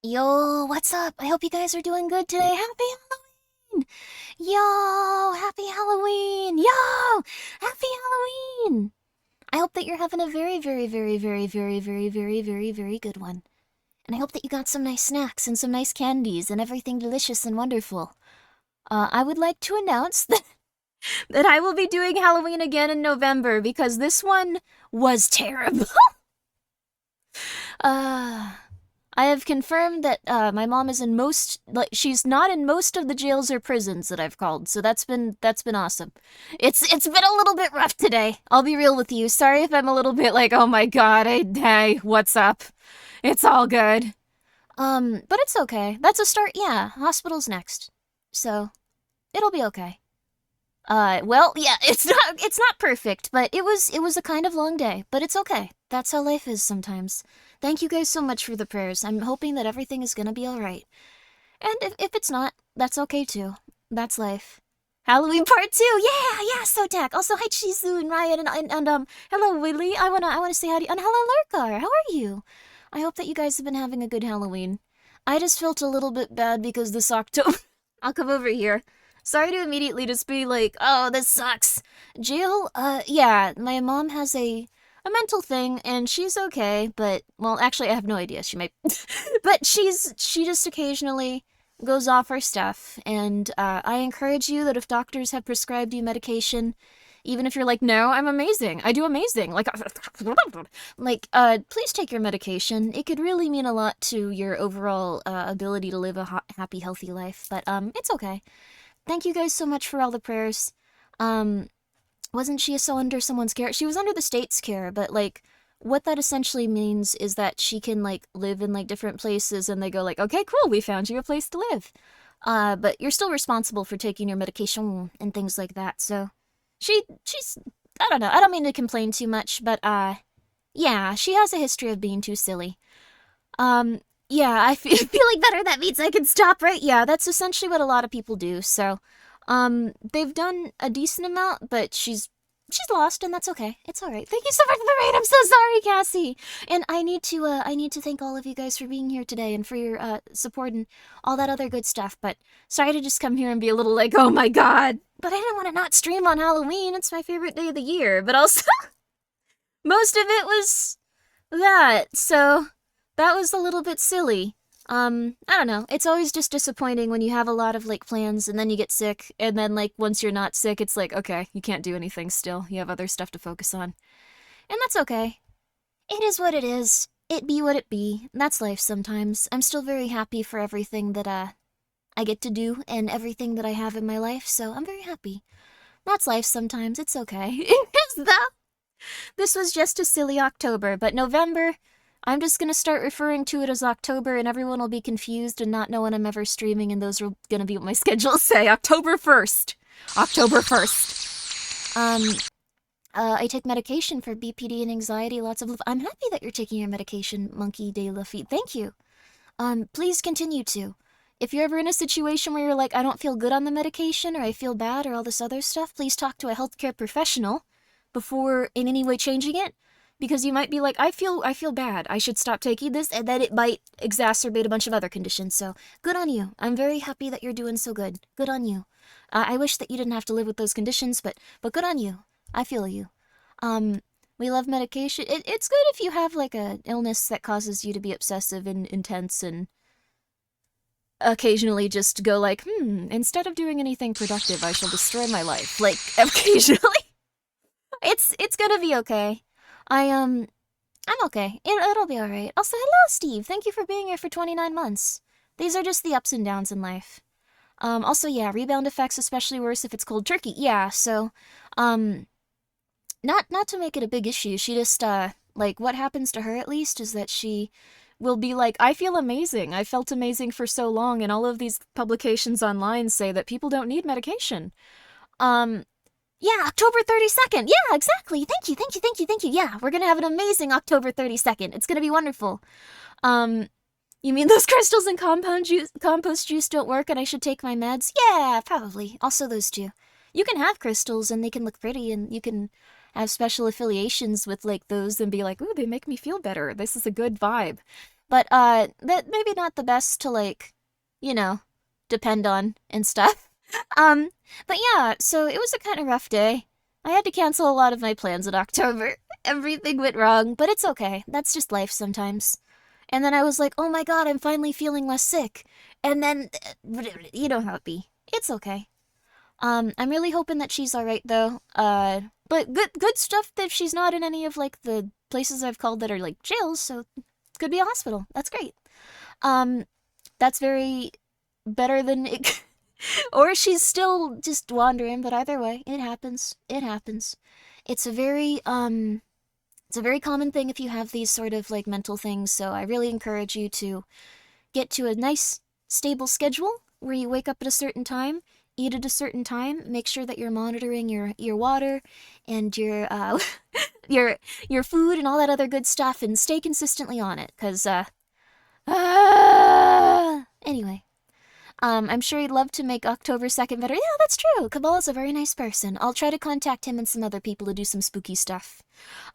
Yo, what's up? I hope you guys are doing good today. Happy Halloween! Yo, happy Halloween! Yo, happy Halloween! I hope that you're having a very, very, very, very, very, very, very, very, very good one. And I hope that you got some nice snacks and some nice candies and everything delicious and wonderful. I would like to announce that I will be doing Halloween again in November because this one was terrible. uh, I have confirmed that my mom is in she's not in most of the jails or prisons that I've called, so that's been awesome. It's been a little bit rough today. I'll be real with you. Sorry if I'm a little bit like, oh my god, hey, what's up? It's all good. But it's okay. That's a start. Yeah, hospital's next, so it'll be okay. Well, yeah, it's not perfect, but it was a kind of long day, but it's okay. That's how life is sometimes. Thank you guys so much for the prayers. I'm hoping that everything is gonna be alright. And if it's not, that's okay too. That's life. Halloween part 2! Yeah, so Tack. Also, hi Chizu and Ryan and hello Willie. I wanna say hi to you. And hello Lurkar, how are you? I hope that you guys have been having a good Halloween. I just felt a little bit bad because this October I'll come over here. Sorry to immediately just be like, oh, this sucks. Jail, yeah, my mom has a mental thing, and she's okay, but, well, actually, I have no idea. She might, but she just occasionally goes off her stuff, and, I encourage you that if doctors have prescribed you medication, even if you're like, no, I'm amazing, I do amazing, like, please take your medication. It could really mean a lot to your overall, ability to live a happy, healthy life, but, it's okay. Thank you guys so much for all the prayers. Um, wasn't she so under someone's care? She was under the state's care, but like what that essentially means is that she can like live in like different places and they go like, "Okay, cool, we found you a place to live." But you're still responsible for taking your medication and things like that. So she's I don't know. I don't mean to complain too much, but yeah, she has a history of being too silly. Um yeah, I feeling better. That means I can stop, right? Yeah, that's essentially what a lot of people do. So, they've done a decent amount, but she's lost, and that's okay. It's all right. Thank you so much for the raid. I'm so sorry, Cassie. And I need to thank all of you guys for being here today and for your support and all that other good stuff. But sorry to just come here and be a little like, oh my god. But I didn't want to not stream on Halloween. It's my favorite day of the year. But also, most of it was that. So that was a little bit silly. I don't know. It's always just disappointing when you have a lot of like plans and then you get sick, and then like once you're not sick, it's like, okay, you can't do anything still. You have other stuff to focus on. And that's okay. It is what it is. It be what it be. That's life sometimes. I'm still very happy for everything that I get to do and everything that I have in my life, so I'm very happy. That's life sometimes. It's okay. It's the This was just a silly October, but November, I'm just gonna start referring to it as October and everyone will be confused and not know when I'm ever streaming, and those are gonna be what my schedules say. October 1st. October 1st. I take medication for BPD and anxiety, lots of love. I'm happy that you're taking your medication, Monkey de Lafitte. Thank you. Please continue to. If you're ever in a situation where you're like, I don't feel good on the medication, or I feel bad, or all this other stuff, please talk to a healthcare professional before in any way changing it, because you might be like, I feel bad, I should stop taking this, and then it might exacerbate a bunch of other conditions. So good on you. I'm very happy that you're doing so good. Good on you. I wish that you didn't have to live with those conditions, but good on you. I feel you. We love medication. It's good if you have like a illness that causes you to be obsessive and intense and occasionally just go like, instead of doing anything productive, I shall destroy my life. Like, occasionally. It's gonna be okay. I'm okay. It'll be alright. Also, hello, Steve. Thank you for being here for 29 months. These are just the ups and downs in life. Also, yeah, rebound effects especially worse if it's cold turkey. Yeah, so, not to make it a big issue, she just, like, what happens to her at least is that she will be like, I feel amazing. I felt amazing for so long, and all of these publications online say that people don't need medication. Yeah, October 32nd. Yeah, exactly. Thank you, thank you, thank you, thank you. Yeah, we're gonna have an amazing October 32nd. It's gonna be wonderful. You mean those crystals and compost juice don't work and I should take my meds? Yeah, probably. Also those two. You can have crystals and they can look pretty and you can have special affiliations with like those and be like, ooh, they make me feel better. This is a good vibe. But that maybe not the best to like, you know, depend on and stuff. Um, but yeah, so it was a kind of rough day. I had to cancel a lot of my plans in October. Everything went wrong, but it's okay. That's just life sometimes. And then I was like, oh my god, I'm finally feeling less sick. And then, you know how it be. It's okay. I'm really hoping that she's alright though. But good stuff that she's not in any of like the places I've called that are like jails, so could be a hospital. That's great. Um, that's very better than it. Or she's still just wandering, but either way, it happens. It happens. It's a very it's a very common thing if you have these sort of like mental things, so I really encourage you to get to a nice stable schedule where you wake up at a certain time, eat at a certain time, make sure that you're monitoring your water and your your food and all that other good stuff, and stay consistently on it, cuz anyway. I'm sure he'd love to make October 2nd better. Yeah, that's true. Kabbalah's a very nice person. I'll try to contact him and some other people to do some spooky stuff.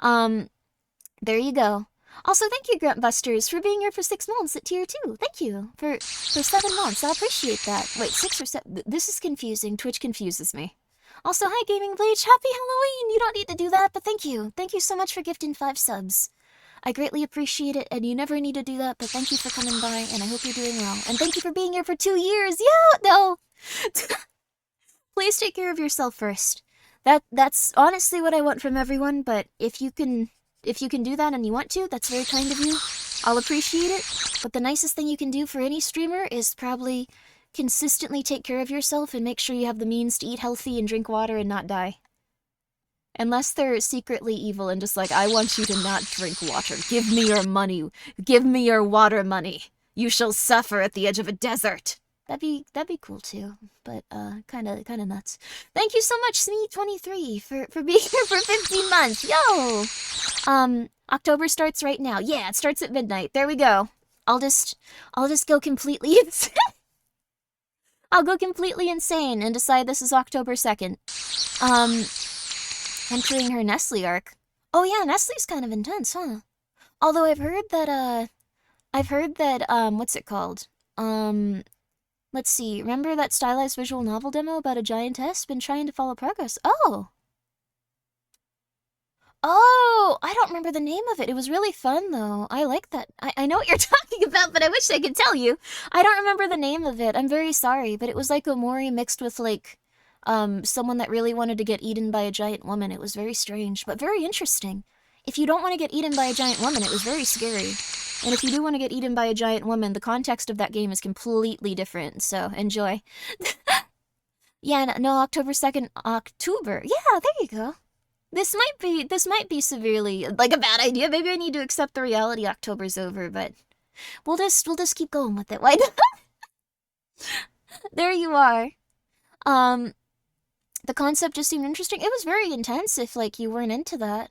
There you go. Also, thank you, Gruntbusters, for being here for 6 months at tier 2. Thank you. For 7 months. I appreciate that. Wait, 6 or 7? This is confusing. Twitch confuses me. Also, hi, Gaming Bleach. Happy Halloween! You don't need to do that, but thank you. Thank you so much for gifting 5 subs. I greatly appreciate it, and you never need to do that, but thank you for coming by, and I hope you're doing well. And thank you for being here for 2 years! Yeah, no! Please take care of yourself first. That's honestly what I want from everyone, but if you can do that and you want to, that's very kind of you. I'll appreciate it, but the nicest thing you can do for any streamer is probably consistently take care of yourself and make sure you have the means to eat healthy and drink water and not die. Unless they're secretly evil and just like, I want you to not drink water. Give me your money. Give me your water money. You shall suffer at the edge of a desert. That'd be cool too, but kinda nuts. Thank you so much, Snee23, for being here for 15 months. Yo! October starts right now. Yeah, it starts at midnight. There we go. I'll just go completely insane. I'll go completely insane and decide this is October 2nd. Entering her Nestle arc. Oh yeah, Nestle's kind of intense, huh? Although I've heard that, what's it called? Let's see, remember that stylized visual novel demo about a giantess? Been trying to follow progress. Oh! Oh! I don't remember the name of it. It was really fun, though. I like that. I know what you're talking about, but I wish I could tell you. I don't remember the name of it. I'm very sorry, but it was like Omori mixed with, like, someone that really wanted to get eaten by a giant woman. It was very strange, but very interesting. If you don't want to get eaten by a giant woman, it was very scary. And if you do want to get eaten by a giant woman, the context of that game is completely different, so enjoy. Yeah, no, October 2nd, October. Yeah, there you go. This might be severely, like, a bad idea. Maybe I need to accept the reality October's over, but we'll just keep going with it. Why not? There you are. The concept just seemed interesting. It was very intense if, like, you weren't into that.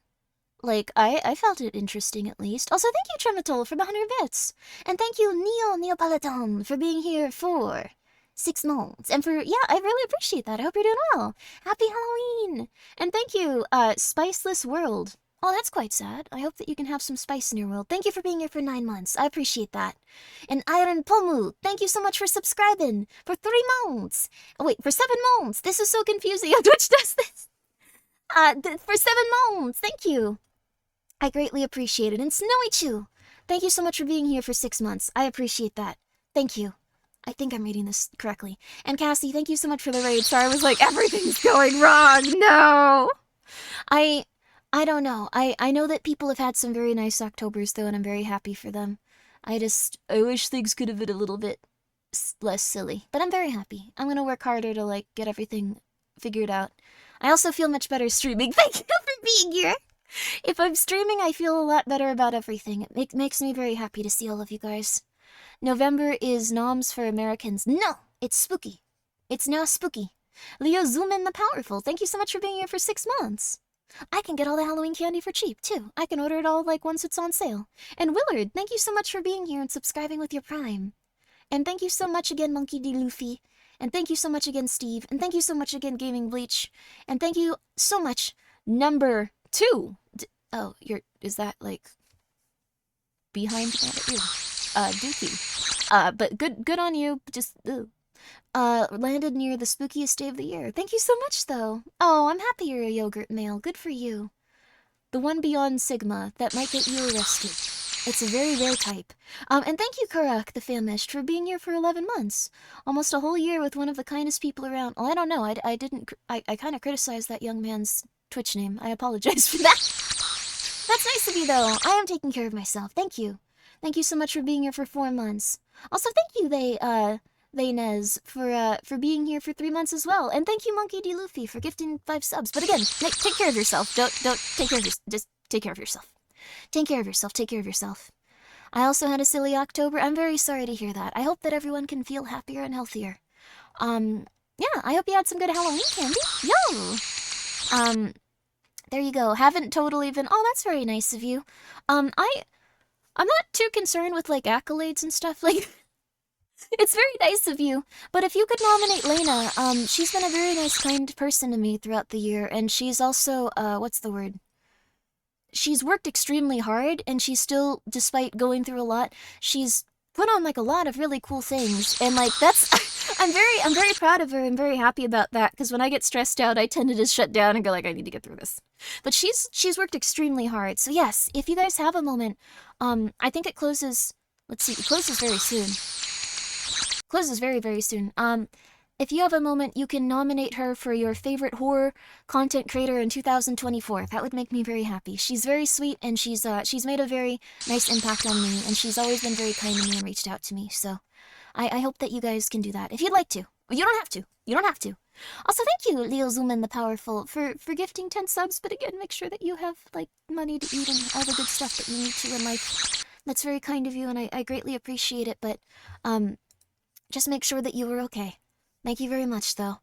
Like, I felt it interesting, at least. Also, thank you, Tremitol, for the 100 bits. And thank you, Neapolitan, for being here for 6 months. And for, yeah, I really appreciate that. I hope you're doing well. Happy Halloween! And thank you, Spiceless World. Oh, that's quite sad. I hope that you can have some spice in your world. Thank you for being here for 9 months. I appreciate that. And Iron Pomu, thank you so much for subscribing for 3 months. Oh, wait, for 7 months. This is so confusing how Twitch does this. For 7 months. Thank you. I greatly appreciate it. And Snowy Chew, thank you so much for being here for 6 months. I appreciate that. Thank you. I think I'm reading this correctly. And Cassie, thank you so much for the raid. Sorry, I was like, everything's going wrong. No. I don't know. I know that people have had some very nice Octobers, though, and I'm very happy for them. I wish things could have been a little bit less silly. But I'm very happy. I'm gonna work harder to, like, get everything figured out. I also feel much better streaming. Thank you for being here. If I'm streaming, I feel a lot better about everything. It makes me very happy to see all of you guys. November is Noms for Americans. No! It's spooky. It's now spooky. Leo Zoom in the Powerful, thank you so much for being here for 6 months. I can get all the Halloween candy for cheap, too. I can order it all, like, once it's on sale. And Willard, thank you so much for being here and subscribing with your Prime. And thank you so much again, Monkey D. Luffy. And thank you so much again, Steve. And thank you so much again, Gaming Bleach. And thank you so much, number 2. Oh, is that, like, behind that? Ew. dookie. But good on you. Just landed near the spookiest day of the year. Thank you so much, though. Oh, I'm happy you're a yogurt male. Good for you. The one beyond Sigma that might get you arrested. It's a very rare type. And thank you, Karak the Famished, for being here for 11 months. Almost a whole year with one of the kindest people around. Well, I don't know. I kind of criticized that young man's Twitch name. I apologize for that. That's nice of you, though. I am taking care of myself. Thank you. Thank you so much for being here for 4 months. Also, thank you, they Nez, for being here for 3 months as well. And thank you, Monkey D. Luffy, for gifting 5 subs. But again, take care of yourself. Don't take care of yourself. Just take care of yourself. Take care of yourself. Take care of yourself. I also had a silly October. I'm very sorry to hear that. I hope that everyone can feel happier and healthier. Yeah, I hope you had some good Halloween candy. Yo! There you go. Haven't totally been... Oh, that's very nice of you. I'm not too concerned with, like, accolades and stuff. Like, it's very nice of you. But if you could nominate Lena, she's been a very nice, kind person to me throughout the year. And she's also, what's the word? She's worked extremely hard, and she's still, despite going through a lot, she's put on, like, a lot of really cool things. And, like, that's... I'm very proud of her and very happy about that, because when I get stressed out, I tend to just shut down and go, like, I need to get through this. But she's worked extremely hard. So yes, if you guys have a moment, I think it closes... Let's see, it closes very soon. Closes very, very soon. If you have a moment, you can nominate her for your favorite horror content creator in 2024. That would make me very happy. She's very sweet, and she's made a very nice impact on me, and she's always been very kind to me and reached out to me. So I hope that you guys can do that. If you'd like to. You don't have to. You don't have to. Also, thank you, Leo Zuman the Powerful, for gifting 10 subs, but again, make sure that you have, like, money to eat and all the good stuff that you need to in life. That's very kind of you, and I greatly appreciate it, but, just make sure that you were okay. Thank you very much, though.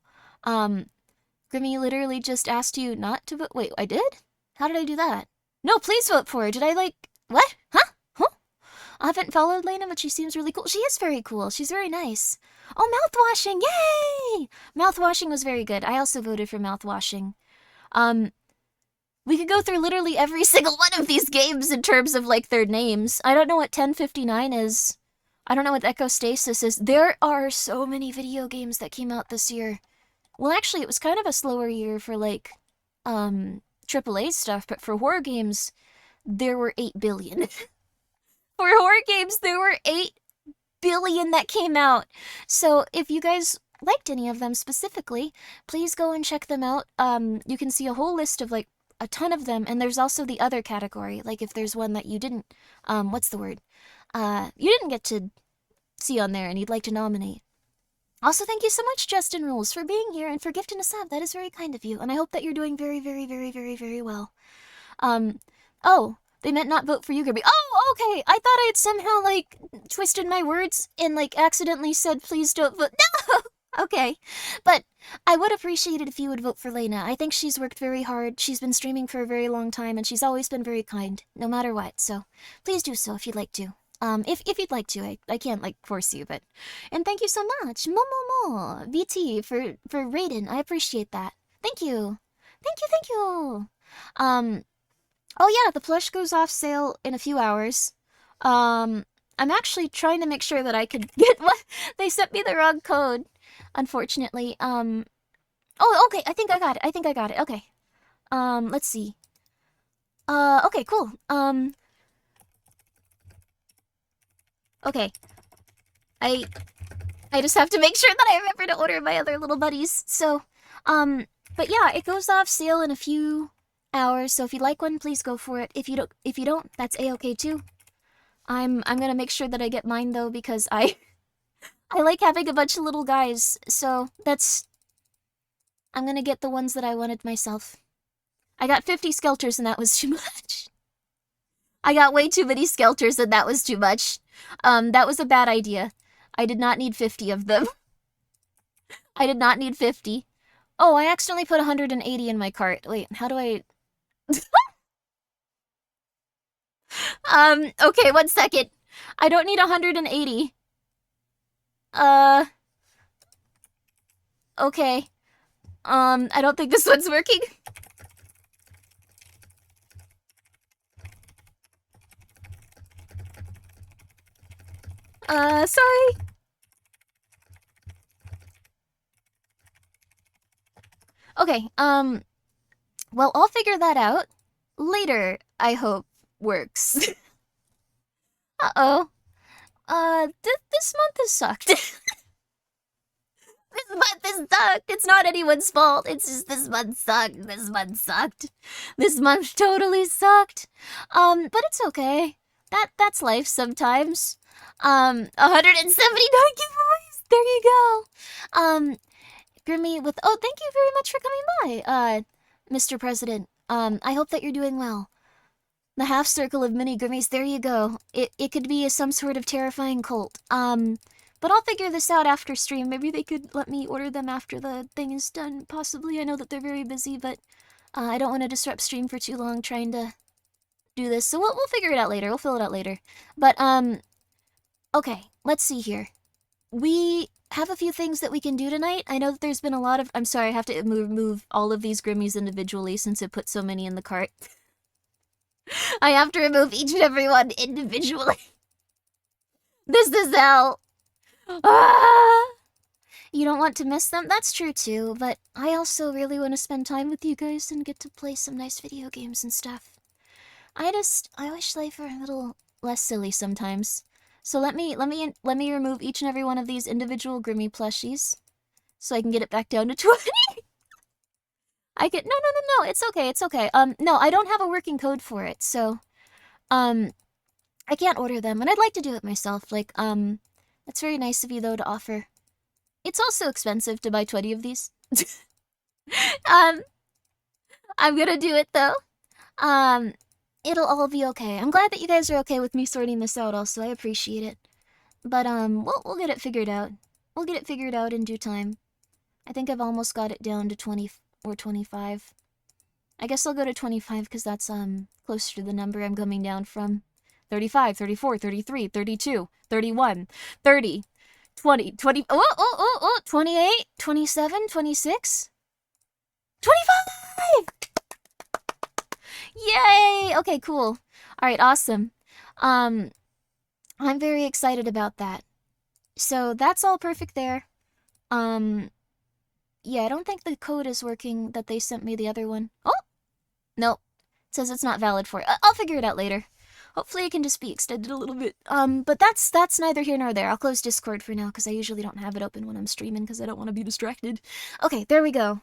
Grimmi literally just asked you not to vote. Wait, I did? How did I do that? No, please vote for her. Did I, like... What? Huh? Huh? I haven't followed Lena, but she seems really cool. She is very cool. She's very nice. Oh, mouthwashing! Yay! Mouthwashing was very good. I also voted for mouthwashing. We could go through literally every single one of these games in terms of, like, their names. I don't know what 1059 is. I don't know what Echostasis is. There are so many video games that came out this year. Well, actually, it was kind of a slower year for, like, AAA stuff, but for horror games, there were 8 billion. For horror games, there were 8 billion that came out. So if you guys liked any of them specifically, please go and check them out. You can see a whole list of, like, a ton of them, and there's also the other category. Like, if there's one that you didn't, what's the word? You didn't get to see on there and you'd like to nominate. Also, thank you so much, Justin Rules, for being here and for gifting a sub. That is very kind of you, and I hope that you're doing very, very, very, very, very well. Oh, they meant not vote for you, Grimmi. Oh, okay, I thought I had somehow, like, twisted my words and, like, accidentally said, please don't vote. No! Okay, but I would appreciate it if you would vote for Lena. I think she's worked very hard. She's been streaming for a very long time, and she's always been very kind, no matter what. So please do so if you'd like to. If you'd like to, I can't, like, force you, but... And thank you so much, Momomo, BT, for Raiden. I appreciate that. Thank you. Thank you. Oh yeah, the plush goes off sale in a few hours. I'm actually trying to make sure that I could get what... They sent me the wrong code, unfortunately. Oh, okay, I think I got it. Okay. Let's see. Okay, cool. Okay. I just have to make sure that I remember to order my other little buddies. So, but yeah, it goes off sale in a few hours. So if you like one, please go for it. If you don't, that's A-okay too. I'm gonna make sure that I get mine though, because I like having a bunch of little guys. So I'm gonna get the ones that I wanted myself. I got 50 skelters and that was too much. I got way too many skelters and that was too much. That was a bad idea. I did not need 50 of them. I did not need 50. Oh, I accidentally put 180 in my cart. Wait, how do I... Okay, 1 second. I don't need 180. Okay. I don't think this one's working. Sorry. Okay, well, I'll figure that out later, I hope works. Uh-oh. This month has sucked. This month has sucked. It's not anyone's fault. It's just this month sucked. This month sucked. This month totally sucked. But it's okay. That's life sometimes. 179 giveaways. There you go. Grimmi with thank you very much for coming by, Mr. President. I hope that you're doing well. The half circle of mini Grimmies, there you go. It could be some sort of terrifying cult. But I'll figure this out after stream. Maybe they could let me order them after the thing is done, possibly. I know that they're very busy, but I don't want to disrupt stream for too long trying to do this. So we'll figure it out later. We'll fill it out later. But, okay, let's see here. We have a few things that we can do tonight. I know that there's been a lot of... I'm sorry, I have to remove all of these Grimmies individually since it put so many in the cart. I have to remove each and every one individually. This is hell. Ah! You don't want to miss them? That's true too, but I also really want to spend time with you guys and get to play some nice video games and stuff. I wish life were a little less silly sometimes. So let me remove each and every one of these individual Grimmi plushies so I can get it back down to 20. No, it's okay. No, I don't have a working code for it, so I can't order them, and I'd like to do it myself. Like, it's very nice of you though to offer. It's also expensive to buy 20 of these. I'm gonna do it though. It'll all be okay. I'm glad that you guys are okay with me sorting this out also. I appreciate it. But we'll get it figured out. We'll get it figured out in due time. I think I've almost got it down to 20 or 25. I guess I'll go to 25 because that's closer to the number I'm coming down from. 35, 34, 33, 32, 31, 30, 20, 20, 28, 27, 26, 25! Yay! Okay, cool. Alright, awesome. I'm very excited about that. So that's all perfect there. Yeah, I don't think the code is working that they sent me the other one. Oh! Nope. It says it's not valid for it. I'll figure it out later. Hopefully it can just be extended a little bit. But that's neither here nor there. I'll close Discord for now, because I usually don't have it open when I'm streaming, because I don't want to be distracted. Okay, there we go.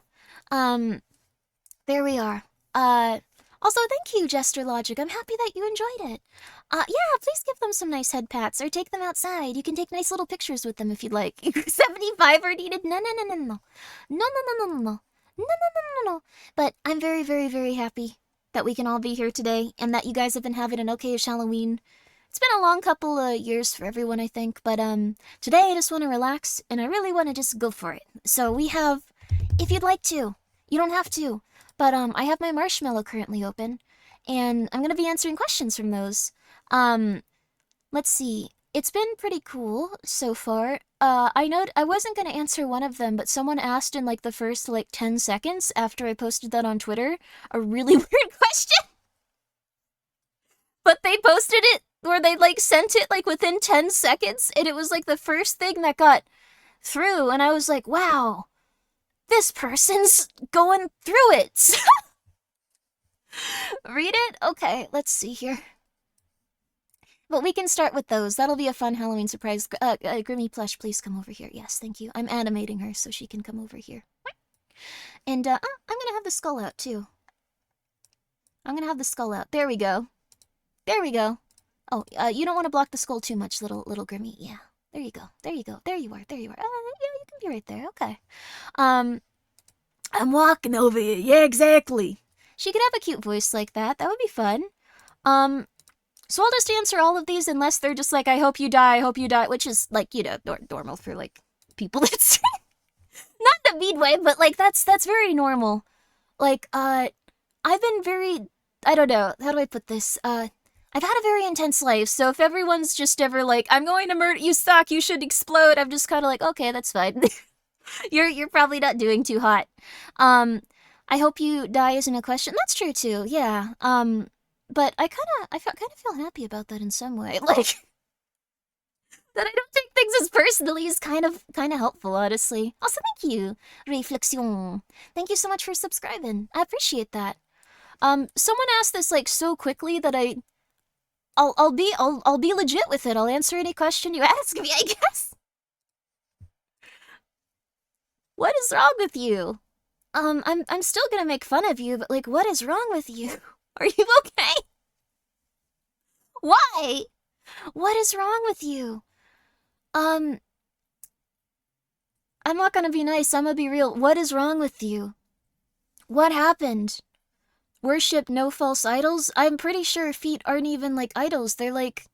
There we are. Also, thank you, Jester Logic. I'm happy that you enjoyed it. Yeah, please give them some nice head pats, or take them outside. You can take nice little pictures with them if you'd like. 75 are needed? No. No. But I'm very, very, very happy that we can all be here today, and that you guys have been having an okay-ish Halloween. It's been a long couple of years for everyone, I think, but today I just want to relax, and I really want to just go for it. So we have, if you'd like to, you don't have to, but I have my marshmallow currently open, and I'm going to be answering questions from those. Let's see. It's been pretty cool so far. I know I wasn't going to answer one of them, but someone asked in like the first 10 seconds after I posted that on Twitter a really weird question. But they posted it, or they sent it within 10 seconds, and it was the first thing that got through, and I was like, wow, this person's going through it. Read it? Okay, let's see here. But we can start with those. That'll be a fun Halloween surprise. Grimmi Plush, please come over here. Yes, thank you. I'm animating her so she can come over here. And, I'm gonna have the skull out, too. I'm gonna have the skull out. There we go. There we go. Oh, you don't want to block the skull too much, little Grimmi. Yeah. There you go. There you go. There you are. There you are. Yeah, you can be right there. Okay. I'm walking over here. Yeah, exactly. She could have a cute voice like that. That would be fun. So I'll just answer all of these unless they're just I hope you die, which is, normal for, people that's... Not in a mean way, but, that's very normal. I've been very... I don't know. How do I put this? I've had a very intense life, so if everyone's just ever I'm going to murder you, suck, you should explode, I'm just kind of okay, that's fine. You're probably not doing too hot. I hope you die isn't a question. That's true, too, yeah. But I kind of feel happy about that in some way. The that I don't take things as personally is kind of helpful, honestly. Also, thank you, Reflexion. Thank you so much for subscribing. I appreciate that. Someone asked this like so quickly that I'll be legit with it. I'll answer any question you ask me, I guess. What is wrong with you? I'm still gonna make fun of you, but like, what is wrong with you? Are you okay? Why? What is wrong with you? I'm not gonna be nice, I'm gonna be real. What is wrong with you? What happened? Worship no false idols? I'm pretty sure feet aren't even like idols. They're like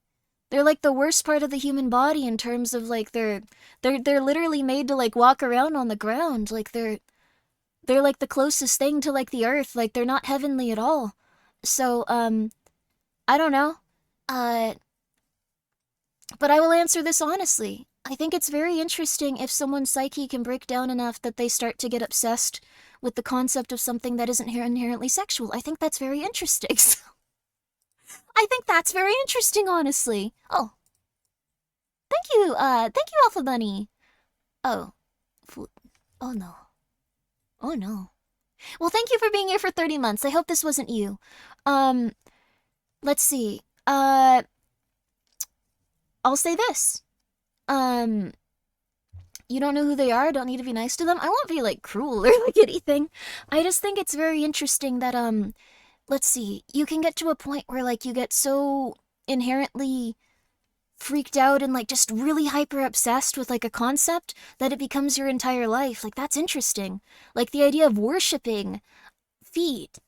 the worst part of the human body in terms of like they're literally made to like walk around on the ground. Like they're like the closest thing to like the earth. Like they're not heavenly at all. So I don't know. But I will answer this honestly. I think it's very interesting if someone's psyche can break down enough that they start to get obsessed with the concept of something that isn't inherently sexual. I think that's very interesting. I think that's very interesting, honestly. Oh. Thank you, Alpha Bunny. Oh. Oh no. Oh no. Well, thank you for being here for 30 months. I hope this wasn't you. Let's see. I'll say this. You don't know who they are, don't need to be nice to them. I won't be, like, cruel or, like, anything. I just think it's very interesting that, let's see, you can get to a point where, like, you get so inherently freaked out and, like, just really hyper-obsessed with, like, a concept that it becomes your entire life. Like, that's interesting. Like, the idea of worshipping feet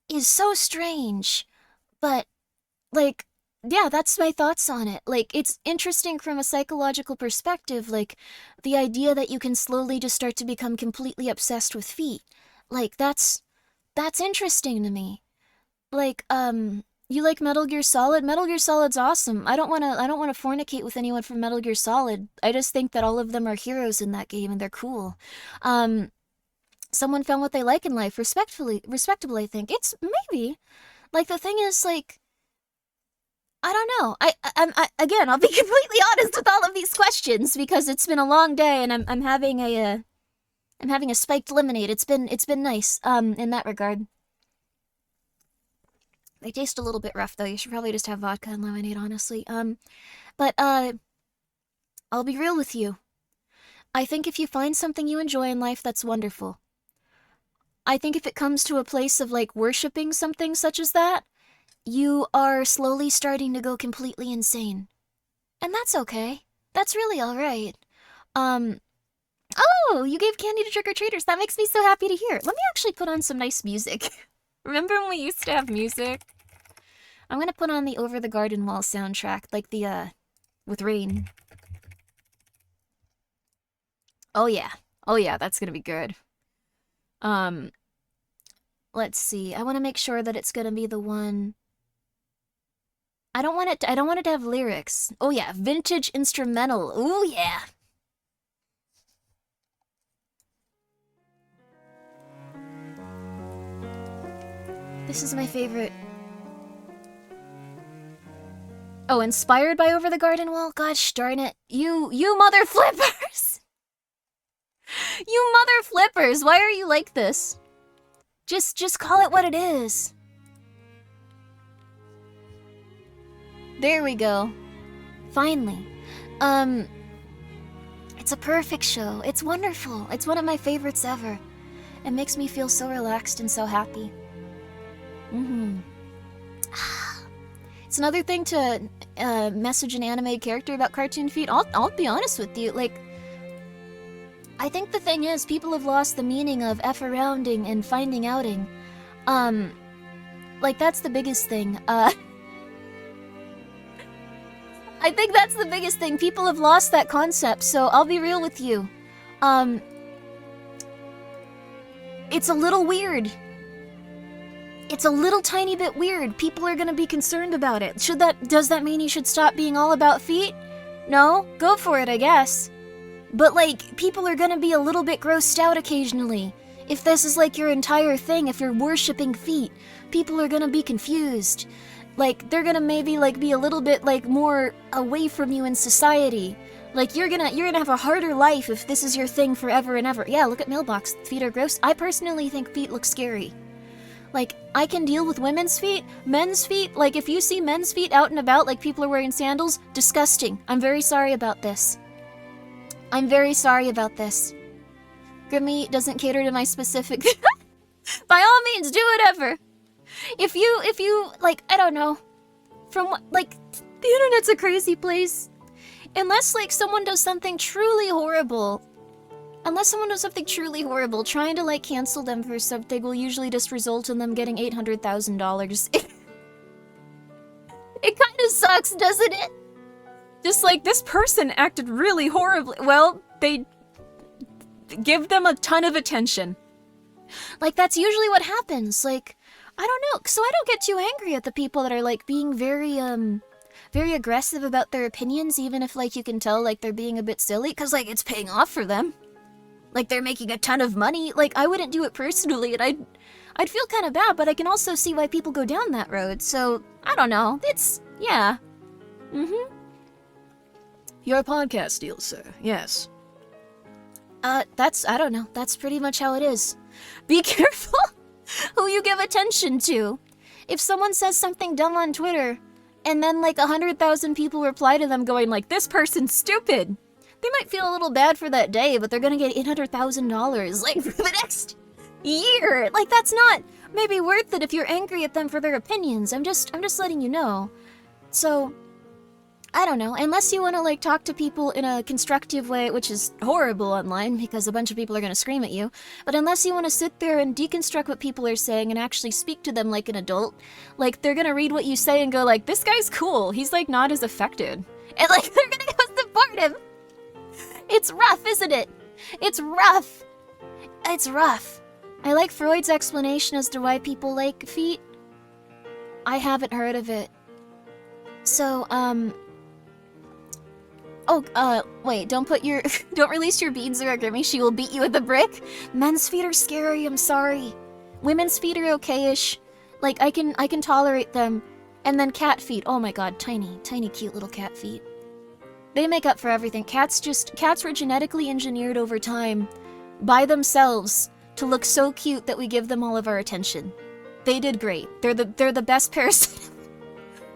is so strange. But, like, yeah, that's my thoughts on it. Like, it's interesting from a psychological perspective, like, the idea that you can slowly just start to become completely obsessed with feet. Like, that's interesting to me. Like, you like Metal Gear Solid? Metal Gear Solid's awesome. I don't wanna fornicate with anyone from Metal Gear Solid. I just think that all of them are heroes in that game and they're cool. Someone found what they like in life, respectable, I think. It's maybe. Like, the thing is, like, I don't know. Again, I'll be completely honest with all of these questions because it's been a long day and I'm having a spiked lemonade. It's been nice in that regard. They taste a little bit rough though. You should probably just have vodka and lemonade, honestly. But I'll be real with you. I think if you find something you enjoy in life, that's wonderful. I think if it comes to a place of like worshipping something such as that, you are slowly starting to go completely insane. And that's okay. That's really alright. Oh, you gave candy to trick-or-treaters. That makes me so happy to hear. Let me actually put on some nice music. Remember when we used to have music? I'm gonna put on the Over the Garden Wall soundtrack, like the, with rain. Oh yeah, that's gonna be good. Let's see. I want to make sure that it's gonna be the one. I don't want it to have lyrics. Oh yeah, vintage instrumental. Ooh yeah. This is my favorite. Oh, inspired by Over the Garden Wall? Gosh darn it. You mother flippers! You mother flippers! Why are you like this? Just call it what it is. There we go. Finally. It's a perfect show. It's wonderful. It's one of my favorites ever. It makes me feel so relaxed and so happy. It's another thing to message an anime character about cartoon feet. I'll be honest with you, like, I think the thing is, people have lost the meaning of F-arounding and finding outing. Like, that's the biggest thing. I think that's the biggest thing. People have lost that concept, so I'll be real with you. It's a little weird. It's a little tiny bit weird. People are gonna be concerned about it. Does that mean you should stop being all about feet? No? Go for it, I guess. But, like, people are gonna be a little bit grossed out occasionally. If this is, like, your entire thing, if you're worshipping feet, people are gonna be confused. Like, they're gonna maybe, like, be a little bit, like, more away from you in society. Like, you're gonna have a harder life if this is your thing forever and ever. Yeah, look at mailbox. Feet are gross. I personally think feet look scary. Like, I can deal with women's feet. Men's feet, like, if you see men's feet out and about, like people are wearing sandals, disgusting. I'm very sorry about this. I'm very sorry about this. Grimmi doesn't cater to my specific... By all means, do whatever. If you, like, I don't know. From what, like, the internet's a crazy place. Unless, like, someone does something truly horrible. Trying to, like, cancel them for something will usually just result in them getting $800,000. It kind of sucks, doesn't it? Just like, this person acted really horribly. Well, they give them a ton of attention. Like, that's usually what happens. Like, I don't know. So I don't get too angry at the people that are, like, being very aggressive about their opinions, even if, like, you can tell, like, they're being a bit silly, because, like, it's paying off for them. Like, they're making a ton of money. Like, I wouldn't do it personally, and I'd feel kind of bad, but I can also see why people go down that road, so, I don't know. It's, yeah. Mm-hmm. Your podcast deal, sir. Yes. I don't know. That's pretty much how it is. Be careful who you give attention to. If someone says something dumb on Twitter, and then, like, 100,000 people reply to them going, like, this person's stupid, they might feel a little bad for that day, but they're gonna get $800,000, like, for the next year. Like, that's not maybe worth it if you're angry at them for their opinions. I'm just letting you know. So, I don't know. Unless you want to, like, talk to people in a constructive way, which is horrible online, because a bunch of people are gonna scream at you. But unless you want to sit there and deconstruct what people are saying and actually speak to them like an adult, like, they're gonna read what you say and go, like, this guy's cool. He's, like, not as affected. And, like, they're gonna go support him. It's rough, isn't it? It's rough. It's rough. I like Freud's explanation as to why people like feet. I haven't heard of it. So, wait, don't release your beads or Grimmi, she will beat you with a brick. Men's feet are scary, I'm sorry. Women's feet are okay-ish. Like, I can tolerate them. And then cat feet, oh my god, tiny cute little cat feet. They make up for everything. Cats were genetically engineered over time by themselves to look so cute that we give them all of our attention. They did great. They're the best parasites.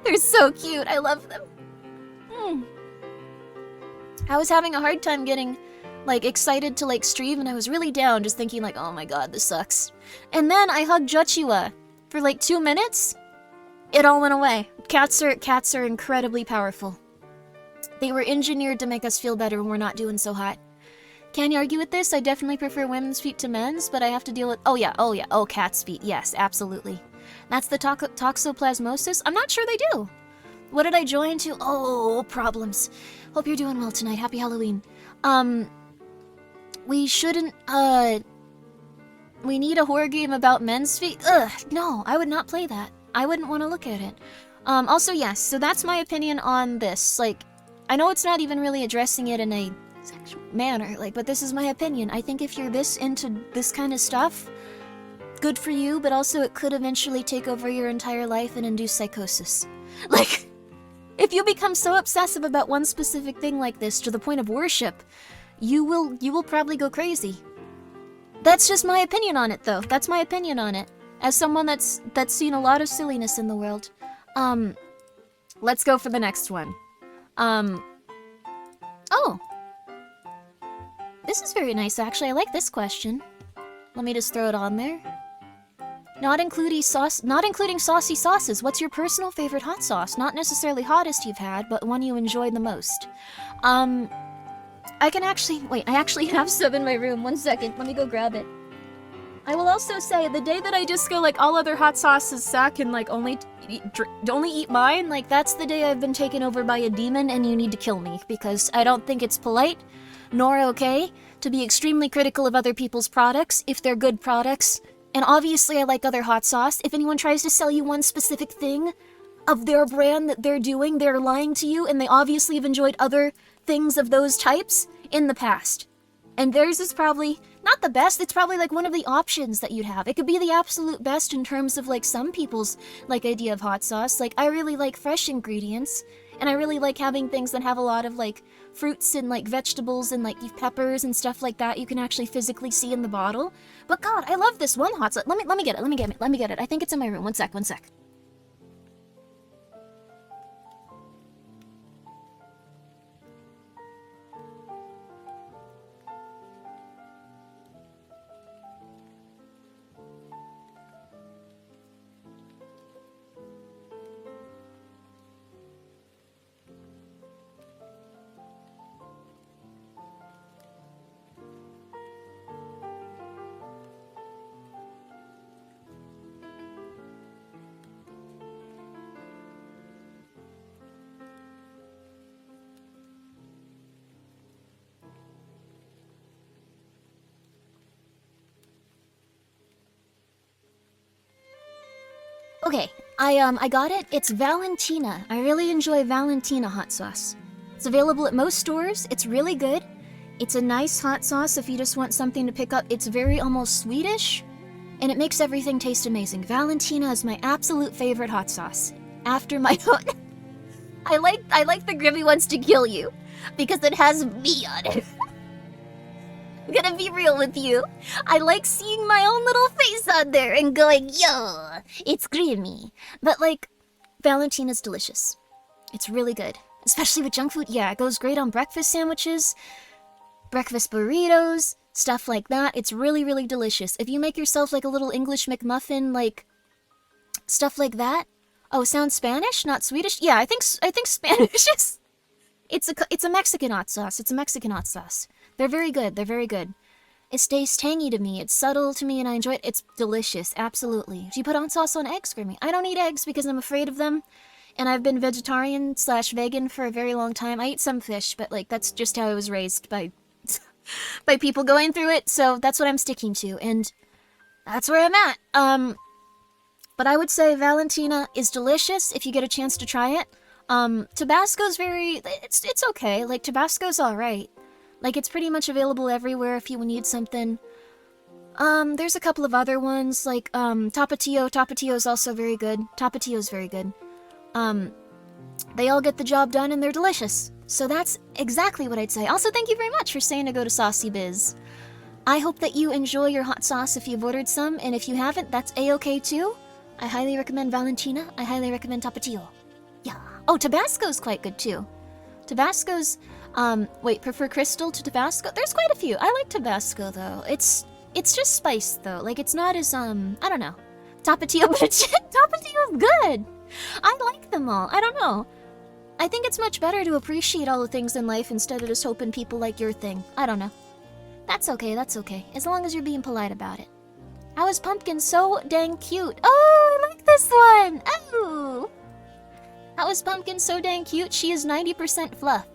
They're so cute. I love them. I was having a hard time getting, like, excited to, like, stream, and I was really down, just thinking, like, oh my god, this sucks. And then I hugged Jochiwa for, like, 2 minutes. It all went away. Cats are incredibly powerful. They were engineered to make us feel better when we're not doing so hot. Can you argue with this? I definitely prefer women's feet to men's, but I have to deal with... Oh yeah, cat's feet. Yes, absolutely. That's the toxoplasmosis? I'm not sure they do. What did I join to? Oh, problems. Hope you're doing well tonight. Happy Halloween. We shouldn't, we need a horror game about men's feet? Ugh, no, I would not play that. I wouldn't want to look at it. Also, yes, so that's my opinion on this. Like, I know it's not even really addressing it in a sexual manner, like, but this is my opinion. I think if you're this into this kind of stuff, good for you, but also it could eventually take over your entire life and induce psychosis. Like, if you become so obsessive about one specific thing like this to the point of worship, you will probably go crazy. That's just my opinion on it, though. That's my opinion on it. As someone that's seen a lot of silliness in the world. Let's go for the next one. Oh. This is very nice, actually. I like this question. Let me just throw it on there. Not including saucy sauces. What's your personal favorite hot sauce? Not necessarily hottest you've had, but one you enjoy the most. I can actually... Wait, I actually have some in my room. 1 second. Let me go grab it. I will also say, the day that I just go, like, all other hot sauces suck and, like, only eat mine, like, that's the day I've been taken over by a demon and you need to kill me, because I don't think it's polite, nor okay, to be extremely critical of other people's products, if they're good products. And obviously I like other hot sauce. If anyone tries to sell you one specific thing of their brand that they're doing, they're lying to you, and they obviously have enjoyed other things of those types in the past. And theirs is probably not the best, it's probably like one of the options that you'd have. It could be the absolute best in terms of like some people's like idea of hot sauce. Like I really like fresh ingredients, and I really like having things that have a lot of like fruits and like vegetables and like peppers and stuff like that you can actually physically see in the bottle. But God, I love this one hot sauce. Let me get it. I think it's in my room. One sec. Okay, I got it. It's Valentina. I really enjoy Valentina hot sauce. It's available at most stores. It's really good. It's a nice hot sauce if you just want something to pick up. It's very almost Swedish, and it makes everything taste amazing. Valentina is my absolute favorite hot sauce. After my own. I like the Grimmi wants to kill you because it has me on it. I'm gonna be real with you. I like seeing my own little face on there and going, yo, it's Grimmi. But like, Valentina's delicious. It's really good. Especially with junk food. Yeah, it goes great on breakfast sandwiches, breakfast burritos, stuff like that. It's really, really delicious. If you make yourself like a little English McMuffin, like, stuff like that. Oh, sounds Spanish? Not Swedish? Yeah, I think Spanish is... It's a Mexican hot sauce. It's a Mexican hot sauce. They're very good. They're very good. It stays tangy to me. It's subtle to me, and I enjoy it. It's delicious. Absolutely. Do you put hot sauce on eggs, Grimmi? I don't eat eggs because I'm afraid of them, and I've been vegetarian/vegan for a very long time. I eat some fish, but like that's just how I was raised by by people going through it. So that's what I'm sticking to, and that's where I'm at. But I would say Valentina is delicious if you get a chance to try it. Tabasco's it's okay. Like, Tabasco's alright. Like, it's pretty much available everywhere if you need something. There's a couple of other ones, like, Tapatio. Tapatio's also very good. Tapatio's very good. They all get the job done and they're delicious. So that's exactly what I'd say. Also, thank you very much for saying to go to Saucy Biz. I hope that you enjoy your hot sauce if you've ordered some, and if you haven't, that's a-okay too. I highly recommend Valentina. I highly recommend Tapatio. Yeah. Oh, Tabasco's quite good too. Tabasco's, wait, prefer Crystal to Tabasco? There's quite a few. I like Tabasco though. It's just spice though. Like, it's not as, I don't know. Tapatio, but Tapatio's good. I like them all. I don't know. I think it's much better to appreciate all the things in life instead of just hoping people like your thing. I don't know. That's okay, that's okay. As long as you're being polite about it. How is Pumpkin so dang cute? Oh, I like this one! Oh! How is Pumpkin so dang cute? She is 90% fluff.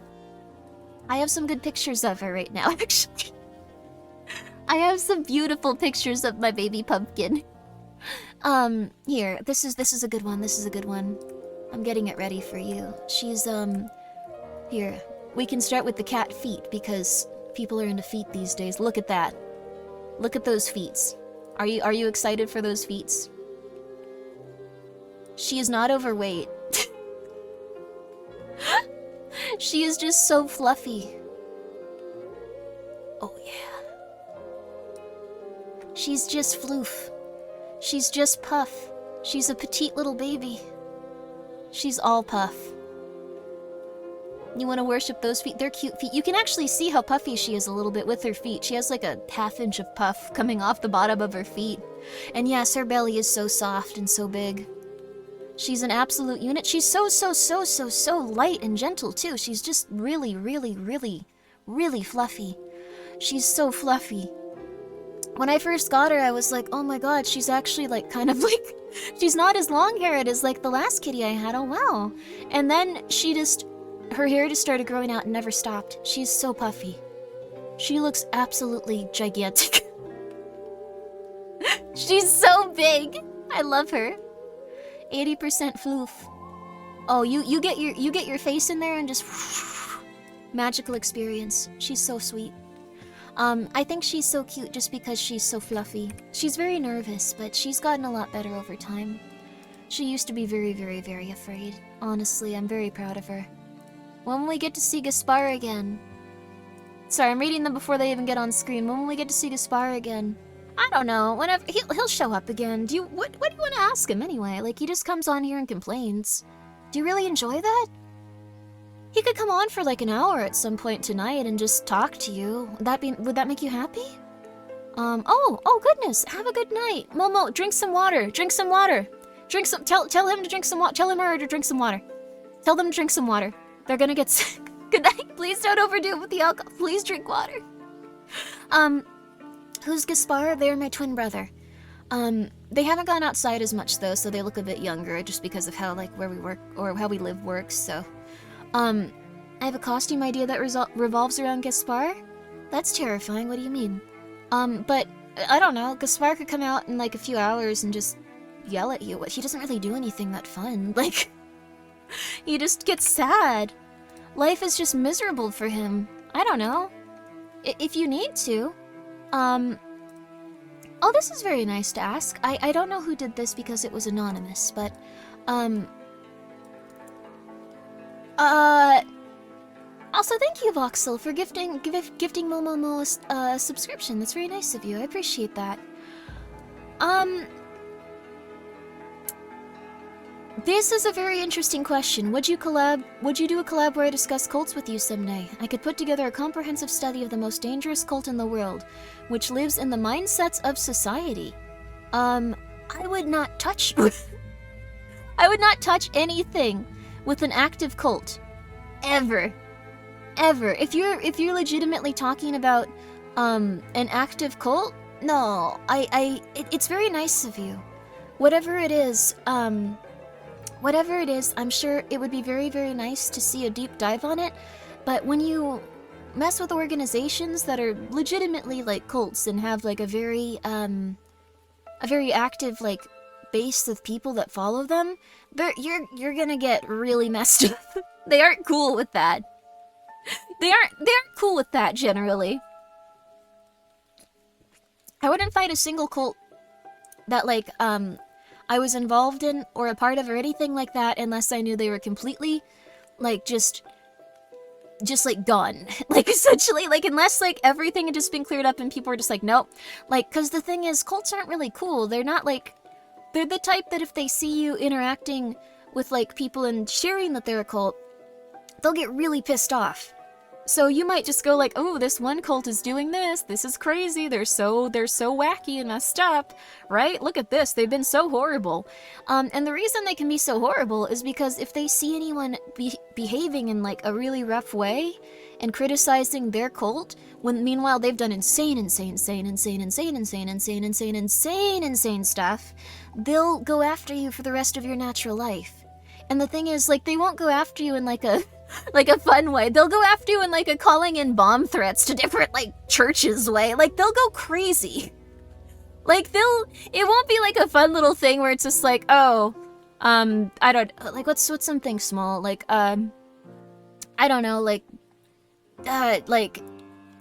I have some good pictures of her right now, actually. I have some beautiful pictures of my baby Pumpkin. Here, this is a good one, this is a good one. I'm getting it ready for you. She's, here. We can start with the cat feet, because people are into feet these days. Look at that. Look at those feet. Are you excited for those feet? She is not overweight. She is just so fluffy. Oh yeah. She's just floof. She's just puff. She's a petite little baby. She's all puff. You want to worship those feet? They're cute feet. You can actually see how puffy she is a little bit with her feet. She has like a half-inch of puff coming off the bottom of her feet. And yes, her belly is so soft and so big. She's an absolute unit. She's so light and gentle too. She's just really fluffy. She's so fluffy. When I first got her, I was like, oh my god, she's actually like kind of like... she's not as long-haired as like the last kitty I had. Oh wow. And then she just... her hair just started growing out and never stopped. She's so puffy. She looks absolutely gigantic. She's so big. I love her. 80% floof. Oh, you get your face in there and just magical experience. She's so sweet. I think she's so cute just because she's so fluffy. She's very nervous, but she's gotten a lot better over time. She used to be very, very, very afraid. Honestly, I'm very proud of her. When will we get to see Gaspar again? Sorry, I'm reading them before they even get on screen. When will we get to see Gaspar again? I don't know. Whenever he'll show up again. What do you want to ask him anyway? Like, he just comes on here and complains. Do you really enjoy that? He could come on for like an hour at some point tonight and just talk to you. Would that make you happy? Oh goodness. Have a good night. Momo, drink some water. Drink some water. Tell him to drink some water. Tell him or her to drink some water. Tell them to drink some water. They're gonna get sick. Good night. Please don't overdo it with the alcohol. Please drink water. Who's Gaspar? They're my twin brother. They haven't gone outside as much though, so they look a bit younger just because of how like where we work or how we live works, so. I have a costume idea that revolves around Gaspar? That's terrifying, what do you mean? But, I don't know, Gaspar could come out in like a few hours and just yell at you. He doesn't really do anything that fun, like, he just gets sad. Life is just miserable for him. I don't know. If you need to. Oh, this is very nice to ask. I don't know who did this because it was anonymous, but, also thank you, Voxel, for gifting Momomo a subscription. That's very nice of you. I appreciate that. This is a very interesting question. Would you do a collab where I discuss cults with you someday? I could put together a comprehensive study of the most dangerous cult in the world, which lives in the mindsets of society. I would not touch I would not touch anything with an active cult. Ever. If you're legitimately talking about an active cult, no. It's very nice of you. Whatever it is, I'm sure it would be very, very nice to see a deep dive on it, but when you mess with organizations that are legitimately like cults and have like a very active like base of people that follow them, you're gonna get really messed up. They aren't cool with that. They aren't cool with that generally. I wouldn't fight a single cult that like I was involved in or a part of or anything like that unless I knew they were completely like just like gone. Like essentially, like unless like everything had just been cleared up and people were just like, nope. Like, cause the thing is, cults aren't really cool. They're not like, they're the type that if they see you interacting with like people and sharing that they're a cult, they'll get really pissed off. So you might just go like, oh, this one cult is doing this. This is crazy. They're so wacky and messed up, right? Look at this. They've been so horrible. And the reason they can be so horrible is because if they see anyone behaving in like a really rough way and criticizing their cult, when meanwhile they've done insane stuff, they'll go after you for the rest of your natural life. And the thing is, like, they won't go after you in like a fun way. They'll go after you in like a calling in bomb threats to different like churches way. Like they'll go crazy. Like it won't be like a fun little thing where it's just like, oh, I don't like what's something small, like I don't know, like I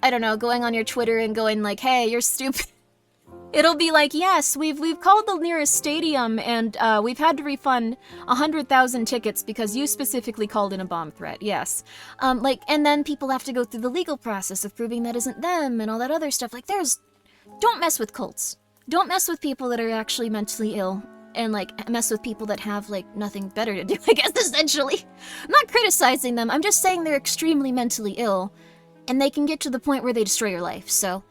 don't know, going on your Twitter and going like, hey, you're stupid. It'll be like, yes, we've called the nearest stadium and we've had to refund 100,000 tickets because you specifically called in a bomb threat. Yes, like, and then people have to go through the legal process of proving that isn't them and all that other stuff. Like, don't mess with cults. Don't mess with people that are actually mentally ill and like mess with people that have like nothing better to do. I guess essentially, I'm not criticizing them. I'm just saying they're extremely mentally ill, and they can get to the point where they destroy your life. So,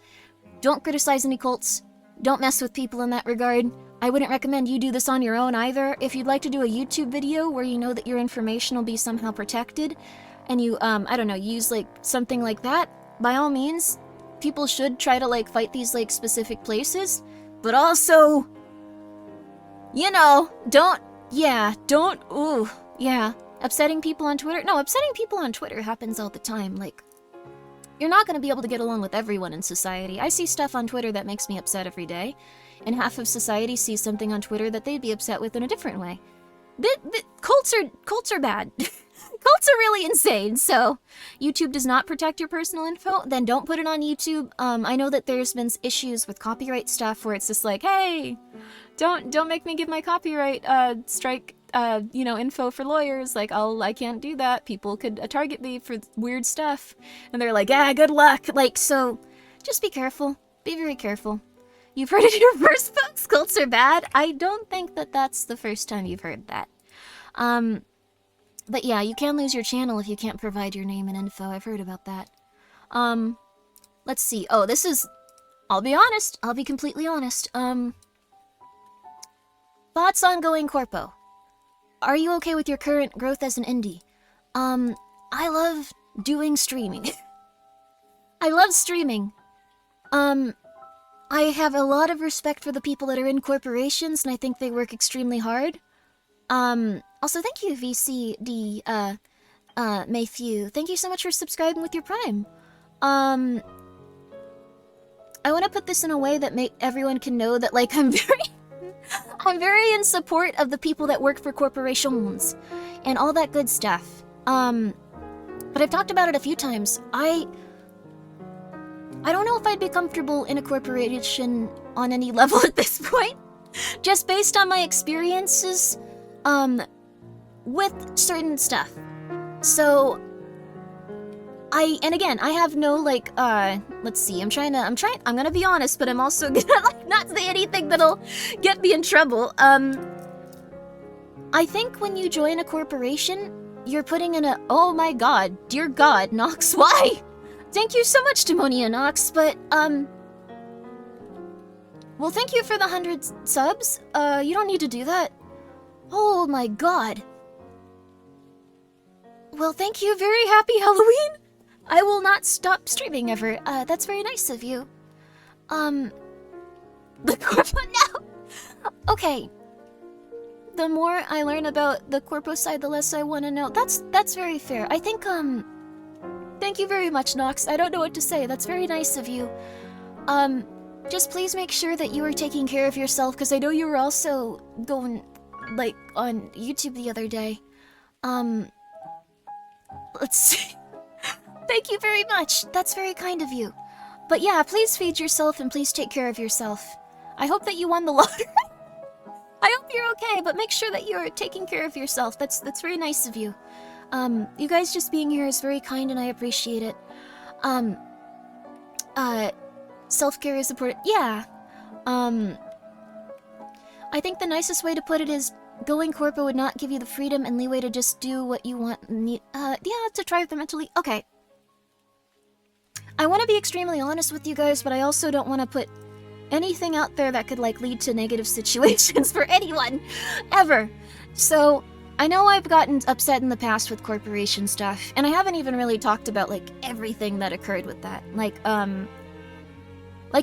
don't criticize any cults. Don't mess with people in that regard. I wouldn't recommend you do this on your own either. If you'd like to do a YouTube video where you know that your information will be somehow protected, and you, I don't know, use like something like that, by all means, people should try to like fight these like specific places, but also, you know, upsetting people on Twitter. No, upsetting people on Twitter happens all the time. Like, you're not going to be able to get along with everyone in society. I see stuff on Twitter that makes me upset every day, and half of society sees something on Twitter that they'd be upset with in a different way. Cults are bad. cults are really insane, so YouTube does not protect your personal info, then don't put it on YouTube. I know that there's been issues with copyright stuff where it's just like, hey, don't make me give my copyright strike info for lawyers. Like, I can't do that. People could target me for weird stuff. And they're like, yeah, good luck. Like, so just be careful. Be very careful. You've heard it here first, folks. Cults are bad. I don't think that that's the first time you've heard that. But yeah, you can lose your channel if you can't provide your name and info. I've heard about that. Let's see. Oh, this is... I'll be honest. I'll be completely honest. Thoughts on going corpo? Are you okay with your current growth as an indie? I love doing streaming. I love streaming. I have a lot of respect for the people that are in corporations, and I think they work extremely hard. Also, thank you, VCD, Mayfew. Thank you so much for subscribing with your Prime. I want to put this in a way that everyone can know that, like, I'm very in support of the people that work for corporations and all that good stuff. But I've talked about it a few times. I don't know if I'd be comfortable in a corporation on any level at this point. Just based on my experiences, with certain stuff. So, and again, I have no, like, let's see, I'm gonna be honest, but I'm also gonna, like, not say anything that'll get me in trouble. I think when you join a corporation, you're putting in a, oh my god, dear god, Nox, why? Thank you so much, Demonia Nox, but, well, thank you for the 100 subs. You don't need to do that. Oh my god. Well, thank you. Very happy Halloween. I will not stop streaming ever. That's very nice of you. The corpo now. Okay. The more I learn about the corpo side, the less I want to know. That's very fair. I think, thank you very much, Nox. I don't know what to say. That's very nice of you. Just please make sure that you are taking care of yourself, because I know you were also going, like, on YouTube the other day. Let's see. Thank you very much. That's very kind of you. But yeah, please feed yourself and please take care of yourself. I hope that you won the lottery. I hope you're okay, but make sure that you're taking care of yourself. That's very nice of you. You guys just being here is very kind and I appreciate it. Self-care is important. Yeah. I think the nicest way to put it is going corpo would not give you the freedom and leeway to just do what you want and need. Yeah, to drive them mentally. Okay. I want to be extremely honest with you guys, but I also don't want to put anything out there that could, like, lead to negative situations for anyone, ever. So, I know I've gotten upset in the past with corporation stuff, and I haven't even really talked about, like, everything that occurred with that. Like,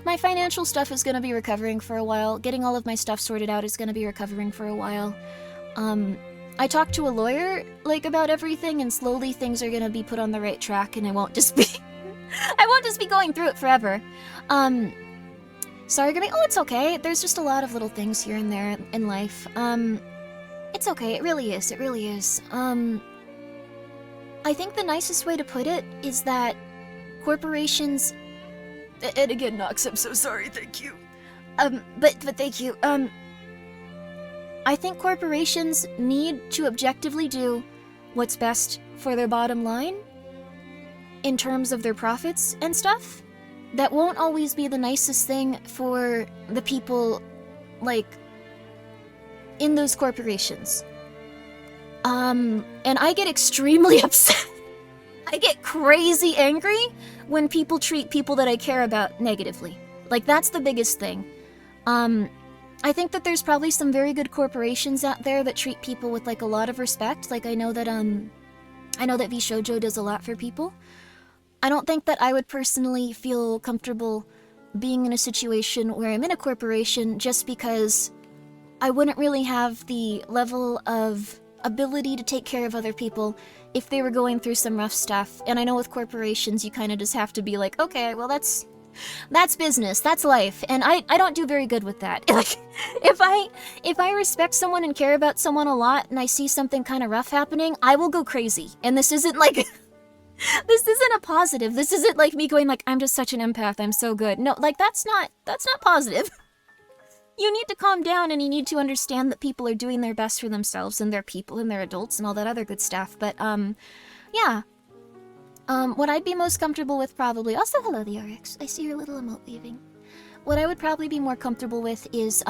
my financial stuff is gonna be recovering for a while. Getting all of my stuff sorted out is gonna be recovering for a while. I talked to a lawyer, like, about everything, and slowly things are gonna be put on the right track, and I won't just be... I won't just be going through it forever. Sorry, Grimmi. Oh, it's okay. There's just a lot of little things here and there in life. It's okay. It really is. It really is. I think the nicest way to put it is that corporations... And again, Nox, I'm so sorry, thank you. But thank you. I think corporations need to objectively do what's best for their bottom line in terms of their profits and stuff. That won't always be the nicest thing for the people, like, in those corporations. And I get extremely upset. I get crazy angry when people treat people that I care about negatively. Like, that's the biggest thing. I think that there's probably some very good corporations out there that treat people with, like, a lot of respect. Like, I know that VShojo does a lot for people. I don't think that I would personally feel comfortable being in a situation where I'm in a corporation just because I wouldn't really have the level of ability to take care of other people if they were going through some rough stuff. And I know with corporations, you kind of just have to be like, okay, well, that's That's business, that's life, and I don't do very good with that. Like, if I respect someone and care about someone a lot and I see something kind of rough happening, I will go crazy. And this isn't like this isn't a positive. This isn't like me going like, I'm just such an empath, I'm so good. No, like that's not positive. You need to calm down and you need to understand that people are doing their best for themselves and they're people and they're adults and all that other good stuff. But yeah. What I'd be most comfortable with probably... Also, hello, the RX. I see your little emote waving. What I would probably be more comfortable with is,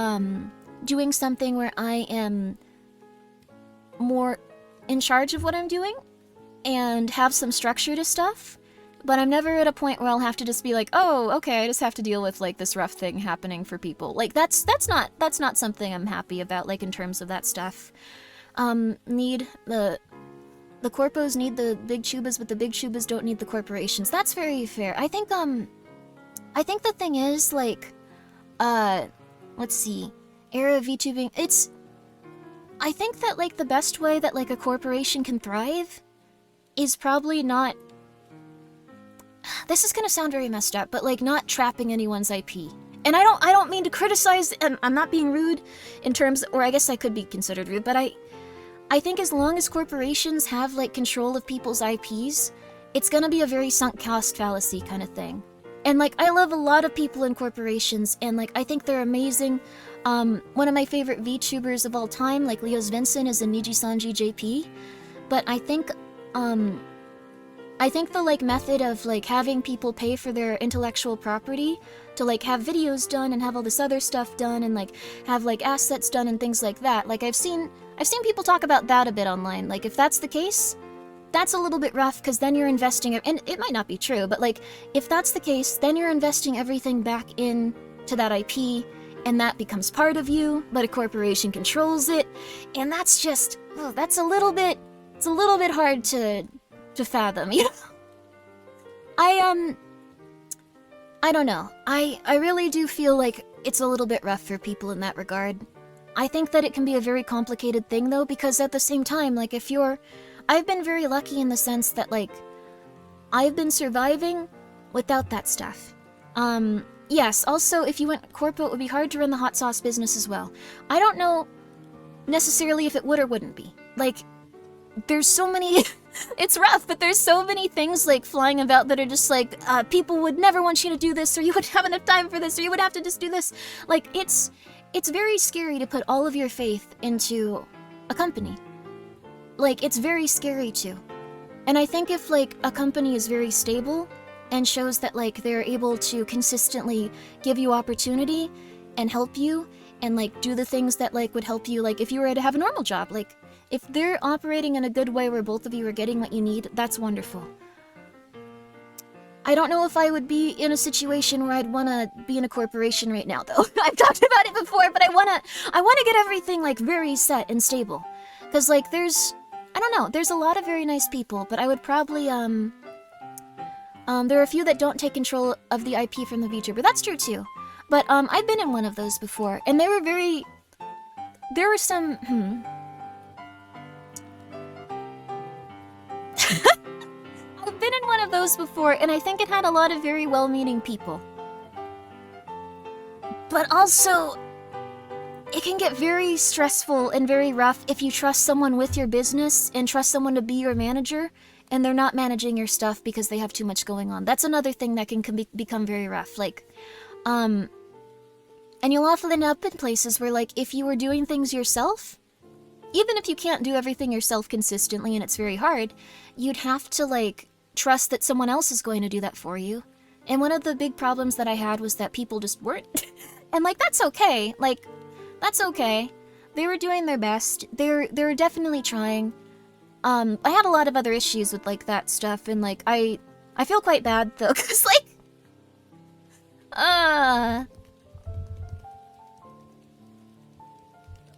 doing something where I am more in charge of what I'm doing and have some structure to stuff, but I'm never at a point where I'll have to just be like, oh, okay, I just have to deal with, like, this rough thing happening for people. Like, that's not something I'm happy about, like, in terms of that stuff. The corpos need the big chubas, but the big chubas don't need the corporations. That's very fair. I think the thing is, like, let's see. Era of VTubing, I think that, like, the best way that, like, a corporation can thrive is probably not... This is gonna sound very messed up, but, like, not trapping anyone's IP. And I don't mean to criticize, I'm not being rude in terms, or I guess I could be considered rude, but I think as long as corporations have, like, control of people's IPs, it's gonna be a very sunk cost fallacy kind of thing. And, like, I love a lot of people in corporations, and, like, I think they're amazing. One of my favorite VTubers of all time, like Leo's Vincent, is a Niji-sanji JP. But I think the, like, method of, like, having people pay for their intellectual property to, like, have videos done and have all this other stuff done and, like, have, like, assets done and things like that. Like, I've seen people talk about that a bit online. Like, if that's the case, that's a little bit rough, because then you're investing... And it might not be true, but, like, if that's the case, then you're investing everything back in to that IP, and that becomes part of you, but a corporation controls it, and that's just... Oh, that's a little bit... It's a little bit hard to fathom, you know? I don't know. I really do feel like it's a little bit rough for people in that regard. I think that it can be a very complicated thing, though, because at the same time, like, if you're... I've been very lucky in the sense that, like, I've been surviving without that stuff. Yes, also, if you went corpo, it would be hard to run the hot sauce business as well. I don't know necessarily if it would or wouldn't be. Like, there's so many... It's rough, but there's so many things, like, flying about that are just like, people would never want you to do this, or you wouldn't have enough time for this, or you would have to just do this. Like, it's very scary to put all of your faith into a company. Like, it's very scary to. And I think if, like, a company is very stable and shows that, like, they're able to consistently give you opportunity and help you and, like, do the things that, like, would help you, like, if you were to have a normal job, like, if they're operating in a good way where both of you are getting what you need, that's wonderful. I don't know if I would be in a situation where I'd want to be in a corporation right now, though. I've talked about it before, but I want to get everything, like, very set and stable. Because, like, I don't know, there's a lot of very nice people, but I would probably, there are a few that don't take control of the IP from the VTuber. That's true, too. But, I've been in one of those before, and there were some, I've been in one of those before, and I think it had a lot of very well-meaning people. But also, it can get very stressful and very rough if you trust someone with your business and trust someone to be your manager, and they're not managing your stuff because they have too much going on. That's another thing that can become very rough. Like, and you'll often end up in places where, like, if you were doing things yourself, even if you can't do everything yourself consistently and it's very hard, you'd have to, like, trust that someone else is going to do that for you. And one of the big problems that I had was that people just weren't. And, like, that's okay. Like, that's okay. They were doing their best. They were definitely trying. I had a lot of other issues with, like, that stuff, and, like, I feel quite bad, though, because, like...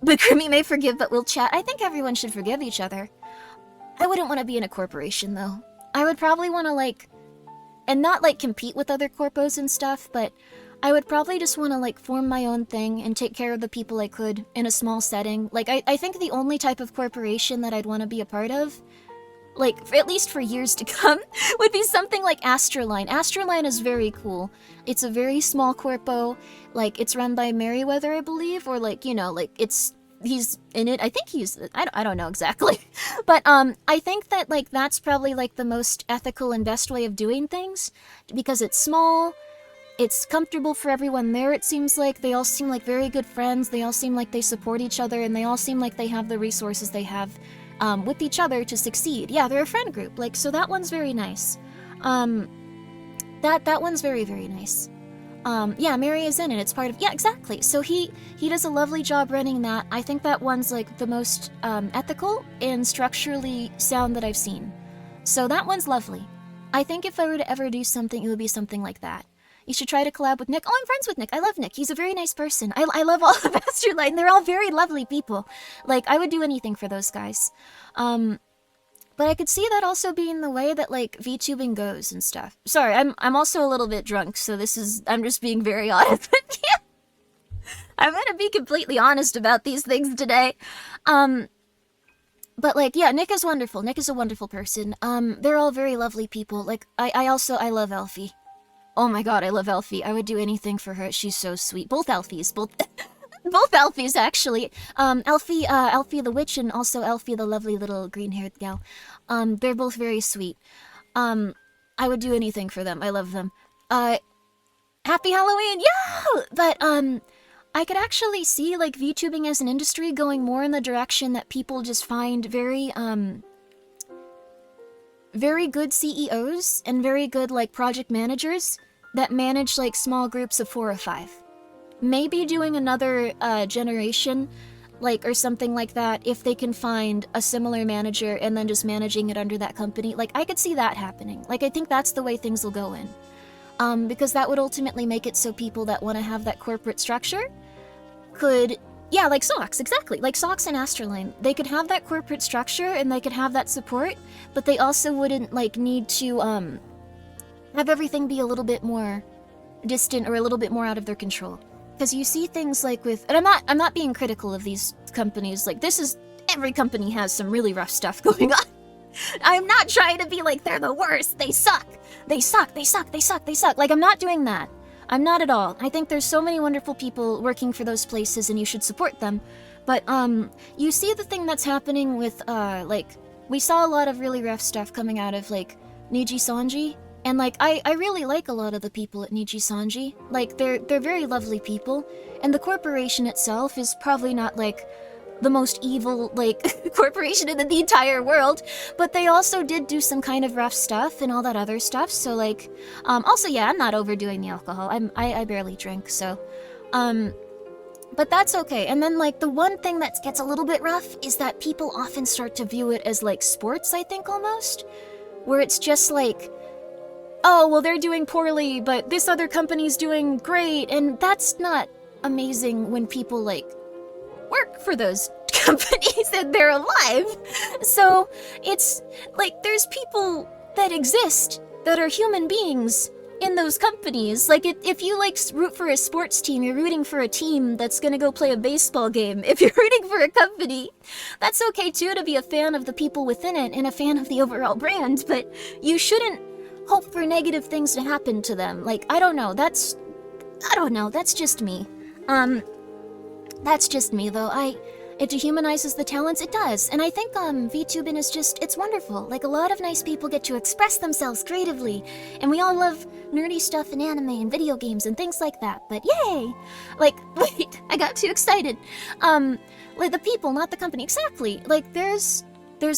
But Grimmi may forgive, but we'll chat. I think everyone should forgive each other. I wouldn't want to be in a corporation, though. I would probably want to, like... And not, like, compete with other corpos and stuff, but I would probably just want to, like, form my own thing and take care of the people I could in a small setting. Like, I think the only type of corporation that I'd want to be a part of like, at least for years to come, would be something like Astroline. Astroline is very cool. It's a very small corpo, like, it's run by Merryweather, I believe, or like, you know, like, he's in it. I think I don't know exactly. But I think that like that's probably like the most ethical and best way of doing things, because it's small, it's comfortable for everyone there. It seems like they all seem like very good friends. They all seem like they support each other, and they all seem like they have the resources they have with each other to succeed. Yeah, they're a friend group. Like, so that one's very nice. That one's very, very nice. Yeah, Mary is in it. It's part of... Yeah, exactly. So he does a lovely job running that. I think that one's, like, the most ethical and structurally sound that I've seen. So that one's lovely. I think if I were to ever do something, it would be something like that. You should try to collab with Nick. Oh, I'm friends with Nick. I love Nick. He's a very nice person. I love all of Astroline. They're all very lovely people. Like, I would do anything for those guys. But I could see that also being the way that, like, VTubing goes and stuff. Sorry, I'm also a little bit drunk, so I'm just being very honest with you. I'm gonna be completely honest about these things today. But, like, yeah, Nick is wonderful. Nick is a wonderful person. They're all very lovely people. Like, I love Elfie. Oh my god, I love Elfie. I would do anything for her. She's so sweet. Both Elfies, both Elfies, actually. Elfie the witch, and also Elfie the lovely little green-haired gal. They're both very sweet. I would do anything for them. I love them. Happy Halloween! Yeah! But, I could actually see, like, VTubing as an industry going more in the direction that people just find very good CEOs and very good, like, project managers that manage, like, small groups of 4 or 5. Maybe doing another generation, like, or something like that, if they can find a similar manager and then just managing it under that company. Like, I could see that happening. Like, I think that's the way things will go in. Because that would ultimately make it so people that want to have that corporate structure could... Yeah, like Socks, exactly. Like Socks and Astroline. They could have that corporate structure and they could have that support, but they also wouldn't, like, need to, have everything be a little bit more distant or a little bit more out of their control. Because you see things like with... And I'm not being critical of these companies. Like, every company has some really rough stuff going on. I'm not trying to be like, they're the worst. They suck. They suck. They suck. They suck. They suck. Like, I'm not doing that. I'm not at all. I think there's so many wonderful people working for those places and you should support them. But, you see the thing that's happening with, like, we saw a lot of really rough stuff coming out of, like, Niji Sanji. And, like, I really like a lot of the people at Niji Sanji. Like, they're very lovely people. And the corporation itself is probably not, like, the most evil, like, corporation in the entire world, but they also did do some kind of rough stuff and all that other stuff, so, like, also, yeah, I'm not overdoing the alcohol. I barely drink, so, but that's okay. And then, like, the one thing that gets a little bit rough is that people often start to view it as, like, sports, I think, almost, where it's just, like, oh, well, they're doing poorly, but this other company's doing great, and that's not amazing when people, like, work for those companies and they're alive. So it's like there's people that exist that are human beings in those companies. Like if you like root for a sports team, you're rooting for a team that's gonna go play a baseball game. If you're rooting for a company, that's okay too, to be a fan of the people within it and a fan of the overall brand, but you shouldn't hope for negative things to happen to them. Like, I don't know, that's just me. That's just me, though. It dehumanizes the talents, it does. And I think, VTubing is just, it's wonderful. Like, a lot of nice people get to express themselves creatively, and we all love nerdy stuff and anime and video games and things like that, but yay! Like, wait, I got too excited. Like, the people, not the company, exactly. Like, there's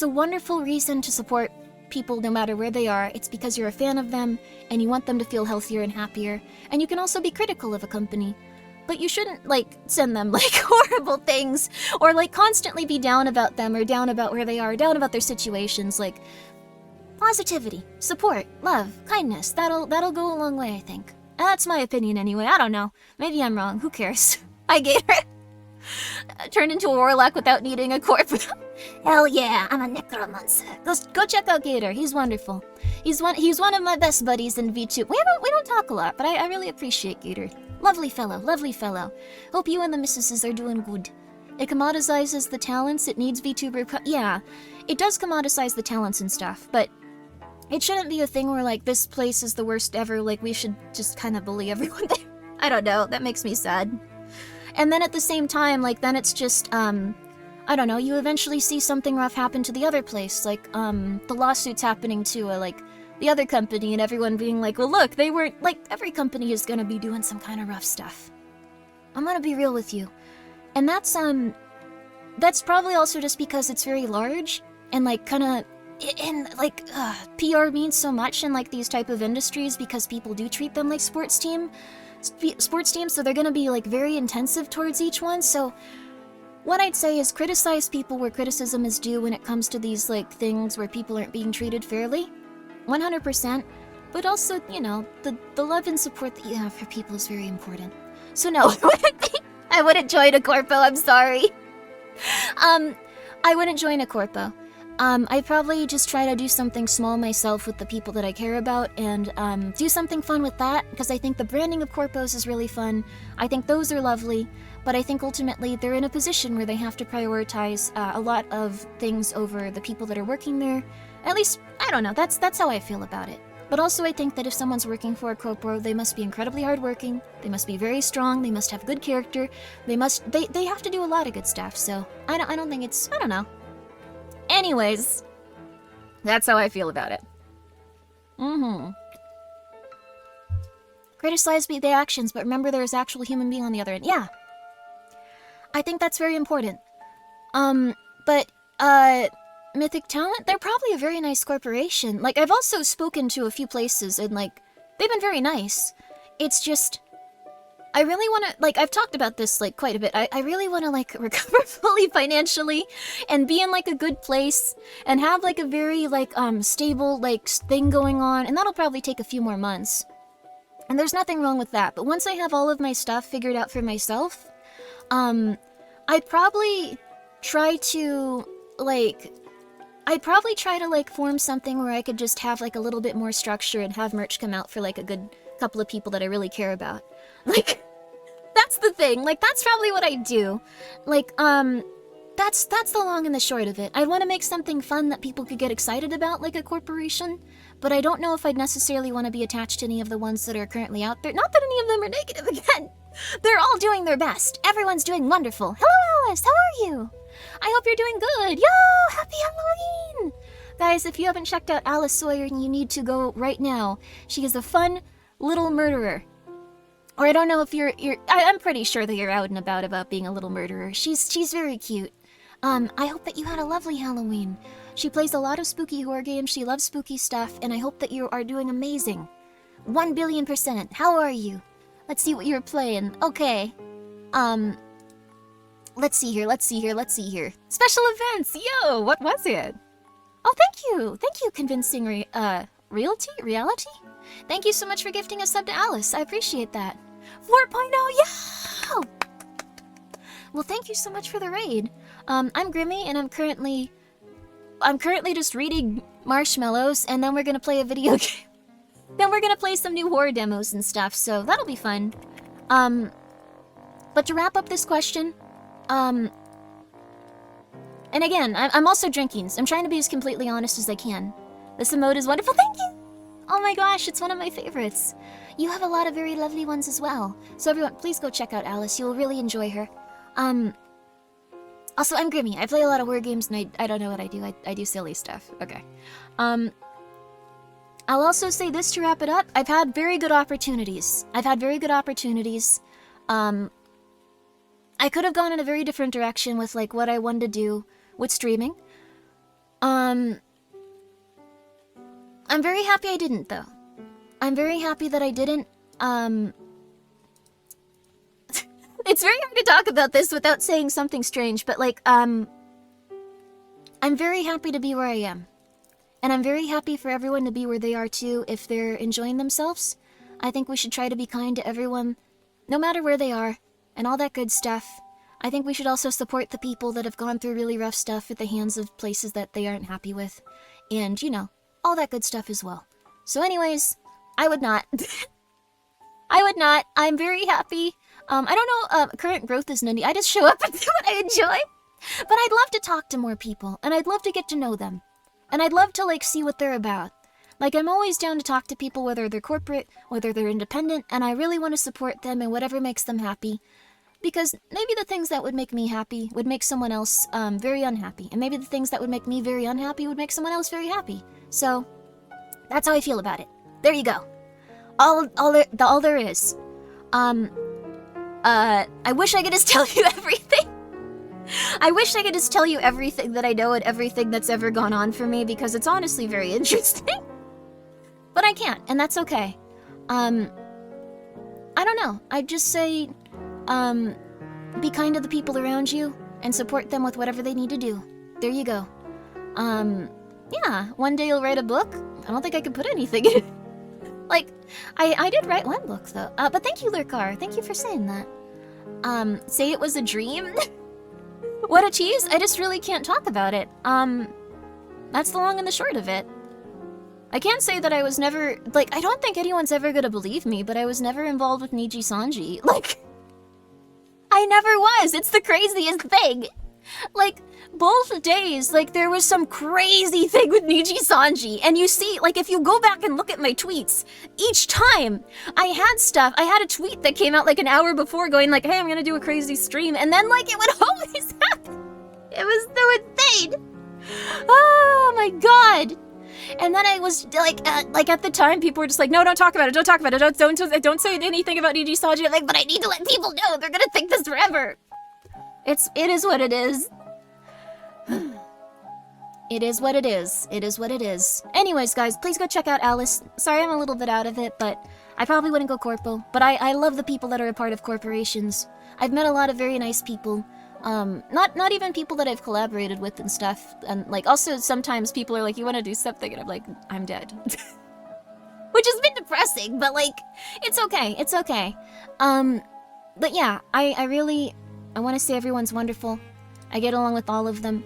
a wonderful reason to support people no matter where they are. It's because you're a fan of them, and you want them to feel healthier and happier, and you can also be critical of a company. But you shouldn't, like, send them, like, horrible things, or, like, constantly be down about them, or down about where they are, down about their situations. Like, positivity, support, love, kindness, that'll go a long way, I think. That's my opinion anyway, I don't know. Maybe I'm wrong, who cares? I Gator. Turned into a warlock without needing a corp. Hell yeah, I'm a necromancer. Go check out Gator, he's wonderful. He's one of my best buddies in VTube. We don't talk a lot, but I really appreciate Gator. Lovely fellow, lovely fellow. Hope you and the missuses are doing good. It commoditizes the talents, it needs VTuber... Yeah, it does commoditize the talents and stuff, but it shouldn't be a thing where, like, this place is the worst ever, like, we should just kind of bully everyone there. I don't know, that makes me sad. And then at the same time, like, then it's just, I don't know, you eventually see something rough happen to the other place, like, the lawsuits happening to, like, the other company, and everyone being like, well, look, they weren't, like, every company is gonna be doing some kind of rough stuff. I'm gonna be real with you. And that's probably also just because it's very large, and, like, kinda, and, like, PR means so much in, like, these type of industries because people do treat them like sports teams, so they're gonna be, like, very intensive towards each one, so what I'd say is criticize people where criticism is due when it comes to these, like, things where people aren't being treated fairly. 100%. But also, you know, the love and support that you have for people is very important. So no, I wouldn't join a corpo, I'm sorry. I wouldn't join a corpo. I'd probably just try to do something small myself with the people that I care about and do something fun with that, because I think the branding of corpos is really fun. I think those are lovely, but I think ultimately they're in a position where they have to prioritize a lot of things over the people that are working there. At least, I don't know, that's how I feel about it. But also I think that if someone's working for a corpo, they must be incredibly hardworking, they must be very strong, they must have good character, they have to do a lot of good stuff, so I don't think it's, I don't know. Anyways, that's how I feel about it. Criticize the actions, but remember there is actual human being on the other end. Yeah. I think that's very important. Mythic Talent, they're probably a very nice corporation. Like, I've also spoken to a few places, and, like, they've been very nice. It's just, I really want to, like, I've talked about this, like, quite a bit. I really want to, like, recover fully financially and be in, like, a good place and have, like, a very, like, stable, like, thing going on, and that'll probably take a few more months. And there's nothing wrong with that, but once I have all of my stuff figured out for myself, I'd probably try to, like, form something where I could just have, like, a little bit more structure and have merch come out for, like, a good couple of people that I really care about. Like, that's the thing. Like, that's probably what I do. Like, that's the long and the short of it. I want to make something fun that people could get excited about, like a corporation, but I don't know if I'd necessarily want to be attached to any of the ones that are currently out there. Not that any of them are negative again. They're all doing their best. Everyone's doing wonderful. Hello, Alice. How are you? I hope you're doing good. Yo, happy Halloween! Guys, if you haven't checked out Alice Sawyer, you need to go right now. She is a fun little murderer. Or I don't know if I'm pretty sure that you're out and about being a little murderer. She's very cute. I hope that you had a lovely Halloween. She plays a lot of spooky horror games, she loves spooky stuff, and I hope that you are doing amazing. 1,000,000,000%. How are you? Let's see what you're playing. Okay. Let's see here. Special events! Yo, what was it? Oh, thank you! Thank you, convincing reality? Thank you so much for gifting a sub to Alice. I appreciate that. 4.0, yeah! Well, thank you so much for the raid. I'm Grimmi, and I'm currently just reading marshmallows, and then we're gonna play a video game. Then we're gonna play some new horror demos and stuff, so that'll be fun. But to wrap up this question, and again, I'm also drinking, so I'm trying to be as completely honest as I can. This emote is wonderful, thank you! Oh my gosh, it's one of my favorites. You have a lot of very lovely ones as well. So everyone, please go check out Alice, you'll really enjoy her. Also, I'm Grimmi. I play a lot of horror games, and I don't know what I do. I do silly stuff. Okay. I'll also say this to wrap it up. I've had very good opportunities. I could have gone in a very different direction with, like, what I wanted to do with streaming. I'm very happy I didn't, though. I'm very happy that I didn't, It's very hard to talk about this without saying something strange, but, like, I'm very happy to be where I am. And I'm very happy for everyone to be where they are, too, if they're enjoying themselves. I think we should try to be kind to everyone, no matter where they are, and all that good stuff. I think we should also support the people that have gone through really rough stuff at the hands of places that they aren't happy with. And, you know, all that good stuff as well. So anyways, I would not. I would not. I'm very happy. I don't know, current growth is none. I just show up and do what I enjoy. But I'd love to talk to more people, and I'd love to get to know them. And I'd love to, like, see what they're about. Like, I'm always down to talk to people, whether they're corporate, whether they're independent, and I really want to support them in whatever makes them happy. Because maybe the things that would make me happy would make someone else, very unhappy. And maybe the things that would make me very unhappy would make someone else very happy. So, that's how I feel about it. There you go. All there is. I wish I could just tell you everything. I wish I could just tell you everything that I know and everything that's ever gone on for me, because it's honestly very interesting. But I can't, and that's okay. I don't know. I'd just say, be kind to the people around you and support them with whatever they need to do. There you go. Yeah, one day you'll write a book. I don't think I could put anything in it. Like, I did write one book, though. But thank you, Lurkar. Thank you for saying that. Say it was a dream? What a tease. I just really can't talk about it. That's the long and the short of it. I can't say that I was never, like, I don't think anyone's ever gonna believe me, but I was never involved with Niji Sanji. Like, I never was. It's the craziest thing. Like, both days, like, there was some crazy thing with Niji Sanji, and you see, like, if you go back and look at my tweets, each time I had a tweet that came out like an hour before going like, hey, I'm gonna do a crazy stream, and then, like, it would always happen. It was so insane. Oh my god. And then I was, like at the time, people were just like, no, don't talk about it, don't talk about it, don't say anything about Niji Sanji. I'm like, but I need to let people know, they're gonna think this forever. It is what it is. It is what it is. It is what it is. Anyways, guys, please go check out Alice. Sorry I'm a little bit out of it, but I probably wouldn't go corpo. But I love the people that are a part of corporations. I've met a lot of very nice people. Not even people that I've collaborated with and stuff. And, like, also sometimes people are like, you want to do something? And I'm like, I'm dead. Which has been depressing, but, like, it's okay. It's okay. But yeah, I want to say everyone's wonderful. I get along with all of them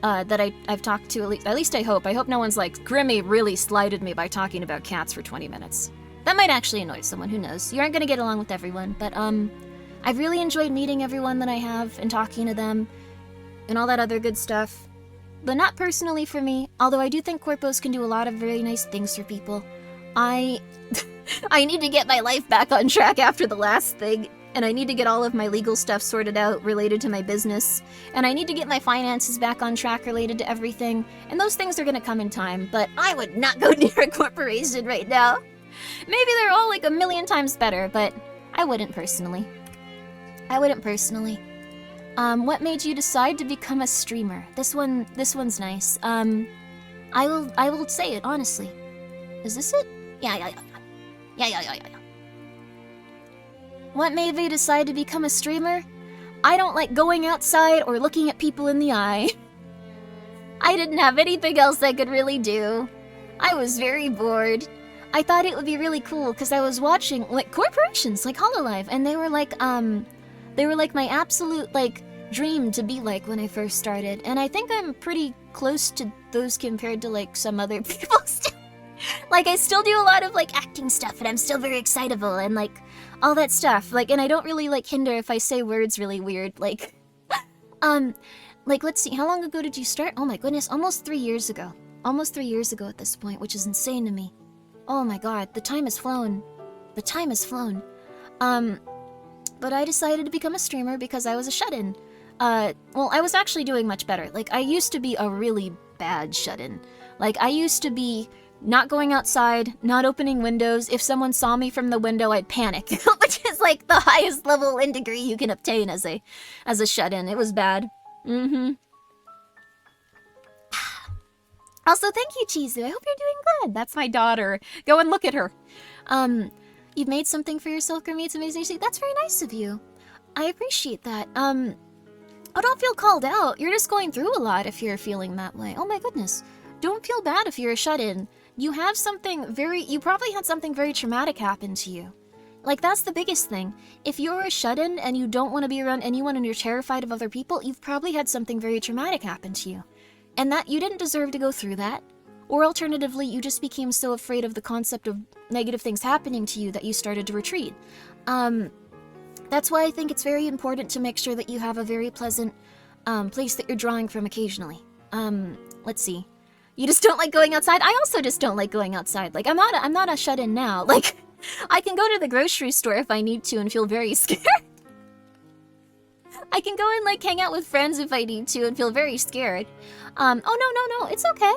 that I've talked to, at least I hope. I hope no one's like, Grimmi really slighted me by talking about cats for 20 minutes. That might actually annoy someone, who knows. You aren't going to get along with everyone, but I've really enjoyed meeting everyone that I have and talking to them and all that other good stuff. But not personally for me, although I do think corpos can do a lot of very nice things for people. I need to get my life back on track after the last thing. And I need to get all of my legal stuff sorted out related to my business. And I need to get my finances back on track related to everything. And those things are gonna come in time, but I would not go near a corporation right now. Maybe they're all like a million times better, but I wouldn't personally. I wouldn't personally. What made you decide to become a streamer? This one's nice. I will say it, honestly. Is this it? Yeah. What made me decide to become a streamer? I don't like going outside or looking at people in the eye. I didn't have anything else I could really do. I was very bored. I thought it would be really cool because I was watching, like, corporations, like Hololive, and they were like my absolute, like, dream to be like when I first started. And I think I'm pretty close to those compared to, like, some other people still. Like, I still do a lot of, like, acting stuff, and I'm still very excitable, and, like, all that stuff. Like, and I don't really, like, hinder if I say words really weird, like, like, let's see, how long ago did you start? Oh my goodness, almost 3 years ago. Almost 3 years ago at this point, which is insane to me. Oh my god, the time has flown. The time has flown. But I decided to become a streamer because I was a shut-in. Well, I was actually doing much better. Like, I used to be a really bad shut-in. Like, I used to be not going outside, not opening windows. If someone saw me from the window, I'd panic, which is like the highest level in degree you can obtain as a shut-in. It was bad. Also, thank you, Chizu. I hope you're doing good. That's my daughter. Go and look at her. You've made something for yourself, Grimmi. It's amazing. That's very nice of you. I appreciate that. Oh, don't feel called out. You're just going through a lot if you're feeling that way. Oh my goodness. Don't feel bad if you're a shut-in. You have something you probably had something very traumatic happen to you. Like, that's the biggest thing. If you're a shut-in and you don't want to be around anyone and you're terrified of other people, you've probably had something very traumatic happen to you. And that you didn't deserve to go through that. Or alternatively, you just became so afraid of the concept of negative things happening to you that you started to retreat. That's why I think it's very important to make sure that you have a very pleasant place that you're drawing from occasionally. Let's see. You just don't like going outside? I also just don't like going outside. Like, I'm not a shut-in now. Like, I can go to the grocery store if I need to and feel very scared. I can go and, like, hang out with friends if I need to and feel very scared. Oh, no, it's okay.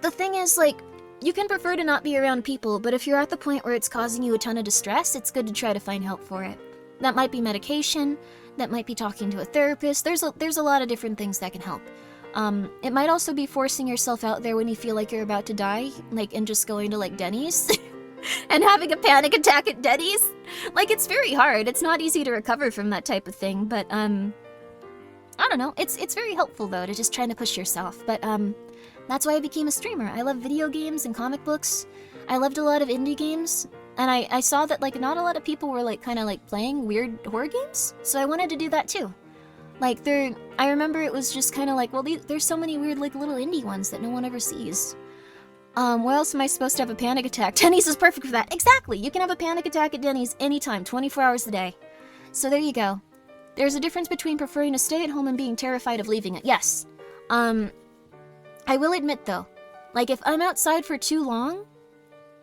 The thing is, like, you can prefer to not be around people, but if you're at the point where it's causing you a ton of distress, it's good to try to find help for it. That might be medication, that might be talking to a therapist. There's a lot of different things that can help. It might also be forcing yourself out there when you feel like you're about to die, like, and just going to, like, Denny's and having a panic attack at Denny's. Like, it's very hard. It's not easy to recover from that type of thing, but, I don't know. It's very helpful, though, to just try to push yourself, but, that's why I became a streamer. I love video games and comic books. I loved a lot of indie games, and I saw that, like, not a lot of people were, like, kind of, like, playing weird horror games, so I wanted to do that, too. Like, I remember it was just kind of like, well, there's so many weird, like, little indie ones that no one ever sees. Where else am I supposed to have a panic attack? Denny's is perfect for that. Exactly! You can have a panic attack at Denny's anytime, 24 hours a day. So there you go. There's a difference between preferring to stay at home and being terrified of leaving it. Yes. I will admit, though, like, if I'm outside for too long,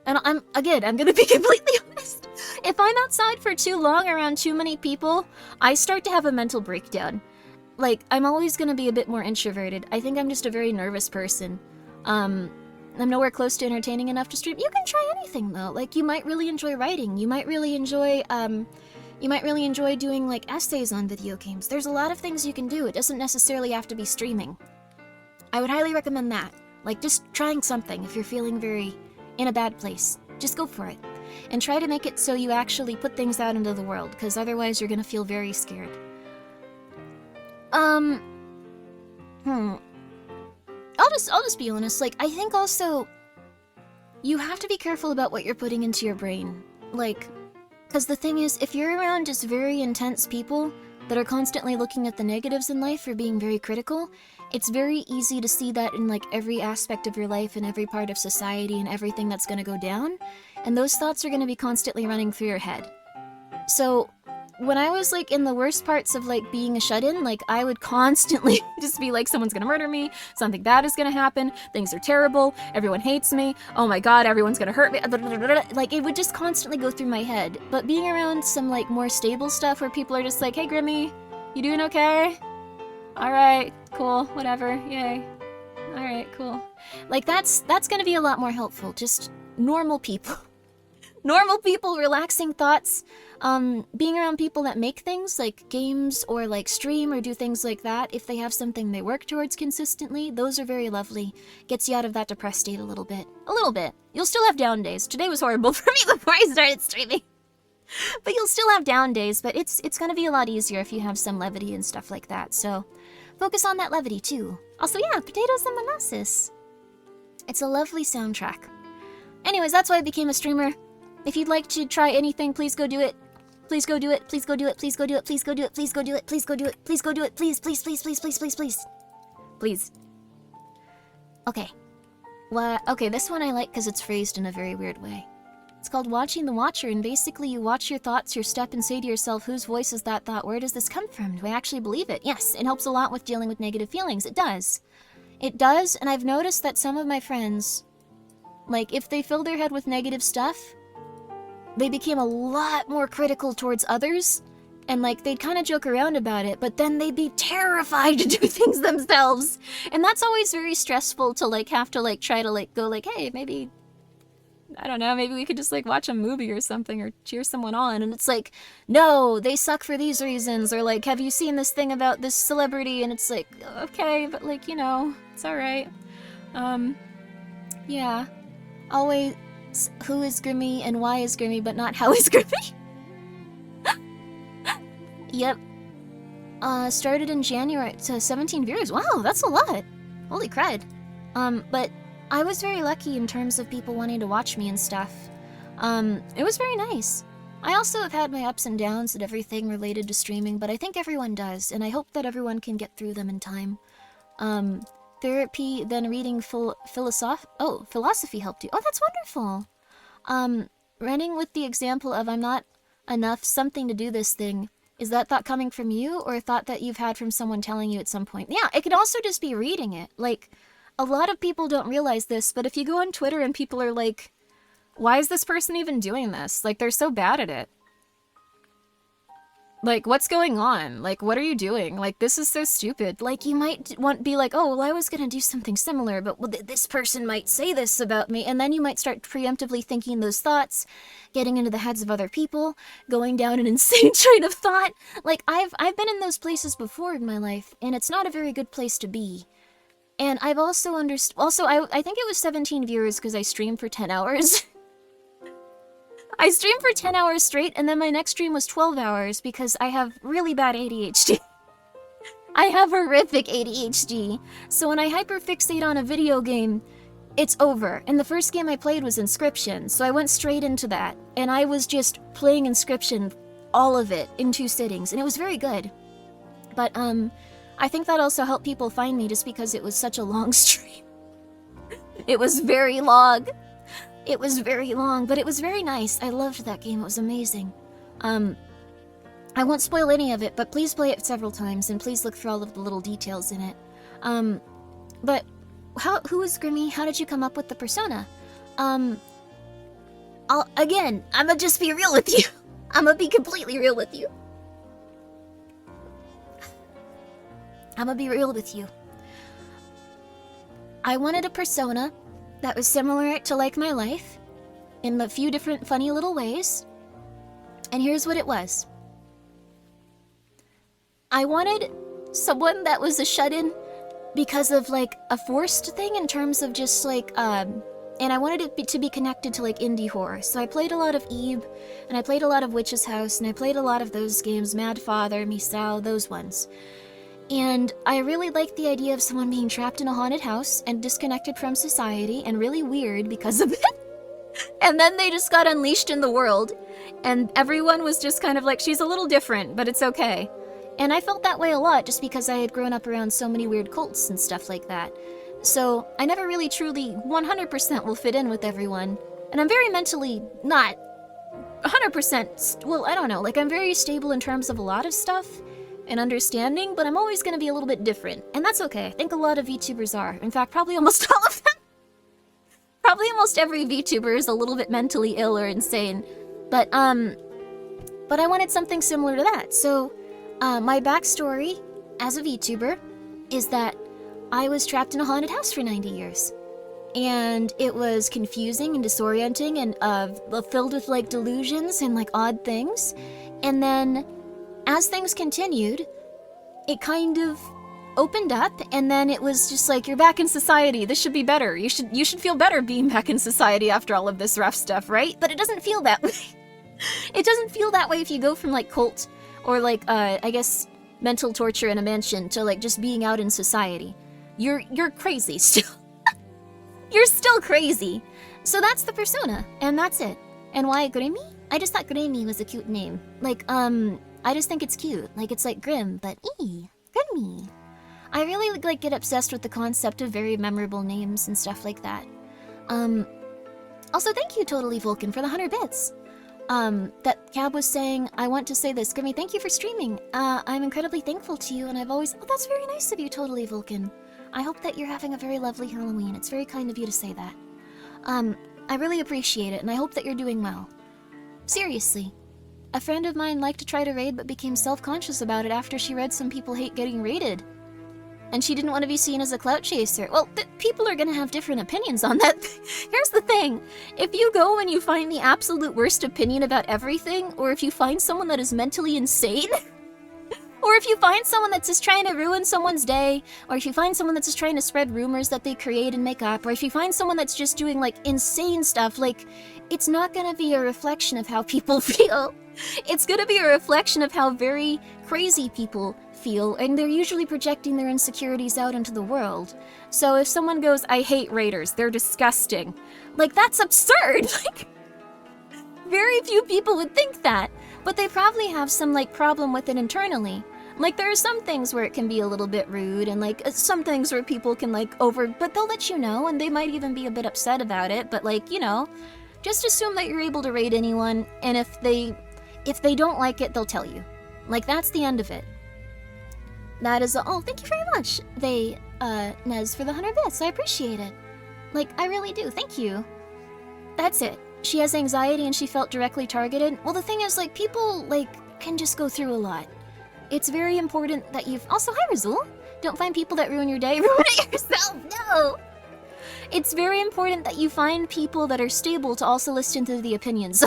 and I'm gonna be completely honest. If I'm outside for too long around too many people, I start to have a mental breakdown. Like, I'm always gonna be a bit more introverted. I think I'm just a very nervous person. I'm nowhere close to entertaining enough to stream. You can try anything, though. Like, you might really enjoy writing. You might really enjoy doing, like, essays on video games. There's a lot of things you can do. It doesn't necessarily have to be streaming. I would highly recommend that. Like, just trying something if you're feeling very in a bad place. Just go for it. And try to make it so you actually put things out into the world, because otherwise you're gonna feel very scared. I'll just be honest, like, I think also you have to be careful about what you're putting into your brain. Like, because the thing is, if you're around just very intense people that are constantly looking at the negatives in life or being very critical, it's very easy to see that in, like, every aspect of your life and every part of society and everything that's gonna go down, and those thoughts are gonna be constantly running through your head. So, when I was, like, in the worst parts of, like, being a shut-in, like, I would constantly just be like, someone's gonna murder me, something bad is gonna happen, things are terrible, everyone hates me, oh my god, everyone's gonna hurt me, like, it would just constantly go through my head. But being around some, like, more stable stuff where people are just like, hey, Grimmi, you doing okay? Alright, cool, whatever, yay. Alright, cool. Like, that's gonna be a lot more helpful, just normal people. Normal people, relaxing thoughts, being around people that make things, like games or like stream or do things like that, if they have something they work towards consistently, those are very lovely. Gets you out of that depressed state a little bit. A little bit. You'll still have down days. Today was horrible for me before I started streaming. But you'll still have down days, but it's gonna be a lot easier if you have some levity and stuff like that, so focus on that levity too. Also, yeah, Potatoes and Molasses. It's a lovely soundtrack. Anyways, that's why I became a streamer. If you'd like to try anything, please go do it. Please go do it. Please go do it. Please go do it. Please go do it. Please go do it. Please go do it. Please go do it. Please, please, please, please, please, please, please. Please. Okay. Okay, this one I like because it's phrased in a very weird way. It's called Watching the Watcher, and basically you watch your thoughts, your step, and say to yourself, whose voice is that thought? Where does this come from? Do I actually believe it? Yes, it helps a lot with dealing with negative feelings. It does. It does, and I've noticed that some of my friends, like, if they fill their head with negative stuff, they became a lot more critical towards others, and, like, they'd kind of joke around about it, but then they'd be terrified to do things themselves. And that's always very stressful to, like, have to, like, try to, like, go, like, hey, maybe, I don't know, maybe we could just, like, watch a movie or something, or cheer someone on, and it's like, no, they suck for these reasons, or, like, have you seen this thing about this celebrity? And it's like, okay, but, like, you know, it's alright. Yeah. Always, who is Grimmi and why is Grimmi, but not how is Grimmi? Yep. Started in January to 17 viewers. Wow, that's a lot. Holy crud. But I was very lucky in terms of people wanting to watch me and stuff. It was very nice. I also have had my ups and downs and everything related to streaming, but I think everyone does, and I hope that everyone can get through them in time. Therapy, then reading philosophy helped you. Oh, that's wonderful. Running with the example of I'm not enough something to do this thing. Is that thought coming from you, or a thought that you've had from someone telling you at some point? Yeah, it could also just be reading it. Like, a lot of people don't realize this, but if you go on Twitter and people are like, why is this person even doing this? Like, they're so bad at it. Like, what's going on? Like, what are you doing? Like, this is so stupid. Like, you might be like, oh, well, I was gonna do something similar, but well, this person might say this about me, and then you might start preemptively thinking those thoughts, getting into the heads of other people, going down an insane train of thought. Like, I've been in those places before in my life, and it's not a very good place to be. And I've also I think it was 17 viewers because I streamed for 10 hours. I streamed for 10 hours straight, and then my next stream was 12 hours because I have really bad ADHD. I have horrific ADHD. So when I hyperfixate on a video game, it's over. And the first game I played was Inscription, so I went straight into that. And I was just playing Inscription, all of it, in 2 sittings, and it was very good. But, I think that also helped people find me just because it was such a long stream. It was very long. It was very long, but it was very nice. I loved that game. It was amazing. I won't spoil any of it, but please play it several times, and please look for all of the little details in it. But who is Grimmi? How did you come up with the persona? Again, I'ma just be real with you. I'ma be completely real with you. I'ma be real with you. I wanted a persona that was similar to like my life in a few different funny little ways. And here's what it was. I wanted someone that was a shut-in because of like a forced thing in terms of just like, and I wanted it to be connected to like indie horror. So I played a lot of Eve, and I played a lot of Witch's House, and I played a lot of those games, Mad Father, Misao, those ones. And I really liked the idea of someone being trapped in a haunted house and disconnected from society and really weird because of it. And then they just got unleashed in the world, and everyone was just kind of like, she's a little different, but it's okay. And I felt that way a lot just because I had grown up around so many weird cults and stuff like that. So I never really truly 100% will fit in with everyone. And I'm very mentally not 100%, well, I don't know, like I'm very stable in terms of a lot of stuff and understanding, but I'm always going to be a little bit different, and that's okay. I think a lot of VTubers are. In fact, probably almost all of them. Probably almost every VTuber is a little bit mentally ill or insane, but I wanted something similar to that. So, my backstory as a VTuber is that I was trapped in a haunted house for 90 years, and it was confusing and disorienting and filled with like delusions and like odd things, and then as things continued, it kind of opened up, and then it was just like, you're back in society, this should be better. You should feel better being back in society after all of this rough stuff, right? But it doesn't feel that way. It doesn't feel that way if you go from like cult or like, I guess, mental torture in a mansion to like just being out in society. You're crazy still. You're still crazy. So that's the persona, and that's it. And why Grimmi? I just thought Grimmi was a cute name. Like, I just think it's cute. Like, it's like Grim, but Grimmi. I really, like, get obsessed with the concept of very memorable names and stuff like that. Also, thank you, Totally Vulcan, for the 100 bits. That Cab was saying, I want to say this. Grimmi, thank you for streaming. I'm incredibly thankful to you, and I've always... Oh, that's very nice of you, Totally Vulcan. I hope that you're having a very lovely Halloween. It's very kind of you to say that. I really appreciate it, and I hope that you're doing well. Seriously. A friend of mine liked to try to raid but became self-conscious about it after she read some people hate getting raided. And she didn't want to be seen as a clout chaser. Well, people are gonna have different opinions on that. Here's the thing. If you go and you find the absolute worst opinion about everything, or if you find someone that is mentally insane, or if you find someone that's just trying to ruin someone's day, or if you find someone that's just trying to spread rumors that they create and make up, or if you find someone that's just doing, like, insane stuff, like, it's not gonna be a reflection of how people feel. It's gonna be a reflection of how very crazy people feel, and they're usually projecting their insecurities out into the world. So if someone goes, I hate raiders, they're disgusting, like, that's absurd! Like, very few people would think that, but they probably have some, like, problem with it internally. Like, there are some things where it can be a little bit rude, and, like, some things where people can, like, but they'll let you know, and they might even be a bit upset about it, but, like, you know, just assume that you're able to raid anyone, and if If they don't like it, they'll tell you. Like, that's the end of it. That is oh, thank you very much, Nez, for the 100 bits. I appreciate it. Like, I really do. Thank you. That's it. She has anxiety and she felt directly targeted. Well, the thing is, like, people, like, can just go through a lot. It's very important that you've... Also, hi, Razul. Don't find people that ruin your day. Ruin it yourself. No! It's very important that you find people that are stable to also listen to the opinions.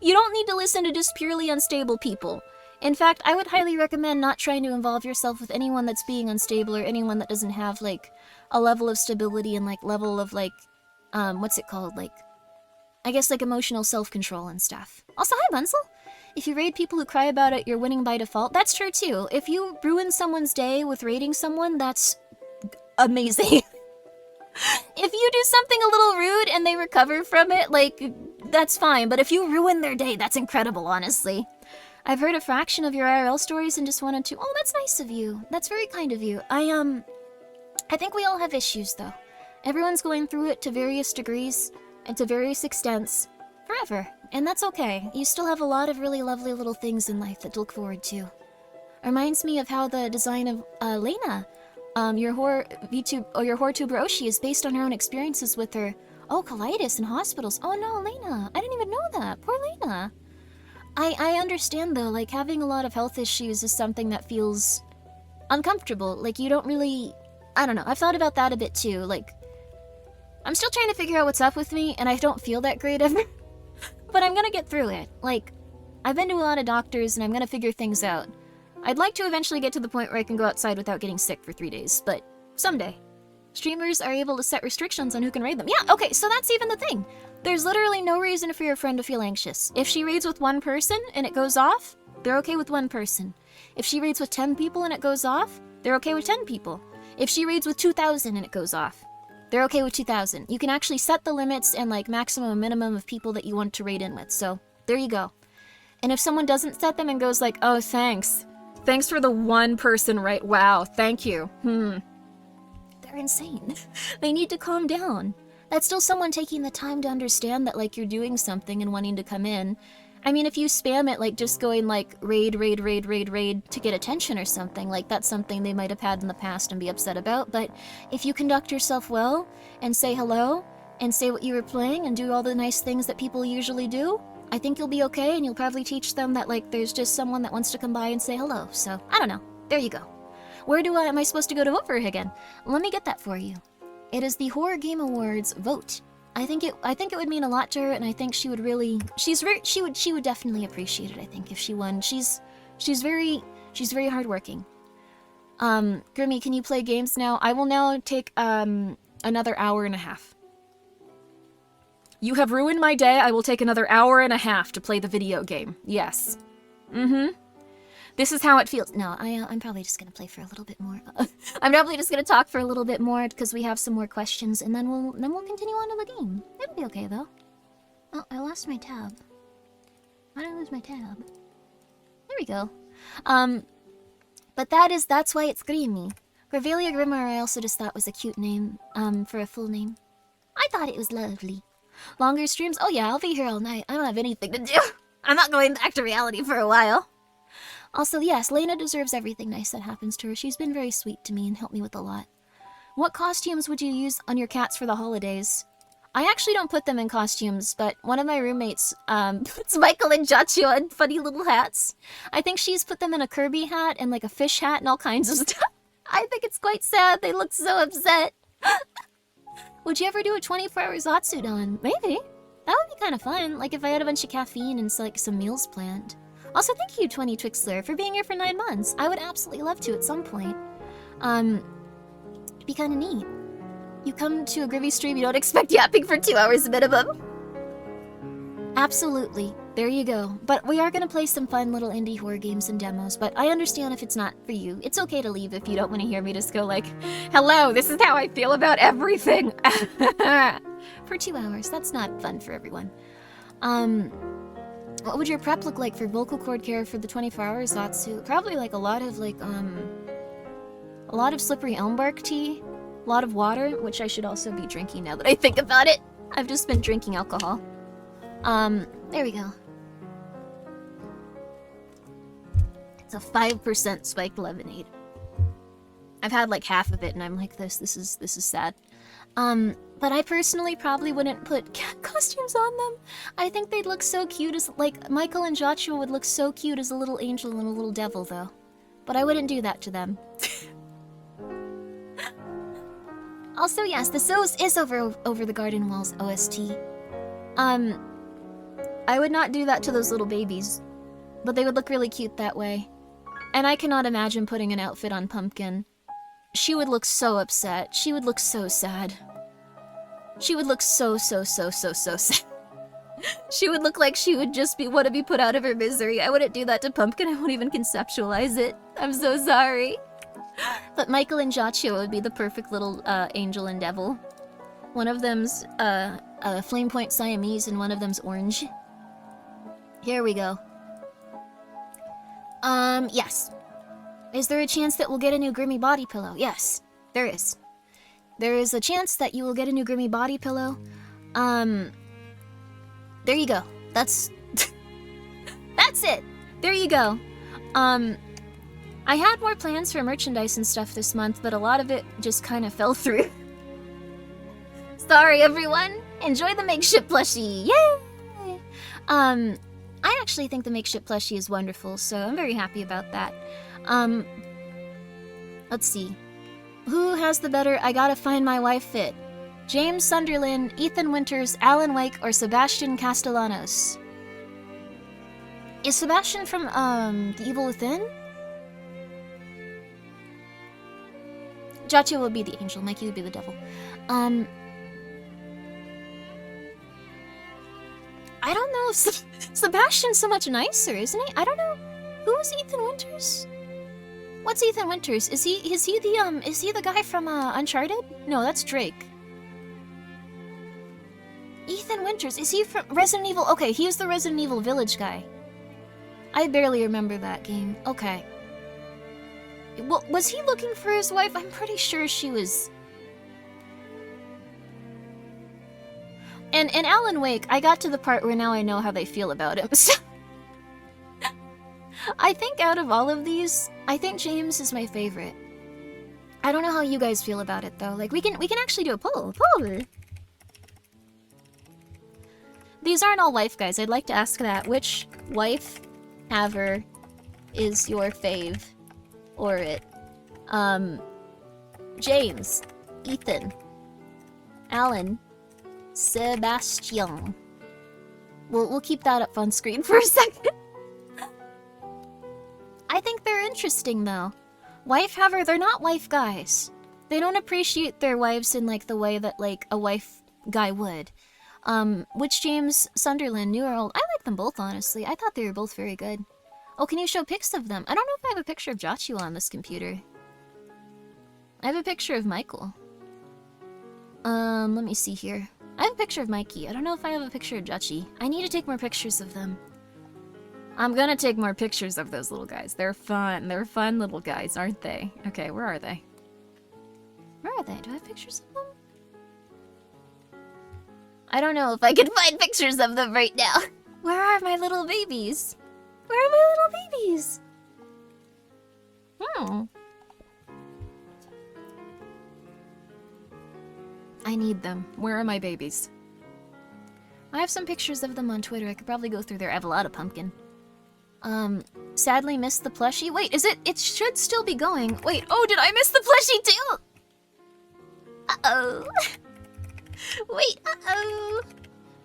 You don't need to listen to just purely unstable people. In fact, I would highly recommend not trying to involve yourself with anyone that's being unstable or anyone that doesn't have, like, a level of stability and, like, level of, like, what's it called? Like, I guess, like, emotional self-control and stuff. Also, hi, Bunsel! If you raid people who cry about it, you're winning by default. That's true, too. If you ruin someone's day with raiding someone, that's amazing. If you do something a little rude and they recover from it, like, that's fine. But if you ruin their day, that's incredible, honestly. I've heard a fraction of your IRL stories and just wanted to... Oh, that's nice of you. That's very kind of you. I think we all have issues, though. Everyone's going through it to various degrees and to various extents forever. And that's okay. You still have a lot of really lovely little things in life that to look forward to. Reminds me of how the design of Lena, your horror VTube or your HorrorTuber Oshi is based on her own experiences with her colitis in hospitals. Oh no, Lena! I didn't even know that. Poor Lena. I understand though, like having a lot of health issues is something that feels uncomfortable. Like you don't really, I don't know. I've thought about that a bit too. Like I'm still trying to figure out what's up with me, and I don't feel that great ever. But I'm gonna get through it. Like I've been to a lot of doctors, and I'm gonna figure things out. I'd like to eventually get to the point where I can go outside without getting sick for 3 days, but someday. Streamers are able to set restrictions on who can raid them. Yeah, okay, so that's even the thing. There's literally no reason for your friend to feel anxious. If she raids with 1 person and it goes off, they're okay with 1 person. If she raids with 10 people and it goes off, they're okay with 10 people. If she raids with 2,000 and it goes off, they're okay with 2,000. You can actually set the limits and like maximum and minimum of people that you want to raid in with, so there you go. And if someone doesn't set them and goes like, oh, thanks. Thanks for the 1 person, right? Wow, thank you. They're insane. They need to calm down. That's still someone taking the time to understand that, like, you're doing something and wanting to come in. I mean, if you spam it, like, just going, like, raid to get attention or something, like, that's something they might have had in the past and be upset about, but if you conduct yourself well, and say hello, and say what you were playing, and do all the nice things that people usually do, I think you'll be okay, and you'll probably teach them that, like, there's just someone that wants to come by and say hello, so, I don't know. There you go. Where am I supposed to go to vote for it again? Let me get that for you. It is the Horror Game Awards vote. I think it would mean a lot to her, and I think she would really... she would definitely appreciate it, I think, if she won. She's very hardworking. Grimmi, can you play games now? I will now take, another hour and a half. You have ruined my day. I will take another hour and a half to play the video game. Yes. This is how it feels. No, I'm probably just gonna play for a little bit more. I'm probably just gonna talk for a little bit more because we have some more questions, and then we'll continue on to the game. It'll be okay though. Oh, I lost my tab. Why did I lose my tab? There we go. But that's why it's Grimmi. Gravelia Grimmar I also just thought was a cute name, for a full name. I thought it was lovely. Longer streams? Oh yeah, I'll be here all night. I don't have anything to do. I'm not going back to reality for a while. Also, yes, Lena deserves everything nice that happens to her. She's been very sweet to me and helped me with a lot. What costumes would you use on your cats for the holidays? I actually don't put them in costumes, but one of my roommates, puts Michael and Jachio in funny little hats. I think she's put them in a Kirby hat and like a fish hat and all kinds of stuff. I think it's quite sad. They look so upset. Would you ever do a 24-hour Zatsudan? Maybe. That would be kind of fun. Like if I had a bunch of caffeine and like some meals planned. Also, thank you, 20 Twixler, for being here for 9 months. I would absolutely love to at some point. It'd be kind of neat. You come to a Grimmi stream, you don't expect yapping for 2 hours minimum. Absolutely. There you go. But we are going to play some fun little indie horror games and demos, but I understand if it's not for you. It's okay to leave if you don't want to hear me just go like, hello, this is how I feel about everything. For 2 hours. That's not fun for everyone. What would your prep look like for vocal cord care for the 24 hours Zatsu? Probably like a lot of slippery elm bark tea, a lot of water, which I should also be drinking now that I think about it. I've just been drinking alcohol. There we go. a 5% spiked lemonade. I've had like half of it and I'm like, this is sad. But I personally probably wouldn't put cat costumes on them. I think they'd look so cute as, like, Michael and Joshua would look so cute as a little angel and a little devil, though. But I wouldn't do that to them. Also, yes, the SOS is over the garden walls OST. I would not do that to those little babies. But they would look really cute that way. And I cannot imagine putting an outfit on Pumpkin. She would look so upset. She would look so sad. She would look so sad. She would look like she would just want to be put out of her misery. I wouldn't do that to Pumpkin. I won't even conceptualize it. I'm so sorry. But Michael and Joshua would be the perfect little angel and devil. One of them's a flame point Siamese and one of them's orange. Here we go. Yes. Is there a chance that we'll get a new Grimmi body pillow? Yes, there is. There is a chance that you will get a new Grimmi body pillow. There you go. That's... That's it! There you go. I had more plans for merchandise and stuff this month, but a lot of it just kind of fell through. Sorry, everyone! Enjoy the makeshift plushie! Yay! I actually think the makeshift plushie is wonderful, so I'm very happy about that. Let's see. Who has the better I gotta find my wife fit? James Sunderland, Ethan Winters, Alan Wake, or Sebastian Castellanos? Is Sebastian from, The Evil Within? Joshua would be the angel, Mikey would be the devil. I don't know if Sebastian's so much nicer, isn't he? I don't know. Who is Ethan Winters? What's Ethan Winters? Is he the guy from, Uncharted? No, that's Drake. Ethan Winters, is he from Resident Evil? Okay, he's the Resident Evil Village guy. I barely remember that game. Okay. Well, was he looking for his wife? I'm pretty sure she was... And Alan Wake, I got to the part where now I know how they feel about him, so... I think out of all of these, I think James is my favorite. I don't know how you guys feel about it, though. Like, we can actually do a poll. These aren't all wife guys. I'd like to ask that. Which wife haver is your fave? Or it? James, Ethan, Alan, Sebastian. We'll keep that up on screen for a second. I think they're interesting, though. Wife haver, they're not wife guys. They don't appreciate their wives in, like, the way that, like, a wife guy would. Which James Sunderland, new or old? I like them both, honestly. I thought they were both very good. Oh, can you show pics of them? I don't know if I have a picture of Joshua on this computer. I have a picture of Michael. Let me see here. I have a picture of Mikey. I don't know if I have a picture of Joshi. I need to take more pictures of them. I'm gonna take more pictures of those little guys. They're fun. They're fun little guys, aren't they? Okay, where are they? Where are they? Do I have pictures of them? I don't know if I can find pictures of them right now. Where are my little babies? Where are my little babies? I need them. Where are my babies? I have some pictures of them on Twitter. I could probably go through there. I have a lot of pumpkin. Sadly missed the plushie. Wait, is it? It should still be going. Wait, oh, did I miss the plushie too? Uh-oh. Wait, uh-oh.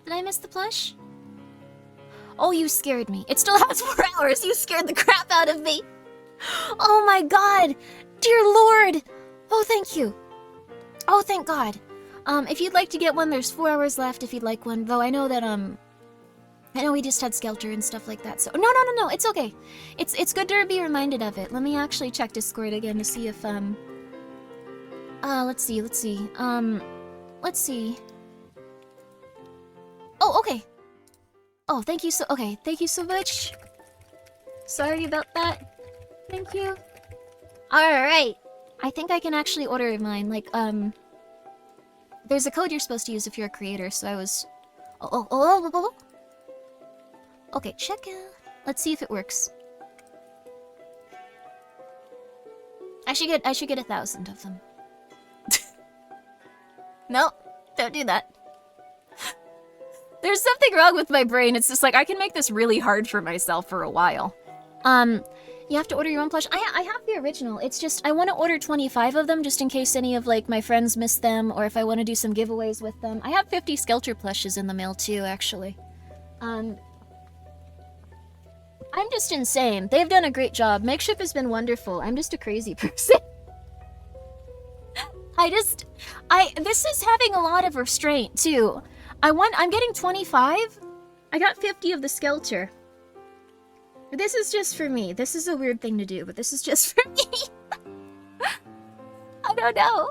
Did I miss the plush? Oh, you scared me. It still has 4 hours. You scared the crap out of me. Oh my god. Dear Lord. Oh, thank you. Oh, thank God. If you'd like to get one, there's 4 hours left if you'd like one. Though I know that, I know we just had Skelter and stuff like that, so... No, it's okay. It's good to be reminded of it. Let me actually check Discord again to see if, let's see. Oh, okay. Oh, thank you so much. Sorry about that. Thank you. Alright. I think I can actually order mine, like, there's a code you're supposed to use if you're a creator, so I was... Okay, check it. Let's see if it works. I should get 1,000 of them. No, don't do that. There's something wrong with my brain. It's just like, I can make this really hard for myself for a while. You have to order your own plush. I have the original. It's just, I want to order 25 of them just in case any of, like, my friends miss them, or if I want to do some giveaways with them. I have 50 Skelter plushes in the mail, too, actually. I'm just insane. They've done a great job. Makeship has been wonderful. I'm just a crazy person. This is having a lot of restraint, too. I'm getting 25. I got 50 of the Skelter. This is just for me. This is a weird thing to do, but this is just for me. I don't know.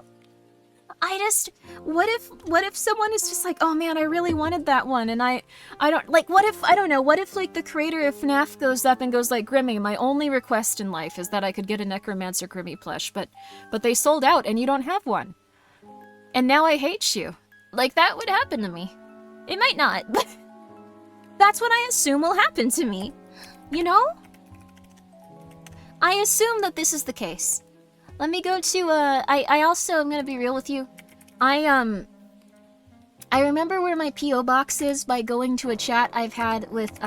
What if someone is just like, oh man, I really wanted that one, and I don't, like, what if, I don't know, what if, like, the creator of FNAF goes up and goes like, Grimmi, my only request in life is that I could get a Necromancer Grimmi plush, but they sold out and you don't have one. And now I hate you. Like, that would happen to me. It might not, but that's what I assume will happen to me. You know? I assume that this is the case. Let me go to, I also, I'm gonna be real with you. I remember where my P.O. box is by going to a chat I've had with,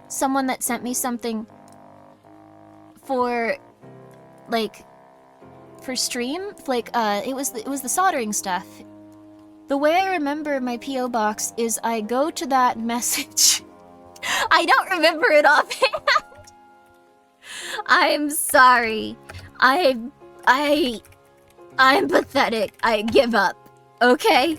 someone that sent me something for, like, for stream. Like, it was the soldering stuff. The way I remember my P.O. box is I go to that message. I don't remember it offhand. I'm sorry. I'm pathetic. I give up. Okay?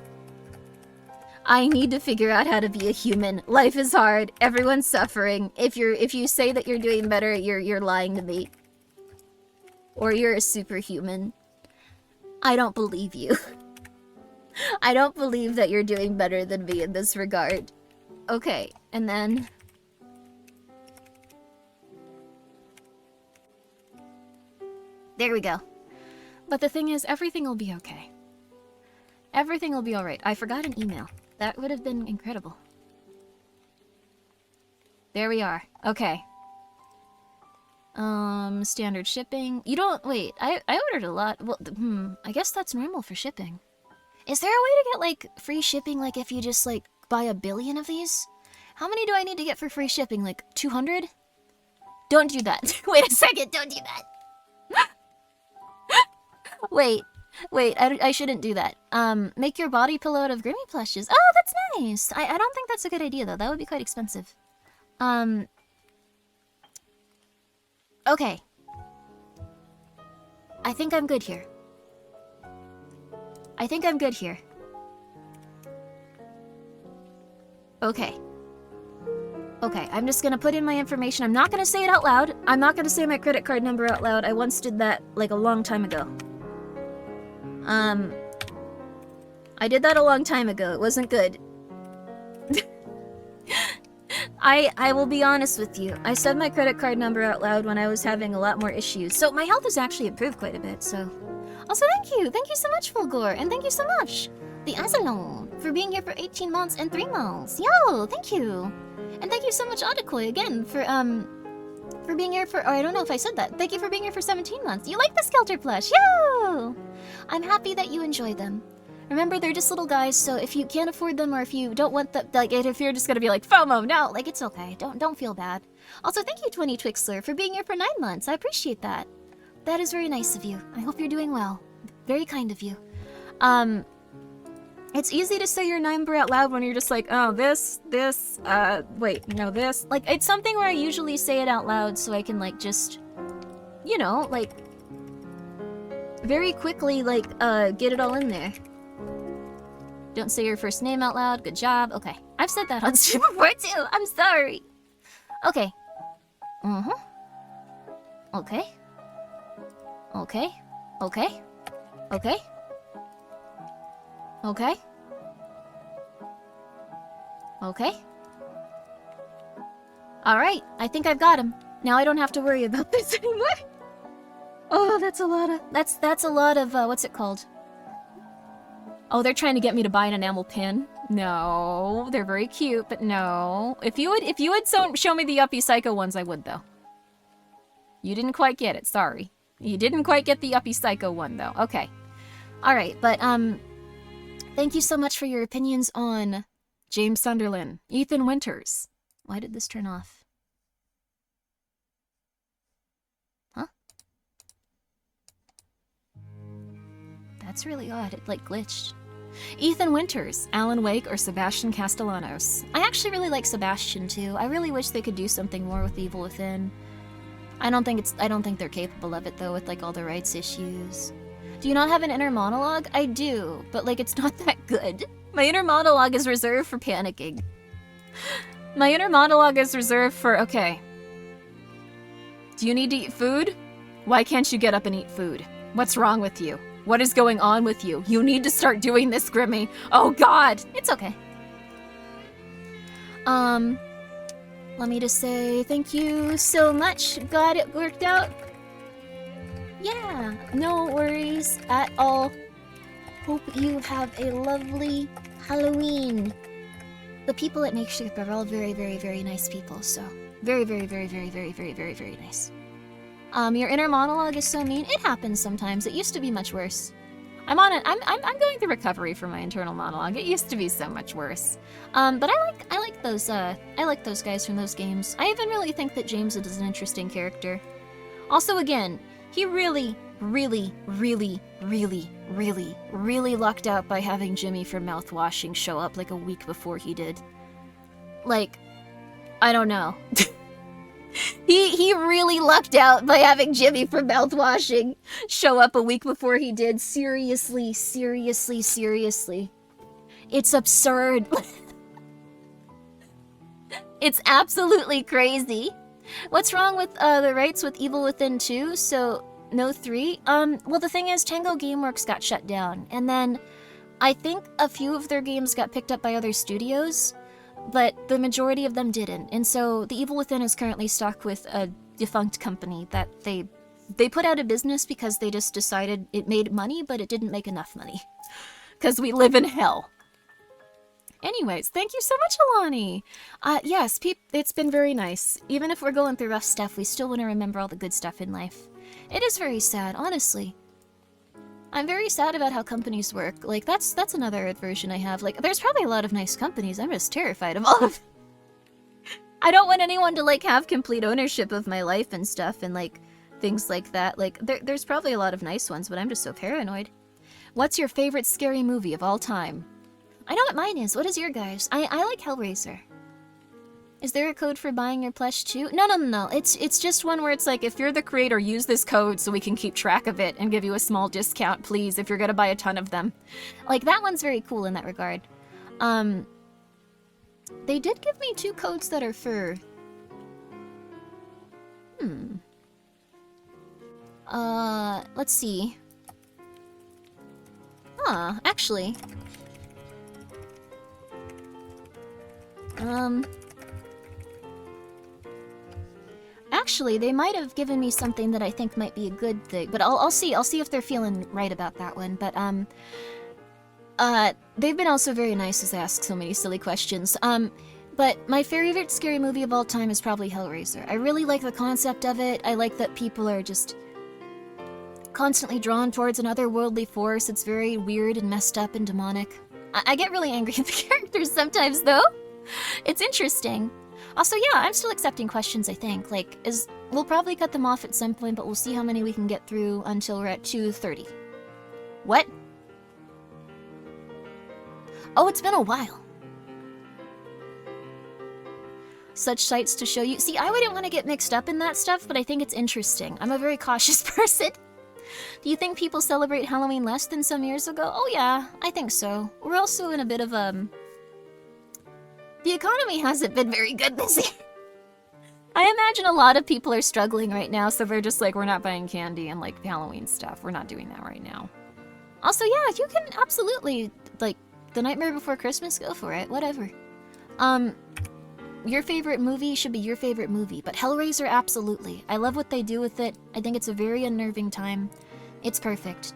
I need to figure out how to be a human. Life is hard. Everyone's suffering. If you say that you're doing better, you're lying to me. Or you're a superhuman. I don't believe you. I don't believe that you're doing better than me in this regard. Okay, and then... There we go. But the thing is, everything will be okay. Everything will be alright. I forgot an email. That would have been incredible. There we are. Okay. Standard shipping. You don't... Wait, I ordered a lot. Well, I guess that's normal for shipping. Is there a way to get, like, free shipping, like, if you just, like, buy 1 billion of these? How many do I need to get for free shipping? Like, 200? Don't do that. Wait a second, don't do that. Wait, I shouldn't do that. Make your body pillow out of Grimmi plushes. Oh, that's nice! I don't think that's a good idea, though. That would be quite expensive. Okay. I think I'm good here. Okay. Okay, I'm just gonna put in my information. I'm not gonna say it out loud. I'm not gonna say my credit card number out loud. I once did that, like, a long time ago. I did that a long time ago. It wasn't good. I will be honest with you. I said my credit card number out loud when I was having a lot more issues. So my health has actually improved quite a bit, so... Also, thank you! Thank you so much, Fulgor! And thank you so much, the Azalon, for being here for 18 months and 3 months! Yo! Thank you! And thank you so much, Adekoy, again, for being here for... Oh, I don't know if I said that. Thank you for being here for 17 months. You like the Skelter plush! Yo! I'm happy that you enjoy them. Remember, they're just little guys, so if you can't afford them or if you don't want them... Like, if you're just gonna be like, FOMO, no! Like, it's okay. Don't feel bad. Also, thank you, 20 Twixler, for being here for 9 months. I appreciate that. That is very nice of you. I hope you're doing well. Very kind of you. It's easy to say your number out loud when you're just like, oh, this, wait, no, this. Like, it's something where I usually say it out loud so I can, like, just, you know, like, very quickly, like, get it all in there. Don't say your first name out loud. Good job. Okay. I've said that on stream before, too. I'm sorry. Okay. Okay. Okay. Okay. Okay. Okay. Okay. Alright, I think I've got him. Now I don't have to worry about this anymore. Oh, that's a lot of... That's a lot of, what's it called? Oh, they're trying to get me to buy an enamel pin. No, they're very cute, but no. If you would show me the Yuppie Psycho ones, I would, though. You didn't quite get it, sorry. You didn't quite get the Uppy Psycho one, though. Okay. Alright, but, thank you so much for your opinions on James Sunderland, Ethan Winters. Why did this turn off? Huh? That's really odd. It, like, glitched. Ethan Winters, Alan Wake, or Sebastian Castellanos. I actually really like Sebastian, too. I really wish they could do something more with Evil Within. I don't think they're capable of it, though, with, like, all the rights issues. Do you not have an inner monologue? I do, but, like, it's not that good. My inner monologue is reserved for panicking. My inner monologue is reserved for, okay. Do you need to eat food? Why can't you get up and eat food? What's wrong with you? What is going on with you? You need to start doing this, Grimmi. Oh god! It's okay. Let me just say thank you so much. Glad it worked out. Yeah, no worries at all. Hope you have a lovely Halloween. The people at Makeshift are all very, very, very nice people, so very, very, very, very, very, very, very, very nice. Your inner monologue is so mean. It happens sometimes. It used to be much worse. I'm going through recovery from my internal monologue. It used to be so much worse. But I like those guys from those games. I even really think that James is an interesting character. Also, again, he really, really, really, really, really, really lucked out by having Jimmy from Mouthwashing show up like a week before he did. Like, I don't know. He really lucked out by having Jimmy from Mouthwashing show up a week before he did. Seriously, seriously, seriously. It's absurd. It's absolutely crazy. What's wrong with the rights with Evil Within 2? So, no 3? Well, the thing is, Tango Gameworks got shut down, and then I think a few of their games got picked up by other studios, but the majority of them didn't. And so the Evil Within is currently stuck with a defunct company that they put out of business because they just decided it made money, but it didn't make enough money. Because we live in hell. Anyways, thank you so much, Alani. Yes, it's been very nice. Even if we're going through rough stuff, we still want to remember all the good stuff in life. It is very sad, honestly. I'm very sad about how companies work. Like, that's another aversion I have. Like, there's probably a lot of nice companies. I'm just terrified of all of them. I don't want anyone to, like, have complete ownership of my life and stuff and, like, things like that. Like, there's probably a lot of nice ones, but I'm just so paranoid. What's your favorite scary movie of all time? I know what mine is. What is your guys? I like Hellraiser. Is there a code for buying your plush too? No. It's just one where it's like, if you're the creator, use this code so we can keep track of it and give you a small discount, please, if you're gonna buy a ton of them. Like, that one's very cool in that regard. They did give me 2 codes that are for... let's see. Actually... Actually, they might have given me something that I think might be a good thing, but I'll see. I'll see if they're feeling right about that one. But they've been also very nice as I ask so many silly questions. But my favorite scary movie of all time is probably Hellraiser. I really like the concept of it. I like that people are just constantly drawn towards an otherworldly force. It's very weird and messed up and demonic. I get really angry at the characters sometimes, though. It's interesting. Also, yeah, I'm still accepting questions, I think. Like, we'll probably cut them off at some point, but we'll see how many we can get through until we're at 2:30. What? Oh, it's been a while. Such sights to show you. See, I wouldn't want to get mixed up in that stuff, but I think it's interesting. I'm a very cautious person. Do you think people celebrate Halloween less than some years ago? Oh yeah, I think so. We're also in a bit of, the economy hasn't been very good this year. I imagine a lot of people are struggling right now, so they're just like, we're not buying candy and, like, Halloween stuff. We're not doing that right now. Also, yeah, you can absolutely, like, The Nightmare Before Christmas, go for it. Whatever. Your favorite movie should be your favorite movie, but Hellraiser, absolutely. I love what they do with it. I think it's a very unnerving time. It's perfect.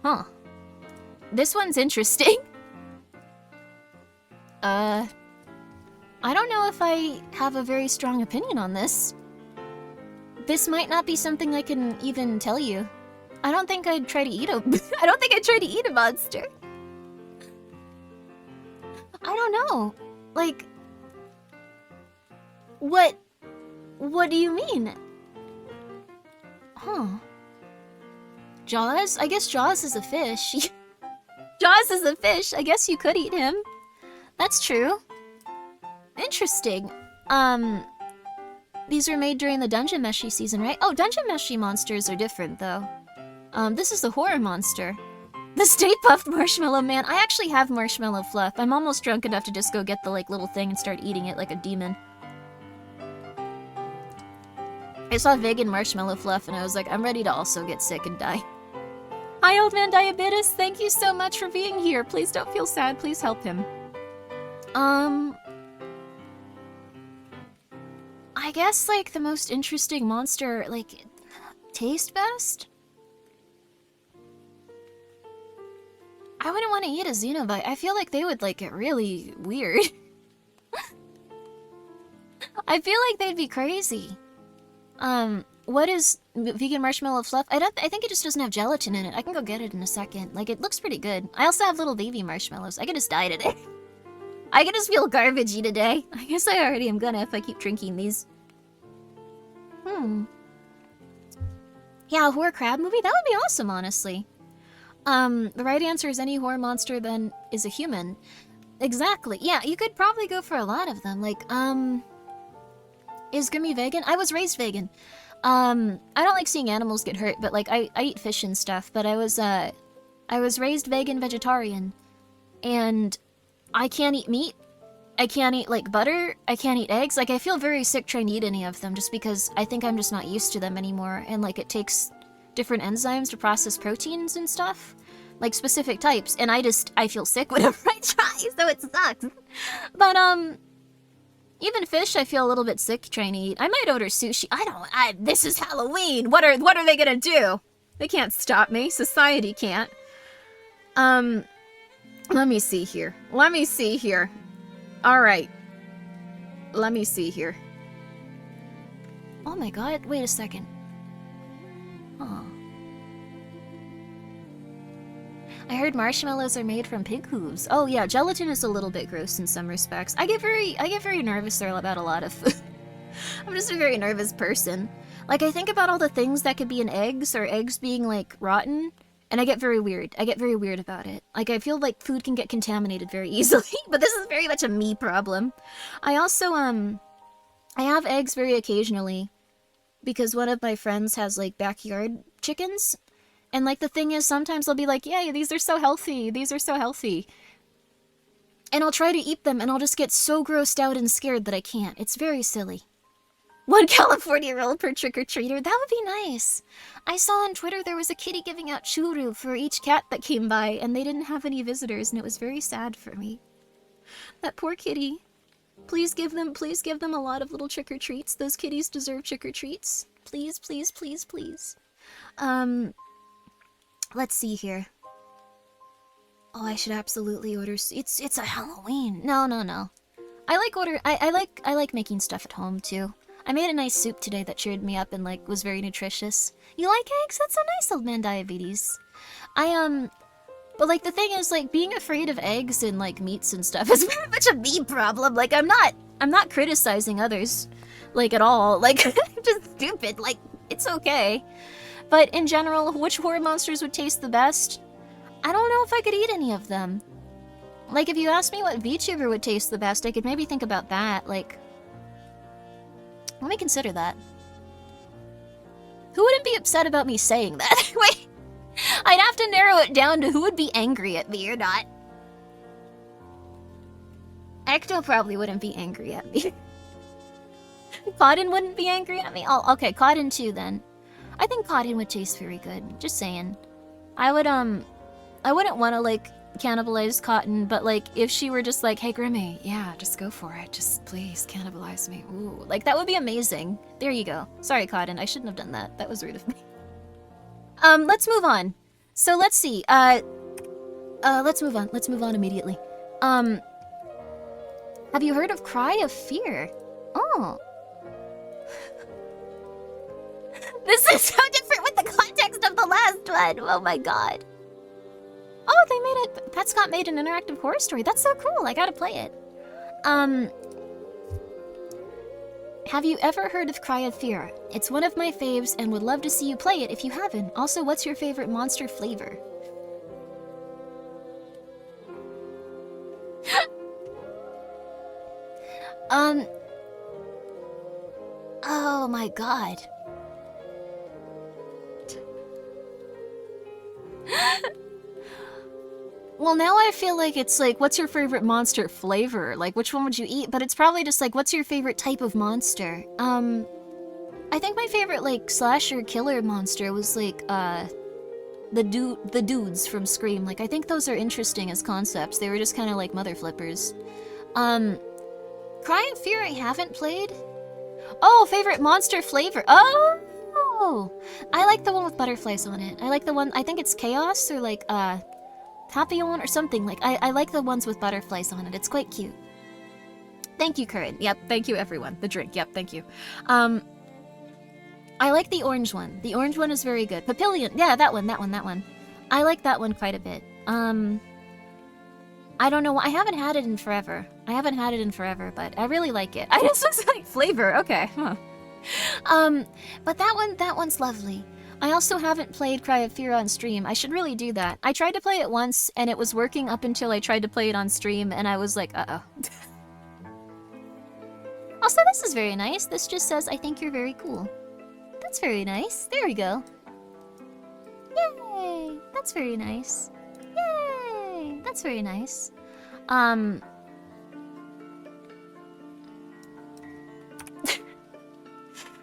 Huh. This one's interesting. I don't know if I have a very strong opinion on this. This might not be something I can even tell you. I don't think I'd try to eat a- I don't think I'd try to eat a monster. I don't know. Like... What do you mean? Huh. Jaws? I guess Jaws is a fish. Jaws is a fish. I guess you could eat him. That's true. Interesting. These were made during the Dungeon Meshi season, right? Oh, Dungeon Meshi monsters are different, though. This is the horror monster. The Stay Puft Marshmallow Man. I actually have marshmallow fluff. I'm almost drunk enough to just go get the, like, little thing and start eating it like a demon. I saw vegan marshmallow fluff and I was like, I'm ready to also get sick and die. Hi, Old Man Diabetes. Thank you so much for being here. Please don't feel sad. Please help him. I guess, like, the most interesting monster, like, taste best? I wouldn't want to eat a Xenobite. I feel like they would, like, get really weird. I feel like they'd be crazy. What is vegan marshmallow fluff? I think it just doesn't have gelatin in it. I can go get it in a second. Like, it looks pretty good. I also have little baby marshmallows. I could just die today. I could just feel garbagey today. I guess I already am gonna if I keep drinking these. Yeah, a horror crab movie? That would be awesome, honestly. The right answer is any horror monster then is a human. Exactly. Yeah, you could probably go for a lot of them. Like, is Grimmi vegan? I was raised vegan. I don't like seeing animals get hurt, but like I eat fish and stuff, but I was raised vegan vegetarian. And I can't eat meat. I can't eat like butter. I can't eat eggs. Like I feel very sick trying to eat any of them just because I think I'm just not used to them anymore, and like it takes different enzymes to process proteins and stuff. Like specific types, and I feel sick whenever I try, so it sucks. But even fish, I feel a little bit sick trying to eat. I might order sushi. This is Halloween. What are they gonna do? They can't stop me. Society can't. Let me see here. All right. Let me see here. Oh my god, wait a second. Huh. I heard marshmallows are made from pig hooves. Oh yeah, gelatin is a little bit gross in some respects. I get very nervous about a lot of food. I'm just a very nervous person. Like I think about all the things that could be in eggs, or eggs being like rotten, and I get very weird. I get very weird about it. Like I feel like food can get contaminated very easily, but this is very much a me problem. I also I have eggs very occasionally because one of my friends has like backyard chickens. And, like, the thing is, sometimes they'll be like, yeah, these are so healthy. And I'll try to eat them, and I'll just get so grossed out and scared that I can't. It's very silly. 1 California roll per trick-or-treater. That would be nice. I saw on Twitter there was a kitty giving out churu for each cat that came by, and they didn't have any visitors, and it was very sad for me. That poor kitty. Please give them a lot of little trick-or-treats. Those kitties deserve trick-or-treats. Please, please, please, please. Let's see here. Oh, I should absolutely order. It's a Halloween. No. I like making stuff at home too. I made a nice soup today that cheered me up and like was very nutritious. You like eggs? That's so nice, Old Man Diabetes. But like the thing is, like being afraid of eggs and like meats and stuff is very much a me problem. Like I'm not criticizing others, like at all. Like just stupid. Like it's okay. But in general, which horror monsters would taste the best? I don't know if I could eat any of them. Like, if you asked me what VTuber would taste the best, I could maybe think about that. Like, let me consider that. Who wouldn't be upset about me saying that? Wait, I'd have to narrow it down to who would be angry at me or not. Ecto probably wouldn't be angry at me. Cotton wouldn't be angry at me? Oh, okay, Cotton too then. I think Cotton would taste very good. Just saying. I wouldn't want to, like, cannibalize Cotton, but, like, if she were just like, hey, Grimmi, yeah, just go for it. Just, please, cannibalize me. Ooh, like, that would be amazing. There you go. Sorry, Cotton, I shouldn't have done that. That was rude of me. Let's move on. So, let's see. Let's move on. Let's move on immediately. Have you heard of Cry of Fear? Oh. This is so different with the context of the last one. Oh my god. Oh, they made it. Pet Scott made an interactive horror story. That's so cool. I gotta play it. Have you ever heard of Cry of Fear? It's one of my faves and would love to see you play it if you haven't. Also, what's your favorite monster flavor? Oh my god. Well, now I feel like it's like, what's your favorite monster flavor? Like, which one would you eat? But it's probably just like, what's your favorite type of monster? I think my favorite, like, slasher killer monster was, like, the dudes from Scream. Like, I think those are interesting as concepts. They were just kind of like mother flippers. Cry of Fear I haven't played. Oh, favorite monster flavor. Oh! I like the one with butterflies on it. I like the one, I think it's Chaos or, like, Papillon or something. Like, I like the ones with butterflies on it. It's quite cute. Thank you, Corinne. Yep, thank you, everyone. The drink. Yep, thank you. I like the orange one. The orange one is very good. Papillion. Yeah, that one. I like that one quite a bit. I don't know why. I haven't had it in forever. But I really like it. I just was like, flavor. Okay. Huh. But that one's lovely. I also haven't played Cry of Fear on stream. I should really do that. I tried to play it once, and it was working up until I tried to play it on stream, and I was like, uh-oh. Also, this is very nice. This just says, I think you're very cool. That's very nice. There we go. Yay! That's very nice. Yay! That's very nice.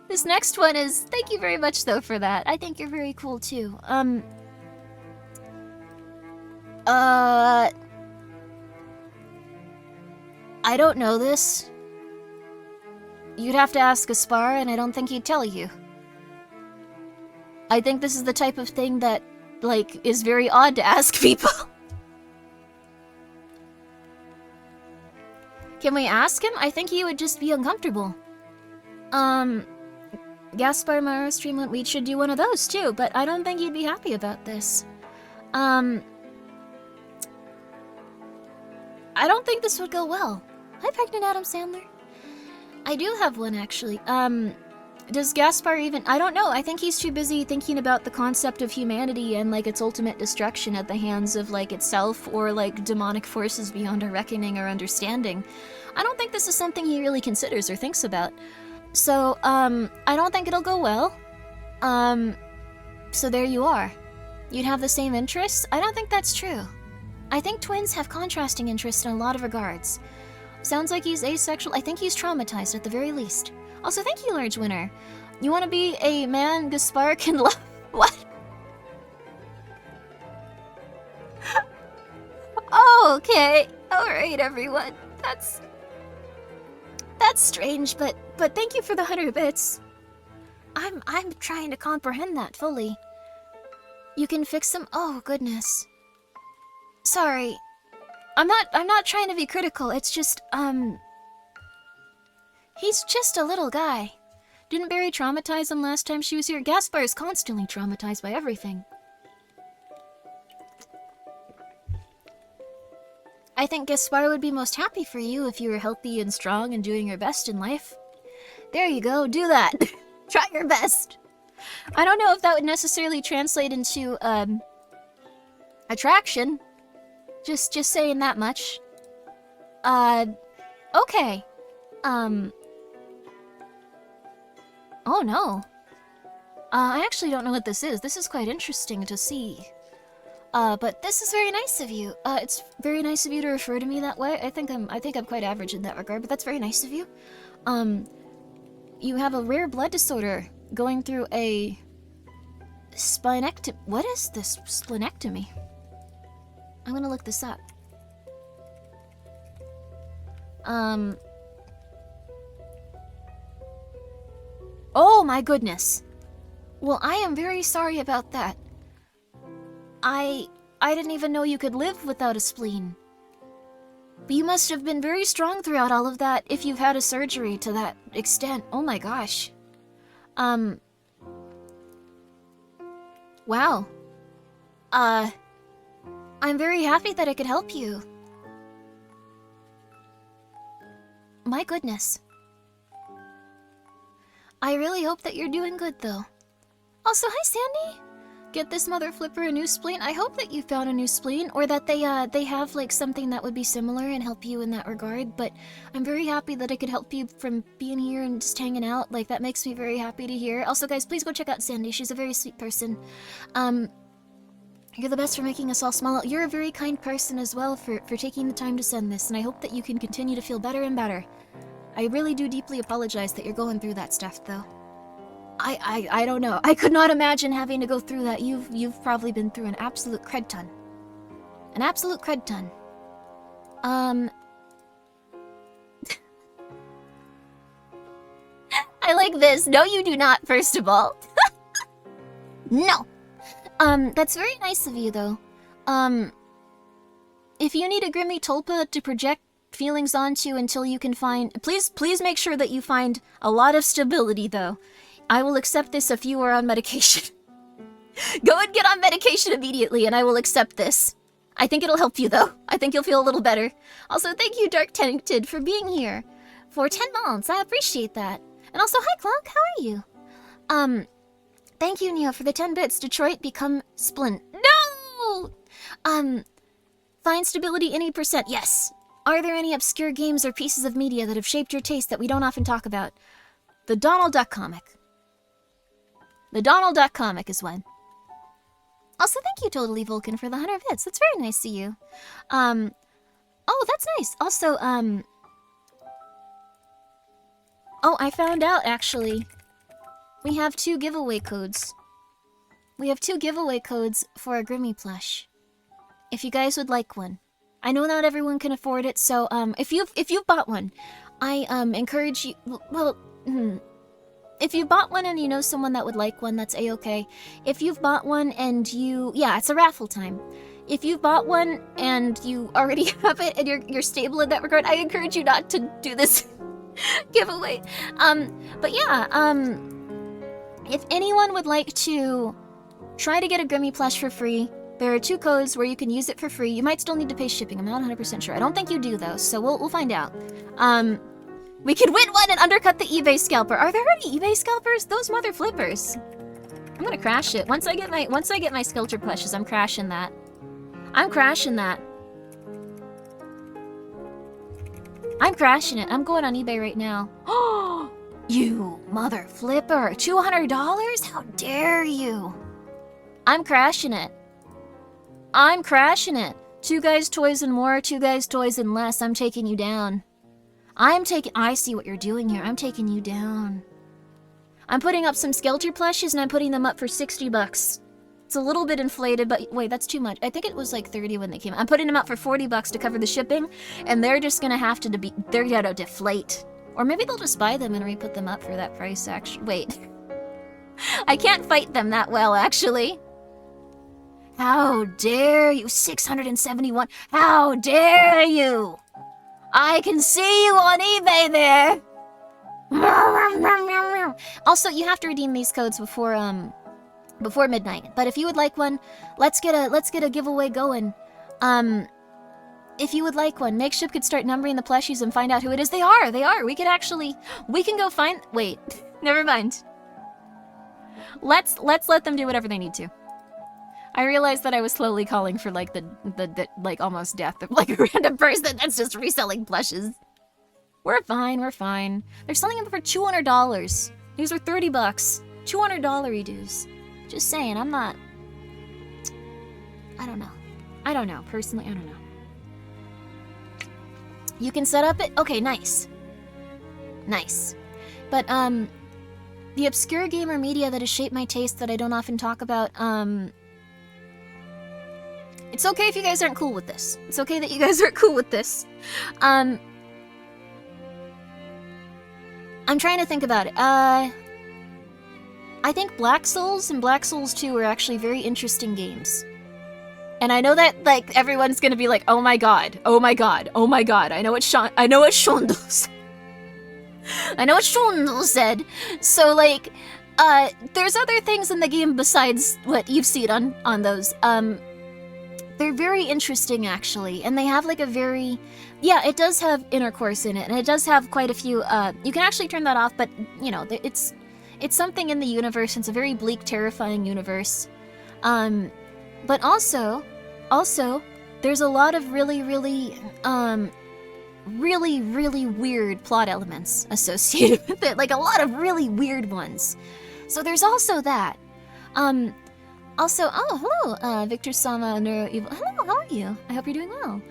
This next one is, thank you very much though for that. I think you're very cool too. I don't know this. You'd have to ask Gaspar, and I don't think he'd tell you. I think this is the type of thing that, like, is very odd to ask people. Can we ask him? I think he would just be uncomfortable. Gaspar Maro Streamlet, we should do one of those too, but I don't think he'd be happy about this. I don't think this would go well. Hi, Pregnant Adam Sandler. I do have one, actually. Does Gaspar even... I don't know, I think he's too busy thinking about the concept of humanity and, like, its ultimate destruction at the hands of, like, itself or, like, demonic forces beyond our reckoning or understanding. I don't think this is something he really considers or thinks about. So, I don't think it'll go well. So there you are. You'd have the same interests? I don't think that's true. I think twins have contrasting interests in a lot of regards. Sounds like he's asexual. I think he's traumatized at the very least. Also, thank you, Large Winner. You want to be a man Gaspar can love? What? Oh, okay. Alright, everyone. That's strange, but thank you for the 100 bits. I'm trying to comprehend that fully. You can fix them? Oh, goodness. Sorry. I'm not trying to be critical, it's just, he's just a little guy. Didn't Barry traumatize him last time she was here? Gaspar is constantly traumatized by everything. I think Gaspar would be most happy for you if you were healthy and strong and doing your best in life. There you go, do that. Try your best. I don't know if that would necessarily translate into, attraction. Just saying that much. Okay. Oh no. I actually don't know what this is. This is quite interesting to see. But this is very nice of you. It's very nice of you to refer to me that way. I think I'm quite average in that regard, but that's very nice of you. You have a rare blood disorder going through a splenectomy. What is this splenectomy? I'm gonna look this up. Oh my goodness. Well, I am very sorry about that. I didn't even know you could live without a spleen. But you must have been very strong throughout all of that if you've had a surgery to that extent. Oh my gosh. Wow. I'm very happy that I could help you. My goodness. I really hope that you're doing good, though. Also, hi, Sandy! Get this mother flipper a new spleen. I hope that you found a new spleen, or that they have, like, something that would be similar and help you in that regard, but I'm very happy that I could help you from being here and just hanging out. Like, that makes me very happy to hear. Also, guys, please go check out Sandy. She's a very sweet person. You're the best for making us all smile. You're a very kind person as well for taking the time to send this, and I hope that you can continue to feel better and better. I really do deeply apologize that you're going through that stuff, though. I don't know. I could not imagine having to go through that. You've probably been through an absolute cred ton. An absolute cred ton. I like this. No, you do not, first of all. No. That's very nice of you, though. If you need a Grimmi Tulpa to project feelings onto until you can find... Please make sure that you find a lot of stability, though. I will accept this if you are on medication. Go and get on medication immediately, and I will accept this. I think it'll help you, though. I think you'll feel a little better. Also, thank you, Dark Tented, for being here. For 10 months, I appreciate that. And also, hi, Clonk, how are you? Thank you, Neo, for the 10 bits. Detroit, become Splint. No! Find stability any %. Yes. Are there any obscure games or pieces of media that have shaped your taste that we don't often talk about? The Donald Duck comic. The Donald Duck comic is one. Also, thank you, Totally Vulcan, for the 100 bits. That's very nice of you. Oh, that's nice. Also, oh, I found out, actually. We have 2 giveaway codes. We have 2 giveaway codes for a Grimmi plush. If you guys would like one. I know not everyone can afford it, so, if you've bought one, I, encourage you... Well, if you bought one and you know someone that would like one, that's a-okay. If you've bought one and you... Yeah, it's a raffle time. If you've bought one and you already have it and you're stable in that regard, I encourage you not to do this giveaway. But yeah, if anyone would like to try to get a Grimmi plush for free, there are 2 codes where you can use it for free. You might still need to pay shipping. I'm not 100% sure. I don't think you do, though, so we'll find out. We could win one and undercut the eBay scalper. Are there any eBay scalpers? Those mother flippers. I'm gonna crash it. Once I get my Skelter plushes, I'm crashing that. I'm crashing that. I'm crashing it. I'm going on eBay right now. Oh, you mother flipper. $200? How dare you? I'm crashing it. I'm crashing it. 2 guys, toys, and more. 2 guys, toys, and less. I'm taking you down. I see what you're doing here. I'm taking you down. I'm putting up some Skelter plushes, and I'm putting them up for 60 bucks. It's a little bit inflated, but wait, that's too much. I think it was like 30 when they came. I'm putting them up for 40 bucks to cover the shipping, and they're just gonna have to they're gonna deflate. Or maybe they'll just buy them and re-put them up for that price, actually. Wait. I can't fight them that well, actually. How dare you? 671. How dare you? I can see you on eBay there. Also, you have to redeem these codes before midnight. But if you would like one, let's get a giveaway going. If you would like one, Makeshift could start numbering the plushies and find out who it is. They are. We can go find. Wait, never mind. Let's let them do whatever they need to. I realized that I was slowly calling for like the like almost death of like a random person that's just reselling plushes. We're fine. They're selling them for $200. These are 30 bucks. $200 redos. Just saying, I'm not... I don't know. Personally, I don't know. You can set up it? Okay, nice. Nice. But, the obscure gamer media that has shaped my taste that I don't often talk about, it's okay if you guys aren't cool with this. It's okay that you guys aren't cool with this. I'm trying to think about it. I think Black Souls and Black Souls 2 are actually very interesting games. And I know that, like, everyone's gonna be like, oh my god. I know what Shondle said. So, like, There's other things in the game besides what you've seen on those. They're very interesting, actually, and they have, like, a very... Yeah, it does have intercourse in it, and it does have quite a few, you can actually turn that off, but, you know, it's something in the universe. It's a very bleak, terrifying universe. But also, there's a lot of really, really weird plot elements associated with it. Like, a lot of really weird ones. So there's also that. Also, oh, hello, Victor Sama Neuro Evil. Hello, how are you? I hope you're doing well.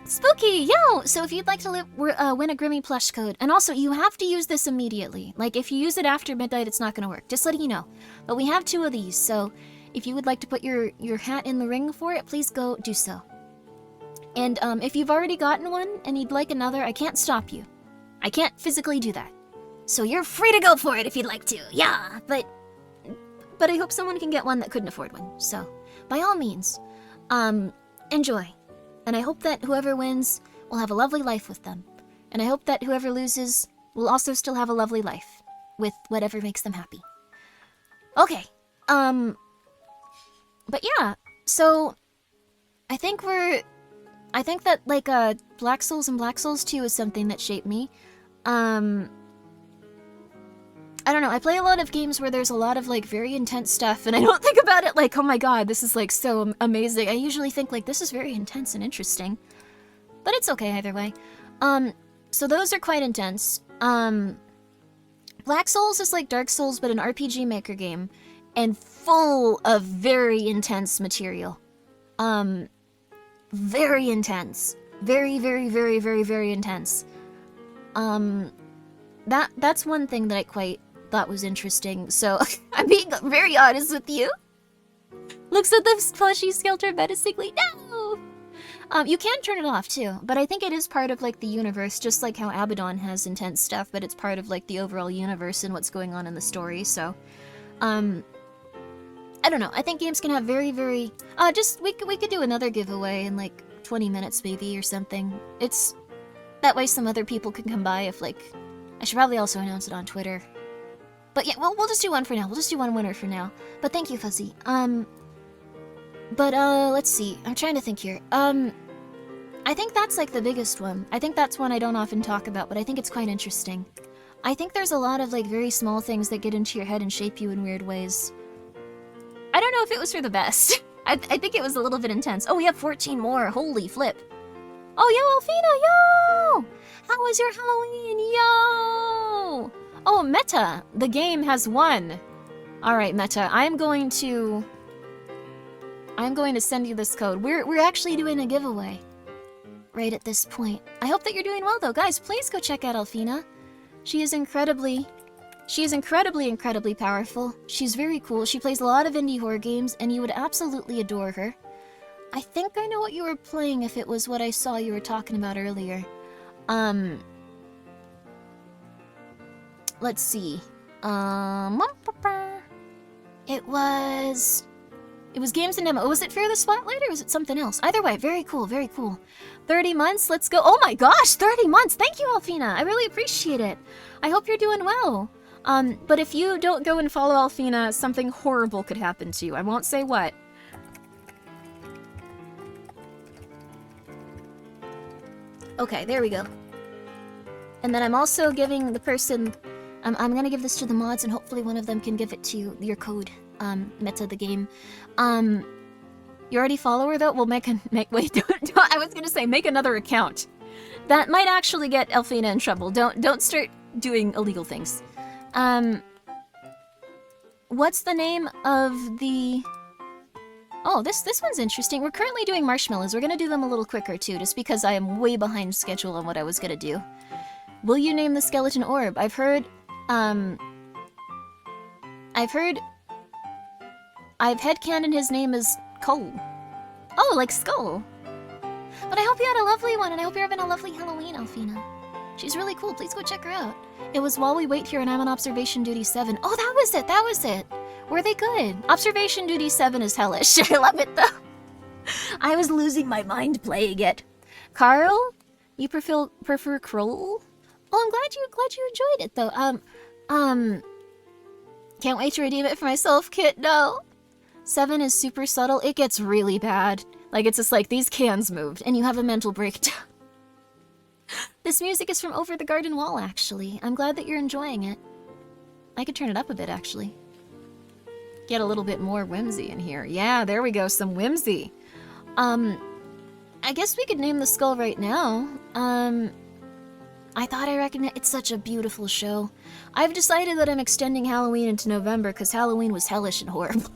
Spooky, yo! So if you'd like to win a Grimmi plush code, and also, you have to use this immediately. Like, if you use it after midnight, it's not gonna work. Just letting you know. But we have 2 of these, so if you would like to put your hat in the ring for it, please go do so. And if you've already gotten one, and you'd like another, I can't stop you. I can't physically do that. So you're free to go for it if you'd like to, yeah, but I hope someone can get one that couldn't afford one. So, by all means, enjoy. And I hope that whoever wins will have a lovely life with them. And I hope that whoever loses will also still have a lovely life with whatever makes them happy. Okay, but yeah, so I think that, like, Black Souls and Black Souls 2 is something that shaped me. I don't know, I play a lot of games where there's a lot of, like, very intense stuff, and I don't think about it like, oh my god, this is, like, so amazing. I usually think, like, this is very intense and interesting. But it's okay either way. So those are quite intense. Black Souls is like Dark Souls, but an RPG Maker game, and full of very intense material. Very intense. Very, very, very, very, very intense. That's one thing that I quite thought was interesting, so I'm being very honest with you. Looks at the plushie Skelter menacingly. No! You can turn it off too, but I think it is part of, like, the universe, just like how Abaddon has intense stuff, but it's part of, like, the overall universe and what's going on in the story, so, I don't know, I think games can have very, very, we could do another giveaway in, like, 20 minutes maybe, or something. It's, that way some other people can come by if, like, I should probably also announce it on Twitter. But yeah, we'll just do one for now. We'll just do one winner for now. But thank you, Fuzzy. Let's see. I'm trying to think here. I think that's, like, the biggest one. I think that's one I don't often talk about, but I think it's quite interesting. I think there's a lot of, like, very small things that get into your head and shape you in weird ways. I don't know if it was for the best. I think it was a little bit intense. Oh, we have 14 more. Holy flip. Oh, yo, Alfina, yo! How was your Halloween, yo? Oh, Meta, the game has won. Alright, Meta, I'm going to send you this code. We're actually doing a giveaway right at this point. I hope that you're doing well, though. Guys, please go check out Alfina. She is incredibly, incredibly powerful. She's very cool. She plays a lot of indie horror games, and you would absolutely adore her. I think I know what you were playing if it was what I saw you were talking about earlier. Let's see. It was Games and Demo. Was it Fear the Spotlight or was it something else? Either way, very cool, very cool. 30 months, let's go. Oh my gosh, 30 months! Thank you, Alfina! I really appreciate it. I hope you're doing well. But if you don't go and follow Alfina, something horrible could happen to you. I won't say what. Okay, there we go. And then I'm also giving the person... I'm gonna give this to the mods, and hopefully one of them can give it to you, your code, Meta the game. You already follow her, though? Well, wait, I was gonna say, make another account. That might actually get Elfina in trouble. Don't start doing illegal things. What's the name of the... Oh, this one's interesting. We're currently doing marshmallows. We're gonna do them a little quicker, too, just because I am way behind schedule on what I was gonna do. Will you name the skeleton orb? I've heard headcanon his name is Cole. Oh, like Skull. But I hope you had a lovely one, and I hope you're having a lovely Halloween, Alfina. She's really cool. Please go check her out. It was While We Wait Here, and I'm on Observation Duty 7. Oh, that was it! Were they good? Observation Duty 7 is hellish. I love it, though. I was losing my mind playing it. Carl? You prefer Kroll? Oh, I'm glad you enjoyed it, though. Can't wait to redeem it for myself, Kit. No. 7 is super subtle. It gets really bad. Like, it's just like, these cans moved, and you have a mental breakdown. This music is from Over the Garden Wall, actually. I'm glad that you're enjoying it. I could turn it up a bit, actually. Get a little bit more whimsy in here. Yeah, there we go, some whimsy. I guess we could name the skull right now. I thought I recognized... It's such a beautiful show. I've decided that I'm extending Halloween into November, because Halloween was hellish and horrible.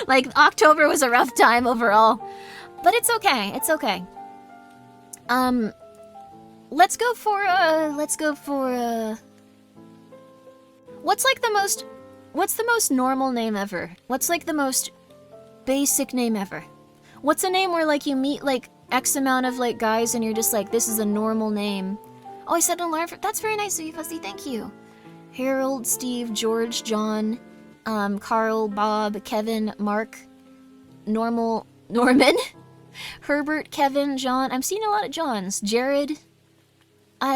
Like, October was a rough time overall. But it's okay, it's okay. Let's go for, what's the most normal name ever? What's, like, the most basic name ever? What's a name where, like, you meet, like, X amount of, like, guys and you're just like, this is a normal name? Oh, I set an alarm for... That's very nice of you, Fuzzy, thank you. Harold, Steve, George, John, Carl, Bob, Kevin, Mark, Norman, Herbert, Kevin, John. I'm seeing a lot of Johns. Jared.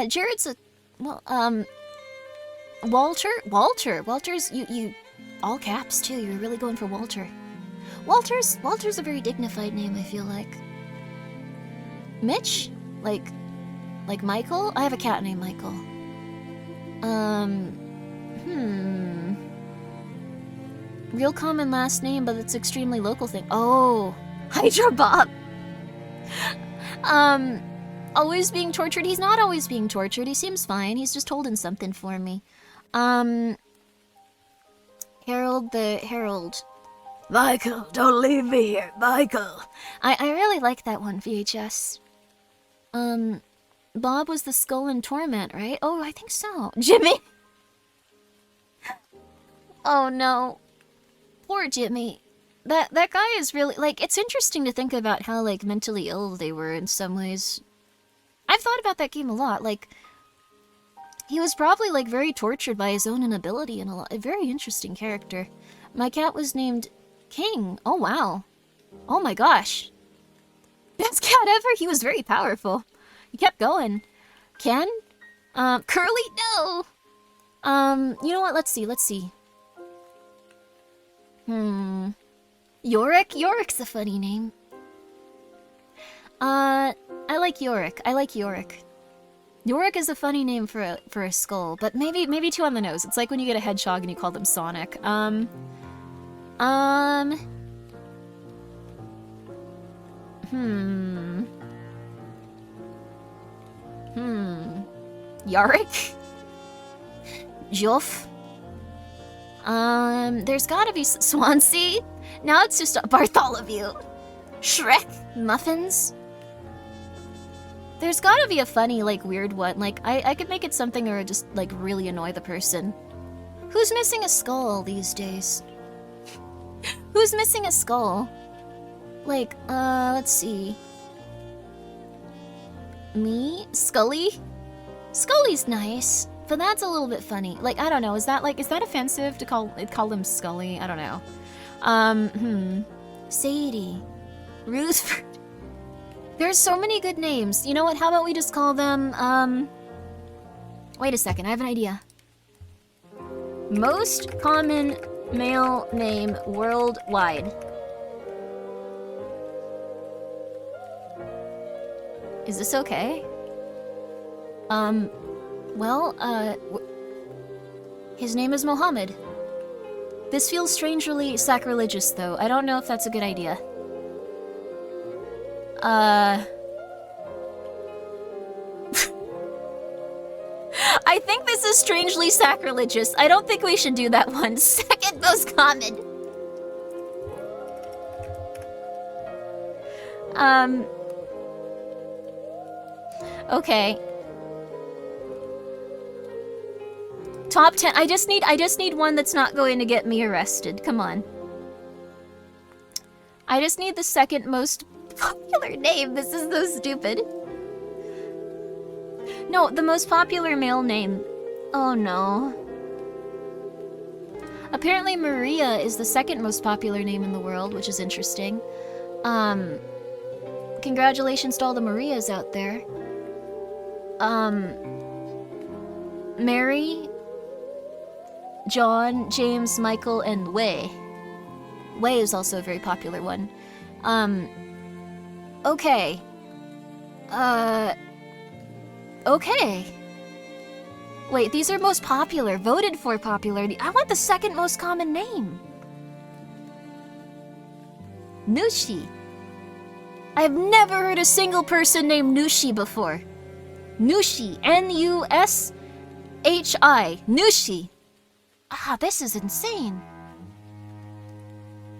Jared's a... Well, Walter? Walter's... You... All caps, too. You're really going for Walter. Walter's a very dignified name, I feel like. Mitch? Like Michael? I have a cat named Michael. Real common last name, but it's extremely local thing. Oh, Hydra Bob. Always being tortured. He's not always being tortured. He seems fine. He's just holding something for me. Harold the Herald. Michael, don't leave me here, Michael. I really like that one, VHS. Bob was the skull in Torment, right? Oh, I think so. Jimmy! Oh no. Poor Jimmy. That guy is really, like, it's interesting to think about how, like, mentally ill they were in some ways. I've thought about that game a lot, like, he was probably, like, very tortured by his own inability and a very interesting character. My cat was named King. Oh, wow. Oh my gosh. Best cat ever? He was very powerful. He kept going. Ken? Curly? No! You know what? Let's see. Yorick? Yorick's a funny name. I like Yorick. Yorick is a funny name for a skull, but maybe too on the nose. It's like when you get a hedgehog and you call them Sonic. Yorick? Joff? There's gotta be Swansea. Now it's just Bartholomew. Shrek? Muffins? There's gotta be a funny, like, weird one. Like, I could make it something that would just, like, really annoy the person. Who's missing a skull these days? Who's missing a skull? Like, let's see. Me? Scully? Scully's nice, but that's a little bit funny. Like, I don't know, is that offensive to call them Scully? I don't know. Sadie. Ruthford. There's so many good names. You know what, how about we just call them, wait a second, I have an idea. Most common male name worldwide. Is this okay? His name is Mohammed. This feels strangely sacrilegious, though. I don't know if that's a good idea. I think this is strangely sacrilegious. I don't think we should do that one. Second most common. Okay. Top 10. I just need one that's not going to get me arrested. Come on. I just need the second most popular name. This is so stupid. No, the most popular male name. Oh no. Apparently Maria is the second most popular name in the world, which is interesting. Congratulations to all the Marias out there. Mary. John, James, Michael, and Wei. Wei is also a very popular one. Okay. Okay. Wait, these are most popular, voted for popular. I want the second most common name. Nushi. I've never heard a single person named Nushi before. Nushi. N-U-S-H-I. Nushi. Ah, this is insane.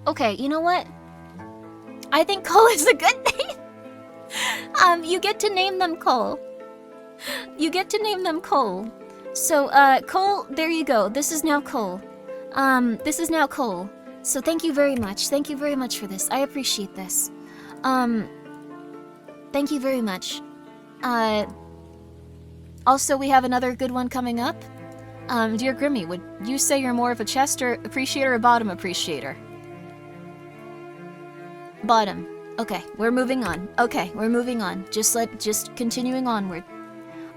Okay, you know what? I think Cole is a good name. You get to name them Cole. You get to name them Cole. So, Cole, there you go. This is now Cole. This is now Cole. So thank you very much. Thank you very much for this. I appreciate this. Thank you very much. Also, we have another good one coming up. Dear Grimmi, would you say you're more of a chest appreciator or bottom appreciator? Bottom. Okay, we're moving on. Okay, we're moving on. Just continuing onward.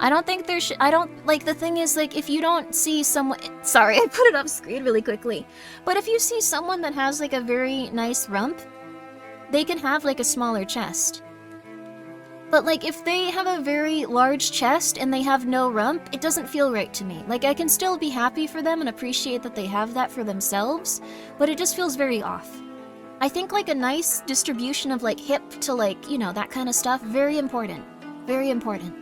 I don't think there should. I don't like the thing is like if you don't see someone. Sorry, I put it off screen really quickly. But if you see someone that has like a very nice rump, they can have like a smaller chest. But like if they have a very large chest and they have no rump, it doesn't feel right to me. Like I can still be happy for them and appreciate that they have that for themselves, but it just feels very off. I think like a nice distribution of like hip to like, you know, that kind of stuff, very important. Very important.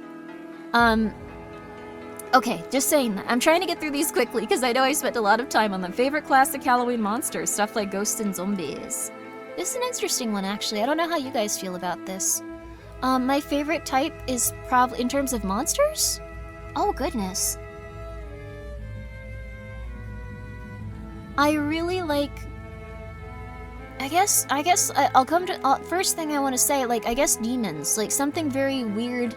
Okay, just saying that. I'm trying to get through these quickly because I know I spent a lot of time on them. Favorite classic Halloween monsters, stuff like ghosts and zombies. This is an interesting one actually. I don't know how you guys feel about this. My favorite type is probably in terms of monsters? Oh goodness. I really like I guess I'll come to first thing I want to say, like I guess demons, like something very weird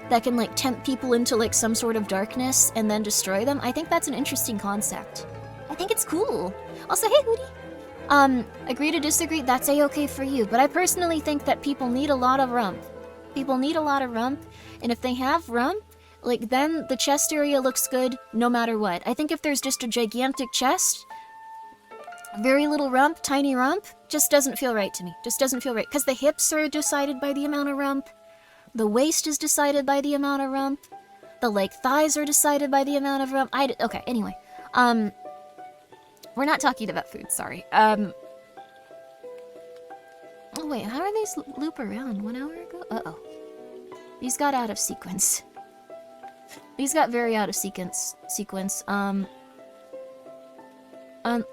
that can like tempt people into like some sort of darkness and then destroy them. I think that's an interesting concept. I think it's cool. Also, hey Hootie. Agree to disagree, that's a-okay for you, but I personally think that people need a lot of rump. People need a lot of rump, and if they have rump, like then the chest area looks good no matter what. I think if there's just a gigantic chest, very little rump, tiny rump, just doesn't feel right to me. Just doesn't feel right, because the hips are decided by the amount of rump. The waist is decided by the amount of rump. The like thighs are decided by the amount of rump. Okay, anyway. We're not talking about food, sorry. Oh wait, how are these loop around? 1 hour ago? Uh-oh. These got out of sequence. These got very out of sequence.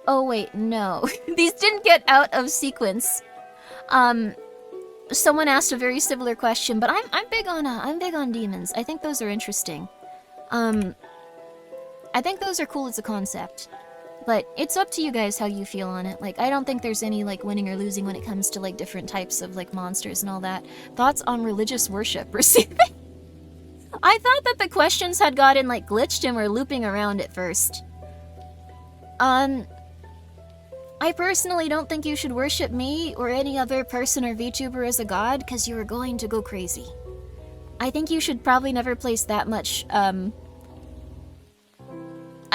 Oh wait, no. These didn't get out of sequence. Someone asked a very similar question, but I'm big on demons. I think those are interesting. I think those are cool as a concept. But it's up to you guys how you feel on it. Like, I don't think there's any, like, winning or losing when it comes to, like, different types of, like, monsters and all that. Thoughts on religious worship receiving? I thought that the questions had gotten, like, glitched and were looping around at first. I personally don't think you should worship me or any other person or VTuber as a god, because you are going to go crazy. I think you should probably never place that much, I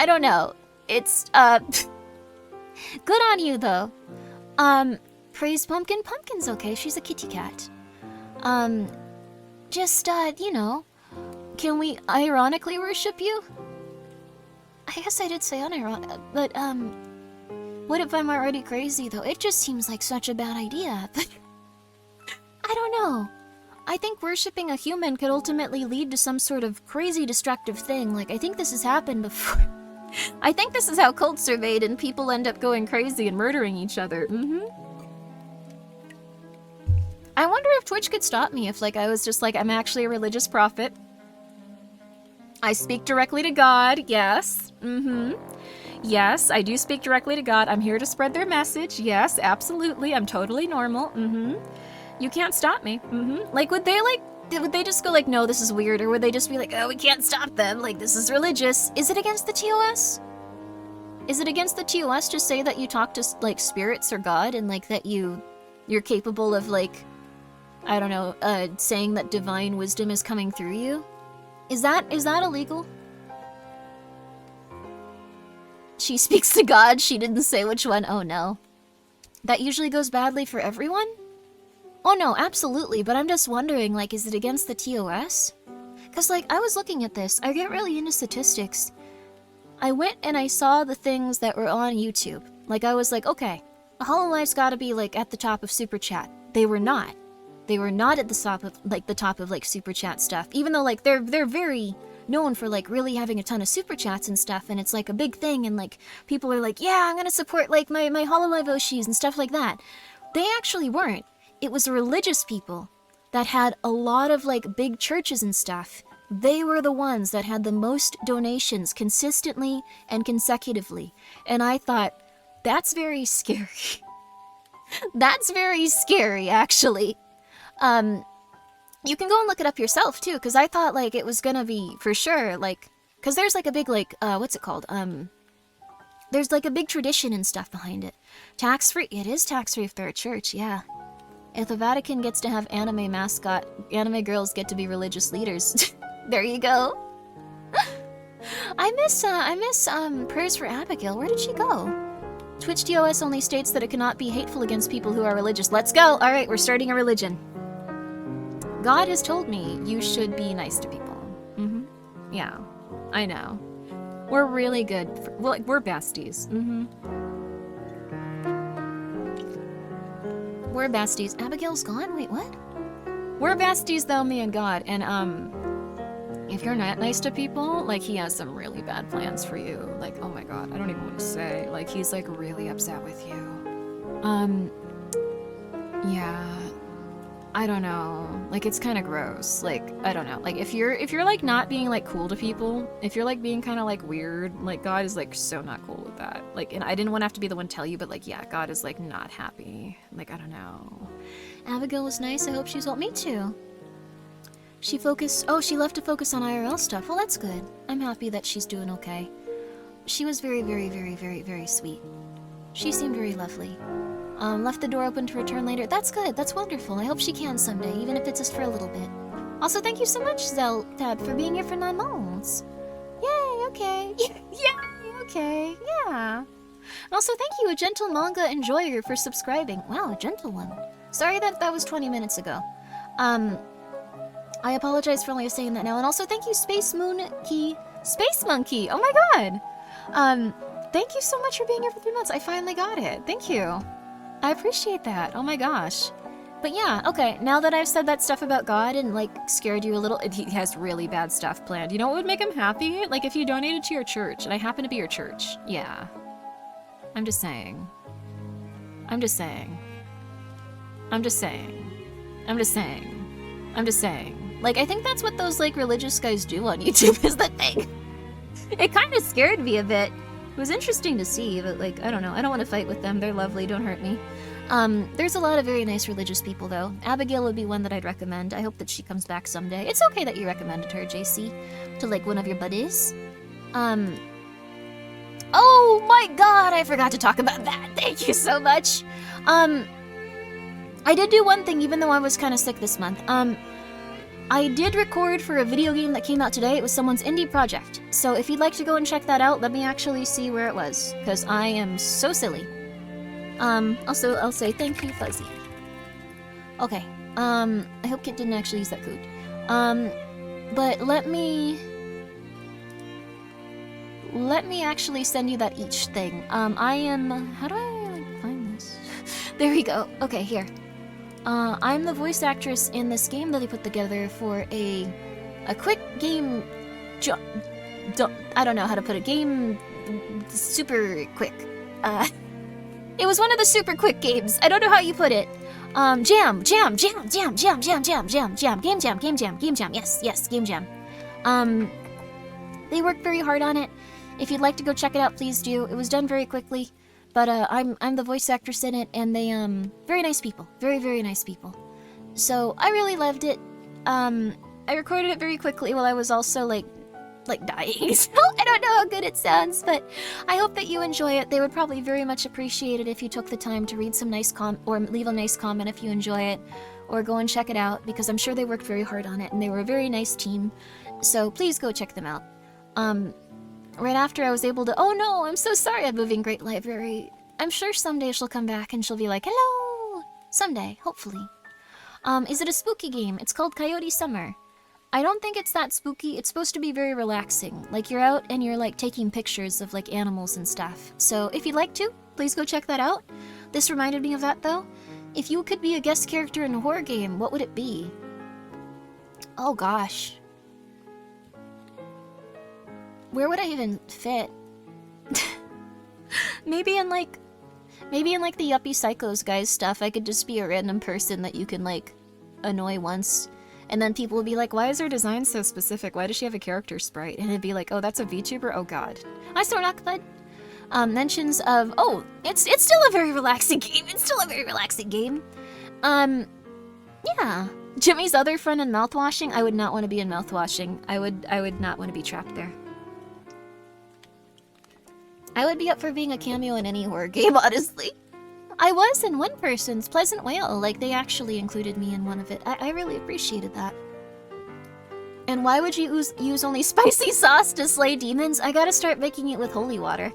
don't know. It's, good on you, though. Praise Pumpkin. Pumpkin's okay, she's a kitty cat. You know, can we ironically worship you? I guess I did say unironic, but, what if I'm already crazy, though? It just seems like such a bad idea, but I don't know. I think worshipping a human could ultimately lead to some sort of crazy destructive thing. Like, I think this has happened before. I think this is how cults are made and people end up going crazy and murdering each other. I wonder if Twitch could stop me if, like, I was just like, I'm actually a religious prophet. I speak directly to God, yes. Yes, I do speak directly to God. I'm here to spread their message. Yes, absolutely. I'm totally normal. You can't stop me. Like, would they just go like, no, this is weird? Or would they just be like, oh, we can't stop them, like, this is religious? Is it against the TOS? Is it against the TOS to say that you talk to, like, spirits or God and, like, that you're capable of, like, I don't know, saying that divine wisdom is coming through you? Is that illegal? She speaks to God. She didn't say which one. Oh no. That usually goes badly for everyone? Oh no, absolutely, but I'm just wondering, like, is it against the TOS? Because, like, I was looking at this. I get really into statistics. I went and I saw the things that were on YouTube. Like, I was like, okay, Hololife's gotta be, like, at the top of Super Chat. They were not. They were not at the top of, like, Super Chat stuff. Even though, like, they're very known for, like, really having a ton of Super Chats and stuff, and it's, like, a big thing, and, like, people are like, yeah, I'm gonna support, like, my Hololive Oshis and stuff like that. They actually weren't. It was religious people that had a lot of, like, big churches and stuff. They were the ones that had the most donations consistently and consecutively. And I thought, that's very scary. That's very scary, actually. You can go and look it up yourself, too, because I thought, like, it was gonna be, for sure, like... Because there's, like, a big, like, what's it called? There's, like, a big tradition and stuff behind it. Tax-free? It is tax-free if they're a church, yeah. If the Vatican gets to have anime mascot, anime girls get to be religious leaders. There you go. I miss prayers for Abigail. Where did she go? Twitch TOS only states that it cannot be hateful against people who are religious. Let's go! Alright, we're starting a religion. God has told me you should be nice to people. Mm-hmm. Yeah, I know. We're really good. We're besties. Mm-hmm. We're besties. Abigail's gone? Wait, what? We're besties though, me and God. And, if you're not nice to people, like, he has some really bad plans for you. Like, oh my god, I don't even want to say. Like, he's, like, really upset with you. Yeah. I don't know. Like, it's kind of gross. Like, I don't know. Like, if you're, like, not being, like, cool to people, if you're, like, being kind of, like, weird, like, God is, like, so not cool with that. Like, and I didn't want to have to be the one to tell you, but, like, yeah, God is, like, not happy. Like, I don't know. Abigail was nice. I hope she's well. Me too. She focused- oh, she left to focus on IRL stuff. Well, that's good. I'm happy that she's doing okay. She was very, very, very, very, very sweet. She seemed very lovely. Left the door open to return later. That's good. That's wonderful. I hope she can someday, even if it's just for a little bit. Also, thank you so much, Zeltad, for being here for 9 months. Yay, okay. Yay, okay, yeah. And also, thank you, a gentle manga enjoyer, for subscribing. Wow, a gentle one. Sorry that was 20 minutes ago. I apologize for only saying that now. And also, thank you, Space Monkey. Oh my god! Thank you so much for being here for 3 months. I finally got it. Thank you. I appreciate that. Oh my gosh. But yeah, okay, now that I've said that stuff about God and, like, scared you a little, he has really bad stuff planned. You know what would make him happy? Like, if you donated to your church, and I happen to be your church. Yeah. I'm just saying. I'm just saying. I'm just saying. I'm just saying. I'm just saying. Like, I think that's what those, like, religious guys do on YouTube, is the thing. It kind of scared me a bit. It was interesting to see, but, like, I don't know. I don't want to fight with them. They're lovely. Don't hurt me. There's a lot of very nice religious people, though. Abigail would be one that I'd recommend. I hope that she comes back someday. It's okay that you recommended her, JC, to, like, one of your buddies. Oh my god, I forgot to talk about that. Thank you so much. I did do one thing, even though I was kind of sick this month. I did record for a video game that came out today. It was someone's indie project. So if you'd like to go and check that out, let me actually see where it was, because I am so silly. Also, I'll say thank you, Fuzzy. Okay, I hope Kit didn't actually use that code. But let me actually send you that each thing. I am, how do I, like, find this? There we go. Okay, here. I'm the voice actress in this game that they put together for a quick game, I don't know how to put it, game super quick. It was one of the super quick games. I don't know how you put it. Game jam, yes, game jam. They worked very hard on it. If you'd like to go check it out, please do. It was done very quickly. But I'm the voice actress in it, and they very nice people, very, very nice people. So I really loved it. I recorded it very quickly while I was also like dying. So I don't know how good it sounds, but I hope that you enjoy it. They would probably very much appreciate it if you took the time to read some nice or leave a nice comment if you enjoy it, or go and check it out, because I'm sure they worked very hard on it, and they were a very nice team. So please go check them out. right after I was able to, oh no, I'm so sorry, I'm moving Great Library. I'm sure someday she'll come back and she'll be like, hello! Someday, hopefully. Is it a spooky game? It's called Coyote Summer. I don't think it's that spooky. It's supposed to be very relaxing. Like, you're out and you're, like, taking pictures of, like, animals and stuff. So, if you'd like to, please go check that out. This reminded me of that, though. If you could be a guest character in a horror game, what would it be? Oh, gosh. Where would I even fit? Maybe in, like, the Yuppie Psychos guys stuff, I could just be a random person that you can, like, annoy once. And then people will be like, why is her design so specific? Why does she have a character sprite? And it'd be like, oh, that's a VTuber? Oh, God. Hi, Sornakbud. Mentions of, oh, it's still a very relaxing game. It's still a very relaxing game. Yeah. Jimmy's other friend in mouthwashing. I would not want to be in mouthwashing. I would not want to be trapped there. I would be up for being a cameo in any horror game, honestly. I was in one person's, Pleasant Whale. Like, they actually included me in one of it. I really appreciated that. And why would you use only spicy sauce to slay demons? I gotta start making it with holy water.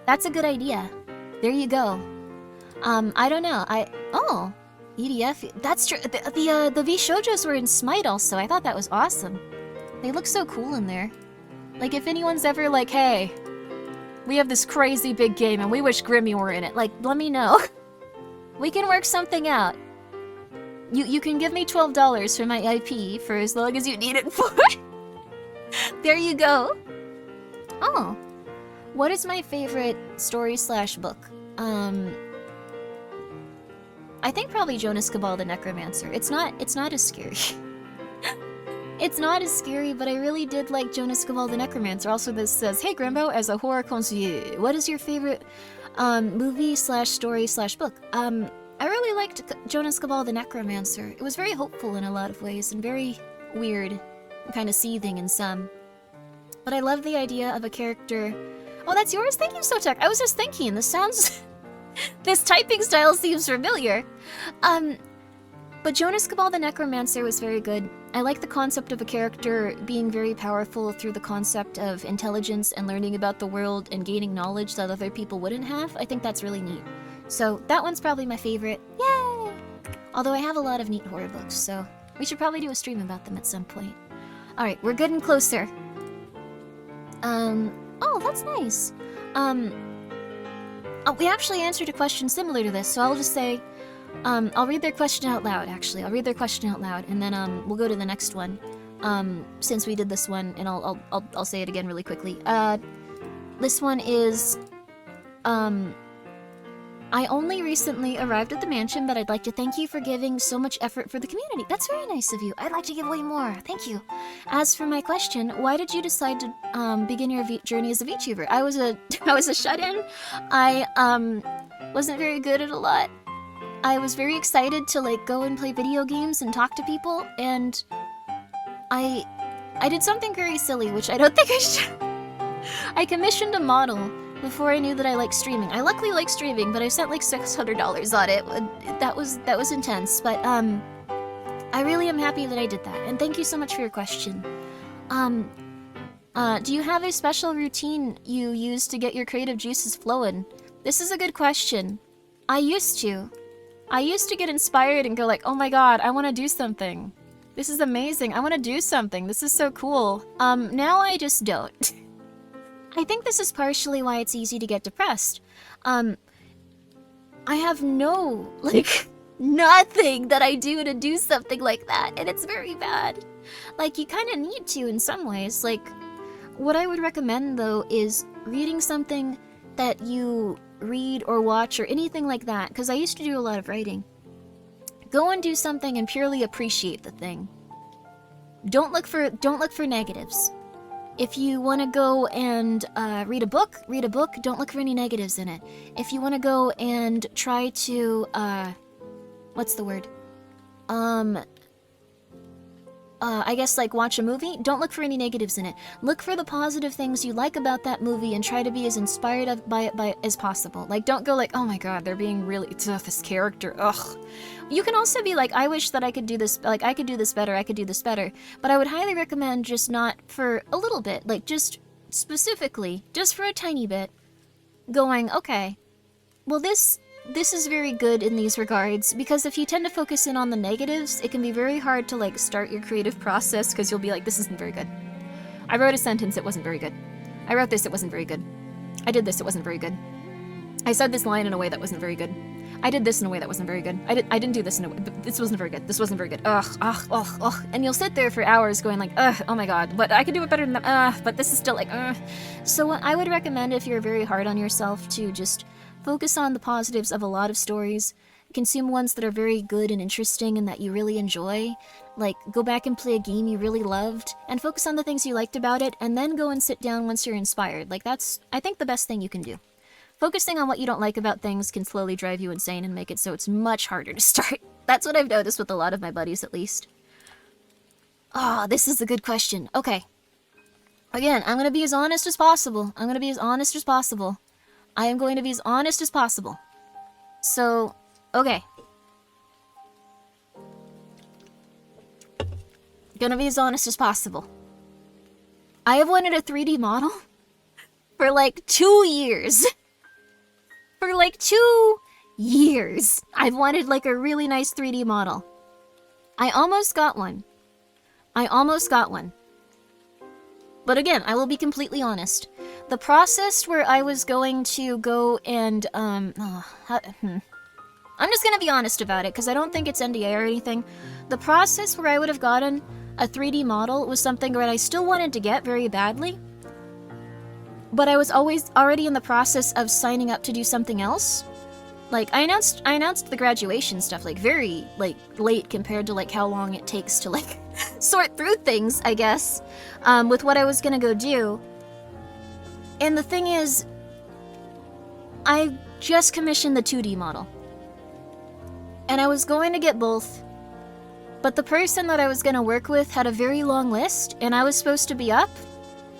That's a good idea. There you go. I don't know. Oh, EDF. That's true. The V Shoujos were in Smite also. I thought that was awesome. They look so cool in there. Like, if anyone's ever like, hey, we have this crazy big game and we wish Grimmi were in it, like, let me know. We can work something out. You can give me $12 for my IP for as long as you need it for. There you go. Oh. What is my favorite story/book? I think probably Jonas Cabal the Necromancer. It's not as scary. It's not as scary, but I really did like Jonas Cabal the Necromancer. Also, this says, hey Grimbo, as a horror consigliere, what is your favorite movie/story/book? I really liked Jonas Cabal the Necromancer. It was very hopeful in a lot of ways and very weird, kind of seething in some. But I love the idea of a character. Oh, that's yours? Thank you, Sotek. I was just thinking, this sounds... this typing style seems familiar. But Jonas Cabal the Necromancer was very good. I like the concept of a character being very powerful through the concept of intelligence and learning about the world and gaining knowledge that other people wouldn't have. I think that's really neat. So that one's probably my favorite. Yay! Although I have a lot of neat horror books, so we should probably do a stream about them at some point. Alright, we're getting closer. Oh, that's nice. Oh, we actually answered a question similar to this, so I'll just say, I'll read their question out loud, actually. I'll read their question out loud, and then, we'll go to the next one. Since we did this one, and I'll say it again really quickly. This one is, I only recently arrived at the mansion, but I'd like to thank you for giving so much effort for the community. That's very nice of you. I'd like to give away more. Thank you. As for my question, why did you decide to begin your journey as a VTuber? I was a shut-in. I wasn't very good at a lot. I was very excited to like go and play video games and talk to people, and I did something very silly, which I don't think I should. I commissioned a model before I knew that I liked streaming. I luckily like streaming, but I spent like $600 on it. That was intense, but I really am happy that I did that, and thank you so much for your question. Do you have a special routine you use to get your creative juices flowing? This is a good question. I used to get inspired and go like, oh my god, I want to do something. This is amazing. I want to do something. This is so cool. Now I just don't. I think this is partially why it's easy to get depressed. I have no, like, nothing that I do to do something like that, and it's very bad. Like, you kind of need to in some ways. Like, what I would recommend, though, is reading something that you read or watch or anything like that, because I used to do a lot of writing. Go and do something and purely appreciate the thing. Don't look for negatives. If you want to go and read a book, don't look for any negatives in it. If you want to go and try to, what's the word? I guess like watch a movie, don't look for any negatives in it. Look for the positive things you like about that movie and try to be as inspired by it as possible. Like, don't go like, oh my god, they're being really, this character, ugh. You can also be like, I wish that I could do this, like, I could do this better, but I would highly recommend just not for a little bit, like, just specifically, just for a tiny bit, going, okay, well this is very good in these regards, because if you tend to focus in on the negatives, it can be very hard to like start your creative process, because you'll be like, this isn't very good. I wrote a sentence, it wasn't very good. I wrote this, it wasn't very good. I did this, it wasn't very good. I said this line in a way that wasn't very good. I did this in a way that wasn't very good. I didn't do this in a way, this wasn't very good. This wasn't very good. Ugh. And you'll sit there for hours going like, ugh, oh my god, but I could do it better than that, but this is still like, ugh. So what I would recommend, if you're very hard on yourself, to just focus on the positives of a lot of stories. Consume ones that are very good and interesting and that you really enjoy. Like, go back and play a game you really loved, and focus on the things you liked about it, and then go and sit down once you're inspired. Like, that's, I think, the best thing you can do. Focusing on what you don't like about things can slowly drive you insane and make it so it's much harder to start. That's what I've noticed with a lot of my buddies, at least. Ah, this is a good question. Okay. Again, I'm gonna be as honest as possible. I am going to be as honest as possible. So, okay. Gonna be as honest as possible. I have wanted a 3D model for like 2 years. For like 2 years. I've wanted like a really nice 3D model. I almost got one. But again, I will be completely honest. The process where I was going to go and, I'm just gonna be honest about it, because I don't think it's NDA or anything. The process where I would have gotten a 3D model was something that I still wanted to get very badly. But I was already in the process of signing up to do something else. Like, I announced the graduation stuff, like, very, like, late compared to, like, how long it takes to, like, sort through things, I guess, with what I was gonna go do. And the thing is, I just commissioned the 2D model. And I was going to get both, but the person that I was gonna work with had a very long list, and I was supposed to be up,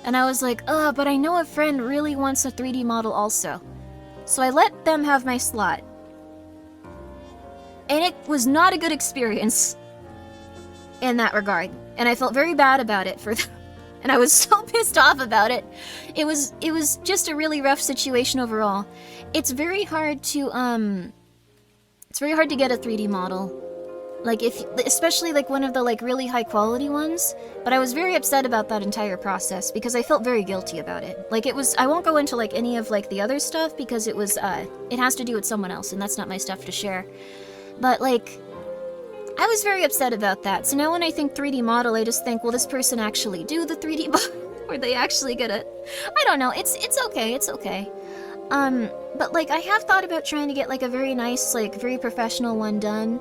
and I was like, but I know a friend really wants a 3D model also. So I let them have my slot. And it was not a good experience in that regard. And I felt very bad about it for them. And I was so pissed off about it. It was just a really rough situation overall. It's very hard to get a 3D model. Like, especially like one of the like really high quality ones, but I was very upset about that entire process because I felt very guilty about it. Like, I won't go into like any of like the other stuff because it has to do with someone else and that's not my stuff to share. But like, I was very upset about that. So now when I think 3D model, I just think, will this person actually do the 3D model? Or they actually gonna, I don't know, it's okay. But like, I have thought about trying to get like a very nice, like very professional one done.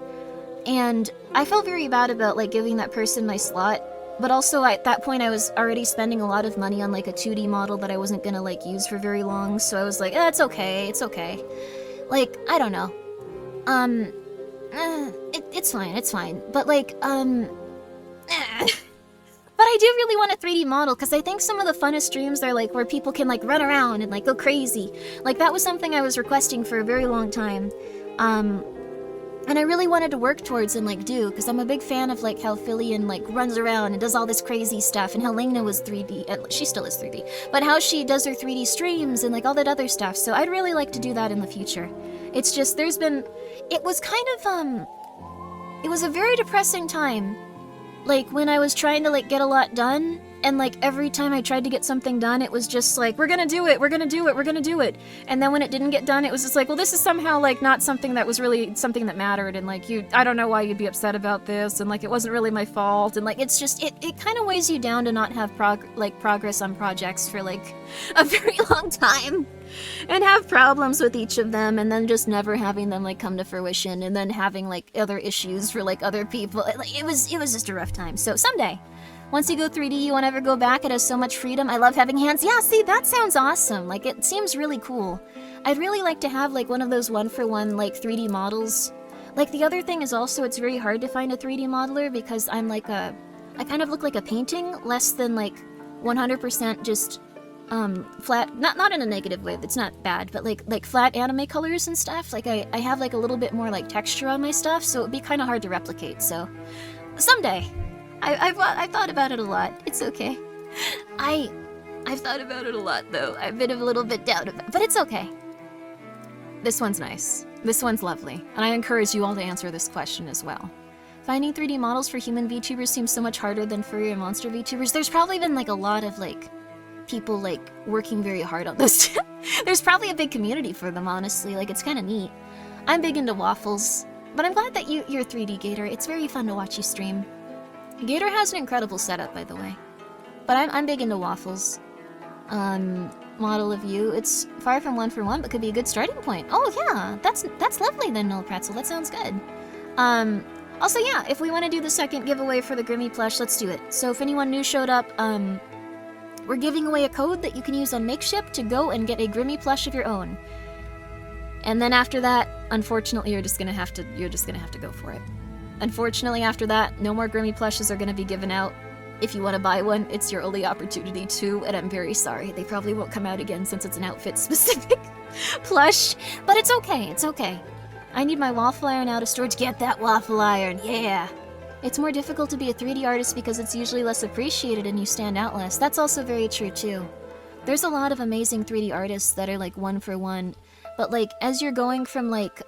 And I felt very bad about, like, giving that person my slot, but also at that point I was already spending a lot of money on, like, a 2D model that I wasn't gonna, like, use for very long, so I was like, it's okay. Like, I don't know. It's fine, but, like, But I do really want a 3D model, because I think some of the funnest streams are, like, where people can, like, run around and, like, go crazy. Like, that was something I was requesting for a very long time. And I really wanted to work towards and, like, do, because I'm a big fan of, like, how Fillion, like, runs around and does all this crazy stuff, and how Lena was 3D, she still is 3D, but how she does her 3D streams and, like, all that other stuff, so I'd really like to do that in the future. It's just, it was kind of, it was a very depressing time, like, when I was trying to, like, get a lot done, and, like, every time I tried to get something done, it was just like, we're gonna do it. And then when it didn't get done, it was just like, well, this is somehow, like, not something that was really something that mattered, and, like, I don't know why you'd be upset about this, and, like, it wasn't really my fault, and, like, it's just, it kind of weighs you down to not have progress on projects for, like, a very long time, and have problems with each of them, and then just never having them, like, come to fruition, and then having, like, other issues for, like, other people. Like, it was just a rough time. So someday, once you go 3D, you won't ever go back. It has so much freedom. I love having hands. Yeah, see, that sounds awesome. Like, it seems really cool. I'd really like to have, like, one of those one-for-one, like, 3D models. Like, the other thing is also, it's very hard to find a 3D modeler because I'm, like, I kind of look like a painting, less than, like, 100% just, flat, not in a negative way, it's not bad, but, like, flat anime colors and stuff. Like, I have, like, a little bit more, like, texture on my stuff, so it'd be kind of hard to replicate, so someday. I thought about it a lot. It's okay. I've thought about it a lot, though. I've been a little bit down about it, but it's okay. This one's nice. This one's lovely, and I encourage you all to answer this question as well. Finding 3D models for human VTubers seems so much harder than furry and monster VTubers. There's probably been, like, a lot of, like, people, like, working very hard on this. There's probably a big community for them, honestly. Like, it's kind of neat. I'm big into waffles, but I'm glad that you're 3D, Gator. It's very fun to watch you stream. Gator has an incredible setup, by the way. But I'm big into waffles. Model of you. It's far from 1 for 1, but could be a good starting point. Oh, yeah. That's lovely then, Null Pretzel. That sounds good. Also, yeah, if we want to do the second giveaway for the Grimmi plush, let's do it. So if anyone new showed up, we're giving away a code that you can use on Makeship to go and get a Grimmi plush of your own. And then after that, unfortunately, you're just gonna have to go for it. Unfortunately, after that, no more Grimmi plushes are gonna be given out. If you want to buy one, it's your only opportunity to, and I'm very sorry. They probably won't come out again since it's an outfit-specific plush. But it's okay, it's okay. I need my waffle iron out of storage. Get that waffle iron, yeah! It's more difficult to be a 3D artist because it's usually less appreciated and you stand out less. That's also very true, too. There's a lot of amazing 3D artists that are, like, 1 for 1. But, like, as you're going from, like,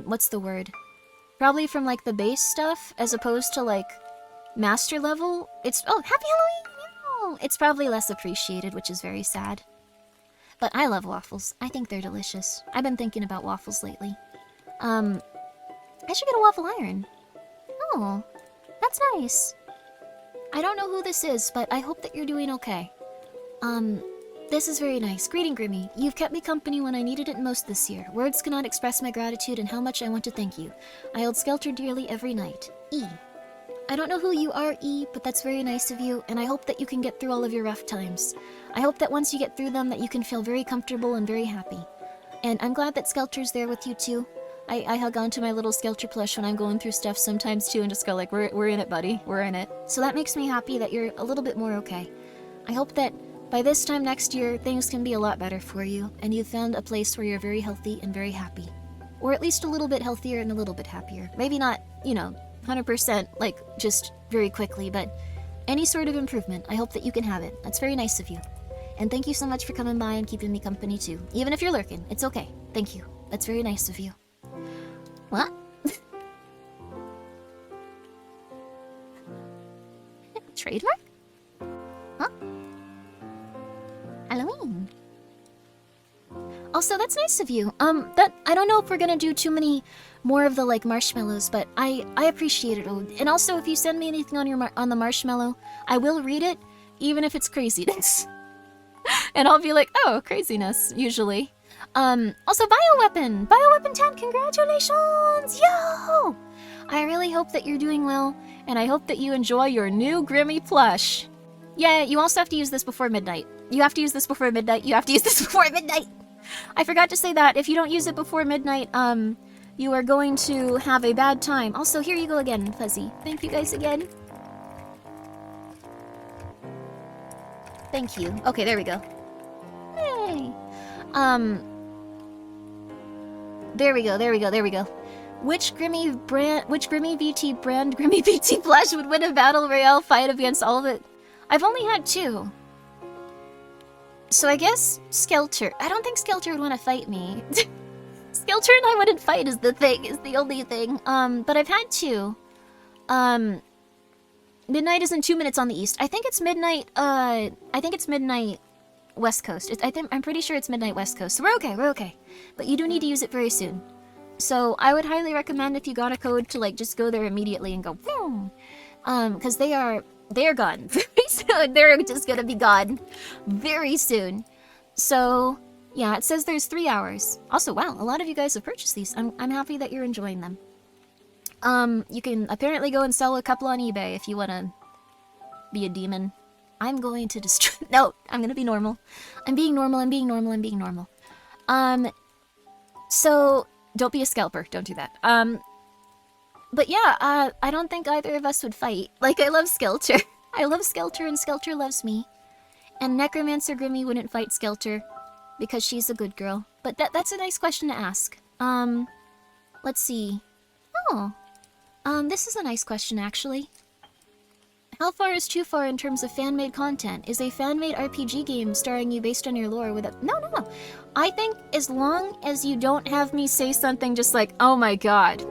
what's the word? Probably from, like, the base stuff, as opposed to, like, master level, it's- oh, happy Halloween! No! It's probably less appreciated, which is very sad. But I love waffles. I think they're delicious. I've been thinking about waffles lately. I should get a waffle iron. Oh, that's nice. I don't know who this is, but I hope that you're doing okay. This is very nice. Greeting, Grimmi. You've kept me company when I needed it most this year. Words cannot express my gratitude and how much I want to thank you. I hold Skelter dearly every night. E. I don't know who you are, E, but that's very nice of you, and I hope that you can get through all of your rough times. I hope that once you get through them, that you can feel very comfortable and very happy. And I'm glad that Skelter's there with you, too. I hug onto my little Skelter plush when I'm going through stuff sometimes, too, and just go like, we're in it, buddy. We're in it. So that makes me happy that you're a little bit more okay. I hope that by this time next year, things can be a lot better for you, and you've found a place where you're very healthy and very happy. Or at least a little bit healthier and a little bit happier. Maybe not, you know, 100%, like, just very quickly, but any sort of improvement, I hope that you can have it. That's very nice of you. And thank you so much for coming by and keeping me company, too. Even if you're lurking, it's okay. Thank you. That's very nice of you. What? Trademark? Huh? Halloween. Also, that's nice of you. I don't know if we're gonna do too many more of the, like, marshmallows, but I appreciate it. And also, if you send me anything on the marshmallow, I will read it, even if it's craziness. And I'll be like, oh, craziness, usually. Also, Bioweapon! Bioweapon 10, congratulations! Yo! I really hope that you're doing well, and I hope that you enjoy your new Grimmi plush. Yeah, you also have to use this before midnight. You have to use this before midnight. You have to use this before midnight! I forgot to say that. If you don't use it before midnight, you are going to have a bad time. Also, here you go again, Fuzzy. Thank you guys again. Thank you. Okay, there we go. Yay! There we go. Which Grimmi VT brand Grimmi VT plush would win a battle royale fight against all of it? I've only had 2. So I guess Skelter. I don't think Skelter would want to fight me. Skelter and I wouldn't fight is the only thing. But I've had 2. Midnight is in 2 minutes on the east. I think it's midnight, West Coast. I'm pretty sure it's midnight West Coast. So we're okay. But you do need to use it very soon. So I would highly recommend if you got a code to, like, just go there immediately and go, boom. Because they're gone very soon. They're just gonna be gone very soon. So yeah, it says there's 3 hours. Also, wow, a lot of you guys have purchased these. I'm happy that you're enjoying them. You can apparently go and sell a couple on eBay if you wanna be a demon. I'm going to destroy. No, I'm gonna be normal. I'm being normal. So don't be a scalper. Don't do that. But yeah, I don't think either of us would fight. Like, I love Skelter. I love Skelter, and Skelter loves me. And Necromancer Grimmi wouldn't fight Skelter because she's a good girl. But that's a nice question to ask. Let's see. Oh, this is a nice question, actually. How far is too far in terms of fan-made content? Is a fan-made RPG game starring you based on your lore with a— No. I think as long as you don't have me say something just like, oh my god,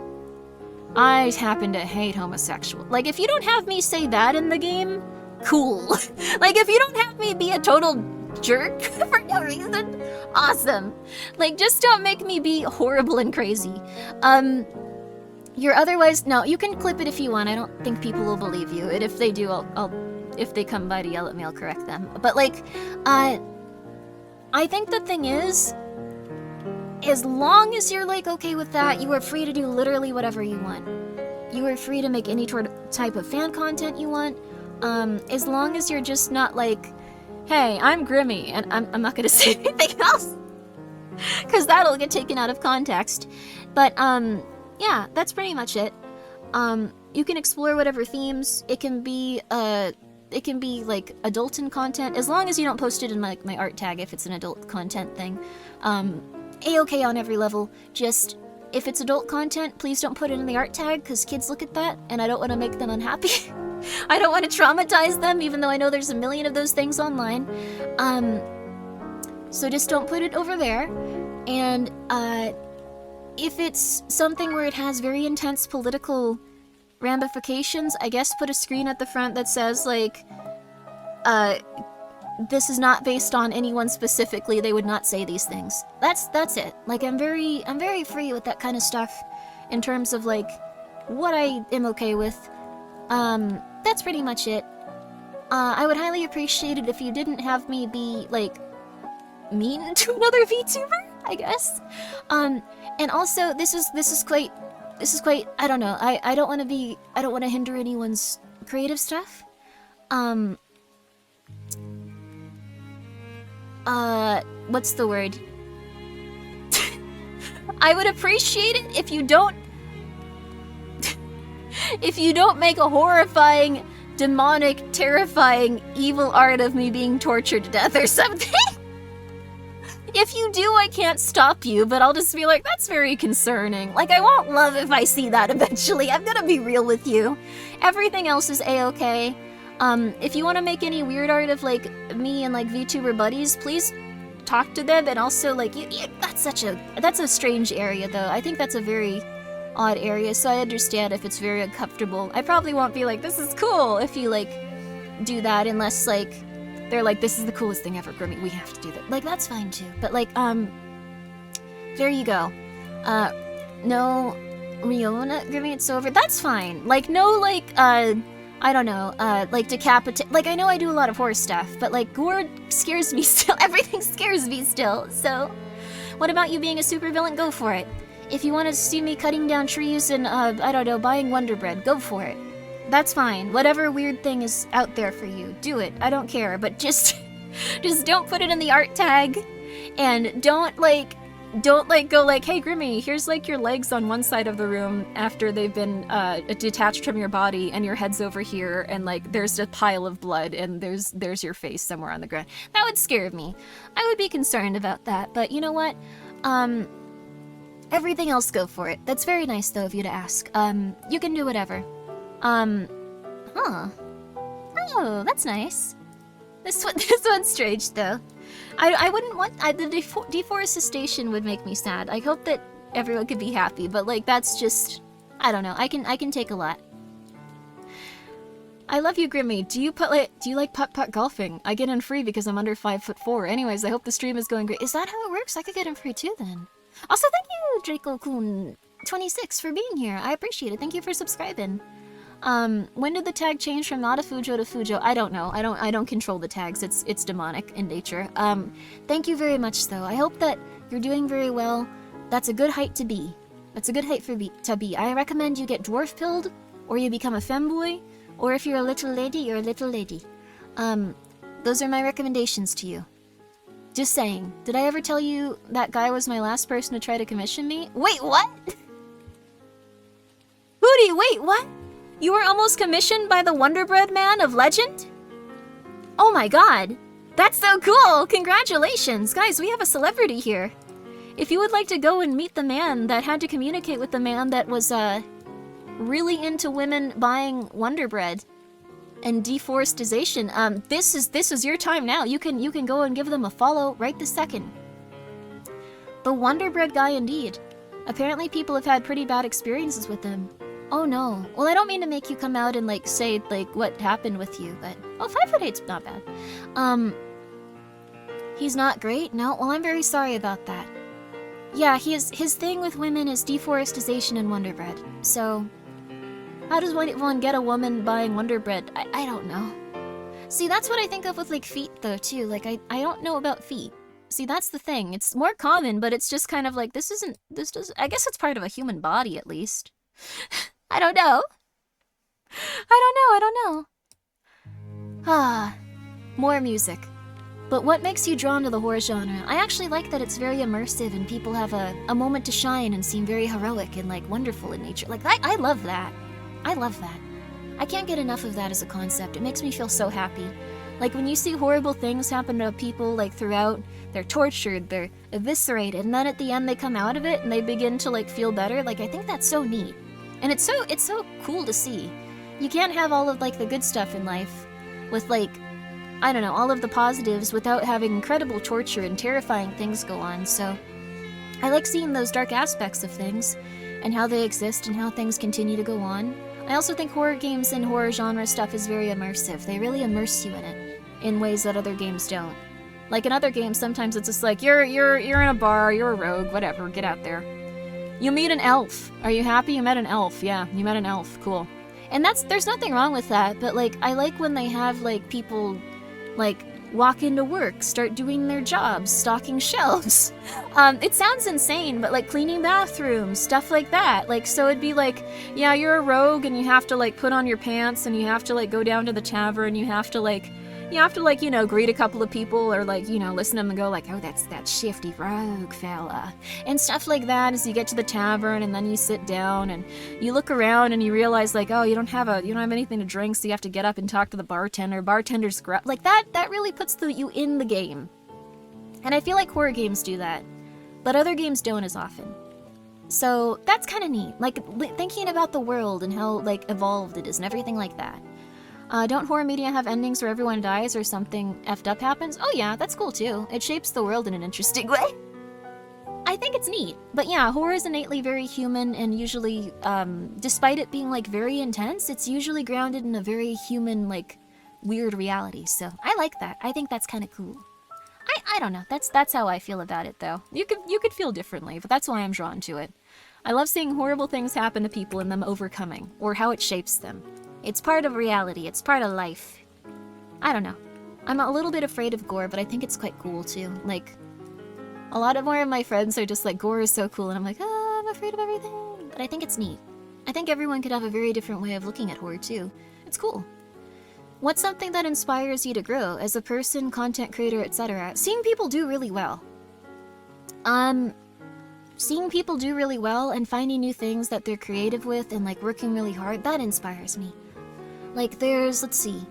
I happen to hate homosexual. Like, if you don't have me say that in the game, cool. Like, if you don't have me be a total jerk for no reason, awesome. Like, just don't make me be horrible and crazy. You're otherwise— no, you can clip it if you want. I don't think people will believe you. And if they do, I'll if they come by to yell at me, I'll correct them. But like, I think the thing is, as long as you're like okay with that, you are free to do literally whatever you want. You are free to make any type of fan content you want. As long as you're just not like, hey, I'm Grimmi, and I'm not gonna say anything else, because that'll get taken out of context. But yeah, that's pretty much it. You can explore whatever themes. It can be like adultin content, as long as you don't post it in like my art tag if it's an adult content thing. A-okay on every level. Just, if it's adult content, please don't put it in the art tag, because kids look at that, and I don't want to make them unhappy. I don't want to traumatize them, even though I know there's a million of those things online. So just don't put it over there. And, if it's something where it has very intense political ramifications, I guess put a screen at the front that says, like, this is not based on anyone specifically, they would not say these things. That's it. Like, I'm very free with that kind of stuff in terms of, like, what I am okay with. That's pretty much it. I would highly appreciate it if you didn't have me be, like, mean to another VTuber, I guess. And also, this is quite, I don't know, I don't want to hinder anyone's creative stuff. What's the word? I would appreciate it if you don't make a horrifying, demonic, terrifying, evil art of me being tortured to death or something. If you do, I can't stop you, but I'll just be like, that's very concerning. Like, I won't love if I see that eventually. I'm gonna be real with you. Everything else is a-okay. If you want to make any weird art of, like, me and, like, VTuber buddies, please talk to them, and also, like, that's a strange area, though. I think that's a very odd area, so I understand if it's very uncomfortable. I probably won't be like, this is cool, if you, like, do that, unless, like, they're like, this is the coolest thing ever, Grimmi, we have to do that. Like, that's fine, too. But, like, there you go. No Riona, Grimmi, it's over. That's fine. Like, no, like, I don't know, like, decapitate— like, I know I do a lot of horror stuff, but, like, gore scares me still. Everything scares me still, so what about you being a supervillain? Go for it. If you want to see me cutting down trees and, I don't know, buying Wonder Bread, go for it. That's fine. Whatever weird thing is out there for you, do it. I don't care, but just don't put it in the art tag, and don't go like, hey Grimmi, here's like your legs on one side of the room after they've been detached from your body, and your head's over here, and like there's a pile of blood, and there's your face somewhere on the ground. That would scare me. I would be concerned about that, but you know what? Everything else, go for it. That's very nice though of you to ask. You can do whatever. Huh. Oh, that's nice. This one's strange though. I wouldn't want— the deforestation would make me sad. I hope that everyone could be happy, but like that's just— I don't know. I can take a lot. I love you, Grimmi. Do you like putt-putt golfing? I get in free because I'm under 5'4". Anyways, I hope the stream is going great. Is that how it works? I could get in free too then. Also, thank you, Draco-kun26 for being here. I appreciate it. Thank you for subscribing. When did the tag change from not a Fujo to Fujo? I don't know. I don't control the tags. It's demonic in nature. Thank you very much though. I hope that you're doing very well. That's a good height to be. That's a good height to be. I recommend you get dwarf pilled, or you become a femboy, or if you're a little lady, you're a little lady. Those are my recommendations to you. Just saying. Did I ever tell you that guy was my last person to try to commission me? Wait, what? Hootie, wait, what? You were almost commissioned by the Wonder Bread Man of legend? Oh my god. That's so cool! Congratulations! Guys, we have a celebrity here. If you would like to go and meet the man that had to communicate with the man that was, really into women buying Wonder Bread, and deforestation. This is your time now. You can go and give them a follow right this second. The Wonder Bread guy indeed. Apparently people have had pretty bad experiences with him. Oh no. Well, I don't mean to make you come out and like say like what happened with you, but oh, 5'8's not bad. He's not great? No? Well, I'm very sorry about that. Yeah, his thing with women is deforestation and Wonder Bread. So, how does one get a woman buying Wonder Bread? I don't know. See, that's what I think of with like feet though too. Like I don't know about feet. See, that's the thing. It's more common, but it's just kind of like this does I guess it's part of a human body at least. I don't know. I don't know. Ah, more music. But what makes you drawn to the horror genre? I actually like that it's very immersive and people have a moment to shine and seem very heroic and like wonderful in nature. Like I love that. I love that. I can't get enough of that as a concept. It makes me feel so happy. Like when you see horrible things happen to people like throughout, they're tortured, they're eviscerated, and then at the end they come out of it and they begin to like feel better. Like I think that's so neat. And it's so cool to see. You can't have all of like the good stuff in life with like, I don't know, all of the positives without having incredible torture and terrifying things go on. So I like seeing those dark aspects of things and how they exist and how things continue to go on. I also think horror games and horror genre stuff is very immersive. They really immerse you in it in ways that other games don't. Like in other games, sometimes it's just like you're in a bar, you're a rogue, whatever, get out there. You meet an elf. Are you happy you met an elf? Yeah, you met an elf. Cool. And there's nothing wrong with that, but like I like when they have like people like walk into work, start doing their jobs, stocking shelves. It sounds insane, but like cleaning bathrooms, stuff like that. Like, so it'd be like, yeah, you're a rogue and you have to like put on your pants and you have to like go down to the tavern, you have to like, you know, greet a couple of people or like, you know, listen to them and go like, oh, that's that shifty rogue fella. And stuff like that as you get to the tavern and then you sit down and you look around and you realize like, oh, you don't have anything to drink, so you have to get up and talk to the bartender. Bartender's like that really puts you in the game. And I feel like horror games do that, but other games don't as often. So that's kind of neat. Like thinking about the world and how like evolved it is and everything like that. Don't horror media have endings where everyone dies or something effed up happens? Oh yeah, that's cool too. It shapes the world in an interesting way. I think it's neat. But yeah, horror is innately very human and usually, despite it being like very intense, it's usually grounded in a very human, like, weird reality. So I like that. I think that's kind of cool. I don't know. That's how I feel about it though. You could feel differently, but that's why I'm drawn to it. I love seeing horrible things happen to people and them overcoming, or how it shapes them. It's part of reality, it's part of life. I don't know. I'm a little bit afraid of gore, but I think it's quite cool too. Like, a lot more of my friends are just like, gore is so cool, and I'm like, oh, I'm afraid of everything. But I think it's neat. I think everyone could have a very different way of looking at horror too. It's cool. What's something that inspires you to grow as a person, content creator, etc.? Seeing people do really well. Seeing people do really well and finding new things that they're creative with and like working really hard, that inspires me. Like let's see,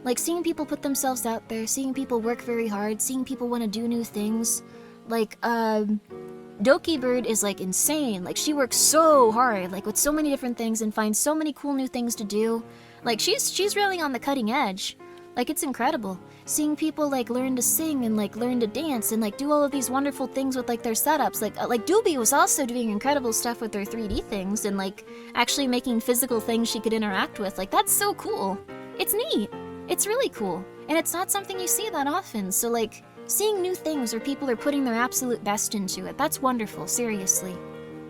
like seeing people put themselves out there, seeing people work very hard, seeing people want to do new things. Like, Doki Bird is like insane. Like she works so hard, like with so many different things and finds so many cool new things to do. Like she's really on the cutting edge. Like it's incredible. Seeing people like learn to sing and like learn to dance and like do all of these wonderful things with like their setups. Like Doobie was also doing incredible stuff with their 3D things and like actually making physical things she could interact with. Like that's so cool. It's neat. It's really cool. And it's not something you see that often. So like seeing new things where people are putting their absolute best into it, that's wonderful, seriously.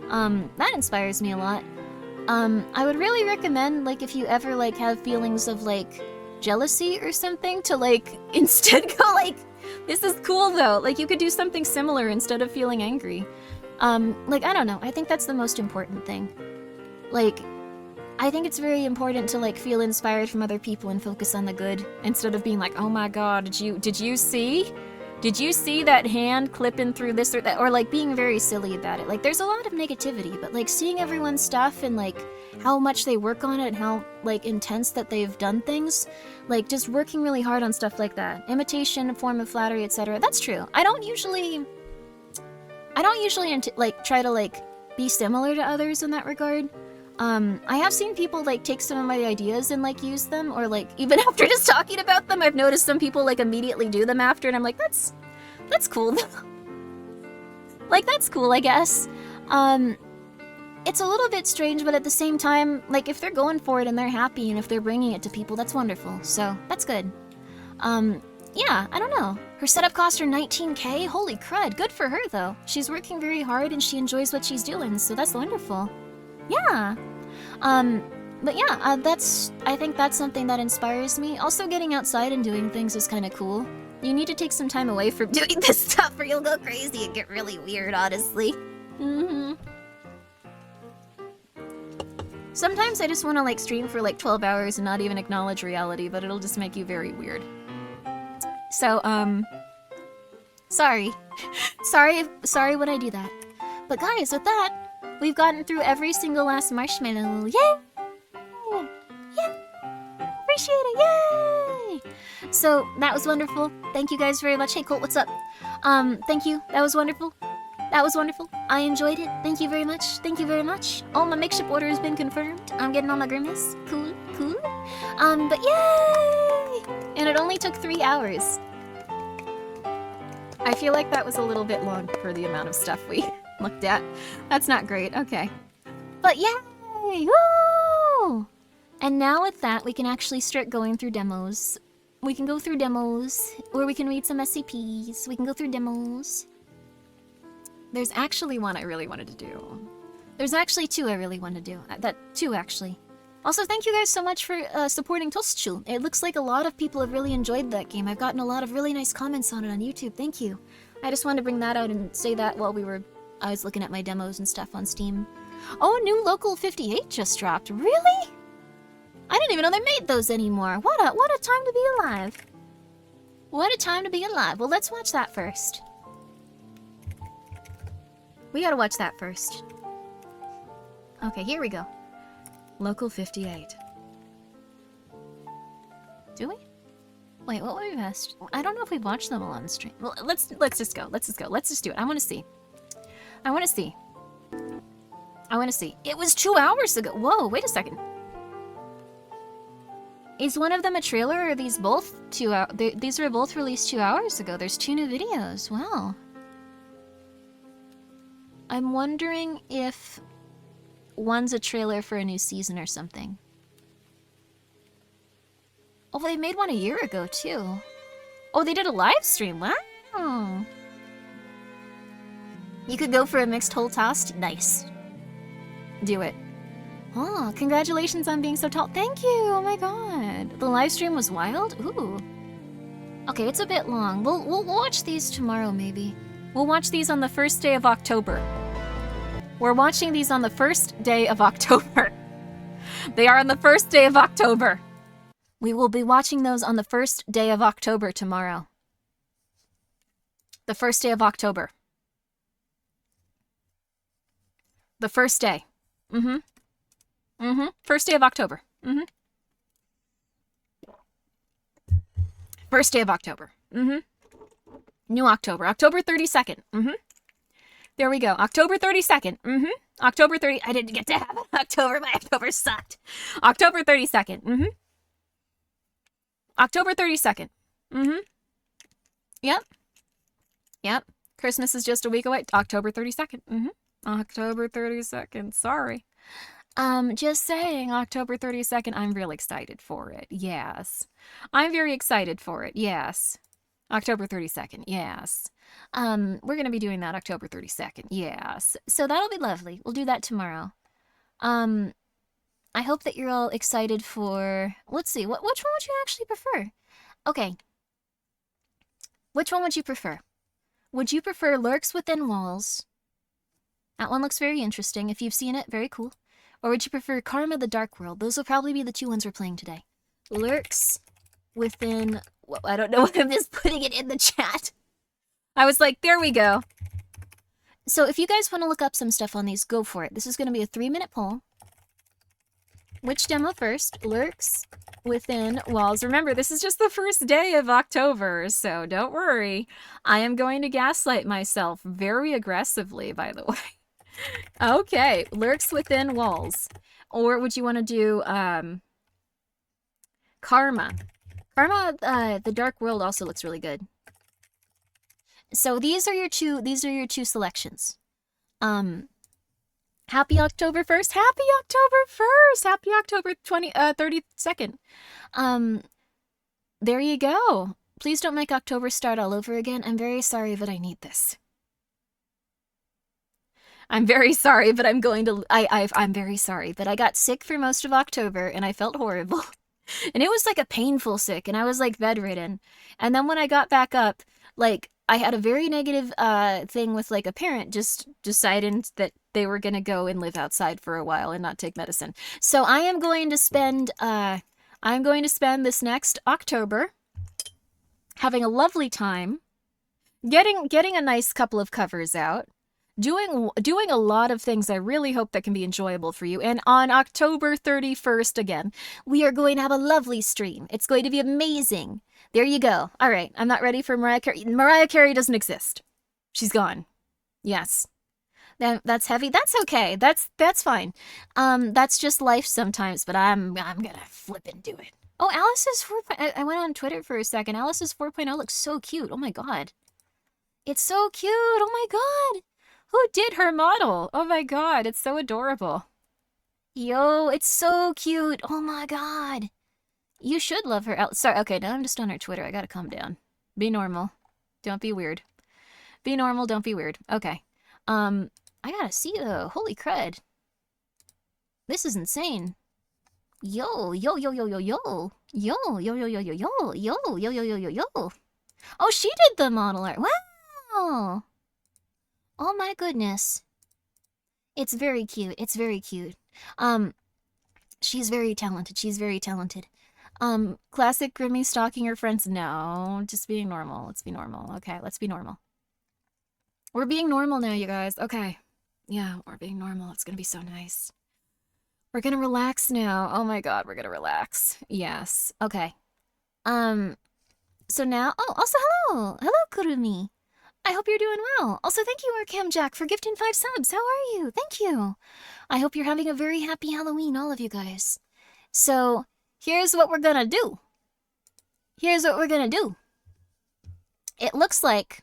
That inspires me a lot. I would really recommend like if you ever like have feelings of like jealousy or something to like instead go like, this is cool though, like you could do something similar instead of feeling angry. Like I don't know, I think that's the most important thing. Like I think it's very important to like feel inspired from other people and focus on the good instead of being like, oh my god, did you see that hand clipping through this or that, or like being very silly about it. Like there's a lot of negativity, but like seeing everyone's stuff and like how much they work on it and how like intense that they've done things, like just working really hard on stuff like that. Imitation, a form of flattery, etc. That's true. I don't usually like try to like be similar to others in that regard. I have seen people, like, take some of my ideas and, like, use them, or, like, even after just talking about them, I've noticed some people, like, immediately do them after, and I'm like, that's cool. Like, that's cool, I guess. It's a little bit strange, but at the same time, like, if they're going for it and they're happy, and if they're bringing it to people, that's wonderful, so that's good. Yeah, I don't know. Her setup cost her 19K? Holy crud, good for her, though. She's working very hard, and she enjoys what she's doing, so that's wonderful. Yeah. But yeah, I think that's something that inspires me. Also, getting outside and doing things is kind of cool. You need to take some time away from doing this stuff or you'll go crazy and get really weird, honestly. Sometimes I just want to, like, stream for, like, 12 hours and not even acknowledge reality, but it'll just make you very weird. So, sorry. sorry when I do that. But guys, with that, we've gotten through every single last marshmallow. Yay! Yeah! Appreciate it, yay! So, that was wonderful. Thank you guys very much. Hey, Colt, what's up? Thank you. That was wonderful. That was wonderful. I enjoyed it. Thank you very much. Thank you very much. Oh, my makeshift order has been confirmed. I'm getting all my Grimmis. Cool, cool. But yay! And it only took 3 hours. I feel like that was a little bit long for the amount of stuff we looked at. That's not great. Okay. But yay! Woo! And now with that, we can actually start going through demos. We can go through demos, or we can read some SCPs. We can go through demos. There's actually one I really wanted to do. There's actually 2 I really want to do. 2, actually. Also, thank you guys so much for supporting Toastschul. It looks like a lot of people have really enjoyed that game. I've gotten a lot of really nice comments on it on YouTube. Thank you. I just wanted to bring that out and say that while I was looking at my demos and stuff on Steam. Oh, new Local 58 just dropped. Really? I didn't even know they made those anymore. What a time to be alive. What a time to be alive. Well, let's watch that first. We gotta watch that first. Okay, here we go. Local 58. Do we? Wait, what would be best? I don't know if we've watched them all on the stream. Well, let's just go. Let's just go. Let's just do it. I want to see. I want to see. I want to see. It was 2 hours ago. Whoa, wait a second. Is one of them a trailer, or are these both 2 hours? These were both released 2 hours ago. There's 2 new videos. Wow. I'm wondering if one's a trailer for a new season or something. Oh, they made one a year ago, too. Oh, they did a live stream. Wow. You could go for a mixed whole tossed? Nice. Do it. Oh, congratulations on being so tall. Thank you. Oh my god. The live stream was wild? Ooh. Okay, it's a bit long. We'll watch these tomorrow, maybe. We'll watch these on the first day of October. We're watching these on the first day of October. They are on the first day of October. We will be watching those on the first day of October tomorrow. The first day of October. The first day. First day of October. First day of October. New October. October 32nd. There we go. October 32nd. October 30. I didn't get to have October. My October sucked. October 32nd. October 32nd. Yep. Yep. Christmas is just a week away. October 32nd. October 32nd. Sorry. Just saying, October 32nd. I'm real excited for it. Yes. I'm very excited for it. Yes. October 32nd. Yes. We're going to be doing that October 32nd. Yes. So that'll be lovely. We'll do that tomorrow. I hope that you're all excited for... Let's see. Which one would you actually prefer? Okay. Which one would you prefer? Would you prefer Lurks Within Walls? That one looks very interesting. If you've seen it, very cool. Or would you prefer Karma the Dark World? Those will probably be the 2 ones we're playing today. Lurks Within... Well, I don't know if I'm just putting it in the chat. I was like, there we go. So if you guys want to look up some stuff on these, go for it. This is going to be a 3-minute poll. Which demo first? Lurks Within Walls. Remember, this is just the first day of October, so don't worry. I am going to gaslight myself very aggressively, by the way. Okay, Lurks Within Walls. Or would you want to do Karma? Karma, the Dark World also looks really good. So these are your two selections. Happy October 1st. Happy October 1st. Happy October 32nd. There you go. Please don't make October start all over again. I'm very sorry, but I need this. I'm very sorry, but I'm going to... I'm very sorry, but I got sick for most of October, and I felt horrible. And it was like a painful sick, and I was like bedridden. And then when I got back up, like, I had a very negative thing with like a parent just deciding that they were gonna go and live outside for a while and not take medicine. So I am going to spend this next October having a lovely time, getting a nice couple of covers out, doing a lot of things I really hope that can be enjoyable for you. And on October 31st again, we are going to have a lovely stream. It's going to be amazing. There you go. All right, I'm not ready for Mariah Carey. Mariah Carey doesn't exist. She's gone. Yes. That's heavy. That's okay. That's fine. That's just life sometimes, but I'm gonna flip and do it. Oh, Alice's 4.0. I went on Twitter for a second. Alice's 4.0 looks so cute. Oh my god. It's so cute. Oh my god. Who did her model? Oh my god, it's so adorable. Yo, it's so cute. Oh my god. You should love her. Sorry, okay, now I'm just on her Twitter. I gotta calm down. Be normal. Don't be weird. Be normal, don't be weird. Okay. I gotta see the holy crud. This is insane. Yo, yo, yo, yo, yo, yo. Yo, yo, yo, yo, yo, yo. Yo, yo, yo, yo, yo, yo. Oh, she did the model art. Wow. Oh my goodness. It's very cute. It's very cute. She's very talented. She's very talented. Classic Grimmi stalking her friends. No, just being normal. Let's be normal. Okay, let's be normal. We're being normal now, you guys. Okay. Yeah, we're being normal. It's gonna be so nice. We're gonna relax now. Oh my god, we're gonna relax. Yes. Okay. So now... Oh, also hello! Hello, Kurumi! I hope you're doing well. Also, thank you, Arkham Jack, for gifting 5 subs. How are you? Thank you. I hope you're having a very happy Halloween, all of you guys. So, here's what we're gonna do. Here's what we're gonna do. It looks like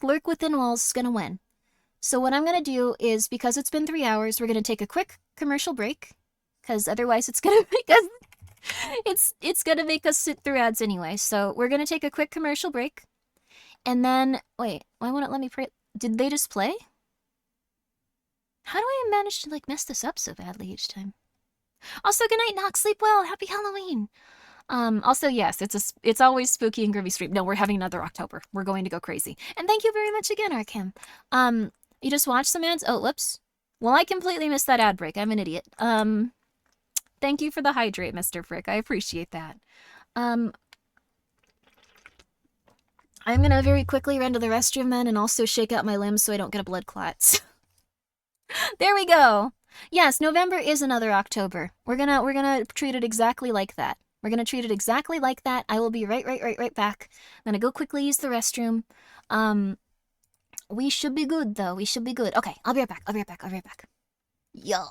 Lurk Within Walls is gonna win. So what I'm gonna do is, because it's been 3 hours, we're gonna take a quick commercial break, because otherwise it's gonna make us it's gonna make us sit through ads anyway. So we're gonna take a quick commercial break. And then, wait, why won't it let me pray? Did they just play? How do I manage to, like, mess this up so badly each time? Also, good night, Nox. Sleep well. Happy Halloween. Also, yes, it's always spooky and Grimmi stream. No, we're having another October. We're going to go crazy. And thank you very much again, Arkham. You just watched some ads? Oh, whoops. Well, I completely missed that ad break. I'm an idiot. Thank you for the hydrate, Mr. Frick. I appreciate that. I'm gonna very quickly run to the restroom then and also shake out my limbs so I don't get a blood clot. There we go. Yes, November is another October. We're gonna treat it exactly like that. We're gonna treat it exactly like that. I will be right back. I'm gonna go quickly use the restroom. We should be good though. We should be good. Okay, I'll be right back. Yo.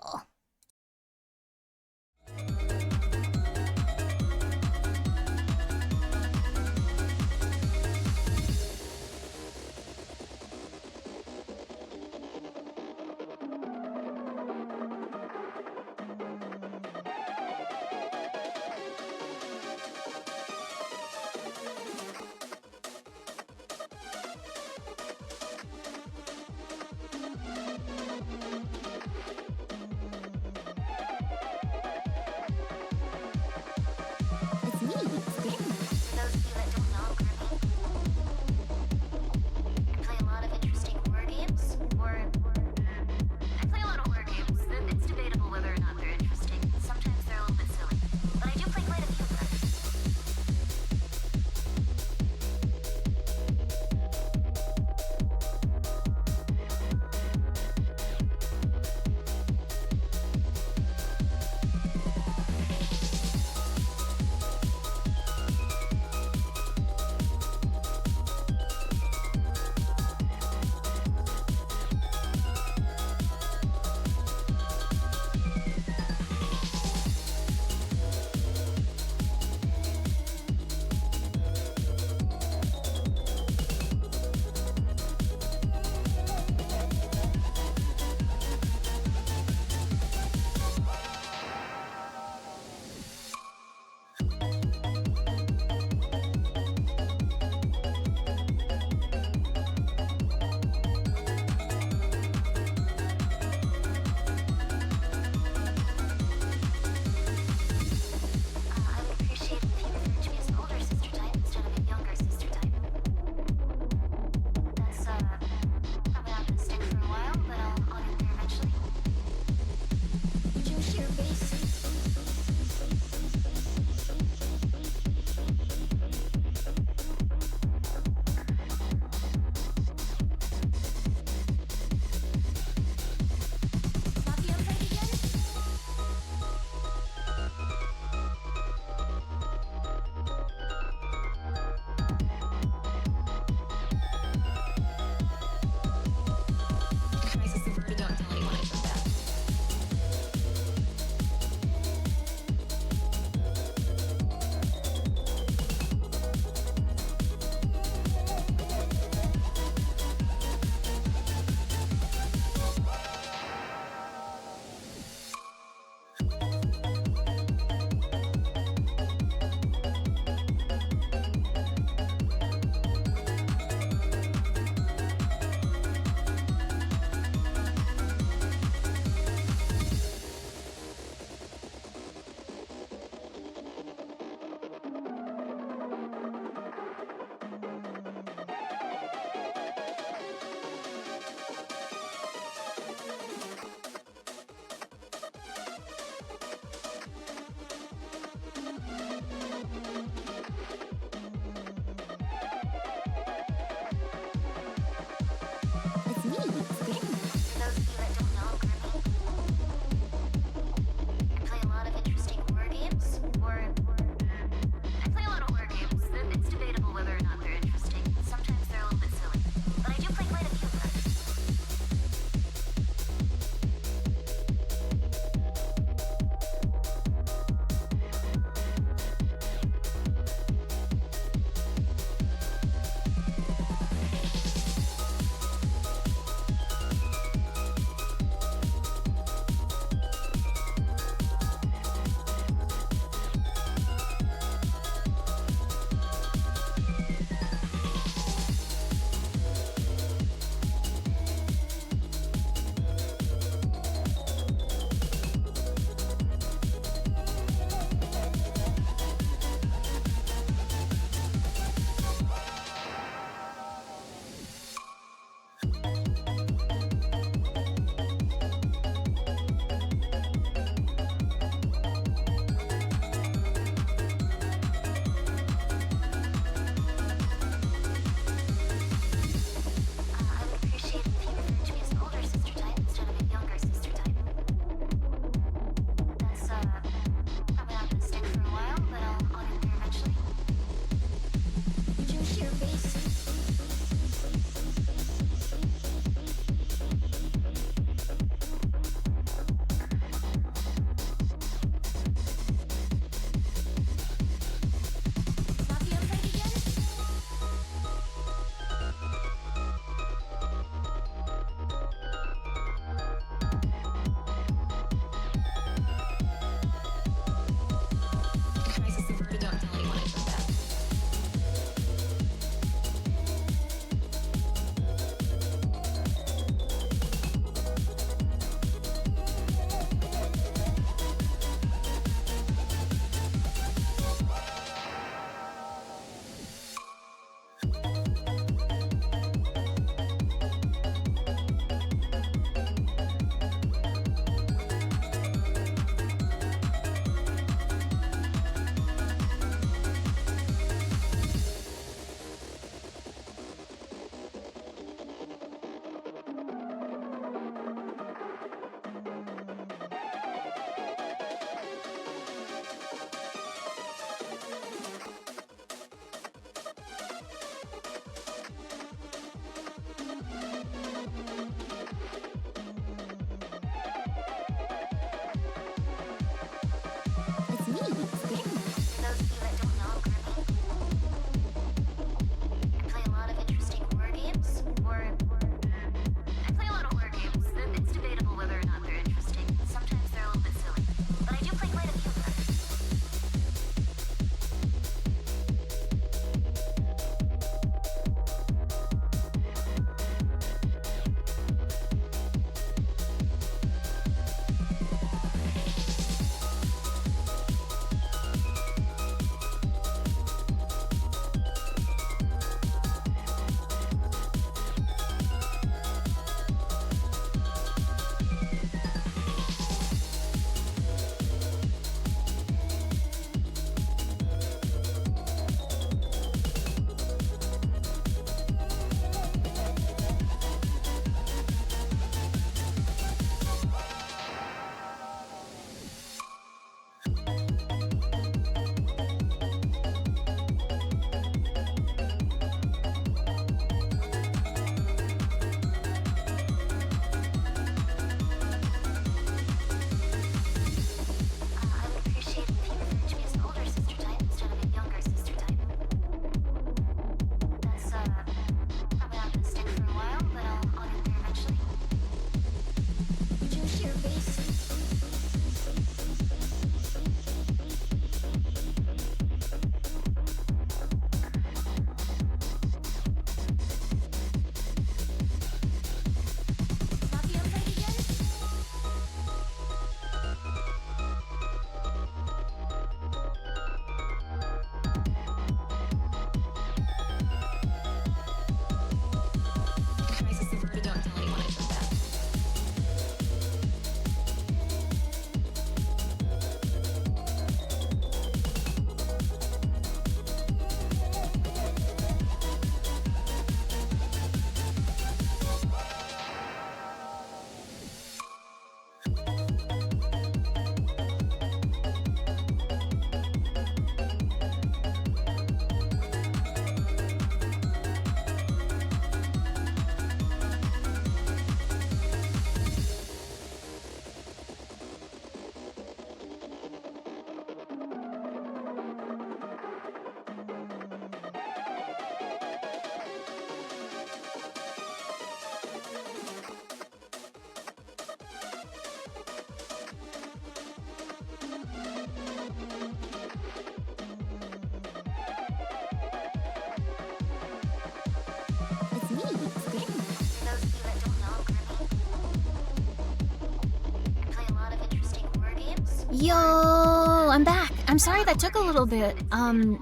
Yo, I'm back. I'm sorry that took a little bit. I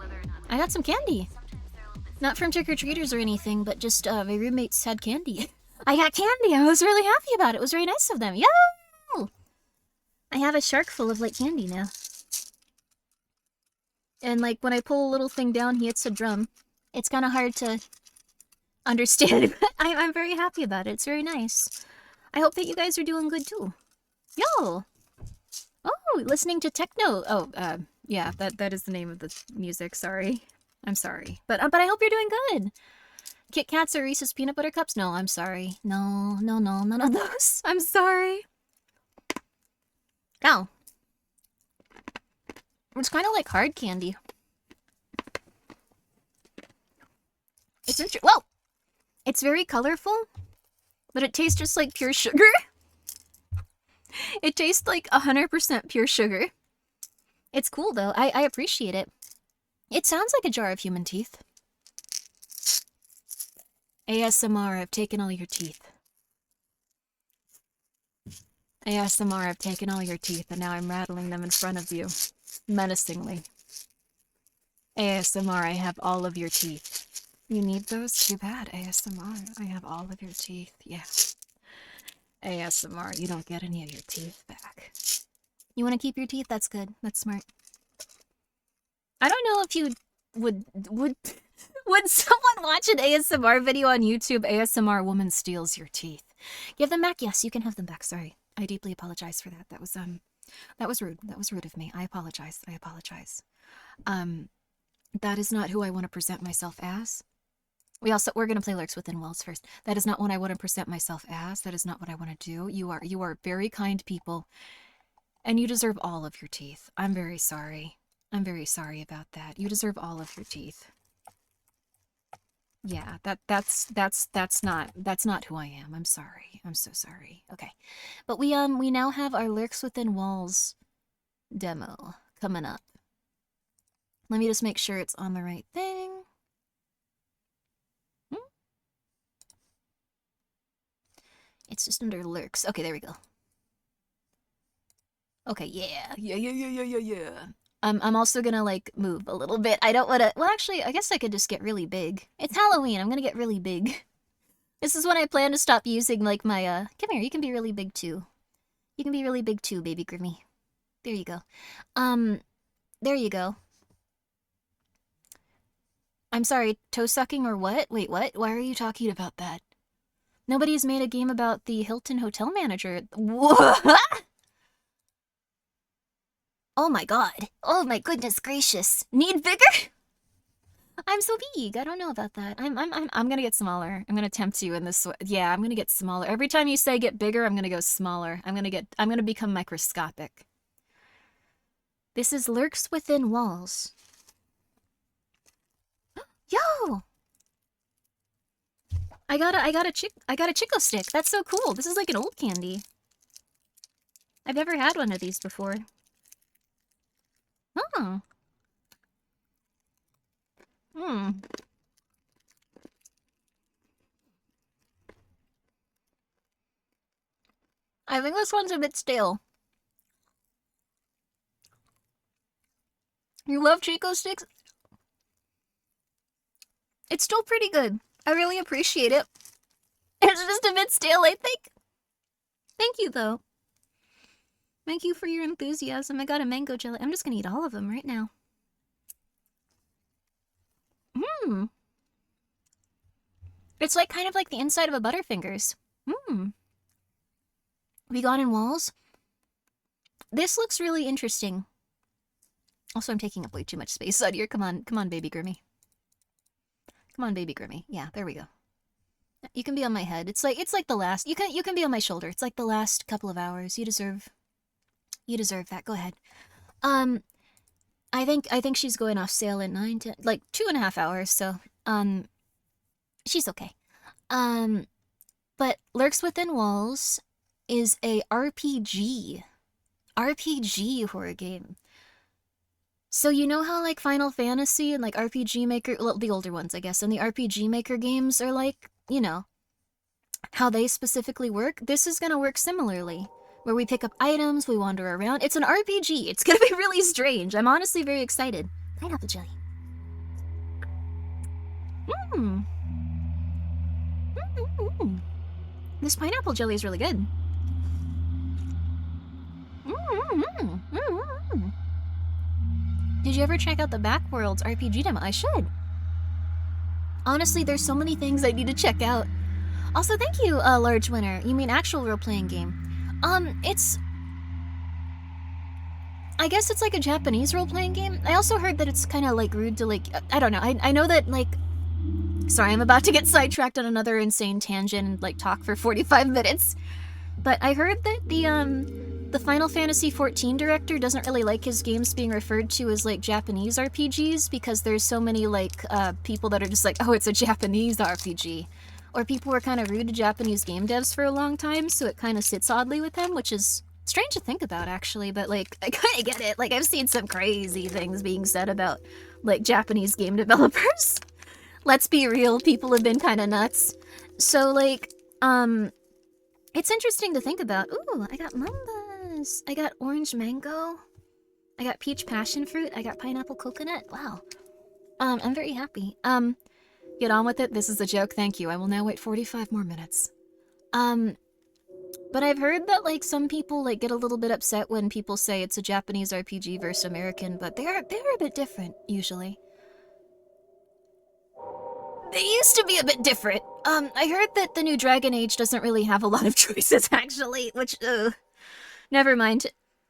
got some candy. Not from trick-or-treaters or anything, but just, my roommates had candy. I got candy. I was really happy about it. It was very nice of them. Yo! I have a shark full of, like, candy now. And, like, when I pull a little thing down, he hits a drum. It's kind of hard to understand, but I'm very happy about it. It's very nice. I hope that you guys are doing good, too. Yo! Oh, listening to techno. Oh, yeah, that is the name of the music. Sorry. I'm sorry. But I hope you're doing good. Kit Kats or Reese's Peanut Butter Cups? No, I'm sorry. No, none of those. I'm sorry. Ow. It's kind of like hard candy. It's well, it's very colorful, but it tastes just like pure sugar. It tastes like 100% pure sugar. It's cool though. I appreciate it. It sounds like a jar of human teeth. ASMR, I've taken all your teeth. ASMR, I've taken all your teeth and now I'm rattling them in front of you. Menacingly. ASMR, I have all of your teeth. You need those? Too bad. ASMR, I have all of your teeth. Yeah. ASMR, you don't get any of your teeth back. You want to keep your teeth? That's good. That's smart. I don't know if you would someone watch an ASMR video on YouTube? ASMR woman steals your teeth. Give them back? Yes, you can have them back. Sorry. I deeply apologize for that. That was rude. That was rude of me. I apologize. I apologize. That is not who I want to present myself as. We're gonna play Lurks Within Walls first. That is not what I want to present myself as. That is not what I want to do. You are very kind people, and you deserve all of your teeth. I'm very sorry. I'm very sorry about that. You deserve all of your teeth. Yeah, that's not who I am. I'm sorry. I'm so sorry. Okay, but we now have our Lurks Within Walls demo coming up. Let me just make sure it's on the right thing. It's just under Lurks. Okay, there we go. Okay, yeah. I'm also gonna, like, move a little bit. I don't wanna... Well, actually, I guess I could just get really big. It's Halloween. I'm gonna get really big. This is when I plan to stop using, like, my, Come here, you can be really big, too. You can be really big, too, baby Grimmi. There you go. There you go. I'm sorry, toe sucking or what? Wait, what? Why are you talking about that? Nobody's made a game about the Hilton Hotel Manager. What? Oh my god. Oh my goodness gracious. Need bigger? I'm so big. I don't know about that. I'm gonna get smaller. I'm gonna tempt you in this way. Yeah, I'm gonna get smaller. Every time you say get bigger, I'm gonna go smaller. I'm gonna become microscopic. This is Lurks Within Walls. Yo! I got a Chico stick. That's so cool. This is like an old candy. I've never had one of these before. Oh. I think this one's a bit stale. You love Chico sticks? It's still pretty good. I really appreciate it. It's just a bit stale, I think. Thank you, though. Thank you for your enthusiasm. I got a mango jelly. I'm just gonna eat all of them right now. It's like kind of like the inside of a Butterfingers. Vegan in Walls. This looks really interesting. Also, I'm taking up way too much space out here. Come on, baby Grimmi. Come on, baby Grimmi. Yeah, there we go. You can be on my head. It's like the last. You can be on my shoulder. It's like the last couple of hours. You deserve that. Go ahead. I think she's going off sale in 2.5 hours. So she's okay. But Lurks Within Walls is a RPG horror game. So you know how, like, Final Fantasy and, like, RPG Maker... Well, the older ones, I guess, and the RPG Maker games are, like, you know, how they specifically work? This is gonna work similarly. where we pick up items, we wander around. It's an RPG. It's gonna be really strange. I'm honestly very excited. Pineapple jelly. Mmm. Mm-hmm. This pineapple jelly is really good. Mm-hmm. Mm-hmm. Did you ever check out the Backworlds RPG demo? I should. Honestly, there's so many things I need to check out. Also, thank you, large winner. You mean actual role-playing game? It's... I guess it's like a Japanese role-playing game. I also heard that it's kind of like rude to like... I don't know. I know that like... Sorry, I'm about to get sidetracked on another insane tangent and like talk for 45 minutes. But I heard that the Final Fantasy XIV director doesn't really like his games being referred to as like Japanese RPGs because there's so many like people that are just like, oh, it's a Japanese RPG. Or people were kind of rude to Japanese game devs for a long time, so it kind of sits oddly with him, which is strange to think about actually, but like I kind of get it. Like I've seen some crazy things being said about like Japanese game developers. Let's be real, people have been kind of nuts. So like it's interesting to think about. Ooh, I got mambas. I got orange mango. I got peach passion fruit. I got pineapple coconut. Wow. I'm very happy. Get on with it. This is a joke. Thank you. I will now wait 45 more minutes. But I've heard that like some people like get a little bit upset when people say it's a Japanese RPG versus American, but they're a bit different usually. They used to be a bit different. I heard that the new Dragon Age doesn't really have a lot of choices, actually, which, never mind.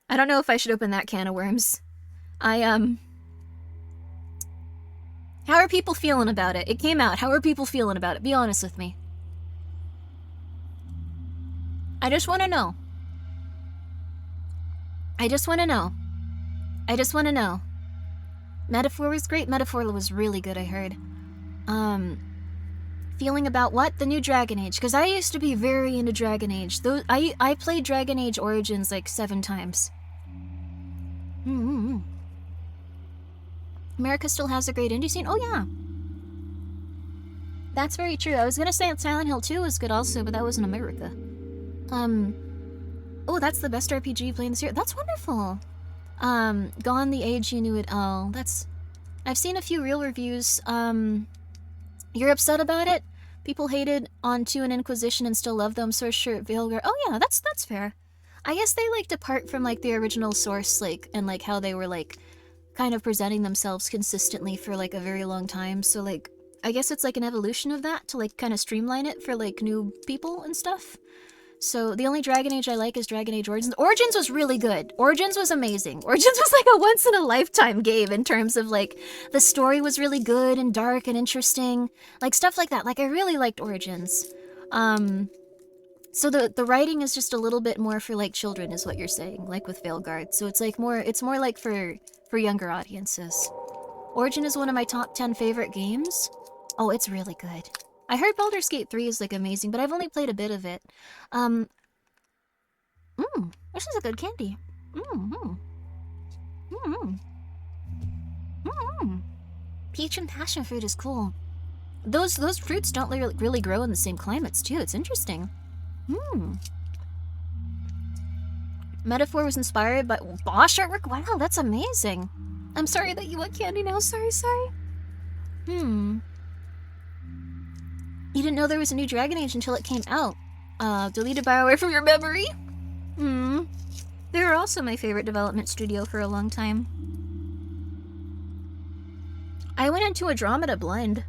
I don't know if I should open that can of worms. How are people feeling about it? It came out. How are people feeling about it? Be honest with me. I just want to know. I just want to know. I just want to know. Metaphor was great. Metaphor was really good, I heard. Feeling about what? The new Dragon Age. Because I used to be very into Dragon Age. I played Dragon Age Origins like 7 times. America still has a great indie scene? Oh yeah. That's very true. I was gonna say Silent Hill 2 was good also, but that was in America. Oh, that's the best RPG you play in this year. That's wonderful. Gone the Age You Knew It All. That's... I've seen a few real reviews. You're upset about it? People hated on 2 and Inquisition and still love them, Source Shirt, Veilgar. Oh yeah, that's fair. I guess they like depart from like the original source, like, and like how they were like kind of presenting themselves consistently for like a very long time. So like, I guess it's like an evolution of that to like kind of streamline it for like new people and stuff. So the only Dragon Age I like is Dragon Age Origins. Origins was really good. Origins was amazing. Origins was like a once-in-a-lifetime game in terms of like, the story was really good and dark and interesting. Like stuff like that. Like I really liked Origins. So the writing is just a little bit more for like children is what you're saying, like with Veilguard. So it's like it's more like for younger audiences. Origin is one of my top 10 favorite games. Oh, it's really good. I heard Baldur's Gate 3 is like amazing, but I've only played a bit of it. This is a good candy. Peach and passion fruit is cool. Those fruits don't really grow in the same climates too. It's interesting. Metaphor was inspired by Bosch artwork. Wow, that's amazing. I'm sorry that you want candy now. Sorry. You didn't know there was a new Dragon Age until it came out. Deleted BioWare from your memory? They were also my favorite development studio for a long time. I went into Andromeda blind.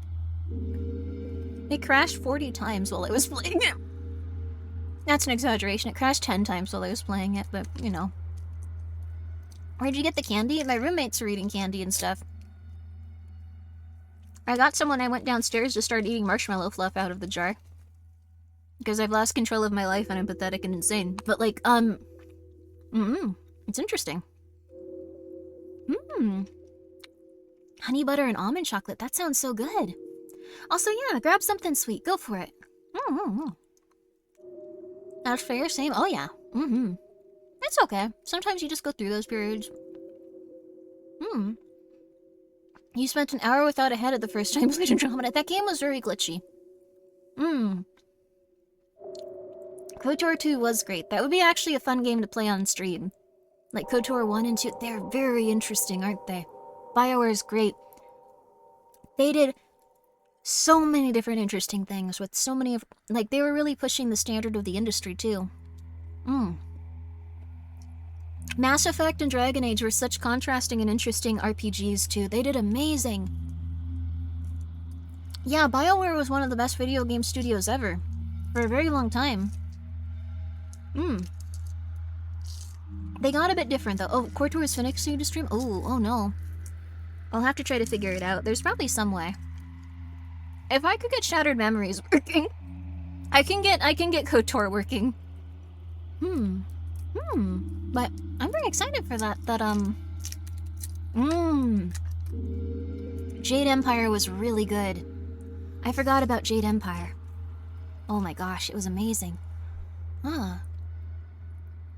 It crashed 40 times while I was playing it. That's an exaggeration. It crashed 10 times while I was playing it, but, you know. Where'd you get the candy? My roommates were eating candy and stuff. I got some when I went downstairs to start eating marshmallow fluff out of the jar. Because I've lost control of my life and I'm pathetic and insane. But like, it's interesting. Honey butter and almond chocolate. That sounds so good. Also, yeah, grab something sweet. Go for it. That's fair. Same. Oh, yeah. It's okay. Sometimes you just go through those periods. You spent an hour without a head at the first time played Andromeda. That game was very glitchy. KOTOR 2 was great. That would be actually a fun game to play on stream. Like KOTOR 1 and 2, they're very interesting, aren't they? BioWare is great. They did so many different interesting things with so many of... Like, they were really pushing the standard of the industry, too. Mass Effect and Dragon Age were such contrasting and interesting RPGs, too. They did amazing. Yeah, BioWare was one of the best video game studios ever. For a very long time. They got a bit different, though. Oh, KOTOR is finishing to stream? Oh no. I'll have to try to figure it out. There's probably some way. If I could get Shattered Memories working, I can get KOTOR working. But I'm very excited for that. Jade Empire was really good. I forgot about Jade Empire. Oh my gosh, it was amazing.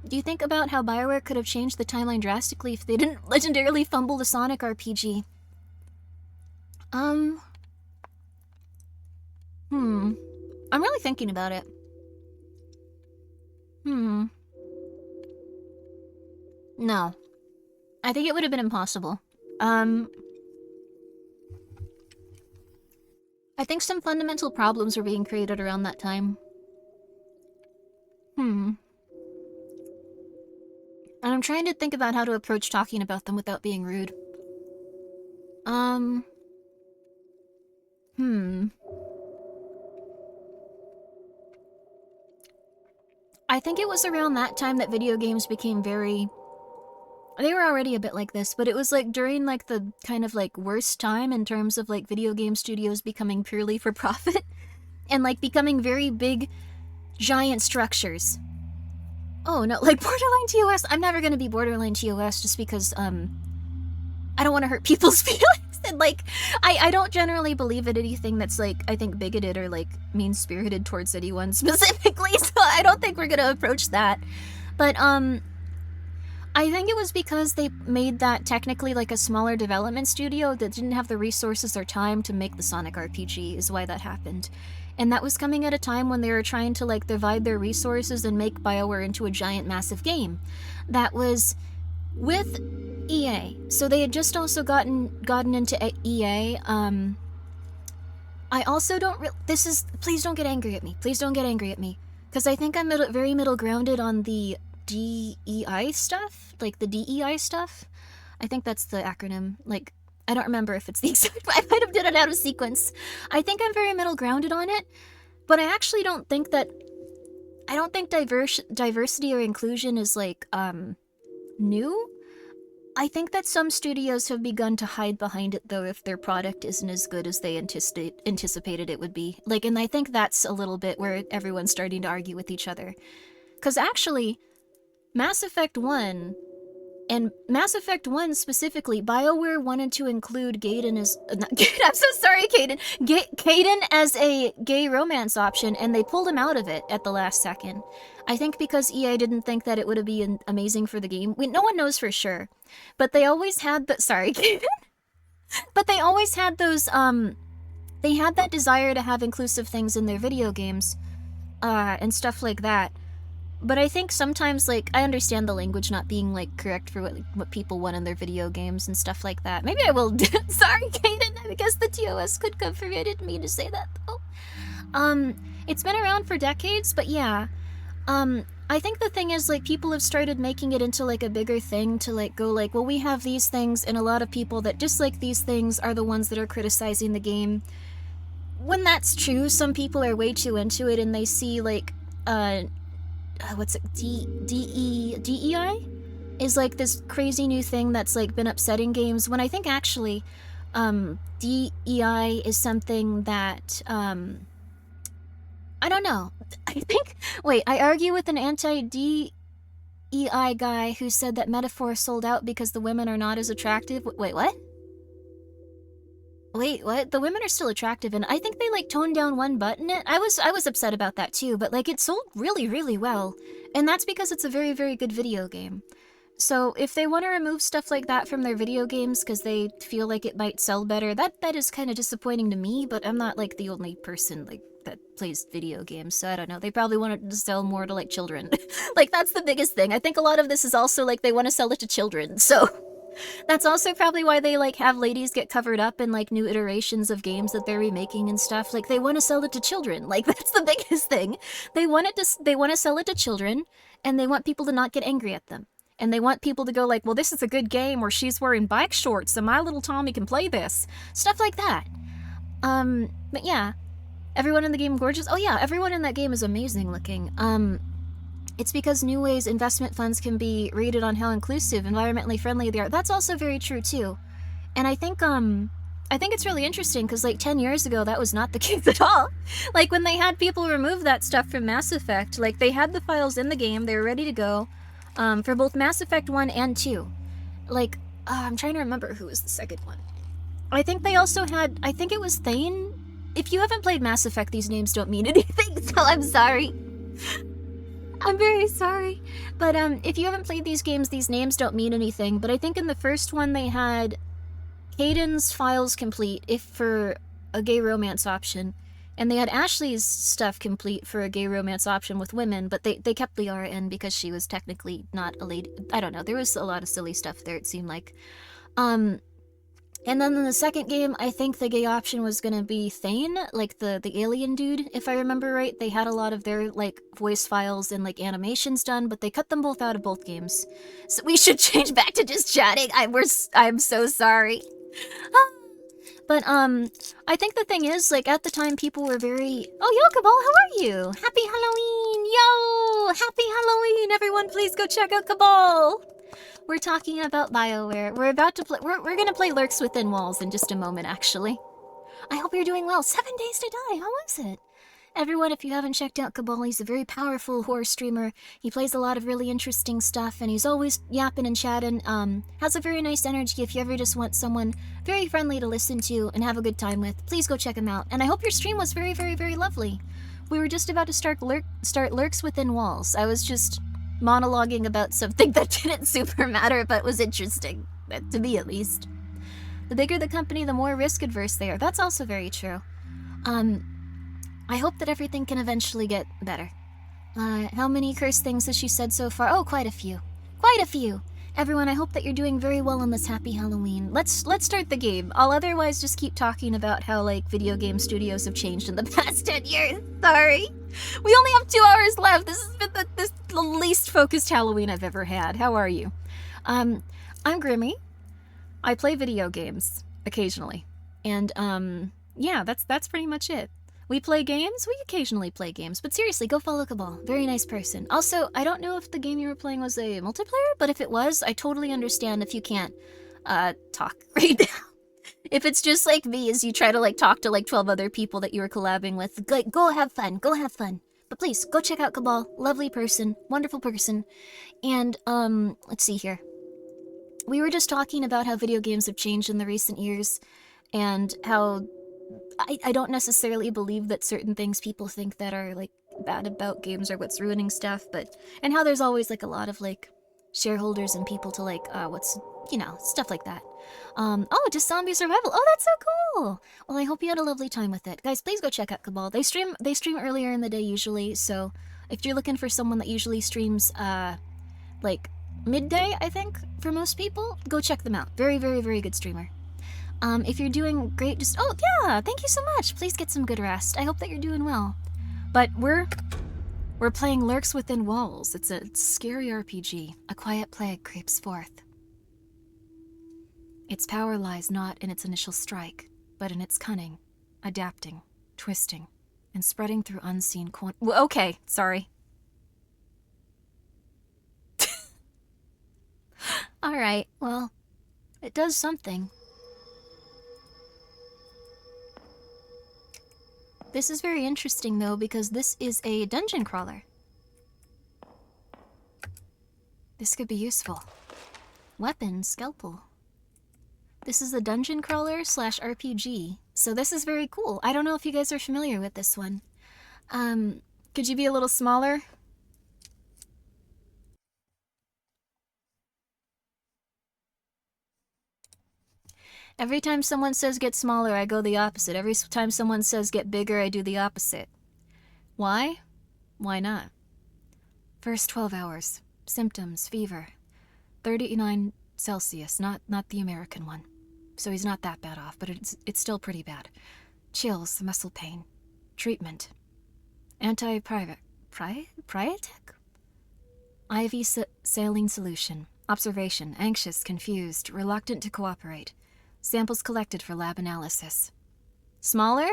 Do you think about how BioWare could have changed the timeline drastically if they didn't legendarily fumble the Sonic RPG? I'm really thinking about it. No. I think it would have been impossible. I think some fundamental problems were being created around that time. And I'm trying to think about how to approach talking about them without being rude. I think it was around that time that video games became very... They were already a bit like this, but it was like during like the kind of like worst time in terms of like video game studios becoming purely for profit and like becoming very big, giant structures. Oh no, like Borderline TOS. I'm never gonna be Borderline TOS just because I don't want to hurt people's feelings. And like I don't generally believe in anything that's like I think bigoted or like mean-spirited towards anyone specifically, so I don't think we're gonna approach that. But I think it was because they made that technically like a smaller development studio that didn't have the resources or time to make the Sonic RPG is why that happened. And that was coming at a time when they were trying to like divide their resources and make BioWare into a giant massive game. That was with EA. So they had just also gotten into EA. I also don't please don't get angry at me. Please don't get angry at me. Because I think I'm very middle grounded on the DEI stuff, like the DEI stuff. I think that's the acronym. Like, I don't remember if it's the exact. I might have did it out of sequence. I think I'm very middle grounded on it, but I actually don't think that. I don't think diversity or inclusion is like new. I think that some studios have begun to hide behind it though if their product isn't as good as they anticipated it would be. Like, and I think that's a little bit where everyone's starting to argue with each other. Because actually, Mass Effect 1, and Mass Effect 1 specifically, BioWare wanted to include Gaiden as... I'm so sorry, Caden. Caden as a gay romance option, and they pulled him out of it at the last second. I think because EA didn't think that it would be amazing for the game. No one knows for sure. But they always had the... Sorry, Caden. But they always had those, They had that desire to have inclusive things in their video games, and stuff like that. But I think sometimes, like, I understand the language not being, like, correct for what people want in their video games and stuff like that. Maybe I will... Sorry, Kaden, I guess the TOS could have permitted me to say that, though. It's been around for decades, but yeah. I think the thing is, like, people have started making it into, like, a bigger thing to, like, go, like, well, we have these things, and a lot of people that dislike these things are the ones that are criticizing the game. When that's true, some people are way too into it, and they see, like, what's it, DEI? Is like this crazy new thing that's like been upsetting games, when I think actually DEI is something that I don't know. I think, wait, I argue with an anti-DEI guy who said that Metaphor sold out because the women are not as attractive. Wait, what? Wait, what? The women are still attractive, and I think they, like, toned down one butt in it. I was upset about that, too, but, like, it sold really, really well. And that's because it's a very, very good video game. So if they want to remove stuff like that from their video games because they feel like it might sell better, that is kind of disappointing to me, but I'm not like the only person like that plays video games, so I don't know. They probably wanted to sell more to like children. Like that's the biggest thing. I think a lot of this is also like they want to sell it to children. So that's also probably why they like have ladies get covered up in like new iterations of games that they're remaking and stuff. Like they want to sell it to children. Like that's the biggest thing. They want to sell it to children and they want people to not get angry at them. And they want people to go like, well, this is a good game where she's wearing bike shorts so my little Tommy can play this. Stuff like that. But yeah. Everyone in the game gorgeous? Oh yeah, everyone in that game is amazing looking. It's because New Way's investment funds can be rated on how inclusive, environmentally friendly they are. That's also very true too. And I think it's really interesting because like 10 years ago that was not the case at all. Like when they had people remove that stuff from Mass Effect, like they had the files in the game, they were ready to go. For both Mass Effect 1 and 2. Like, I'm trying to remember who was the second one. I think they also had, I think it was Thane. If you haven't played Mass Effect, these names don't mean anything, so I'm sorry. I'm very sorry. But if you haven't played these games, these names don't mean anything. But I think in the first one they had Hayden's files complete, if for a gay romance option. And they had Ashley's stuff complete for a gay romance option with women, but they kept Liara in because she was technically not a lady. I don't know, there was a lot of silly stuff there, it seemed like. And then in the second game, I think the gay option was gonna be Thane, like the alien dude, if I remember right. They had a lot of their, like, voice files and, like, animations done, but they cut them both out of both games. So we should change back to just chatting. I'm so sorry. But, I think the thing is, like, at the time people were very... Oh, yo, Cabal, how are you? Happy Halloween! Yo! Happy Halloween! Everyone, please go check out Cabal! We're talking about BioWare. We're about to play... We're gonna play Lurks Within Walls in just a moment, actually. I hope you're doing well. 7 Days to Die! How was it? Everyone, if you haven't checked out Cabal, he's a very powerful horror streamer. He plays a lot of really interesting stuff, and he's always yapping and chatting. Has a very nice energy if you ever just want someone very friendly to listen to and have a good time with. Please go check him out. And I hope your stream was very, very, very lovely. We were just about to start Lurks Within Walls. I was just monologuing about something that didn't super matter, but was interesting. To me, at least. The bigger the company, the more risk-adverse they are. That's also very true. I hope that everything can eventually get better. How many cursed things has she said so far? Oh, quite a few. Quite a few! Everyone, I hope that you're doing very well on this happy Halloween. Let's start the game. I'll otherwise just keep talking about how, like, video game studios have changed in the past 10 years. Sorry. We only have 2 hours left. This has been the least focused Halloween I've ever had. How are you? I'm Grimmi. I play video games, occasionally. And, yeah, that's pretty much it. We play games? We occasionally play games, but seriously, go follow Cabal. Very nice person. Also, I don't know if the game you were playing was a multiplayer, but if it was, I totally understand if you can't, talk right now. If it's just like me as you try to, like, talk to, like, 12 other people that you were collabing with, like, go have fun. Go have fun. But please, go check out Cabal. Lovely person. Wonderful person. And, let's see here. We were just talking about how video games have changed in the recent years, and how I don't necessarily believe that certain things people think that are, like, bad about games are what's ruining stuff, but... And how there's always, like, a lot of, like, shareholders and people to, like, you know, stuff like that. Oh, just zombie survival. Oh, that's so cool! Well, I hope you had a lovely time with it. Guys, please go check out Cabal. They stream earlier in the day usually, so if you're looking for someone that usually streams, like, midday, I think, for most people, go check them out. Very, very, very good streamer. If you're doing great, just... Oh, yeah! Thank you so much! Please get some good rest. I hope that you're doing well. But we're playing Lurks Within Walls. It's a scary RPG. A quiet plague creeps forth. Its power lies not in its initial strike, but in its cunning, adapting, twisting, and spreading through unseen okay, sorry. Alright, well, it does something. This is very interesting, though, because this is a dungeon crawler. This could be useful. Weapon, scalpel. This is a dungeon crawler / RPG, so this is very cool. I don't know if you guys are familiar with this one. Could you be a little smaller? Every time someone says get smaller, I go the opposite. Every time someone says get bigger, I do the opposite. Why? Why not? First 12 hours. Symptoms, fever. 39 Celsius, not the American one. So he's not that bad off, but it's still pretty bad. Chills, muscle pain. Treatment. Anti-private... Priatic? IV saline solution. Observation. Anxious, confused, reluctant to cooperate. Samples collected for lab analysis. Smaller?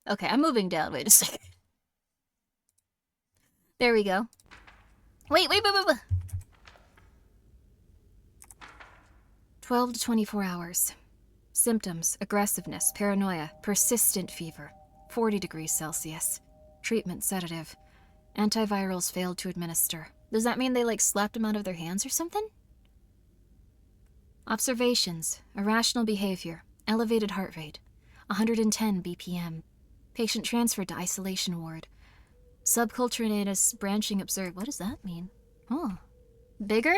Okay, I'm moving down. Wait a second. There we go. Wait. 12 to 24 hours. Symptoms, aggressiveness, paranoia, persistent fever. 40 degrees Celsius. Treatment, sedative. Antivirals failed to administer. Does that mean they, like, slapped him out of their hands or something? Observations, irrational behavior, elevated heart rate, 110 BPM. Patient transferred to isolation ward. Subculturaneous branching observed. What does that mean? Oh. Bigger?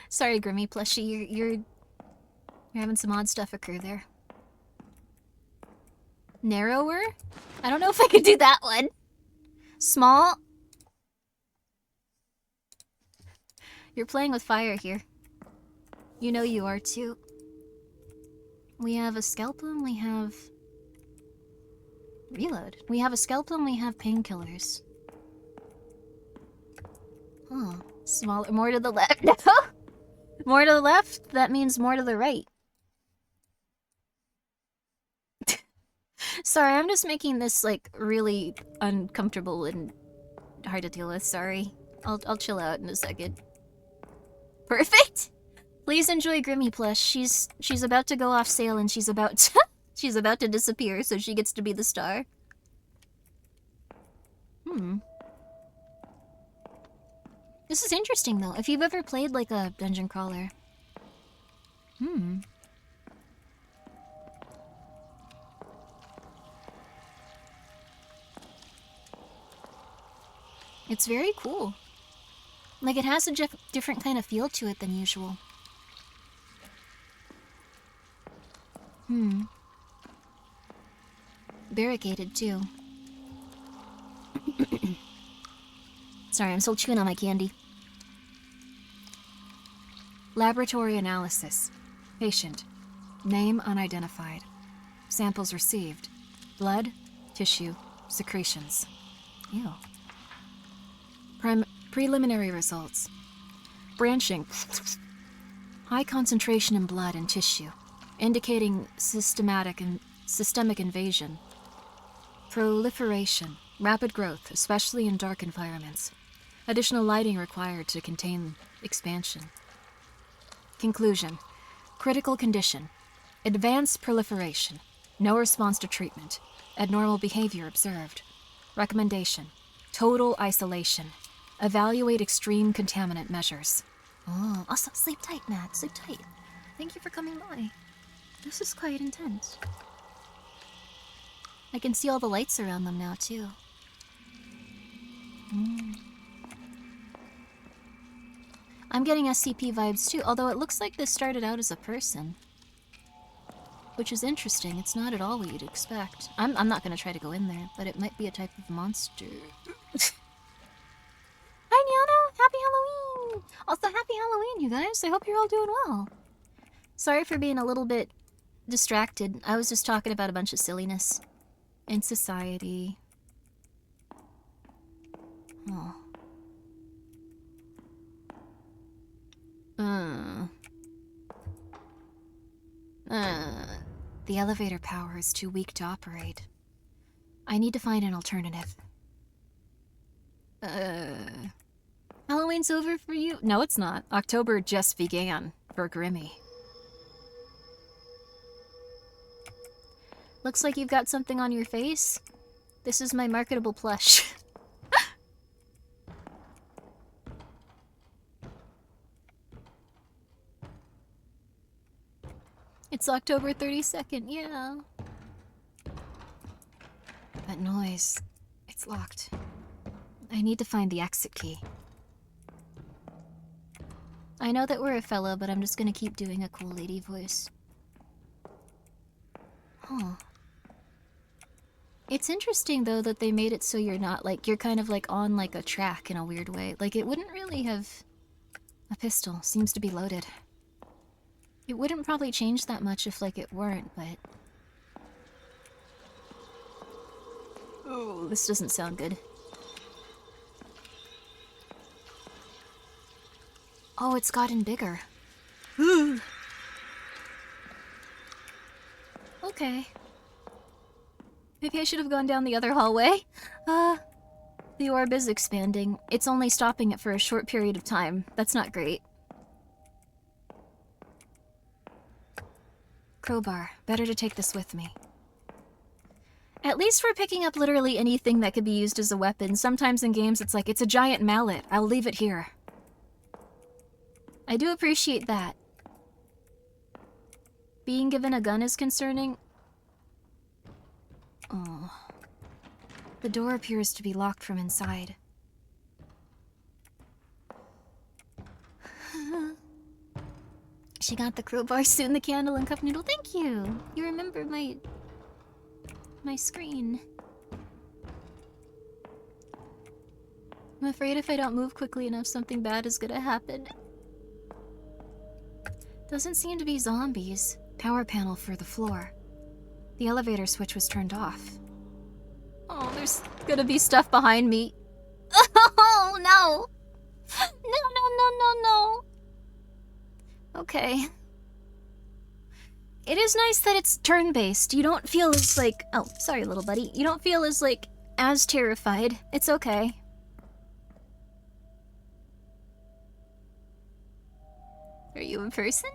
Sorry, Grimmi plushie, you're having some odd stuff occur there. Narrower? I don't know if I could do that one. Small? You're playing with fire here. You know you are too. We have a scalpel, we have... Reload. We have a scalpel, we have painkillers. Oh, smaller, more to the left. No! More to the left? That means more to the right. Sorry, I'm just making this, like, really uncomfortable and hard to deal with. Sorry. I'll chill out in a second. Perfect! Please enjoy Grimmi plush. She's about to go off sale and she's about to disappear, so she gets to be the star. This is interesting, though. If you've ever played, like, a dungeon crawler. It's very cool. Like, it has a different kind of feel to it than usual. Barricaded, too. Sorry, I'm still chewing on my candy. Laboratory analysis. Patient. Name unidentified. Samples received. Blood, tissue, secretions. Ew. Preliminary results. Branching. High concentration in blood and tissue, indicating systemic invasion. Proliferation. Rapid growth, especially in dark environments. Additional lighting required to contain expansion. Conclusion. Critical condition. Advanced proliferation. No response to treatment. Abnormal behavior observed. Recommendation. Total isolation. Evaluate extreme contaminant measures. Oh, also, sleep tight, Matt. Sleep tight. Thank you for coming by. This is quite intense. I can see all the lights around them now, too. I'm getting SCP vibes, too, although it looks like this started out as a person. Which is interesting. It's not at all what you'd expect. I'm not gonna try to go in there, but it might be a type of monster. Hi, Nyano! Happy Halloween! Also, happy Halloween, you guys! I hope you're all doing well. Sorry for being a little bit distracted. I was just talking about a bunch of silliness. In society. Oh. The elevator power is too weak to operate. I need to find an alternative. Halloween's over for you? No, it's not. October just began for Grimmi. Looks like you've got something on your face. This is my marketable plush. It's October 32nd, yeah. That noise. It's locked. I need to find the exit key. I know that we're a fella, but I'm just gonna keep doing a cool lady voice. Huh. It's interesting, though, that they made it so you're not, like, you're kind of, like, on, like, a track in a weird way. Like, it wouldn't really have... A pistol seems to be loaded. It wouldn't probably change that much if, like, it weren't, but... Oh, this doesn't sound good. Oh, it's gotten bigger. Okay. Maybe I should have gone down the other hallway. The orb is expanding. It's only stopping it for a short period of time. That's not great. Crowbar. Better to take this with me. At least we're picking up literally anything that could be used as a weapon. Sometimes in games it's like, it's a giant mallet. I'll leave it here. I do appreciate that. Being given a gun is concerning. Oh. The door appears to be locked from inside. She got the crowbar, soon the candle, and cup noodle. Thank you! You remember my screen. I'm afraid if I don't move quickly enough, something bad is gonna happen. Doesn't seem to be zombies. Power panel for the floor. The elevator switch was turned off. Oh, there's gonna be stuff behind me. Oh, no! No. Okay. It is nice that it's turn-based. You don't feel as, like... Oh, sorry, little buddy. You don't feel as, like, as terrified. It's okay. Are you a person?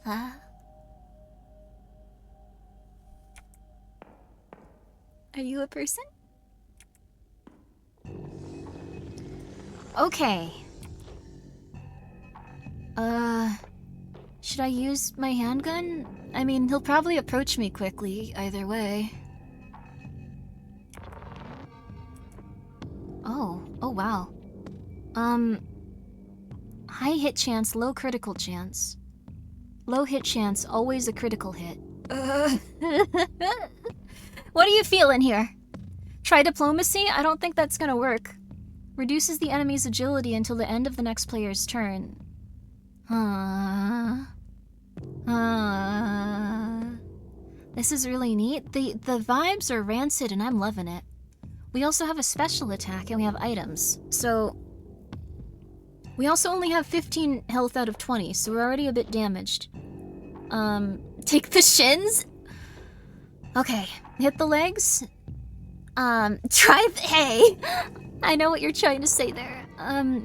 Are you a person? Okay. Should I use my handgun? I mean, he'll probably approach me quickly, either way. Oh wow. High hit chance, low critical chance. Low hit chance, always a critical hit. What are you feeling here? Try diplomacy? I don't think that's gonna work. Reduces the enemy's agility until the end of the next player's turn. This is really neat. The vibes are rancid and I'm loving it. We also have a special attack and we have items. So... We also only have 15 health out of 20, so we're already a bit damaged. Take the shins? Okay, hit the legs. Hey! I know what you're trying to say there.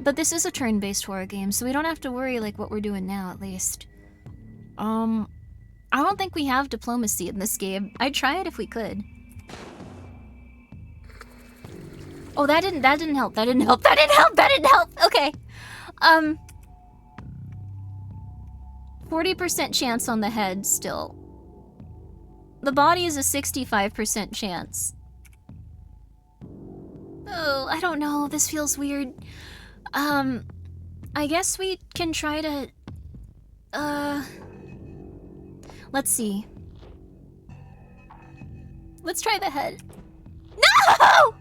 But this is a turn-based horror game, so we don't have to worry, like, what we're doing now, at least. I don't think we have diplomacy in this game. I'd try it if we could. Oh, that didn't help. That didn't help. Okay. 40% chance on the head still. The body is a 65% chance. Oh, I don't know. This feels weird. I guess we can try to... Let's see. Let's try the head. No!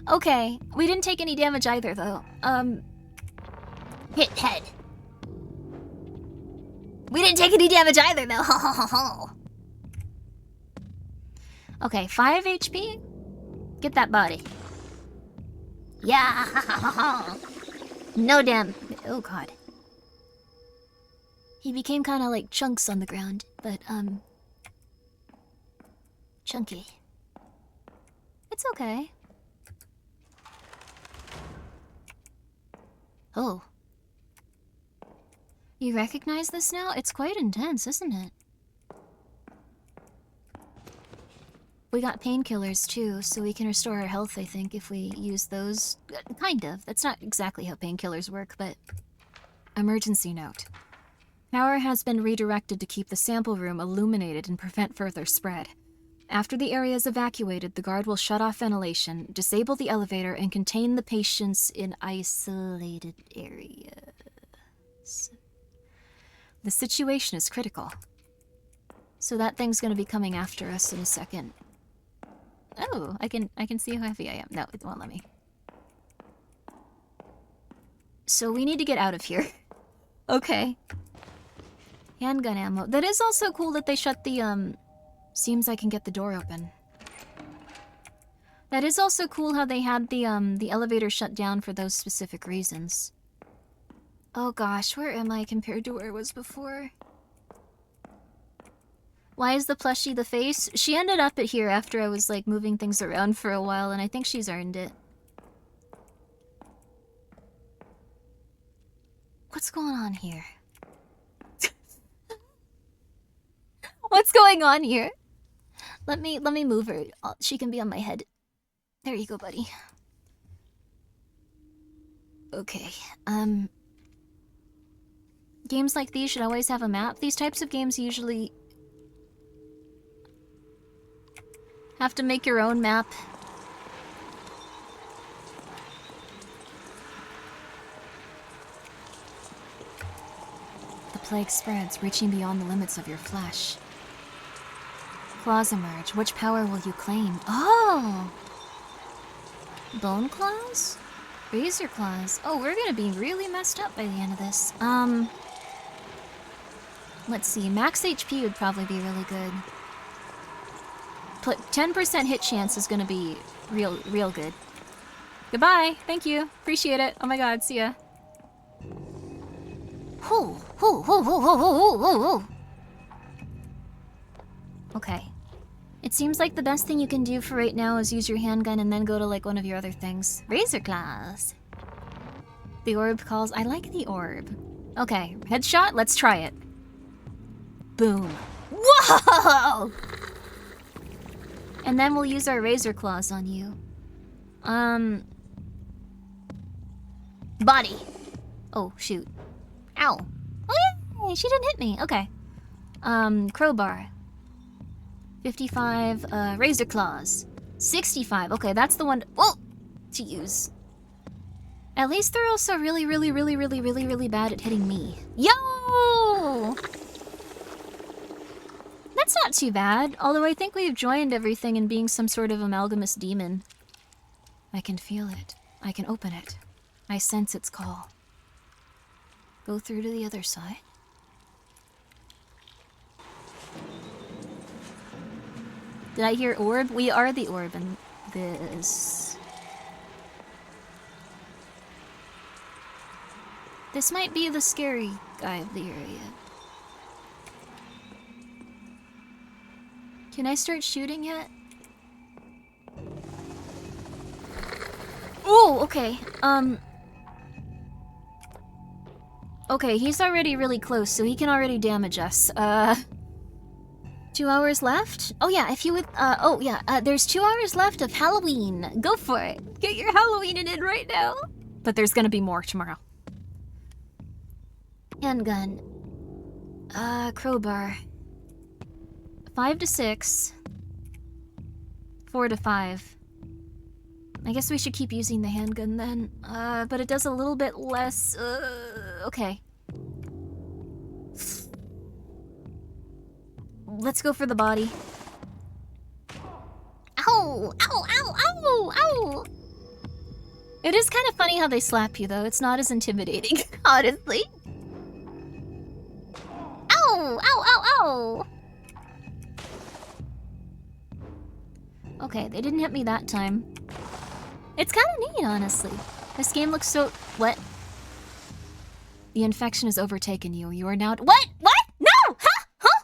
Okay, we didn't take any damage either, though. Hit head. We didn't take any damage either, though. Okay, 5 HP. Get that body. Yeah. No damn. Oh, God. He became kind of like chunks on the ground, but, chunky. It's okay. Oh. You recognize this now? It's quite intense, isn't it? We got painkillers too, so we can restore our health, I think, if we use those. Kind of. That's not exactly how painkillers work, but... Emergency note. Power has been redirected to keep the sample room illuminated and prevent further spread. After the area is evacuated, the guard will shut off ventilation, disable the elevator, and contain the patients in isolated areas. The situation is critical. So that thing's gonna be coming after us in a second. Oh, I can see how heavy I am. No, it won't let me. So we need to get out of here. Okay. Handgun ammo. That is also cool that they shut the, seems I can get the door open. That is also cool how they had the elevator shut down for those specific reasons. Oh gosh, where am I compared to where I was before? Why is the plushie the face? She ended up at here after I was, like, moving things around for a while, and I think she's earned it. What's going on here? What's going on here? Let me move her. She can be on my head. There you go, buddy. Okay, games like these should always have a map. These types of games usually have to make your own map. The plague spreads, reaching beyond the limits of your flesh. Claws emerge. Which power will you claim? Oh! Bone claws? Razor claws. Oh, we're gonna be really messed up by the end of this. Let's see. Max HP would probably be really good. 10% hit chance is gonna be real good. Goodbye. Thank you. Appreciate it. Oh my god. See ya. Okay. It seems like the best thing you can do for right now is use your handgun and then go to, like, one of your other things. Razor claws. The orb calls. I like the orb. Okay. Headshot? Let's try it. Boom. Whoa! And then we'll use our razor claws on you. Body. Oh, shoot. Ow. Oh, yeah, she didn't hit me. Okay. Crowbar. 55, razor claws. 65. Okay, that's the one to use. At least they're also really bad at hitting me. Yo! That's not too bad, although I think we've joined everything in being some sort of amalgamous demon. I can feel it. I can open it. I sense its call. Go through to the other side. Did I hear orb? We are the orb in this. This might be the scary guy of the area. Can I start shooting yet? Oh, okay. Okay, he's already really close, so he can already damage us. 2 hours left? Oh yeah, if you would, there's 2 hours left of Halloween. Go for it. Get your Halloween in right now. But there's gonna be more tomorrow. Handgun. Crowbar. 5 to 6. 4 to 5. I guess we should keep using the handgun then. But it does a little bit less, okay. Let's go for the body. Ow! Ow, ow, ow, ow! It is kind of funny how they slap you, though. It's not as intimidating, honestly. Ow! Ow, ow, ow! Okay, they didn't hit me that time. It's kind of neat, honestly. This game looks so... What? The infection has overtaken you. You are now... What? What? No! Huh? Huh?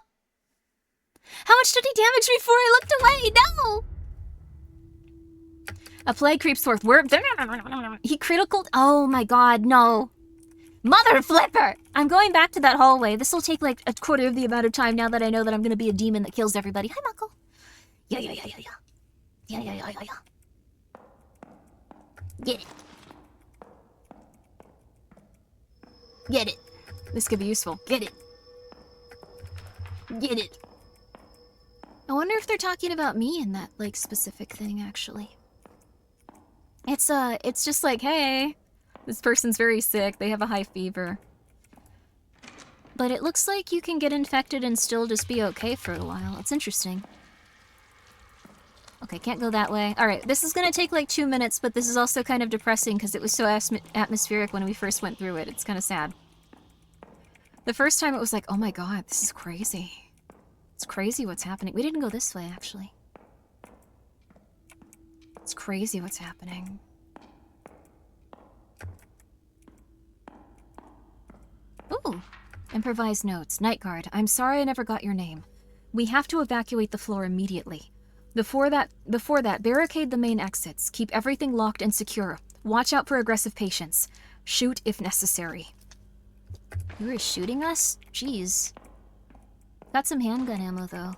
How much did he damage me before I looked away? No! A plague creeps forth. He critical... Oh my god, no. Mother flipper! I'm going back to that hallway. This will take like a quarter of the amount of time now that I know that I'm gonna be a demon that kills everybody. Hi, Muckle. Yeah. Get it. Get it. This could be useful. Get it. Get it. I wonder if they're talking about me in that, like, specific thing, actually. It's just like, hey, this person's very sick, they have a high fever. But it looks like you can get infected and still just be okay for a while. It's interesting. Okay, can't go that way. Alright, this is gonna take like 2 minutes, but this is also kind of depressing because it was so atmospheric when we first went through it. It's kind of sad. The first time it was like, oh my god, this is crazy. It's crazy what's happening. We didn't go this way, actually. It's crazy what's happening. Ooh. Improvised notes. Night guard, I'm sorry I never got your name. We have to evacuate the floor immediately. Before that, barricade the main exits. Keep everything locked and secure. Watch out for aggressive patients. Shoot if necessary. You were shooting us? Jeez. Got some handgun ammo, though.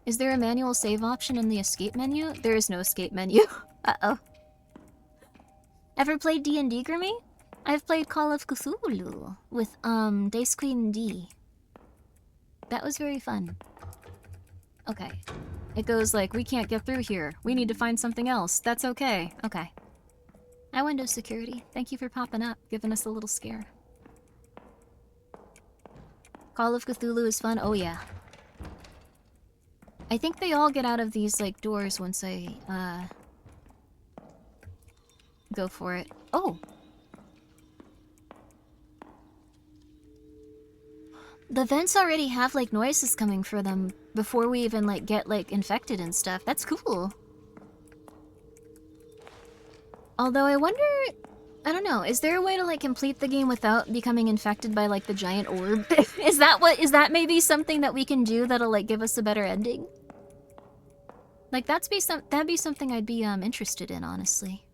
Is there a manual save option in the escape menu? There is no escape menu. Uh-oh. Ever played D&D, Grimmi? I've played Call of Cthulhu with, Dice Queen D. That was very fun. Okay. It goes like, we can't get through here. We need to find something else. That's okay. Okay. Hi, Windows Security. Thank you for popping up, giving us a little scare. Call of Cthulhu is fun. Oh, yeah. I think they all get out of these, like, doors once I, go for it. Oh! The vents already have, like, noises coming for them before we even, like, get, like, infected and stuff. That's cool. Although I wonder... I don't know, is there a way to, like, complete the game without becoming infected by, like, the giant orb? Is that maybe something that we can do that'll, like, give us a better ending? Like, that'd be something I'd be, interested in, honestly.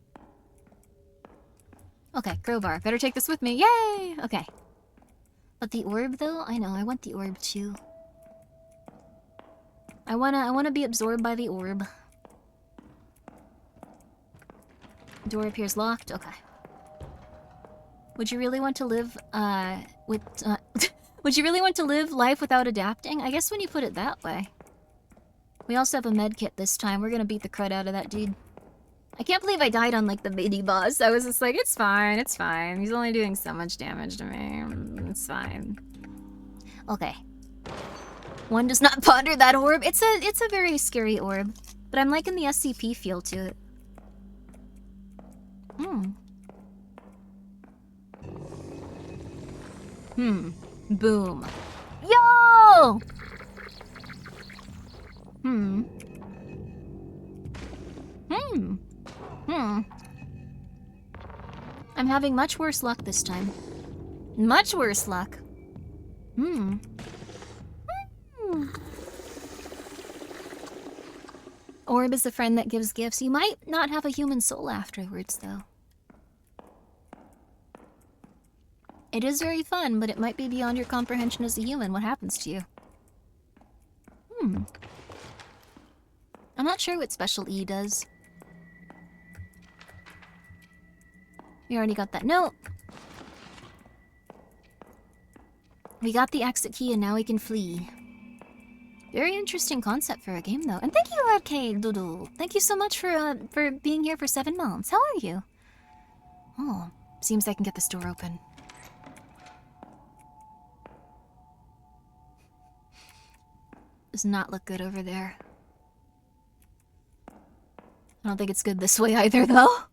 Okay, crowbar. Better take this with me. Yay! Okay. But the orb, though? I know, I want the orb, too. I wanna be absorbed by the orb. Door appears locked? Okay. Would you really want to live, would you really want to live life without adapting? I guess when you put it that way. We also have a med kit this time. We're gonna beat the crud out of that dude. I can't believe I died on, like, the mini boss. I was just like, it's fine, it's fine. He's only doing so much damage to me. It's fine. Okay. One does not ponder that orb. It's a very scary orb. But I'm liking the SCP feel to it. Boom. Yo! I'm having much worse luck this time. Much worse luck. Orb is a friend that gives gifts. You might not have a human soul afterwards, though. It is very fun, but it might be beyond your comprehension as a human what happens to you. I'm not sure what Special E does. We already got that note. We got the exit key and now we can flee. Very interesting concept for a game, though. And thank you, Arcade Doodle. Thank you so much for being here for 7 months. How are you? Oh, seems I can get this door open. Does not look good over there. I don't think it's good this way either, though.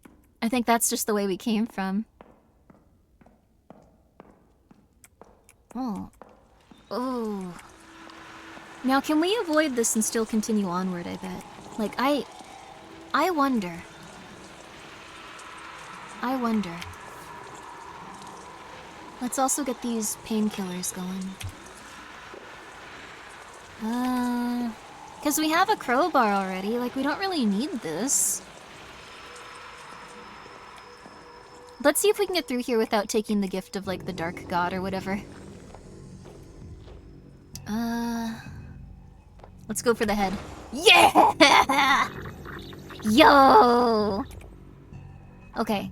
I think that's just the way we came from. Oh. Oh. Now, can we avoid this and still continue onward, I bet? Like, I wonder. I wonder. Let's also get these painkillers going. Because we have a crowbar already. Like, we don't really need this. Let's see if we can get through here without taking the gift of, like, the dark god or whatever. Let's go for the head. Yeah! Yo! Okay.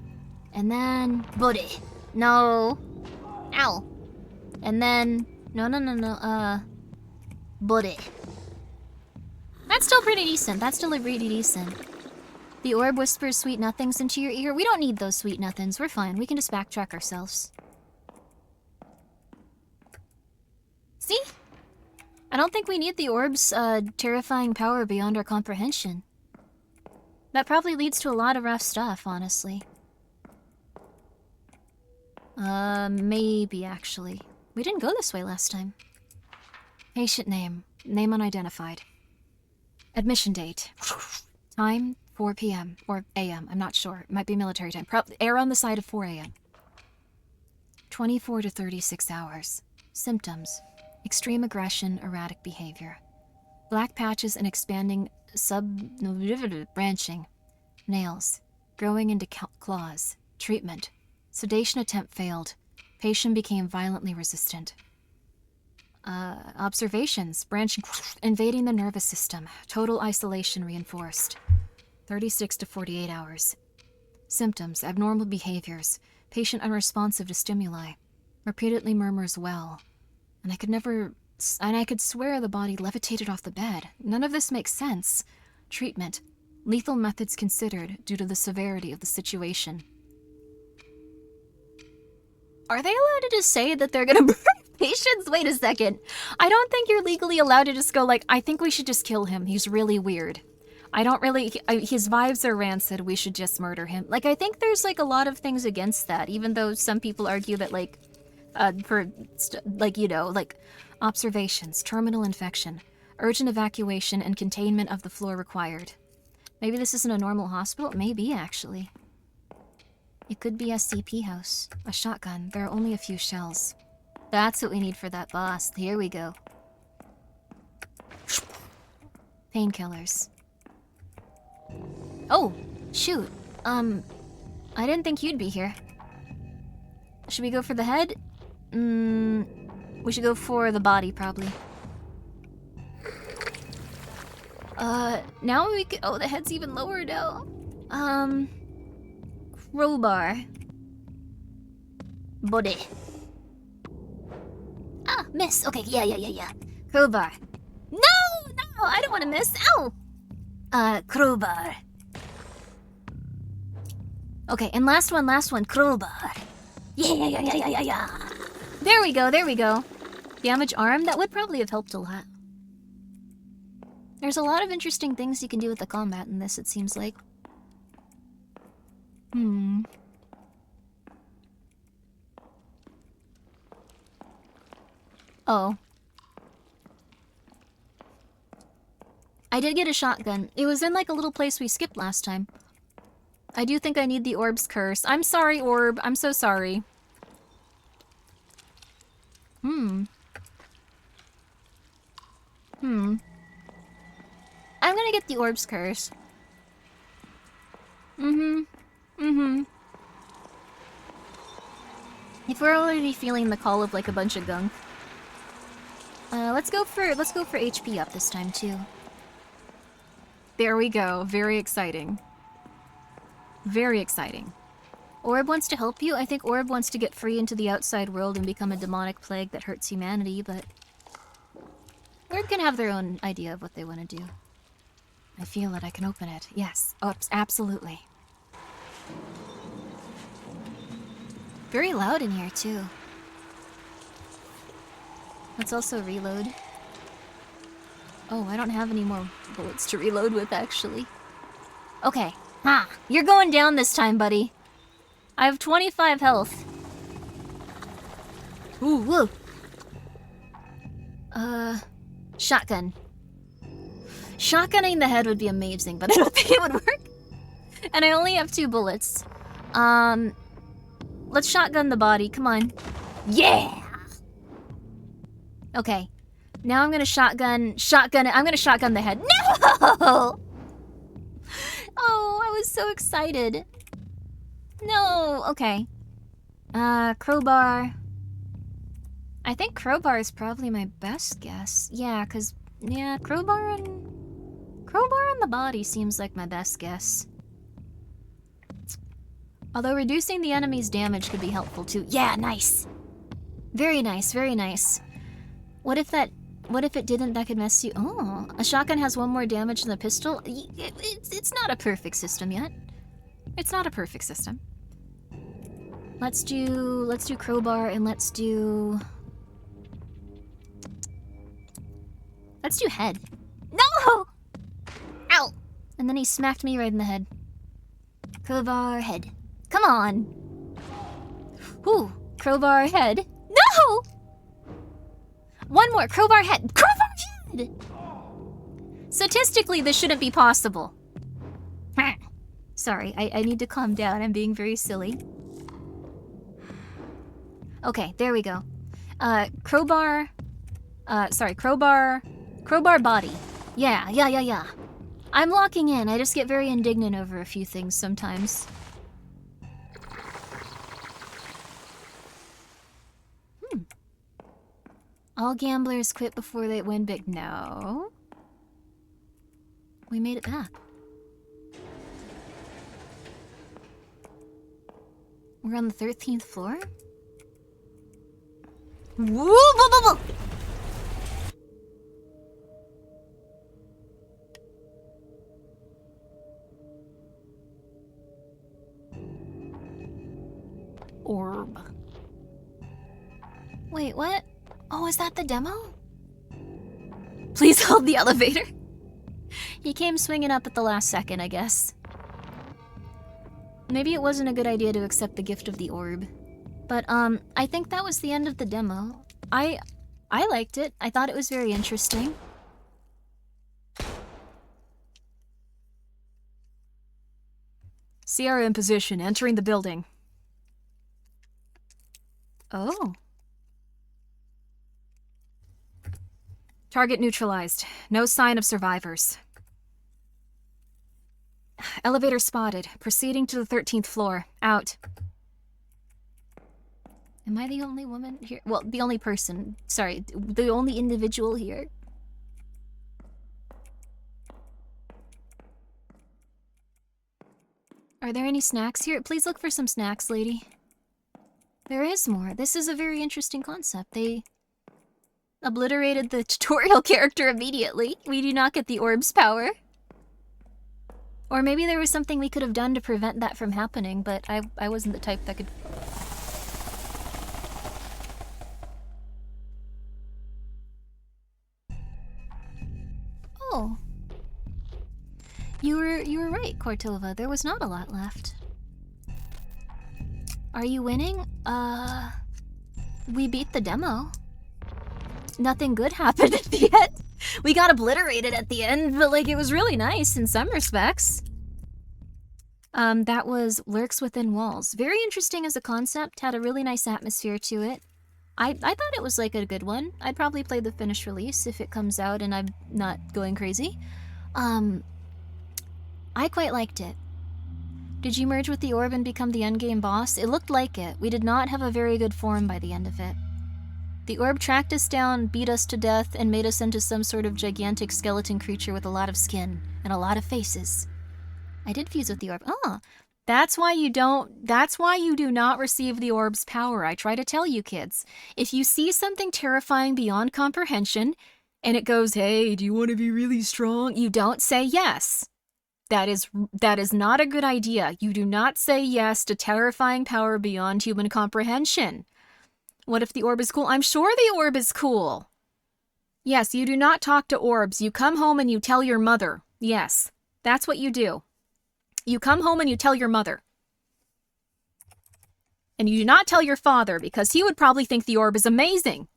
And then... body. No. Ow. And then... No. Body. That's still pretty decent. That's still pretty decent. The orb whispers sweet nothings into your ear. We don't need those sweet nothings. We're fine. We can just backtrack ourselves. See? I don't think we need the orb's terrifying power beyond our comprehension. That probably leads to a lot of rough stuff, honestly. Maybe, actually. We didn't go this way last time. Patient name. Name unidentified. Admission date. Time, 4 p.m. or a.m. I'm not sure. It might be military time. Err on the side of 4 a.m. 24 to 36 hours. Symptoms. Extreme aggression, erratic behavior. Black patches and expanding branching. Nails. Growing into claws. Treatment. Sedation attempt failed. Patient became violently resistant. Observations. Branching. Invading the nervous system. Total isolation reinforced. 36 to 48 hours. Symptoms. Abnormal behaviors. Patient unresponsive to stimuli. Repeatedly murmurs well. And I could swear the body levitated off the bed. None of this makes sense. Treatment. Lethal methods considered due to the severity of the situation. Are they allowed to just say that they're gonna burn patients? Wait a second. I don't think you're legally allowed to just go like, I think we should just kill him. He's really weird. His vibes are rancid. We should just murder him. Like, I think there's like a lot of things against that, even though some people argue that like, observations, terminal infection, urgent evacuation, and containment of the floor required. Maybe this isn't a normal hospital? Maybe, actually. It could be SCP house. A shotgun. There are only a few shells. That's what we need for that boss. Here we go. Painkillers. Oh, shoot. I didn't think you'd be here. Should we go for the head? We should go for the body, probably. Now we can— oh, the head's even lower now. Crowbar. Body. Ah, miss. Okay, yeah. Crowbar. No! I don't want to miss. Ow! Crowbar. Okay, and last one. Crowbar. Yeah. There we go. Damage arm? That would probably have helped a lot. There's a lot of interesting things you can do with the combat in this, it seems like. Oh. I did get a shotgun. It was in like a little place we skipped last time. I do think I need the orb's curse. I'm sorry, orb. I'm so sorry. I'm gonna get the orb's curse. If we're already feeling the call of like a bunch of gunk. Let's go for HP up this time too. There we go. Very exciting. Very exciting. Orb wants to help you. I think Orb wants to get free into the outside world and become a demonic plague that hurts humanity, but Orb can have their own idea of what they want to do. I feel that I can open it. Yes. Oh, absolutely. Very loud in here, too. Let's also reload. Oh, I don't have any more bullets to reload with, actually. Okay. Ha! You're going down this time, buddy. I have 25 health. Ooh, whoa. Shotgun. Shotgunning the head would be amazing, but I don't think it would work. And I only have 2 bullets. Let's shotgun the body. Come on. Yeah! Okay. Now I'm gonna shotgun it. I'm gonna shotgun the head. No! Oh, I was so excited. No, okay. Crowbar. I think crowbar is probably my best guess. Yeah, crowbar and the body seems like my best guess. Although reducing the enemy's damage could be helpful too. Yeah, nice. Very nice, very nice. What if that What if it didn't? That could mess you. Oh, a shotgun has 1 more damage than a pistol. It's not a perfect system yet. It's not a perfect system. Let's do crowbar and let's do head. No! Ow! And then he smacked me right in the head. Crowbar, head. Come on. Ooh, crowbar, head. No! 1 more, crowbar, head. Crowbar, head! Statistically, this shouldn't be possible. Sorry, I need to calm down. I'm being very silly. Okay, there we go. Crowbar body. Yeah. I'm locking in. I just get very indignant over a few things sometimes. All gamblers quit before they win big. No. We made it back. We're on the 13th floor? Woo! Orb. Wait, what? Oh, is that the demo? Please hold the elevator. He came swinging up at the last second, I guess. Maybe it wasn't a good idea to accept the gift of the orb. But, I think that was the end of the demo. I liked it. I thought it was very interesting. Sierra in position, entering the building. Oh. Target neutralized. No sign of survivors. Elevator spotted. Proceeding to the 13th floor. Out. Am I the only woman here? Well, the only person. Sorry, the only individual here. Are there any snacks here? Please look for some snacks, lady. There is more. This is a very interesting concept. They obliterated the tutorial character immediately. We do not get the orb's power. Or maybe there was something we could have done to prevent that from happening, but I wasn't the type that could... Oh. You were right, Cortova. There was not a lot left. Are you winning? We beat the demo. Nothing good happened at the end. We got obliterated at the end, but like it was really nice in some respects. That was Lurks Within Walls. Very interesting as a concept, had a really nice atmosphere to it. I thought it was like a good one. I'd probably play the finished release if it comes out and I'm not going crazy. I quite liked it. Did you merge with the orb and become the endgame boss? It looked like it. We did not have a very good form by the end of it. The orb tracked us down, beat us to death, and made us into some sort of gigantic skeleton creature with a lot of skin and a lot of faces. I did fuse with the orb. Oh, that's why you do not receive the orb's power. I try to tell you kids. If you see something terrifying beyond comprehension, and it goes, hey, do you want to be really strong? You don't say yes. That is not a good idea. You do not say yes to terrifying power beyond human comprehension. What if the orb is cool? I'm sure the orb is cool. Yes, you do not talk to orbs. You come home and you tell your mother. Yes, that's what you do. You come home and you tell your mother. And you do not tell your father because he would probably think the orb is amazing.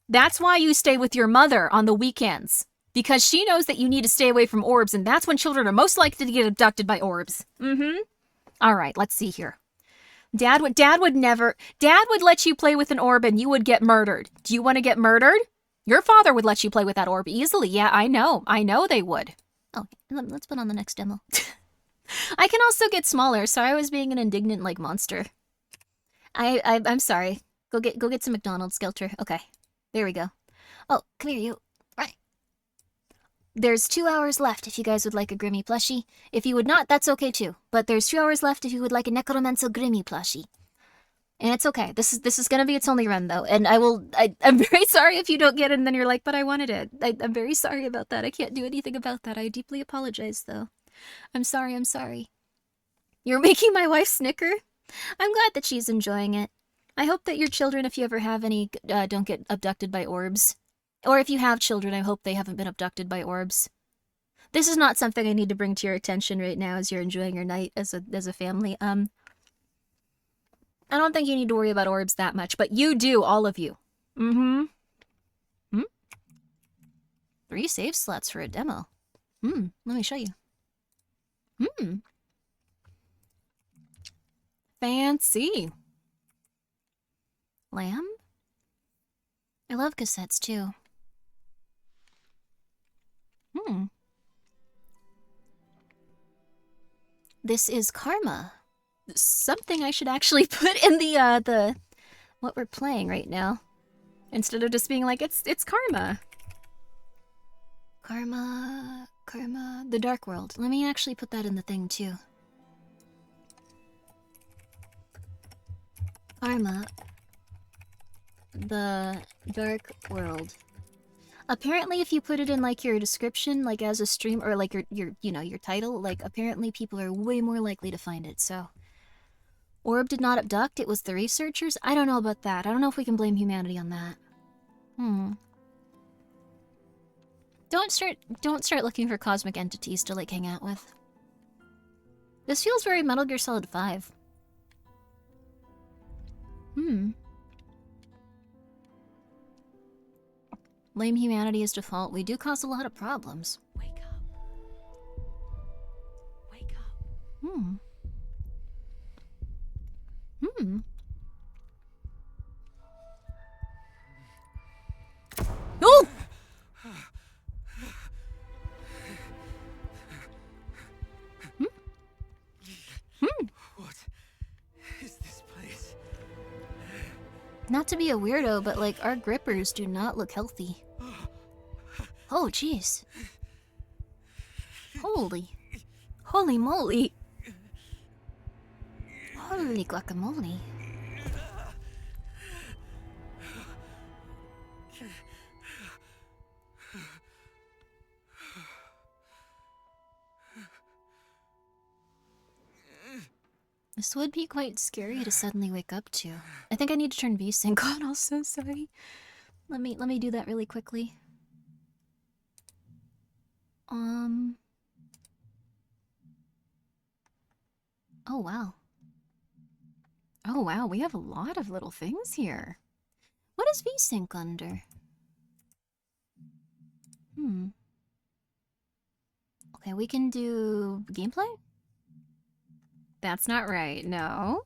That's why you stay with your mother on the weekends. Because she knows that you need to stay away from orbs, and that's when children are most likely to get abducted by orbs. All right, let's see here. Dad would let you play with an orb and you would get murdered. Do you want to get murdered? Your father would let you play with that orb easily. Yeah, I know they would. Oh, let's put on the next demo. I can also get smaller. Sorry, I was being an indignant like monster. I'm sorry. Go get some McDonald's, Skelter. Okay, there we go. Oh, come here, you. Right. There's 2 hours left if you guys would like a Grimmi plushie. If you would not, that's okay too. But there's 2 hours left if you would like a Necromancer Grimmi plushie. And it's okay. This is gonna be its only run though, and I'm very sorry if you don't get it and then you're like, but I wanted it. I'm very sorry about that. I can't do anything about that. I deeply apologize though. I'm sorry, I'm sorry. You're making my wife snicker? I'm glad that she's enjoying it. I hope that your children, if you ever have any, don't get abducted by orbs. Or if you have children, I hope they haven't been abducted by orbs. This is not something I need to bring to your attention right now as you're enjoying your night as a family. I don't think you need to worry about orbs that much, but you do, all of you. Mm-hmm. 3 save slots for a demo. Let me show you. Fancy. Lamb? I love cassettes too. This is karma. Something I should actually put in the what we're playing right now, instead of just being like it's karma. Karma, the Dark World. Let me actually put that in the thing too. Karma, the Dark World. Apparently, if you put it in like your description, like as a stream, or like your title, like apparently people are way more likely to find it. So, Orb did not abduct. It was the researchers. I don't know about that. I don't know if we can blame humanity on that. Don't start looking for cosmic entities to like hang out with. This feels very Metal Gear Solid 5. Blame humanity as default. We do cause a lot of problems. Wake up. Wake up. Oh! What is this place? Not to be a weirdo, but like our grippers do not look healthy. Oh, jeez. Holy moly. Holy guacamole. This would be quite scary to suddenly wake up to. I think I need to turn VSync on. I'm so sorry. Let me do that really quickly. Oh wow. Oh wow, we have a lot of little things here. What is VSync under? Okay, we can do gameplay? That's not right, no.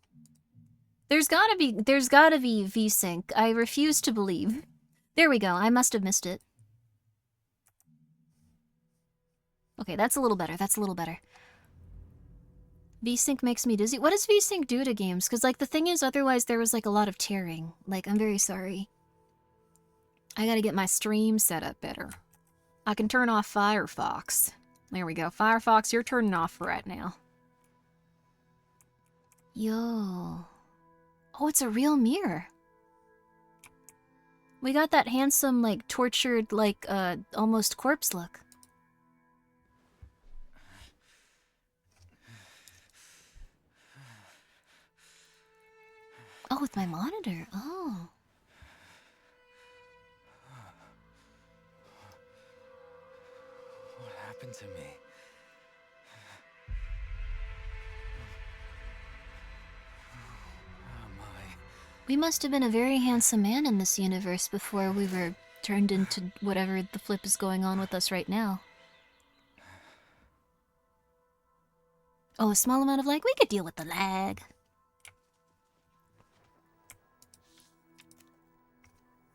There's gotta be VSync. I refuse to believe. There we go, I must have missed it. Okay, that's a little better, VSync makes me dizzy. What does VSync do to games? Because, like, the thing is, otherwise there was, like, a lot of tearing. Like, I'm very sorry. I gotta get my stream set up better. I can turn off Firefox. There we go. Firefox, you're turning off right now. Yo. Oh, it's a real mirror. We got that handsome, like, tortured, like, almost corpse look. Oh, with my monitor. Oh. What happened to me? We must have been a very handsome man in this universe before we were turned into whatever the flip is going on with us right now. Oh, a small amount of lag? We could deal with the lag.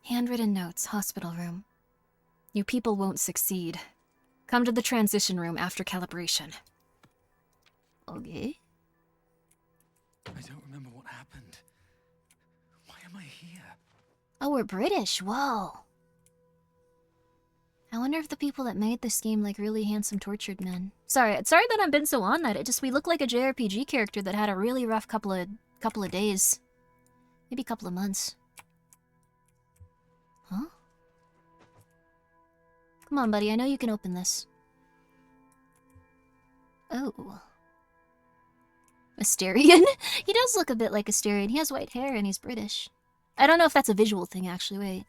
Handwritten notes, hospital room. You people won't succeed. Come to the transition room after calibration. Okay. I don't remember what happened. Why am I here? Oh, we're British. Whoa. I wonder if the people that made this game like really handsome tortured men. Sorry that I've been so on that. We look like a JRPG character that had a really rough couple of days. Maybe a couple of months. Huh? Come on, buddy. I know you can open this. Oh. Asterian? He does look a bit like Asterian. He has white hair and he's British. I don't know if that's a visual thing, actually. Wait.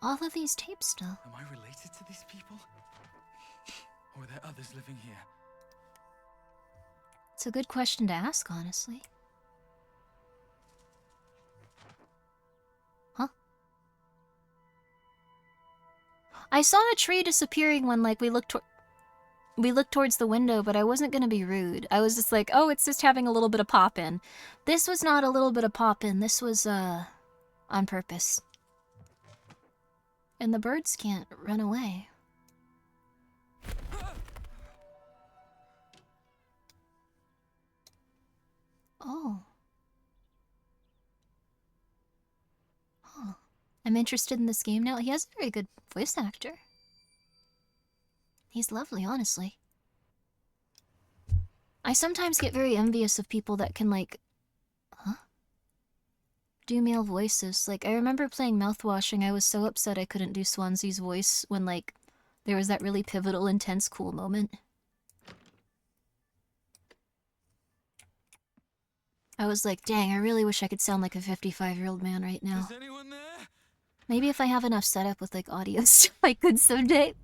All of these tapes still. Am I related to these people? Or are there others living here? It's a good question to ask, honestly. Huh? I saw a tree disappearing when, like, we looked towards the window, but I wasn't gonna be rude. I was just like, oh, it's just having a little bit of pop-in. This was not a little bit of pop-in. This was, on purpose. And the birds can't run away. Oh. Huh. I'm interested in this game now. He has a very good voice actor. He's lovely, honestly. I sometimes get very envious of people that can, like... Huh? Do male voices. Like, I remember playing Mouthwashing. I was so upset I couldn't do Swansea's voice when, like, there was that really pivotal, intense, cool moment. I was like, dang, I really wish I could sound like a 55-year-old man right now. Is anyone there? Maybe if I have enough setup with, like, audio stuff, I could someday.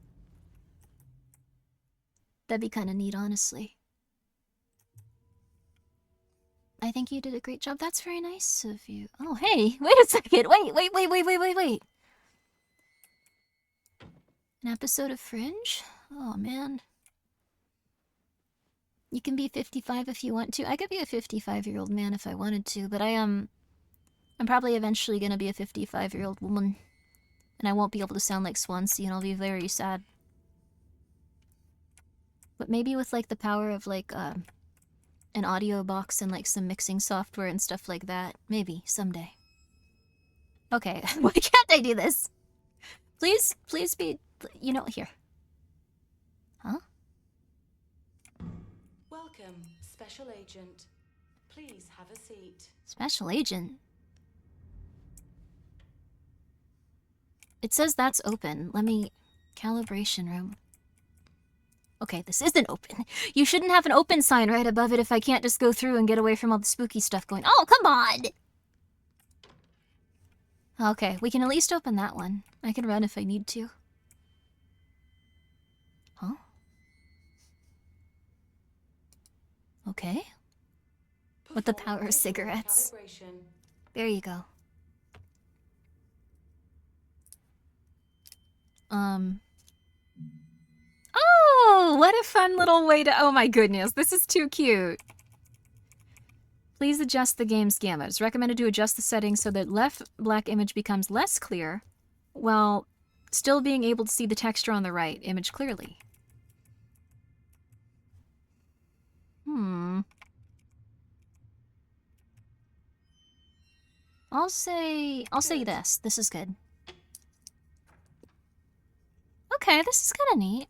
That'd be kind of neat, honestly. I think you did a great job. That's very nice of you. Oh, hey, wait a second. Wait. An episode of Fringe? Oh, man. You can be 55 if you want to. I could be a 55-year-old man if I wanted to, but I'm probably eventually gonna be a 55-year-old woman. And I won't be able to sound like Swansea, and I'll be very sad. But maybe with, like, the power of, like, an audio box and, like, some mixing software and stuff like that. Maybe, someday. Okay, why can't I do this? Please be, you know, here. Huh? Welcome, Special Agent. Please have a seat. Special Agent? It says that's open. Let me... Calibration room. Okay, this isn't open. You shouldn't have an open sign right above it if I can't just go through and get away from all the spooky stuff going. Oh, come on! Okay, we can at least open that one. I can run if I need to. Huh? Okay. With the power of cigarettes. Calibration. There you go. Oh, what a fun little way to... Oh my goodness, this is too cute. Please adjust the game's gamut. It's recommended to adjust the settings so that left black image becomes less clear, while still being able to see the texture on the right image clearly. I'll say this. This is good. Okay, this is kind of neat.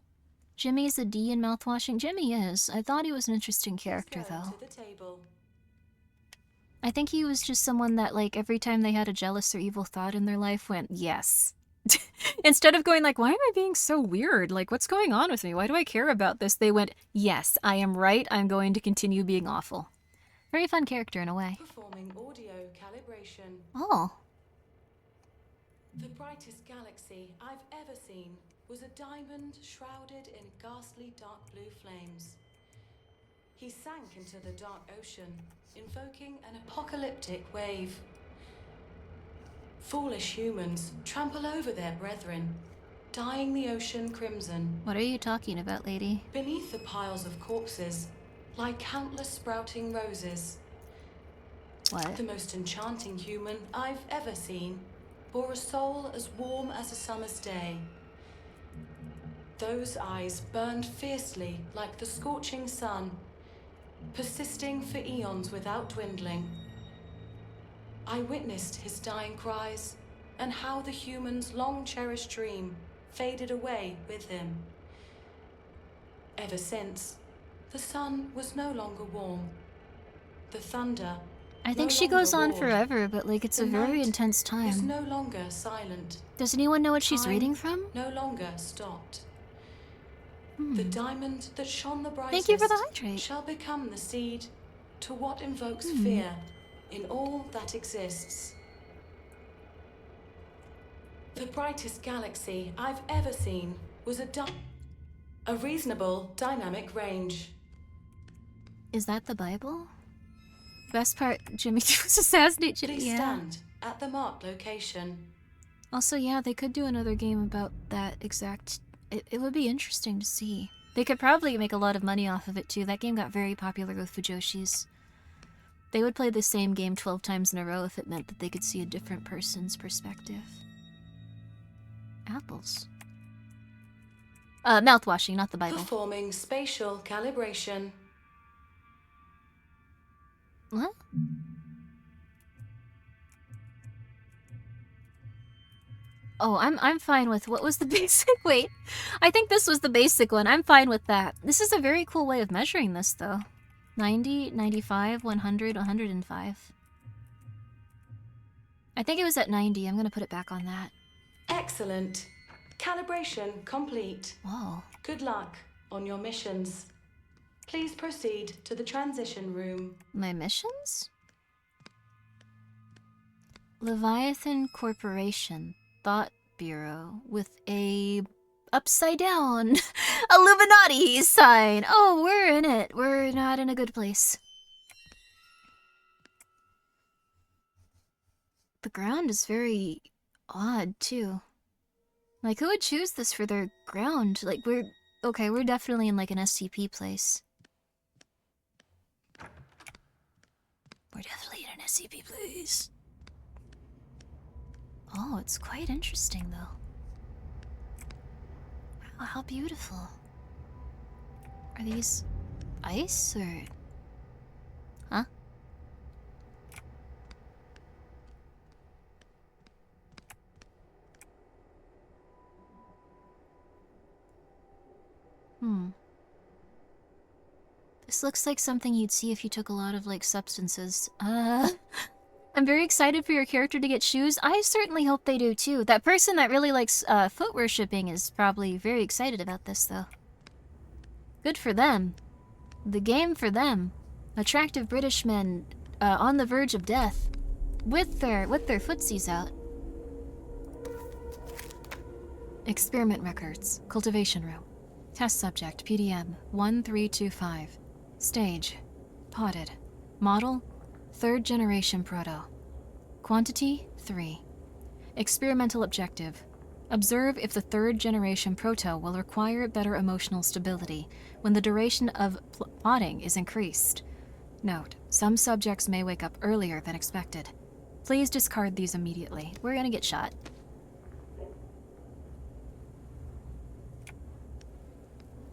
Jimmy's a D in Mouthwashing. Jimmy is. I thought he was an interesting character, though. To the table. I think he was just someone that, like, every time they had a jealous or evil thought in their life went, yes. Instead of going like, why am I being so weird? Like, what's going on with me? Why do I care about this? They went, yes, I am right. I'm going to continue being awful. Very fun character in a way. Performing audio calibration. Oh. The brightest galaxy I've ever seen was a diamond shrouded in ghastly dark blue flames. He sank into the dark ocean, invoking an apocalyptic wave. Foolish humans trample over their brethren, dyeing the ocean crimson. What are you talking about, lady? Beneath the piles of corpses lie countless sprouting roses. What? The most enchanting human I've ever seen bore a soul as warm as a summer's day. Those eyes burned fiercely like the scorching sun, persisting for eons without dwindling. I witnessed his dying cries and how the human's long-cherished dream faded away with him. Ever since, the sun was no longer warm. The thunder I no think she longer goes on roared. forever, but like it's The a very night intense was time. no longer silent. Does anyone know what she's Time reading from? no longer stopped. The diamond that shone the brightest Thank you for the hydrate. shall become the seed to what invokes fear in all that exists. The brightest galaxy I've ever seen was a reasonable dynamic range. Is that the Bible? Best part, Jimmy was assassinated. Jimmy, Please yeah. stand at the marked location. Also, yeah, they could do another game about that exact... It would be interesting to see. They could probably make a lot of money off of it, too. That game got very popular with Fujoshis. They would play the same game 12 times in a row if it meant that they could see a different person's perspective. Apples. Mouthwashing, not the Bible. Performing spatial calibration. What? Oh, I'm fine with... What was the basic? Wait. I think this was the basic one. I'm fine with that. This is a very cool way of measuring this, though. 90, 95, 100, 105. I think it was at 90. I'm gonna put it back on that. Excellent. Calibration complete. Whoa. Good luck on your missions. Please proceed to the transition room. My missions? Leviathan Corporation. Thought Bureau. With a... upside down Illuminati sign. Oh, we're in it. We're not in a good place. The ground is very odd, too. Like, who would choose this for their ground? Like, we're definitely in, like, an SCP place. We're definitely in an SCP place. Oh, it's quite interesting, though. Wow, how beautiful. Are these ice, or... Huh? This looks like something you'd see if you took a lot of, like, substances. I'm very excited for your character to get shoes. I certainly hope they do, too. That person that really likes, foot worshipping is probably very excited about this, though. Good for them. The game for them. Attractive British men, on the verge of death. With their footsies out. Experiment records. Cultivation room. Test subject, PDM, 1325. Stage, potted. Model, 3rd generation proto. Quantity, 3. Experimental objective. Observe if the 3rd generation proto will require better emotional stability when the duration of potting is increased. Note, some subjects may wake up earlier than expected. Please discard these immediately. We're gonna get shot.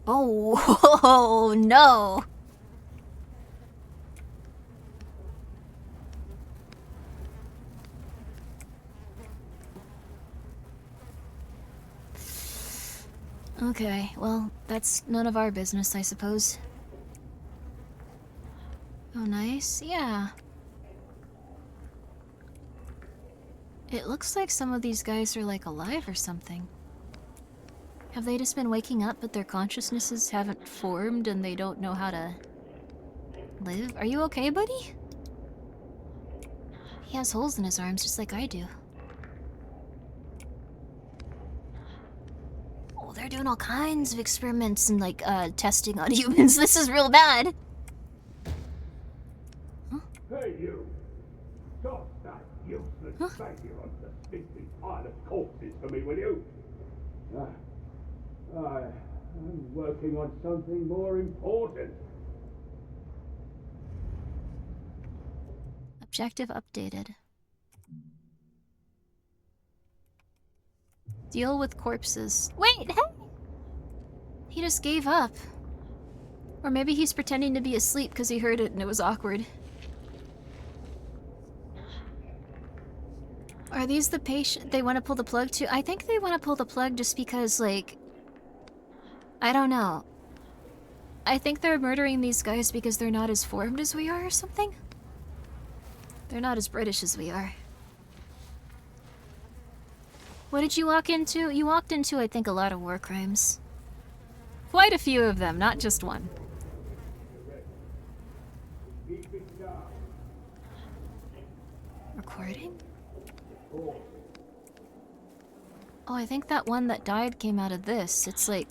Oh, no! Okay, well, that's none of our business, I suppose. Oh, nice. Yeah. It looks like some of these guys are, like, alive or something. Have they just been waking up, but their consciousnesses haven't formed and they don't know how to live? Are you okay, buddy? He has holes in his arms just like I do. Oh, they're doing all kinds of experiments and, like, testing on humans. This is real bad. Huh? Hey, you! Stop that useless failure of the stinking pile of corpses for me, will you? I'm working on something more important. Objective updated. Deal with corpses. Wait, hey! He just gave up. Or maybe he's pretending to be asleep because he heard it and it was awkward. Are these the patient they want to pull the plug to? I think they want to pull the plug just because, like... I don't know. I think they're murdering these guys because they're not as formed as we are or something? They're not as British as we are. What did you walk into? You walked into, I think, a lot of war crimes. Quite a few of them, not just one. Recording? Oh, I think that one that died came out of this. It's like...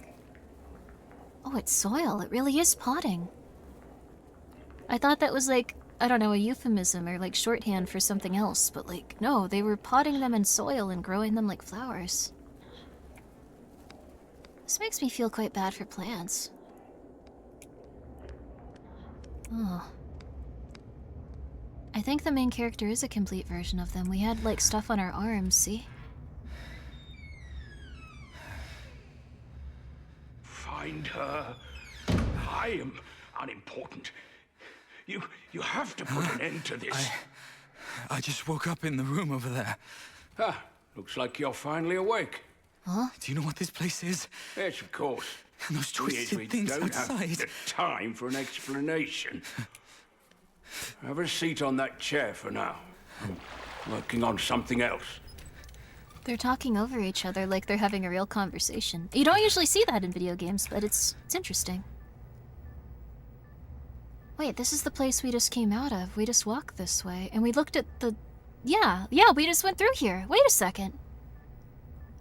Oh, it's soil. It really is potting. I thought that was like, I don't know, a euphemism or like shorthand for something else, but like, no, they were potting them in soil and growing them like flowers. This makes me feel quite bad for plants. Oh. I think the main character is a complete version of them. We had like stuff on our arms, see? Find her. I am unimportant. You have to put an end to this. I just woke up in the room over there. Ah, looks like you're finally awake. Huh? Do you know what this place is? Yes, of course. And those We twisted things don't outside. have the time for an explanation. Have a seat on that chair for now. I'm working on something else. They're talking over each other like they're having a real conversation. You don't usually see that in video games, but it's interesting. Wait, this is the place we just came out of. We just walked this way, and we looked at the... Yeah, we just went through here. Wait a second.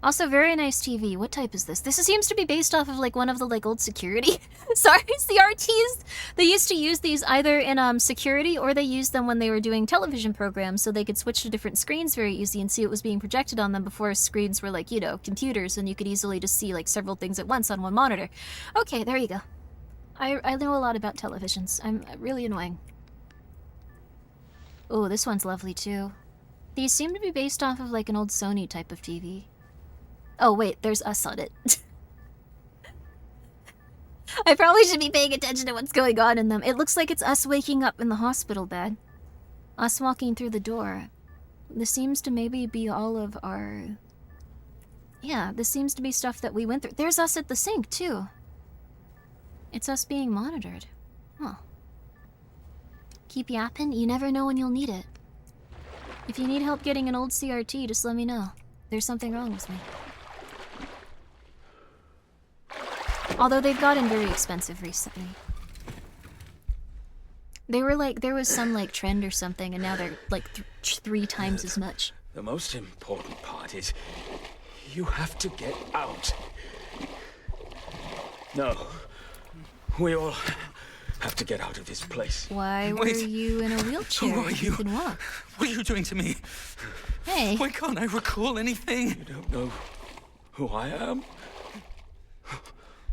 Also, very nice TV. What type is this? This seems to be based off of, like, one of the, like, old security... Sorry, CRTs! They used to use these either in, security, or they used them when they were doing television programs, so they could switch to different screens very easy and see what was being projected on them before screens were, like, you know, computers, and you could easily just see, like, several things at once on one monitor. Okay, there you go. I know a lot about televisions. I'm really annoying. Oh, this one's lovely too. These seem to be based off of like an old Sony type of TV. Oh wait, there's us on it. I probably should be paying attention to what's going on in them. It looks like it's us waking up in the hospital bed. Us walking through the door. This seems to maybe be all of our... Yeah, this seems to be stuff that we went through. There's us at the sink too. It's us being monitored. Huh. Keep yapping, you never know when you'll need it. If you need help getting an old CRT, just let me know. There's something wrong with me. Although they've gotten very expensive recently. They were like, there was some like trend or something, and now they're like 3 times as much. The most important part is you have to get out. No. We all have to get out of this place. Why were Wait. you in a wheelchair? Who are if you? can walk. What are you doing to me? Hey. Why can't I recall anything? You don't know who I am?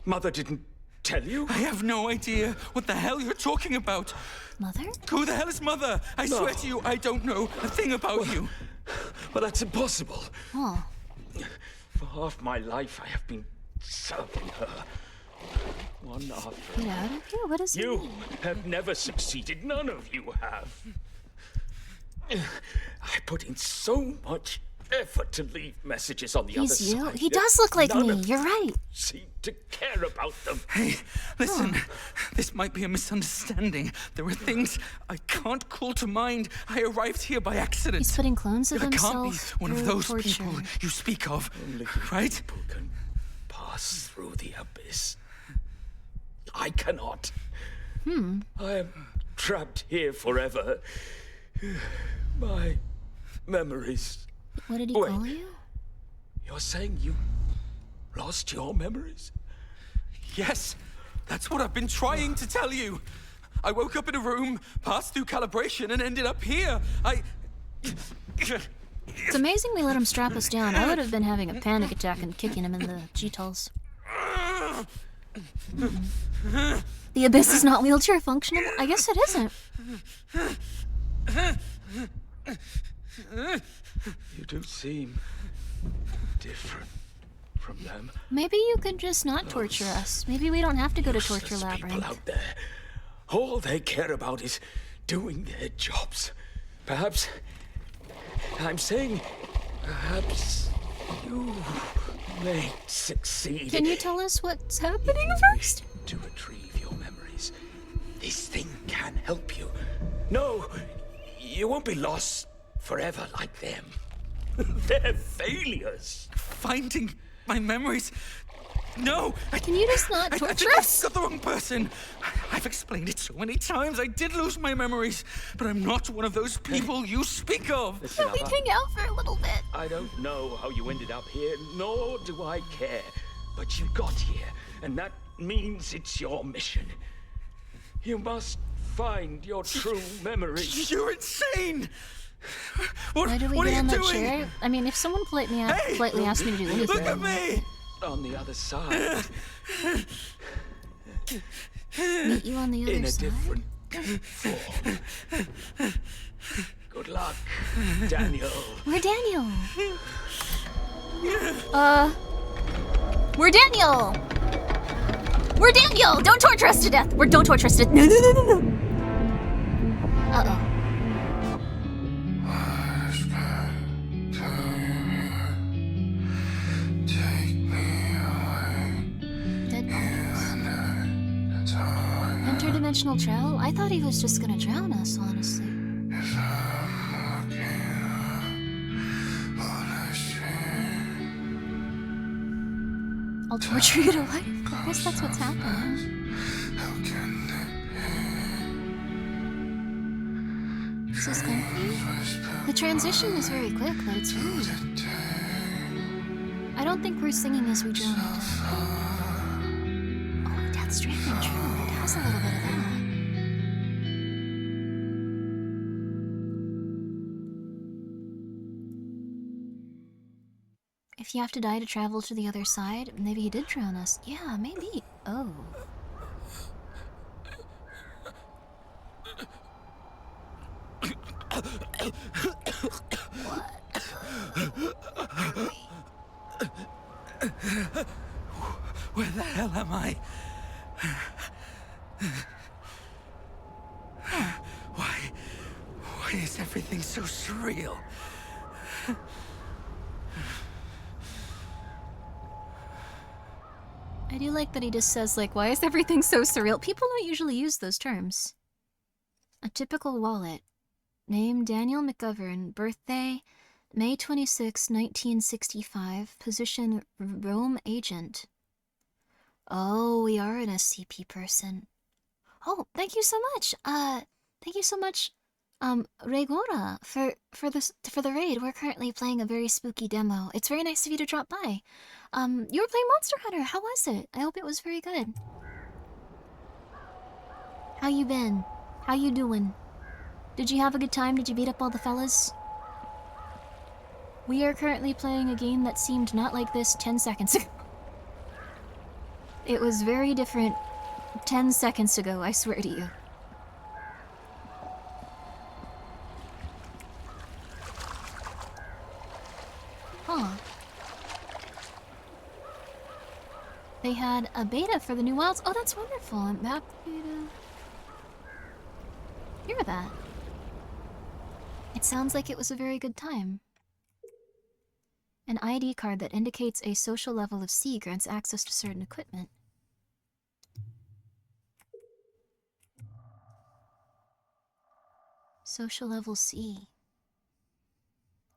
Mother didn't tell you? I have no idea what the hell you're talking about. Mother? Who the hell is Mother? I No. swear to you, I don't know a thing about you. Well, that's impossible. Oh. For half my life, I have been serving her. One after Get out of here? What is it? You have never succeeded. None of you have. I put in so much effort to leave messages on the other He's you? side. He does look like None me. of You're right. you seem to care about them. Hey, listen, this might be a misunderstanding. There are things I can't call to mind. I arrived here by accident. He's putting clones of I can't be himself one of through those torture. people you speak of, Only right? people can pass through the abyss. I cannot. I am trapped here forever. My memories. What did he Wait. call you? You're saying you lost your memories? Yes, that's what I've been trying to tell you. I woke up in a room, passed through calibration, and ended up here. It's amazing we let him strap us down. I would have been having a panic attack and kicking him in the genitals. The abyss is not wheelchair functional? I guess it isn't. You do seem different from them. Maybe you could just not torture us. Maybe we don't have to go to Torture Useless people Labyrinth. out there. All they care about is doing their jobs. Perhaps I'm saying perhaps you may succeed. Can you tell us what's happening first? To retrieve your memories. This thing can help you. No, You won't be lost forever like them. They're failures. Finding my memories. No! Can you just not I torture think I've us? got the wrong person. I've explained it so many times. I did lose my memories, but I'm not one of those people you speak of. Listen, Can we hang out for a little bit? I don't know how you ended up here, nor do I care. But you got here, and that means it's your mission. You must find your true memories. You're insane! Why do we what get are on you that doing? chair? I mean, if someone politely Hey! asked me to do anything, Look at me! On the other side, meet you on the other in a side. different form. Good luck, Daniel. We're Daniel. We're Daniel. We're Daniel. Don't torture us to death. Don't torture us to death. No. Uh-oh. Dead bodies. Interdimensional travel? I thought he was just gonna drown us, honestly. I'll torture you to life? I guess that's what's happening. This is comfy. The transition is very quick, but it's rude. I don't think we're singing as we drown out. Oh, Death Stranding, true. It has a little bit of that. If you have to die to travel to the other side, maybe he did drown us. Yeah, maybe. Oh. Where the hell am I? Why is everything so surreal? I do like that he just says, like, why is everything so surreal? People don't usually use those terms. A typical wallet. Name Daniel McGovern. Birthday May 26, 1965. Position Rome agent. Oh, we are an SCP person. Oh, thank you so much. Thank you so much, Regora, for the raid. We're currently playing a very spooky demo. It's very nice of you to drop by. You were playing Monster Hunter. How was it? I hope it was very good. How you been? How you doing? Did you have a good time? Did you beat up all the fellas? We are currently playing a game that seemed not like this 10 seconds ago. It was very different 10 seconds ago, I swear to you. Huh. They had a beta for the new wilds. Oh, that's wonderful. Map beta. Hear that? It sounds like it was a very good time. An ID card that indicates a social level of C grants access to certain equipment. Social level C.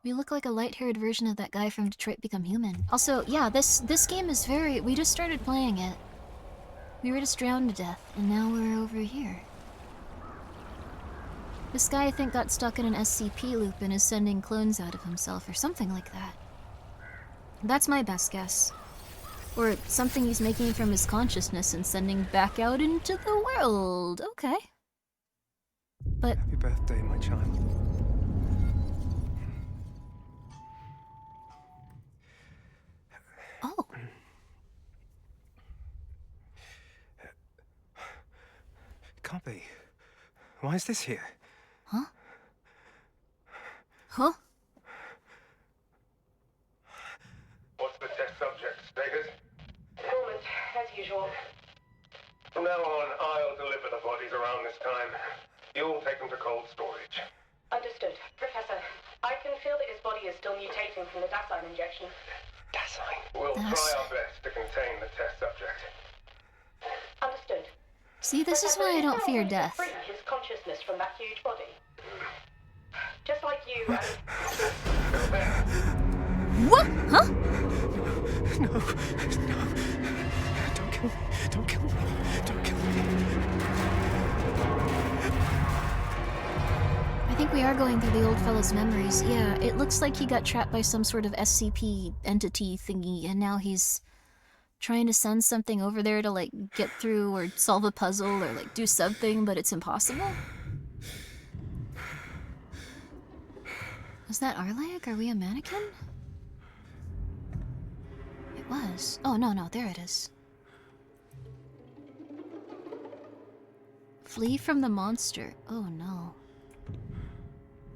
We look like a light-haired version of that guy from Detroit Become Human. Also, yeah, this game is very... We just started playing it. We were just drowned to death, and now we're over here. This guy, I think, got stuck in an SCP loop and is sending clones out of himself, or something like that. That's my best guess. Or something he's making from his consciousness and sending back out into the world. Okay. But... Happy birthday, my child. Oh. It can't be. Why is this here? Huh? Huh? What's the test subject status? Dormant, as usual. From now on, I'll deliver the bodies around this time. You'll take them to cold storage. Understood. Professor, I can feel that his body is still mutating from the Dasein injection. Dasein. We'll try our best to contain the test subject. Understood. See, this is why I don't fear death. Free his consciousness from that huge body. just like you and... What? Huh? No. Don't kill me. Don't kill me. Don't kill me. I think we are going through the old fellow's memories. Yeah, it looks like he got trapped by some sort of SCP entity thingy, and now he's trying to send something over there to, like, get through or solve a puzzle or, like, do something, but it's impossible? Was that our leg? Are we a mannequin? It was. Oh, no, there it is. Flee from the monster. Oh, no.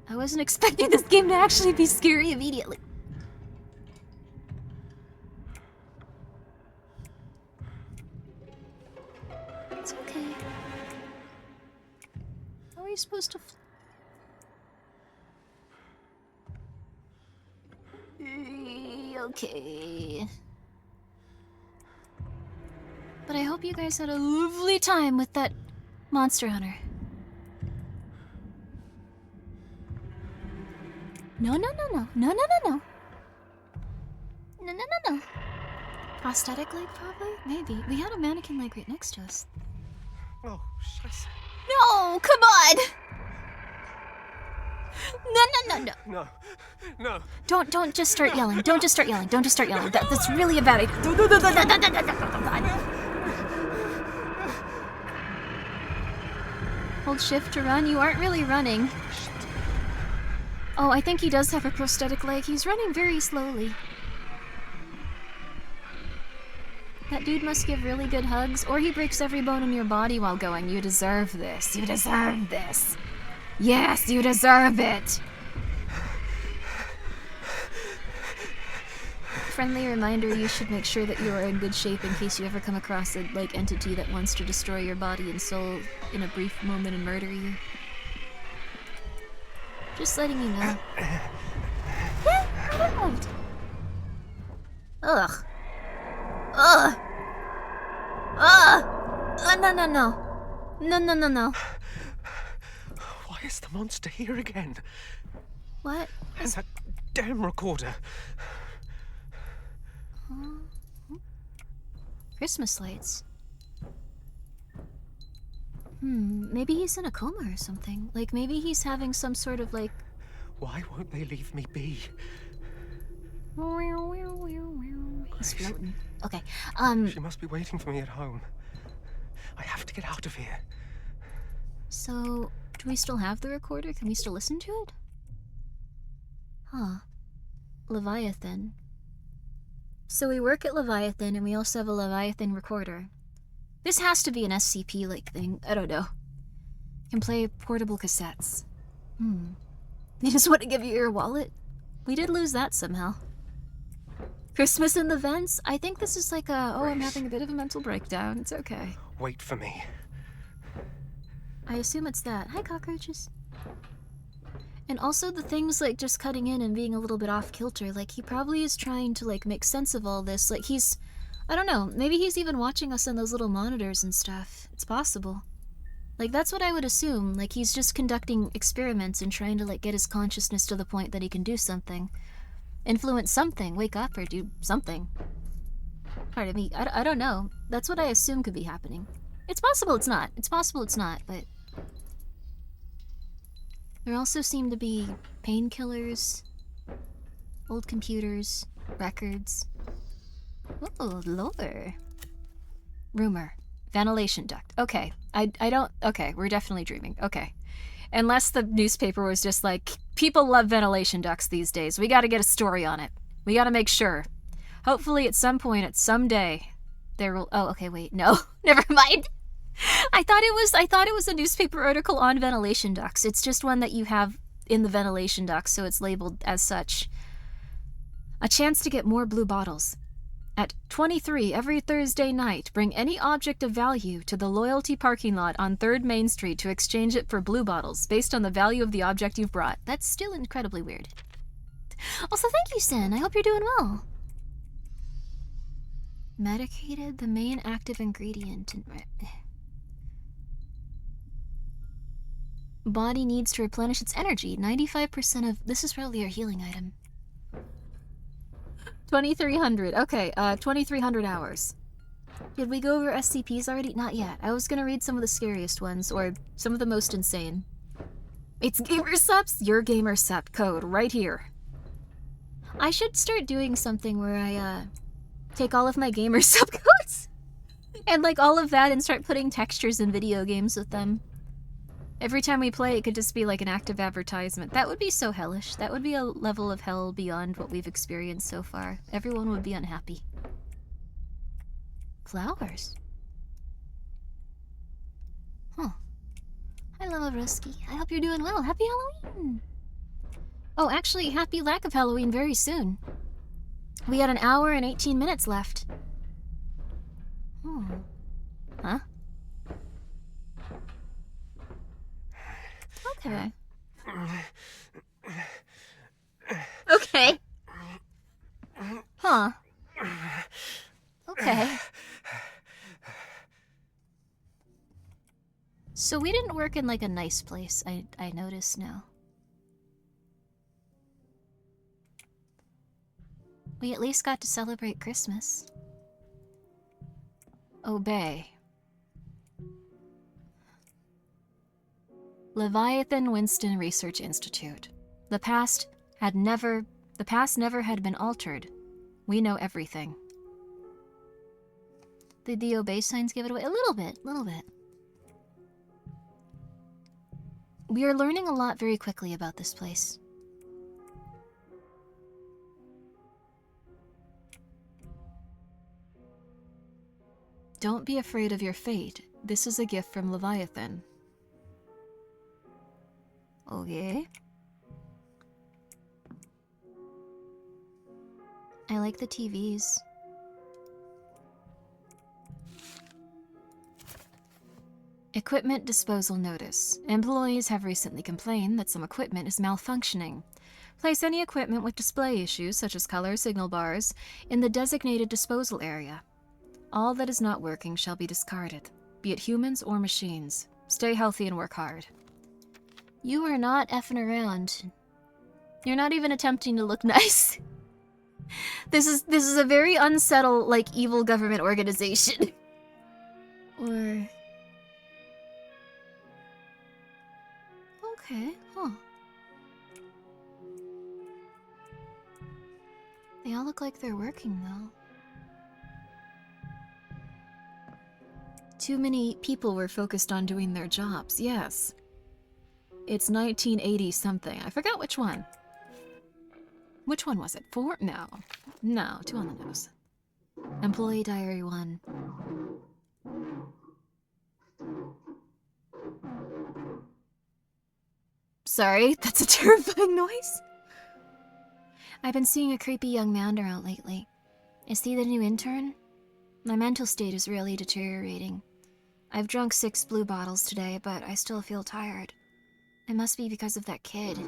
I wasn't expecting this game to actually be scary immediately. It's okay. How are you supposed to okay. But I hope you guys had a lovely time with that monster hunter. No. Prosthetic leg, probably? Maybe. We had a mannequin leg right next to us. Oh, scheiße. No, come on! No. No. Don't just start yelling. Don't just start yelling. That's really a bad idea. Hold shift to run. You aren't really running. Oh, I think he does have a prosthetic leg. He's running very slowly. That dude must give really good hugs, or he breaks every bone in your body while going, "You deserve this. You deserve this. Yes, you deserve it." Friendly reminder, you should make sure that you are in good shape in case you ever come across a, like, entity that wants to destroy your body and soul in a brief moment and murder you. Just letting you know. Yeah, I moved. Ugh. No. Why is the monster here again? What? And that damn recorder. Christmas lights. Maybe he's in a coma or something. Like, maybe he's having some sort of, like... Why won't they leave me be? He's floating. Okay, She must be waiting for me at home. I have to get out of here. so... do we still have the recorder? Can we still listen to it? Huh. Leviathan. So we work at Leviathan, and we also have a Leviathan recorder. This has to be an SCP-like thing. I don't know. Can play portable cassettes. They just want to give you your wallet? We did lose that somehow. Christmas in the vents? I think this is like a, oh, I'm having a bit of a mental breakdown. It's okay. Wait for me. I assume it's that. Hi, cockroaches. And also the things, like, just cutting in and being a little bit off-kilter. Like, he probably is trying to, like, make sense of all this. Like, he's... I don't know. Maybe he's even watching us on those little monitors and stuff. It's possible. Like, that's what I would assume. Like, he's just conducting experiments and trying to, like, get his consciousness to the point that he can do something. Influence something. Wake up or do something. Pardon me. I don't know. That's what I assume could be happening. It's possible it's not. It's possible it's not, but... there also seem to be painkillers, old computers, records. Oh, lore. Rumor. Ventilation duct. Okay. I don't... okay, we're definitely dreaming. Okay. Unless the newspaper was just like, people love ventilation ducts these days. We gotta get a story on it. We gotta make sure. Hopefully at some point, at some day, there will... oh, okay, wait. No. Never mind. I thought it was a newspaper article on ventilation ducts. It's just one that you have in the ventilation ducts, so it's labeled as such. A chance to get more blue bottles. At 23 every Thursday night, bring any object of value to the Loyalty parking lot on 3rd Main Street to exchange it for blue bottles based on the value of the object you've brought. That's still incredibly weird. Also, thank you, Sen. I hope you're doing well. Medicated, the main active ingredient in... Body needs to replenish its energy. 95% of... This is probably our healing item. 2,300. Okay, 2,300 hours. Did we go over SCPs already? Not yet. I was gonna read some of the scariest ones, or some of the most insane. It's GamerSup's your GamerSup code right here. I should start doing something where I, take all of my GamerSup codes and, like, all of that and start putting textures in video games with them. Every time we play, it could just be like an active advertisement. That would be so hellish. That would be a level of hell beyond what we've experienced so far. Everyone would be unhappy. Flowers. Huh. Hi, Lamaruski. I hope you're doing well. Happy Halloween! Oh, actually, happy lack of Halloween very soon. We had an hour and 18 minutes left. Huh? Okay. Okay. Huh. Okay. So we didn't work in, like, a nice place, I notice now. We at least got to celebrate Christmas. Obey. Leviathan Winston Research Institute. The past never had been altered. We know everything. Did the obey signs give it away? A little bit. We are learning a lot very quickly about this place. Don't be afraid of your fate. This is a gift from Leviathan. Okay. I like the TVs. Equipment disposal notice. Employees have recently complained that some equipment is malfunctioning. Place any equipment with display issues, such as color signal bars, in the designated disposal area. All that is not working shall be discarded, be it humans or machines. Stay healthy and work hard. You are not effing around. You're not even attempting to look nice. This is a very unsettled, like, evil government organization. Or... Okay, huh. They all look like they're working, though. Too many people were focused on doing their jobs, yes. It's 1980-something. I forgot which one. Which one was it? 4? No. No, 2 on the nose. Employee Diary 1. Sorry, that's a terrifying noise. I've been seeing a creepy young man around lately. Is he the new intern? My mental state is really deteriorating. I've drunk 6 blue bottles today, but I still feel tired. It must be because of that kid.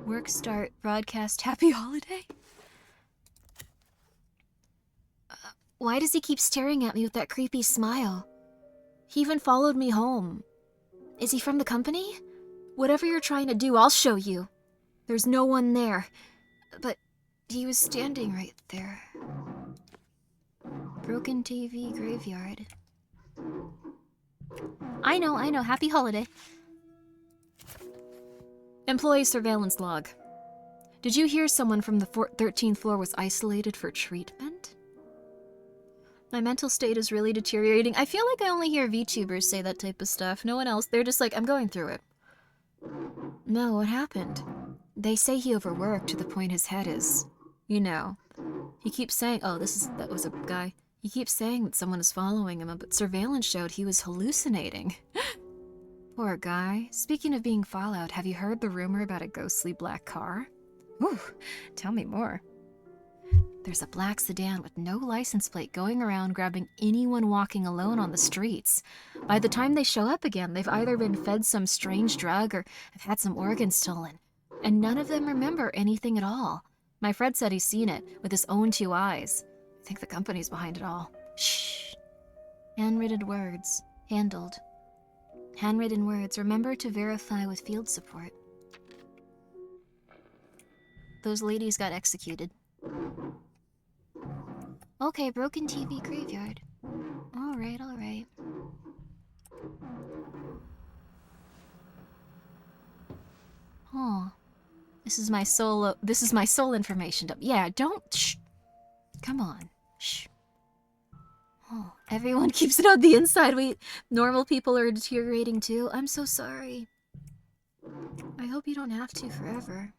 Work start, broadcast, happy holiday? Why does he keep staring at me with that creepy smile? He even followed me home. Is he from the company? Whatever you're trying to do, I'll show you. There's no one there. But he was standing right there. Broken TV graveyard. I know. Happy holiday. Employee surveillance log. Did you hear someone from the 13th floor was isolated for treatment? My mental state is really deteriorating. I feel like I only hear VTubers say that type of stuff. No one else. They're just like, I'm going through it. No, what happened? They say he overworked to the point his head is, you know. He keeps saying, that was a guy. He keeps saying that someone is following him, but surveillance showed he was hallucinating. Poor guy. Speaking of being followed, have you heard the rumor about a ghostly black car? Ooh, tell me more. There's a black sedan with no license plate going around grabbing anyone walking alone on the streets. By the time they show up again, they've either been fed some strange drug or have had some organs stolen. And none of them remember anything at all. My Fred said he's seen it with his own 2 eyes. I think the company's behind it all. Shh. Handwritten words. Handled. Handwritten words. Remember to verify with field support. Those ladies got executed. Okay, broken TV graveyard. Alright, alright. Oh. This is my soul information dump. Yeah, don't shh. Come on. Shh. Oh, everyone keeps it on the inside. Wait, normal people are deteriorating too. I'm so sorry. I hope you don't have to forever.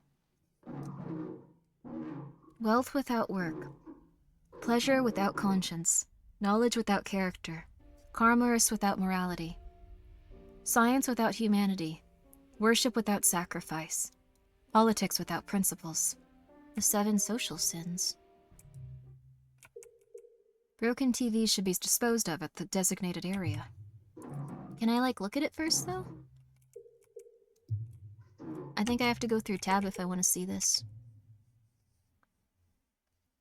Wealth without work. Pleasure without conscience. Knowledge without character. Commerce without morality. Science without humanity. Worship without sacrifice. Politics without principles. The 7 social sins. Broken TVs should be disposed of at the designated area. Can I, like, look at it first, though? I think I have to go through tab if I want to see this.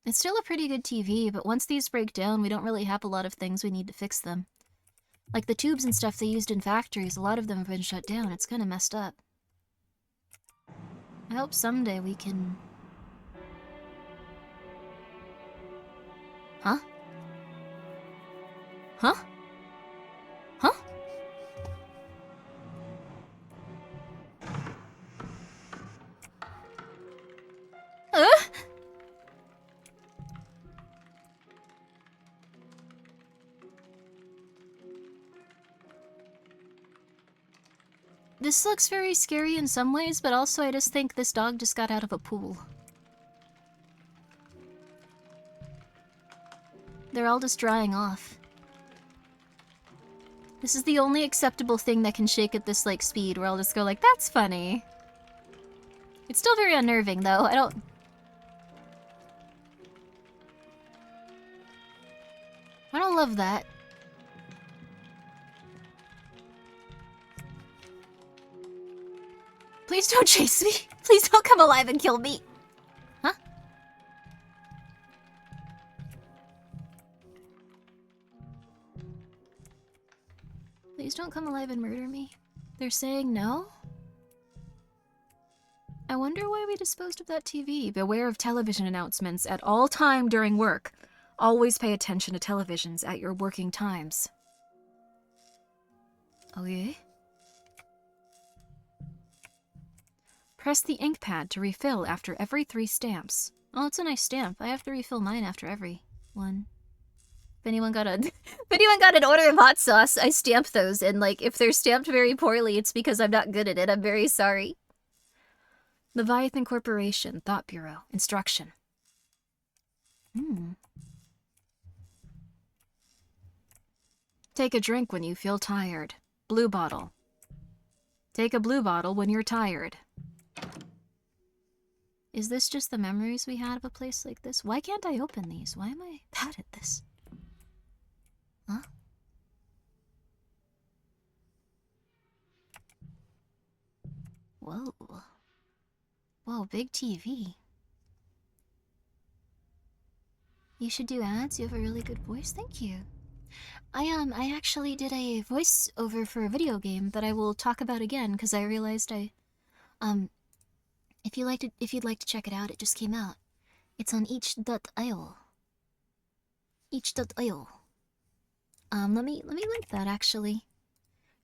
It's still a pretty good TV, but once these break down, we don't really have a lot of things we need to fix them. Like the tubes and stuff they used in factories, a lot of them have been shut down. It's kind of messed up. I hope someday we can... Huh? Huh? Huh? This looks very scary in some ways, but also I just think this dog just got out of a pool. They're all just drying off. This is the only acceptable thing that can shake at this, like, speed, where I'll just go like, that's funny. It's still very unnerving, though. I don't love that. Please don't chase me. Please don't come alive and kill me. Huh? Please don't come alive and murder me. They're saying no? I wonder why we disposed of that TV. Beware of television announcements at all time during work. Always pay attention to televisions at your working times. Okay. Press the ink pad to refill after every 3 stamps. Oh, it's a nice stamp. I have to refill mine after every one. If anyone got an order of hot sauce, I stamp those, and like if they're stamped very poorly, it's because I'm not good at it. I'm very sorry. Leviathan Corporation, Thought Bureau, instruction. Take a drink when you feel tired. Blue bottle. Take a blue bottle when you're tired. Is this just the memories we had of a place like this? Why can't I open these? Why am I bad at this? Huh? Whoa. Whoa, big TV. You should do ads. You have a really good voice. Thank you. I actually did a voiceover for a video game that I will talk about again because I realized if you'd like to check it out, it just came out. It's on each.io. Each.io. Let me link that actually.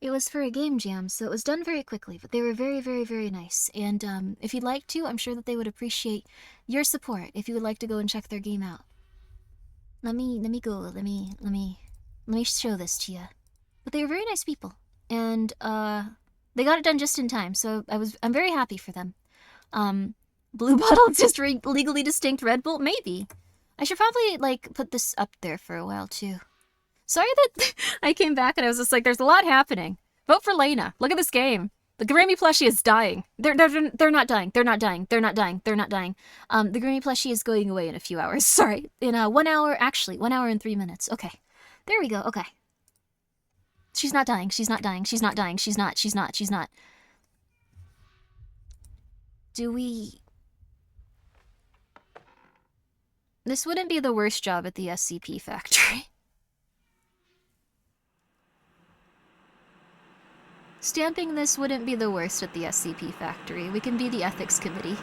It was for a game jam, so it was done very quickly, but they were very, very, very nice. And if you'd like to, I'm sure that they would appreciate your support if you would like to go and check their game out. Let me show this to you. But they were very nice people, and they got it done just in time, so I'm very happy for them. Blue bottle, just legally distinct Red Bull? Maybe. I should probably, like, put this up there for a while, too. Sorry that I came back and I was just like, there's a lot happening. Vote for Lena. Look at this game. The Grimmi plushie is dying. They're not dying. They're not dying. They're not dying. They're not dying. The Grimmi plushie is going away in a few hours. Sorry. In 1 hour, actually. 1 hour and 3 minutes. Okay. There we go. Okay. She's not dying. She's not dying. She's not dying. She's not. She's not. She's not. Do we... This wouldn't be the worst job at the SCP factory. Stamping this wouldn't be the worst at the SCP factory. We can be the ethics committee.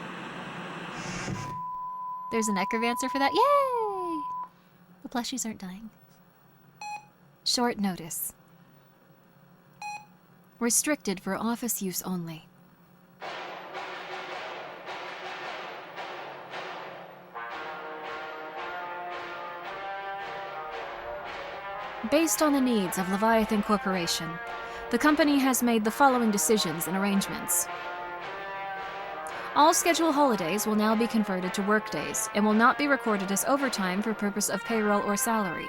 There's a necromancer for that. Yay! The plushies aren't dying. Short notice. Restricted for office use only. Based on the needs of Leviathan Corporation, the company has made the following decisions and arrangements. All scheduled holidays will now be converted to workdays and will not be recorded as overtime for purpose of payroll or salary.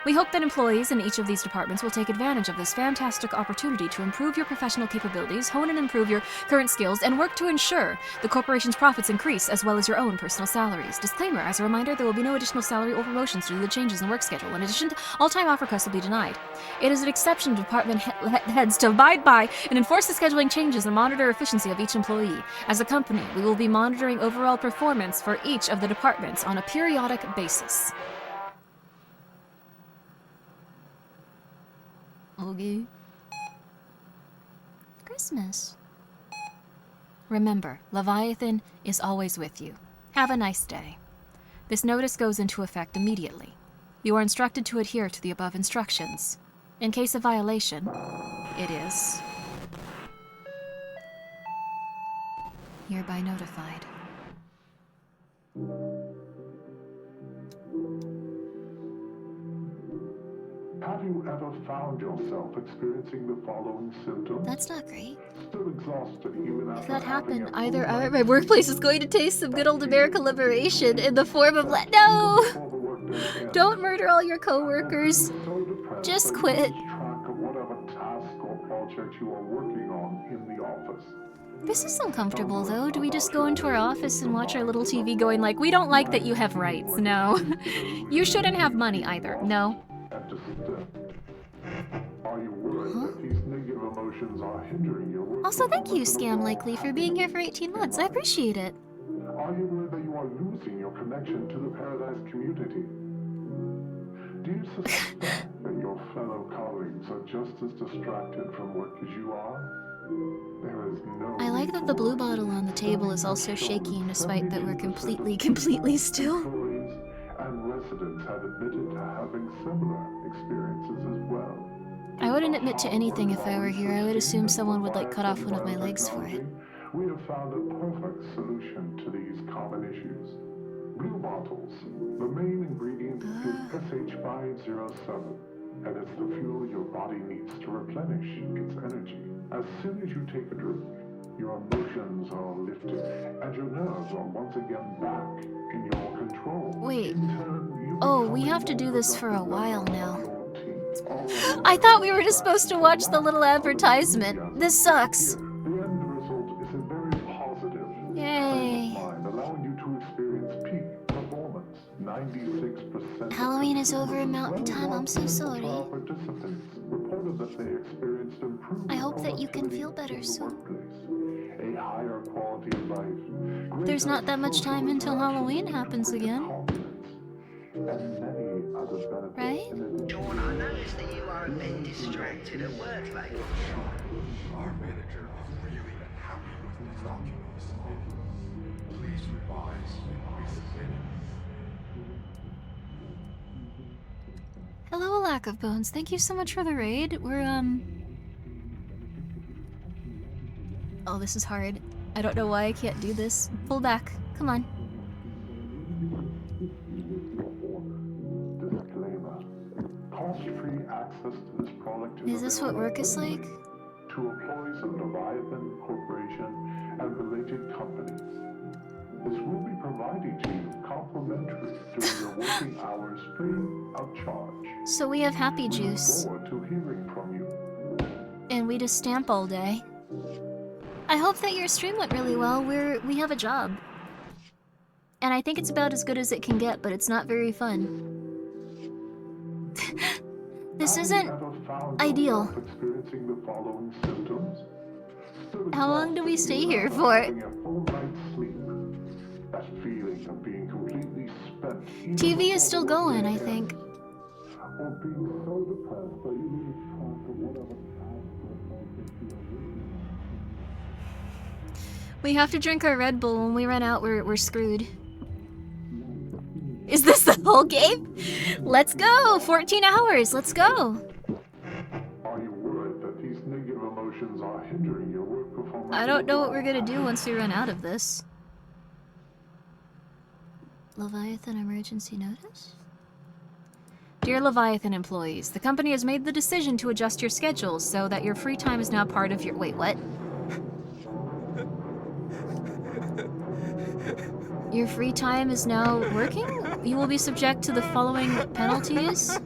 We hope that employees in each of these departments will take advantage of this fantastic opportunity to improve your professional capabilities, hone and improve your current skills, and work to ensure the corporation's profits increase as well as your own personal salaries. Disclaimer, as a reminder, there will be no additional salary or promotions due to the changes in work schedule. In addition, all time off requests will be denied. It is an exception to department heads to abide by and enforce the scheduling changes and monitor efficiency of each employee. As a company, we will be monitoring overall performance for each of the departments on a periodic basis. Okay. Christmas. Remember, Leviathan is always with you. Have a nice day. This notice goes into effect immediately. You are instructed to adhere to the above instructions. In case of violation, it is hereby notified. Have you ever found yourself experiencing the following symptoms? That's not great. Still exhausted even If after that having happened, a either full my workplace is going to taste some good old American liberation in the form of no! before the workday ends. Don't murder all your coworkers. So depressed Just that you quit. lose track of whatever task or project you are working on in the office. This is uncomfortable, though. Do we just go into our office and watch our little TV going like, we don't like that you have rights? No. You shouldn't have money either. No. And to are you worried that these negative emotions are hindering your work? Also, thank you, Scam Likely, for being here for 18 months. I appreciate it. Are you worried that you are losing your connection to the Paradise community? Do you suspect that your fellow colleagues are just as distracted from work as you are? There is no I like that the blue bottle on the table is also shaking despite that we're completely still. Employees and residents have admitted to having similar experiences as well. I wouldn't admit to anything if I were here. I would assume someone would, like, cut off one of my legs for it. We have found a perfect solution to these common issues. Blue bottles. The main ingredient is SH507, and it's the fuel your body needs to replenish its energy. As soon as you take a drink, your emotions are lifted, and your nerves are once again back in your control. Wait. In turn, you Oh, become we have to more do this for a productive while member now. of your team. I thought we were just supposed to watch the little advertisement. This sucks. The end result is a very positive Yay. frame of mind, allowing you to experience peak performance. 96% Halloween is over in Mountain Time. I'm so sorry. Participants reported that they experienced improved I hope that you can productivity feel better in the soon. workplace, a higher quality of life. There's greater not that much social time until interaction, Halloween happens greater again. confidence, and many other benefits. Right? in addition. Dawn, I noticed that you are a bit distracted at work lately. Our manager is really unhappy with these documents. Please revise and resubmit it. Hello, Lack of Bones. Thank you so much for the raid. We're, Oh, this is hard. I don't know why I can't do this. Pull back. Come on. Disclaimer. Cost-free access to this product Is this what work is like? to employees of Leviathan Corporation and related companies. This will be provided to you complimentary during your working hours free of charge. So we have happy We look juice. forward to hearing from you. And we just stamp all day. I hope that your stream went really well. We have a job. And I think it's about as good as it can get, but it's not very fun. This Have isn't you ever found ideal. yourself experiencing the following symptoms? Still How long do we exhausted stay even here after for? having a full night's sleep. That feeling of being completely spent. even TV is before still the going, workday I ends. think. Or being so depressed that you lose track of whatever task or project you are working We have to drink our Red Bull. When we run out, we're screwed. Is this the whole game? Let's go! 14 hours, let's go! Are you worried that these negative emotions are hindering your work performance? I don't know what we're gonna do once we run out of this. Leviathan emergency notice? Dear Leviathan employees, the company has made the decision to adjust your schedules so that your free time is now part of your— wait, what? Your free time is now working? You will be subject to the following penalties.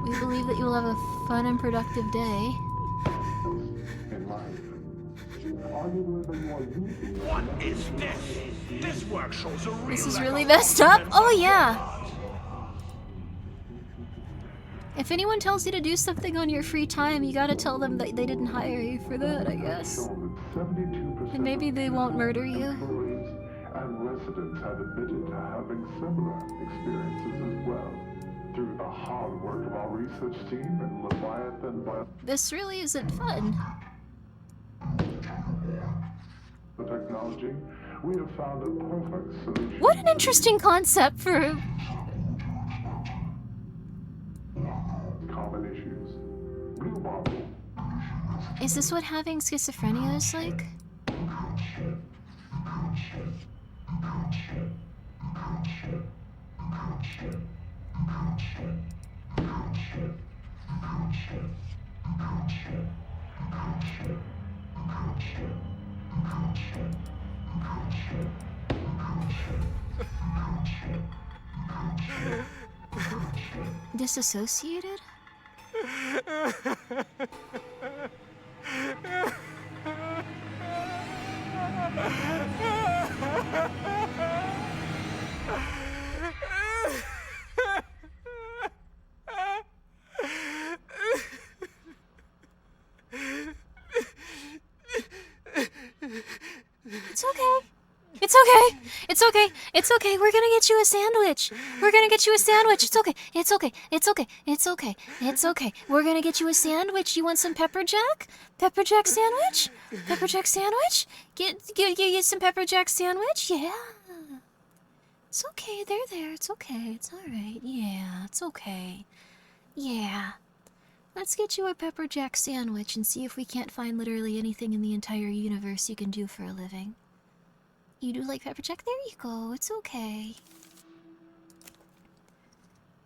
We believe that you will have a fun and productive day. What is this? This work shows a real This is lack really of messed up? confidence Oh on your yeah! part. If anyone tells you to do something on your free time, you gotta tell them that they didn't hire you for that, I guess. And maybe they won't murder you. Employees and residents have admitted to having similar experiences as well. Through the hard work of our research team and Leviathan This really isn't fun. Biotechnology, we have found a perfect solution. What an interesting concept for... Common issues. Blue bottle. Is this what having schizophrenia is like? Disassociated? It's okay. It's okay. It's okay. It's okay. We're gonna get you a sandwich. We're gonna get you a sandwich. It's okay. It's okay. It's okay. It's okay. It's okay. We're gonna get you a sandwich. You want some pepper jack? Pepper jack sandwich? Pepper jack sandwich? Get some pepper jack sandwich? Yeah. It's okay. They're there. It's okay. It's all right. Yeah. It's okay. Yeah. Let's get you a pepper jack sandwich and see if we can't find literally anything in the entire universe you can do for a living. You do like pepper jack? There you go. It's okay.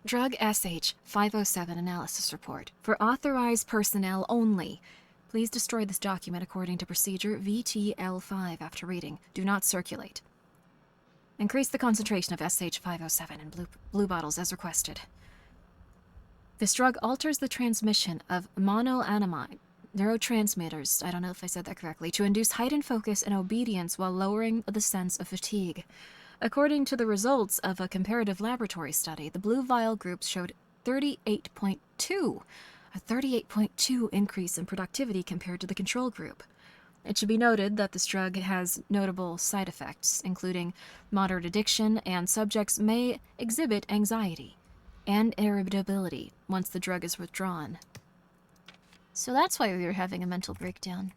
Drug SH-507 analysis report. For authorized personnel only. Please destroy this document according to procedure VTL5 after reading. Do not circulate. Increase the concentration of SH-507 in blue bottles as requested. This drug alters the transmission of monoamine neurotransmitters, I don't know if I said that correctly, to induce heightened focus and obedience while lowering the sense of fatigue. According to the results of a comparative laboratory study, the blue vial groups showed 38.2, a 38.2 increase in productivity compared to the control group. It should be noted that this drug has notable side effects, including moderate addiction, and subjects may exhibit anxiety and irritability once the drug is withdrawn. So that's why we were having a mental breakdown.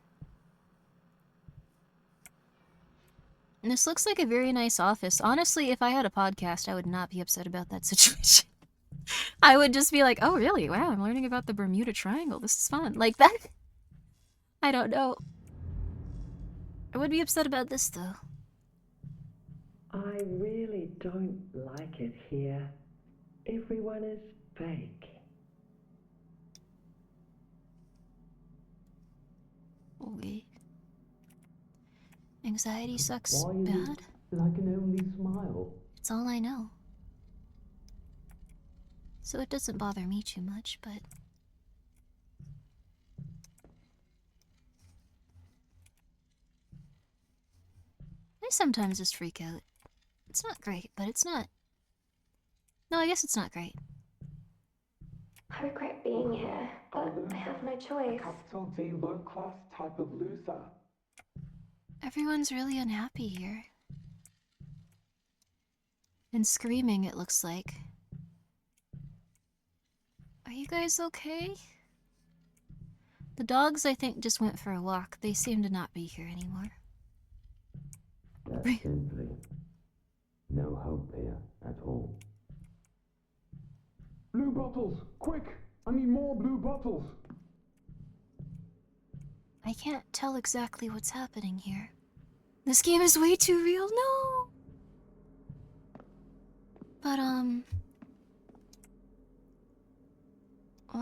And this looks like a very nice office. Honestly, if I had a podcast, I would not be upset about that situation. I would just be like, oh really? Wow, I'm learning about the Bermuda Triangle. This is fun. Like that. I don't know. I would be upset about this though. I really don't like it here. Everyone is fake. Okay. Anxiety sucks bad. I can only smile. It's all I know. So it doesn't bother me too much, but... I sometimes just freak out. It's not great, but it's not... No, I guess it's not great. I regret being here, but I have no choice. Capital D low class type of loser. Everyone's really unhappy here. And screaming, it looks like. Are you guys okay? The dogs, I think, just went for a walk. They seem to not be here anymore. There's simply no hope here at all. Blue bottles! Quick! I need more blue bottles! I can't tell exactly what's happening here. This game is way too real, no! But, well,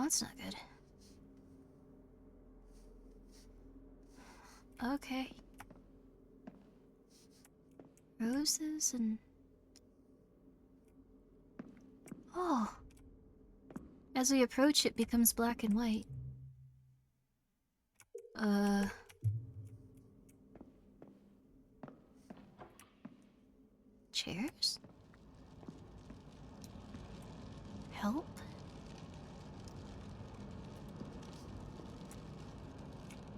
that's not good. Okay. Roses and... Oh! As we approach, it becomes black and white. Chairs? Help?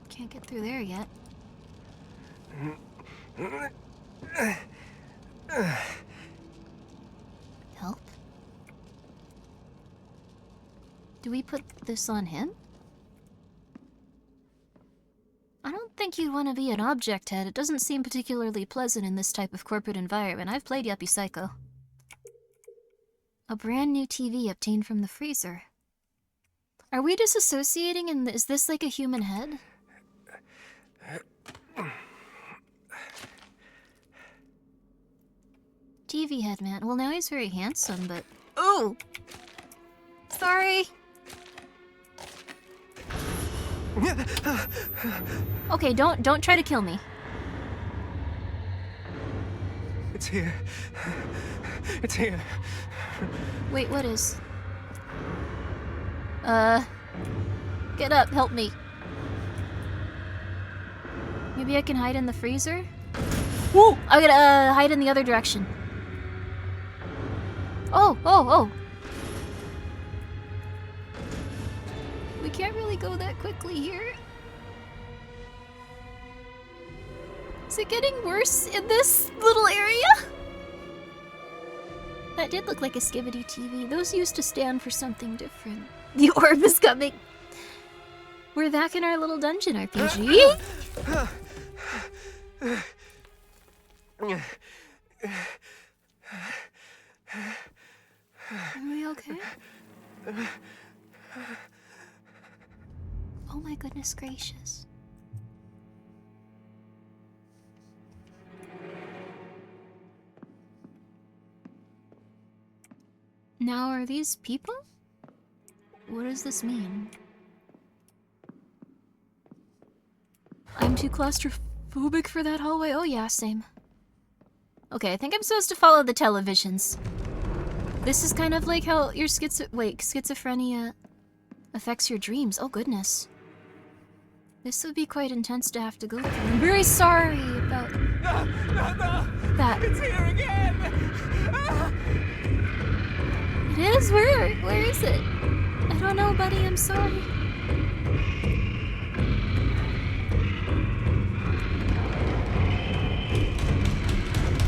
Can't get through there yet. Help? Do we put this on him? I don't think you'd want to be an object head. It doesn't seem particularly pleasant in this type of corporate environment. I've played Yuppie Psycho. A brand new TV obtained from the freezer. Are we disassociating and is this like a human head? TV head man. Well, now he's very handsome, but... Ooh! Sorry! Okay, don't try to kill me. It's here. It's here. Wait, what is? Get up, help me. Maybe I can hide in the freezer? Woo! I gotta hide in the other direction. Oh! We can't really go that quickly here. Is it getting worse in this little area? That did look like a Skibbity TV. Those used to stand for something different. The orb is coming. We're back in our little dungeon RPG. Are we okay? Oh my goodness gracious. Now, are these people? What does this mean? I'm too claustrophobic for that hallway. Oh yeah, same. Okay, I think I'm supposed to follow the televisions. This is kind of like how your schizophrenia affects your dreams. Oh goodness. This would be quite intense to have to go through. I'm very sorry about that. It's here again! It is? Where is it? I don't know, buddy, I'm sorry.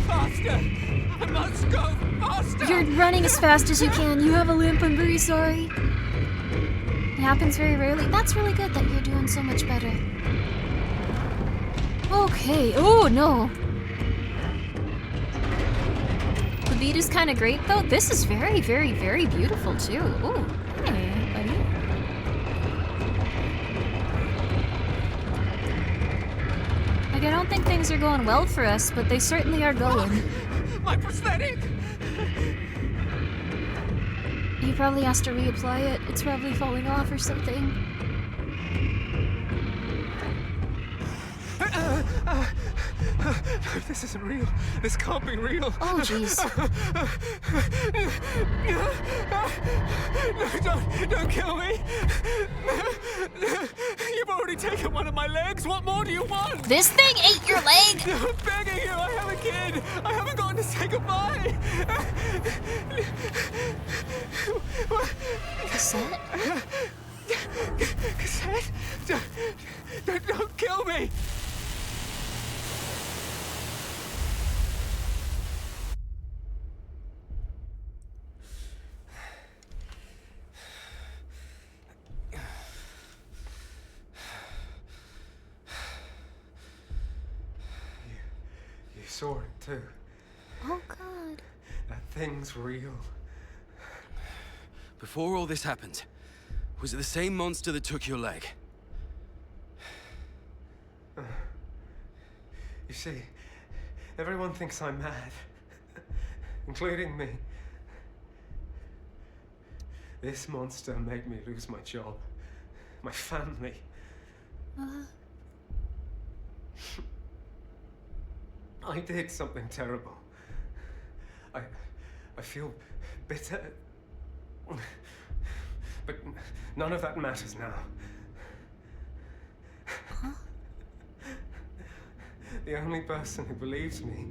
Faster! I must go faster! You're running as fast as you can. You have a limp, I'm very sorry. It happens very rarely. That's really good that you're doing so much better. Okay, oh no. The beat is kind of great though. This is very, very, very beautiful too. Oh, hey, buddy. Like, I don't think things are going well for us, but they certainly are going. My prosthetic! You probably has to reapply it. It's probably falling off or something. This isn't real. This can't be real. Oh, jeez. No, don't kill me! You've already taken one of my legs. What more do you want? This thing ate your leg! I'm begging you. I have a kid. I haven't gotten to say goodbye. Cassette? Cassette? Don't kill me! saw it too. Oh God. That thing's real. Before all this happened, was it the same monster that took your leg? You see, everyone thinks I'm mad, including me. This monster made me lose my job, my family. I did something terrible. I feel bitter, but none of that matters now. The only person who believes me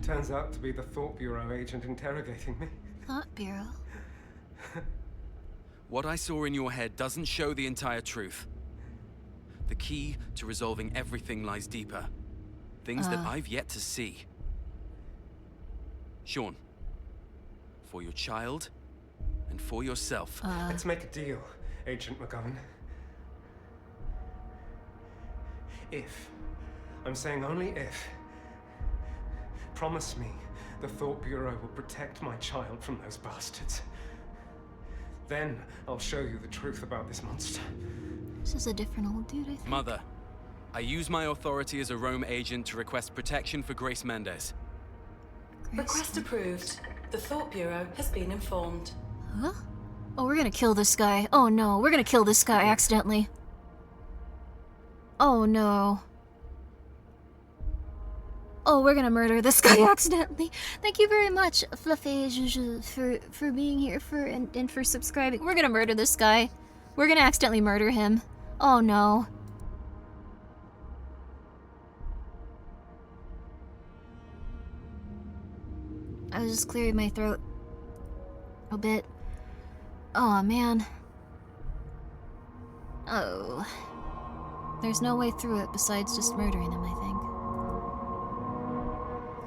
turns out to be the Thought Bureau agent interrogating me. Thought Bureau? What I saw in your head doesn't show the entire truth. The key to resolving everything lies deeper. Things that I've yet to see. Sean, for your child and for yourself. Let's make a deal, Agent McGovern. If, I'm saying only if, promise me the Thought Bureau will protect my child from those bastards. Then I'll show you the truth about this monster. This is a different old dude, I think. Mother, I use my authority as a Rome agent to request protection for Grace Mendez. Request approved. The Thought Bureau has been informed. Huh? Oh, we're gonna kill this guy. Oh no, we're gonna kill this guy accidentally. Oh no. Oh, we're gonna murder this guy accidentally. Thank you very much, Fluffy Juju, for being here and for subscribing. We're gonna murder this guy. We're gonna accidentally murder him. Oh no. I was just clearing my throat a bit. Oh man. Oh. There's no way through it besides just murdering him, I think.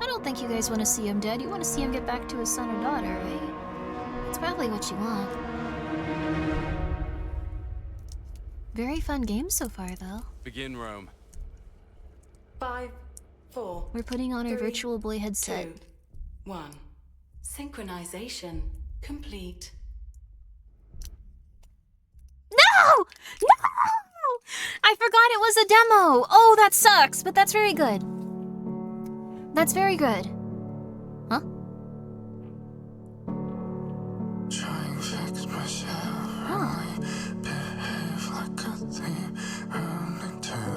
I don't think you guys want to see him dead. You want to see him get back to his son or daughter, right? That's probably what you want. Very fun game so far, though. Begin, Rome. 5, 4. We're putting on our 3, virtual boy headset. 2, 1. Synchronization complete. No! No! I forgot it was a demo! Oh, that sucks, but that's very good. That's very good. Huh?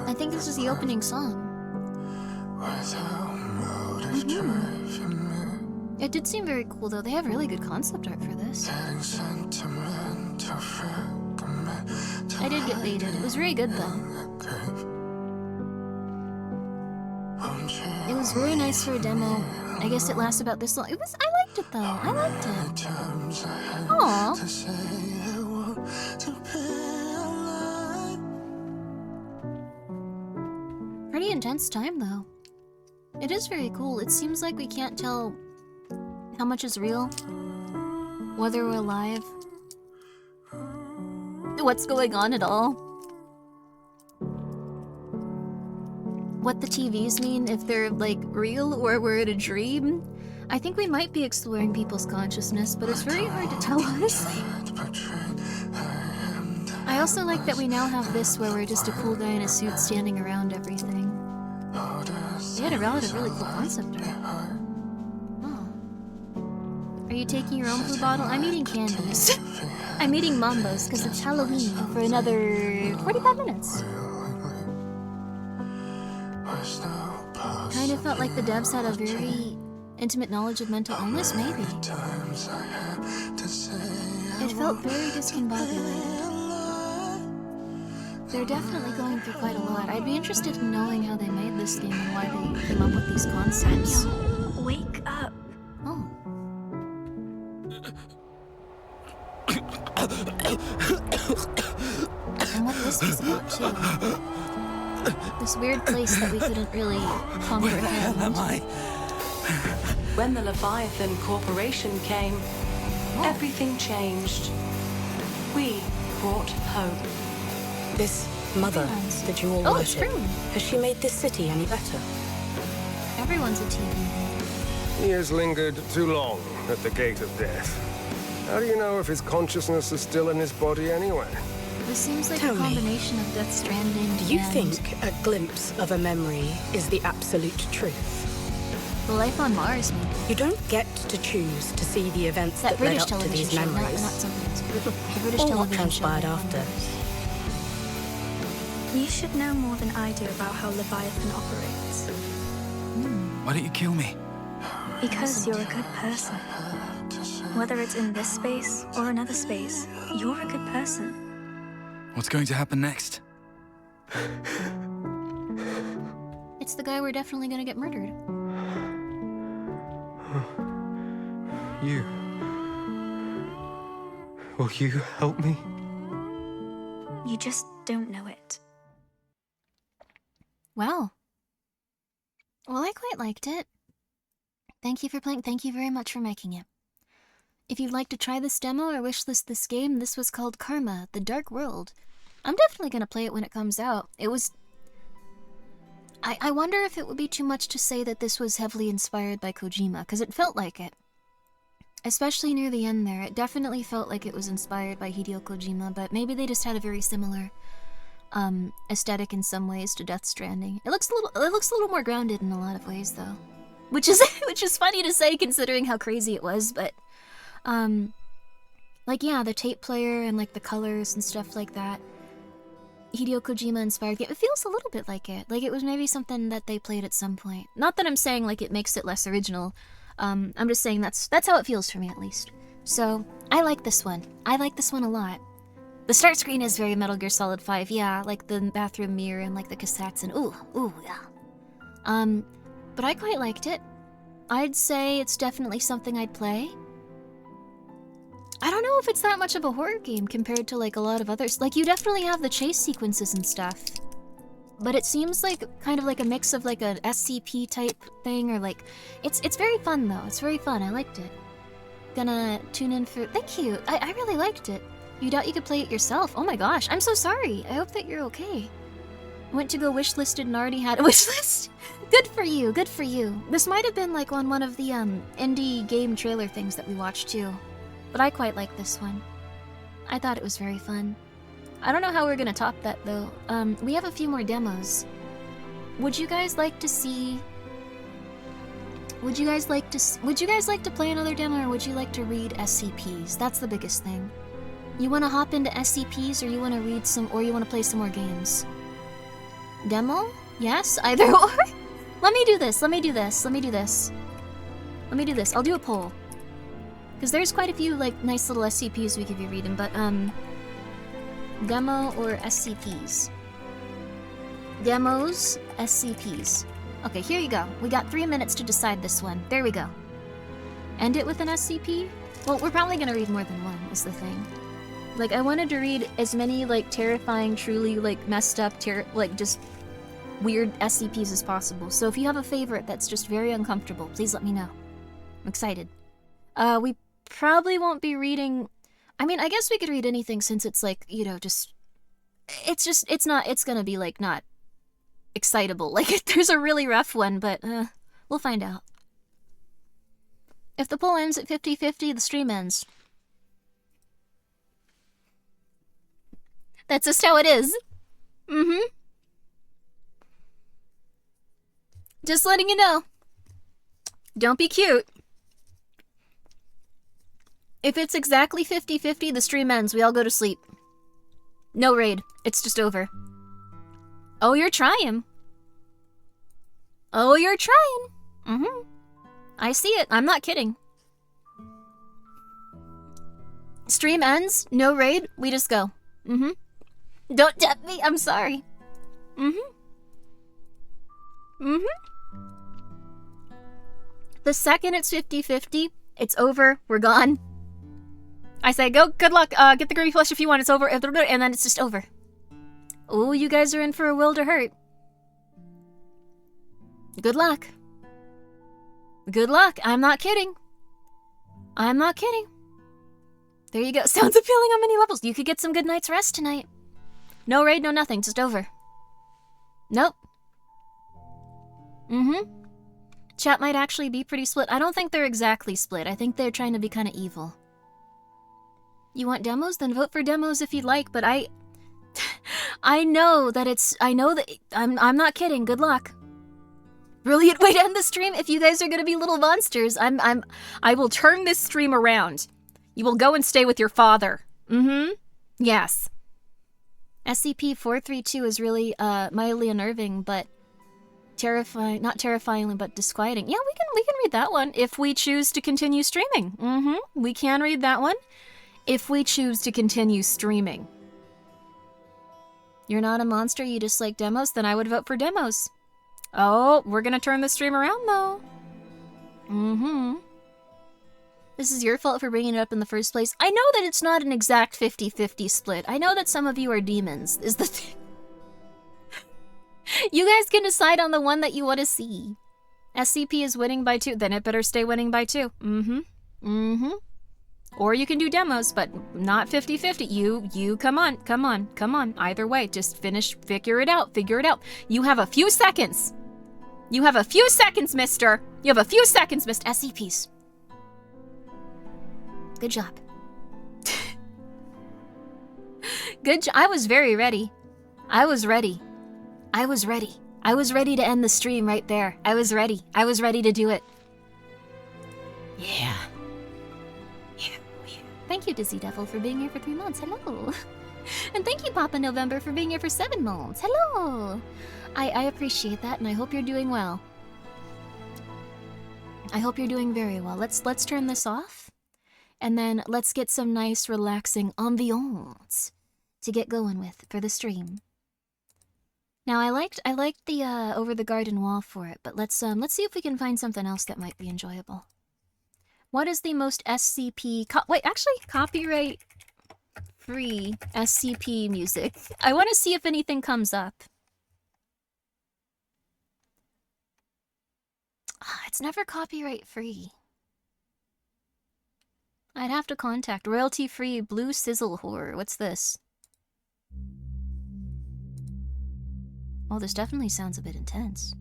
I think this is the opening song. It did seem very cool, though. They have really good concept art for this. I did get baited. It was very good, though. It was really nice for a demo. I guess it lasts about this long. I liked it, though. I liked it. Aww. Pretty intense time, though. It is very cool. It seems like we can't tell how much is real, whether we're alive, what's going on at all, what the TVs mean, if they're like real or we're in a dream. I think we might be exploring people's consciousness, but it's very hard to tell, honestly. I also like that we now have this where we're just a cool guy in a suit standing around everything. They had a really cool concept art. Oh. Are you taking your own blue bottle? I'm eating candies. I'm eating Mambos because it's Halloween for another 45 minutes. Kind of felt like the devs had a very intimate knowledge of mental illness, maybe. It felt very discombobulated. They're definitely going through quite a lot. I'd be interested in knowing how they made this game and why they came up with these concepts. Daniel, wake up. Oh. And what this was about, too. This weird place that we couldn't really comprehend. Where am I? When the Leviathan Corporation came, everything changed. We brought hope. This mother that you all worship, has she made this city any better? Everyone's a TV. He has lingered too long at the gate of death. How do you know if his consciousness is still in his body anyway? This seems like Tell a me, combination of Death Stranding do you and think a glimpse of a memory is the absolute truth? the life on Mars, maybe. You don't get to choose to see the events that, led British up to television these show, memories. not something else. The British Or what television show. transpired after. You should know more than I do about how Leviathan operates. Why don't you kill me? Because you're a good person. Whether it's in this space or another space, you're a good person. What's going to happen next? It's the guy we're definitely gonna get murdered. You. Will you help me? You just don't know it. Wow. Well, I quite liked it. Thank you for playing. Thank you very much for making it. If you'd like to try this demo or wishlist this game, this was called Karma, The Dark World. I'm definitely gonna play it when it comes out. It was... I wonder if it would be too much to say that this was heavily inspired by Kojima, because it felt like it. Especially near the end there, it definitely felt like it was inspired by Hideo Kojima, but maybe they just had a very similar aesthetic in some ways to Death Stranding. It looks a little more grounded in a lot of ways, though. Which is funny to say considering how crazy it was, but like, yeah, the tape player and like the colors and stuff like that. Hideo Kojima inspired game. It feels a little bit like it. Like it was maybe something that they played at some point. Not that I'm saying like it makes it less original. I'm just saying that's how it feels for me at least. So I like this one. I like this one a lot. The start screen is very Metal Gear Solid 5, yeah, like the bathroom mirror and like the cassettes and ooh, yeah. But I quite liked it. I'd say it's definitely something I'd play. I don't know if it's that much of a horror game compared to like a lot of others. Like you definitely have the chase sequences and stuff. But it seems like kind of like a mix of like an SCP type thing or like it's very fun though. It's very fun. I liked it. Gonna tune in for thank you. I really liked it. You doubt you could play it yourself? Oh my gosh, I'm so sorry. I hope that you're okay. Went to go wishlisted and already had a wishlist. Good for you, good for you. This might have been like on one of the indie game trailer things that we watched too. But I quite like this one. I thought it was very fun. I don't know how we're gonna top that though. We have a few more demos. Would you guys like to see... Would you guys like to play another demo or would you like to read SCPs? That's the biggest thing. You wanna hop into SCPs or you wanna read some, or you wanna play some more games? Demo? Yes? Either or? Let me do this, let me do this, let me do this. Let me do this, I'll do a poll. Because there's quite a few, like, nice little SCPs we could be reading, but, demo or SCPs? Demos, SCPs. Okay, here you go. We got 3 minutes to decide this one. There we go. End it with an SCP? Well, we're probably gonna read more than one, is the thing. Like, I wanted to read as many, like, terrifying, truly, like, messed up, like, just weird SCPs as possible. So if you have a favorite that's just very uncomfortable, please let me know. I'm excited. We probably won't be reading... I mean, I guess we could read anything since it's, like, you know, just... It's gonna be, like, not excitable. Like, there's a really rough one, but, we'll find out. If the poll ends at 50-50, the stream ends. That's just how it is. Mm-hmm. Just letting you know. Don't be cute. If it's exactly 50-50, the stream ends. We all go to sleep. No raid. It's just over. Oh, you're trying. Oh, you're trying. Mm-hmm. I see it. I'm not kidding. Stream ends. No raid. We just go. Mm-hmm. Don't tempt me. I'm sorry. Mm-hmm. Mm-hmm. The second it's 50-50, it's over. We're gone. I say, go, good luck, get the Grimmi plush if you want, it's over, and then it's just over. Oh, you guys are in for a will to hurt. Good luck. Good luck, I'm not kidding. I'm not kidding. There you go, sounds appealing on many levels. You could get some good night's rest tonight. No raid, no nothing, just over. Nope. Mm-hmm. Chat might actually be pretty split. I don't think they're exactly split. I think they're trying to be kind of evil. You want demos? Then vote for demos if you'd like, but I know that I'm not kidding. Good luck. Brilliant way to end the stream. If you guys are gonna be little monsters, I will turn this stream around. You will go and stay with your father. Yes. SCP-432 is really mildly unnerving, but terrifying, not terrifyingly, but disquieting. Yeah, we can read that one if we choose to continue streaming. We can read that one if we choose to continue streaming. You're not a monster, you just like demos? Then I would vote for demos. Oh, we're gonna turn the stream around though. This is your fault for bringing it up in the first place. I know that it's not an exact 50-50 split. I know that some of you are demons, is the thing. You guys can decide on the one that you want to see. SCP is winning by 2, then it better stay winning by 2. Or you can do demos, but not 50-50. You, come on. Either way, just figure it out. You have a few seconds. You have a few seconds, mister. You have a few seconds, Mr. SCPs. Good job. Good job. I was very ready. I was ready to end the stream right there. I was ready to do it. Yeah. Thank you, Dizzy Devil, for being here for 3 months. Hello. And thank you, Papa November, for being here for 7 months. Hello. I appreciate that, and I hope you're doing well. I hope you're doing very well. Let's turn this off, and then let's get some nice, relaxing ambiance to get going with for the stream. Now, I liked the over the garden wall for it, but let's see if we can find something else that might be enjoyable. What is the most SCP copyright free SCP music? I want to see if anything comes up. It's never copyright free. I'd have to contact royalty free blue sizzle horror. What's this? Oh, this definitely sounds a bit intense.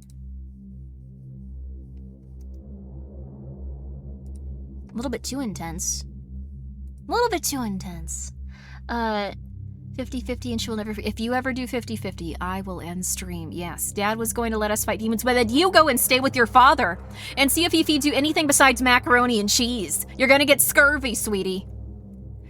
A little bit too intense. 50-50 and she will never... If you ever do 50-50, I will end stream. Yes, Dad was going to let us fight demons, but then you go and stay with your father and see if he feeds you anything besides macaroni and cheese. You're gonna get scurvy, sweetie.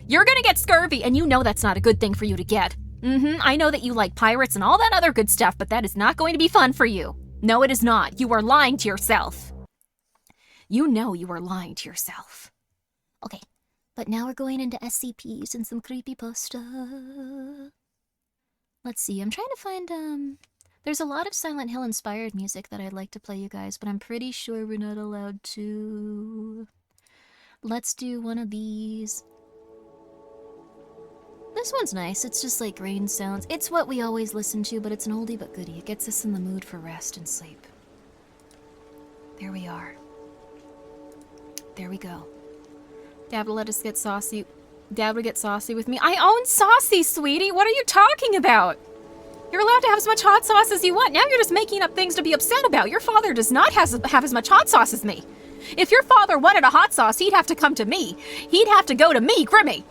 You're gonna get scurvy, and you know that's not a good thing for you to get. I know that you like pirates and all that other good stuff, but that is not going to be fun for you. No, it is not. You are lying to yourself. You know you are lying to yourself. Okay, but now we're going into SCPs and some creepypasta. Let's see, I'm trying to find, there's a lot of Silent Hill inspired music that I'd like to play you guys, but I'm pretty sure we're not allowed to. Let's do one of these. This one's nice, it's just like rain sounds. It's what we always listen to, but it's an oldie but goodie. It gets us in the mood for rest and sleep. There we are. There we go. Dad will let us get saucy. Dad would get saucy with me. I own saucy, sweetie! What are you talking about? You're allowed to have as much hot sauce as you want. Now you're just making up things to be upset about. Your father does not have as much hot sauce as me. If your father wanted a hot sauce, he'd have to come to me. He'd have to go to me, Grimmi!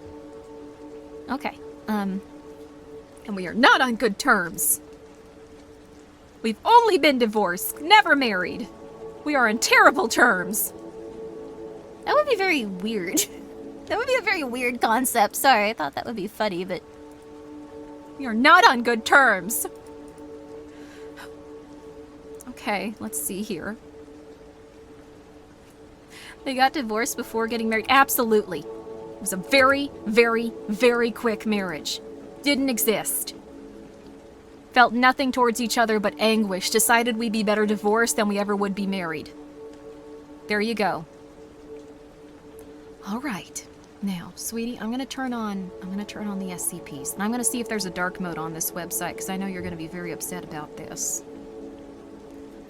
Okay, and we are not on good terms. We've only been divorced, never married. We are on terrible terms. That would be very weird. That would be a very weird concept. Sorry, I thought that would be funny, but... We are not on good terms. Okay, let's see here. They got divorced before getting married? Absolutely. It was a very, very, very quick marriage. Didn't exist. Felt nothing towards each other but anguish. Decided we'd be better divorced than we ever would be married. There you go. All right. Now, sweetie, I'm gonna turn on the SCPs, and I'm gonna see if there's a dark mode on this website, because I know you're gonna be very upset about this.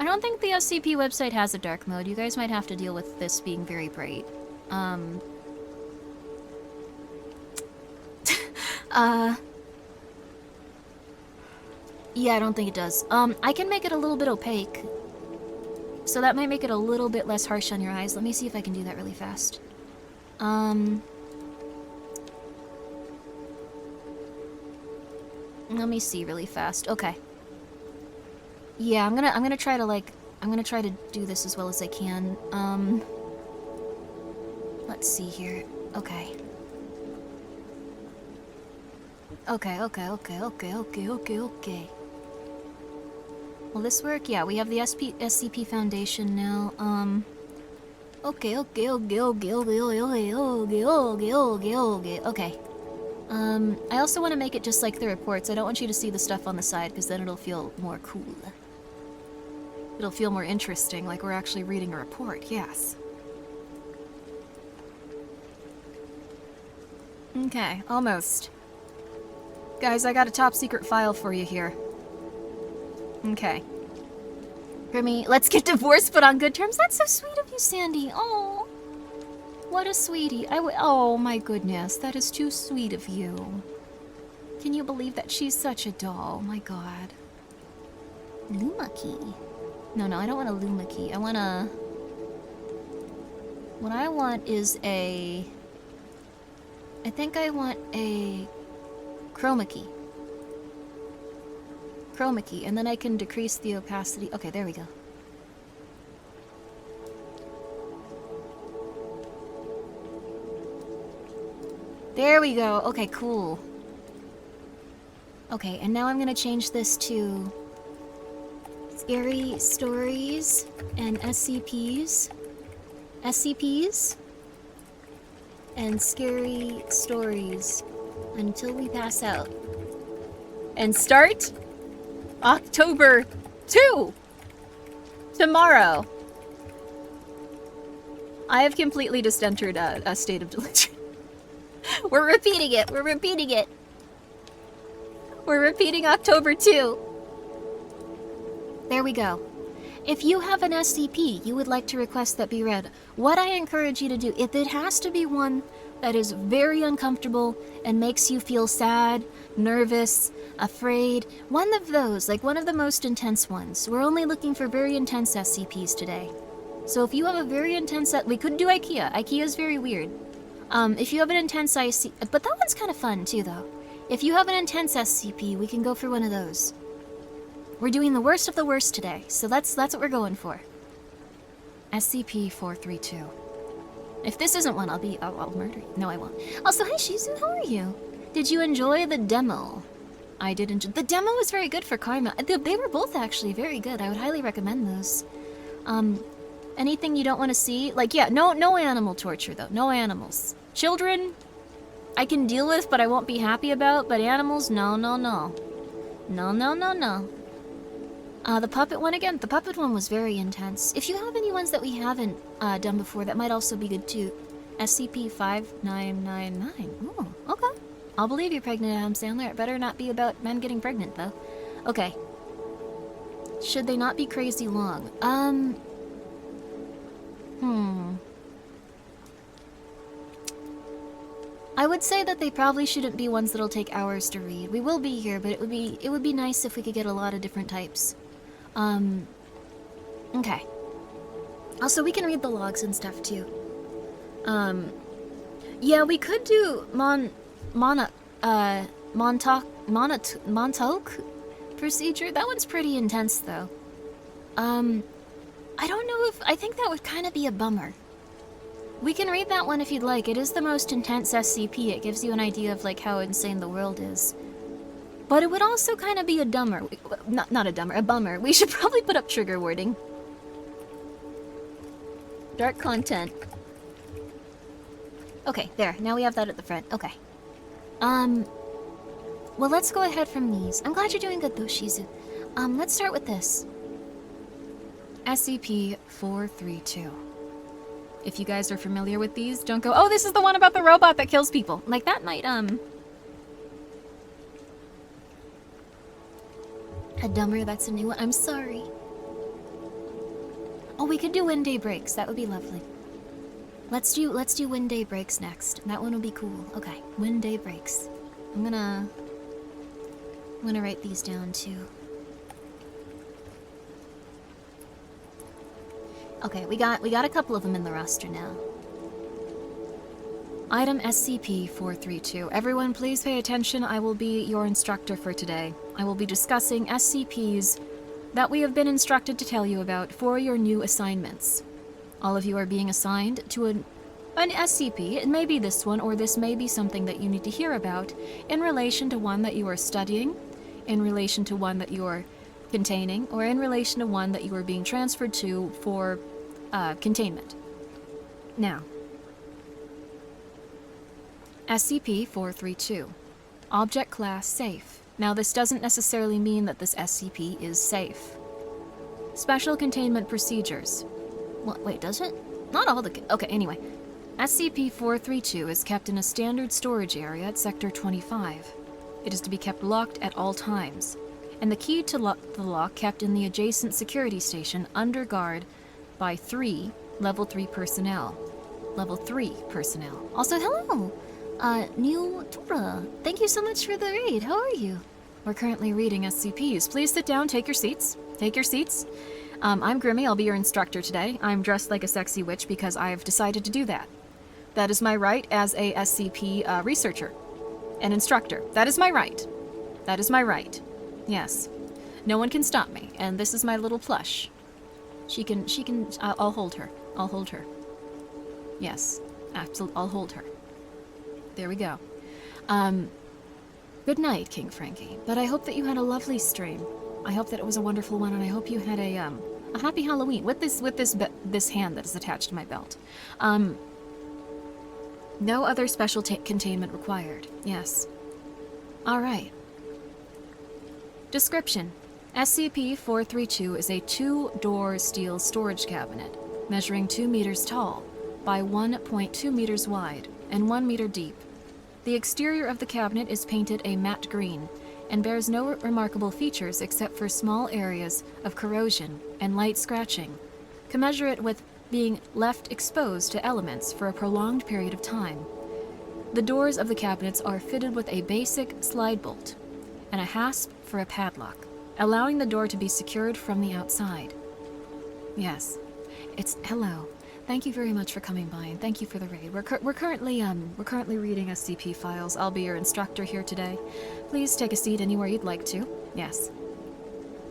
I don't think the SCP website has a dark mode. You guys might have to deal with this being very bright. Yeah, I don't think it does. I can make it a little bit opaque. So that might make it a little bit less harsh on your eyes. Let me see if I can do that really fast. Let me see really fast. Okay. Yeah, I'm gonna try to like, I'm gonna try to do this as well as I can. Let's see here. Okay. Okay. Will this work? Yeah, we have the SCP Foundation now. Okay. I also want to make it just like the reports. I don't want you to see the stuff on the side, because then it'll feel more cool. It'll feel more interesting, like we're actually reading a report, yes. Okay, almost. Guys, I got a top secret file for you here. Okay. Grimmi, let's get divorced but on good terms. That's so sweet of you, Sandy. Oh, what a sweetie. Oh my goodness, that is too sweet of you. Can you believe that? She's such a doll. My god. Luma key. No, I don't want a Luma key. I want a... What I want is a... I think I want a chroma key. Chroma key, and then I can decrease the opacity. Okay, there we go. There we go. Okay, cool. Okay, and now I'm gonna change this to scary stories and SCPs. SCPs and scary stories until we pass out. And start October 2! Tomorrow. I have completely just entered a state of delusion. We're repeating it. We're repeating it. We're repeating October 2. There we go. If you have an SCP you would like to request that be read, what I encourage you to do, if it has to be one that is very uncomfortable and makes you feel sad, nervous, afraid, one of those, like one of the most intense ones. We're only looking for very intense SCPs today. So if you have a very intense, we could do IKEA. IKEA is very weird. If you have an intense SCP, but that one's kind of fun too though. If you have an intense SCP, we can go for one of those. We're doing the worst of the worst today, so that's what we're going for. SCP-432. If this isn't one, I'll murder you. No, I won't. Also, hi Shizu, how are you? Did you enjoy the demo? I did enjoy. The demo was very good for Karma. They were both actually very good. I would highly recommend those. Anything you don't want to see? Like, yeah, no animal torture though. No animals. Children, I can deal with, but I won't be happy about. But animals, no. No. The puppet one again. The puppet one was very intense. If you have any ones that we haven't done before, that might also be good too. SCP-5999. Ooh, okay. I'll believe you're pregnant, Adam Sandler. It better not be about men getting pregnant, though. Okay. Should they not be crazy long? I would say that they probably shouldn't be ones that'll take hours to read. We will be here, but it would be nice if we could get a lot of different types. Okay. Also, we can read the logs and stuff too. Yeah, we could do Montauk procedure. That one's pretty intense though. I don't know if, I think that would kind of be a bummer. We can read that one if you'd like. It is the most intense SCP. It gives you an idea of like how insane the world is. But it would also kind of be a dumber. Not a dumber, a bummer. We should probably put up trigger wording. Dark content. Okay, there. Now we have that at the front. Okay. Well, let's go ahead from these. I'm glad you're doing good though, Shizu. Let's start with this. SCP-432. If you guys are familiar with these, don't go, oh, this is the one about the robot that kills people. Like, that might, A dumber, that's a new one. I'm sorry. Oh, we could do wind day breaks. That would be lovely. Let's do wind day breaks next. That one will be cool. Okay, wind day breaks. I'm gonna write these down too. Okay, we got a couple of them in the roster now. Item SCP-432. Everyone, please pay attention. I will be your instructor for today. I will be discussing SCPs that we have been instructed to tell you about for your new assignments. All of you are being assigned to an SCP. It may be this one, or this may be something that you need to hear about in relation to one that you are studying, in relation to one that you are containing, or in relation to one that you are being transferred to for containment. Now, SCP-432. Object Class Safe. Now, this doesn't necessarily mean that this SCP is safe. Special Containment Procedures. What? Wait, does it? Not all the... Okay, anyway. SCP-432 is kept in a standard storage area at Sector 25. It is to be kept locked at all times, and the key to the lock kept in the adjacent security station under guard by 3 Level 3 personnel. Level 3 personnel. Also, hello! New Tura. Thank you so much for the raid. How are you? We're currently reading SCPs. Please sit down, take your seats. Take your seats. I'm Grimmi, I'll be your instructor today. I'm dressed like a sexy witch because I've decided to do that. That is my right as a SCP researcher. An instructor. That is my right. That is my right. Yes. No one can stop me, and this is my little plush. I'll hold her. I'll hold her. Yes. Absolutely, I'll hold her. There we go. Good night, King Frankie. But I hope that you had a lovely stream. I hope that it was a wonderful one, and I hope you had a happy Halloween with this hand that is attached to my belt. No other special containment required. Yes. All right. Description: SCP-432 is a 2-door steel storage cabinet, measuring 2 meters tall by 1.2 meters wide and 1 meter deep. The exterior of the cabinet is painted a matte green and bears no remarkable features except for small areas of corrosion and light scratching, commensurate with being left exposed to elements for a prolonged period of time. The doors of the cabinets are fitted with a basic slide bolt and a hasp for a padlock, allowing the door to be secured from the outside. Yes, it's hello. Thank you very much for coming by, and thank you for the raid. We're currently reading SCP files. I'll be your instructor here today. Please take a seat anywhere you'd like to. Yes.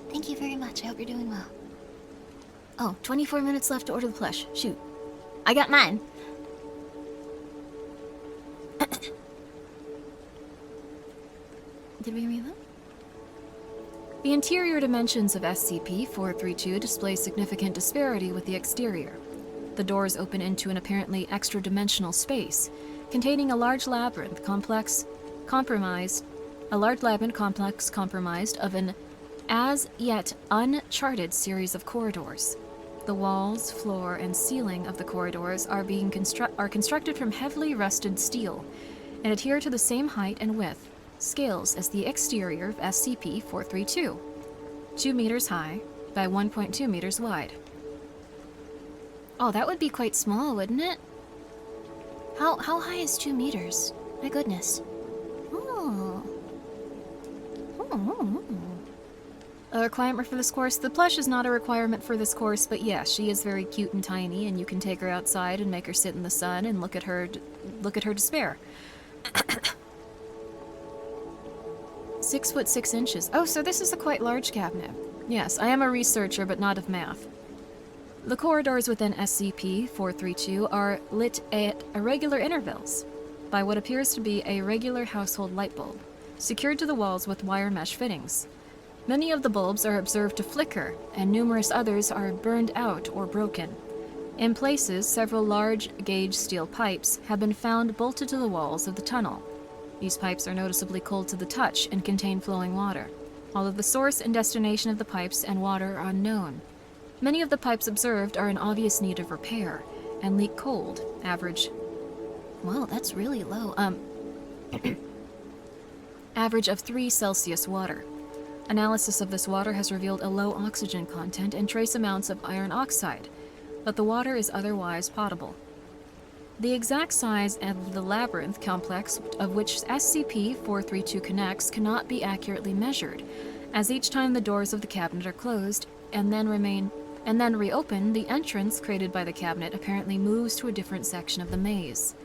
Thank you very much. I hope you're doing well. Oh, 24 minutes left to order the plush. Shoot. I got mine. Did we read that? The interior dimensions of SCP-432 display significant disparity with the exterior. The doors open into an apparently extra-dimensional space, containing a large labyrinth complex compromised of an as-yet uncharted series of corridors. The walls, floor, and ceiling of the corridors are constructed from heavily rusted steel and adhere to the same height and width scales as the exterior of SCP-432, 2 meters high by 1.2 meters wide. Oh, that would be quite small, wouldn't it? How high is 2 meters? My goodness. Oh. A requirement for this course? The plush is not a requirement for this course, but yes, she is very cute and tiny, and you can take her outside and make her sit in the sun and look at her despair. 6'6". Oh, so this is a quite large cabinet. Yes, I am a researcher, but not of math. The corridors within SCP-432 are lit at irregular intervals by what appears to be a regular household light bulb, secured to the walls with wire mesh fittings. Many of the bulbs are observed to flicker, and numerous others are burned out or broken. In places, several large-gauge steel pipes have been found bolted to the walls of the tunnel. These pipes are noticeably cold to the touch and contain flowing water, although the source and destination of the pipes and water are unknown. Many of the pipes observed are in obvious need of repair and leak cold, average... Wow, that's really low. Average of 3 Celsius water. Analysis of this water has revealed a low oxygen content and trace amounts of iron oxide, but the water is otherwise potable. The exact size of the labyrinth complex of which SCP-432 connects cannot be accurately measured, as each time the doors of the cabinet are closed and then and then reopened, the entrance created by the cabinet apparently moves to a different section of the maze.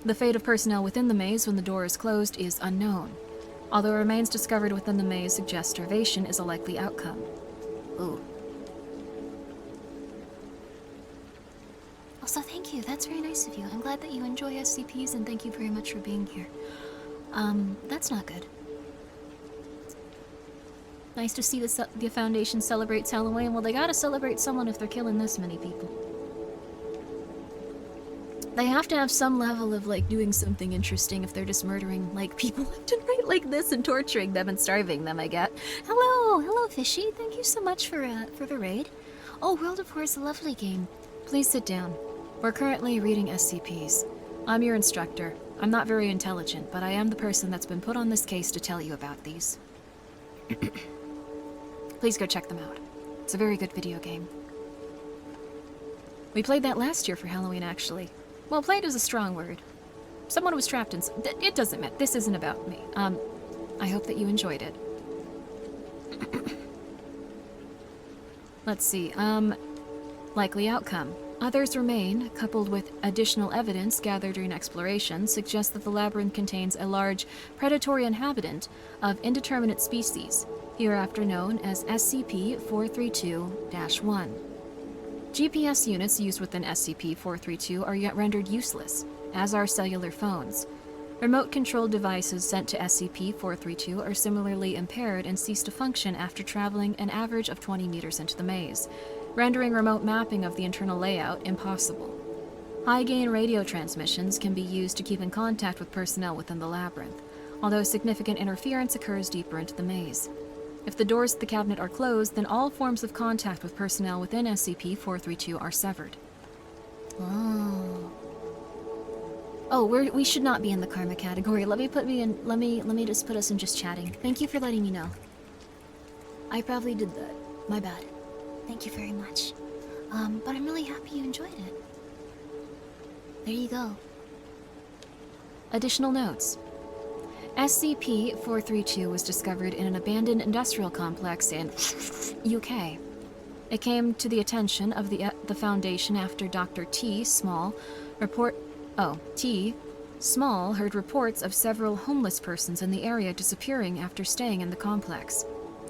The fate of personnel within the maze when the door is closed is unknown, although remains discovered within the maze suggest starvation is a likely outcome. Ooh. Also, thank you. That's very nice of you. I'm glad that you enjoy SCPs, and thank you very much for being here. That's not good. Nice to see the Foundation celebrates Halloween. Well, they gotta celebrate someone if they're killing this many people. They have to have some level of, like, doing something interesting if they're just murdering, like, people left and right like this and torturing them and starving them, I get. Hello! Hello, Fishy. Thank you so much for the raid. Oh, World of War is a lovely game. Please sit down. We're currently reading SCPs. I'm your instructor. I'm not very intelligent, but I am the person that's been put on this case to tell you about these. Please go check them out. It's a very good video game. We played that last year for Halloween, actually. Well, played is a strong word. Someone was trapped in... It doesn't matter. This isn't about me. I hope that you enjoyed it. Let's see. Likely outcome. Others remain, coupled with additional evidence gathered during exploration, suggest that the labyrinth contains a large predatory inhabitant of indeterminate species, hereafter known as SCP-432-1. GPS units used within SCP-432 are yet rendered useless, as are cellular phones. Remote-controlled devices sent to SCP-432 are similarly impaired and cease to function after traveling an average of 20 meters into the maze, rendering remote mapping of the internal layout impossible. High-gain radio transmissions can be used to keep in contact with personnel within the labyrinth, although significant interference occurs deeper into the maze. If the doors to the cabinet are closed, then all forms of contact with personnel within SCP-432 are severed. Oh. Oh, we should not be in the karma category. Let me just put us in just chatting. Thank you for letting me know. I probably did that. My bad. Thank you very much. But I'm really happy you enjoyed it. There you go. Additional notes. SCP-432 was discovered in an abandoned industrial complex in UK. It came to the attention of the Foundation after Dr. T. Small heard reports of several homeless persons in the area disappearing after staying in the complex.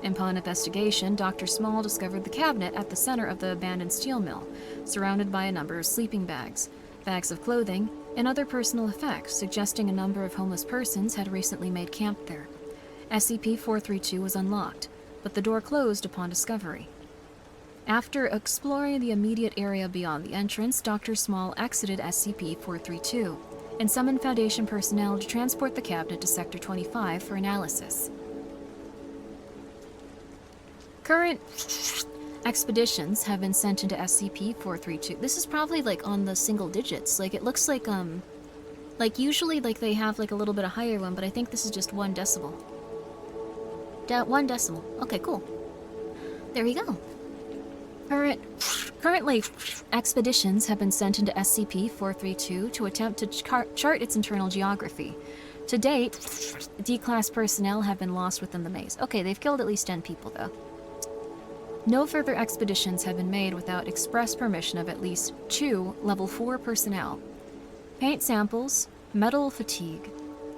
Upon investigation, Dr. Small discovered the cabinet at the center of the abandoned steel mill, surrounded by a number of sleeping bags, bags of clothing, and other personal effects, suggesting a number of homeless persons had recently made camp there. SCP-432 was unlocked, but the door closed upon discovery. After exploring the immediate area beyond the entrance, Dr. Small exited SCP-432 and summoned Foundation personnel to transport the cabinet to Sector 25 for analysis. Current expeditions have been sent into SCP-432. This is probably, like, on the single digits. Like, it looks like, usually, like, they have, like, a little bit of higher one, but I think this is just 1 decimal. 1 decimal. Okay, cool. There we go. Currently, expeditions have been sent into SCP-432 to attempt to chart its internal geography. To date, D-Class personnel have been lost within the maze. Okay, they've killed at least 10 people, though. No further expeditions have been made without express permission of at least 2 Level 4 personnel. Paint samples, metal fatigue,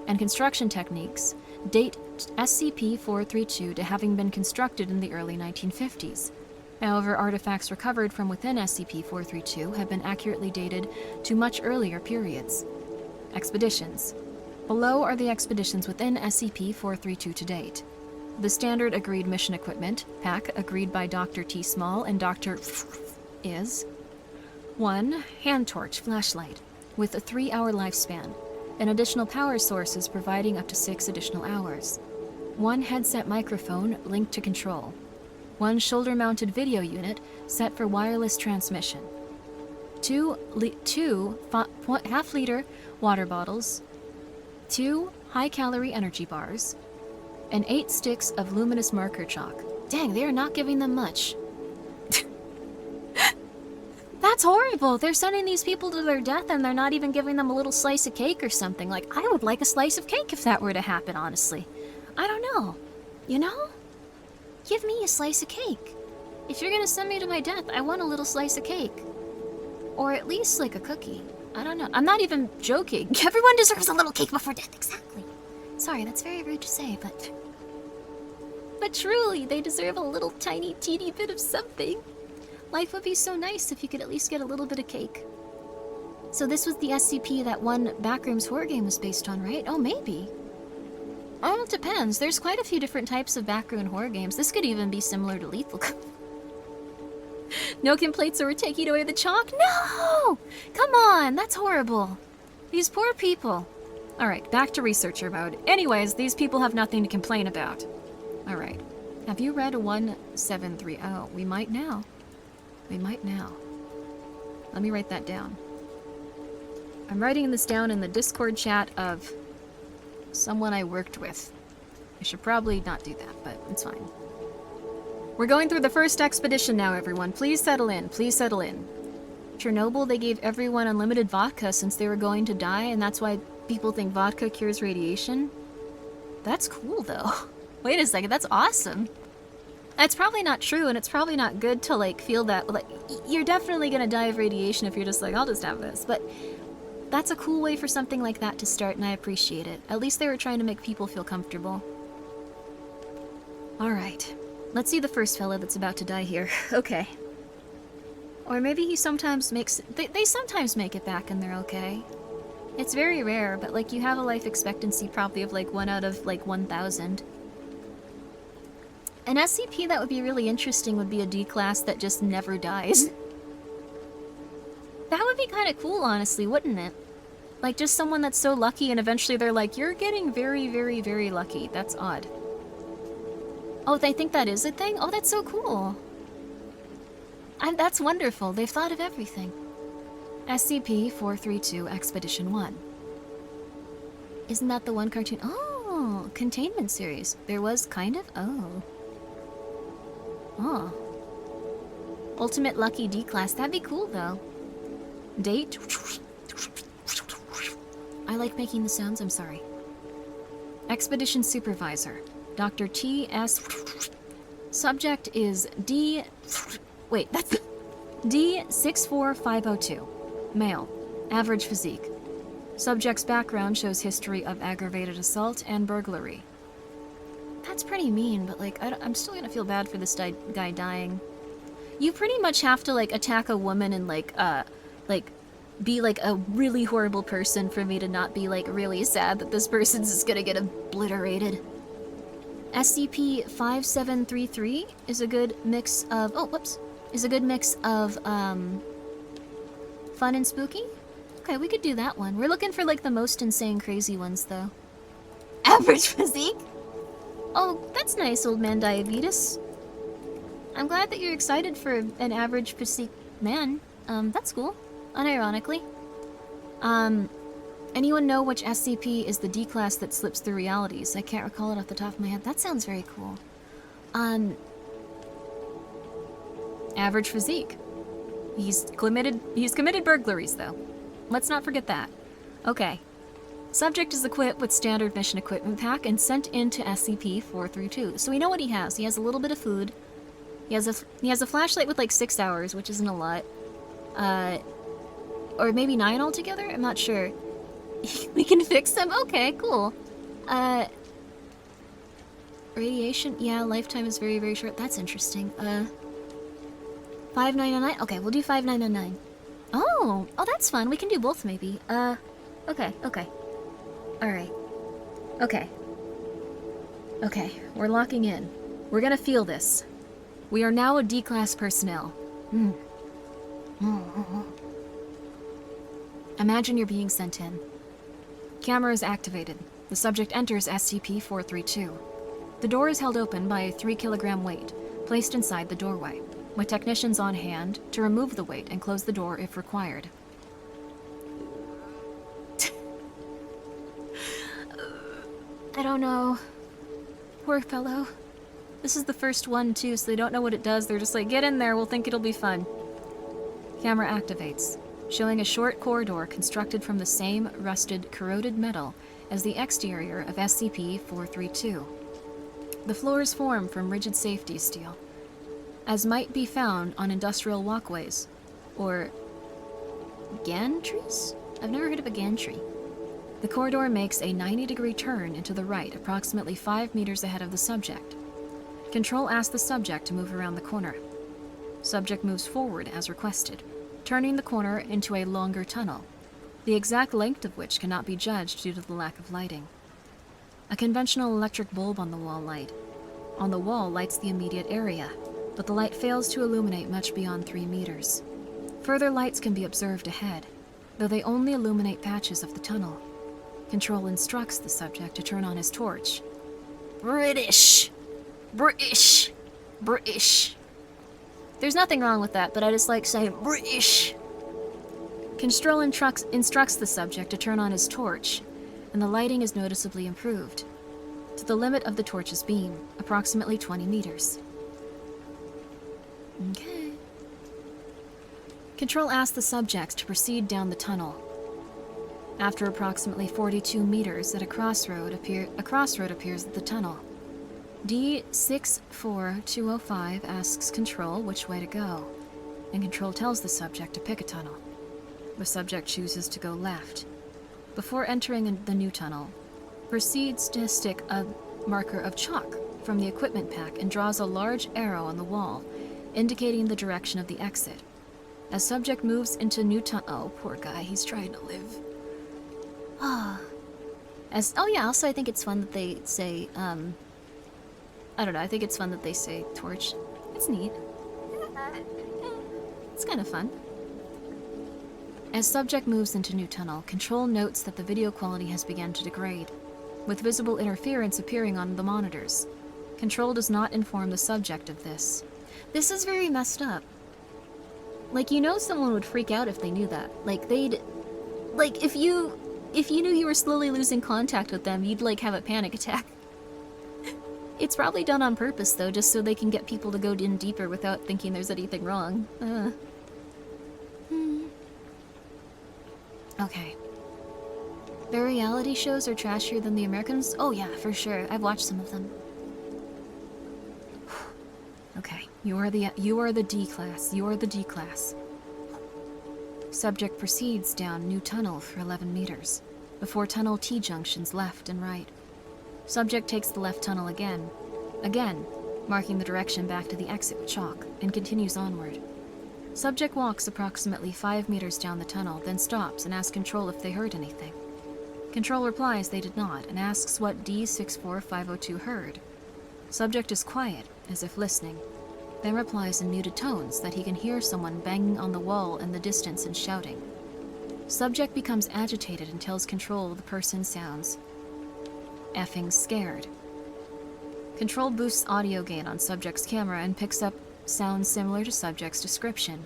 and construction techniques date SCP-432 to having been constructed in the early 1950s. However, artifacts recovered from within SCP-432 have been accurately dated to much earlier periods. Expeditions. Below are the expeditions within SCP-432 to date. The standard agreed mission equipment pack agreed by Dr. T. Small and Dr. is 1. Hand torch flashlight with a 3-hour lifespan, and additional power sources providing up to 6 additional hours. 1 headset microphone linked to control. 1 shoulder-mounted video unit set for wireless transmission. 2 half-liter water bottles. 2 high-calorie energy bars. And 8 sticks of luminous marker chalk. Dang, they are not giving them much. That's horrible! They're sending these people to their death and they're not even giving them a little slice of cake or something. Like, I would like a slice of cake if that were to happen, honestly. I don't know. You know? Give me a slice of cake. If you're gonna send me to my death, I want a little slice of cake. Or at least, like, a cookie. I don't know. I'm not even joking. Everyone deserves a little cake before death, exactly. Sorry, that's very rude to say, but... But truly, they deserve a little tiny, teeny bit of something. Life would be so nice if you could at least get a little bit of cake. So this was the SCP that one Backrooms horror game was based on, right? Oh, maybe. Oh, it depends. There's quite a few different types of backroom horror games. This could even be similar to Lethal. No complaints, or we're taking away the chalk? No! Come on, that's horrible. These poor people. Alright, back to researcher mode. Anyways, these people have nothing to complain about. Alright. Have you read 173? Oh, we might now. We might now. Let me write that down. I'm writing this down in the Discord chat of someone I worked with. I should probably not do that, but it's fine. We're going through the first expedition now, everyone. Please settle in. Please settle in. Chernobyl, they gave everyone unlimited vodka since they were going to die, and that's why people think vodka cures radiation. That's cool, though. Wait a second, that's awesome. That's probably not true, and it's probably not good to, like, feel that, like, you're definitely gonna die of radiation if you're just like, I'll just have this, but that's a cool way for something like that to start, and I appreciate it. At least they were trying to make people feel comfortable. Alright. Let's see the first fella that's about to die here. Okay. Or maybe he sometimes makes... They sometimes make it back and they're okay. It's very rare, but, like, you have a life expectancy probably of, like, 1 out of, like, 1,000. An SCP that would be really interesting would be a D-class that just never dies. That would be kind of cool, honestly, wouldn't it? Like, just someone that's so lucky and eventually they're like, you're getting very, very, very lucky. That's odd. Oh, they think that is a thing? Oh, that's so cool. That's wonderful. They've thought of everything. SCP-432 Expedition 1. Isn't that the one cartoon? Oh, containment series. There was kind of? Oh. Oh. Ultimate Lucky D-Class. That'd be cool, though. Date? I like making the sounds. I'm sorry. Expedition Supervisor. Dr. T.S. Subject is D... Wait, that's... D64502. Male. Average physique. Subject's background shows history of aggravated assault and burglary. That's pretty mean, but, like, I'm still gonna feel bad for this guy dying. You pretty much have to, like, attack a woman and, like, be, like, a really horrible person for me to not be, like, really sad that this person's just gonna get obliterated. SCP-5733 is a good mix of... Oh, whoops. Is a good mix of, fun and spooky? Okay, we could do that one. We're looking for, like, the most insane crazy ones, though. Average physique? Oh, that's nice, old man Diabetes. I'm glad that you're excited for an average physique man. That's cool. Unironically. Anyone know which SCP is the D-class that slips through realities? I can't recall it off the top of my head. That sounds very cool. Average physique. He's committed burglaries, though. Let's not forget that. Okay. Subject is equipped with standard mission equipment pack and sent into SCP-432. So we know what he has. He has a little bit of food. He has a flashlight with like 6 hours, which isn't a lot. Or maybe 9 altogether? I'm not sure. We can fix them? Okay, cool. Radiation? Yeah, lifetime is very, very short. That's interesting. 5999? Okay, we'll do 5999. Oh, that's fun. We can do both, maybe. Okay. Alright. Okay, we're locking in. We're gonna feel this. We are now a D-class personnel. Imagine you're being sent in. Camera is activated. The subject enters SCP-432. The door is held open by a 3-kilogram weight, placed inside the doorway, with technicians on hand to remove the weight and close the door if required. I don't know. Poor fellow. This is the first one, too, so they don't know what it does. They're just like, get in there, we'll think it'll be fun. Camera activates, showing a short corridor constructed from the same rusted, corroded metal as the exterior of SCP-432. The floors form from rigid safety steel. as might be found on industrial walkways, or gantries? I've never heard of a gantry. The corridor makes a 90-degree turn into the right, approximately 5 meters ahead of the subject. Control asks the subject to move around the corner. Subject moves forward as requested, turning the corner into a longer tunnel, the exact length of which cannot be judged due to the lack of lighting. A conventional electric bulb on the wall lights the immediate area, but the light fails to illuminate much beyond 3 meters. Further lights can be observed ahead, though they only illuminate patches of the tunnel. Control instructs the subject to turn on his torch. British! British! British! There's nothing wrong with that, but I just like saying British. Control instructs the subject to turn on his torch, and the lighting is noticeably improved, to the limit of the torch's beam, approximately 20 meters. Okay. Control asks the subjects to proceed down the tunnel. After approximately 42 meters, a crossroad appears at the tunnel. D64205 asks Control which way to go, and Control tells the subject to pick a tunnel. The subject chooses to go left. Before entering the new tunnel, proceeds to stick a marker of chalk from the equipment pack and draws a large arrow on the wall, indicating the direction of the exit. As subject moves into new tunnel— oh, poor guy, he's trying to live. Oh yeah, also I think it's fun that they say, I don't know, I think it's fun that they say torch. It's neat. It's kind of fun. As subject moves into new tunnel, Control notes that the video quality has begun to degrade, with visible interference appearing on the monitors. Control does not inform the subject of this. This is very messed up. Like, you know someone would freak out if they knew that. Like, they'd... Like, if you knew you were slowly losing contact with them, you'd, like, have a panic attack. It's probably done on purpose, though, just so they can get people to go in deeper without thinking there's anything wrong. Okay. Their reality shows are trashier than the Americans? Oh yeah, for sure. I've watched some of them. Okay, you are the D class. You are the D class. Subject proceeds down new tunnel for 11 meters, before tunnel T-junctions left and right. Subject takes the left tunnel again, marking the direction back to the exit with chalk, and continues onward. Subject walks approximately 5 meters down the tunnel, then stops and asks Control if they heard anything. Control replies they did not, and asks what D64502 heard. Subject is quiet, as if listening, then replies in muted tones that he can hear someone banging on the wall in the distance and shouting. Subject becomes agitated and tells Control the person sounds effing scared. Control boosts audio gain on Subject's camera and picks up sounds similar to Subject's description.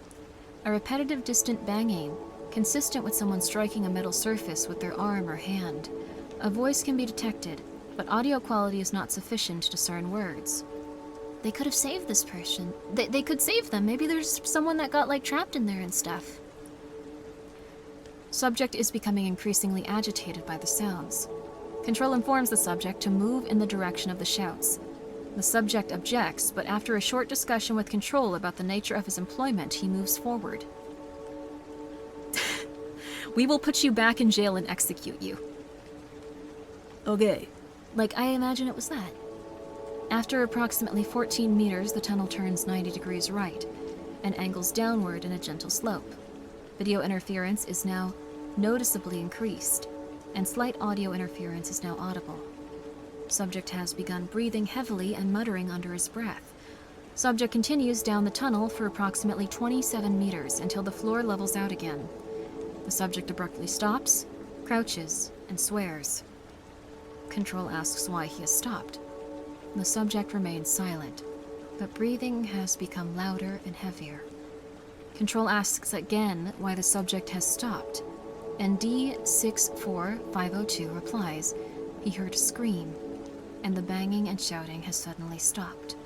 A repetitive distant banging, consistent with someone striking a metal surface with their arm or hand. A voice can be detected, but audio quality is not sufficient to discern words. They could have saved this person. They could save them. Maybe there's someone that got, like, trapped in there and stuff. Subject is becoming increasingly agitated by the sounds. Control informs the subject to move in the direction of the shouts. The subject objects, but after a short discussion with Control about the nature of his employment, he moves forward. We will put you back in jail and execute you. Okay. Like, I imagine it was that. After approximately 14 meters, the tunnel turns 90 degrees right and angles downward in a gentle slope. Video interference is now noticeably increased, and slight audio interference is now audible. Subject has begun breathing heavily and muttering under his breath. Subject continues down the tunnel for approximately 27 meters until the floor levels out again. The subject abruptly stops, crouches, and swears. Control asks why he has stopped. The subject remains silent, but breathing has become louder and heavier. Control asks again why the subject has stopped, and D64502 replies he heard a scream, and the banging and shouting has suddenly stopped.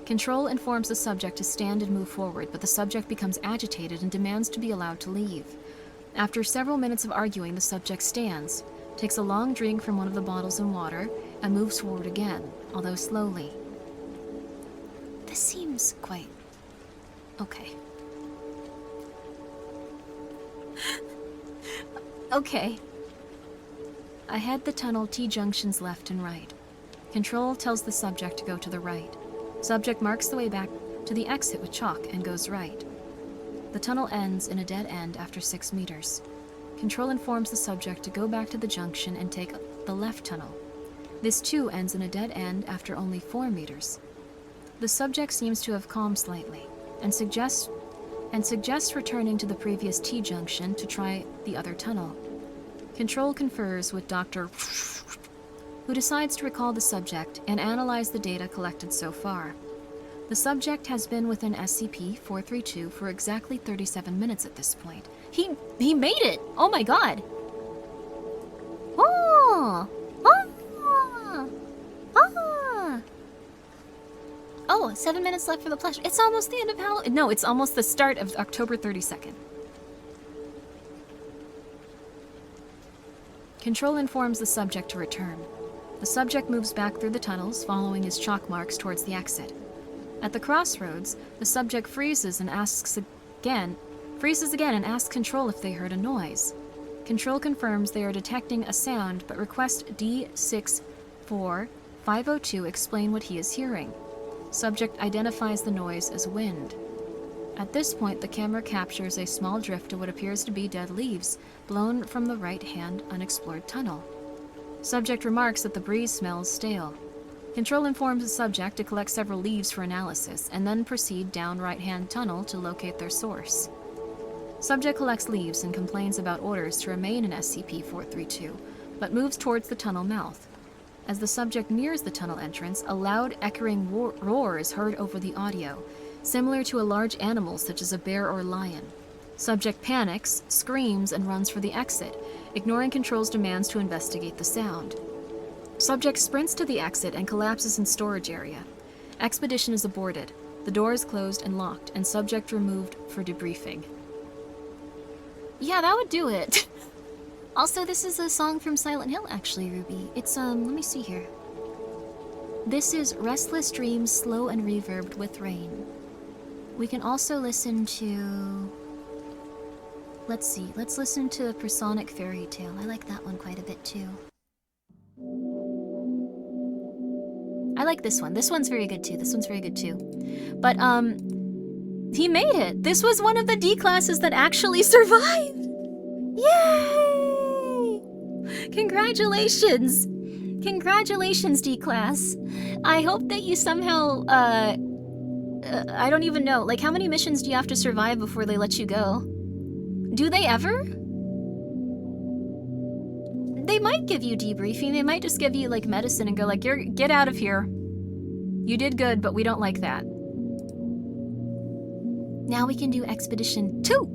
Control informs the subject to stand and move forward, but the subject becomes agitated and demands to be allowed to leave. After several minutes of arguing, the subject stands, takes a long drink from one of the bottles and water, and moves forward again, although slowly. This seems quite okay. Okay. I had the tunnel T-junctions left and right. Control tells the subject to go to the right. Subject marks the way back to the exit with chalk and goes right. The tunnel ends in a dead end after 6 meters. Control informs the subject to go back to the junction and take the left tunnel. This too ends in a dead end after only 4 meters. The subject seems to have calmed slightly and suggests returning to the previous T-junction to try the other tunnel. Control confers with Dr. who decides to recall the subject and analyze the data collected so far. The subject has been within SCP-432 for exactly 37 minutes at this point. He made it! Oh my god! Oh! Oh! Oh! Oh, 7 minutes left for the pleasure. It's almost the end of Halloween. No, it's almost the start of October 32nd. Control informs the subject to return. The subject moves back through the tunnels, following his chalk marks towards the exit. At the crossroads, the subject freezes again and asks Control if they heard a noise. Control confirms they are detecting a sound, but requests D64502 explain what he is hearing. Subject identifies the noise as wind. At this point, the camera captures a small drift of what appears to be dead leaves, blown from the right-hand unexplored tunnel. Subject remarks that the breeze smells stale. Control informs the subject to collect several leaves for analysis, and then proceed down right-hand tunnel to locate their source. Subject collects leaves and complains about orders to remain in SCP-432, but moves towards the tunnel mouth. As the subject nears the tunnel entrance, a loud, echoing roar is heard over the audio, similar to a large animal such as a bear or lion. Subject panics, screams, and runs for the exit, ignoring Control's demands to investigate the sound. Subject sprints to the exit and collapses in storage area. Expedition is aborted. The door is closed and locked, and subject removed for debriefing. Yeah, that would do it. Also, this is a song from Silent Hill, actually, Ruby. It's, let me see here. This is Restless Dreams, slow and reverbed with rain. We can also listen to... Let's see, let's listen to Personic Fairy Tale. I like that one quite a bit, too. I like this one. This one's very good, too. This one's very good, too. But, he made it! This was one of the D classes that actually survived! Yay! Congratulations! Congratulations, D-Class. I hope that you somehow, I don't even know. Like, how many missions do you have to survive before they let you go? Do they ever? They might give you debriefing. They might just give you, like, medicine and go, like, get out of here. You did good, but we don't like that. Now we can do Expedition 2!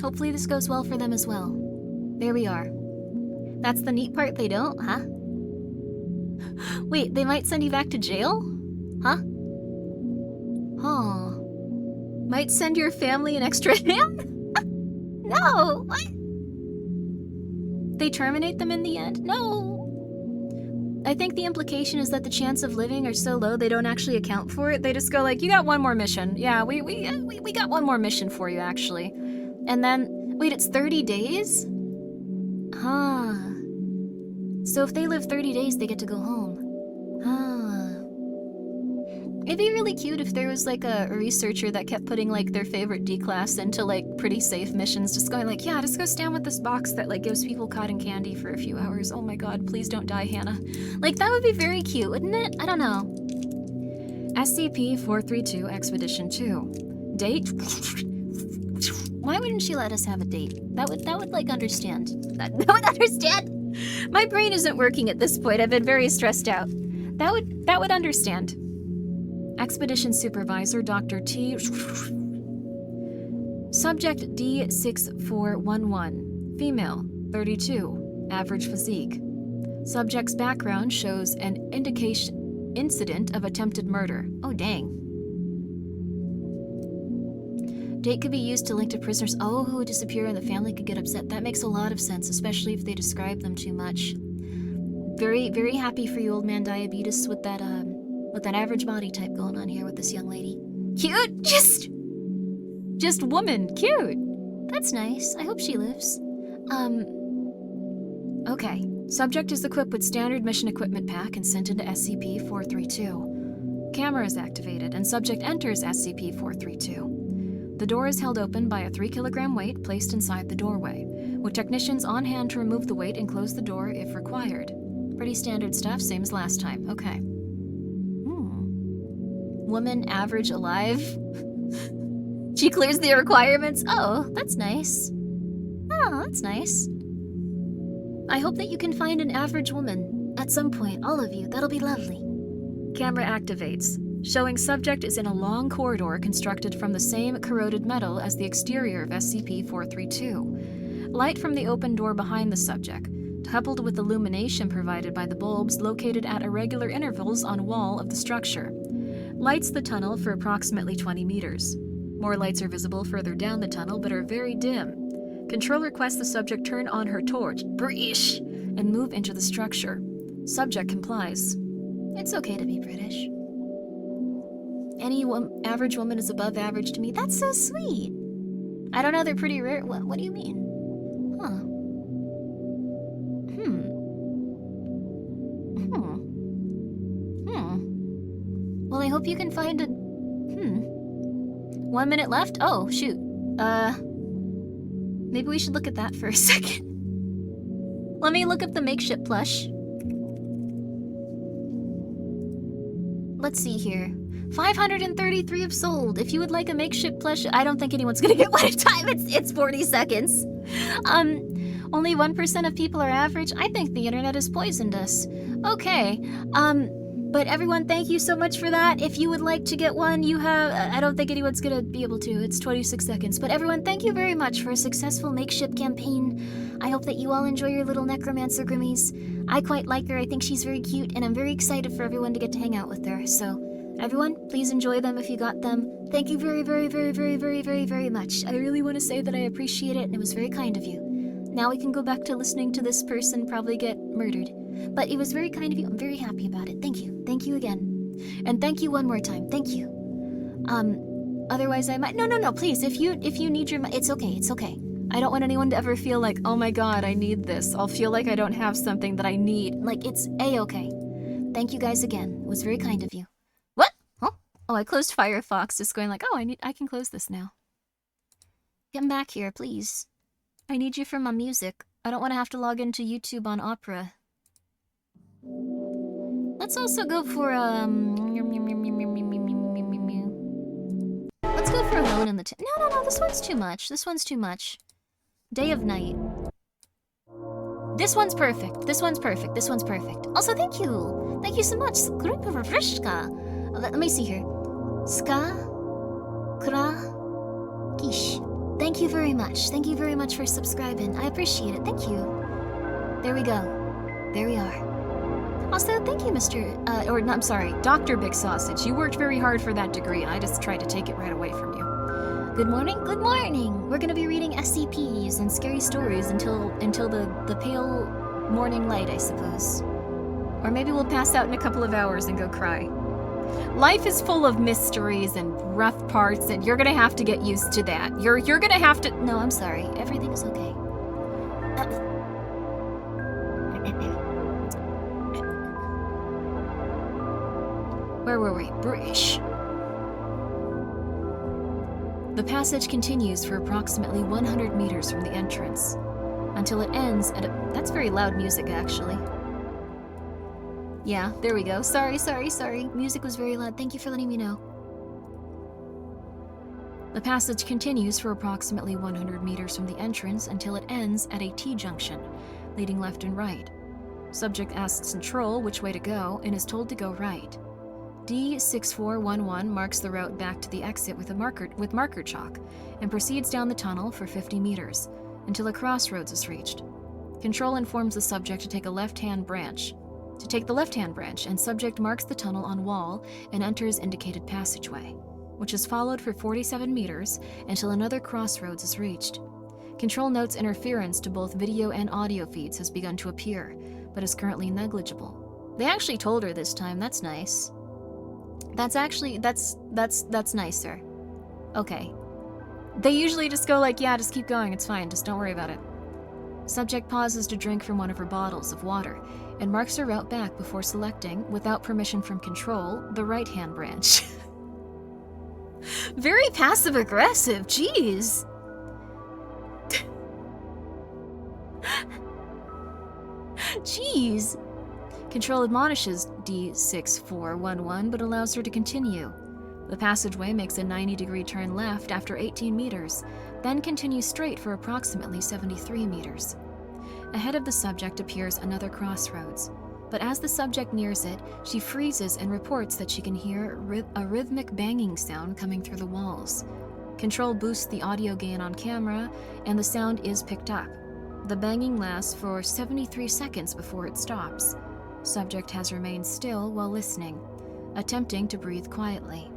Hopefully this goes well for them as well. There we are. That's the neat part, they don't, huh? Wait, they might send you back to jail? Huh? Huh. Might send your family an extra hand? No! What? They terminate them in the end? No! I think the implication is that the chance of living are so low they don't actually account for it. They just go like, you got one more mission. Yeah, we got one more mission for you, actually. And then, wait, it's 30 days? Huh. So if they live 30 days, they get to go home. Huh. It'd be really cute if there was like a researcher that kept putting like their favorite D-class into like pretty safe missions, just going like, yeah, just go stand with this box that like gives people cotton candy for a few hours. Oh my god, please don't die, Hannah. Like, that would be very cute, wouldn't it? I don't know. SCP-432 Expedition 2. Date? Why wouldn't she let us have a date? That would like understand. That would understand. My brain isn't working at this point. I've been very stressed out. That would understand. Expedition Supervisor Dr. T. Subject D6411. Female, 32. Average physique. Subject's background shows an incident of attempted murder. Oh, dang. Date could be used to link to prisoners who disappear and the family could get upset. That makes a lot of sense, especially if they describe them too much. Very, very happy for you, old man diabetes, with that average body type going on here with this young lady. Cute! Just woman. Cute! That's nice. I hope she lives. Okay. Subject is equipped with standard mission equipment pack and sent into SCP-432. Camera is activated, and subject enters SCP-432. The door is held open by a 3-kilogram weight placed inside the doorway, with technicians on hand to remove the weight and close the door if required. Pretty standard stuff, same as last time. Okay. Woman, average, alive. She clears the requirements. Oh, that's nice. Oh, that's nice. I hope that you can find an average woman at some point, all of you. That'll be lovely. Camera activates, showing subject is in a long corridor constructed from the same corroded metal as the exterior of SCP-432. Light from the open door behind the subject, coupled with illumination provided by the bulbs located at irregular intervals on wall of the structure, lights the tunnel for approximately 20 meters. More lights are visible further down the tunnel but are very dim. Control requests the subject turn on her torch, British, and move into the structure. Subject complies. It's okay to be British. Any average woman is above average to me. That's so sweet. I don't know, they're pretty rare. What do you mean? Huh. Well, I hope you can find a... 1 minute left? Oh, shoot. Maybe we should look at that for a second. Let me look up the makeshift plush. Let's see here. 533 have sold. If you would like a makeshift plush, I don't think anyone's gonna get one at a time. It's 40 seconds. Only 1% of people are average. I think the internet has poisoned us. Okay. But everyone, thank you so much for that. If you would like to get one, you have... I don't think anyone's gonna be able to. It's 26 seconds. But everyone, thank you very much for a successful makeshift campaign. I hope that you all enjoy your little necromancer Grimmies. I quite like her. I think she's very cute, and I'm very excited for everyone to get to hang out with her. So, everyone, please enjoy them if you got them. Thank you very, very, very, very, very, very, very much. I really want to say that I appreciate it, and it was very kind of you. Now we can go back to listening to this person probably get murdered. But it was very kind of you. I'm very happy about it. Thank you. Thank you again. And thank you one more time. Thank you. Otherwise I might... No, please. If you need your... It's okay. It's okay. I don't want anyone to ever feel like, oh my god, I need this. I'll feel like I don't have something that I need. Like, it's A-okay. Thank you guys again. It was very kind of you. What? Oh, I closed Firefox. Just going like, I can close this now. Come back here, please. I need you for my music. I don't want to have to log into YouTube on Opera. Let's also go for, let's go for Alone in the... No, this one's too much. This one's too much. Day of Night. This one's perfect. This one's perfect. This one's perfect. Also, thank you. Thank you so much. Let me see here. Ska. Kra. Kish. Thank you very much. Thank you very much for subscribing. I appreciate it. Thank you. There we go. There we are. Also, thank you, Dr. Big Sausage. You worked very hard for that degree, and I just tried to take it right away from you. Good morning, good morning! We're gonna be reading SCPs and scary stories until the pale morning light, I suppose. Or maybe we'll pass out in a couple of hours and go cry. Life is full of mysteries and rough parts, and you're gonna have to get used to that. You're gonna have to... No, I'm sorry. Everything is okay. Where were we? British. The passage continues for approximately 100 meters from the entrance, until it ends at a... That's very loud music, actually. Yeah, there we go. Sorry. Music was very loud. Thank you for letting me know. The passage continues for approximately 100 meters from the entrance until it ends at a T-junction, leading left and right. Subject asks Control which way to go and is told to go right. D6411 marks the route back to the exit with marker chalk and proceeds down the tunnel for 50 meters until a crossroads is reached. Control informs the subject to take the left-hand branch, and subject marks the tunnel on wall and enters indicated passageway, which is followed for 47 meters until another crossroads is reached. Control notes interference to both video and audio feeds has begun to appear, but is currently negligible. They actually told her this time. That's nice. That's nice, sir. Okay. They usually just go like, yeah, just keep going, it's fine, just don't worry about it. Subject pauses to drink from one of her bottles of water and marks her route back before selecting, without permission from Control, the right-hand branch. Very passive-aggressive, jeez! Jeez! Control admonishes D6411, but allows her to continue. The passageway makes a 90-degree turn left after 18 meters, then continues straight for approximately 73 meters. Ahead of the subject appears another crossroads, but as the subject nears it, she freezes and reports that she can hear a rhythmic banging sound coming through the walls. Control boosts the audio gain on camera, and the sound is picked up. The banging lasts for 73 seconds before it stops. Subject has remained still while listening, attempting to breathe quietly.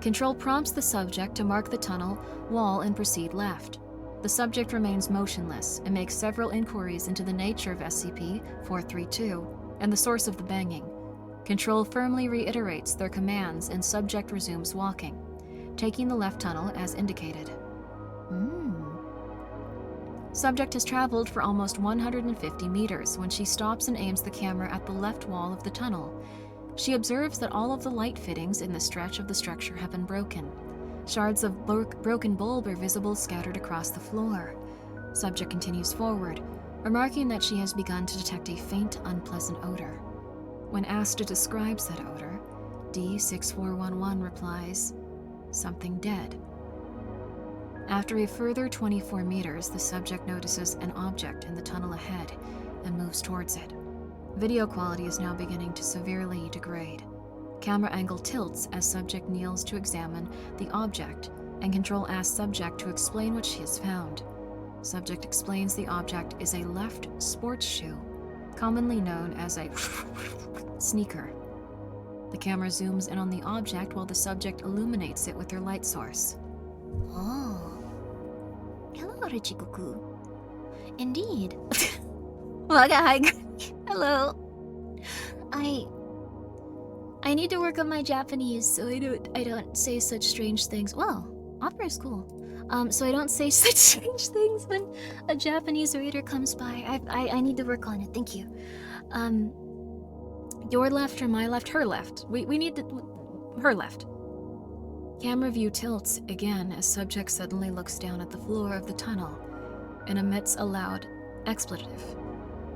Control prompts the subject to mark the tunnel wall and proceed left. The subject remains motionless and makes several inquiries into the nature of SCP-432 and the source of the banging. Control firmly reiterates their commands and subject resumes walking, taking the left tunnel as indicated. Subject has traveled for almost 150 meters when she stops and aims the camera at the left wall of the tunnel. She observes that all of the light fittings in the stretch of the structure have been broken. Shards of broken bulb are visible scattered across the floor. Subject continues forward, remarking that she has begun to detect a faint, unpleasant odor. When asked to describe said odor, D6411 replies, "Something dead." After a further 24 meters, the subject notices an object in the tunnel ahead and moves towards it. Video quality is now beginning to severely degrade. Camera angle tilts as subject kneels to examine the object, and Control asks subject to explain what she has found. Subject explains the object is a left sports shoe, commonly known as a sneaker. The camera zooms in on the object while the subject illuminates it with her light source. Oh. Hello, Richikoku. Indeed. Hello. I need to work on my Japanese so I don't say such strange things. Well, opera is cool. So I don't say such strange things when a Japanese reader comes by. I need to work on it. Thank you. Your left or my left? Her left. We need to... Her left. Camera view tilts again as subject suddenly looks down at the floor of the tunnel and emits a loud expletive.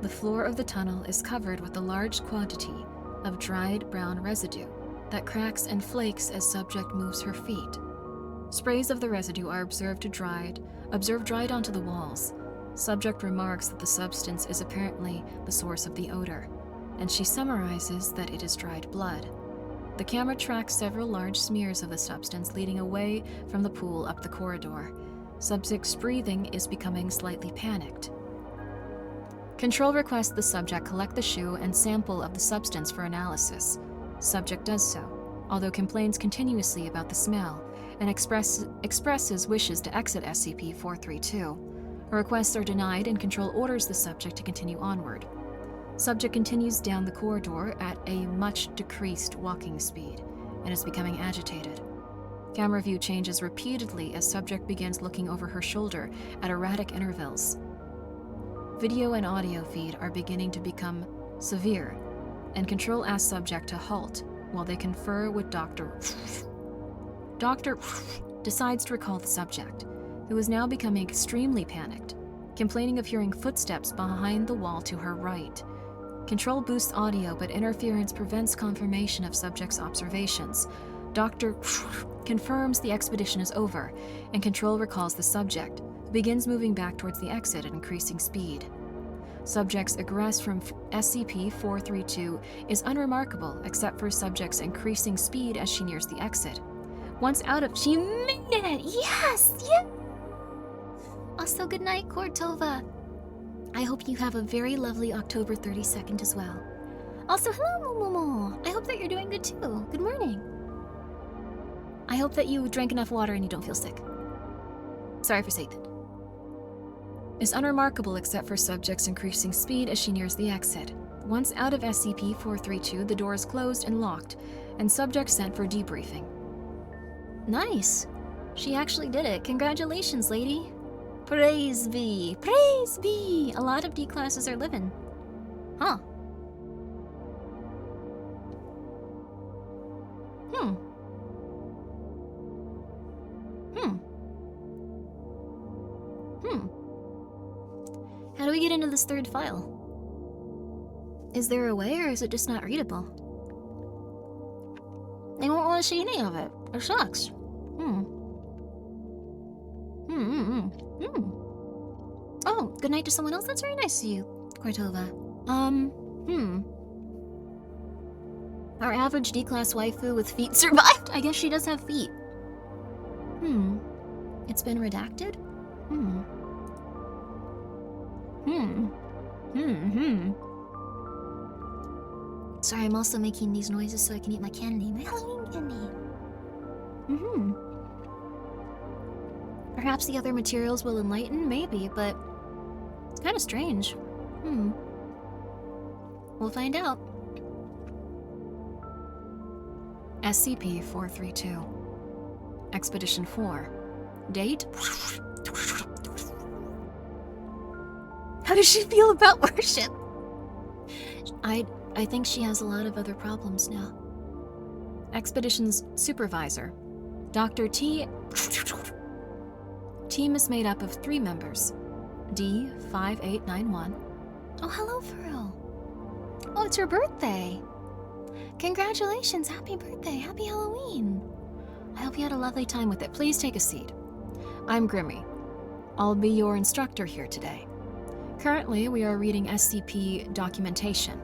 The floor of the tunnel is covered with a large quantity of dried brown residue that cracks and flakes as subject moves her feet. Sprays of the residue are observed dried onto the walls. Subject remarks that the substance is apparently the source of the odor, and she summarizes that it is dried blood. The camera tracks several large smears of the substance leading away from the pool up the corridor. Subject's breathing is becoming slightly panicked. Control requests the subject collect the shoe and sample of the substance for analysis. Subject does so, although complains continuously about the smell and expresses wishes to exit SCP-432. Her requests are denied and Control orders the subject to continue onward. Subject continues down the corridor at a much decreased walking speed and is becoming agitated. Camera view changes repeatedly as subject begins looking over her shoulder at erratic intervals. Video and audio feed are beginning to become severe, and Control asks subject to halt while they confer with Dr. Dr. decides to recall the subject, who is now becoming extremely panicked, complaining of hearing footsteps behind the wall to her right. Control boosts audio, but interference prevents confirmation of subject's observations. Dr. confirms the expedition is over, and Control recalls the subject, who begins moving back towards the exit at increasing speed. Subject's egress from SCP-432 is unremarkable except for subject's increasing speed as she nears the exit. Once out of... She made it! Yes! Yeah! Also, good night, Cortova. I hope you have a very lovely October 32nd as well. Also, hello, Momomo. I hope that you're doing good too. Good morning. I hope that you drank enough water and you don't feel sick. Sorry for saying that. is unremarkable except for subject's increasing speed as she nears the exit. Once out of SCP-432, the door is closed and locked, and subject sent for debriefing. Nice. She actually did it. Congratulations, lady. Praise be. Praise be. A lot of D classes are living. Huh. How do we get into this third file? Is there a way, or is it just not readable? They won't want to see any of it. It sucks. Oh, good night to someone else. That's very nice of you, Cortova. Our average D-class waifu with feet survived. I guess she does have feet. It's been redacted? Sorry, I'm also making these noises so I can eat my candy. My Halloween candy. Perhaps the other materials will enlighten? Maybe, but it's kind of strange. We'll find out. SCP-432. Expedition 4. Date? How does she feel about worship? I think she has a lot of other problems now. Expedition's supervisor, Dr. T. Team is made up of 3 members. D5891. Oh, hello, Furl. Oh, it's her birthday. Congratulations, happy birthday, happy Halloween. I hope you had a lovely time with it. Please take a seat. I'm Grimmi. I'll be your instructor here today. Currently, we are reading SCP documentation.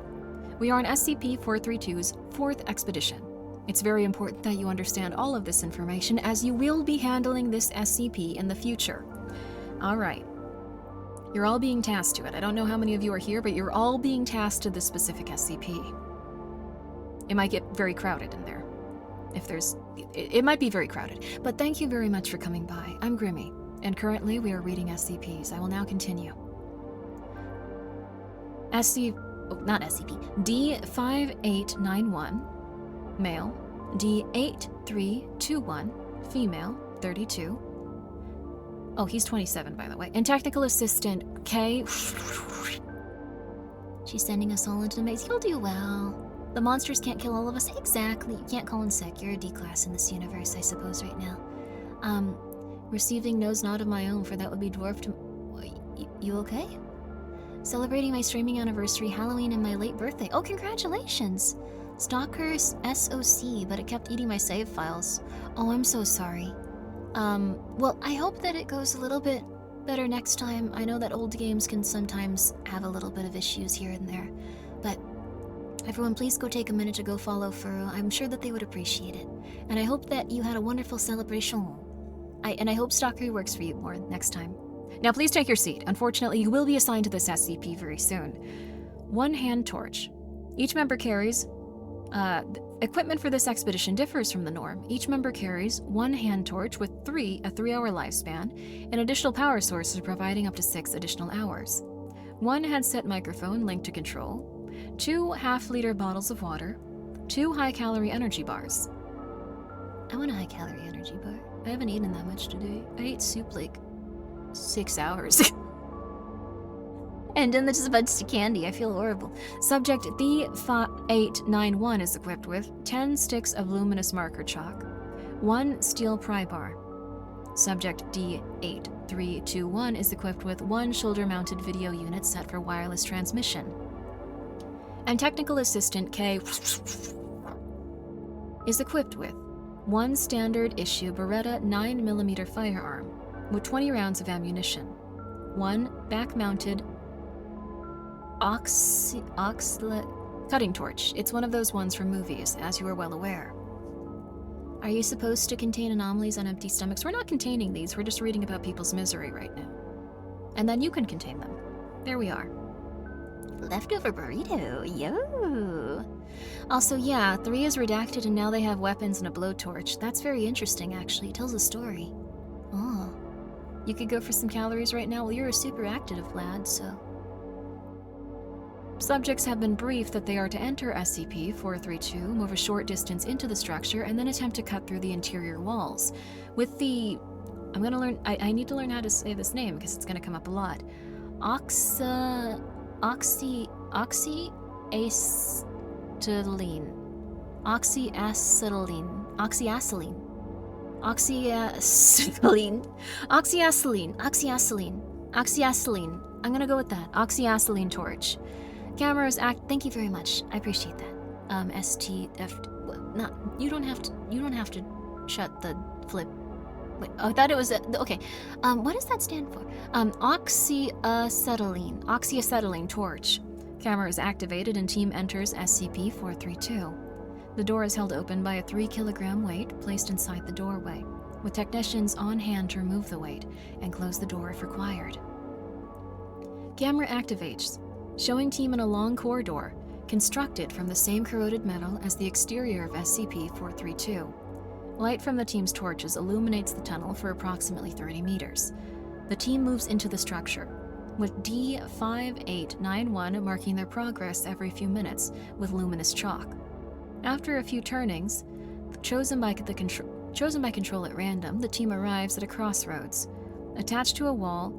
We are on SCP-432's 4th expedition. It's very important that you understand all of this information as you will be handling this SCP in the future. Alright. You're all being tasked to it. I don't know how many of you are here, but you're all being tasked to this specific SCP. It might get very crowded in there. It might be very crowded. But thank you very much for coming by. I'm Grimmi, and currently we are reading SCPs. I will now continue. D5891, male. D8321, female, 32. Oh, he's 27, by the way. And technical assistant K. She's sending us all into the maze. You'll do well. The monsters can't kill all of us. Exactly. You can't call in sick. You're a D-class in this universe, I suppose, right now. Receiving no's not of my own, for that would be dwarfed. You okay? Celebrating my streaming anniversary, Halloween, and my late birthday. Oh, congratulations! Stalker's SOC, but it kept eating my save files. Oh, I'm so sorry. Well, I hope that it goes a little bit better next time. I know that old games can sometimes have a little bit of issues here and there, but everyone, please go take a minute to go follow Furrow. I'm sure that they would appreciate it. And I hope that you had a wonderful celebration. And I hope Stalker works for you more next time. Now please take your seat. Unfortunately, you will be assigned to this SCP very soon. 1 hand torch. Each member carries... equipment for this expedition differs from the norm. Each member carries 1 hand torch with a 3-hour lifespan, and additional power sources providing up to 6 additional hours. 1 headset microphone linked to control, 2 half-liter bottles of water, 2 high-calorie energy bars. I want a high-calorie energy bar. I haven't eaten that much today. I ate soup like 6 hours. And then there's just a bunch of candy. I feel horrible. Subject D5891 is equipped with 10 sticks of luminous marker chalk, 1 steel pry bar. Subject D8321 is equipped with 1 shoulder-mounted video unit set for wireless transmission. And technical assistant K is equipped with 1 standard issue Beretta 9mm firearm with 20 rounds of ammunition, 1 back-mounted cutting torch. It's one of those ones from movies, as you are well aware. Are you supposed to contain anomalies on empty stomachs? We're not containing these, we're just reading about people's misery right now. And then you can contain them. There we are. Leftover burrito, yo! Also, yeah, 3 is redacted and now they have weapons and a blowtorch. That's very interesting, actually. It tells a story. Oh. You could go for some calories right now. Well, you're a super active lad, so... Subjects have been briefed that they are to enter SCP-432, move a short distance into the structure, and then attempt to cut through the interior walls. With the... I'm gonna learn... I need to learn how to say this name, because it's gonna come up a lot. Oxyacetylene. Oxyacetylene. I'm gonna go with that. Oxyacetylene torch. Cameras act. Thank you very much. I appreciate that. STF. Not. You don't have to shut the flip. Wait. Oh, I thought it was. Okay. What does that stand for? Oxyacetylene. Oxyacetylene torch. Camera is activated and team enters SCP-432. The door is held open by a 3-kilogram weight placed inside the doorway, with technicians on hand to remove the weight and close the door if required. Camera activates, showing team in a long corridor, constructed from the same corroded metal as the exterior of SCP-432. Light from the team's torches illuminates the tunnel for approximately 30 meters. The team moves into the structure, with D5891 marking their progress every few minutes with luminous chalk. After a few turnings, chosen by control at random, the team arrives at a crossroads. Attached to the wall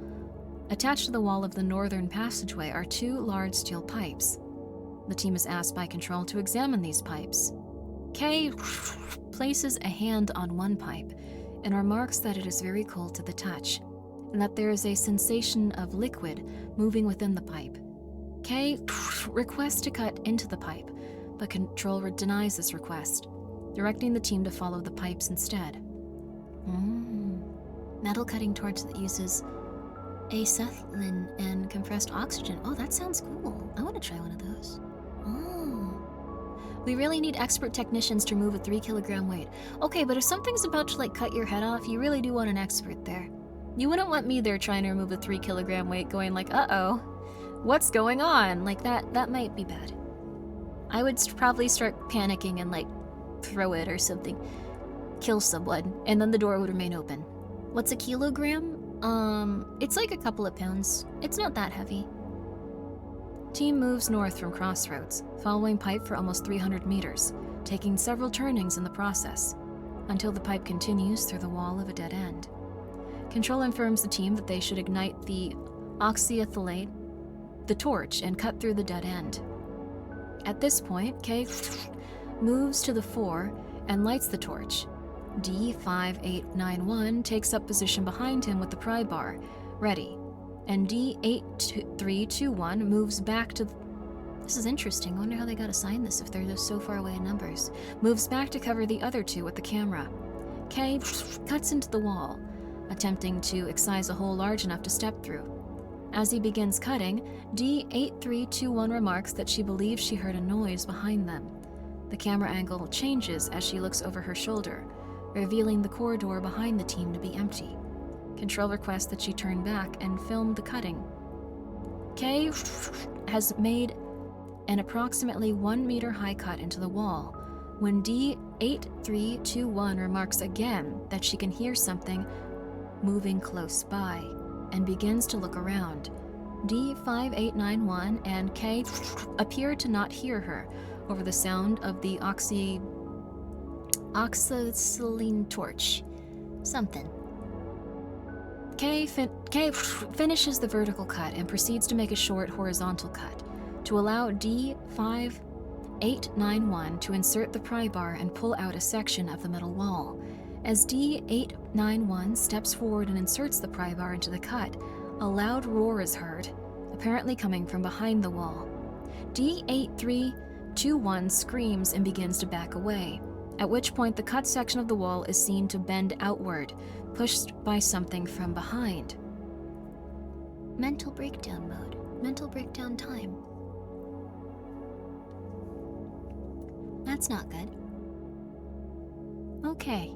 of the northern passageway are 2 large steel pipes. The team is asked by control to examine these pipes. K places a hand on one pipe and remarks that it is very cold to the touch, and that there is a sensation of liquid moving within the pipe. K requests to cut into the pipe, but control denies this request, directing the team to follow the pipes instead. Metal cutting torch that uses acetylene and compressed oxygen. Oh, that sounds cool. I want to try one of those. We really need expert technicians to remove a 3-kilogram weight. Okay, but if something's about to, like, cut your head off, you really do want an expert there. You wouldn't want me there trying to remove a 3-kilogram weight going like, uh-oh, what's going on? Like, that might be bad. I would probably start panicking and, like, throw it or something. Kill someone, and then the door would remain open. What's a kilogram? It's like a couple of pounds. It's not that heavy. Team moves north from Crossroads, following pipe for almost 300 meters, taking several turnings in the process, until the pipe continues through the wall of a dead end. Control informs the team that they should ignite the oxyacetylate, the torch, and cut through the dead end. At this point, K moves to the fore and lights the torch. D5891 takes up position behind him with the pry bar, ready, and D8321 moves back to... This is interesting. I wonder how they got assigned this if they're just so far away in numbers. Moves back to cover the other 2 with the camera. K cuts into the wall, attempting to excise a hole large enough to step through. As he begins cutting, D8321 remarks that she believes she heard a noise behind them. The camera angle changes as she looks over her shoulder, revealing the corridor behind the team to be empty. Control requests that she turn back and film the cutting. K has made an approximately 1 meter high cut into the wall, when D8321 remarks again that she can hear something moving close by, and begins to look around. D5891 and K appear to not hear her over the sound of the oxyacetylene torch. Something. K finishes the vertical cut and proceeds to make a short horizontal cut to allow D5891 to insert the pry bar and pull out a section of the metal wall. As D891 steps forward and inserts the pry bar into the cut, a loud roar is heard, apparently coming from behind the wall. D8321 screams and begins to back away, at which point the cut section of the wall is seen to bend outward, pushed by something from behind. Mental breakdown mode. Mental breakdown time. That's not good. Okay.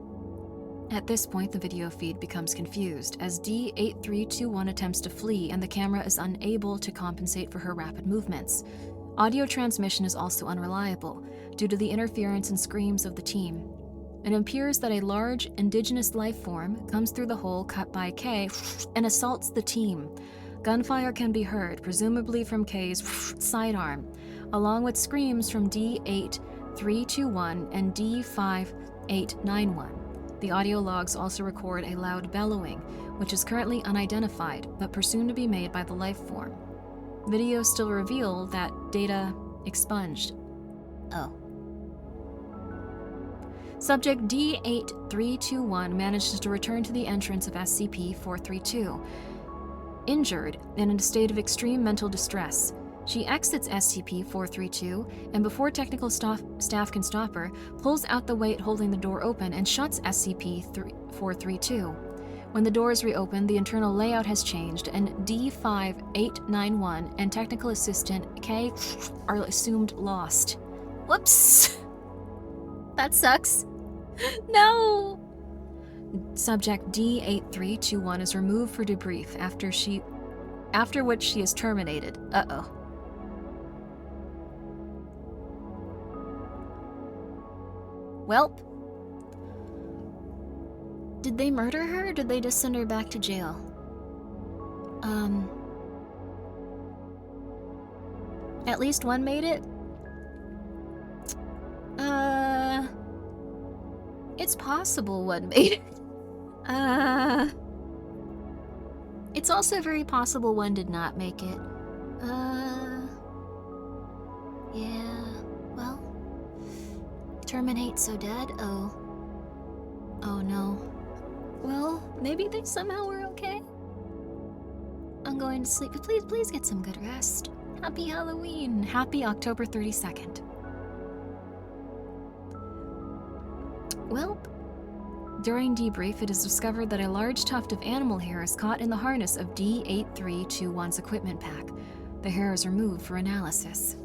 At this point, the video feed becomes confused as D8321 attempts to flee and the camera is unable to compensate for her rapid movements. Audio transmission is also unreliable due to the interference and screams of the team. It appears that a large indigenous life form comes through the hole cut by K and assaults the team. Gunfire can be heard, presumably from K's sidearm, along with screams from D8321 and D5891. The audio logs also record a loud bellowing, which is currently unidentified, but presumed to be made by the life form. Videos still reveal that data expunged. Oh. Subject D8321 manages to return to the entrance of SCP-432, injured and in a state of extreme mental distress. She exits SCP-432, and before technical staff can stop her, pulls out the weight holding the door open and shuts SCP-432. When the doors reopen, the internal layout has changed, and D5891 and technical assistant K are assumed lost. Whoops! That sucks. No! Subject D8321 is removed for debrief after which she is terminated. Uh-oh. Welp. Did they murder her, or did they just send her back to jail? At least one made it? It's possible one made it. It's also very possible one did not make it. Yeah, well. Terminate so dead? Oh no. Well, maybe they somehow were okay. I'm going to sleep, but please get some good rest. Happy Halloween. Happy October 32nd. Well, during debrief, it is discovered that a large tuft of animal hair is caught in the harness of D8321's equipment pack. The hair is removed for analysis.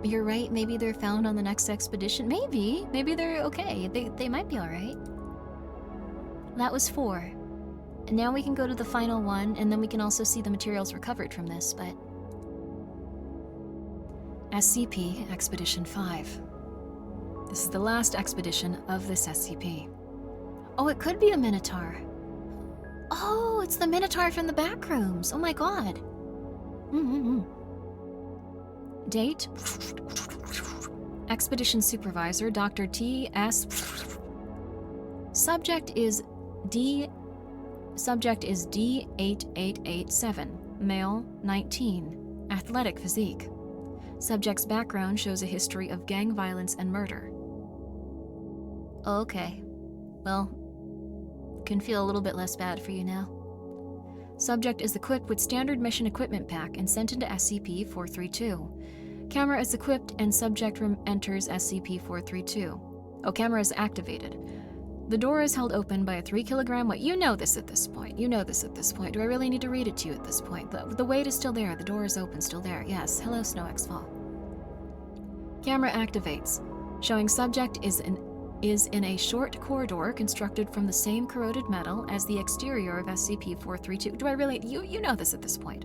You're right, maybe they're found on the next expedition. Maybe they're okay. They might be alright. That was 4. And now we can go to the final one, and then we can also see the materials recovered from this, but... SCP Expedition 5. This is the last expedition of this SCP. Oh, it could be a Minotaur. Oh, it's the Minotaur from the back rooms. Oh my god. Date. Expedition Supervisor, Dr. T.S. Subject is D8887, male, 19, athletic physique. Subject's background shows a history of gang violence and murder. Okay. Well, can feel a little bit less bad for you now. Subject is equipped with standard mission equipment pack and sent into SCP-432. Camera is equipped and subject enters SCP-432. Oh, camera is activated. The door is held open by a 3-kilogram weight. You know this at this point. Do I really need to read it to you at this point? The weight is still there. The door is open, still there. Yes. Hello, Snow X-Fall. Camera activates, showing subject is in a short corridor constructed from the same corroded metal as the exterior of SCP-432. Do I really? You know this at this point.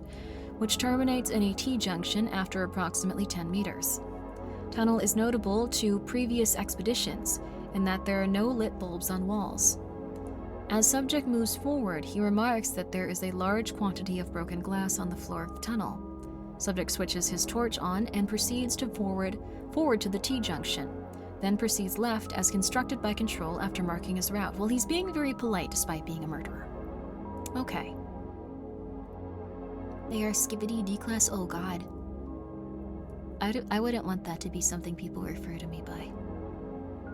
Which terminates in a T-junction after approximately 10 meters. Tunnel is notable to previous expeditions in that there are no lit bulbs on walls. As subject moves forward, he remarks that there is a large quantity of broken glass on the floor of the tunnel. Subject switches his torch on and proceeds to forward to the T-junction, then proceeds left as constructed by Control after marking his route. Well, he's being very polite despite being a murderer. Okay. They are Skibbity D-Class. Oh god. I wouldn't want that to be something people refer to me by.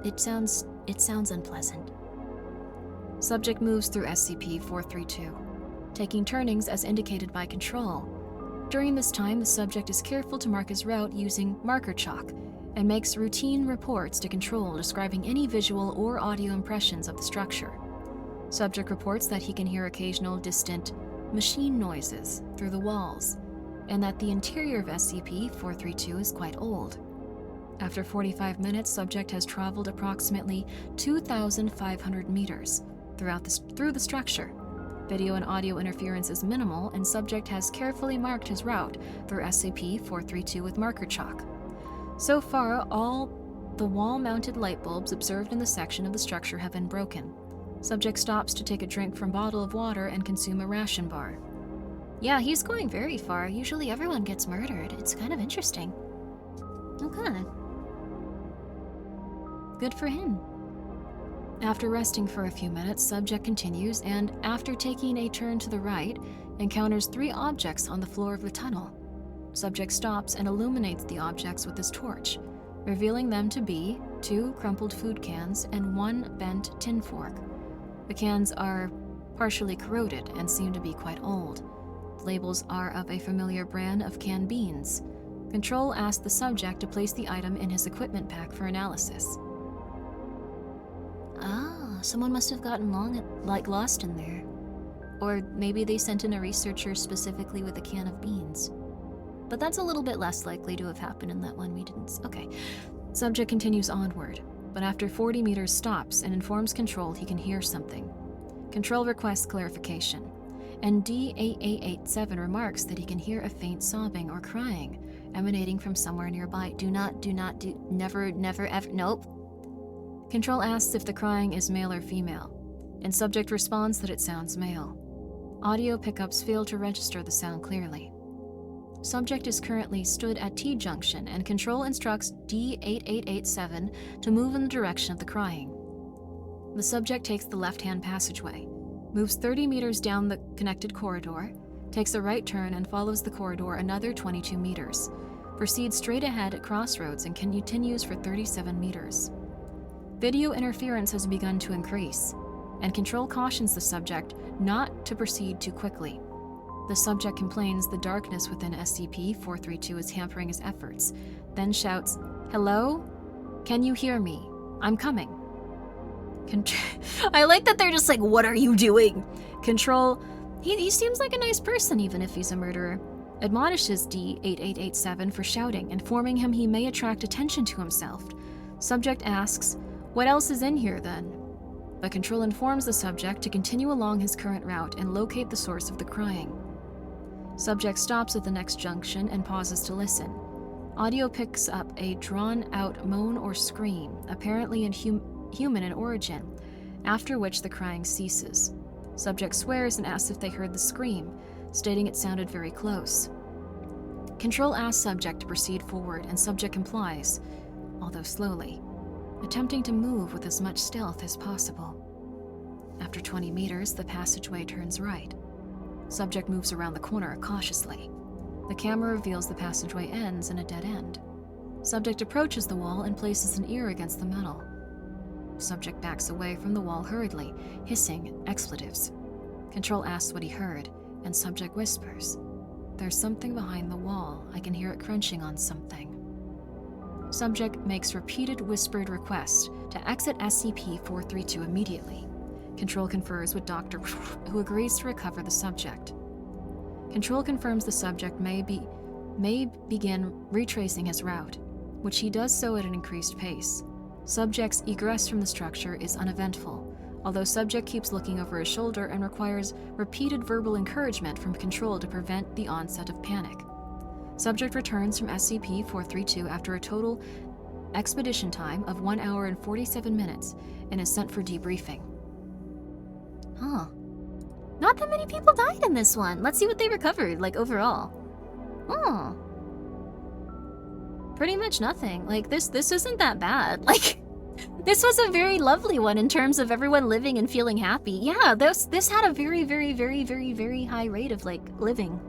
It sounds unpleasant. Subject moves through SCP-432, taking turnings as indicated by Control. During this time, the subject is careful to mark his route using marker chalk and makes routine reports to Control describing any visual or audio impressions of the structure. Subject reports that he can hear occasional distant machine noises through the walls, and that the interior of SCP-432 is quite old. After 45 minutes, subject has traveled approximately 2,500 meters through the structure. Video and audio interference is minimal, and subject has carefully marked his route through SCP-432 with marker chalk. So far, all The wall-mounted light bulbs observed in the section of the structure have been broken. Subject stops to take a drink from a bottle of water and consume a ration bar. Yeah, he's going very far. Usually everyone gets murdered. It's kind of interesting. Okay. Good for him. After resting for a few minutes, subject continues and, after taking a turn to the right, encounters 3 objects on the floor of the tunnel. Subject stops and illuminates the objects with his torch, revealing them to be 2 crumpled food cans and 1 bent tin fork. The cans are partially corroded and seem to be quite old. The labels are of a familiar brand of canned beans. Control asks the subject to place the item in his equipment pack for analysis. Ah, someone must have gotten lost in there. Or maybe they sent in a researcher specifically with a can of beans. But that's a little bit less likely to have happened in that one we didn't. Okay. Subject continues onward, but after 40 meters stops and informs Control he can hear something. Control requests clarification, and D8887 remarks that he can hear a faint sobbing or crying emanating from somewhere nearby. Never, ever, nope. Control asks if the crying is male or female, and subject responds that it sounds male. Audio pickups fail to register the sound clearly. Subject is currently stood at T-junction, and Control instructs D8887 to move in the direction of the crying. The subject takes the left-hand passageway, moves 30 meters down the connected corridor, takes a right turn and follows the corridor another 22 meters, proceeds straight ahead at crossroads and continues for 37 meters. Video interference has begun to increase, and Control cautions the subject not to proceed too quickly. The subject complains the darkness within SCP-432 is hampering his efforts, then shouts, "Hello? Can you hear me? I'm coming." I like that they're just like, "What are you doing?" Control, he seems like a nice person even if he's a murderer, admonishes D8887 for shouting, informing him he may attract attention to himself. Subject asks, "What else is in here then?" But Control informs the subject to continue along his current route and locate the source of the crying. Subject stops at the next junction and pauses to listen. Audio picks up a drawn-out moan or scream, apparently human in origin, after which the crying ceases. Subject swears and asks if they heard the scream, stating it sounded very close. Control asks subject to proceed forward, and subject complies, although slowly, attempting to move with as much stealth as possible. After 20 meters, the passageway turns right. Subject moves around the corner cautiously. The camera reveals the passageway ends in a dead end. Subject approaches the wall and places an ear against the metal. Subject backs away from the wall hurriedly, hissing expletives. Control asks what he heard, and subject whispers, "There's something behind the wall. I can hear it crunching on something." Subject makes repeated whispered requests to exit SCP-432 immediately. Control confers with Dr. who agrees to recover the subject. Control confirms the subject may begin retracing his route, which he does so at an increased pace. Subject's egress from the structure is uneventful, although subject keeps looking over his shoulder and requires repeated verbal encouragement from Control to prevent the onset of panic. Subject returns from SCP-432 after a total expedition time of 1 hour and 47 minutes and is sent for debriefing. Huh. Not that many people died in this one. Let's see what they recovered, like, overall. Oh. Pretty much nothing. Like, this isn't that bad. Like, this was a very lovely one in terms of everyone living and feeling happy. Yeah, this had a very, very, very, very, very high rate of, like, living.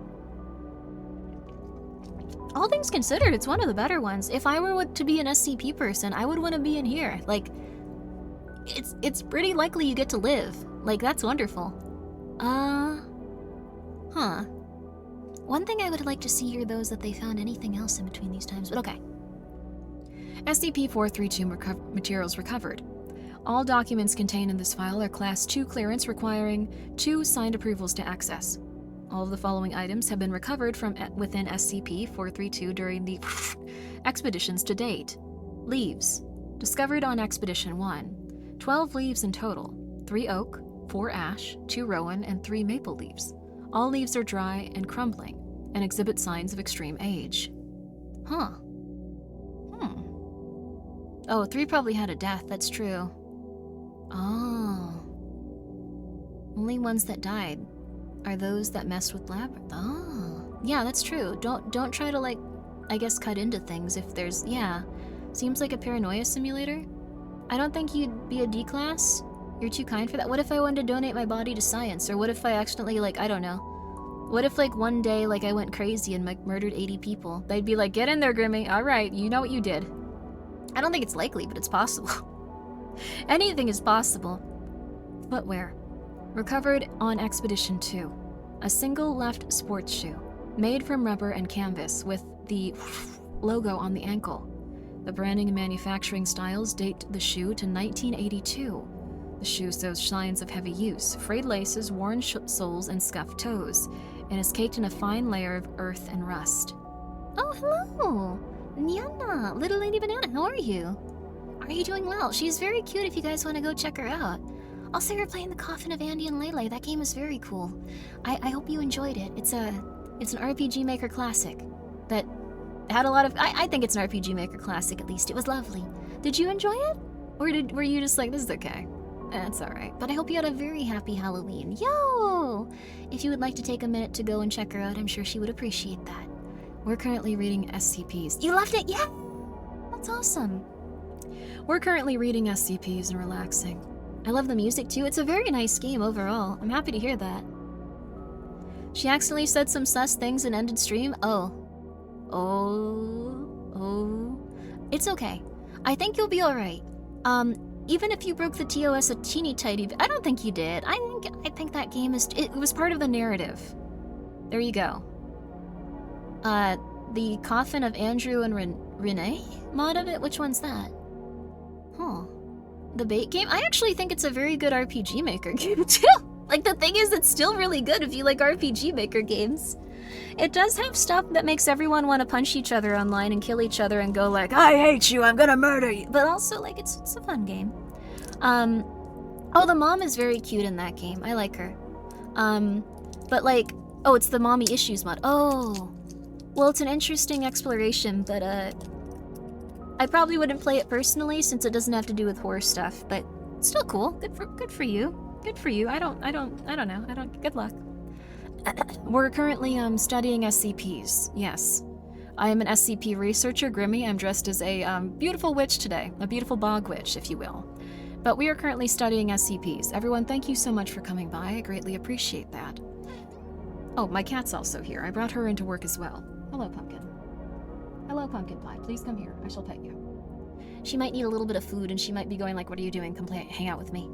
All things considered, it's one of the better ones. If I were to be an SCP person, I would want to be in here. Like, it's pretty likely you get to live. Like, that's wonderful. Huh. One thing I would like to see here, though, is that they found anything else in between these times, but okay. SCP-432 materials recovered. All documents contained in this file are Class 2 clearance requiring 2 signed approvals to access. All of the following items have been recovered from within SCP-432 during the expeditions to date. Leaves. Discovered on Expedition 1. 12 leaves in total. 3 oak, 4 ash, 2 rowan, and 3 maple leaves. All leaves are dry and crumbling, and exhibit signs of extreme age. Huh. Oh, 3 probably had a death, that's true. Oh. Only ones that died are those that messed with Labyrinth. Oh. Yeah, that's true. Don't try to, like, I guess cut into things if there's, yeah. Seems like a paranoia simulator. I don't think you'd be a D class. You're too kind for that. What if I wanted to donate my body to science? Or what if I accidentally, like, I don't know. What if, like, one day, like, I went crazy and, like, murdered 80 people? They'd be like, get in there, Grimmi. All right, you know what you did. I don't think it's likely, but it's possible. Anything is possible. Footwear. Recovered on Expedition 2. A single left sports shoe, made from rubber and canvas with the logo on the ankle. The branding and manufacturing styles date the shoe to 1982. The shoe shows signs of heavy use, frayed laces, worn soles, and scuffed toes, and is caked in a fine layer of earth and rust. Oh, hello! Nyana, little lady banana, how are you? Are you doing well? She's very cute if you guys want to go check her out. Also, you're playing The Coffin of Andy and Lele. That game is very cool. I hope you enjoyed it. It's an RPG Maker classic that had a lot of... I think it's an RPG Maker classic, at least. It was lovely. Did you enjoy it? Or were you just like, this is okay? That's alright. But I hope you had a very happy Halloween. Yo! If you would like to take a minute to go and check her out, I'm sure she would appreciate that. We're currently reading SCPs. You loved it? Yeah! That's awesome. We're currently reading SCPs and relaxing. I love the music too. It's a very nice game overall. I'm happy to hear that. She accidentally said some sus things and ended stream. Oh. It's okay. I think you'll be alright. Even if you broke the TOS a teeny tiny bit, I don't think you did. I think that game it was part of the narrative. There you go. The Coffin of Andrew and Renee mod of it? Which one's that? Huh. The bait game? I actually think it's a very good RPG Maker game too. Like, the thing is, it's still really good if you like RPG Maker games. It does have stuff that makes everyone want to punch each other online and kill each other and go like, I hate you, I'm gonna murder you. But also, like, it's a fun game. Oh, the mom is very cute in that game. I like her. But like, oh, it's the mommy issues mod. Oh. Well, it's an interesting exploration, but I probably wouldn't play it personally since it doesn't have to do with horror stuff, but it's still cool. Good for you. Good for you. I don't know. Good luck. We're currently studying SCPs. Yes. I am an SCP researcher, Grimmi. I'm dressed as a beautiful witch today. A beautiful bog witch, if you will. But we are currently studying SCPs. Everyone, thank you so much for coming by. I greatly appreciate that. Oh, my cat's also here. I brought her into work as well. Hello, Pumpkin. Hello, Pumpkin Pie. Please come here. I shall pet you. She might need a little bit of food, and she might be going like, what are you doing? Come hang out with me.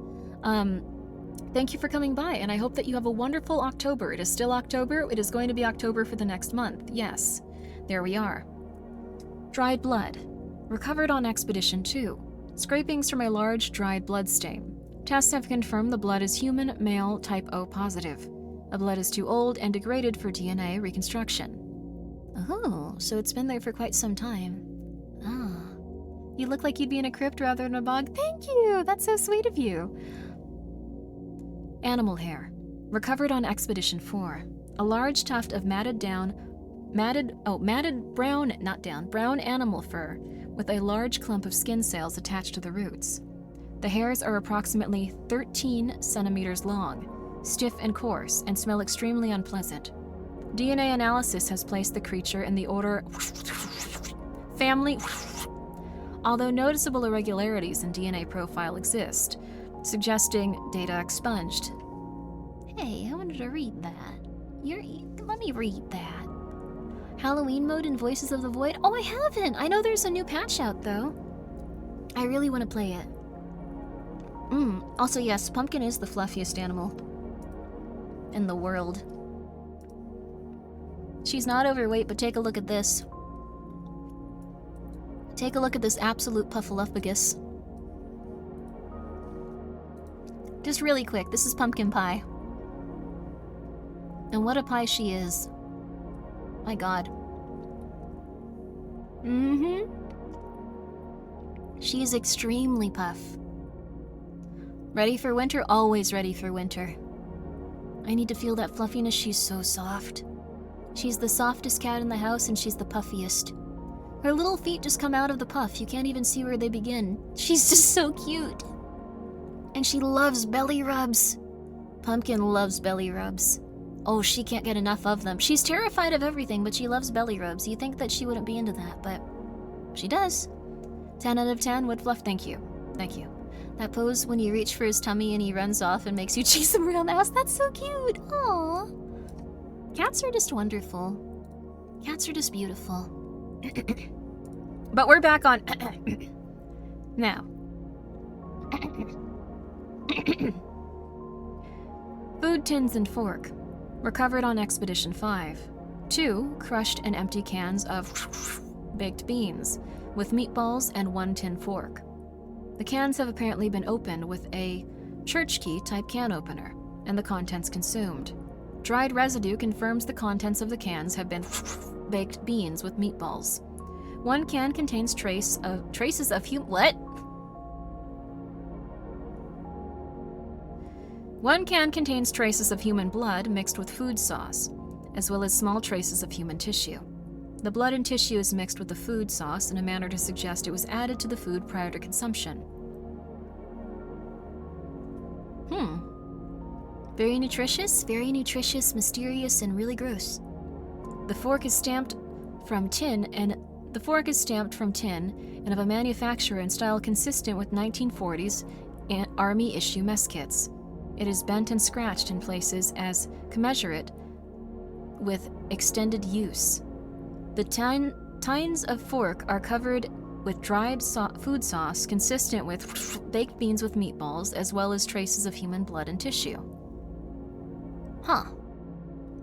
Thank you for coming by, and I hope that you have a wonderful October. It is still October. It is going to be October for the next month. Yes. There we are. Dried blood. Recovered on Expedition 2. Scrapings from a large dried blood stain. Tests have confirmed the blood is human, male, type O positive. The blood is too old and degraded for DNA reconstruction. Oh, so it's been there for quite some time. Ah. You look like you'd be in a crypt rather than a bog. Thank you! That's so sweet of you. Animal hair. Recovered on Expedition 4. A large tuft of brown animal fur with a large clump of skin cells attached to the roots. The hairs are approximately 13 centimeters long, stiff and coarse, and smell extremely unpleasant. DNA analysis has placed the creature in the order family, although noticeable irregularities in DNA profile exist, suggesting data expunged. Hey, I wanted to read that. Let me read that. Halloween mode in Voices of the Void? Oh, I haven't! I know there's a new patch out, though. I really want to play it. Also, yes, Pumpkin is the fluffiest animal in the world. She's not overweight, but take a look at this. Take a look at this absolute puffaluffagus. Just really quick, this is Pumpkin Pie. And what a pie she is. My god. She is extremely puff. Ready for winter? Always ready for winter. I need to feel that fluffiness. She's so soft. She's the softest cat in the house, and she's the puffiest. Her little feet just come out of the puff. You can't even see where they begin. She's just so cute. And she loves belly rubs. Pumpkin loves belly rubs. Oh, she can't get enough of them. She's terrified of everything, but she loves belly rubs. You think that she wouldn't be into that, but she does. 10 out of 10, wood fluff, thank you. Thank you. That pose when you reach for his tummy and he runs off and makes you chase him around the house, that's so cute. Aww. Cats are just wonderful. Cats are just beautiful. But we're back on now. Food tins and fork. Recovered on Expedition 5. 2 crushed and empty cans of baked beans with meatballs and 1 tin fork. The cans have apparently been opened with a church key type can opener, and the contents consumed. Dried residue confirms the contents of the cans have been baked beans with meatballs. 1 can contains traces of what? 1 can contains traces of human blood mixed with food sauce, as well as small traces of human tissue. The blood and tissue is mixed with the food sauce in a manner to suggest it was added to the food prior to consumption. Very nutritious, mysterious, and really gross. The fork is stamped from tin and of a manufacturer in style consistent with 1940s Army issue mess kits. It is bent and scratched in places as commensurate with extended use. The tines of fork are covered with dried food sauce consistent with baked beans with meatballs, as well as traces of human blood and tissue. Huh.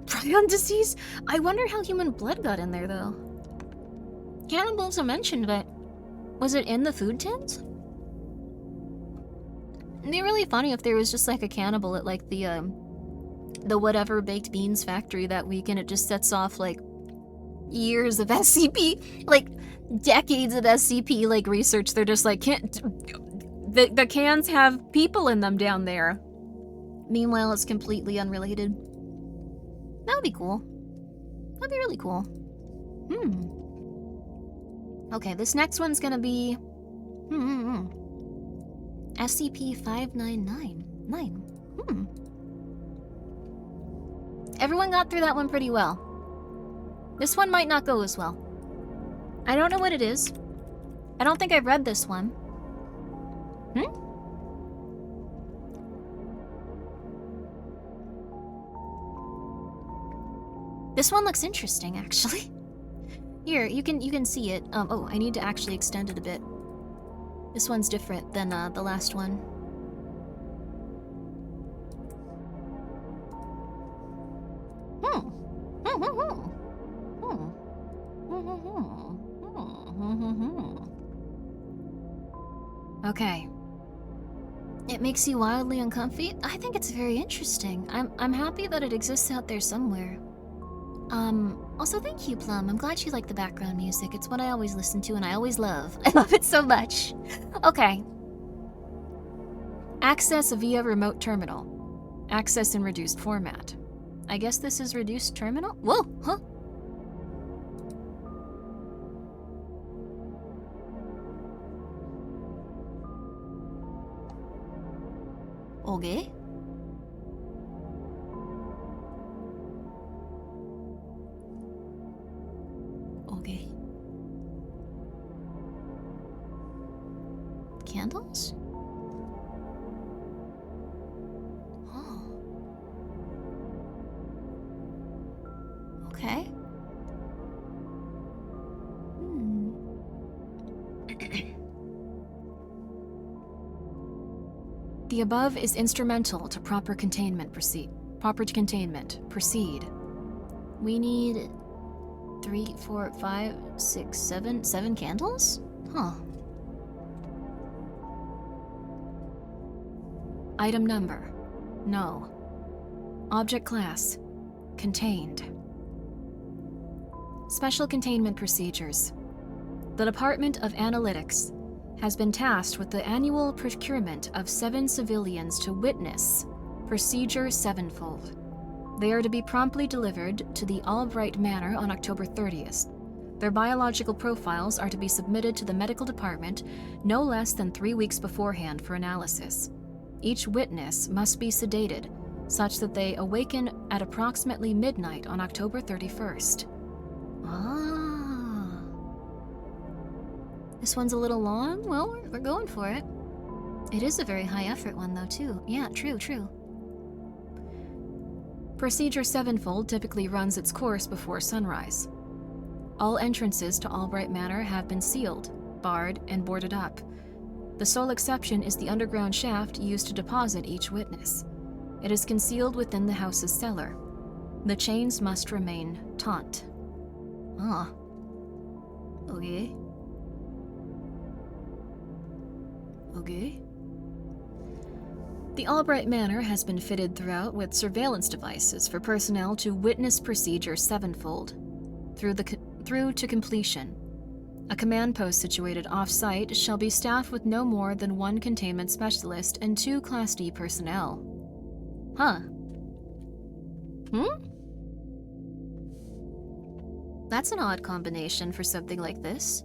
Prion disease? I wonder how human blood got in there, though. Cannibals are mentioned, but was it in the food tins? It'd be really funny if there was just like a cannibal at like the whatever baked beans factory that week, and it just sets off like years of SCP, like decades of SCP like research. They're just like, the cans have people in them down there. Meanwhile, it's completely unrelated. That would be cool. That'd be really cool. Okay, this next one's gonna be SCP-5999. Everyone got through that one pretty well. This one might not go as well. I don't know what it is. I don't think I've read this one. This one looks interesting, actually. Here, you can see it. Oh, I need to actually extend it a bit. This one's different than the last one. Okay. It makes you wildly uncomfy? I think it's very interesting. I'm happy that it exists out there somewhere. Also thank you, Plum. I'm glad you like the background music. It's what I always listen to and I always love. I love it so much. Okay. Access via remote terminal. Access in reduced format. I guess this is reduced terminal? Whoa, huh? Okay. Okay. Candles? Oh. Okay. The above is instrumental to proper containment. Proceed. We need 3, 4, 5, 6, 7 candles? Huh. Item number. No. Object class. Contained. Special containment procedures. The Department of Analytics has been tasked with the annual procurement of 7 civilians to witness Procedure Sevenfold. They are to be promptly delivered to the Albright Manor on October 30th. Their biological profiles are to be submitted to the medical department no less than 3 weeks beforehand for analysis. Each witness must be sedated, such that they awaken at approximately midnight on October 31st. Ah. This one's a little long? Well, we're going for it. It is a very high-effort one, though, too. Yeah, true. Procedure Sevenfold typically runs its course before sunrise. All entrances to Albright Manor have been sealed, barred, and boarded up. The sole exception is the underground shaft used to deposit each witness. It is concealed within the house's cellar. The chains must remain taut. Ah. Okay. The Albright Manor has been fitted throughout with surveillance devices for personnel to witness Procedure Sevenfold through to completion. A command post situated off-site shall be staffed with no more than 1 containment specialist and 2 Class D personnel. Huh. That's an odd combination for something like this.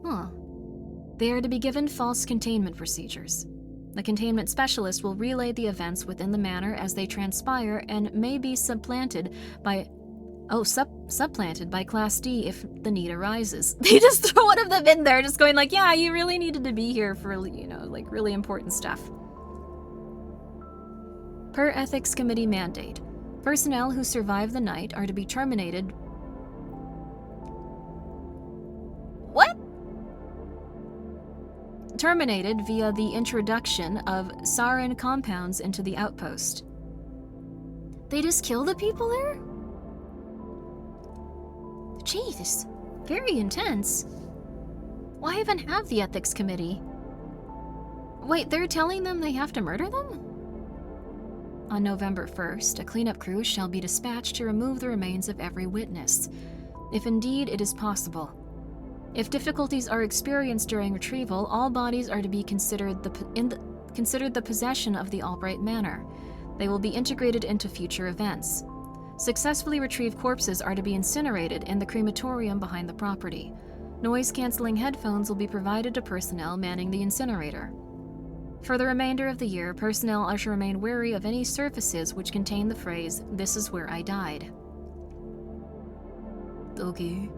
Huh. They are to be given false containment procedures. The containment specialist will relay the events within the manor as they transpire and may be supplanted by Class D if the need arises. They just throw one of them in there, just going like, yeah, you really needed to be here for, like really important stuff. Per Ethics Committee mandate, personnel who survive the night are to be terminated. What? Terminated via the introduction of sarin compounds into the outpost. They just kill the people there? Jeez, very intense. Why even have the ethics committee? Wait, they're telling them they have to murder them? On November 1st, a cleanup crew shall be dispatched to remove the remains of every witness, if indeed it is possible. If difficulties are experienced during retrieval, all bodies are to be considered the possession of the Albright Manor. They will be integrated into future events. Successfully retrieved corpses are to be incinerated in the crematorium behind the property. Noise-canceling headphones will be provided to personnel manning the incinerator. For the remainder of the year, personnel are to remain wary of any surfaces which contain the phrase, "This is where I died." Okay.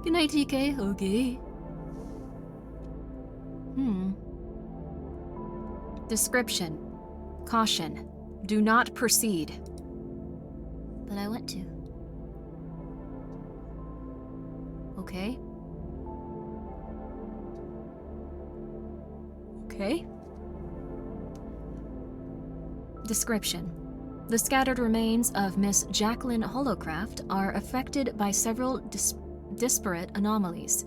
Good night, TK. Okay. Description. Caution. Do not proceed. But I want to. Okay. Description. The scattered remains of Miss Jacqueline Holocraft are affected by several disparate anomalies.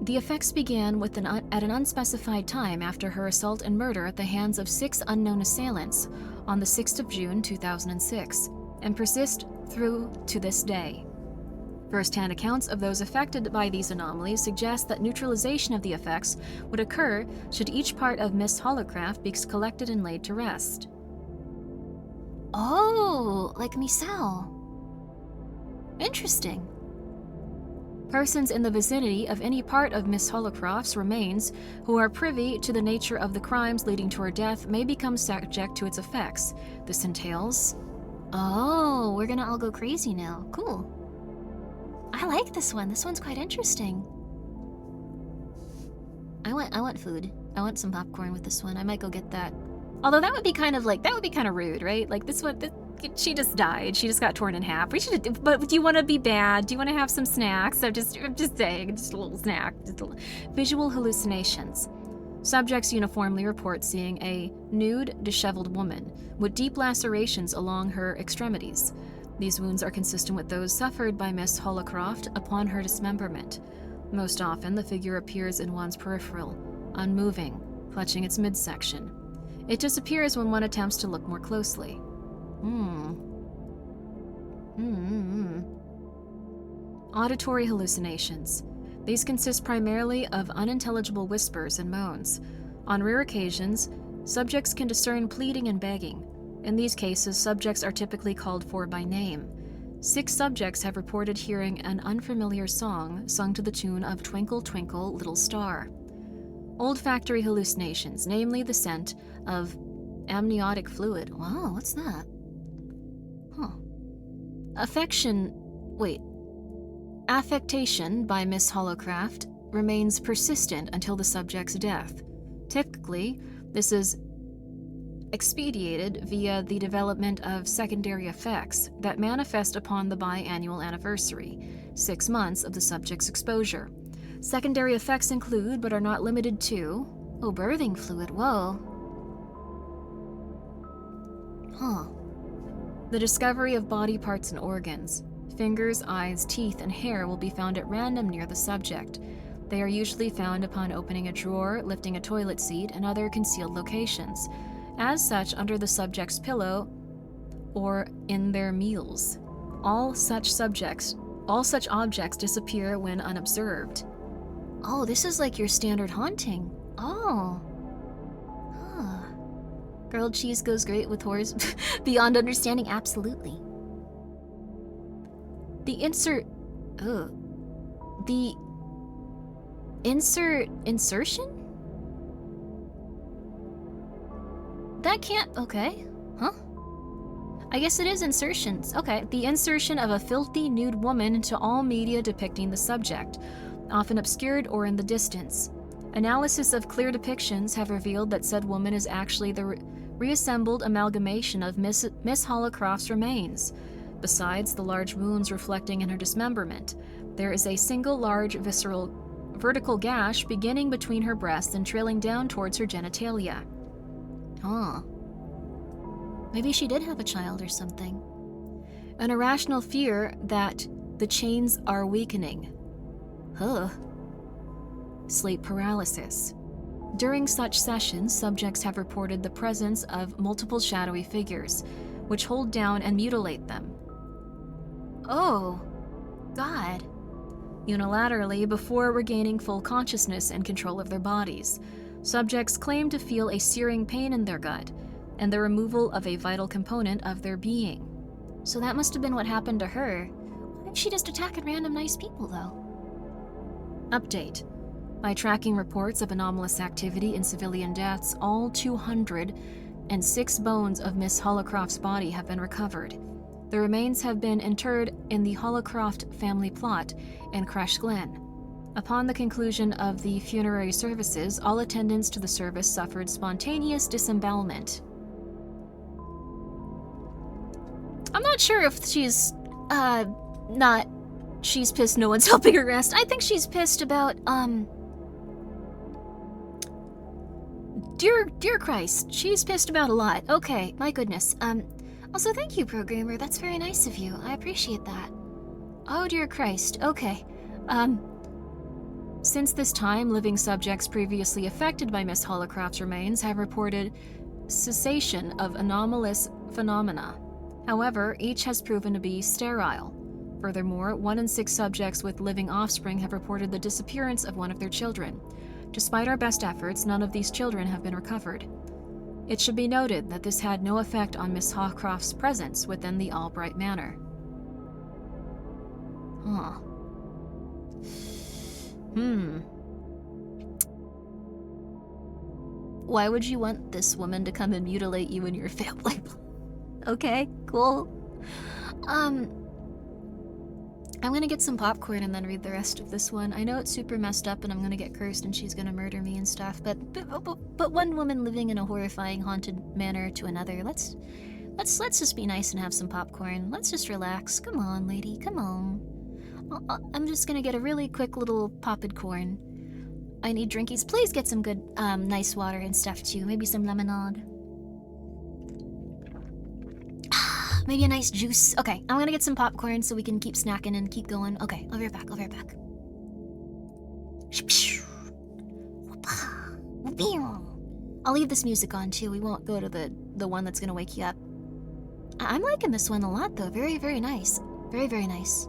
The effects began at an unspecified time after her assault and murder at the hands of 6 unknown assailants on the 6th of June 2006, and persist through to this day. First-hand accounts of those affected by these anomalies suggest that neutralization of the effects would occur should each part of Miss Holocraft be collected and laid to rest. Oh, like Misao. Interesting. Persons in the vicinity of any part of Miss Holocraft's remains who are privy to the nature of the crimes leading to her death may become subject to its effects. This entails... Oh, we're gonna all go crazy now. Cool. I like this one. This one's quite interesting. I want food. I want some popcorn with this one. I might go get that. Although that would be kind of rude, right? Like this one, she just died. She just got torn in half. But do you want to be bad? Do you want to have some snacks? I'm just saying, just a little snack. Visual hallucinations. Subjects uniformly report seeing a nude, disheveled woman with deep lacerations along her extremities. These wounds are consistent with those suffered by Miss Holocraft upon her dismemberment. Most often, the figure appears in one's peripheral, unmoving, clutching its midsection. It disappears when one attempts to look more closely. Auditory hallucinations. These consist primarily of unintelligible whispers and moans. On rare occasions, subjects can discern pleading and begging. In these cases, subjects are typically called for by name. 6 subjects have reported hearing an unfamiliar song sung to the tune of Twinkle, Twinkle, Little Star. Olfactory hallucinations, namely the scent of amniotic fluid. Wow, what's that? Huh. Affectation by Miss Holocraft remains persistent until the subject's death. Typically, this is expedited via the development of secondary effects that manifest upon the biannual anniversary, 6 months of the subject's exposure. Secondary effects include, but are not limited to, birthing fluid, whoa. Huh. The discovery of body parts and organs. Fingers, eyes, teeth, and hair will be found at random near the subject. They are usually found upon opening a drawer, lifting a toilet seat, and other concealed locations. As such, under the subject's pillow or in their meals. All such objects disappear when unobserved. Oh, this is like your standard haunting. Oh. Huh. Grilled cheese goes great with horrors. Beyond understanding, absolutely. The insertion? That can't, okay. Huh? I guess it is insertions. Okay, the insertion of a filthy nude woman into all media depicting the subject, often obscured or in the distance. Analysis of clear depictions have revealed that said woman is actually the reassembled amalgamation of Miss Holocroft's remains. Besides the large wounds reflecting in her dismemberment, there is a single large vertical gash beginning between her breasts and trailing down towards her genitalia. Huh. Maybe she did have a child or something. An irrational fear that the chains are weakening. Huh. Sleep paralysis. During such sessions, subjects have reported the presence of multiple shadowy figures, which hold down and mutilate them. Oh, God. Unilaterally, before regaining full consciousness and control of their bodies, subjects claim to feel a searing pain in their gut and the removal of a vital component of their being. So that must have been what happened to her. Why did she just attack random nice people, though? Update. By tracking reports of anomalous activity in civilian deaths, all 206 bones of Miss Holocroft's body have been recovered. The remains have been interred in the Holocroft family plot in Crush Glen. Upon the conclusion of the funerary services, all attendants to the service suffered spontaneous disembowelment. I'm not sure if she's, she's pissed no one's helping her rest. I think she's pissed about, Dear Christ, she's pissed about a lot. Okay, my goodness. Also thank you, Programmer. That's very nice of you. I appreciate that. Oh, dear Christ. Okay. Since this time, living subjects previously affected by Miss Holocroft's remains have reported cessation of anomalous phenomena. However, each has proven to be sterile. Furthermore, 1 in 6 subjects with living offspring have reported the disappearance of one of their children. Despite our best efforts, none of these children have been recovered. It should be noted that this had no effect on Miss Holocroft's presence within the Albright Manor. Huh. Why would you want this woman to come and mutilate you and your family? Okay, cool. I'm gonna get some popcorn and then read the rest of this one. I know it's super messed up and I'm gonna get cursed and she's gonna murder me and stuff, but one woman living in a horrifying haunted manor to another. Let's just be nice and have some popcorn. Let's just relax. Come on, lady, come on. I'm just gonna get a really quick little popped corn. I need drinkies. Please get some good, nice water and stuff too. Maybe some lemonade. Maybe a nice juice. Okay, I'm gonna get some popcorn so we can keep snacking and keep going. Okay, I'll be right back, I'll be right back. I'll leave this music on too. We won't go to the one that's gonna wake you up. I'm liking this one a lot though. Very, very nice. Very, very nice.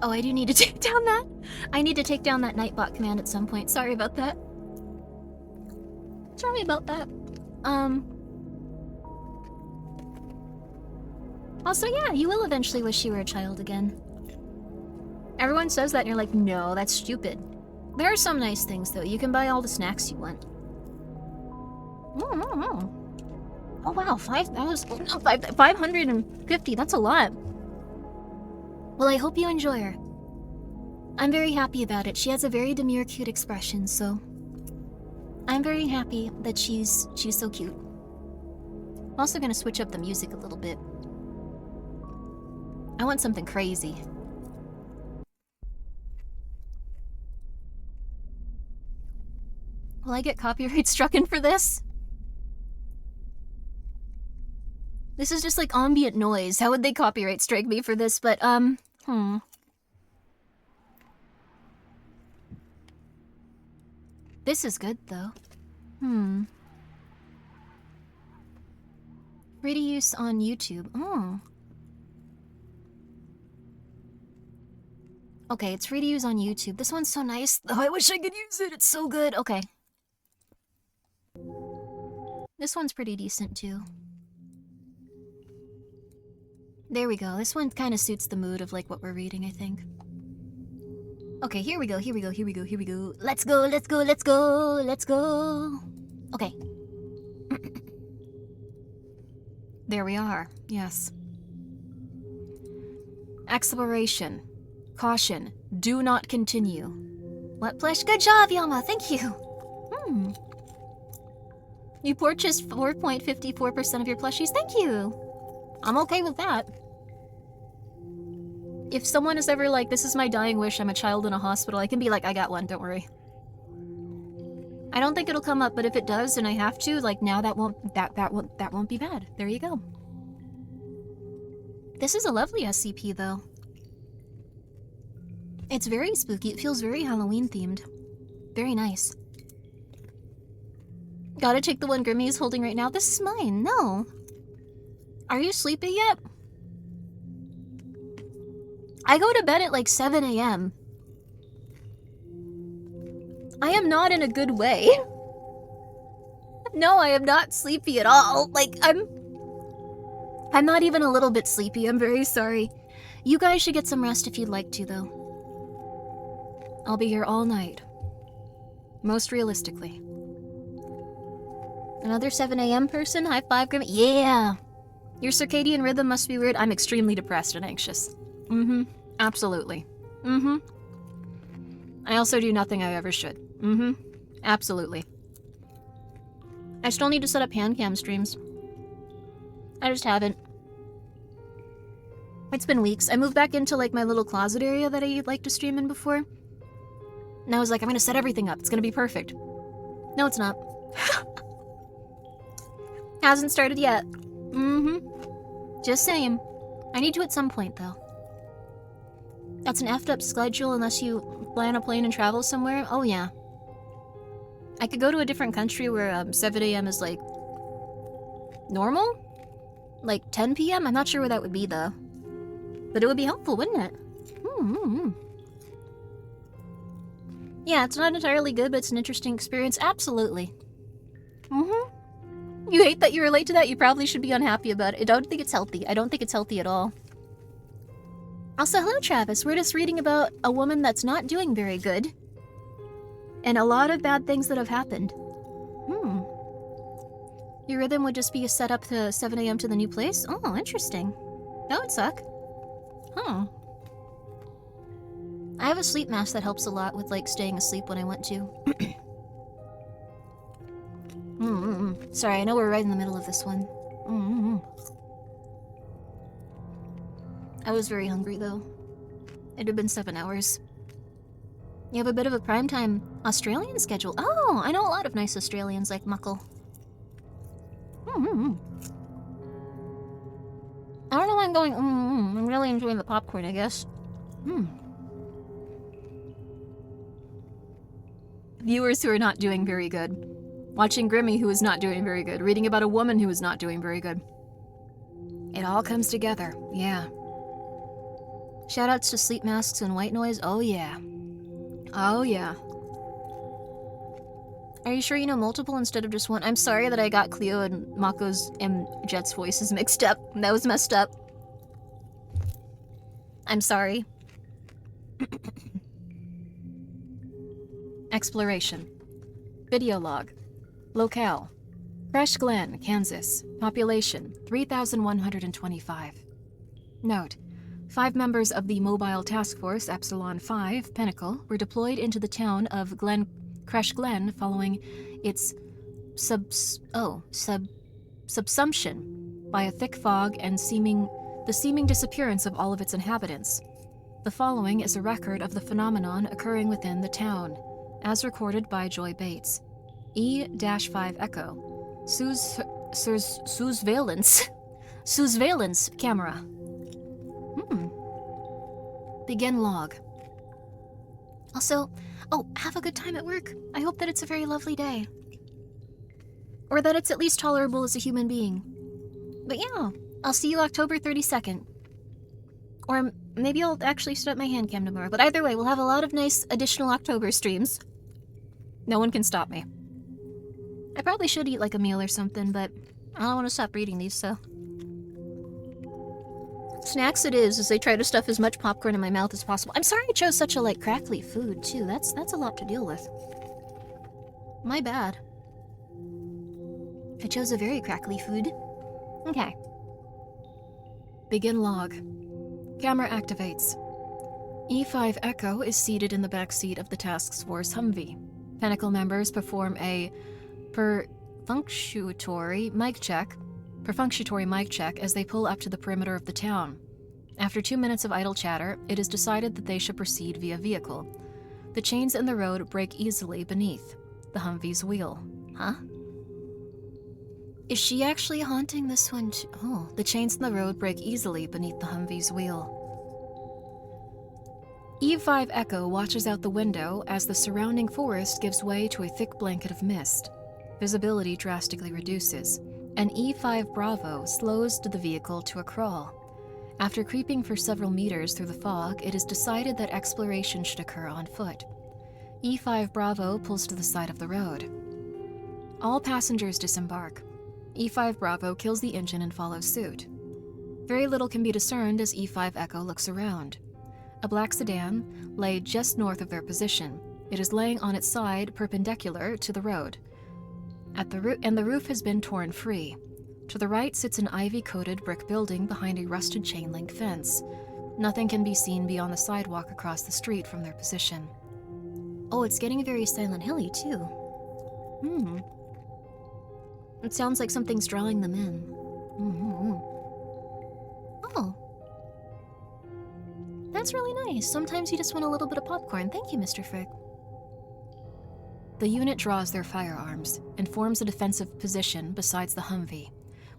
Oh, I do need to take down that. I need to take down that Nightbot command at some point. Sorry about that. Sorry about that. Also, yeah, you will eventually wish you were a child again. Everyone says that and you're like, no, that's stupid. There are some nice things, though. You can buy all the snacks you want. Oh, wow, 550, that's a lot. Well, I hope you enjoy her. I'm very happy about it. She has a very demure, cute expression, so... I'm very happy that she's so cute. I'm also gonna switch up the music a little bit. I want something crazy. Will I get copyright strucken for this? This is just like ambient noise. How would they copyright strike me for this? But, This is good, though. Free to use on YouTube. Oh. Okay, it's free to use on YouTube. This one's so nice, though. I wish I could use it. It's so good. Okay. This one's pretty decent, too. There we go. This one kind of suits the mood of, like, what we're reading, I think. Okay, here we go, here we go, here we go, here we go. Let's go, let's go, let's go, let's go. Okay. There we are. Yes. Exploration. Caution. Do not continue. What plush? Good job, Yama. Thank you. You purchased 4.54% of your plushies. Thank you. I'm okay with that. If someone is ever like, this is my dying wish, I'm a child in a hospital, I can be like, I got one, don't worry. I don't think it'll come up, but if it does and I have to, like now that won't be bad. There you go. This is a lovely SCP though. It's very spooky. It feels very Halloween themed. Very nice. Gotta take the one Grimmi is holding right now. This is mine. No. Are you sleepy yet? I go to bed at like 7 a.m. I am not in a good way. No, I am not sleepy at all. Like, I'm not even a little bit sleepy. I'm very sorry. You guys should get some rest if you'd like to, though. I'll be here all night. Most realistically. Another 7 a.m. person? High five, Grimmi. Yeah! Your circadian rhythm must be weird. I'm extremely depressed and anxious. Absolutely. I also do nothing I ever should. Absolutely. I still need to set up hand cam streams. I just haven't. It's been weeks. I moved back into like my little closet area that I like to stream in before. And I was like, I'm gonna set everything up. It's gonna be perfect. No, it's not. Hasn't started yet. Just saying. I need to at some point, though. That's an effed up schedule unless you fly on a plane and travel somewhere. Oh, yeah. I could go to a different country where 7 a.m. is, like, normal? Like 10 p.m.? I'm not sure where that would be, though. But it would be helpful, wouldn't it? Yeah, it's not entirely good, but it's an interesting experience. Absolutely. You hate that you relate to that? You probably should be unhappy about it. I don't think it's healthy. I don't think it's healthy at all. Also, hello, Travis. We're just reading about a woman that's not doing very good. And a lot of bad things that have happened. Your rhythm would just be set up to 7 a.m. to the new place? Oh, interesting. That would suck. Huh. I have a sleep mask that helps a lot with, like, staying asleep when I want to. Sorry, I know we're right in the middle of this one. I was very hungry, though. It had been 7 hours. You have a bit of a primetime Australian schedule. Oh, I know a lot of nice Australians like Muckle. I don't know why I'm going, I'm really enjoying the popcorn, I guess. Viewers who are not doing very good. Watching Grimmi, who is not doing very good. Reading about a woman who is not doing very good. It all comes together, yeah. Shoutouts to sleep masks and white noise. Oh yeah. Oh yeah. Are you sure you know multiple instead of just one? I'm sorry that I got Cleo and Mako's and Jet's voices mixed up. That was messed up. I'm sorry. Exploration. Video log. Locale. Crash Glen, Kansas. Population 3,125. Note: 5 members of the Mobile Task Force Epsilon 5 Pinnacle were deployed into the town of Crash Glen following its subsumption by a thick fog and the seeming disappearance of all of its inhabitants. The following is a record of the phenomenon occurring within the town, as recorded by Joy Bates. E-5 Echo. Surveillance camera. Begin log. Also, have a good time at work. I hope that it's a very lovely day. Or that it's at least tolerable as a human being. But yeah, I'll see you October 32nd. Or maybe I'll actually set up my hand cam tomorrow. But either way, we'll have a lot of nice additional October streams. No one can stop me. I probably should eat like a meal or something, but I don't want to stop reading these, so. Snacks it is, as I try to stuff as much popcorn in my mouth as possible. I'm sorry I chose such a, crackly food, too. That's a lot to deal with. My bad. I chose a very crackly food. Okay. Begin log. Camera activates. E5 Echo is seated in the back seat of the task force Humvee. Pinnacle members perform a perfunctory mic check as they pull up to the perimeter of the town. After 2 minutes of idle chatter, it is decided that they should proceed via vehicle. The chains in the road break easily beneath the Humvee's wheel. Huh? Is she actually haunting this one too? Oh, the chains in the road break easily beneath the Humvee's wheel. E5 Echo watches out the window as the surrounding forest gives way to a thick blanket of mist. Visibility drastically reduces, and E5 Bravo slows the vehicle to a crawl. After creeping for several meters through the fog, it is decided that exploration should occur on foot. E5 Bravo pulls to the side of the road. All passengers disembark. E5 Bravo kills the engine and follows suit. Very little can be discerned as E5 Echo looks around. A black sedan lay just north of their position. It is laying on its side perpendicular to the road. And the roof has been torn free. To the right sits an ivy-coated brick building behind a rusted chain-link fence. Nothing can be seen beyond the sidewalk across the street from their position. Oh, it's getting very Silent Hilly, too. It sounds like something's drawing them in. Oh. That's really nice. Sometimes you just want a little bit of popcorn. Thank you, Mr. Frick. The unit draws their firearms and forms a defensive position besides the Humvee,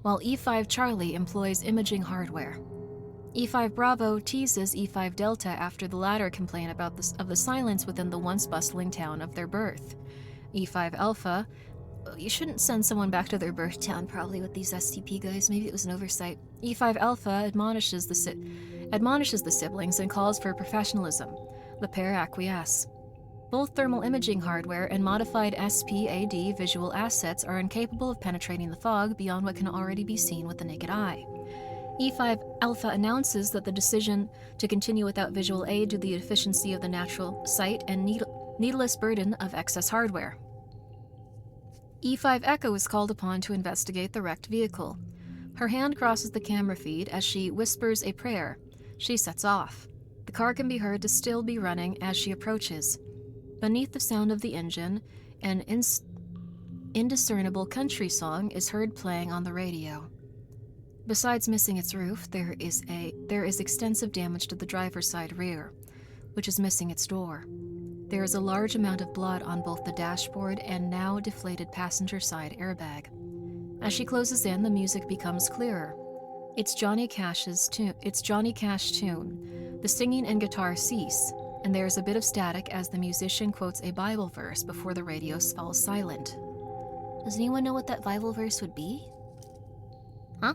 while E5 Charlie employs imaging hardware. E5 Bravo teases E5 Delta after the latter complain about the silence within the once bustling town of their birth. E5 Alpha... You shouldn't send someone back to their birth town, probably, with these SCP guys. Maybe it was an oversight. E5 Alpha admonishes the siblings and calls for professionalism. The pair acquiesce. Both thermal imaging hardware and modified SPAD visual assets are incapable of penetrating the fog beyond what can already be seen with the naked eye. E5 Alpha announces that the decision to continue without visual aid due to the efficiency of the natural sight and needless burden of excess hardware. E5 Echo is called upon to investigate the wrecked vehicle. Her hand crosses the camera feed as she whispers a prayer. She sets off. The car can be heard to still be running as she approaches. Beneath the sound of the engine, an indiscernible country song is heard playing on the radio. Besides missing its roof, there is extensive damage to the driver's side rear, which is missing its door. There is a large amount of blood on both the dashboard and now deflated passenger side airbag. As she closes in, the music becomes clearer. It's Johnny Cash's tune. The singing and guitar cease, and there is a bit of static as the musician quotes a Bible verse before the radio falls silent. Does anyone know what that Bible verse would be? Huh?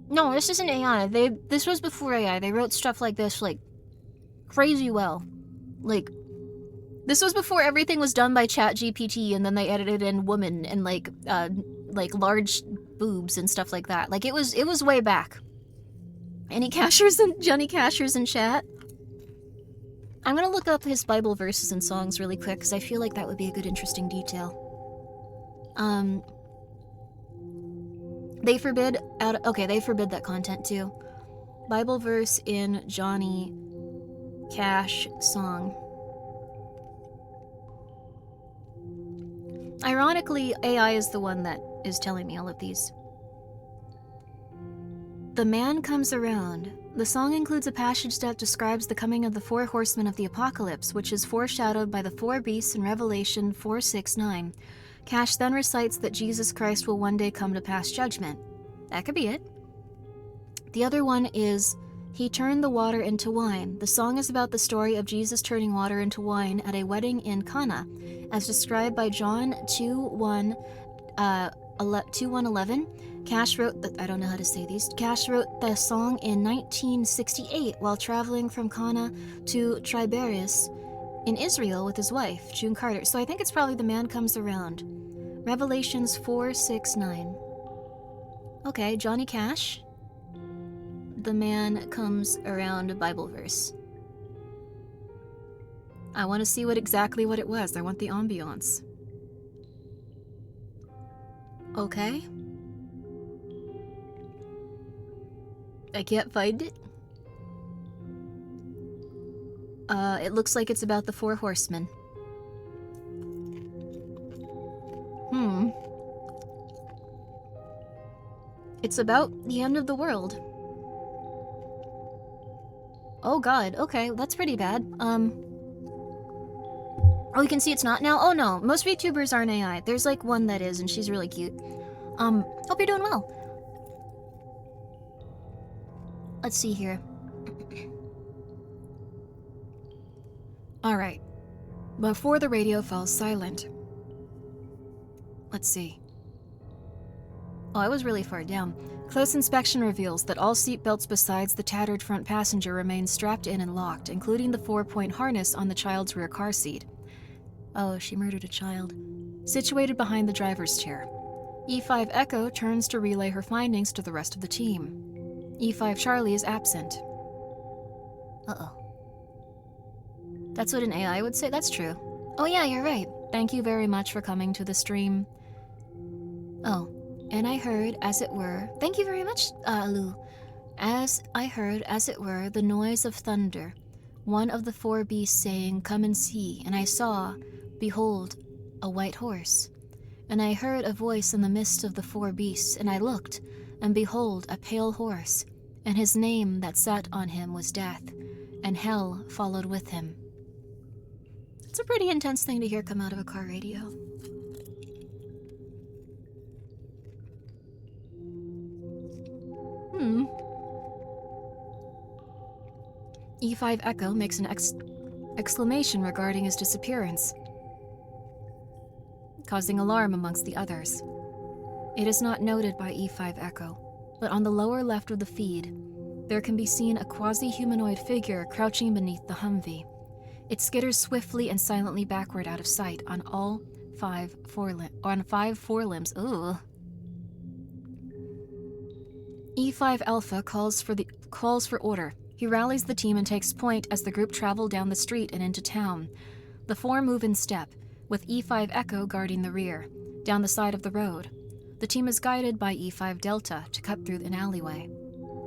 No, this isn't AI. This was before AI. They wrote stuff like this, like, crazy well. Like, this was before everything was done by ChatGPT, and then they edited in woman and, like large boobs and stuff like that. Like, it was way back. Any cashers and Johnny Cashers in chat? I'm gonna look up his Bible verses and songs really quick, because I feel like that would be a good, interesting detail. They forbid they forbid that content too. Bible verse in Johnny Cash song. Ironically, AI is the one that is telling me all of these. The man comes around. The song includes a passage that describes the coming of the 4 horsemen of the apocalypse, which is foreshadowed by the 4 beasts in Revelation 4:6-9. Cash then recites that Jesus Christ will one day come to pass judgment. That could be it. The other one is, he turned the water into wine. The song is about the story of Jesus turning water into wine at a wedding in Cana, as described by John 2:1-11. Cash wrote I don't know how to say these. Cash wrote the song in 1968 while traveling from Cana to Tiberias in Israel with his wife, June Carter. So I think it's probably the man comes around. Revelations 4:6-9. Okay, Johnny Cash. The man comes around Bible verse. I want to see exactly what it was. I want the ambiance. Okay. I can't find it. It looks like it's about the 4 horsemen. It's about the end of the world. Oh god, okay, that's pretty bad. Oh, you can see it's not now? Oh no, most VTubers aren't AI. There's like one that is, and she's really cute. Hope you're doing well. Let's see here. Alright. Before the radio falls silent. Let's see. Oh, I was really far down. Close inspection reveals that all seatbelts besides the tattered front passenger remain strapped in and locked, including the 4-point harness on the child's rear car seat. Oh, she murdered a child. Situated behind the driver's chair. E5 Echo turns to relay her findings to the rest of the team. E5 Charlie is absent. Uh-oh. That's what an AI would say? That's true. Oh yeah, you're right. Thank you very much for coming to the stream. Oh, and I heard, as it were... Thank you very much, Lou. As I heard, as it were, the noise of thunder. One of the 4 beasts saying, "Come and see." And I saw, behold, a white horse. And I heard a voice in the midst of the 4 beasts, and I looked, and behold, a pale horse, and his name that sat on him was Death, and hell followed with him. It's a pretty intense thing to hear come out of a car radio. E5 Echo makes an exclamation regarding his disappearance, causing alarm amongst the others. It is not noted by E5 Echo, but on the lower left of the feed, there can be seen a quasi-humanoid figure crouching beneath the Humvee. It skitters swiftly and silently backward out of sight on all 5 forelimbs. Ooh. E5 Alpha calls for order. He rallies the team and takes point as the group travel down the street and into town. The 4 move in step, with E5 Echo guarding the rear, down the side of the road. The team is guided by E5 Delta to cut through an alleyway.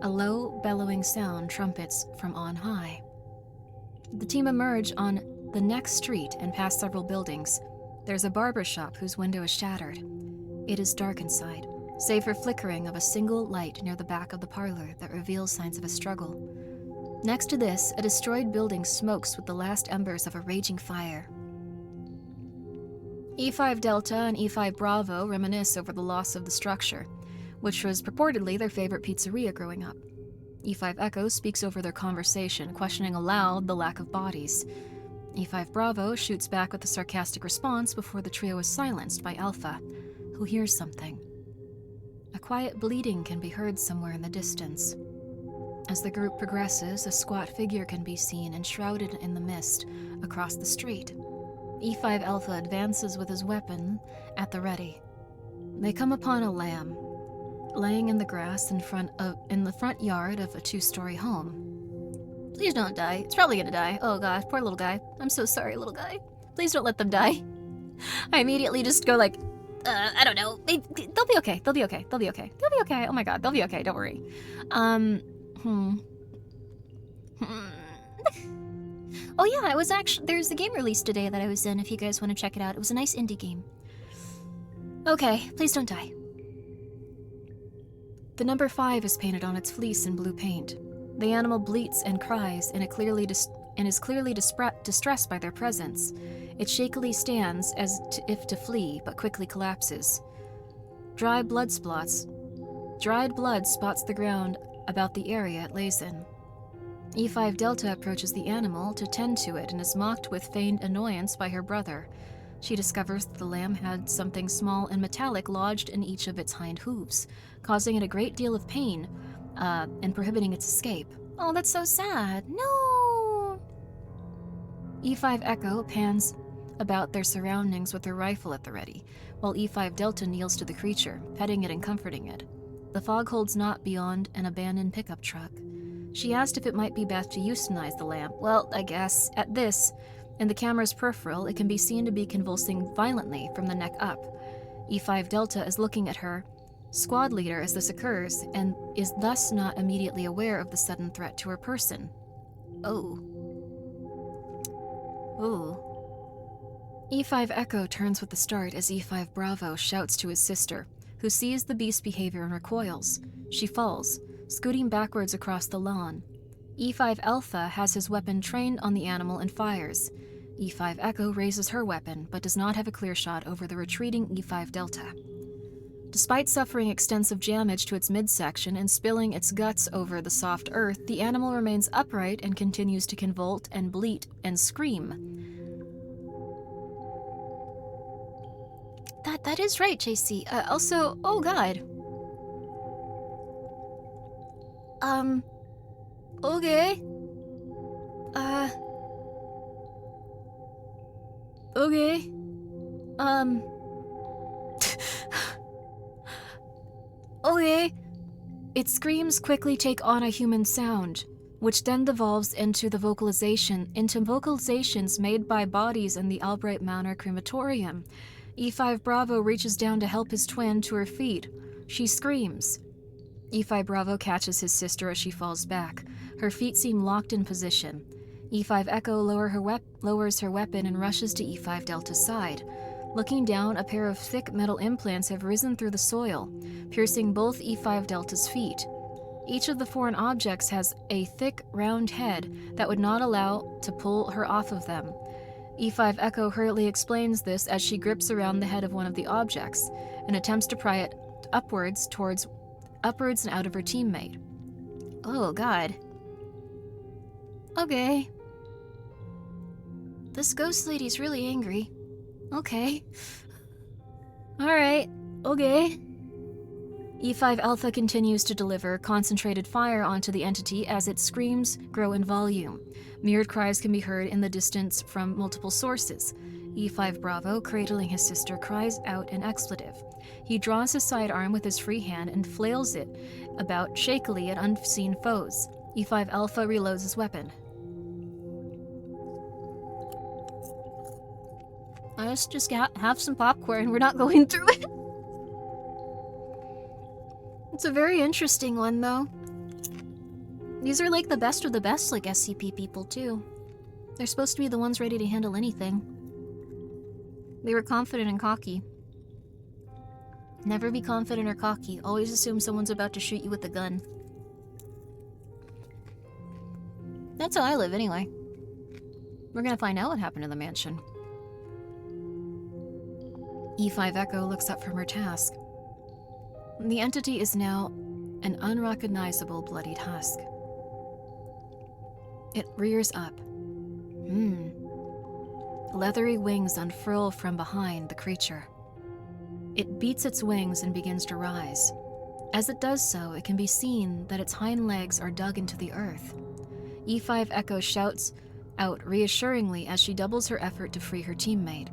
A low, bellowing sound trumpets from on high. The team emerge on the next street and pass several buildings. There's a barber shop whose window is shattered. It is dark inside, save for flickering of a single light near the back of the parlor that reveals signs of a struggle. Next to this, a destroyed building smokes with the last embers of a raging fire. E5 Delta and E5 Bravo reminisce over the loss of the structure, which was purportedly their favorite pizzeria growing up. E5 Echo speaks over their conversation, questioning aloud the lack of bodies. E5 Bravo shoots back with a sarcastic response before the trio is silenced by Alpha, who hears something. A quiet bleating can be heard somewhere in the distance. As the group progresses, a squat figure can be seen enshrouded in the mist across the street. E5 Alpha advances with his weapon at the ready. They come upon a lamb, laying in the grass in the front yard of a 2-story home. Please don't die. It's probably gonna die. Oh god, poor little guy. I'm so sorry, little guy. Please don't let them die. I immediately just go like, I don't know. They'll be okay. They'll be okay. They'll be okay. They'll be okay. Oh my god, they'll be okay. Don't worry. Oh yeah, there's a game released today that I was in if you guys want to check it out. It was a nice indie game. Okay, please don't die. The number 5 is painted on its fleece in blue paint. The animal bleats and cries and is clearly distressed by their presence. It shakily stands as if to flee, but quickly collapses. Dried blood spots the ground about the area it lays in. E5 Delta approaches the animal to tend to it and is mocked with feigned annoyance by her brother. She discovers that the lamb had something small and metallic lodged in each of its hind hooves, causing it a great deal of pain and prohibiting its escape. Oh, that's so sad. No! E5 Echo pans about their surroundings with her rifle at the ready, while E5 Delta kneels to the creature, petting it and comforting it. The fog holds not beyond an abandoned pickup truck. She asked if it might be best to euthanize the lamb. Well, I guess. At this, in the camera's peripheral, it can be seen to be convulsing violently from the neck up. E5 Delta is looking at her squad leader as this occurs, and is thus not immediately aware of the sudden threat to her person. Oh. Ooh. E5 Echo turns with the start as E5 Bravo shouts to his sister, who sees the beast's behavior and recoils. She falls, scooting backwards across the lawn. E5 Alpha has his weapon trained on the animal and fires. E5 Echo raises her weapon, but does not have a clear shot over the retreating E5 Delta. Despite suffering extensive damage to its midsection and spilling its guts over the soft earth, the animal remains upright and continues to convulse and bleat and scream. That is right, JC. Also, oh god. Okay. Okay. Okay. Its screams quickly take on a human sound, which then devolves into vocalizations made by bodies in the Albright Manor crematorium. E5 Bravo reaches down to help his twin to her feet. She screams. E5 Bravo catches his sister as she falls back. Her feet seem locked in position. E5 Echo lowers her weapon and rushes to E5 Delta's side. Looking down, a pair of thick metal implants have risen through the soil, piercing both E5 Delta's feet. Each of the foreign objects has a thick, round head that would not allow to pull her off of them. E5 Echo hurriedly explains this as she grips around the head of one of the objects and attempts to pry it upwards and out of her teammate. Oh god. Okay. This ghost lady's really angry. Okay. Alright. Okay. E5 Alpha continues to deliver concentrated fire onto the entity as its screams grow in volume. Mirrored cries can be heard in the distance from multiple sources. E5 Bravo, cradling his sister, cries out an expletive. He draws his sidearm with his free hand and flails it about shakily at unseen foes. E5 Alpha reloads his weapon. Let's just have some popcorn. We're not going through it. It's a very interesting one, though. These are like the best of the best, like SCP people, too. They're supposed to be the ones ready to handle anything. They were confident and cocky. Never be confident or cocky. Always assume someone's about to shoot you with a gun. That's how I live, anyway. We're gonna find out what happened to the mansion. E5 Echo looks up from her task. The entity is now an unrecognizable bloodied husk. It rears up. Leathery wings unfurl from behind the creature. It beats its wings and begins to rise. As it does so, it can be seen that its hind legs are dug into the earth. E5 Echo shouts out reassuringly as she doubles her effort to free her teammate.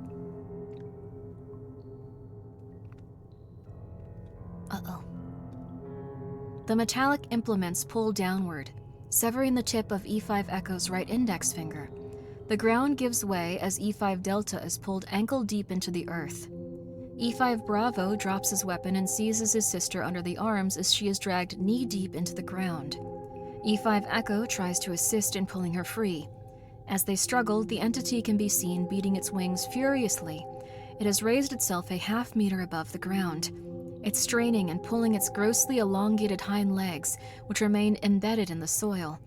Uh-oh. The metallic implements pull downward, severing the tip of E5 Echo's right index finger. The ground gives way as E5 Delta is pulled ankle-deep into the earth. E5 Bravo drops his weapon and seizes his sister under the arms as she is dragged knee-deep into the ground. E5 Echo tries to assist in pulling her free. As they struggle, the entity can be seen beating its wings furiously. It has raised itself a half-meter above the ground. It's straining and pulling its grossly elongated hind legs, which remain embedded in the soil.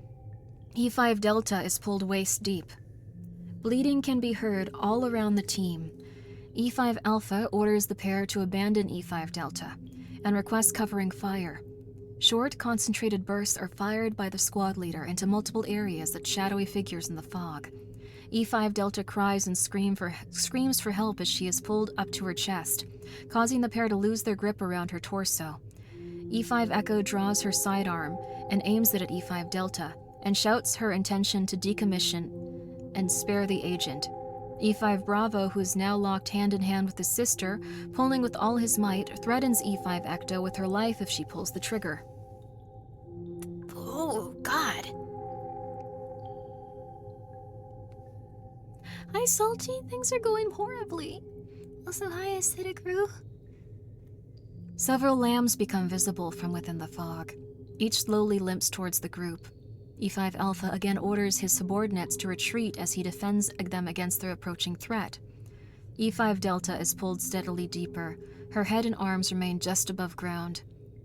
E5 Delta is pulled waist-deep. Bleeding can be heard all around the team. E5 Alpha orders the pair to abandon E5 Delta and requests covering fire. Short, concentrated bursts are fired by the squad leader into multiple areas that shadowy figures in the fog. E5 Delta cries and screams for help as she is pulled up to her chest, causing the pair to lose their grip around her torso. E5 Echo draws her sidearm and aims it at E5 Delta, and shouts her intention to decommission and spare the agent. E5 Bravo, who is now locked hand-in-hand with his sister, pulling with all his might, threatens E5 Ecto with her life if she pulls the trigger. Oh, God. Hi, Salty. Things are going horribly. Also, hi, Acidic Roo. Several lambs become visible from within the fog. Each slowly limps towards the group. E5 Alpha again orders his subordinates to retreat as he defends them against their approaching threat. E5 Delta is pulled steadily deeper. Her head and arms remain just above ground.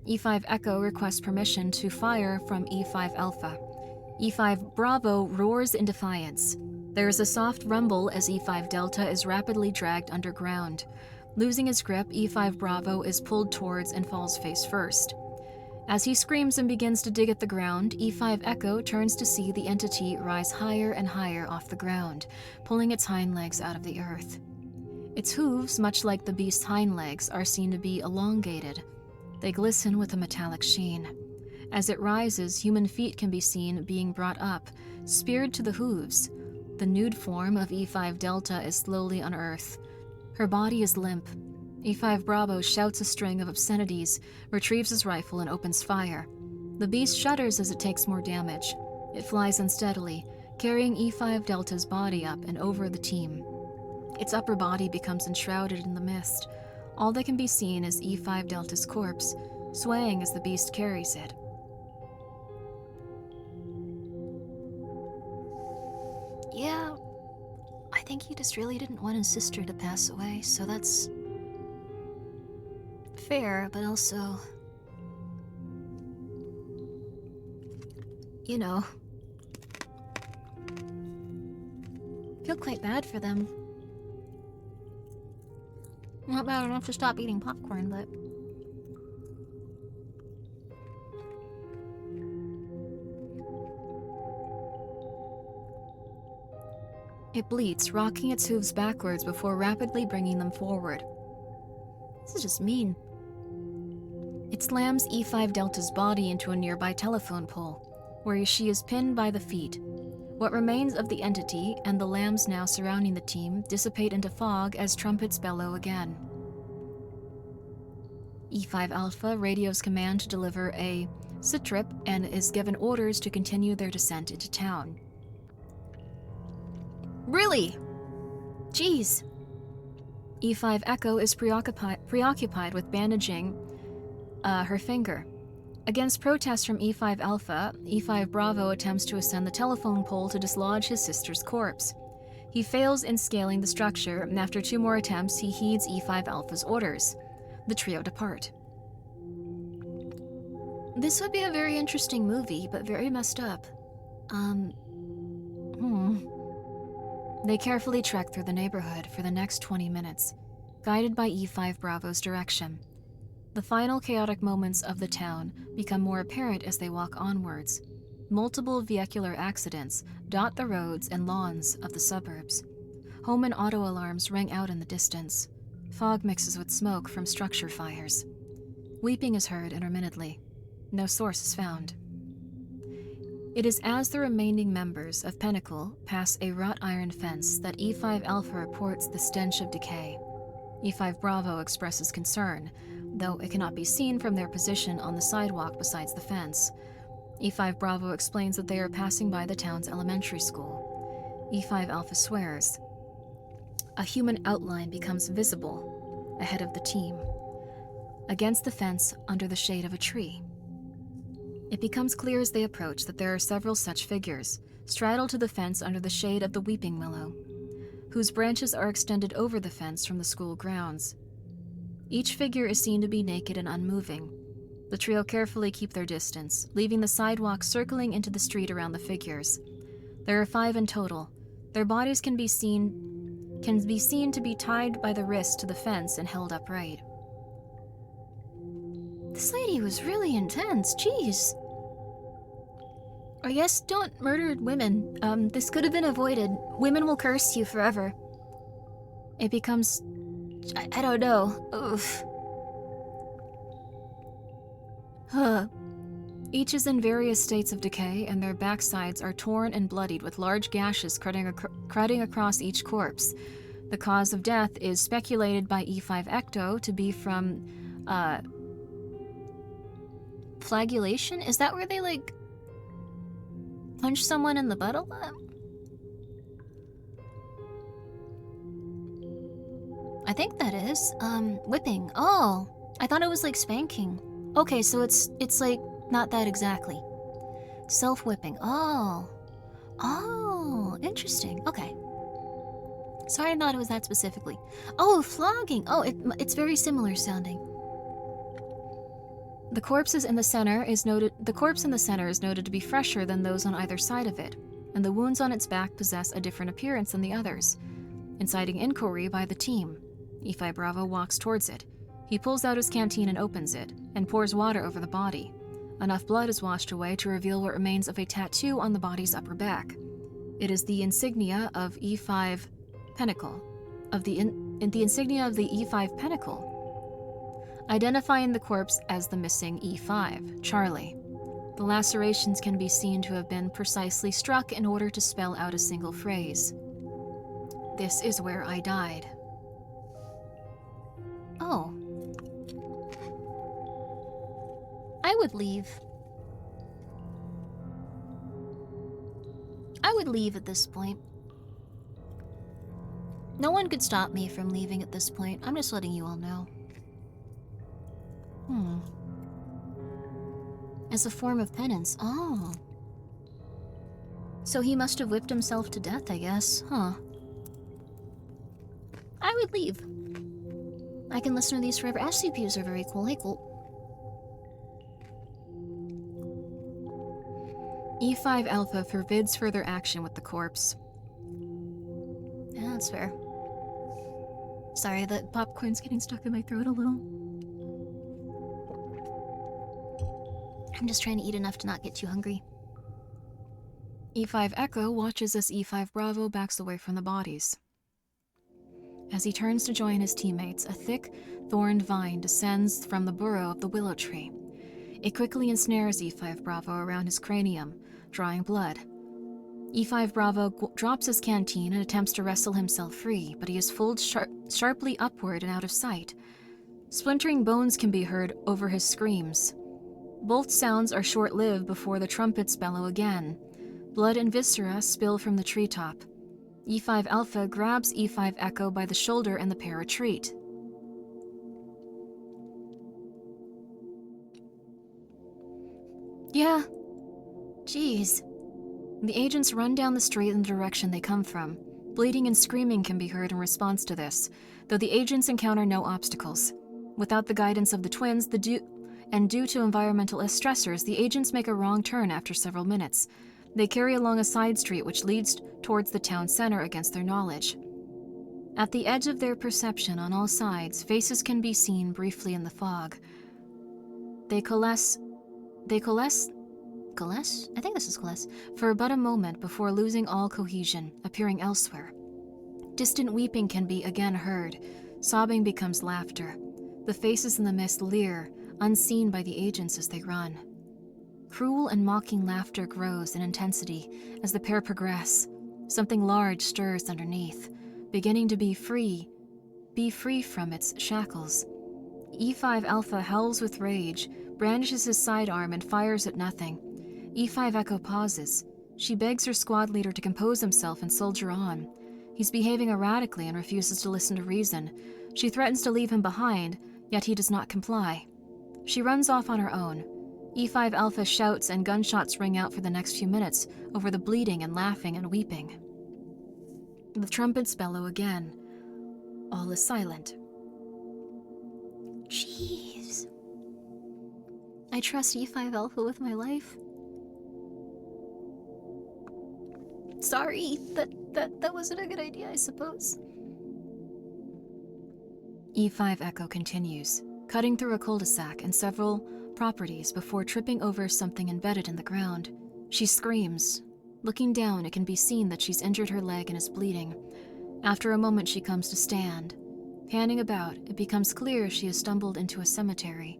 E5 Echo requests permission to fire from E5 Alpha. E5 Bravo roars in defiance. There is a soft rumble as E5 Delta is rapidly dragged underground. Losing his grip, E5 Bravo is pulled towards and falls face first. As he screams and begins to dig at the ground, E5 Echo turns to see the entity rise higher and higher off the ground, pulling its hind legs out of the earth. Its hooves, much like the beast's hind legs, are seen to be elongated. They glisten with a metallic sheen. As it rises, human feet can be seen being brought up, speared to the hooves. The nude form of E5 Delta is slowly unearthed. Her body is limp. E5 Bravo shouts a string of obscenities, retrieves his rifle, and opens fire. The beast shudders as it takes more damage. It flies unsteadily, carrying E5 Delta's body up and over the team. Its upper body becomes enshrouded in the mist. All that can be seen is E5 Delta's corpse, swaying as the beast carries it. Yeah, I think he just really didn't want his sister to pass away, so that's fair, but also, you know, feel quite bad for them. Not bad enough to stop eating popcorn, but it bleats, rocking its hooves backwards before rapidly bringing them forward. This is just mean. It slams E5 Delta's body into a nearby telephone pole, where she is pinned by the feet. What remains of the entity and the lambs now surrounding the team dissipate into fog as trumpets bellow again. E5 Alpha radios command to deliver a sit-trip and is given orders to continue their descent into town. Really? Jeez. E5 Echo is preoccupied with bandaging her finger. Against protests from E5 Alpha, E5 Bravo attempts to ascend the telephone pole to dislodge his sister's corpse. He fails in scaling the structure, and after 2 more attempts, he heeds E5 Alpha's orders. The trio depart. This would be a very interesting movie, but very messed up. They carefully trek through the neighborhood for the next 20 minutes, guided by E5 Bravo's direction. The final chaotic moments of the town become more apparent as they walk onwards. Multiple vehicular accidents dot the roads and lawns of the suburbs. Home and auto alarms ring out in the distance. Fog mixes with smoke from structure fires. Weeping is heard intermittently. No source is found. It is as the remaining members of Pinnacle pass a wrought iron fence that E5 Alpha reports the stench of decay. E5 Bravo expresses concern, though it cannot be seen from their position on the sidewalk besides the fence. E5 Bravo explains that they are passing by the town's elementary school. E5 Alpha swears. A human outline becomes visible ahead of the team, against the fence under the shade of a tree. It becomes clear as they approach that there are several such figures, straddled to the fence under the shade of the weeping willow, whose branches are extended over the fence from the school grounds. Each figure is seen to be naked and unmoving. The trio carefully keep their distance, leaving the sidewalk circling into the street around the figures. There are 5 in total. Their bodies can be seen to be tied by the wrist to the fence and held upright. This lady was really intense, jeez. Or yes, don't murder women. This could have been avoided. Women will curse you forever. It becomes... I don't know. Oof. Huh. Each is in various states of decay, and their backsides are torn and bloodied with large gashes cutting across each corpse. The cause of death is speculated by E5 Ecto to be from, flagellation? Is that where they, like, punch someone in the butt a lot? I think that is. Whipping. Oh, I thought it was like spanking. Okay, so it's like not that exactly. Self-whipping. Oh. Oh, interesting. Okay. Sorry, I thought it was that specifically. Oh, flogging. Oh, it's very similar sounding. The corpse in the center is noted to be fresher than those on either side of it, and the wounds on its back possess a different appearance than the others, inciting inquiry by the team. E5 Bravo walks towards it. He pulls out his canteen and opens it, and pours water over the body. Enough blood is washed away to reveal what remains of a tattoo on the body's upper back. It is the insignia of E5 Pinnacle, the insignia of the E5 Pinnacle, identifying the corpse as the missing E5, Charlie. The lacerations can be seen to have been precisely struck in order to spell out a single phrase. "This is where I died." Oh. I would leave. I would leave at this point. No one could stop me from leaving at this point. I'm just letting you all know. As a form of penance. Oh. So he must have whipped himself to death, I guess. Huh. I would leave. I can listen to these forever. SCPs are very cool. Hey, cool. E5 Alpha forbids further action with the corpse. Yeah, that's fair. Sorry, the popcorn's getting stuck in my throat a little. I'm just trying to eat enough to not get too hungry. E5 Echo watches as E5 Bravo backs away from the bodies. As he turns to join his teammates, a thick, thorned vine descends from the burrow of the willow tree. It quickly ensnares E5 Bravo around his cranium, drawing blood. E5 Bravo drops his canteen and attempts to wrestle himself free, but he is pulled sharply upward and out of sight. Splintering bones can be heard over his screams. Both sounds are short-lived before the trumpets bellow again. Blood and viscera spill from the treetop. E5 Alpha grabs E5 Echo by the shoulder and the pair retreat. Yeah. Jeez. The agents run down the street in the direction they come from. Bleeding and screaming can be heard in response to this, though the agents encounter no obstacles. Without the guidance of the twins, due to environmental stressors, the agents make a wrong turn after several minutes. They carry along a side street which leads towards the town center against their knowledge. At the edge of their perception on all sides, faces can be seen briefly in the fog. They coalesce? I think this is coalesce, for but a moment before losing all cohesion, appearing elsewhere. Distant weeping can be again heard. Sobbing becomes laughter. The faces in the mist leer, unseen by the agents as they run. Cruel and mocking laughter grows in intensity as the pair progress. Something large stirs underneath, beginning to be free from its shackles. E5 Alpha howls with rage, brandishes his sidearm, and fires at nothing. E5 Echo pauses. She begs her squad leader to compose himself and soldier on. He's behaving erratically and refuses to listen to reason. She threatens to leave him behind, yet he does not comply. She runs off on her own. E5 Alpha shouts and gunshots ring out for the next few minutes over the bleeding and laughing and weeping. The trumpets bellow again. All is silent. Jeez. I trust E5 Alpha with my life. Sorry, that wasn't a good idea, I suppose. E5 Echo continues, cutting through a cul-de-sac and several properties before tripping over something embedded in the ground. She screams. Looking down, it can be seen that she's injured her leg and is bleeding. After a moment, she comes to stand. Panning about, it becomes clear she has stumbled into a cemetery.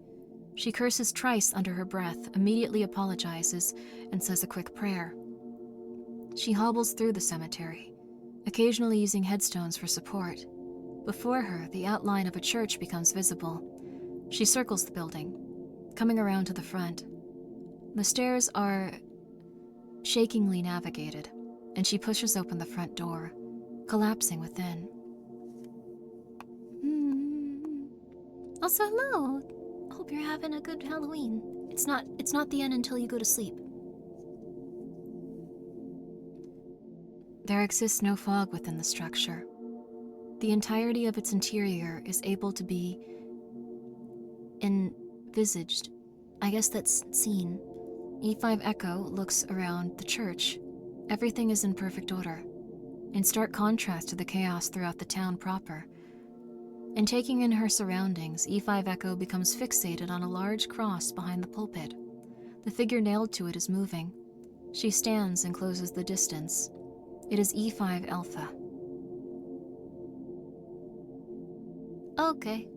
She curses thrice under her breath, immediately apologizes, and says a quick prayer. She hobbles through the cemetery, occasionally using headstones for support. Before her, the outline of a church becomes visible. She circles the building, coming around to the front. The stairs are shakingly navigated, and she pushes open the front door, collapsing within. Also, hello. Hope you're having a good Halloween. It's not the end until you go to sleep. There exists no fog within the structure. The entirety of its interior is able to be envisaged. I guess that's seen. E5 Echo looks around the church. Everything is in perfect order, in stark contrast to the chaos throughout the town proper. In taking in her surroundings, E5 Echo becomes fixated on a large cross behind the pulpit. The figure nailed to it is moving. She stands and closes the distance. It is E5 Alpha. Okay.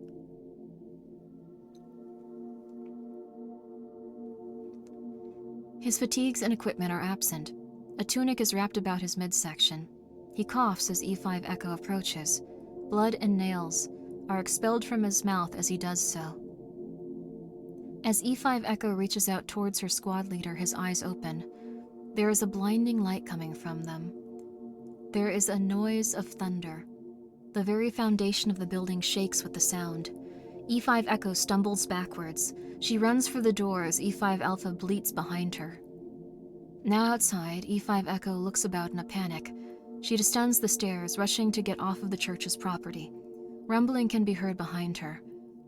His fatigues and equipment are absent. A tunic is wrapped about his midsection. He coughs as E5 Echo approaches. Blood and nails are expelled from his mouth as he does so. As E5 Echo reaches out towards her squad leader, his eyes open. There is a blinding light coming from them. There is a noise of thunder. The very foundation of the building shakes with the sound. E5 Echo stumbles backwards. She runs for the door as E5 Alpha bleats behind her. Now outside, E5 Echo looks about in a panic. She descends the stairs, rushing to get off of the church's property. Rumbling can be heard behind her.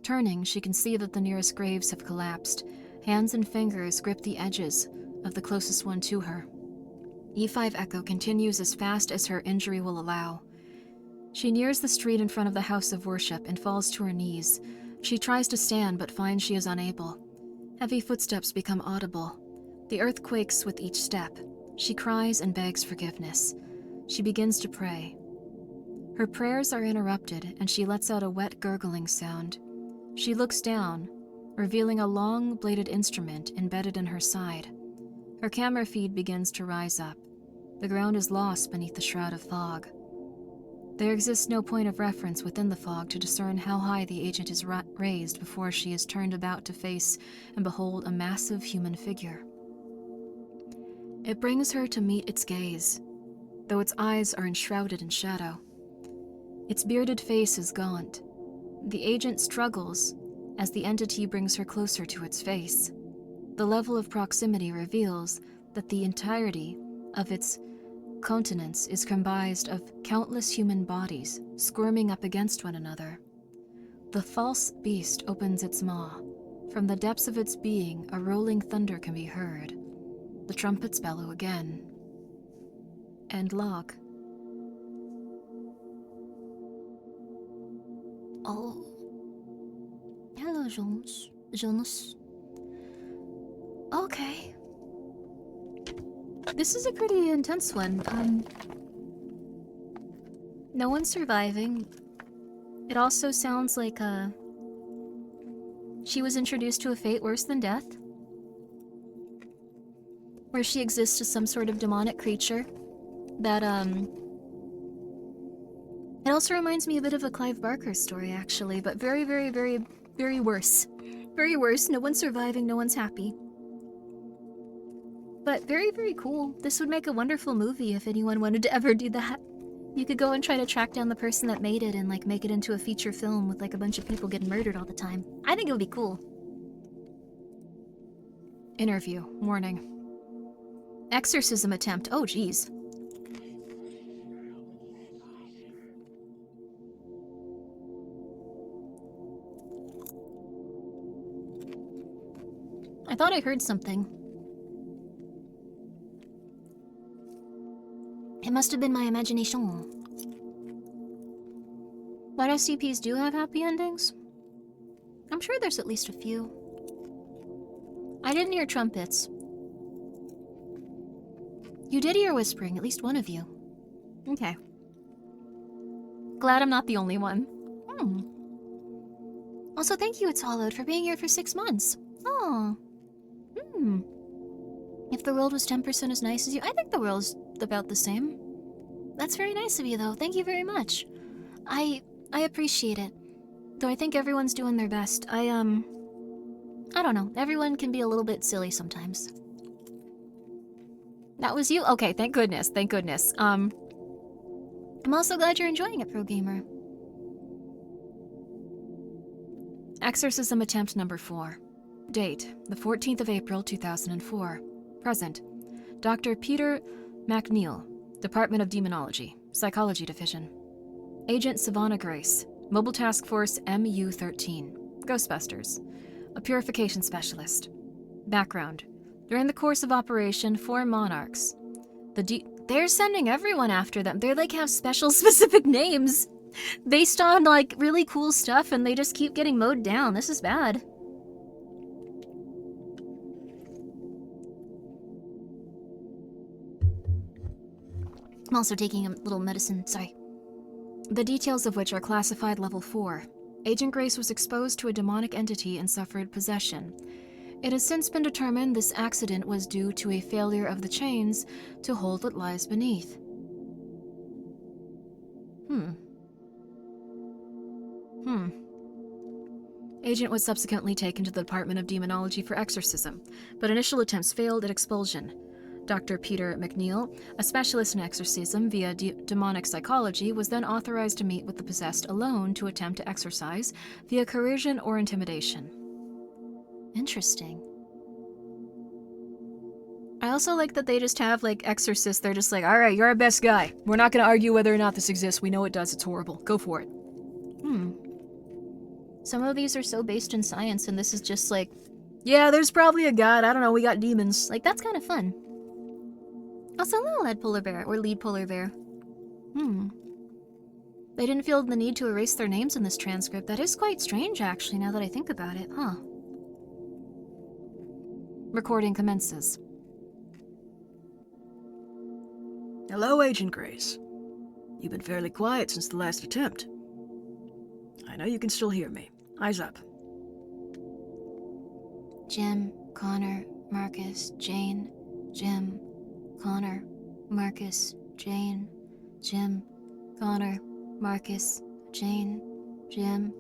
Turning, she can see that the nearest graves have collapsed. Hands and fingers grip the edges of the closest one to her. E5 Echo continues as fast as her injury will allow. She nears the street in front of the house of worship and falls to her knees. She tries to stand but finds she is unable. Heavy footsteps become audible. The earth quakes with each step. She cries and begs forgiveness. She begins to pray. Her prayers are interrupted and she lets out a wet gurgling sound. She looks down, revealing a long bladed instrument embedded in her side. Her camera feed begins to rise up. The ground is lost beneath the shroud of fog. There exists no point of reference within the fog to discern how high the agent is raised before she is turned about to face and behold a massive human figure. It brings her to meet its gaze, though its eyes are enshrouded in shadow. Its bearded face is gaunt. The agent struggles as the entity brings her closer to its face. The level of proximity reveals that the entirety of its countenance is comprised of countless human bodies squirming up against one another. The false beast opens its maw. From the depths of its being, a rolling thunder can be heard. The trumpets bellow again. End log. Oh. Hello, Jonas. Okay. This is a pretty intense one. No one's surviving. It also sounds like she was introduced to a fate worse than death, where she exists as some sort of demonic creature that, it also reminds me a bit of a Clive Barker story, actually, but very, very, very, very worse. Very worse. No one's surviving, no one's happy. But very, very cool. This would make a wonderful movie if anyone wanted to ever do that. You could go and try to track down the person that made it and, like, make it into a feature film with, like, a bunch of people getting murdered all the time. I think it would be cool. Interview. Warning. Exorcism attempt. Oh, geez. I thought I heard something. It must have been my imagination. But SCPs do have happy endings? I'm sure there's at least a few. I didn't hear trumpets. You did hear whispering, at least one of you. Okay. Glad I'm not the only one. Also, thank you, It's Hollowed, for being here for 6 months. Oh. If the world was 10% as nice as you, I think the world's about the same. That's very nice of you, though. Thank you very much. I appreciate it. Though I think everyone's doing their best. I don't know. Everyone can be a little bit silly sometimes. That was you? Okay, thank goodness. Thank goodness. I'm also glad you're enjoying it, Pro Gamer. Exorcism attempt number 4. Date, the 14th of April, 2004. Present, Dr. Peter MacNeil, Department of Demonology, Psychology Division. Agent Savannah Grace, Mobile Task Force MU-13, Ghostbusters, a purification specialist. Background, during the course of Operation 4 Monarchs, they're sending everyone after them. They, like, have special specific names based on, like, really cool stuff, and they just keep getting mowed down. This is bad. I'm also taking a little medicine, sorry. The details of which are classified level 4. Agent Grace was exposed to a demonic entity and suffered possession. It has since been determined this accident was due to a failure of the chains to hold what lies beneath. Agent was subsequently taken to the Department of Demonology for exorcism, but initial attempts failed at expulsion. Dr. Peter MacNeil, a specialist in exorcism via demonic psychology, was then authorized to meet with the possessed alone to attempt to exorcise via coercion or intimidation. Interesting. I also like that they just have, like, exorcists. They're just like, alright, you're our best guy. We're not gonna argue whether or not this exists. We know it does. It's horrible. Go for it. Some of these are so based in science, and this is just like, yeah, there's probably a god. I don't know. We got demons. Like, that's kind of fun. Also, little lead polar bear, or lead polar bear. They didn't feel the need to erase their names in this transcript. That is quite strange, actually, now that I think about it, huh? Recording commences. Hello, Agent Grace. You've been fairly quiet since the last attempt. I know you can still hear me. Eyes up. Jim, Connor, Marcus, Jane, Jim, Connor, Marcus, Jane, Jim, Connor, Marcus, Jane, Jim,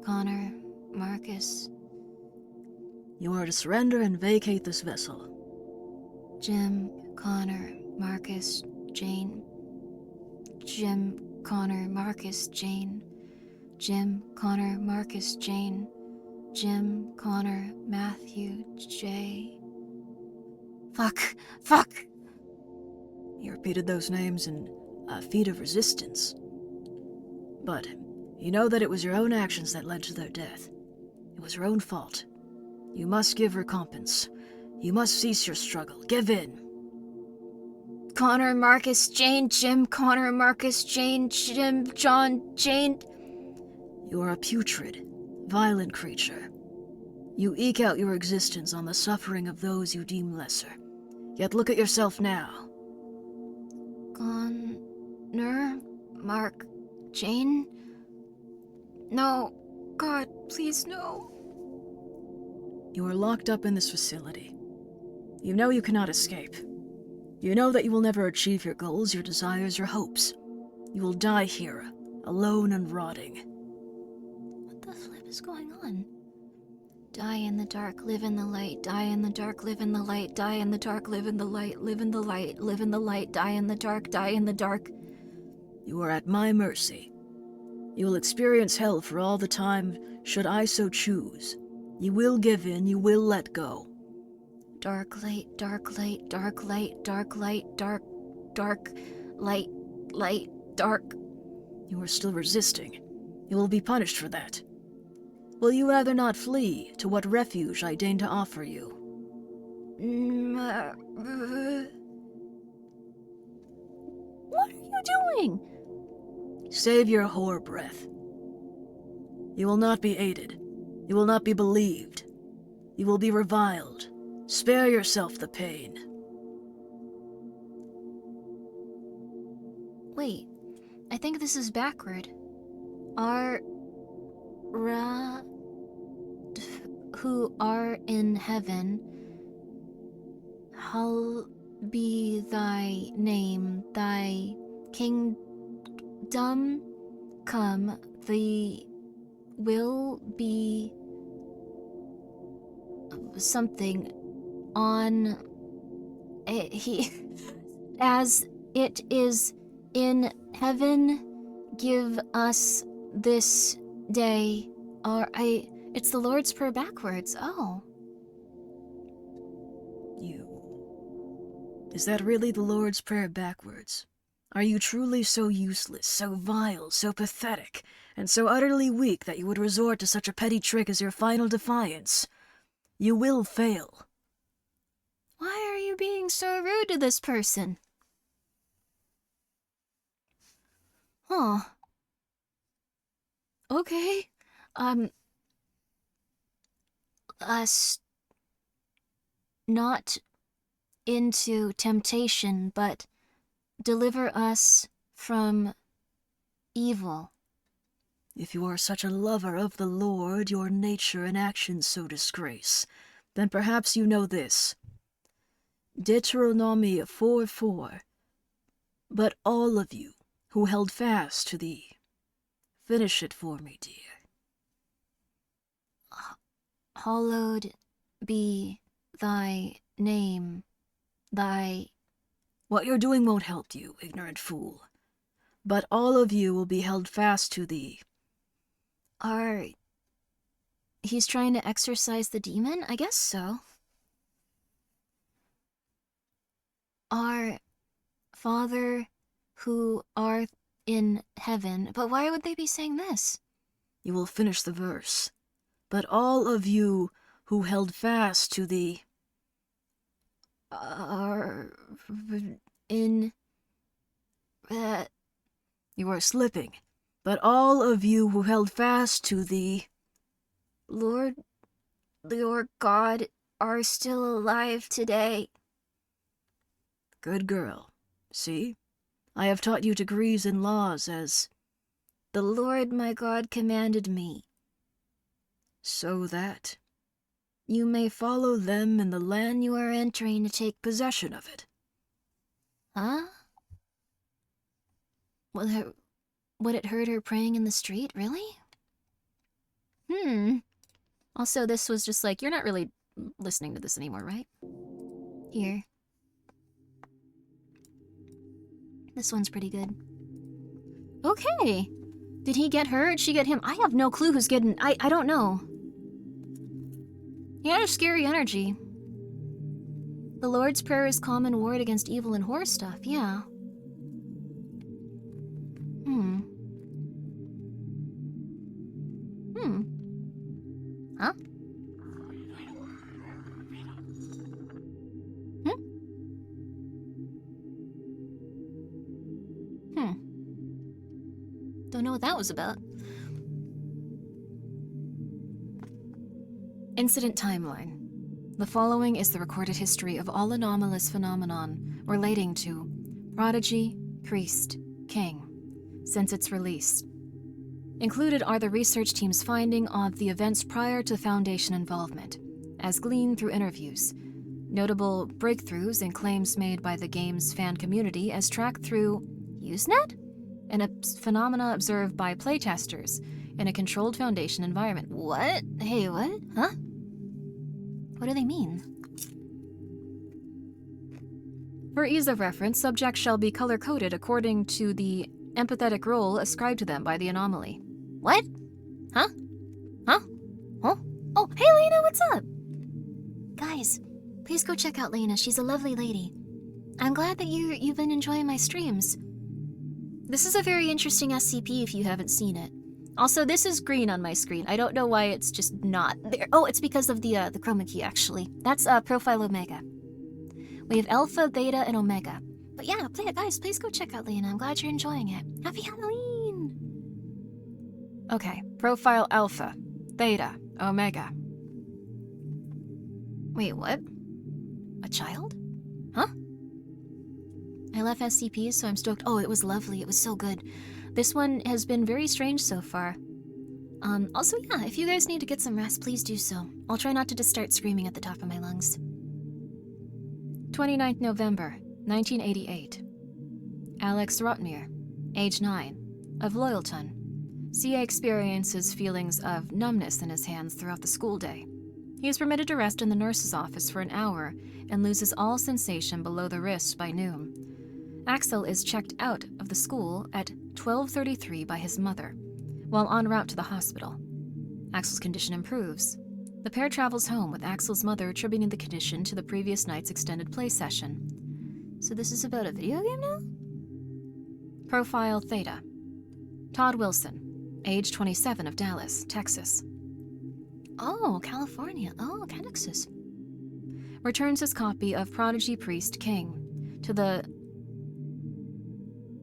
Connor, Marcus. You are to surrender and vacate this vessel. Jim, Connor, Marcus, Jane, Jim, Connor, Marcus, Jane, Jim, Connor, Marcus, Jane, Jim, Connor, Matthew, J. Fuck. You repeated those names in a feat of resistance. But you know that it was your own actions that led to their death. It was your own fault. You must give recompense. You must cease your struggle. Give in. Connor, Marcus, Jane, Jim, Connor, Marcus, Jane, Jim, John, Jane. You are a putrid, violent creature. You eke out your existence on the suffering of those you deem lesser. Yet look at yourself now. Connor, Mark, Jane? No. God, please no. You are locked up in this facility. You know you cannot escape. You know that you will never achieve your goals, your desires, your hopes. You will die here, alone and rotting. What the flip is going on? Die in the dark, live in the light. Die in the dark, live in the light. Die in the dark, live in the light. Live in the light, live in the light. Die in the dark, die in the dark. You are at my mercy. You will experience hell for all the time, should I so choose. You will give in, you will let go. Dark light, dark light, dark light, dark light, dark, dark, light, light, dark. You are still resisting. You will be punished for that. Will you rather not flee to what refuge I deign to offer you? What are you doing? Save your whore breath. You will not be aided. You will not be believed. You will be reviled. Spare yourself the pain. Wait, I think this is backward. Who are in heaven, hallowed be thy name, thy kingdom come, thy will be something on as it is in heaven. Give us this day it's the Lord's Prayer backwards. Oh. Is that really the Lord's Prayer backwards? Are you truly so useless, so vile, so pathetic, and so utterly weak that you would resort to such a petty trick as your final defiance? You will fail. Why are you being so rude to this person? Huh. Okay. Us not into temptation, but deliver us from evil. If you are such a lover of the Lord, your nature and actions so disgrace, then perhaps you know this. Deuteronomy 4:4. But all of you who held fast to thee. Finish it for me, dear. Hallowed be thy name, thy... What you're doing won't help you, ignorant fool. But all of you will be held fast to thee. He's trying to exorcise the demon? I guess so. Our Father who art in heaven. But why would they be saying this? You will finish the verse. But all of you who held fast to the... You are slipping. But all of you who held fast to the... Lord, your God, are still alive today. Good girl. See? I have taught you degrees and laws as... The Lord my God commanded me. So that you may follow them in the land you are entering to take possession of it. Huh? Would it hurt her praying in the street, really? Also, this was just like, you're not really listening to this anymore, right? Here. This one's pretty good. Okay. Did he get her? Did she get him? I have no clue who's getting... I don't know. He had a scary energy. The Lord's Prayer is common ward against evil and horror stuff, yeah. Huh? Don't know what that was about. Incident timeline. The following is the recorded history of all anomalous phenomenon relating to Prodigy, Priest, King, since its release. Included are the research team's finding of the events prior to Foundation involvement, as gleaned through interviews. Notable breakthroughs and claims made by the game's fan community as tracked through Usenet? And a phenomena observed by playtesters in a controlled Foundation environment. What? Hey, what? Huh? What do they mean? For ease of reference, subjects shall be color-coded according to the empathetic role ascribed to them by the anomaly. What? Huh? Huh? Huh? Oh, hey Lena, what's up? Guys, please go check out Lena. She's a lovely lady. I'm glad that you've been enjoying my streams. This is a very interesting SCP if you haven't seen it. Also, this is green on my screen. I don't know why it's just not there. Oh, it's because of the chroma key, actually. That's Profile Omega. We have Alpha, Theta, and Omega. But yeah, guys, please go check out Lena. I'm glad you're enjoying it. Happy Halloween! Okay, Profile Alpha, Theta, Omega. Wait, what? A child? Huh? I love SCPs, so I'm stoked. Oh, it was lovely. It was so good. This one has been very strange so far. Also, yeah, if you guys need to get some rest, please do so. I'll try not to just start screaming at the top of my lungs. 29th November, 1988. Alex Rotmir, age 9, of Loyalton. CA experiences feelings of numbness in his hands throughout the school day. He is permitted to rest in the nurse's office for an hour and loses all sensation below the wrist by noon. Axel is checked out of the school at 12:33 by his mother, while en route to the hospital. Axel's condition improves. The pair travels home with Axel's mother attributing the condition to the previous night's extended play session. So this is about a video game now? Profile Theta. Todd Wilson, age 27 of Dallas, Texas. Oh, California. Oh, Texas. Returns his copy of Prodigy Priest King to the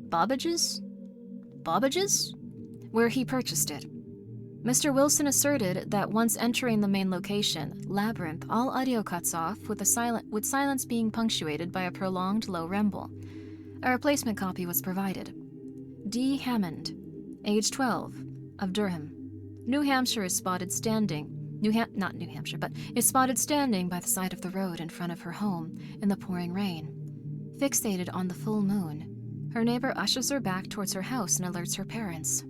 Babbages, where he purchased it. Mr. Wilson asserted that once entering the main location, Labyrinth, all audio cuts off with silence being punctuated by a prolonged low rumble. A replacement copy was provided. D. Hammond, age 12, of Durham, New Hampshire, is spotted standing. Is spotted standing by the side of the road in front of her home in the pouring rain, fixated on the full moon. Her neighbor ushers her back towards her house and alerts her parents.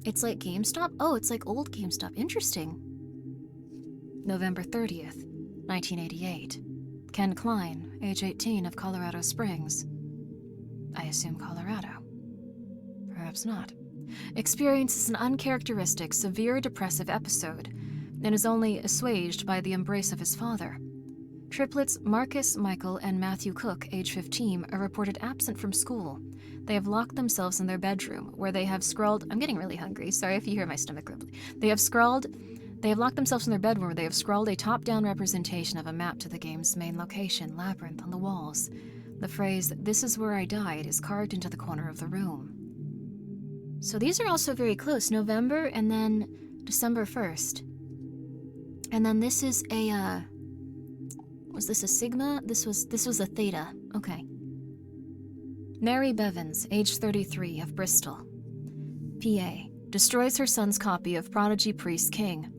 It's like GameStop? Oh, it's like old GameStop. Interesting. November 30th, 1988. Ken Klein, age 18, of Colorado Springs. I assume Colorado. Perhaps not. Experiences an uncharacteristic, severe depressive episode and is only assuaged by the embrace of his father. Triplets Marcus, Michael, and Matthew Cook, age 15, are reported absent from school. They have locked themselves in their bedroom, where they have scrawled... I'm getting really hungry. Sorry if you hear my stomach grumbling. They have locked themselves in their bedroom where they have scrawled a top-down representation of a map to the game's main location, Labyrinth, on the walls. The phrase, "This is where I died," is carved into the corner of the room. So these are also very close. November and then December 1st. And then this is a, was this a Sigma? This was a Theta. Okay. Mary Bevins, age 33, of Bristol, PA, destroys her son's copy of Prodigy Priest King,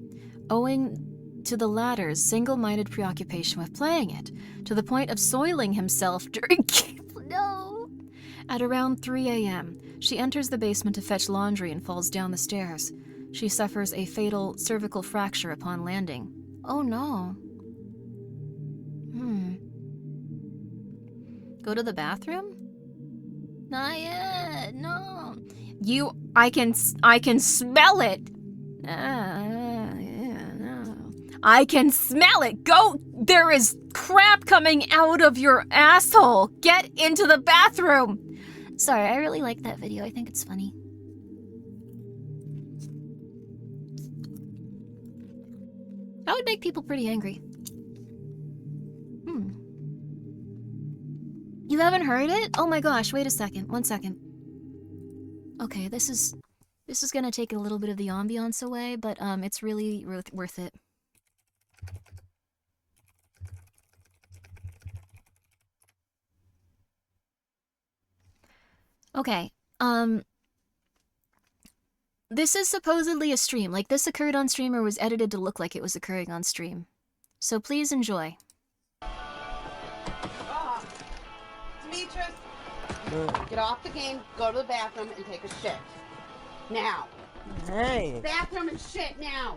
owing to the latter's single-minded preoccupation with playing it, to the point of soiling himself during No! At around 3 a.m., she enters the basement to fetch laundry and falls down the stairs. She suffers a fatal cervical fracture upon landing. Oh no. Go to the bathroom? Not yet, no. I can smell it. I can smell it. Go, there is crap coming out of your asshole. Get into the bathroom. Sorry, I really like that video. I think it's funny. That would make people pretty angry. You haven't heard it? Oh my gosh, wait a second. 1 second. Okay, this is gonna take a little bit of the ambiance away, but it's really worth it. Okay, This is supposedly a stream. Like, this occurred on stream or was edited to look like it was occurring on stream. So please enjoy. Demetrius, get off the game, go to the bathroom, and take a shit. Now. Hey. Bathroom and shit now.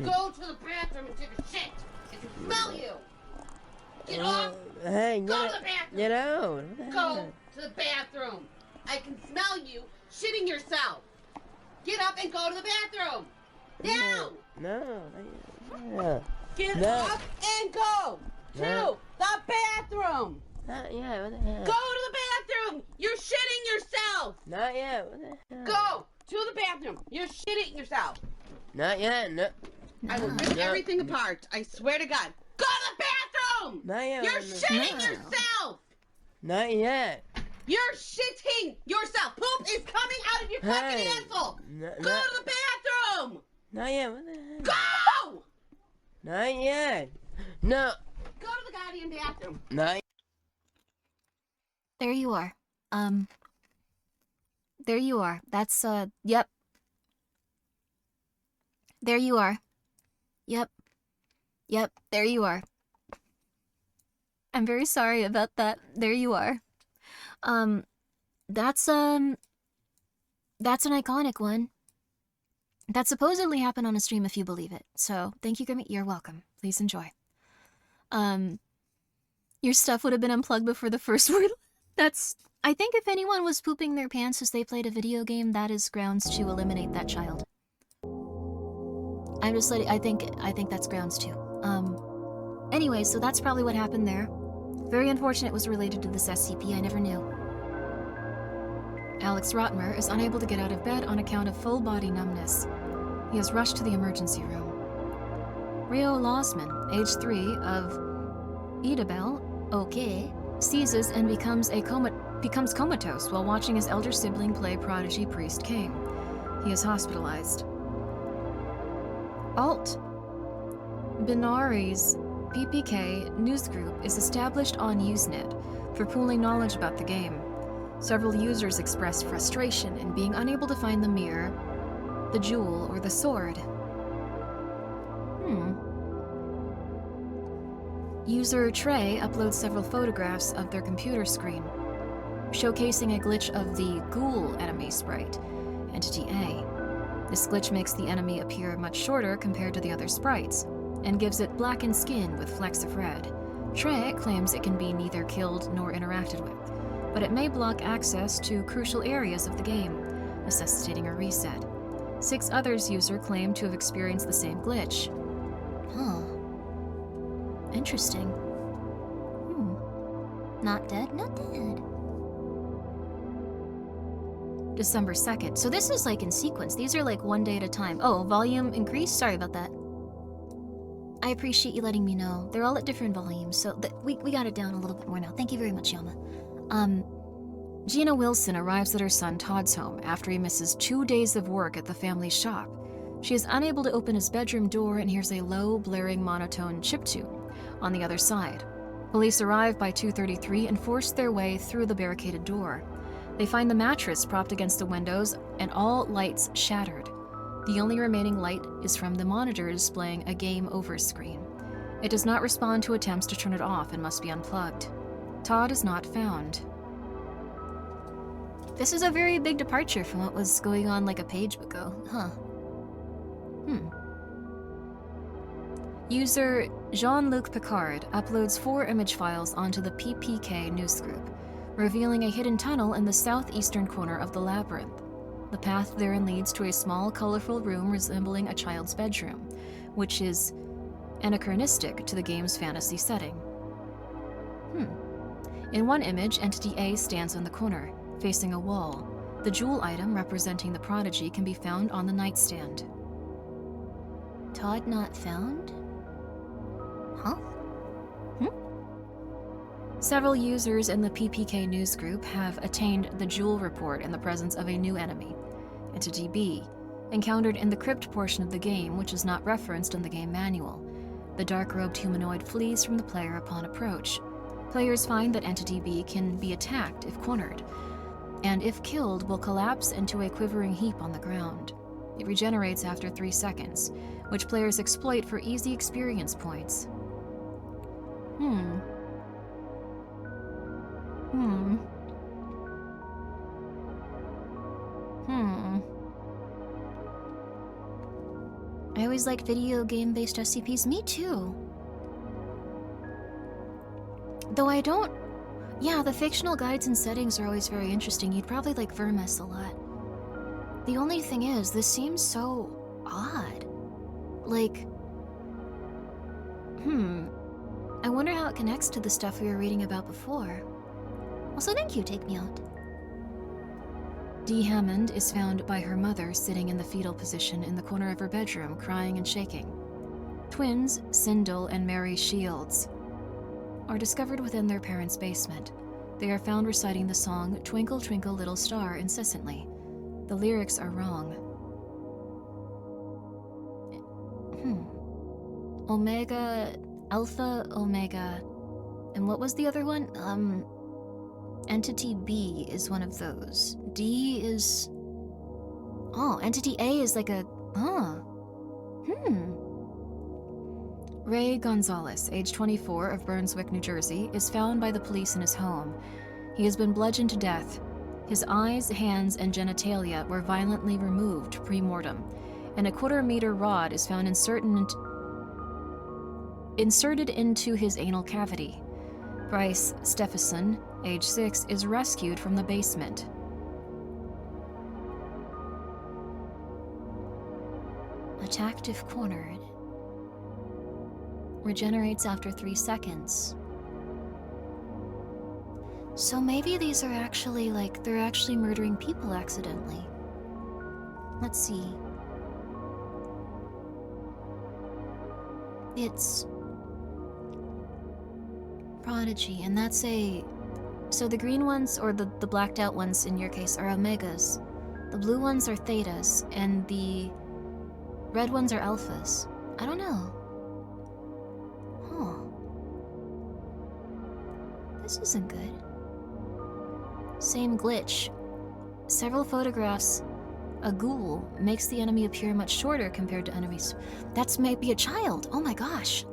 Go to the bathroom and take a shit. I can smell you. Get off. Hey, go to the bathroom. Get out. Go to the bathroom. I can smell you shitting yourself. Get up and go to the bathroom. Now. No. Get No. up and go to No. the bathroom. Not yet. What the hell? Go to the bathroom. You're shitting yourself. Not yet. What the hell? Go to the bathroom. You're shitting yourself. Not yet. No. I will rip everything apart. I swear to God. Go to the bathroom. Not yet. You're shitting yourself. Not yet. You're shitting yourself. Poop is coming out of your fucking asshole. Go to the bathroom. Not yet. What the hell? Go. Not yet. No. Go to the goddamn bathroom. Not. There you are. There you are. That's, yep. There you are. Yep. Yep, there you are. I'm very sorry about that. There you are. That's an iconic one. That supposedly happened on a stream if you believe it. So, thank you, Grimmi. You're welcome. Please enjoy. Your stuff would have been unplugged before the first word. I think if anyone was pooping their pants as they played a video game, that is grounds to eliminate that child. I'm just letting, I think that's grounds too. Anyway, so that's probably what happened there. Very unfortunate it was related to this SCP, I never knew. Alex Rotmer is unable to get out of bed on account of full body numbness. He is rushed to the emergency room. Rio Losman, age 3, of Idabel, okay, seizes and becomes comatose while watching his elder sibling play prodigy priest king. He is hospitalized. Alt Binari's PPK newsgroup is established on Usenet for pooling knowledge about the game. Several users expressed frustration in being unable to find the mirror, the jewel, or the sword. User Trey uploads several photographs of their computer screen, showcasing a glitch of the ghoul enemy sprite, Entity A. This glitch makes the enemy appear much shorter compared to the other sprites, and gives it blackened skin with flecks of red. Trey claims it can be neither killed nor interacted with, but it may block access to crucial areas of the game, necessitating a reset. 6 others user claim to have experienced the same glitch. Huh. Interesting. Not dead, not dead. December 2nd. So this is like in sequence. These are like one day at a time. Oh, volume increase? Sorry about that. I appreciate you letting me know. They're all at different volumes, so we got it down a little bit more now. Thank you very much, Yama. Gina Wilson arrives at her son Todd's home after he misses 2 days of work at the family shop. She is unable to open his bedroom door and hears a low, blaring monotone chiptune on the other side. Police arrive by 2:33 and force their way through the barricaded door. They find the mattress propped against the windows and all lights shattered. The only remaining light is from the monitor displaying a game over screen. It does not respond to attempts to turn it off and must be unplugged. Todd is not found. This is a very big departure from what was going on like a page ago, huh? User Jean-Luc Picard uploads 4 image files onto the PPK newsgroup, revealing a hidden tunnel in the southeastern corner of the labyrinth. The path therein leads to a small, colorful room resembling a child's bedroom, which is anachronistic to the game's fantasy setting. In one image, Entity A stands on the corner, facing a wall. The jewel item representing the prodigy can be found on the nightstand. Todd not found? Huh? Several users in the PPK newsgroup have attained the jewel report in the presence of a new enemy, Entity B, encountered in the crypt portion of the game, which is not referenced in the game manual. The dark-robed humanoid flees from the player upon approach. Players find that Entity B can be attacked if cornered. and if killed, will collapse into a quivering heap on the ground. It regenerates after 3 seconds, which players exploit for easy experience points. I always liked video game-based SCPs. Me too. Though I don't... Yeah, the fictional guides and settings are always very interesting. You'd probably like Vermis a lot. The only thing is, this seems so odd. Like... I wonder how it connects to the stuff we were reading about before. Also, thank you, Take Me Out. Dee Hammond is found by her mother sitting in the fetal position in the corner of her bedroom, crying and shaking. Twins, Sindel and Mary Shields, are discovered within their parents' basement. They are found reciting the song Twinkle Twinkle Little Star incessantly. The lyrics are wrong. Omega, Alpha, Omega, and what was the other one? Entity B is one of those. D is... Oh, Entity A is like a... Ray Gonzalez, age 24, of Burnswick, New Jersey, is found by the police in his home. He has been bludgeoned to death. His eyes, hands, and genitalia were violently removed pre-mortem, and a 1/4-meter rod is found inserted into his anal cavity. Bryce Stephenson, age 6, is rescued from the basement. Attacked if cornered. Regenerates after 3 seconds. So maybe these are actually like, they're actually murdering people accidentally. Let's see. It's Prodigy, and that's a... So the green ones, or the blacked out ones in your case, are Omegas. The blue ones are Thetas, and the red ones are Alphas. I don't know. This isn't good. Same glitch. Several photographs. A ghoul makes the enemy appear much shorter compared to enemies. That's maybe a child. Oh my gosh.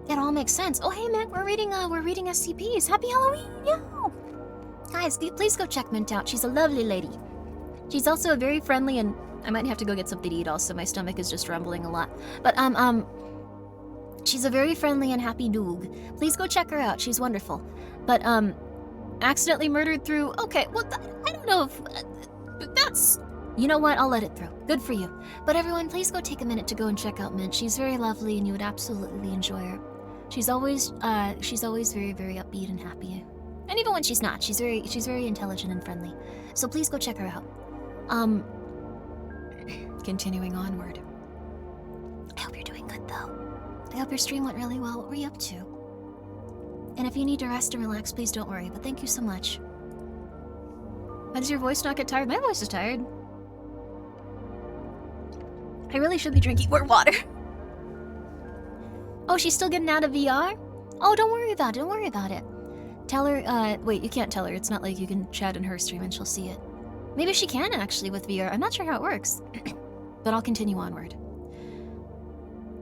It all makes sense. Oh hey Mint, we're reading SCPs. Happy Halloween! Yo! Guys, please go check Mint out. She's a lovely lady. She's also very friendly, and I might have to go get something to eat also. My stomach is just rumbling a lot. But she's a very friendly and happy doog. Please go check her out. She's wonderful. But accidentally murdered through... Okay, well, I don't know if... that's... You know what? I'll let it through. Good for you. But everyone, please go take a minute to go and check out Mint. She's very lovely, and you would absolutely enjoy her. She's always very, very upbeat and happy. And even when she's not, she's very intelligent and friendly. So please go check her out. Continuing onward. I hope you're doing good, though. I hope your stream went really well. What were you up to? And if you need to rest and relax, please don't worry, but thank you so much. Why does your voice not get tired? My voice is tired. I really should be drinking more water. Oh, she's still getting out of VR? Oh, don't worry about it. Don't worry about it. Tell her, wait, you can't tell her. It's not like you can chat in her stream and she'll see it. Maybe she can, actually, with VR. I'm not sure how it works. But I'll continue onward.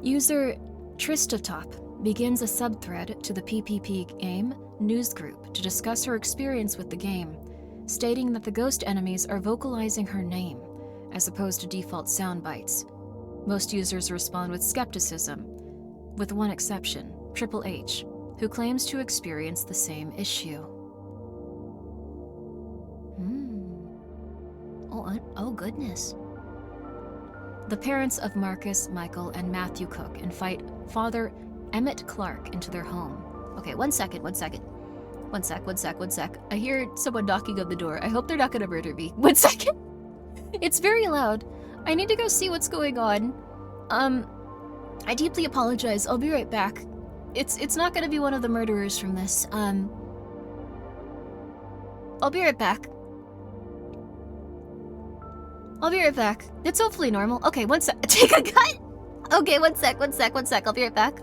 User Tristatop begins a subthread to the PPP game news group to discuss her experience with the game, stating that the ghost enemies are vocalizing her name, as opposed to default sound bites. Most users respond with skepticism, with one exception, Triple H, who claims to experience the same issue. Oh goodness. The parents of Marcus, Michael, and Matthew Cook invite Father Emmett Clark into their home. Okay, one sec. I hear someone knocking on the door. I hope they're not gonna murder me. 1 second. It's very loud. I need to go see what's going on. I deeply apologize. I'll be right back. It's not gonna be one of the murderers from this. I'll be right back. It's hopefully normal. Okay, 1 sec. Take a cut. Okay, 1 sec. I'll be right back.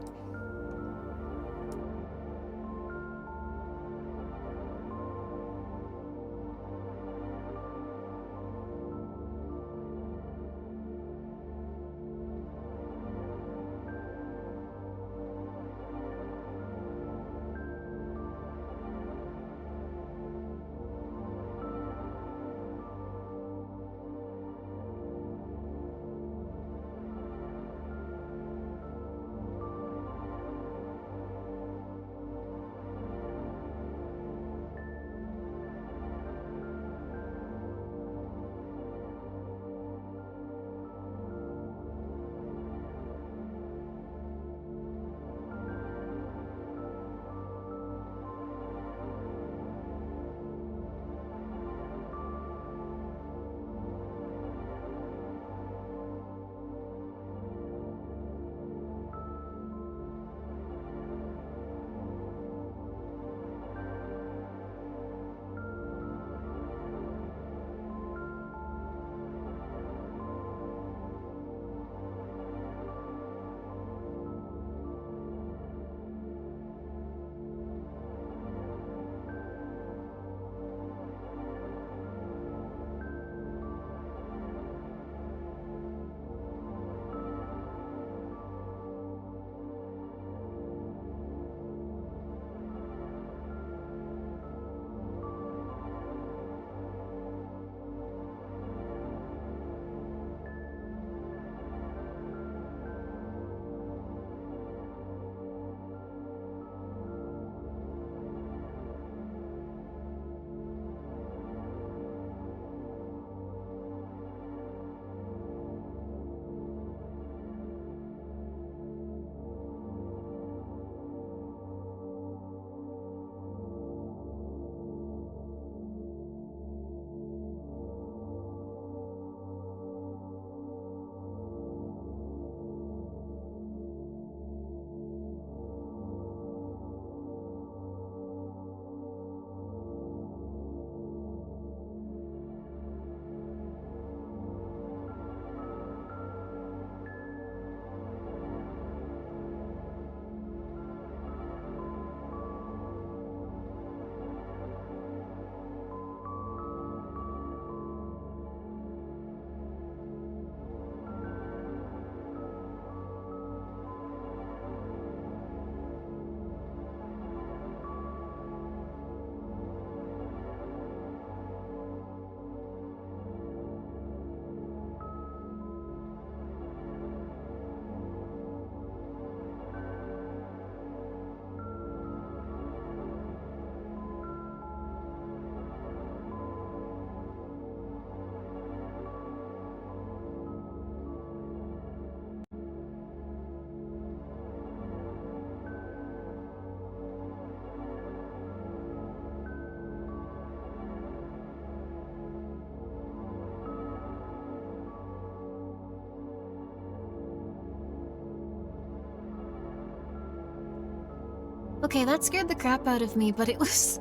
Okay, that scared the crap out of me, but it was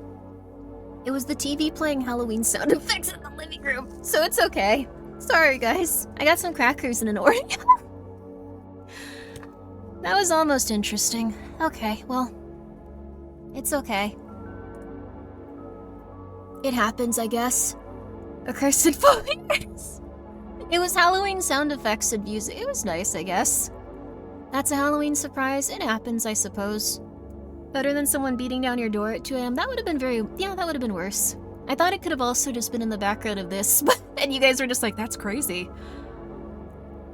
the TV playing Halloween sound effects in the living room, so it's okay. Sorry, guys. I got some crackers and an Oreo. That was almost interesting. Okay, well, it's okay. It happens, I guess. Accursed fires. It was Halloween sound effects and music. It was nice, I guess. That's a Halloween surprise. It happens, I suppose. Better than someone beating down your door at 2 a.m. That would have been that would have been worse. I thought it could have also just been in the background of this, and you guys were just like, that's crazy.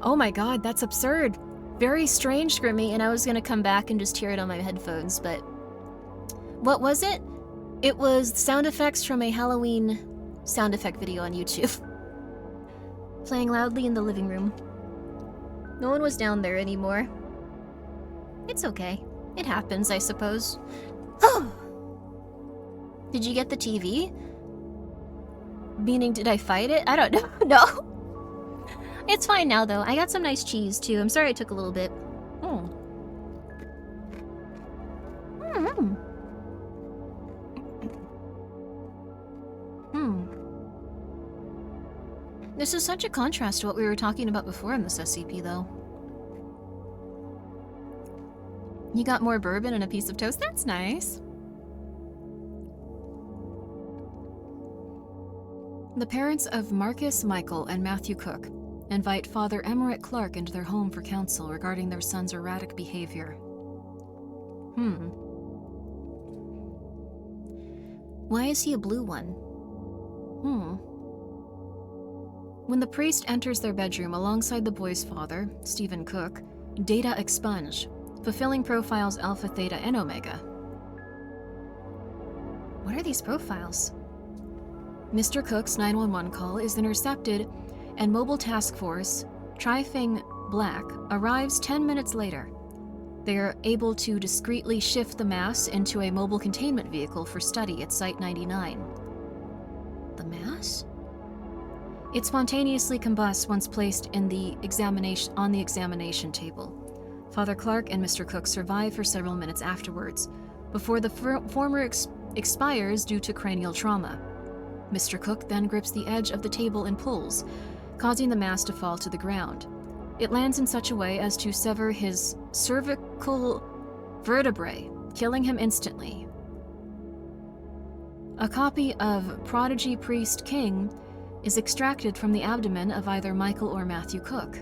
Oh my god, that's absurd. Very strange, Grimmi, and I was gonna come back and just hear it on my headphones, but... What was it? It was sound effects from a Halloween sound effect video on YouTube. Playing loudly in the living room. No one was down there anymore. It's okay. It happens, I suppose. Did you get the TV? Meaning, did I fight it? I don't know. No. It's fine now, though. I got some nice cheese, too. I'm sorry it took a little bit. This is such a contrast to what we were talking about before in this SCP, though. You got more bourbon and a piece of toast? That's nice. The parents of Marcus Michael and Matthew Cook invite Father Emmerich Clark into their home for counsel regarding their son's erratic behavior. Why is he a blue one? When the priest enters their bedroom alongside the boy's father, Stephen Cook, data expunge, fulfilling profiles Alpha, Theta, and Omega. What are these profiles? Mr. Cook's 911 call is intercepted, and Mobile Task Force, Trifing Black, arrives 10 minutes later. They are able to discreetly shift the mass into a mobile containment vehicle for study at Site 99. The mass? It spontaneously combusts once placed on the examination table. Father Clark and Mr. Cook survive for several minutes afterwards, before the former expires due to cranial trauma. Mr. Cook then grips the edge of the table and pulls, causing the mass to fall to the ground. It lands in such a way as to sever his cervical vertebrae, killing him instantly. A copy of Prodigy Priest King is extracted from the abdomen of either Michael or Matthew Cook.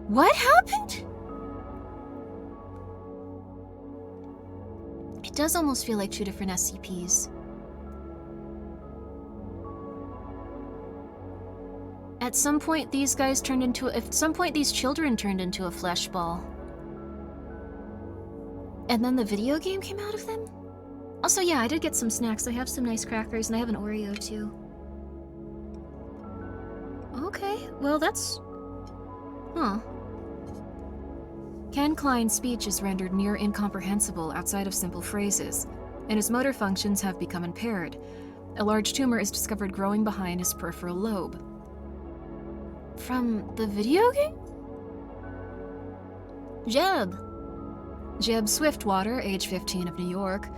What happened? It does almost feel like 2 different SCPs. At some point, these children turned into a flesh ball. And then the video game came out of them? Also, yeah, I did get some snacks. I have some nice crackers, and I have an Oreo, too. Okay, well, that's... Ken Klein's speech is rendered near incomprehensible outside of simple phrases, and his motor functions have become impaired. A large tumor is discovered growing behind his peripheral lobe. From the video game? Jeb Swiftwater, age 15 of New York,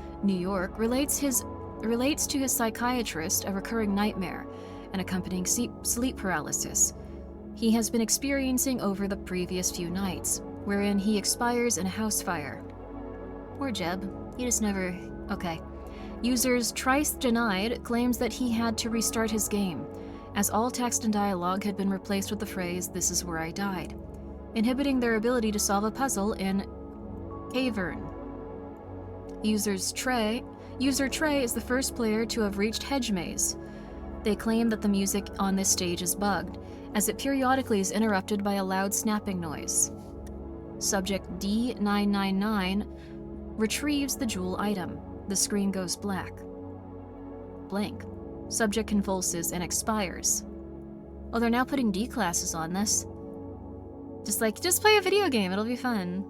relates to his psychiatrist a recurring nightmare and accompanying sleep paralysis he has been experiencing over the previous few nights, wherein he expires in a house fire. Poor Jeb. He just never... Okay. Users Trice Denied claims that he had to restart his game, as all text and dialogue had been replaced with the phrase, "This is where I died," inhibiting their ability to solve a puzzle in Cavern. User Trey is the first player to have reached Hedge Maze. They claim that the music on this stage is bugged, as it periodically is interrupted by a loud snapping noise. Subject D999 retrieves the jewel item. The screen goes black. Blank. Subject convulses and expires. Oh, they're now putting D classes on this. Just play a video game, it'll be fun.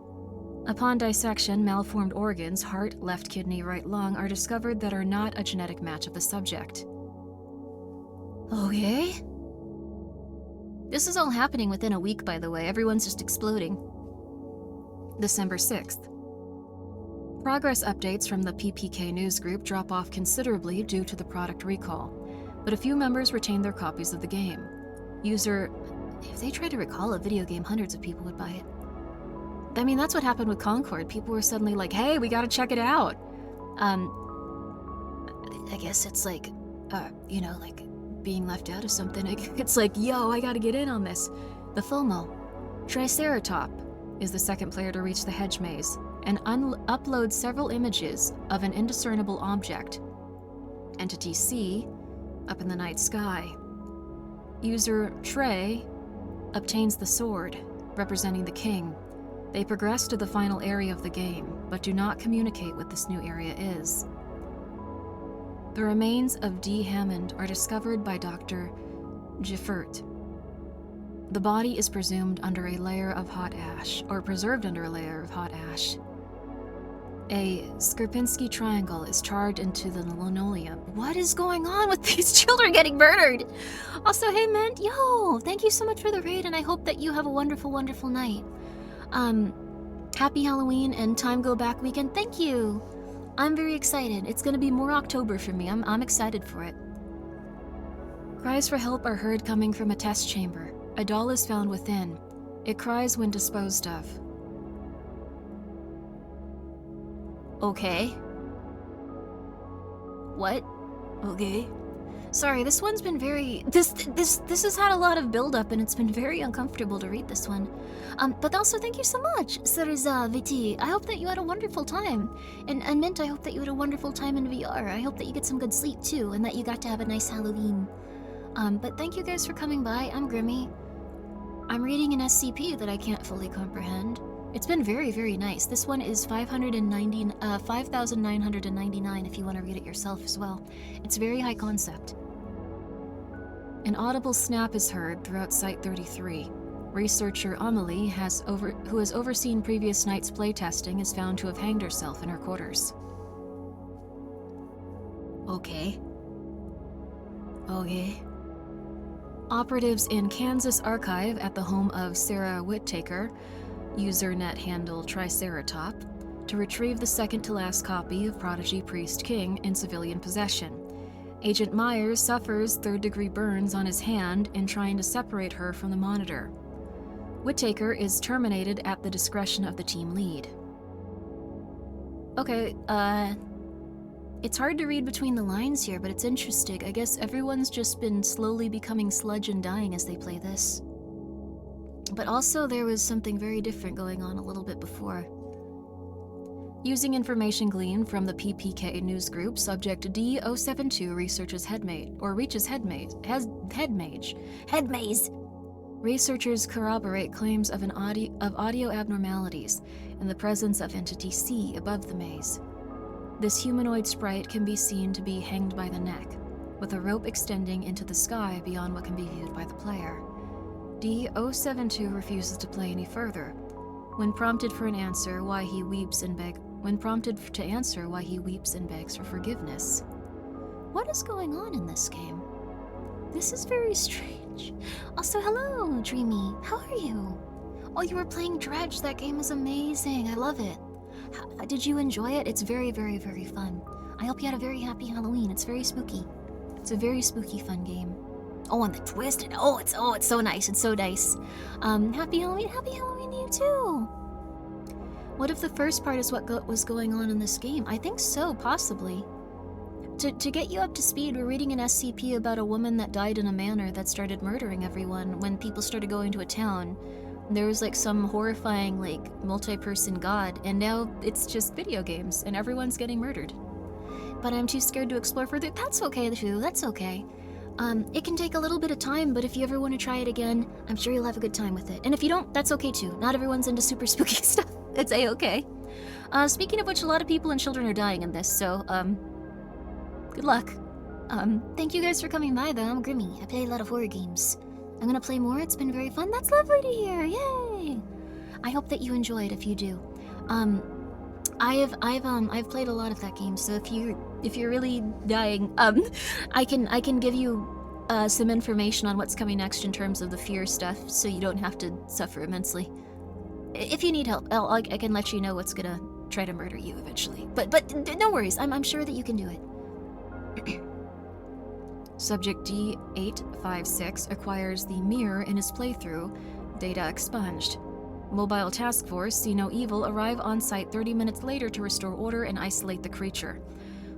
Upon dissection, malformed organs, heart, left kidney, right lung, are discovered that are not a genetic match of the subject. Okay. This is all happening within a week, by the way. Everyone's just exploding. December 6th. Progress updates from the PPK news group drop off considerably due to the product recall, but a few members retain their copies of the game. User... If they tried to recall a video game, hundreds of people would buy it. I mean, that's what happened with Concord. People were suddenly like, hey, we gotta check it out. I guess it's like, you know, like being left out of something. It's like, yo, I gotta get in on this. The FOMO. Triceratop is the second player to reach the hedge maze and upload several images of an indiscernible object. Entity C, up in the night sky. User Trey obtains the sword, representing the king. They progress to the final area of the game, but do not communicate what this new area is. The remains of D. Hammond are discovered by Dr. Giffert. The body is presumed under a layer of hot ash, or preserved under a layer of hot ash. A Sierpinski triangle is charred into the linoleum. What is going on with these children getting murdered? Also, hey Mint, yo, thank you so much for the raid, and I hope that you have a wonderful, wonderful night. Happy Halloween and Time Go Back weekend. Thank you. I'm very excited. It's gonna be more October for me. I'm excited for it. Cries for help are heard coming from a test chamber. A doll is found within. It cries when disposed of. Okay. What? Okay. Sorry, this one's been very... This has had a lot of build-up, and it's been very uncomfortable to read this one. But also, thank you so much, Sarza Viti. I hope that you had a wonderful time. And Mint, I hope that you had a wonderful time in VR. I hope that you get some good sleep, too, and that you got to have a nice Halloween. But thank you guys for coming by. I'm Grimmi. I'm reading an SCP that I can't fully comprehend. It's been very, very nice. This one is 5,999 if you want to read it yourself as well. It's very high concept. An audible snap is heard throughout Site-33. Researcher Amelie, who has overseen previous night's playtesting, is found to have hanged herself in her quarters. Okay. Okay. Operatives in Kansas Archive at the home of Sarah Whittaker, user net handle Triceratop, to retrieve the second-to-last copy of Prodigy Priest King in civilian possession. Agent Myers suffers third-degree burns on his hand in trying to separate her from the monitor. Whittaker is terminated at the discretion of the team lead. Okay, it's hard to read between the lines here, but it's interesting. I guess everyone's just been slowly becoming sludge and dying as they play this. But also there was something very different going on a little bit before. Using information gleaned from the PPK news group, subject D072 reaches head maze. Researchers corroborate claims of audio abnormalities and the presence of Entity C above the maze. This humanoid sprite can be seen to be hanged by the neck, with a rope extending into the sky beyond what can be viewed by the player. D072 refuses to play any further. When prompted to answer why he weeps and begs for forgiveness. What is going on in this game? This is very strange. Also, hello, Dreamy. How are you? Oh, you were playing Dredge. That game is amazing. I love it. Did you enjoy it? It's very, very, very fun. I hope you had a very happy Halloween. It's very spooky. It's a very spooky, fun game. Oh, and the twist. It's so nice. It's so nice. Happy Halloween. Happy Halloween to you too. What if the first part is what was going on in this game? I think so, possibly. To get you up to speed, we're reading an SCP about a woman that died in a manor that started murdering everyone when people started going to a town. There was like some horrifying like multi-person god, and now it's just video games and everyone's getting murdered. But I'm too scared to explore further. That's okay too, that's okay. It can take a little bit of time, but if you ever want to try it again, I'm sure you'll have a good time with it. And if you don't, that's okay too. Not everyone's into super spooky stuff. It's a-okay. Speaking of which, a lot of people and children are dying in this, so, good luck. Thank you guys for coming by, though. I'm Grimmi. I play a lot of horror games. I'm gonna play more. It's been very fun. That's lovely to hear. Yay! I hope that you enjoyed. If you do, I've played a lot of that game. So if you're really dying, I can give you some information on what's coming next in terms of the fear stuff, so you don't have to suffer immensely. If you need help, I can let you know what's gonna try to murder you eventually. But no worries, I'm sure that you can do it. Subject D856 acquires the mirror in his playthrough. Data expunged. Mobile Task Force, See No Evil, arrive on site 30 minutes later to restore order and isolate the creature.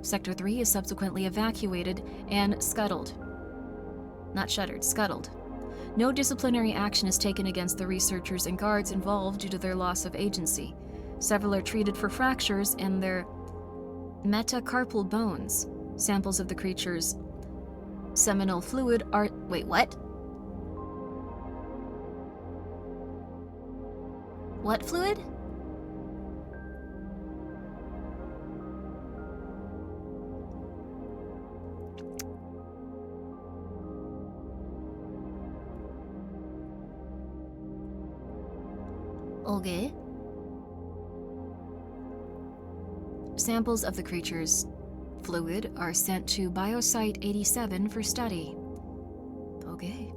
Sector 3 is subsequently evacuated and scuttled. Not shuttered, scuttled. No disciplinary action is taken against the researchers and guards involved due to their loss of agency. Several are treated for fractures in their metacarpal bones. Samples of the creature's seminal fluid are... Wait, what? What fluid? Okay. Samples of the creature's fluid are sent to Biosite 87 for study. Okay.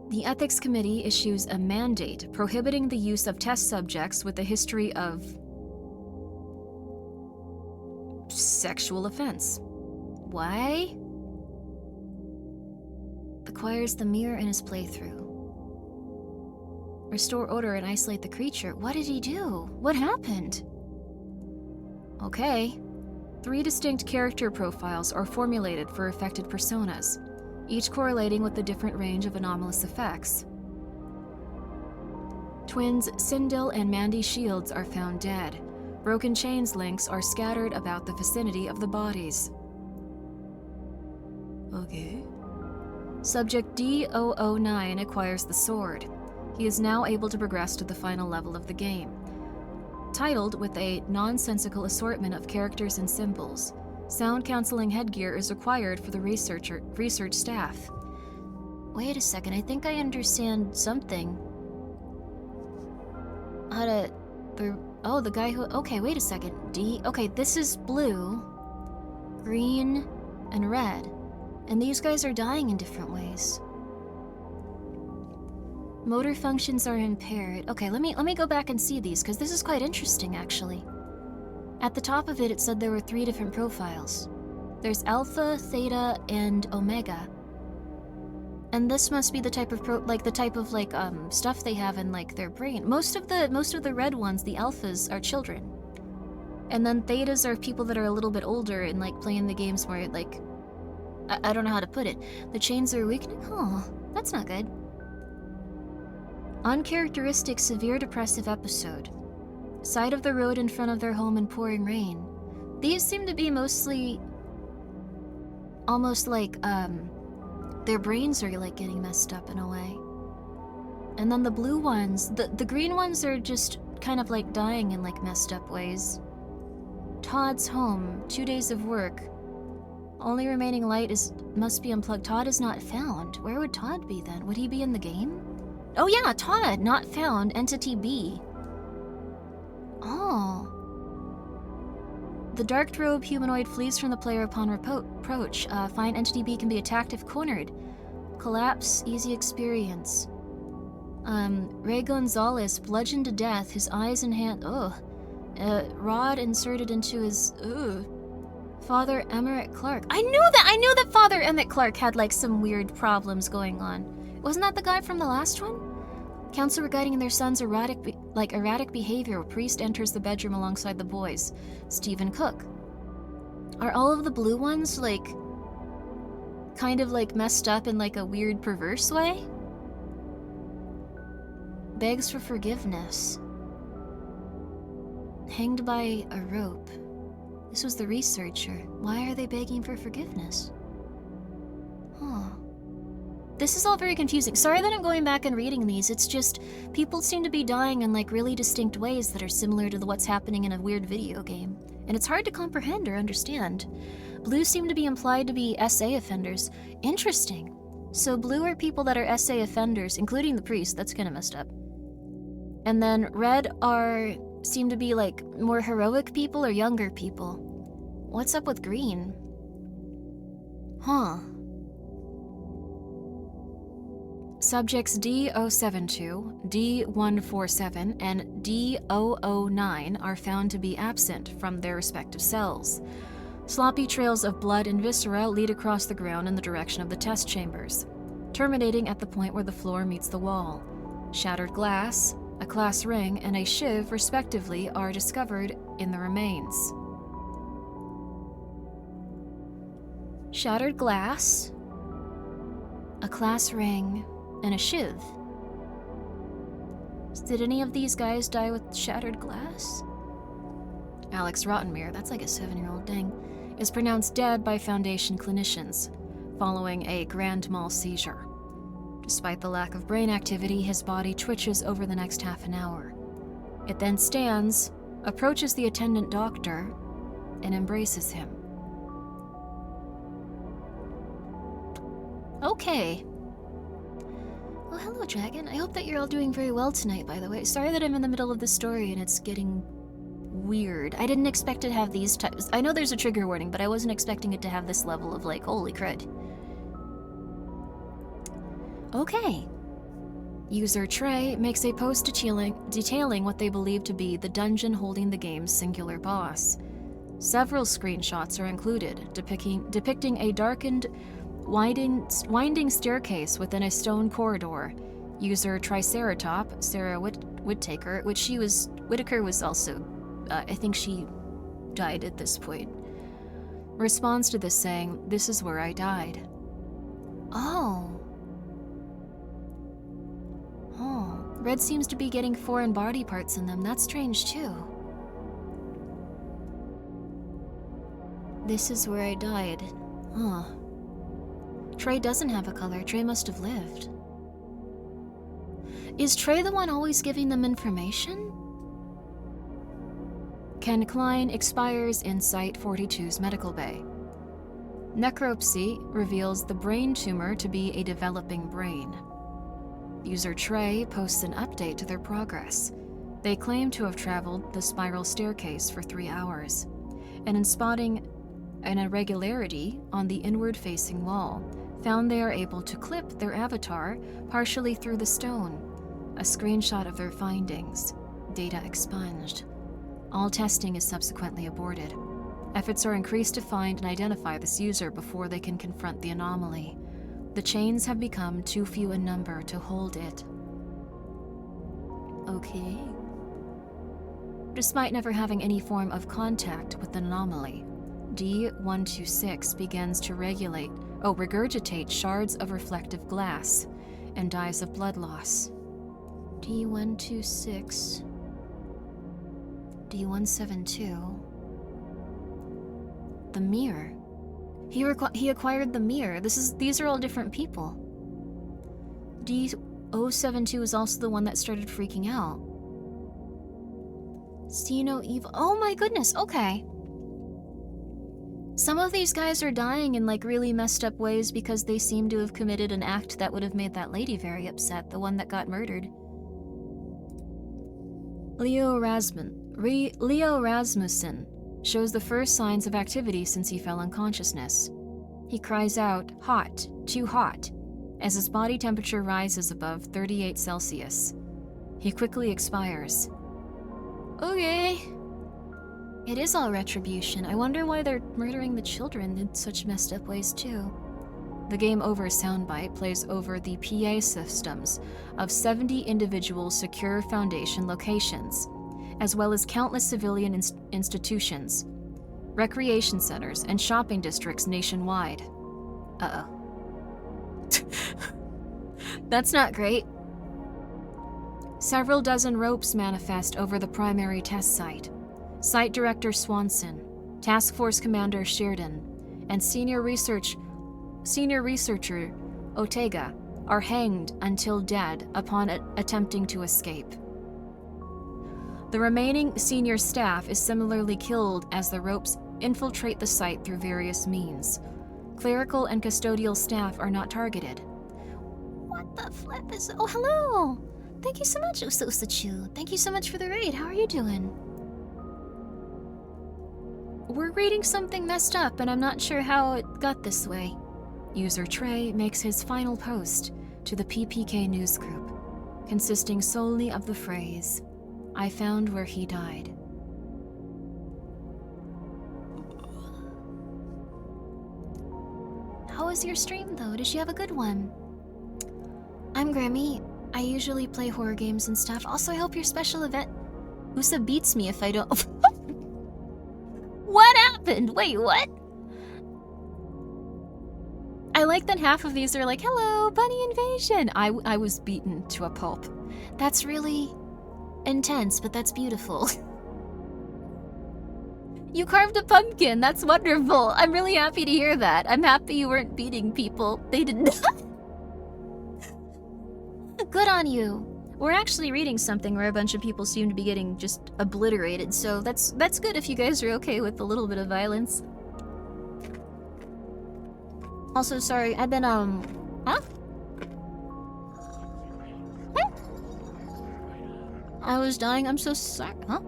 The Ethics Committee issues a mandate prohibiting the use of test subjects with a history of sexual offense. Why? Acquires the mirror in his playthrough. Restore order and isolate the creature. What did he do? What happened? Okay. 3 distinct character profiles are formulated for affected personas, each correlating with a different range of anomalous effects. Twins Sindel and Mandy Shields are found dead. Broken chains links are scattered about the vicinity of the bodies. Okay. Subject D009 acquires the sword. He is now able to progress to the final level of the game. Titled with a nonsensical assortment of characters and symbols. Sound-canceling headgear is required for the research staff. Wait a second, I think I understand something. How to... Oh, the guy who... Okay, wait a second. Okay, this is blue, green, and red. And these guys are dying in different ways. Motor functions are impaired. Okay, let me go back and see these, because this is quite interesting, actually. At the top of it, it said there were 3 different profiles. There's Alpha, Theta, and Omega. And this must be the type of stuff they have in like their brain. Most of the red ones, the alphas, are children. And then Thetas are people that are a little bit older and like playing the games where like I don't know how to put it. The chains are weakening. Oh, that's not good. Uncharacteristic severe depressive episode. Side of the road in front of their home in pouring rain. These seem to be mostly almost like their brains are like getting messed up in a way. And then the blue ones, the green ones are just kind of like dying in like messed up ways. Todd's home, 2 days of work. Only remaining light must be unplugged. Todd is not found. Where would Todd be then? Would he be in the game? Oh yeah, Todd, not found, Entity B. Oh. The dark-robed humanoid flees from the player upon approach. Find Entity B can be attacked if cornered. Collapse, easy experience. Ray Gonzalez bludgeoned to death, his eyes and hand. Rod inserted into his. Father Emmett Clark. I knew that Father Emmett Clark had like some weird problems going on. Wasn't that the guy from the last one? Counsel regarding their son's erratic behavior. A priest enters the bedroom alongside the boys. Stephen Cook. Are all of the blue ones like kind of like messed up in like a weird perverse way? Begs for forgiveness. Hanged by a rope. This was the researcher. Why are they begging for forgiveness? Huh. This is all very confusing. Sorry that I'm going back and reading these. It's just, people seem to be dying in like really distinct ways that are similar to what's happening in a weird video game. And it's hard to comprehend or understand. Blue seem to be implied to be SA offenders. Interesting. So blue are people that are SA offenders, including the priest. That's kind of messed up. And then red seem to be like more heroic people or younger people. What's up with green? Huh. Subjects D072, D147, and D009 are found to be absent from their respective cells. Sloppy trails of blood and viscera lead across the ground in the direction of the test chambers, terminating at the point where the floor meets the wall. Shattered glass, a class ring, and a shiv, respectively, are discovered in the remains. Shattered glass, a class ring, and a shiv. Did any of these guys die with shattered glass? Alex Rottenmeier, that's like a 7-year-old dang, is pronounced dead by Foundation clinicians following a grand mal seizure. Despite the lack of brain activity, his body twitches over the next half an hour. It then stands, approaches the attendant doctor, and embraces him. Okay. Well, hello, Dragon. I hope that you're all doing very well tonight, by the way. Sorry that I'm in the middle of the story and it's getting weird. I didn't expect it to have these types. I know there's a trigger warning, but I wasn't expecting it to have this level of, like, holy crud. Okay. User Trey makes a post detailing what they believe to be the dungeon holding the game's singular boss. Several screenshots are included, depicting a darkened, winding staircase within a stone corridor. User Triceratop, Sarah Whittaker, Whittaker was also, I think she died at this point, responds to this saying, "This is where I died." Oh. Oh. Red seems to be getting foreign body parts in them. That's strange too. This is where I died. Huh. Trey doesn't have a color. Trey must have lived. Is Trey the one always giving them information? Ken Klein expires in Site 42's medical bay. Necropsy reveals the brain tumor to be a developing brain. User Trey posts an update to their progress. They claim to have traveled the spiral staircase for 3 hours, and in spotting an irregularity on the inward-facing wall, found they are able to clip their avatar partially through the stone. A screenshot of their findings. Data expunged. All testing is subsequently aborted. Efforts are increased to find and identify this user before they can confront the anomaly. The chains have become too few in number to hold it. Okay. Despite never having any form of contact with the anomaly, D126 begins to regurgitate shards of reflective glass and dies of blood loss. D126. D172. The mirror. He acquired the mirror. These are all different people. D072 is also the one that started freaking out. Steno Evil. Oh my goodness, okay. Some of these guys are dying in like really messed up ways because they seem to have committed an act that would have made that lady very upset, the one that got murdered. Leo Rasmussen shows the first signs of activity since he fell unconsciousness. He cries out, "Hot, too hot," as his body temperature rises above 38 Celsius. He quickly expires. Okay. It is all retribution. I wonder why they're murdering the children in such messed up ways too. The Game Over soundbite plays over the PA systems of 70 individual secure Foundation locations, as well as countless civilian institutions, recreation centers, and shopping districts nationwide. Uh-oh. That's not great. Several dozen ropes manifest over the primary test site. Site Director Swanson, Task Force Commander Sheardon, and Senior Researcher Ortega are hanged until dead upon attempting to escape. The remaining senior staff is similarly killed as the ropes infiltrate the site through various means. Clerical and custodial staff are not targeted. What the flip is... Oh, hello! Thank you so much, Usosachu. Thank you so much for the raid. How are you doing? We're reading something messed up, and I'm not sure how it got this way. User Trey makes his final post, to the PPK news group, consisting solely of the phrase, "I found where he died." How was your stream, though? Did you have a good one? I'm Grimmi. I usually play horror games and stuff. Also, I hope your special event... Usa beats me if I don't... What happened? Wait, what? I like that half of these are like, hello, bunny invasion. I was beaten to a pulp. That's really intense, but that's beautiful. You carved a pumpkin. That's wonderful. I'm really happy to hear that. I'm happy you weren't beating people. They did not. Good on you. We're actually reading something where a bunch of people seem to be getting just obliterated, so that's good if you guys are okay with a little bit of violence. Also, sorry, I've been, huh? I was dying, I'm so sorry, huh?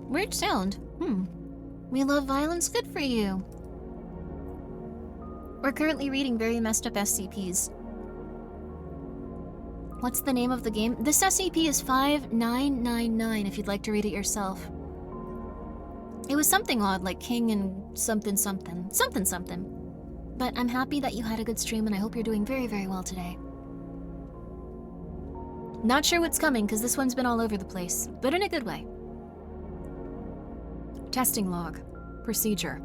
Weird sound. We love violence, good for you. We're currently reading very messed up SCPs. What's the name of the game? This SCP is 5999 if you'd like to read it yourself. It was something odd, like king and something something. Something something. But I'm happy that you had a good stream and I hope you're doing very, very well today. Not sure what's coming because this one's been all over the place, but in a good way. Testing log. Procedure.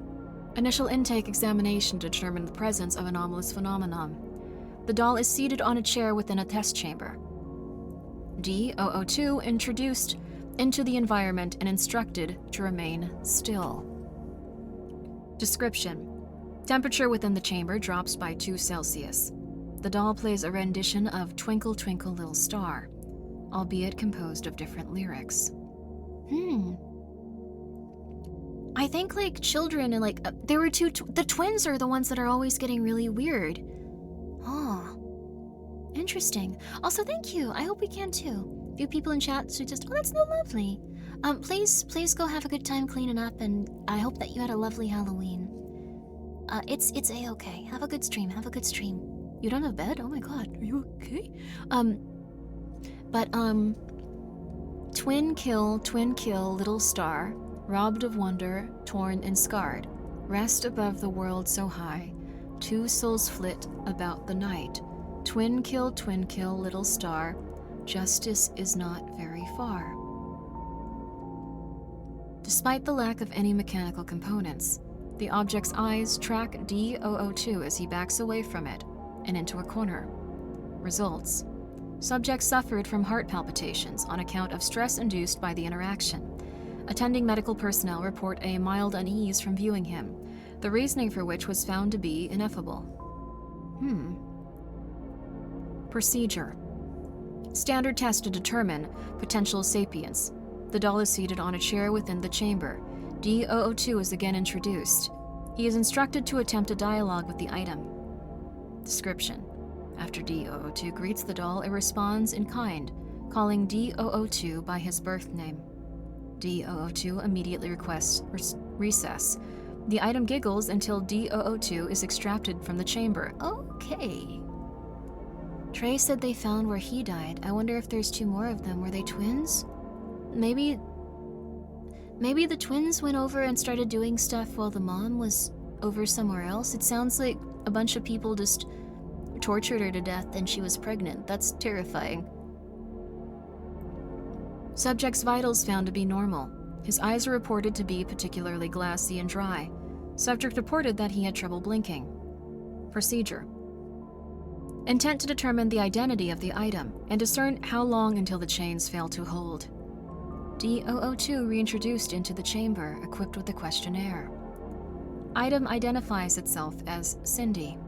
Initial intake examination to determine the presence of anomalous phenomenon. The doll is seated on a chair within a test chamber. D-002 introduced into the environment and instructed to remain still. Description. Temperature within the chamber drops by 2 Celsius. The doll plays a rendition of Twinkle Twinkle Little Star, albeit composed of different lyrics. I think, like, children and, like, there were the twins are the ones that are always getting really weird. Oh. Interesting. Also, thank you. I hope we can, too. A few people in chat who just, oh, that's so lovely. Please go have a good time cleaning up, and I hope that you had a lovely Halloween. It's A-okay. Have a good stream. Have a good stream. You don't have bed? Oh my god. Are you okay? Twin kill, little star. Robbed of wonder, torn and scarred, rest above the world so high, 2 souls flit about the night. Twin kill, little star, justice is not very far. Despite the lack of any mechanical components, the object's eyes track D-002 as he backs away from it and into a corner. Results. Subject suffered from heart palpitations on account of stress induced by the interaction. Attending medical personnel report a mild unease from viewing him, the reasoning for which was found to be ineffable. Procedure. Standard test to determine potential sapience. The doll is seated on a chair within the chamber. D-002 is again introduced. He is instructed to attempt a dialogue with the item. Description. After D-002 greets the doll, it responds in kind, calling D-002 by his birth name. D-002 immediately requests recess. The item giggles until D-002 is extracted from the chamber. Okay. Trey said they found where he died. I wonder if there's 2 more of them. Were they twins? Maybe the twins went over and started doing stuff while the mom was over somewhere else. It sounds like a bunch of people just tortured her to death and she was pregnant. That's terrifying. Subject's vitals found to be normal. His eyes are reported to be particularly glassy and dry. Subject reported that he had trouble blinking. Procedure. Intent to determine the identity of the item and discern how long until the chains fail to hold. D-002 reintroduced into the chamber, equipped with a questionnaire. Item identifies itself as Cindy.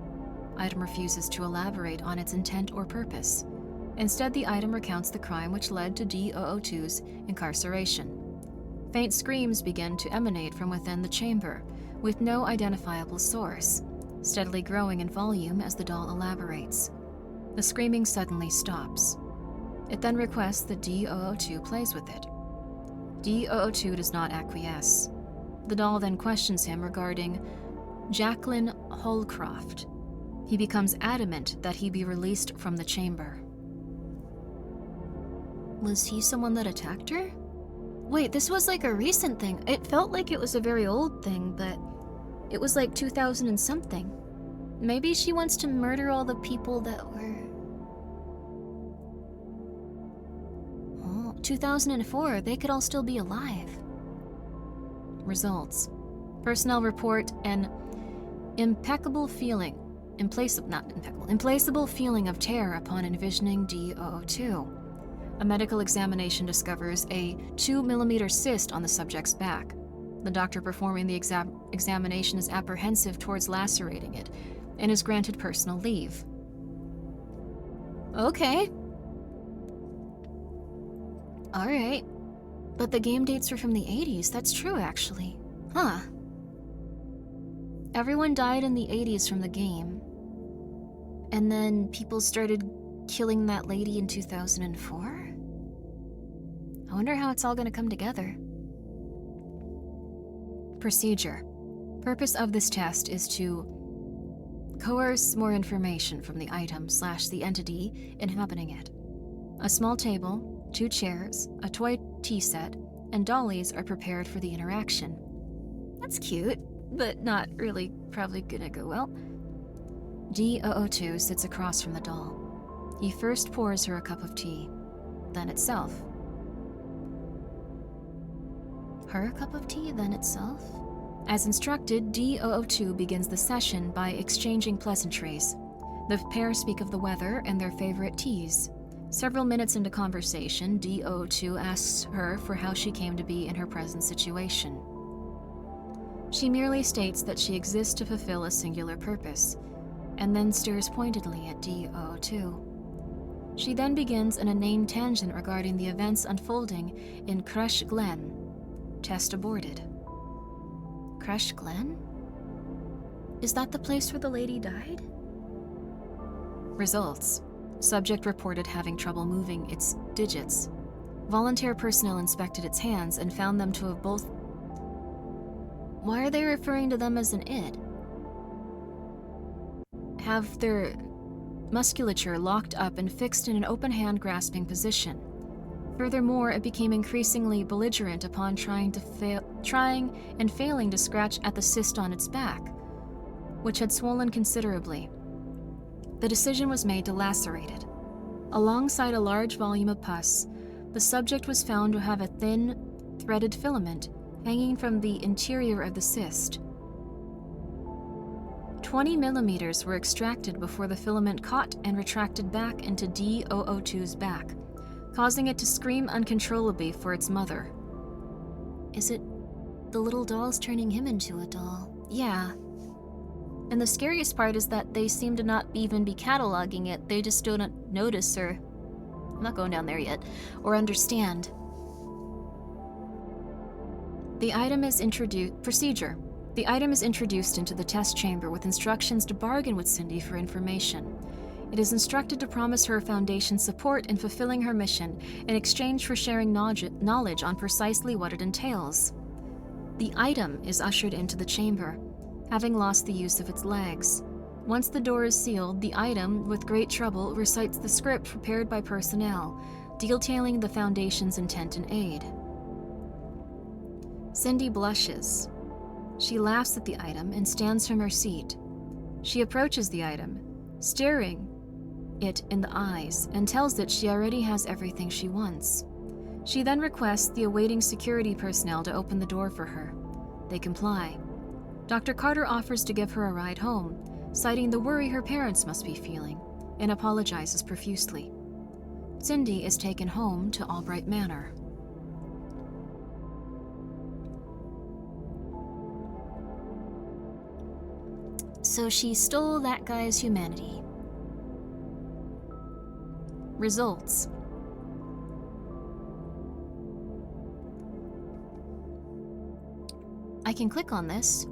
Item refuses to elaborate on its intent or purpose. Instead, the item recounts the crime which led to D-002's incarceration. Faint screams begin to emanate from within the chamber, with no identifiable source, steadily growing in volume as the doll elaborates. The screaming suddenly stops. It then requests that D-002 plays with it. D-002 does not acquiesce. The doll then questions him regarding Jacqueline Holcroft. He becomes adamant that he be released from the chamber. Was he someone that attacked her? Wait, this was like a recent thing. It felt like it was a very old thing, but it was like 2000 and something. Maybe she wants to murder all the people that were... Oh, 2004, they could all still be alive. Results. Personnel report an implacable feeling of terror upon envisioning D002. A medical examination discovers a 2mm cyst on the subject's back. The doctor performing the examination is apprehensive towards lacerating it and is granted personal leave. Okay. Alright. But the game dates were from the 80s. That's true, actually. Huh. Everyone died in the 80s from the game. And then people started killing that lady in 2004? I wonder how it's all gonna come together. Procedure. Purpose of this test is to coerce more information from the item/the entity inhabiting it. A small table, 2 chairs, a toy tea set, and dollies are prepared for the interaction. That's cute, but not really probably gonna go well. D002 sits across from the doll. He first pours her a cup of tea, then itself. Her a cup of tea, then itself? As instructed, D002 begins the session by exchanging pleasantries. The pair speak of the weather and their favorite teas. Several minutes into conversation, D002 asks her for how she came to be in her present situation. She merely states that she exists to fulfill a singular purpose, and then stares pointedly at D002. She then begins an inane tangent regarding the events unfolding in Crush Glen. Test aborted. Crush Glen? Is that the place where the lady died? Results. Subject reported having trouble moving its digits. Volunteer personnel inspected its hands and found them to have both... Why are they referring to them as an it? Have their musculature locked up and fixed in an open hand grasping position. Furthermore, it became increasingly belligerent upon trying and failing to scratch at the cyst on its back, which had swollen considerably. The decision was made to lacerate it. Alongside a large volume of pus, the subject was found to have a thin, threaded filament hanging from the interior of the cyst. 20 millimeters were extracted before the filament caught and retracted back into D002's back, causing it to scream uncontrollably for its mother. Is it the little doll's turning him into a doll? Yeah. And the scariest part is that they seem to not even be cataloging it. They just don't notice or... I'm not going down there yet. Or understand. The item is introduced... Procedure. The item is introduced into the test chamber with instructions to bargain with Cindy for information. It is instructed to promise her Foundation support in fulfilling her mission in exchange for sharing knowledge on precisely what it entails. The item is ushered into the chamber, having lost the use of its legs. Once the door is sealed, the item, with great trouble, recites the script prepared by personnel, detailing the Foundation's intent and aid. Cindy blushes. She laughs at the item and stands from her seat. She approaches the item, staring it in the eyes, and tells it she already has everything she wants. She then requests the awaiting security personnel to open the door for her. They comply. Dr. Carter offers to give her a ride home, citing the worry her parents must be feeling, and apologizes profusely. Cindy is taken home to Albright Manor. So she stole that guy's humanity. Results. I can click on this.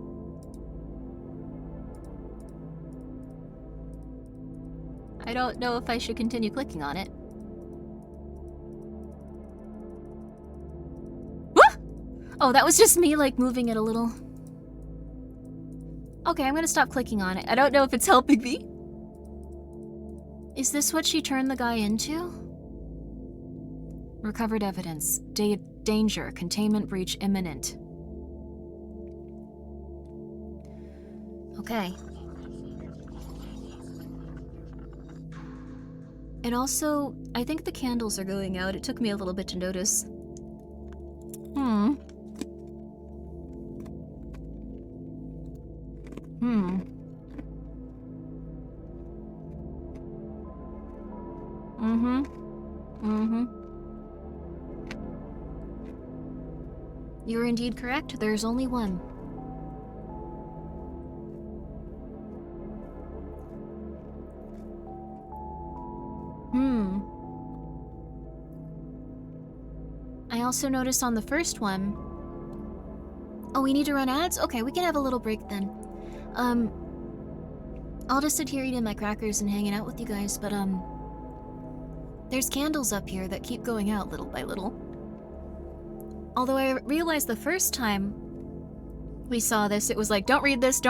I don't know if I should continue clicking on it. Oh, that was just me, like, moving it a little. Okay, I'm gonna stop clicking on it. I don't know if it's helping me. Is this what she turned the guy into? Recovered evidence. Danger. Containment breach imminent. Okay. And also, I think the candles are going out. It took me a little bit to notice. You're indeed correct. There's only one. I also noticed on the first one... Oh, we need to run ads? Okay, we can have a little break then. I'll just sit here eating my crackers and hanging out with you guys, but, there's candles up here that keep going out little by little. Although I realized the first time we saw this, it was like, don't read this,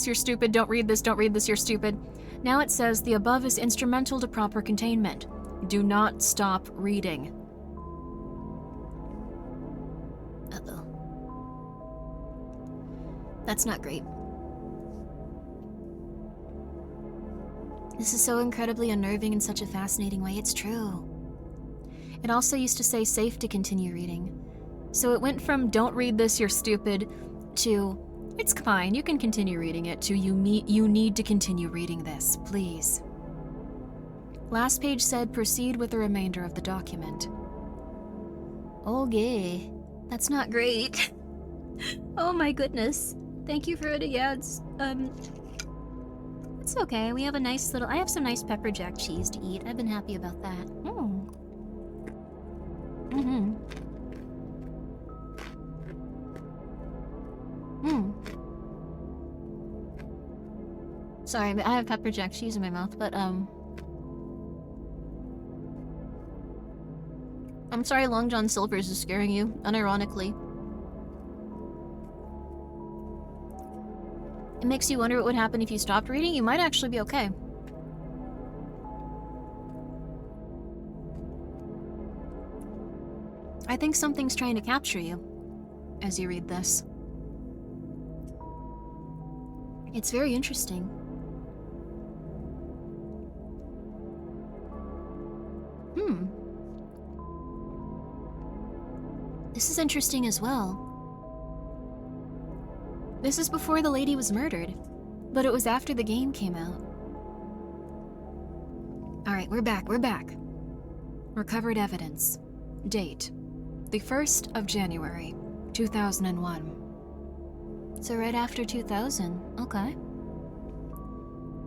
you're stupid, don't read this, you're stupid. Now it says, the above is instrumental to proper containment. Do not stop reading. Uh-oh. That's not great. This is so incredibly unnerving in such a fascinating way, it's true. It also used to say safe to continue reading. So it went from don't read this, you're stupid, to it's fine, you can continue reading it, to you need to continue reading this, please. Last page said proceed with the remainder of the document. Okay, that's not great. Oh my goodness. Thank you for the ads. It's okay, we have a nice little... I have some nice pepper jack cheese to eat. I've been happy about that. Sorry, but I have pepper jack cheese in my mouth, but, I'm sorry Long John Silver's is scaring you, unironically. It makes you wonder what would happen if you stopped reading. You might actually be okay. I think something's trying to capture you as you read this. It's very interesting. This is interesting as well. This is before the lady was murdered, but it was after the game came out. Alright, we're back. Recovered evidence. Date: the 1st of January, 2001. So right after 2000, okay.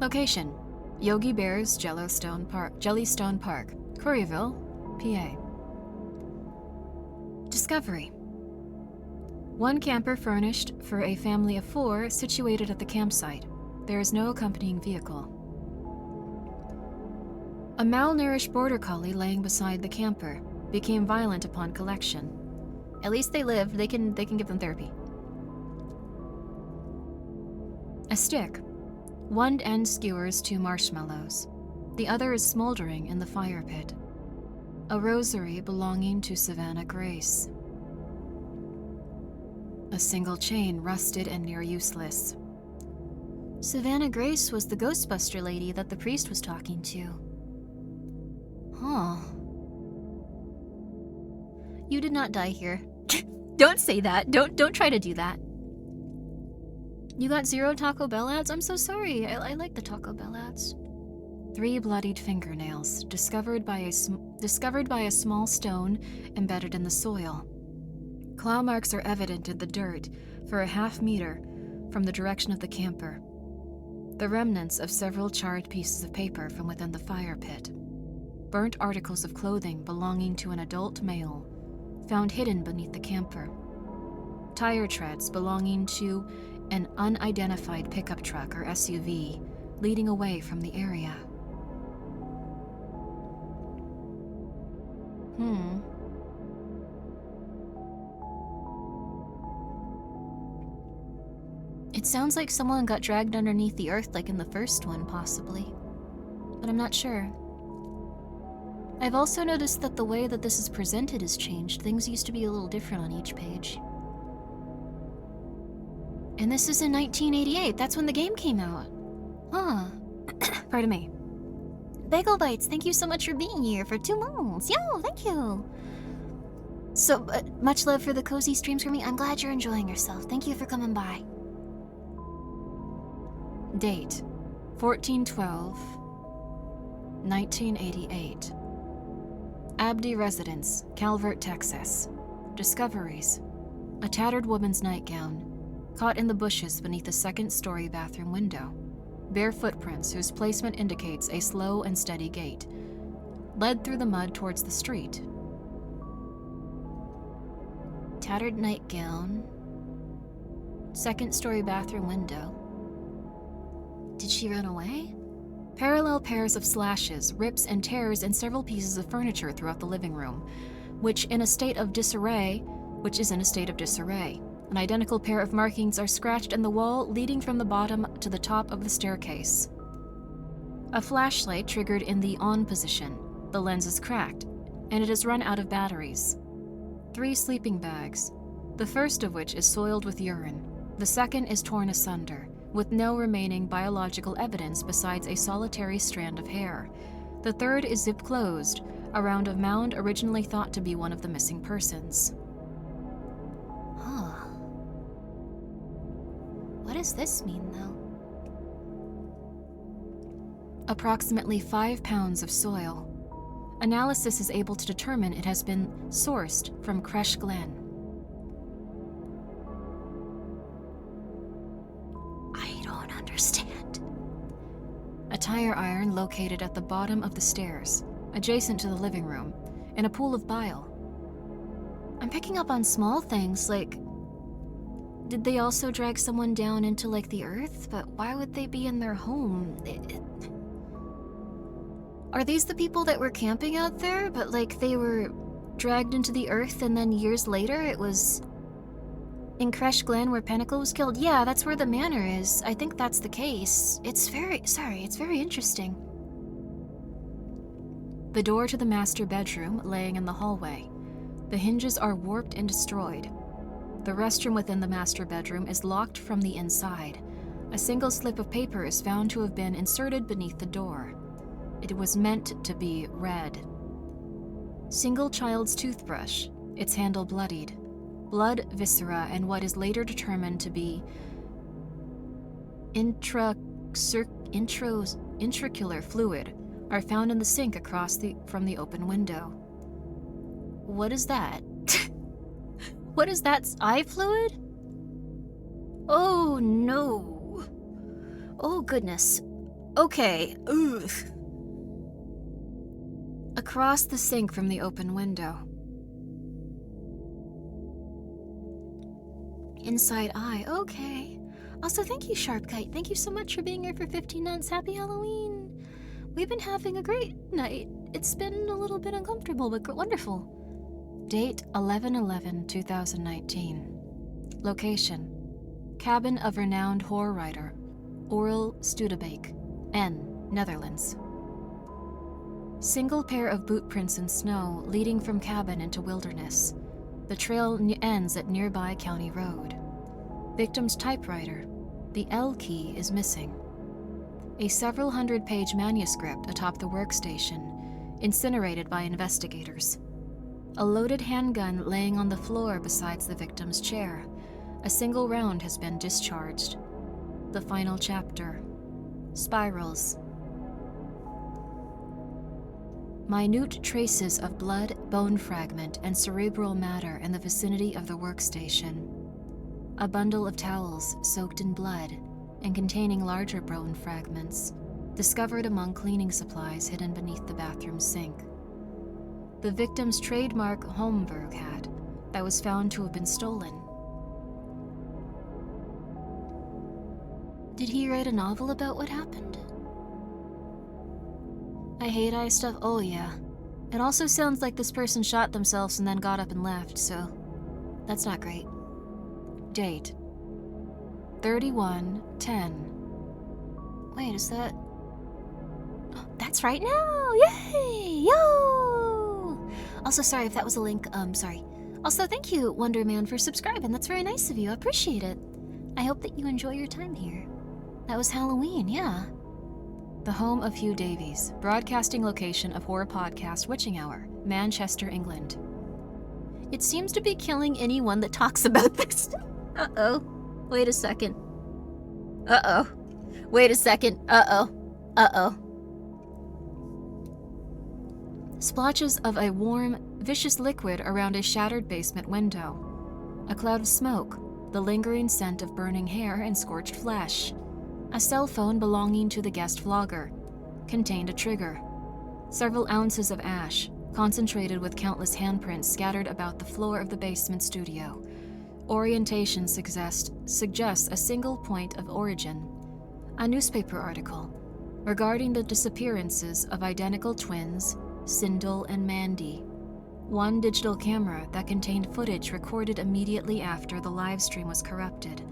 Location: Yogi Bear's Jellystone Park, Curryville, PA. Discovery: one camper furnished for a family of 4 situated at the campsite. There is no accompanying vehicle. A malnourished border collie laying beside the camper became violent upon collection. At least they lived. They can give them therapy. A stick. One end skewers 2 marshmallows. The other is smoldering in the fire pit. A rosary belonging to Savannah Grace. A single chain rusted and near useless. Savannah Grace was the Ghostbuster lady that the priest was talking to. Huh. You did not die here. Don't say that. Don't try to do that. You got 0 Taco Bell ads? I'm so sorry. I like the Taco Bell ads. 3 bloodied fingernails, discovered by a small stone embedded in the soil. Claw marks are evident in the dirt for a half-meter from the direction of the camper. The remnants of several charred pieces of paper from within the fire pit. Burnt articles of clothing belonging to an adult male, found hidden beneath the camper. Tire treads belonging to an unidentified pickup truck or SUV, leading away from the area. It sounds like someone got dragged underneath the earth like in the first one, possibly. But I'm not sure. I've also noticed that the way that this is presented has changed. Things used to be a little different on each page. And this is in 1988. That's when the game came out. Huh. Pardon me. Bagel Bites, thank you so much for being here for 2 months. Yo, thank you. So, much love for the cozy streams, Grimmi. I'm glad you're enjoying yourself. Thank you for coming by. Date, 14/12/1988. Abdi Residence, Calvert, Texas. Discoveries. A tattered woman's nightgown, caught in the bushes beneath a second-story bathroom window. Bare footprints whose placement indicates a slow and steady gait, led through the mud towards the street. Tattered nightgown. Second-story bathroom window. Did she run away? Parallel pairs of slashes, rips, and tears in several pieces of furniture throughout the living room, which is in a state of disarray. An identical pair of markings are scratched in the wall leading from the bottom to the top of the staircase. A flashlight triggered in the on position. The lens is cracked, and it has run out of batteries. 3 sleeping bags, the first of which is soiled with urine. The second is torn asunder, with no remaining biological evidence besides a solitary strand of hair. The third is zip closed around a mound originally thought to be one of the missing persons. Huh. What does this mean, though? Approximately 5 pounds of soil. Analysis is able to determine it has been sourced from Cresh Glen. I don't understand. A tire iron located at the bottom of the stairs, adjacent to the living room, in a pool of bile. I'm picking up on small things like, did they also drag someone down into, like, the earth? But why would they be in their home? Are these the people that were camping out there, but, like, they were dragged into the earth and then years later it was in Cresh Glen where Pinnacle was killed? Yeah, that's where the manor is. I think that's the case. It's very interesting. The door to the master bedroom laying in the hallway. The hinges are warped and destroyed. The restroom within the master bedroom is locked from the inside. A single slip of paper is found to have been inserted beneath the door. It was meant to be read. Single child's toothbrush, its handle bloodied. Blood, viscera, and what is later determined to be intraocular fluid are found in the sink across from the open window. What is that? What is that? Eye fluid? Oh no. Oh goodness. Okay. Ugh. Across the sink from the open window. Inside eye. Okay. Also, thank you, Sharpkite. Thank you so much for being here for 15 months. Happy Halloween. We've been having a great night. It's been a little bit uncomfortable, but wonderful. Date 11/11/2019. Location: cabin of renowned horror writer Orel Studebaker, N, Netherlands. Single pair of boot prints in snow leading from cabin into wilderness. The trail ends at nearby county road. Victim's typewriter. The L key is missing. A several hundred-page manuscript atop the workstation, incinerated by investigators. A loaded handgun laying on the floor beside the victim's chair. A single round has been discharged. The final chapter. Spirals. Minute traces of blood, bone fragment, and cerebral matter in the vicinity of the workstation. A bundle of towels soaked in blood and containing larger bone fragments, discovered among cleaning supplies hidden beneath the bathroom sink. The victim's trademark Holmberg hat that was found to have been stolen. Did he write a novel about what happened? I hate eye stuff. Oh yeah. It also sounds like this person shot themselves and then got up and left, so that's not great. Date: 31/10. Wait, is that... Oh, that's right now! Yay! Yo! Also, sorry if that was a link. Sorry. Also, thank you, Wonder Man, for subscribing. That's very nice of you. I appreciate it. I hope that you enjoy your time here. That was Halloween, yeah. The home of Hugh Davies, broadcasting location of horror podcast Witching Hour, Manchester, England. It seems to be killing anyone that talks about this. Uh-oh. Wait a second. Uh-oh. Wait a second. Uh-oh. Uh-oh. Splotches of a warm, vicious liquid around a shattered basement window. A cloud of smoke, the lingering scent of burning hair and scorched flesh. A cell phone belonging to the guest vlogger. Contained a trigger. Several ounces of ash, concentrated with countless handprints scattered about the floor of the basement studio. Orientation suggests a single point of origin. A newspaper article regarding the disappearances of identical twins, Sindel and Mandy. One digital camera that contained footage recorded immediately after the live stream was corrupted.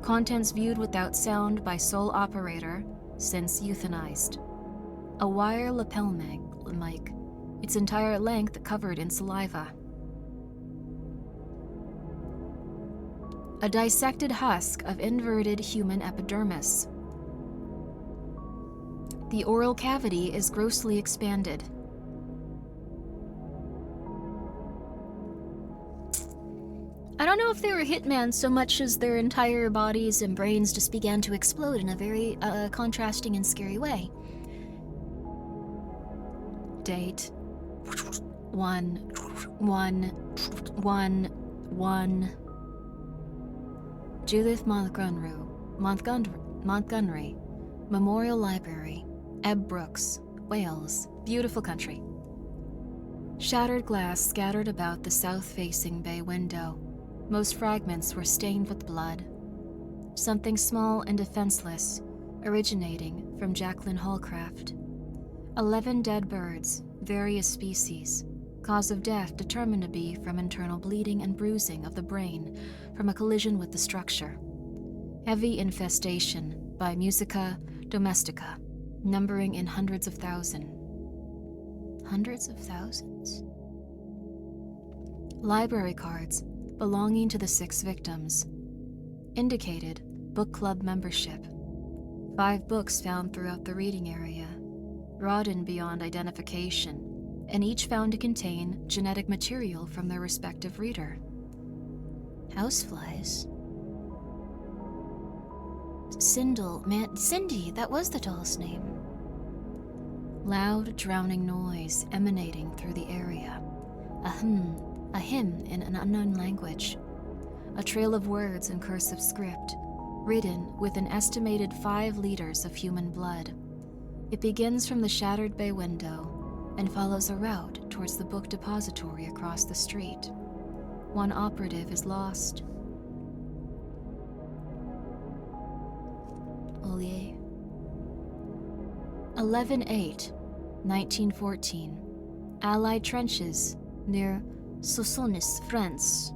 Contents viewed without sound by sole operator, since euthanized. A wire lapel mic, its entire length covered in saliva. A dissected husk of inverted human epidermis. The oral cavity is grossly expanded. I don't know if they were hitmen so much as their entire bodies and brains just began to explode in a very contrasting and scary way. Date 1/1/1/1. Judith Montgomery, Memorial Library, Ebb Brooks, Wales, beautiful country. Shattered glass scattered about the south-facing bay window. Most fragments were stained with blood. Something small and defenseless, originating from Jacqueline Hallcraft. 11 dead birds, various species. Cause of death determined to be from internal bleeding and bruising of the brain from a collision with the structure. Heavy infestation by Musica domestica, numbering in hundreds of thousands. Hundreds of thousands? Library cards belonging to the 6 victims. Indicated book club membership. 5 books found throughout the reading area, broadened beyond identification, and each found to contain genetic material from their respective reader. Houseflies. Cindy, that was the doll's name. Loud, drowning noise emanating through the area. A hymn in an unknown language. A trail of words in cursive script, written with an estimated 5 liters of human blood. It begins from the shattered bay window and follows a route towards the book depository across the street. One operative is lost. Ollier. 11/8/1914. Allied trenches near Soissons, France.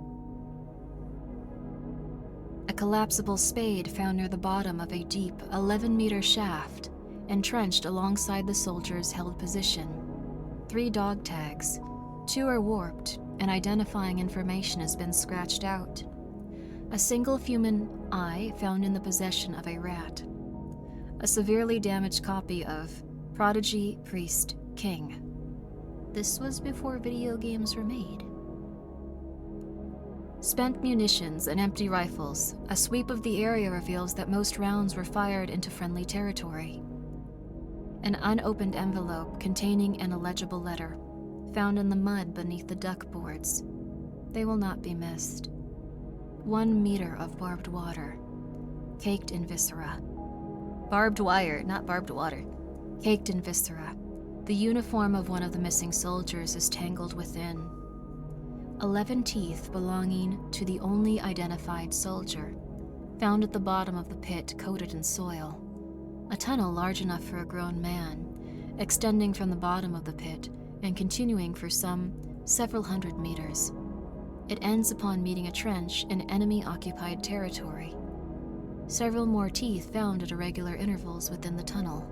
A collapsible spade found near the bottom of a deep 11-meter shaft, entrenched alongside the soldiers' held position. 3 dog tags. 2 are warped, and identifying information has been scratched out. A single human eye found in the possession of a rat. A severely damaged copy of Prodigy Priest King. This was before video games were made. Spent munitions and empty rifles. A sweep of the area reveals that most rounds were fired into friendly territory. An unopened envelope containing an illegible letter, found in the mud beneath the duck boards. They will not be missed. 1 meter of barbed water, caked in viscera. Barbed wire, not barbed water. Caked in viscera. The uniform of one of the missing soldiers is tangled within. 11 teeth belonging to the only identified soldier, found at the bottom of the pit coated in soil. A tunnel large enough for a grown man, extending from the bottom of the pit and continuing for several hundred meters. It ends upon meeting a trench in enemy-occupied territory. Several more teeth found at irregular intervals within the tunnel.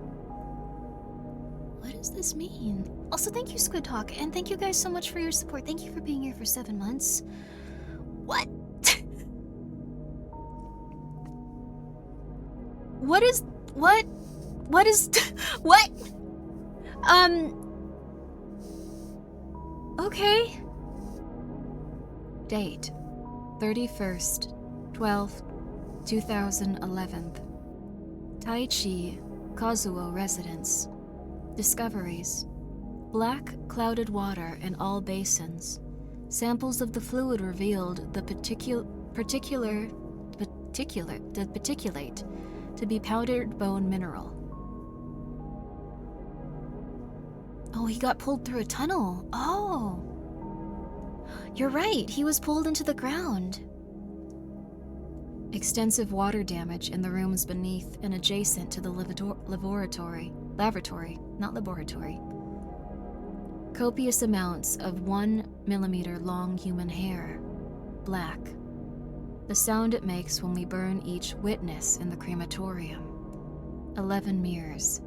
What does this mean? Also, thank you, Squid Talk, and thank you guys so much for your support. Thank you for being here for 7 months. What? What is... What? What is... What? Okay. Date: 31st, 12th, 2011. Tai Chi, Kazuo Residence. Discoveries: black, clouded water in all basins. Samples of the fluid revealed the particulate to be powdered bone mineral. Oh, he got pulled through a tunnel. Oh. You're right, he was pulled into the ground. Extensive water damage in the rooms beneath and adjacent to the laboratory. Copious amounts of 1 millimeter long human hair, black. The sound it makes when we burn each witness in the crematorium. 11 mirrors.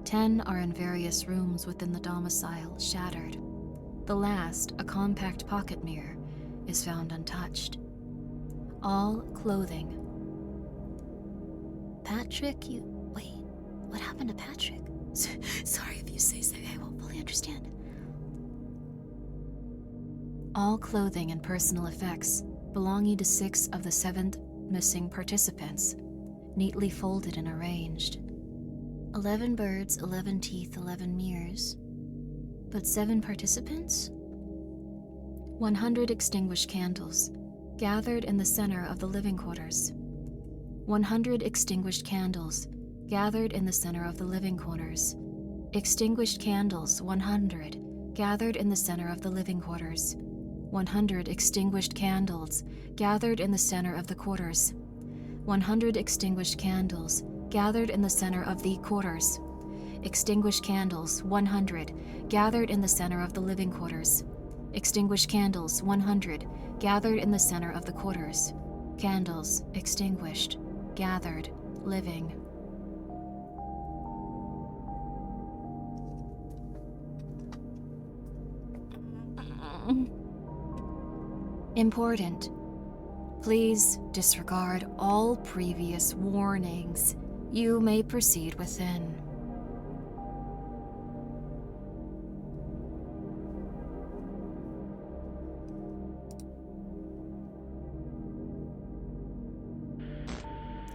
10 are in various rooms within the domicile, shattered. The last, a compact pocket mirror, is found untouched. All clothing. Patrick, wait, what happened to Patrick? Sorry if you say so, I won't fully understand. All clothing and personal effects belonging to 6 of the 7 missing participants, neatly folded and arranged. 11 birds, 11 teeth, 11 mirrors. But 7 participants? 100 extinguished candles, gathered in the center of the living quarters. 100 extinguished candles, gathered in the center of the living quarters. Extinguished candles, 100, gathered in the center of the living quarters. 100 extinguished candles, gathered in the center of the quarters. 100 extinguished candles, gathered in the center of the quarters. Extinguished candles, 100, gathered in the center of the living quarters. Extinguished candles, 100, gathered in the center of the quarters. Candles, extinguished, gathered, living. Important. Please disregard all previous warnings. You may proceed within.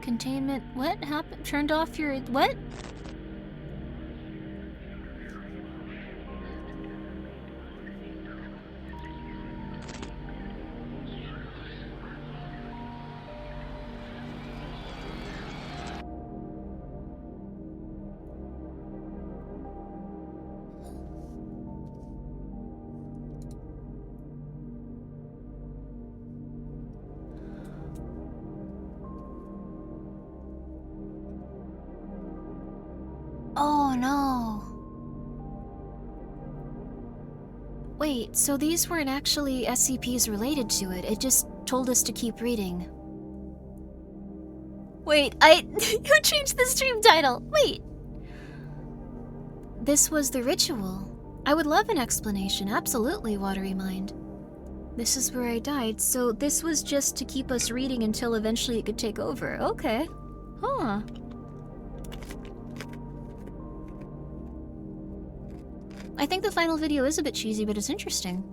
Containment, what happened? Turned off your, what? Oh no. Wait, so these weren't actually SCPs related to it, it just told us to keep reading. Wait, who changed the stream title? Wait. This was the ritual. I would love an explanation, absolutely, Watery Mind. This is where I died, so this was just to keep us reading until eventually it could take over. Okay. Huh. I think the final video is a bit cheesy, but it's interesting.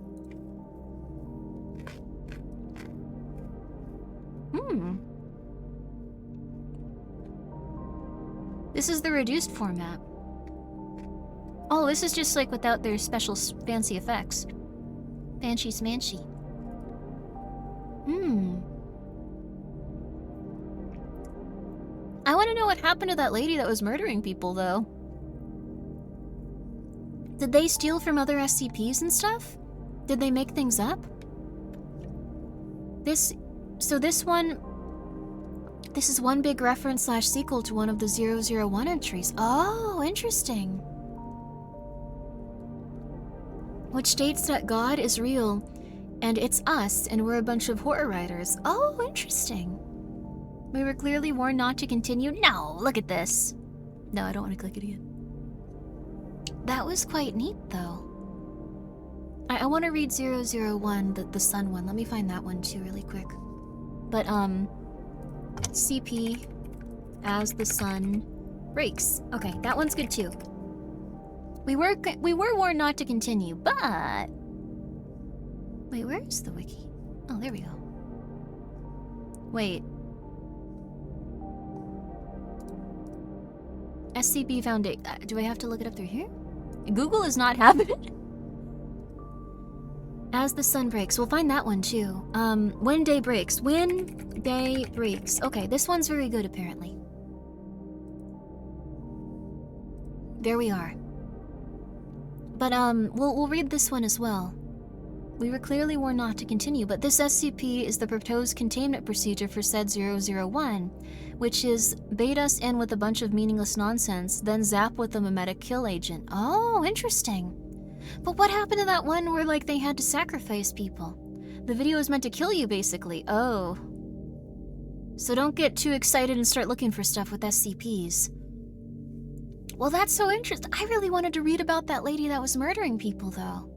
This is the reduced format. Oh, this is just like without their special fancy effects. Banshee smanchy. I want to know what happened to that lady that was murdering people, though. Did they steal from other SCPs and stuff? Did they make things up? This is one big reference / sequel to one of the 001 entries. Oh, interesting. Which states that God is real, and it's us, and we're a bunch of horror writers. Oh, interesting. We were clearly warned not to continue. No, look at this. No, I don't want to click it again. That was quite neat, though. I want to read 001, the sun one. Let me find that one too really quick. But, SCP as the sun breaks. Okay, that one's good too. We were warned not to continue, but... Wait, where's the wiki? Oh, there we go. Wait. SCP Foundation. Do I have to look it up through here? Google is not having it. As the sun breaks. We'll find that one too. When day breaks. When day breaks. Okay, this one's very good apparently. There we are. But we'll read this one as well. We were clearly warned not to continue, but this SCP is the proposed containment procedure for said 001, which is bait us in with a bunch of meaningless nonsense, then zap with a memetic kill agent. Oh, interesting. But what happened to that one where, like, they had to sacrifice people? The video is meant to kill you, basically. Oh. So don't get too excited and start looking for stuff with SCPs. Well, that's so interesting. I really wanted to read about that lady that was murdering people, though.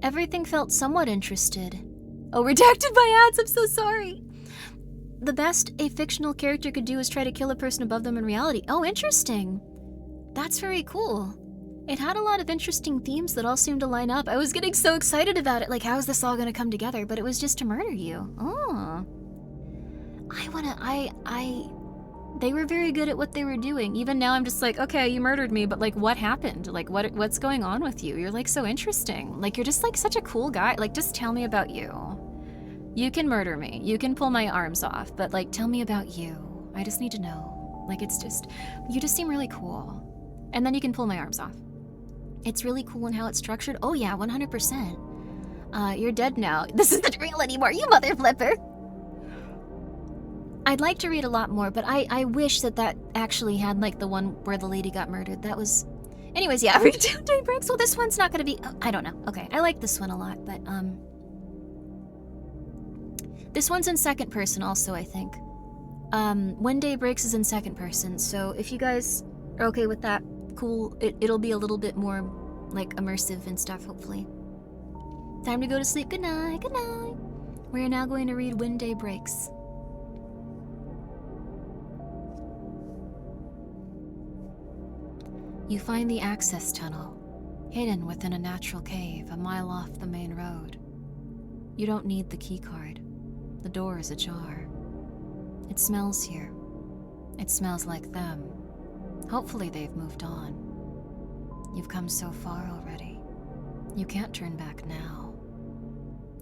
Everything felt somewhat interested. Oh, redacted by ads, I'm so sorry. The best a fictional character could do is try to kill a person above them in reality. Oh, interesting. That's very cool. It had a lot of interesting themes that all seemed to line up. I was getting so excited about it, like, how is this all gonna come together? But it was just to murder you. Oh. They were very good at what they were doing. Even now I'm just like, okay, you murdered me, but like, what happened? Like, what's going on with you? You're like so interesting. Like, you're just like such a cool guy. Like, just tell me about you. You can murder me. You can pull my arms off, but like, tell me about you. I just need to know. Like, it's just, you just seem really cool. And then you can pull my arms off. It's really cool in how it's structured. Oh yeah, 100%. You're dead now. This isn't real anymore, you mother flipper. I'd like to read a lot more, but I wish that actually had, like, the one where the lady got murdered. That was... Anyways, yeah, every 2 day breaks. Well, this one's not gonna be... I don't know. Okay, I like this one a lot, but, this one's in second person also, I think. When Day Breaks is in second person, so if you guys are okay with that, cool. It'll be a little bit more, like, immersive and stuff, hopefully. Time to go to sleep. Good night, good night. We are now going to read When Day Breaks. You find the access tunnel, hidden within a natural cave a mile off the main road. You don't need the keycard. The door is ajar. It smells here. It smells like them. Hopefully they've moved on. You've come so far already. You can't turn back now.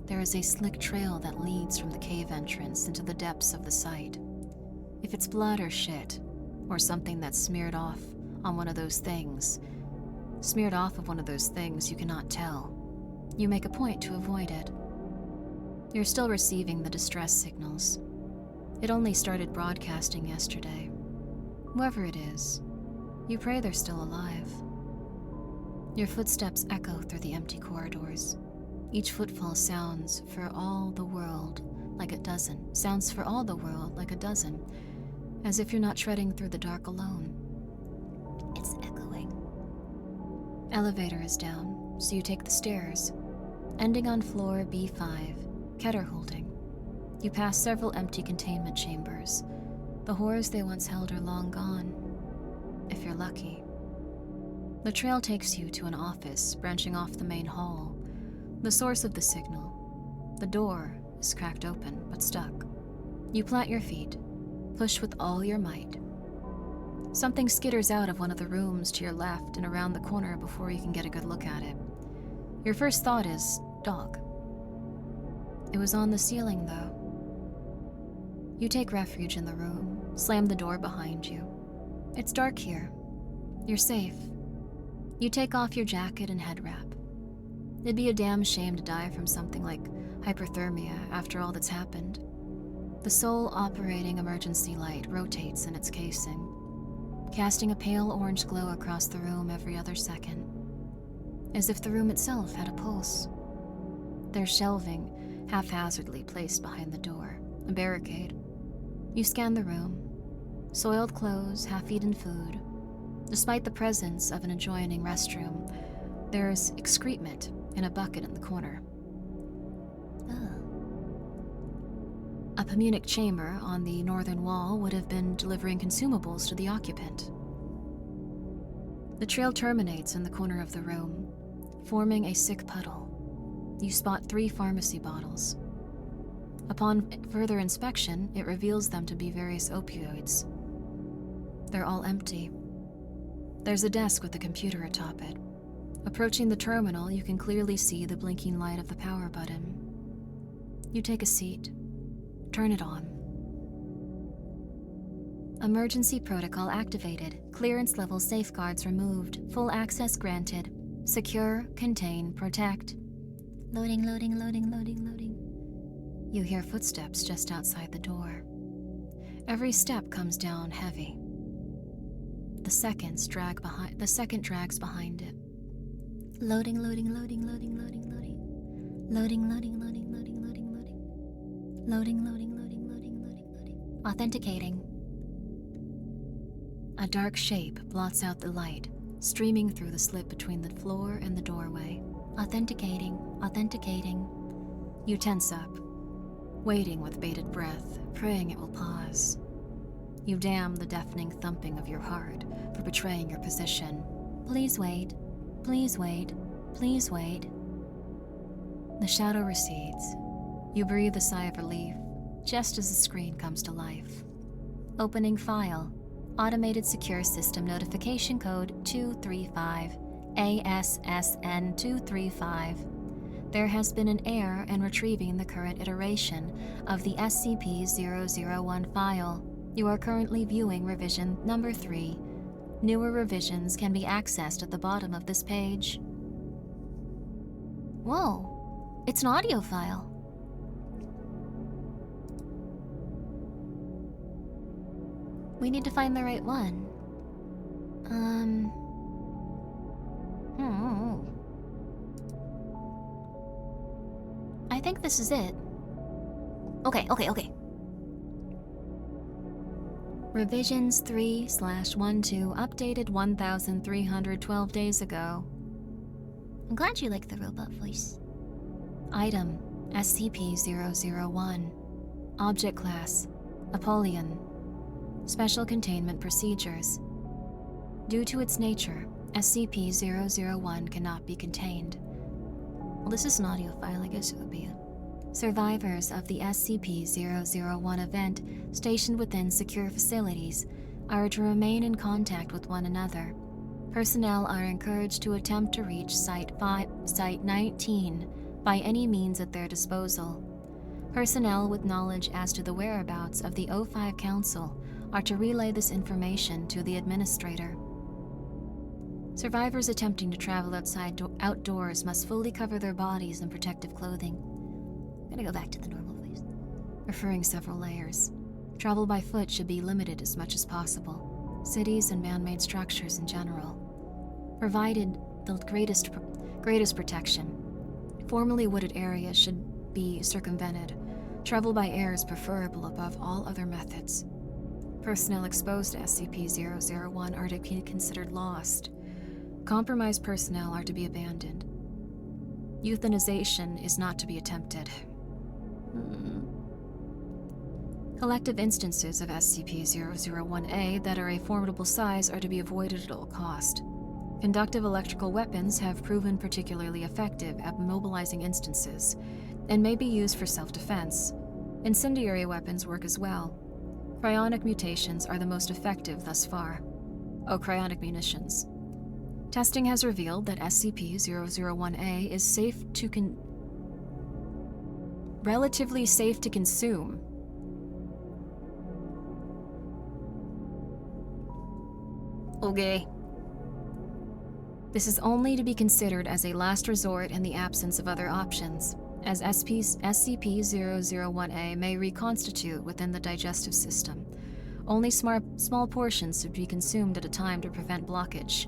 There is a slick trail that leads from the cave entrance into the depths of the site. If it's blood or shit, or something that's smeared off of one of those things, you cannot tell. You make a point to avoid it. You're still receiving the distress signals. It only started broadcasting yesterday. Whoever it is, you pray they're still alive. Your footsteps echo through the empty corridors. Each footfall sounds for all the world like a dozen, as if you're not treading through the dark alone. It's echoing. Elevator is down, so you take the stairs, ending on floor B5, Keter holding. You pass several empty containment chambers. The horrors they once held are long gone, if you're lucky. The trail takes you to an office branching off the main hall, the source of the signal. The door is cracked open, but stuck. You plant your feet, push with all your might. Something skitters out of one of the rooms to your left and around the corner before you can get a good look at it. Your first thought is, dog. It was on the ceiling, though. You take refuge in the room, slam the door behind you. It's dark here. You're safe. You take off your jacket and head wrap. It'd be a damn shame to die from something like hyperthermia after all that's happened. The sole operating emergency light rotates in its casing, casting a pale orange glow across the room every other second, as if the room itself had a pulse. There's shelving haphazardly placed behind the door, a barricade. You scan the room. Soiled clothes, half-eaten food. Despite the presence of an adjoining restroom, there's excrement in a bucket in the corner. A Pamunic chamber on the northern wall would have been delivering consumables to the occupant. The trail terminates in the corner of the room, forming a sick puddle. You spot 3 pharmacy bottles. Upon further inspection, it reveals them to be various opioids. They're all empty. There's a desk with a computer atop it. Approaching the terminal, you can clearly see the blinking light of the power button. You take a seat. Turn it on. Emergency protocol activated. Clearance level safeguards removed. Full access granted. Secure, contain, protect. Loading, loading, loading, loading, loading. You hear footsteps just outside the door. Every step comes down heavy. The second drags behind it. Loading, loading, loading, loading, loading, loading. Loading, loading, loading, loading, loading, loading. Loading, loading, loading, loading, loading, loading. Authenticating. A dark shape blots out the light, streaming through the slit between the floor and the doorway. Authenticating, authenticating. You tense up, waiting with bated breath, praying it will pause. You damn the deafening thumping of your heart for betraying your position. Please wait, please wait, please wait. The shadow recedes. You breathe a sigh of relief, just as the screen comes to life. Opening file. Automated Secure System Notification Code 235, ASSN 235. There has been an error in retrieving the current iteration of the SCP-001 file. You are currently viewing revision number 3. Newer revisions can be accessed at the bottom of this page. Whoa, it's an audio file. We need to find the right one. I think this is it. Okay. Revisions 3/12 updated 1,312 days ago. I'm glad you like the robot voice. Item, SCP-001. Object Class, Apollyon. Special Containment Procedures. Due to its nature, SCP-001 cannot be contained. Well, this is an audio file, I guess it would be it. Survivors of the SCP-001 event stationed within secure facilities are to remain in contact with one another. Personnel are encouraged to attempt to reach Site 19 by any means at their disposal. Personnel with knowledge as to the whereabouts of the O5 Council are to relay this information to the administrator. Survivors attempting to travel outdoors must fully cover their bodies in protective clothing. I'm gonna go back to the normal place. Referring several layers. Travel by foot should be limited as much as possible. Cities and man-made structures in general. Provided the greatest protection. Formerly wooded areas should be circumvented. Travel by air is preferable above all other methods. Personnel exposed to SCP-001 are to be considered lost. Compromised personnel are to be abandoned. Euthanization is not to be attempted. Collective instances of SCP-001-A that are a formidable size are to be avoided at all cost. Conductive electrical weapons have proven particularly effective at mobilizing instances, and may be used for self-defense. Incendiary weapons work as well. Cryonic mutations are the most effective thus far. Cryonic munitions. Testing has revealed that SCP-001-A is relatively safe to consume. Okay. This is only to be considered as a last resort in the absence of other options, as SCP-001-A may reconstitute within the digestive system. Only small portions should be consumed at a time to prevent blockage.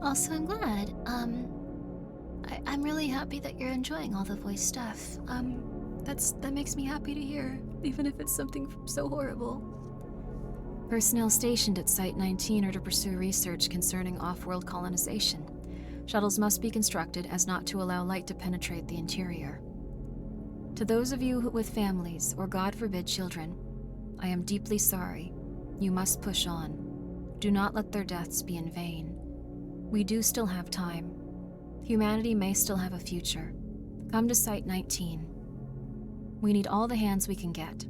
Also, I'm glad. I'm really happy that you're enjoying all the voice stuff. That makes me happy to hear, even if it's something so horrible. Personnel stationed at Site-19 are to pursue research concerning off-world colonization. Shuttles must be constructed as not to allow light to penetrate the interior. To those of you with families, or God forbid children, I am deeply sorry. You must push on. Do not let their deaths be in vain. We do still have time. Humanity may still have a future. Come to Site-19. We need all the hands we can get.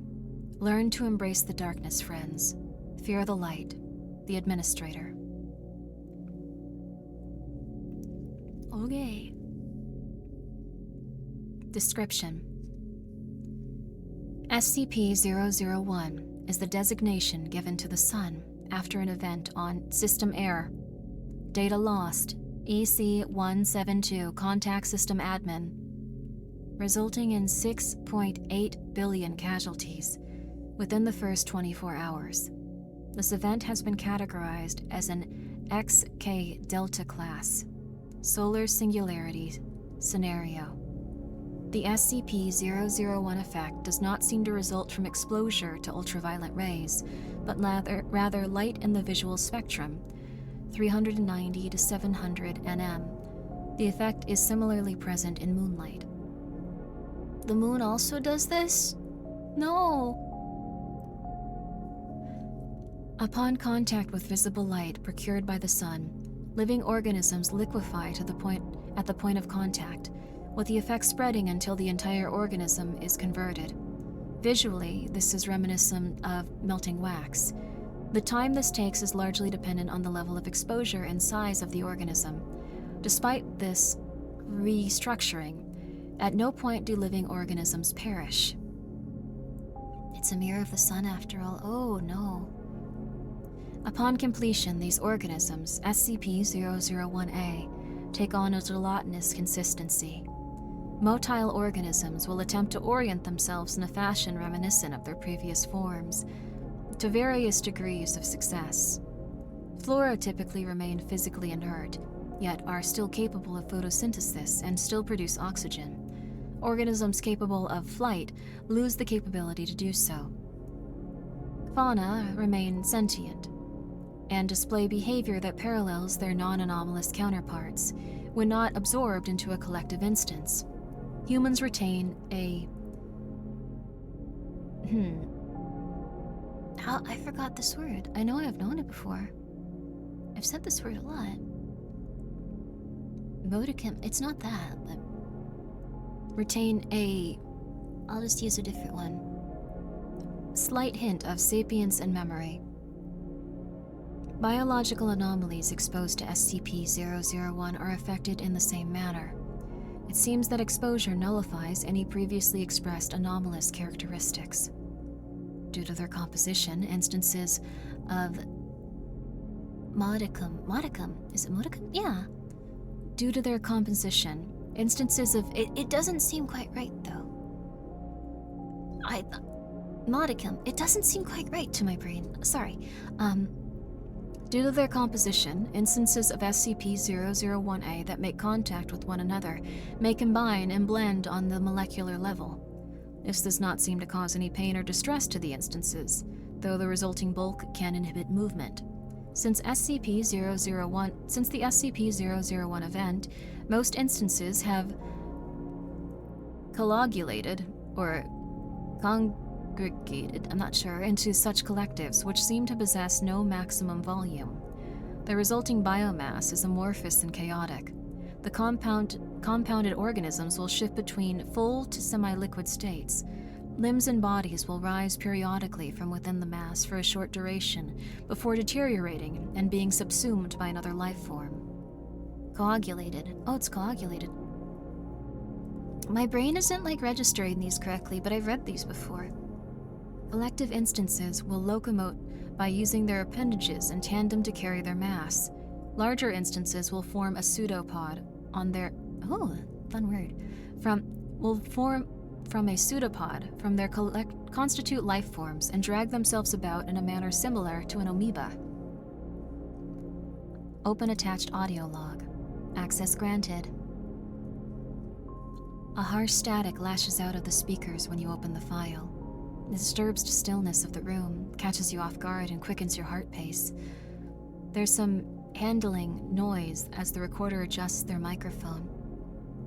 Learn to embrace the darkness, friends. Fear the light. The Administrator. Okay. Description. SCP-001 is the designation given to the Sun after an event on System Air. Data lost. EC-172 Contact System Admin. Resulting in 6.8 billion casualties within the first 24 hours. This event has been categorized as an XK Delta class solar singularity scenario. The SCP-001 effect does not seem to result from exposure to ultraviolet rays, but rather light in the visual spectrum, 390 to 700 nm. The effect is similarly present in moonlight. The moon also does this? No. Upon contact with visible light procured by the sun, living organisms liquefy at the point of contact, with the effect spreading until the entire organism is converted. Visually, this is reminiscent of melting wax. The time this takes is largely dependent on the level of exposure and size of the organism. Despite this restructuring, at no point do living organisms perish. It's a mirror of the sun after all. Oh no. Upon completion, these organisms, SCP-001-A, take on a gelatinous consistency. Motile organisms will attempt to orient themselves in a fashion reminiscent of their previous forms, to various degrees of success. Flora typically remain physically inert, yet are still capable of photosynthesis and still produce oxygen. Organisms capable of flight lose the capability to do so. Fauna remain sentient, and display behavior that parallels their non-anomalous counterparts when not absorbed into a collective instance. Humans retain a... I forgot this word. I know I've known it before. I've said this word a lot. Modicum, it's not that, but... retain a... I'll just use a different one. Slight hint of sapience and memory. Biological anomalies exposed to SCP-001 are affected in the same manner. It seems that exposure nullifies any previously expressed anomalous characteristics. Due to their composition, instances of modicum, is it modicum? Yeah. Due to their composition, instances of... It doesn't seem quite right, though. Modicum, it doesn't seem quite right to my brain. Sorry. Due to their composition, instances of SCP-001-A that make contact with one another may combine and blend on the molecular level. This does not seem to cause any pain or distress to the instances, though the resulting bulk can inhibit movement. Since the SCP-001 event, most instances have coagulated or congregated, I'm not sure, into such collectives which seem to possess no maximum volume. The resulting biomass is amorphous and chaotic. The compounded organisms will shift between full to semi-liquid states. Limbs and bodies will rise periodically from within the mass for a short duration before deteriorating and being subsumed by another life form. Coagulated. Oh, it's coagulated. My brain isn't registering these correctly, but I've read these before. Collective instances will locomote by using their appendages in tandem to carry their mass. Larger instances will form a pseudopod on their... Oh, fun word. Will form from a pseudopod from their constitute life forms and drag themselves about in a manner similar to an amoeba. Open attached audio log. Access granted. A harsh static lashes out of the speakers when you open the file. The disturbed stillness of the room catches you off guard and quickens your heart pace. There's some handling noise as the recorder adjusts their microphone.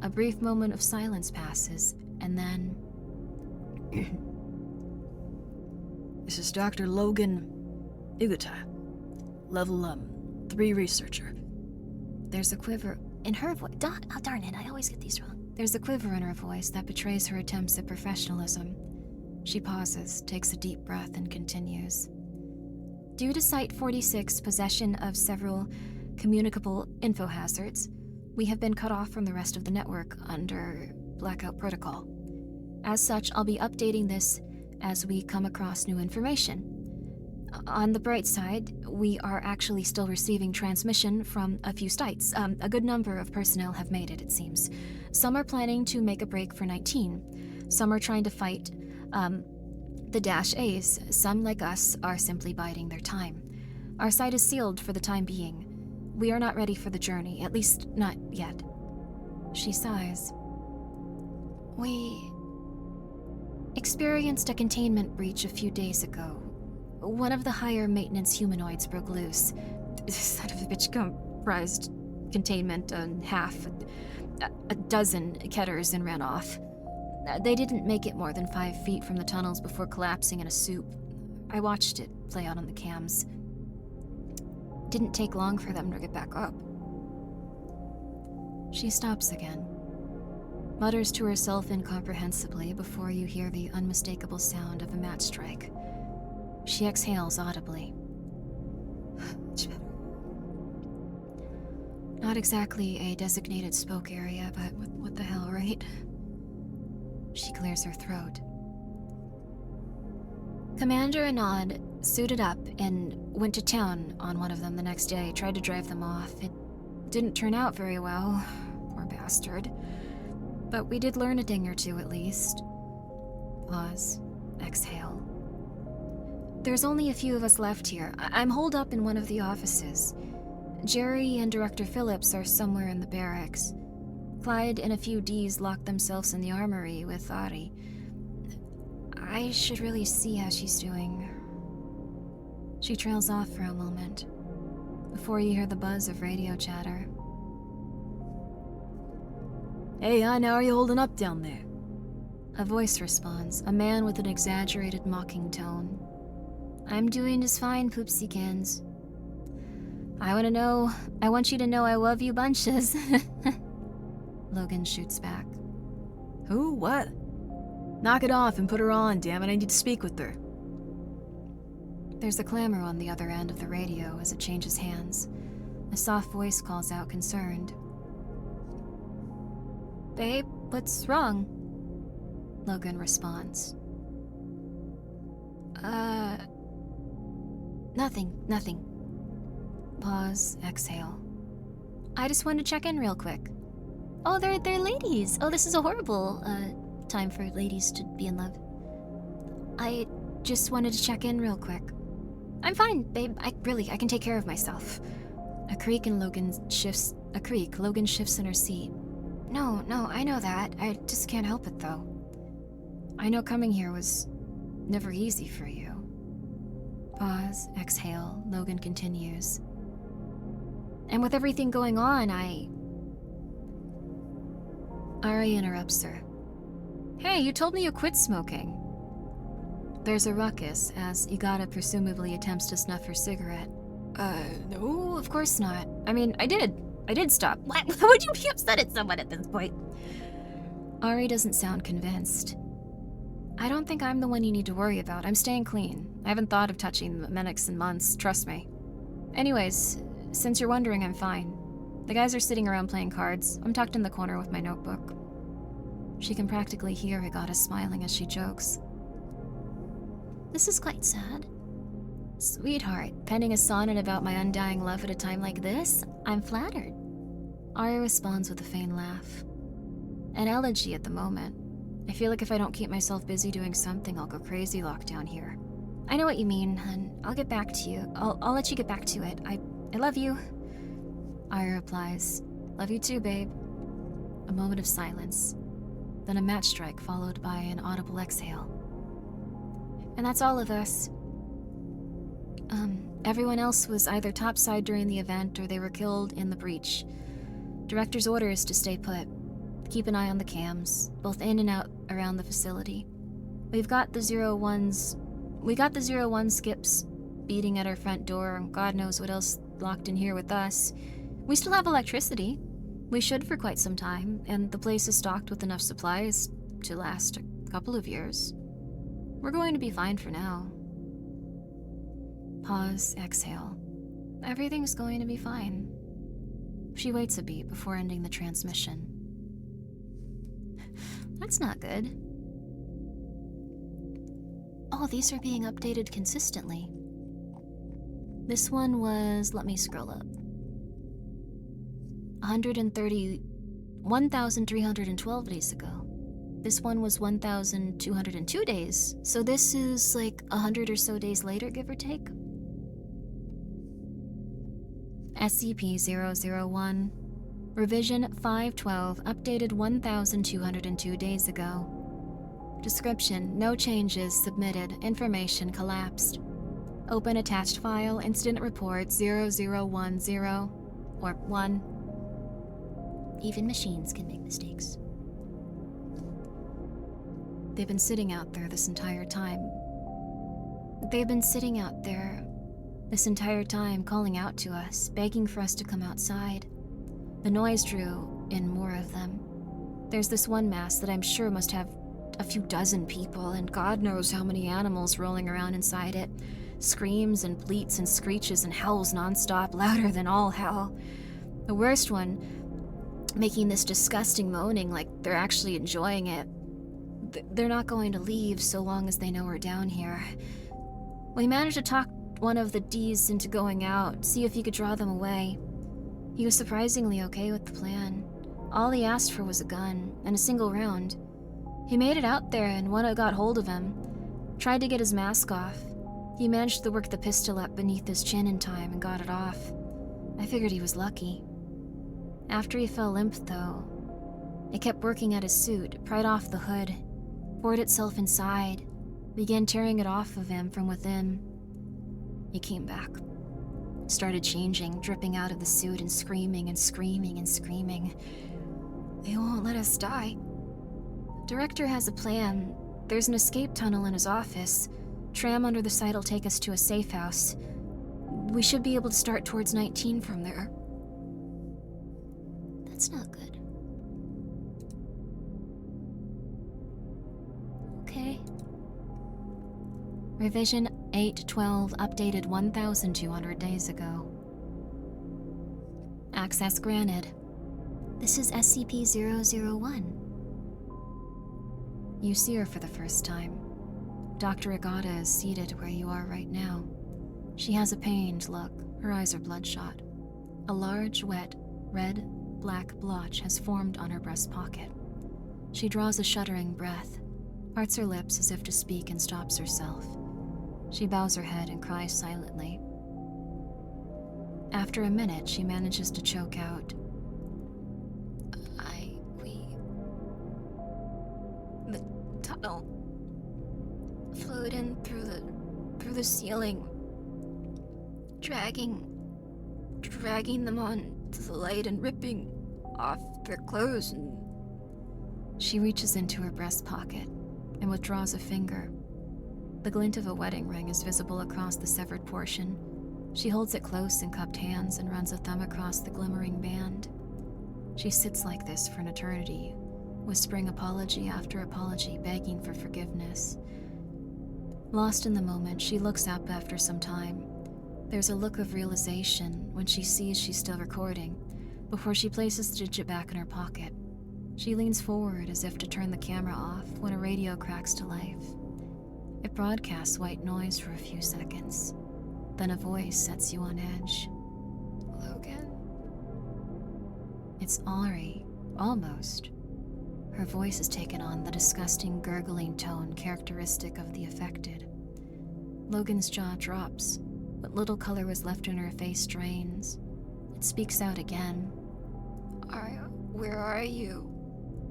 A brief moment of silence passes, and then... This is Dr. Logan Igata, level 3 researcher. There's a quiver in her voice. Oh, darn it, I always get these wrong. There's a quiver in her voice that betrays her attempts at professionalism. She pauses, takes a deep breath, and continues. Due to Site-46's possession of several communicable info hazards, we have been cut off from the rest of the network under Blackout Protocol. As such, I'll be updating this as we come across new information. On the bright side, we are actually still receiving transmission from a few sites. A good number of personnel have made it seems. Some are planning to make a break for 19. Some are trying to fight the Dash-A's. Some, like us, are simply biding their time. Our site is sealed for the time being. We are not ready for the journey, at least not yet. She sighs. We experienced a containment breach a few days ago. One of the higher maintenance humanoids broke loose. Son of a bitch comprised containment in half, a dozen Ketters, and ran off. They didn't make it more than 5 feet from the tunnels before collapsing in a soup. I watched it play out on the cams. Didn't take long for them to get back up. She stops again, mutters to herself incomprehensibly before you hear the unmistakable sound of a match strike. She exhales audibly. Much better. Not exactly a designated spoke area, but what the hell, right? She clears her throat. Commander Anand suited up and went to town on one of them the next day, tried to drive them off. It didn't turn out very well. Poor bastard. But we did learn a thing or two at least. Pause. Exhale. There's only a few of us left here. I'm holed up in one of the offices. Jerry and Director Phillips are somewhere in the barracks. Clyde and a few Ds locked themselves in the armory with Ari. I should really see how she's doing. She trails off for a moment, before you hear the buzz of radio chatter. Hey, hon, how are you holding up down there? A voice responds, a man with an exaggerated mocking tone. I'm doing just fine, poopsykins. I want you to know I love you bunches. Logan shoots back. Who? What? Knock it off and put her on, damn it, I need to speak with her. There's a clamor on the other end of the radio as it changes hands. A soft voice calls out, concerned. Babe, what's wrong? Logan responds. Nothing. Pause, exhale. I just wanted to check in real quick. Oh, they're ladies. Oh, this is a horrible, time for ladies to be in love. I just wanted to check in real quick. I'm fine, babe. I can take care of myself. A creak, Logan shifts in her seat. No, I know that. I just can't help it, though. I know coming here was never easy for you. Pause, exhale, Logan continues. And with everything going on, Ari interrupts her. Hey, you told me you quit smoking. There's a ruckus as Igata presumably attempts to snuff her cigarette. No, of course not. I mean, I did stop. Why would you be upset at someone at this point? Ari doesn't sound convinced. I don't think I'm the one you need to worry about. I'm staying clean. I haven't thought of touching the medics in months, trust me. Anyways, since you're wondering, I'm fine. The guys are sitting around playing cards. I'm tucked in the corner with my notebook. She can practically hear Igata smiling as she jokes. This is quite sad. Sweetheart, penning a sonnet about my undying love at a time like this? I'm flattered. Ari responds with a faint laugh. An elegy at the moment. I feel like if I don't keep myself busy doing something, I'll go crazy locked down here. I know what you mean, and I'll get back to you. I'll let you get back to it. I love you. Ari replies, love you too, babe. A moment of silence, then a match strike followed by an audible exhale. And that's all of us. Everyone else was either topside during the event or they were killed in the breach. Director's orders to stay put. Keep an eye on the cams, both in and out around the facility. We got the 01 skips beating at our front door, and God knows what else locked in here with us. We still have electricity. We should for quite some time, and the place is stocked with enough supplies to last a couple of years. We're going to be fine for now. Pause, exhale. Everything's going to be fine. She waits a beat before ending the transmission. That's not good. Oh, these are being updated consistently. This one was, let me scroll up. 1,312 days ago. This one was 1,202 days. So this is like 100 or so days later, give or take. SCP-001. Revision 512, updated 1,202 days ago. Description: no changes submitted. Information collapsed. Open attached file, incident report 0010 or 1. Even machines can make mistakes. They've been sitting out there this entire time. Calling out to us, begging for us to come outside. The noise drew in more of them. There's this one mass that I'm sure must have a few dozen people, and God knows how many animals rolling around inside it. Screams and bleats and screeches and howls nonstop, louder than all hell. The worst one, making this disgusting moaning like they're actually enjoying it. They're not going to leave so long as they know we're down here. We managed to talk one of the Ds into going out, see if he could draw them away. He was surprisingly okay with the plan. All he asked for was a gun, and a single round. He made it out there, and one got hold of him. Tried to get his mask off. He managed to work the pistol up beneath his chin in time and got it off. I figured he was lucky. After he fell limp, though, it kept working at his suit, pried off the hood, poured itself inside, began tearing it off of him from within. He came back. Started changing, dripping out of the suit and screaming and screaming and screaming. They won't let us die. Director has a plan. There's an escape tunnel in his office. Tram under the site will take us to a safe house. We should be able to start towards 19 from there. That's not good. Okay. Revision 812, updated 1,200 days ago. Access granted. This is SCP-001. You see her for the first time. Dr. Agata is seated where you are right now. She has a pained look. Her eyes are bloodshot. A large, wet, red-black blotch has formed on her breast pocket. She draws a shuddering breath, parts her lips as if to speak, and stops herself. She bows her head and cries silently. After a minute, she manages to choke out, The tunnel flowed in through the ceiling, dragging them on to the light and ripping off their clothes. And she reaches into her breast pocket and withdraws a finger. The glint of a wedding ring is visible across the severed portion. She holds it close in cupped hands and runs a thumb across the glimmering band. She sits like this for an eternity, whispering apology after apology, begging for forgiveness. Lost in the moment, she looks up after some time. There's a look of realization when she sees she's still recording, before she places the digit back in her pocket. She leans forward as if to turn the camera off when a radio cracks to life. It broadcasts white noise for a few seconds. Then a voice sets you on edge. Logan? It's Ari, almost. Her voice has taken on the disgusting, gurgling tone characteristic of the affected. Logan's jaw drops. What little color was left in her face drains. It speaks out again. Where are you?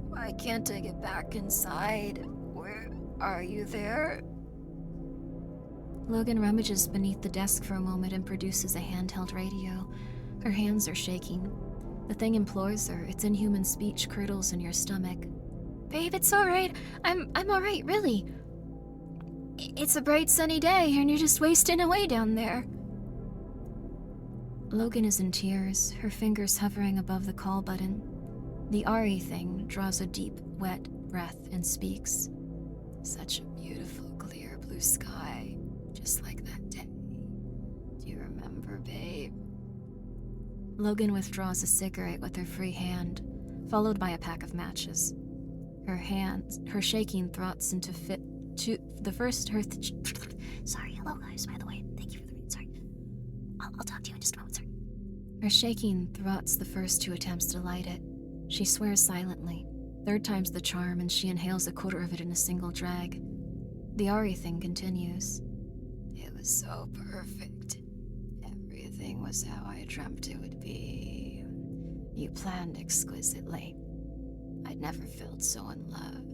Why can't I get back inside? Where are you there? Logan rummages beneath the desk for a moment and produces a handheld radio. Her hands are shaking. The thing implores her. Its inhuman speech curdles in your stomach. Babe, it's alright. I'm alright, really. It's a bright sunny day and you're just wasting away down there. Logan is in tears, her fingers hovering above the call button. The RE thing draws a deep, wet breath and speaks. Such a beautiful, clear blue sky, just like that day. Do you remember, babe? Logan withdraws a cigarette with her free hand, followed by a pack of matches. Her shaking throats into fit to the first her. Sorry, hello guys, by the way. Thank you for the read. Sorry. I'll talk to you in just a moment, sorry. Her shaking throats the first two attempts to light it. She swears silently. Third time's the charm, and she inhales a quarter of it in a single drag. The RE thing continues. It was so perfect. Everything was how I dreamt it would be. You planned exquisitely. I'd never felt so in love.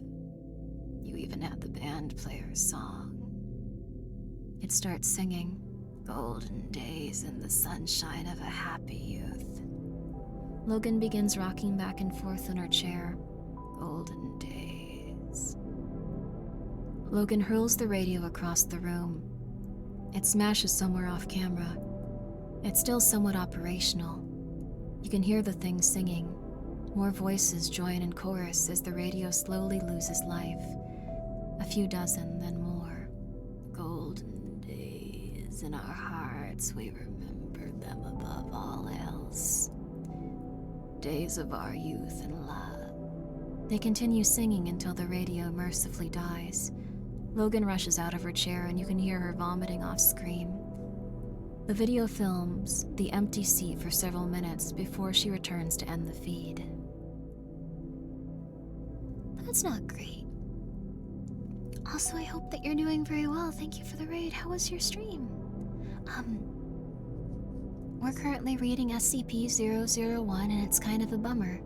You even had the band play her song. It starts singing, golden days in the sunshine of a happy youth. Logan begins rocking back and forth in her chair. Golden days. Logan hurls the radio across the room. It smashes somewhere off camera. It's still somewhat operational. You can hear the thing singing. More voices join in chorus as the radio slowly loses life. A few dozen, then more. Golden days in our hearts, we remember them above all else. Days of our youth and love. They continue singing until the radio mercifully dies. Logan rushes out of her chair and you can hear her vomiting off screen. The video films the empty seat for several minutes before she returns to end the feed. That's not great. Also, I hope that you're doing very well. Thank you for the raid. How was your stream? We're currently reading SCP-001 and it's kind of a bummer.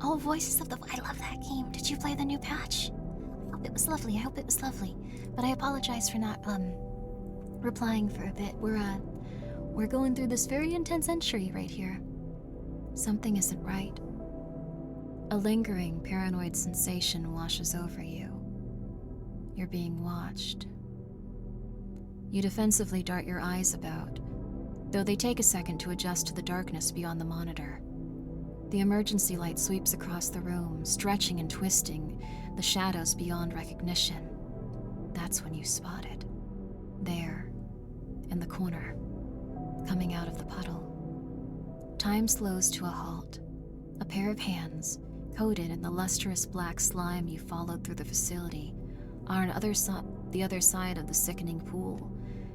Oh, Voices of the... I love that game. Did you play the new patch? I hope it was lovely. I hope it was lovely. But I apologize for not, replying for a bit. We're going through this very intense entry right here. Something isn't right. A lingering, paranoid sensation washes over you. You're being watched. You defensively dart your eyes about, though they take a second to adjust to the darkness beyond the monitor. The emergency light sweeps across the room, stretching and twisting, the shadows beyond recognition. That's when you spot it. There, in the corner, coming out of the puddle. Time slows to a halt. A pair of hands, coated in the lustrous black slime you followed through the facility, are on the other side of the sickening pool,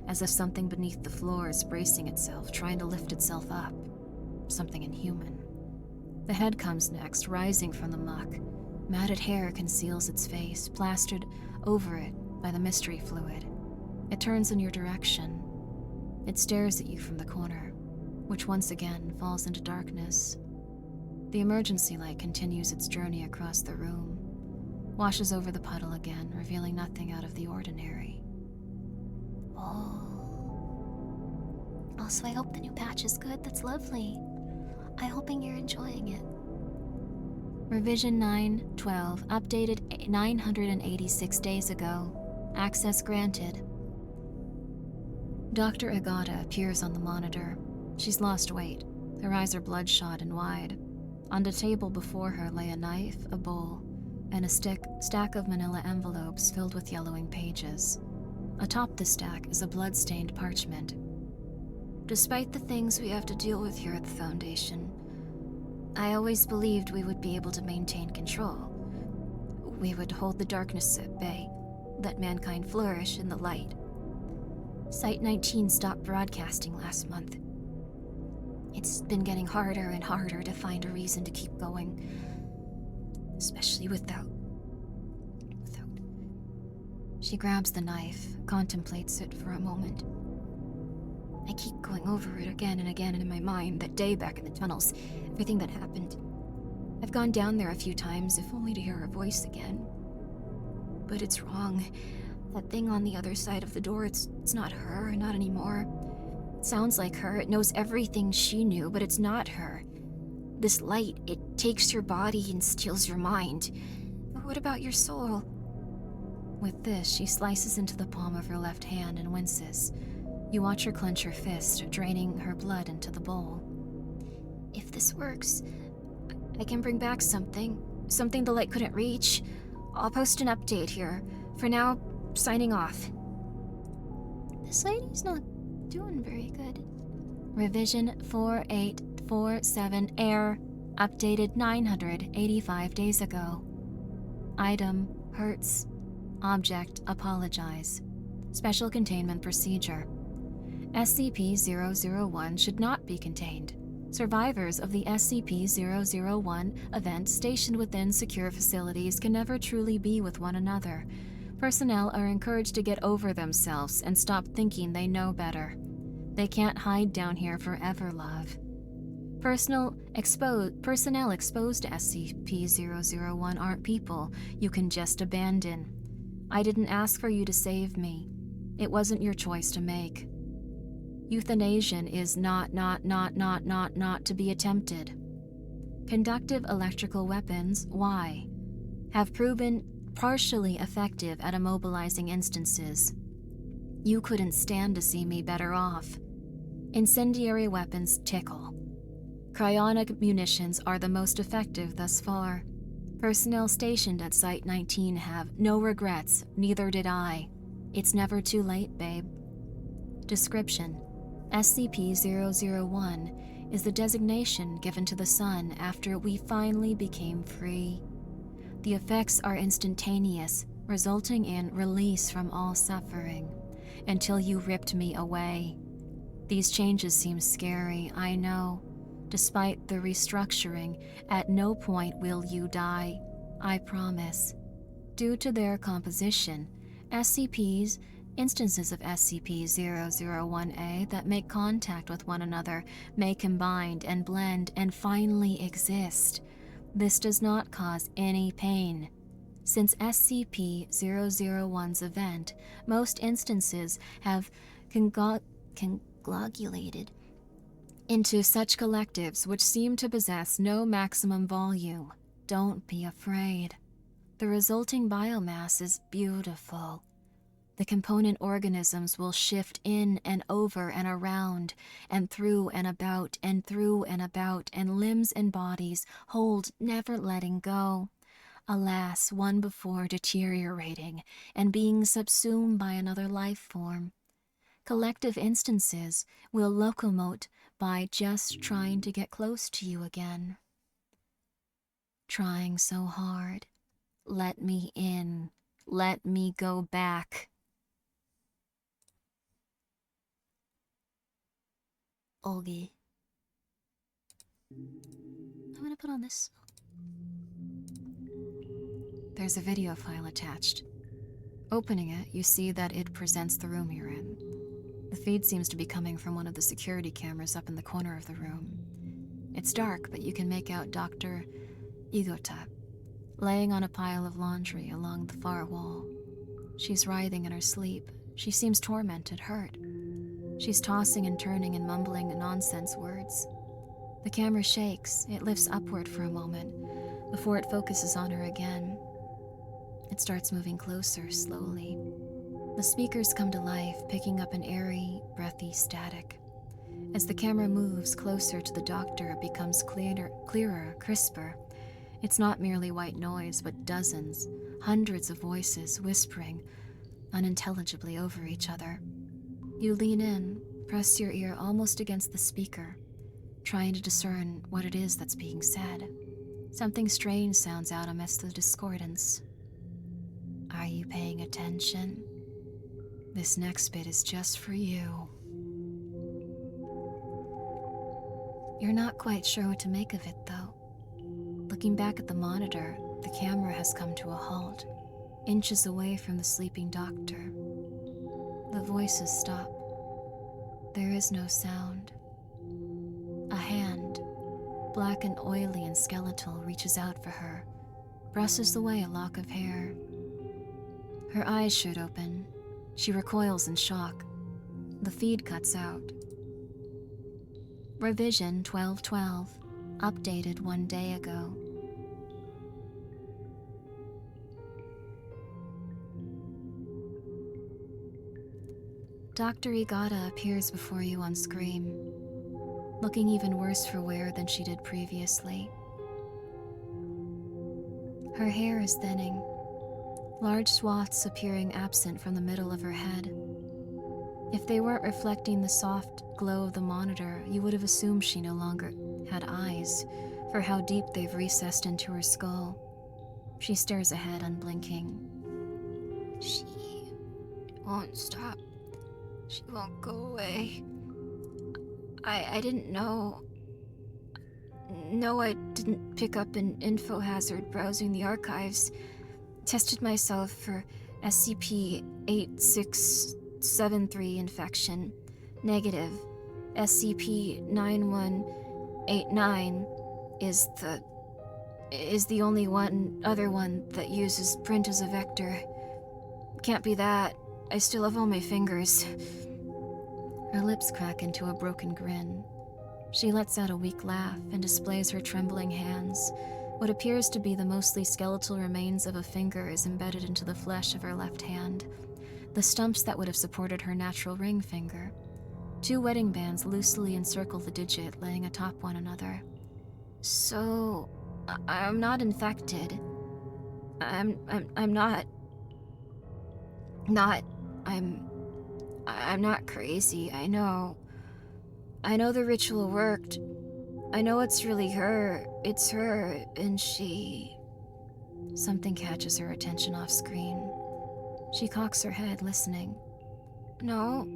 as if something beneath the floor is bracing itself, trying to lift itself up. Something inhuman. The head comes next, rising from the muck. Matted hair conceals its face, plastered over it by the mystery fluid. It turns in your direction. It stares at you from the corner, which once again falls into darkness. The emergency light continues its journey across the room, washes over the puddle again, revealing nothing out of the ordinary. Oh. Also, I hope the new patch is good. That's lovely. I'm hoping you're enjoying it. Revision 9.12, updated 986 days ago. Access granted. Dr. Agata appears on the monitor. She's lost weight. Her eyes are bloodshot and wide. On the table before her lay a knife, a bowl, and a stack of manila envelopes filled with yellowing pages. Atop the stack is a blood-stained parchment. Despite the things we have to deal with here at the Foundation, I always believed we would be able to maintain control. We would hold the darkness at bay, let mankind flourish in the light. Site 19 stopped broadcasting last month. It's been getting harder and harder to find a reason to keep going, especially without... She grabs the knife, contemplates it for a moment. I keep going over it again and again in my mind, that day back in the tunnels, everything that happened. I've gone down there a few times, if only to hear her voice again. But it's wrong. That thing on the other side of the door, it's not her, not anymore. It sounds like her, it knows everything she knew, but it's not her. This light, it takes your body and steals your mind. But what about your soul? With this, she slices into the palm of her left hand and winces. You watch her clench her fist, draining her blood into the bowl. If this works, I can bring back something the light couldn't reach. I'll post an update here. For now, signing off. This lady's not doing very good. Revision 4847 Air, updated 985 days ago. Item, Hertz. Object, apologize. Special containment procedure. SCP-001 should not be contained. Survivors of the SCP-001 event stationed within secure facilities can never truly be with one another. Personnel are encouraged to get over themselves and stop thinking they know better. They can't hide down here forever, love. Personnel exposed to SCP-001 aren't people you can just abandon. I didn't ask for you to save me. It wasn't your choice to make. Euthanasia is not to be attempted. Conductive electrical weapons, why? Have proven partially effective at immobilizing instances. You couldn't stand to see me better off. Incendiary weapons tickle. Cryonic munitions are the most effective thus far. Personnel stationed at Site 19 have no regrets, neither did I. It's never too late, babe. Description: SCP-001 is the designation given to the sun after we finally became free. The effects are instantaneous, resulting in release from all suffering, until you ripped me away. These changes seem scary, I know. Despite the restructuring, at no point will you die, I promise. Due to their composition, instances of SCP-001-A that make contact with one another may combine and blend and finally exist. This does not cause any pain. Since SCP-001's event, most instances have conglomerate into such collectives which seem to possess no maximum volume. Don't be afraid. The resulting biomass is beautiful. The component organisms will shift in and over and around, and through and about, and through and about, and limbs and bodies hold, never letting go. Alas, one before deteriorating and being subsumed by another life form. Collective instances will locomote by just trying to get close to you again. Trying so hard. Let me in. Let me go back. Olgi. I'm gonna put on this. There's a video file attached. Opening it, you see that it presents the room you're in. The feed seems to be coming from one of the security cameras up in the corner of the room. It's dark, but you can make out Dr. Igotap laying on a pile of laundry along the far wall. She's writhing in her sleep. She seems tormented, hurt. She's tossing and turning and mumbling nonsense words. The camera shakes. It lifts upward for a moment before it focuses on her again. It starts moving closer, slowly. The speakers come to life, picking up an airy, breathy static. As the camera moves closer to the doctor, it becomes clearer, crisper. It's not merely white noise, but dozens, hundreds of voices whispering unintelligibly over each other. You lean in, press your ear almost against the speaker, trying to discern what it is that's being said. Something strange sounds out amidst the discordance. Are you paying attention? This next bit is just for you. You're not quite sure what to make of it, though. Looking back at the monitor, the camera has come to a halt, inches away from the sleeping doctor. The voices stop. There is no sound. A hand, black and oily and skeletal, reaches out for her, brushes away a lock of hair. Her eyes shoot open. She recoils in shock. The feed cuts out. Revision 1212. Updated 1 day ago. Dr. Igata appears before you on screen, looking even worse for wear than she did previously. Her hair is thinning, large swaths appearing absent from the middle of her head. If they weren't reflecting the soft glow of the monitor, you would have assumed she no longer had eyes, for how deep they've recessed into her skull. She stares ahead, unblinking. She won't stop. She won't go away. I didn't know. No, I didn't pick up an info hazard browsing the archives. Tested myself for SCP-8673 infection. Negative. SCP-9189 is the only other one that uses print as a vector. Can't be that. I still have all my fingers. Her lips crack into a broken grin. She lets out a weak laugh and displays her trembling hands. What appears to be the mostly skeletal remains of a finger is embedded into the flesh of her left hand, the stumps that would have supported her natural ring finger. 2 wedding bands loosely encircle the digit, laying atop one another. So, I'm not infected. I'm not crazy, I know. I know the ritual worked. I know it's really her. It's her, and she... Something catches her attention off screen. She cocks her head, listening. No,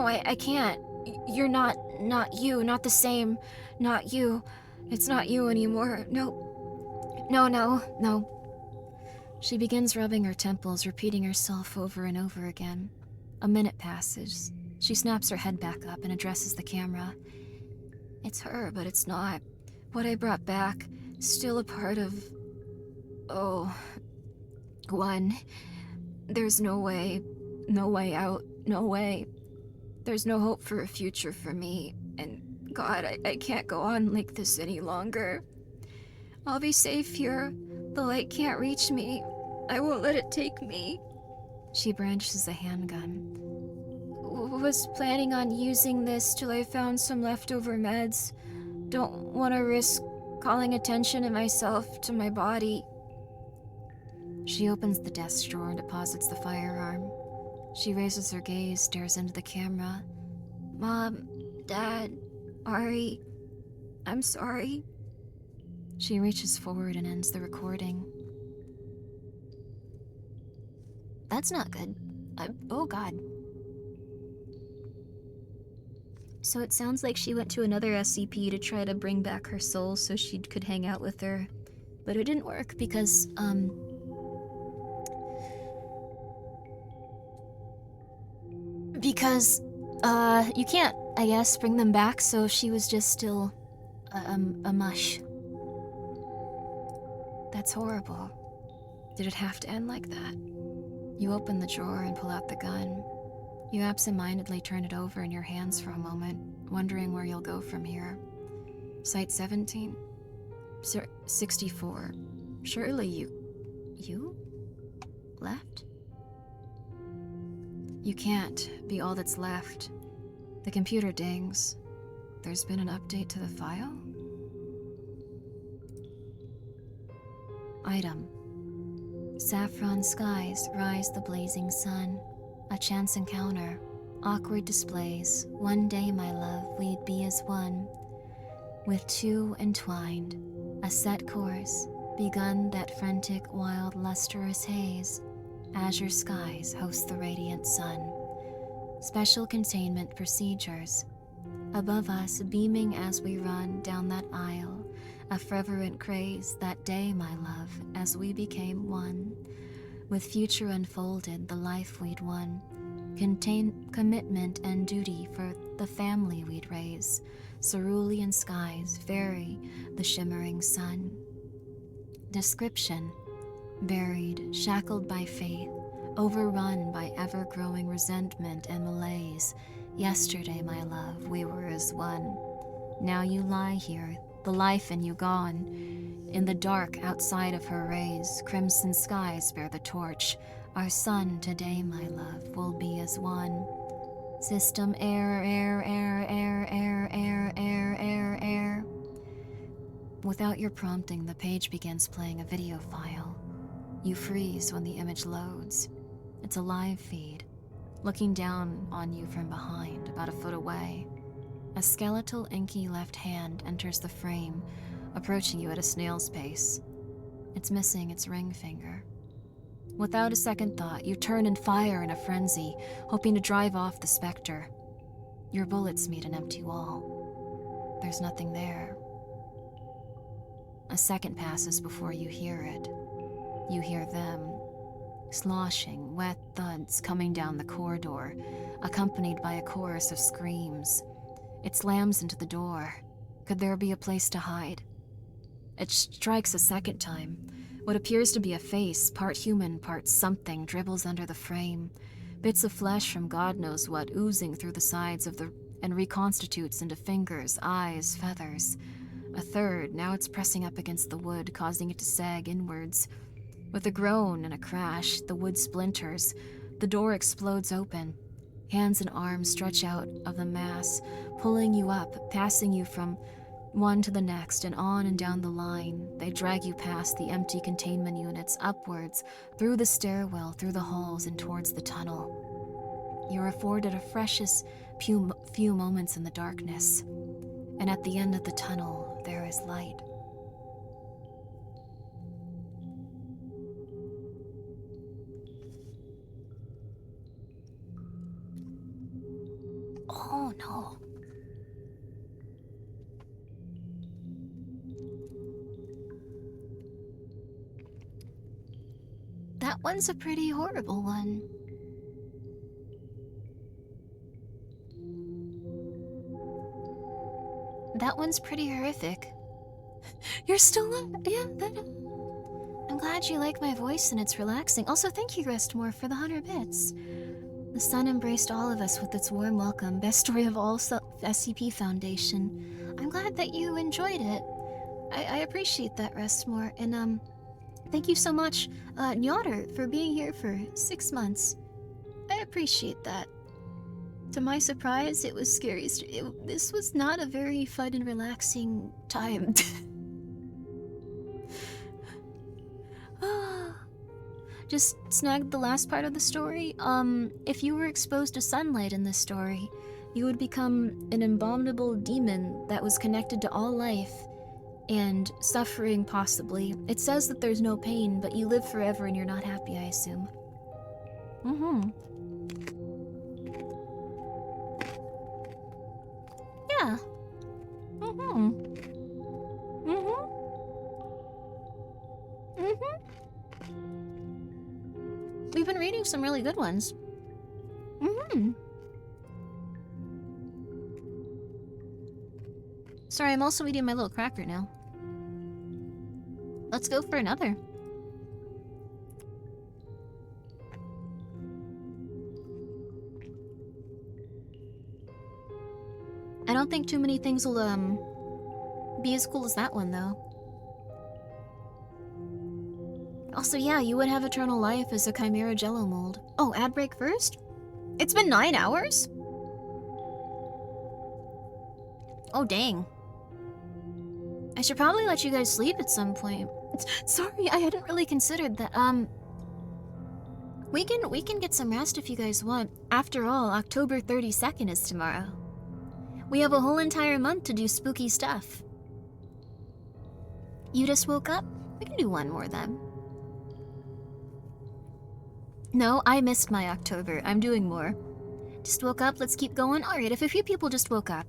I can't. You're not you, not the same. Not you. It's not you anymore. No. She begins rubbing her temples, repeating herself over and over again. A minute passes. She snaps her head back up and addresses the camera. It's her, but it's not. What I brought back, still a part of... one. There's no way out, no way. There's no hope for a future for me, and God, I can't go on like this any longer. I'll be safe here. The light can't reach me. I won't let it take me. She brandishes a handgun. Was planning on using this till I found some leftover meds. Don't want to risk calling attention to myself, to my body. She opens the desk drawer and deposits the firearm. She raises her gaze, stares into the camera. Mom, Dad, Ari, I'm sorry. She reaches forward and ends the recording. That's not good. Oh God. So it sounds like she went to another SCP to try to bring back her soul so she could hang out with her. But it didn't work because, you can't, I guess, bring them back, so she was just still a mush. That's horrible. Did it have to end like that? You open the drawer and pull out the gun. You absentmindedly turn it over in your hands for a moment, wondering where you'll go from here. Site 17? 64. Surely you? Left? You can't be all that's left. The computer dings. There's been an update to the file? Item. Saffron skies rise the blazing sun. A chance encounter. Awkward displays. One day, my love, we'd be as one. With 2 entwined. A set course. Begun that frantic, wild, lustrous haze. Azure skies host the radiant sun. Special containment procedures. Above us, beaming as we run down that aisle. A fervent craze that day, my love, as we became one. With future unfolded, the life we'd won. Contain commitment and duty for the family we'd raise. Cerulean skies vary the shimmering sun. Description. Buried, shackled by faith, overrun by ever-growing resentment and malaise. Yesterday, my love, we were as one. Now you lie here, the life in you gone. In the dark outside of her rays, crimson skies bear the torch. Our sun today, my love, will be as one. System error, error, error, error, error, error, error, error, error. Without your prompting, the page begins playing a video file. You freeze when the image loads. It's a live feed, looking down on you from behind, about a foot away. A skeletal, inky left hand enters the frame, approaching you at a snail's pace. It's missing its ring finger. Without a second thought, you turn and fire in a frenzy, hoping to drive off the specter. Your bullets meet an empty wall. There's nothing there. A second passes before you hear it. You hear them, sloshing, wet thuds coming down the corridor, accompanied by a chorus of screams. It slams into the door. Could there be a place to hide? It strikes a second time. What appears to be a face, part human, part something, dribbles under the frame. Bits of flesh from God knows what oozing through the sides of and reconstitutes into fingers, eyes, feathers. A third, now it's pressing up against the wood, causing it to sag inwards. With a groan and a crash, the wood splinters. The door explodes open. Hands and arms stretch out of the mass, pulling you up, passing you from one to the next, and on and down the line. They drag you past the empty containment units, upwards, through the stairwell, through the halls, and towards the tunnel. You're afforded a freshest few moments in the darkness, and at the end of the tunnel, there is light. Oh no. That one's a pretty horrible one. That one's pretty horrific. You're still on? Yeah, I'm glad you like my voice and it's relaxing. Also, thank you, Restmore, for the 100 bits. The sun embraced all of us with its warm welcome. Best story of all, SCP Foundation. I'm glad that you enjoyed it. I appreciate that, Restmore. And, thank you so much, Nyotter, for being here for 6 months. I appreciate that. To my surprise, it was scary. This was not a very fun and relaxing time. Just snagged the last part of the story. If you were exposed to sunlight in this story, you would become an abominable demon that was connected to all life and suffering, possibly. It says that there's no pain, but you live forever and you're not happy, I assume. Yeah. We've been reading some really good ones. Sorry, I'm also eating my little cracker now. Let's go for another. I don't think too many things will, be as cool as that one, though. Also, yeah, you would have eternal life as a Chimera Jello mold. Oh, ad break first? It's been 9 hours? Oh, dang. I should probably let you guys sleep at some point. Sorry, I hadn't really considered that. We can get some rest if you guys want. After all, October 32nd is tomorrow. We have a whole entire month to do spooky stuff. You just woke up? We can do one more then. No, I missed my October. I'm doing more. Just woke up, let's keep going. Alright, if a few people just woke up.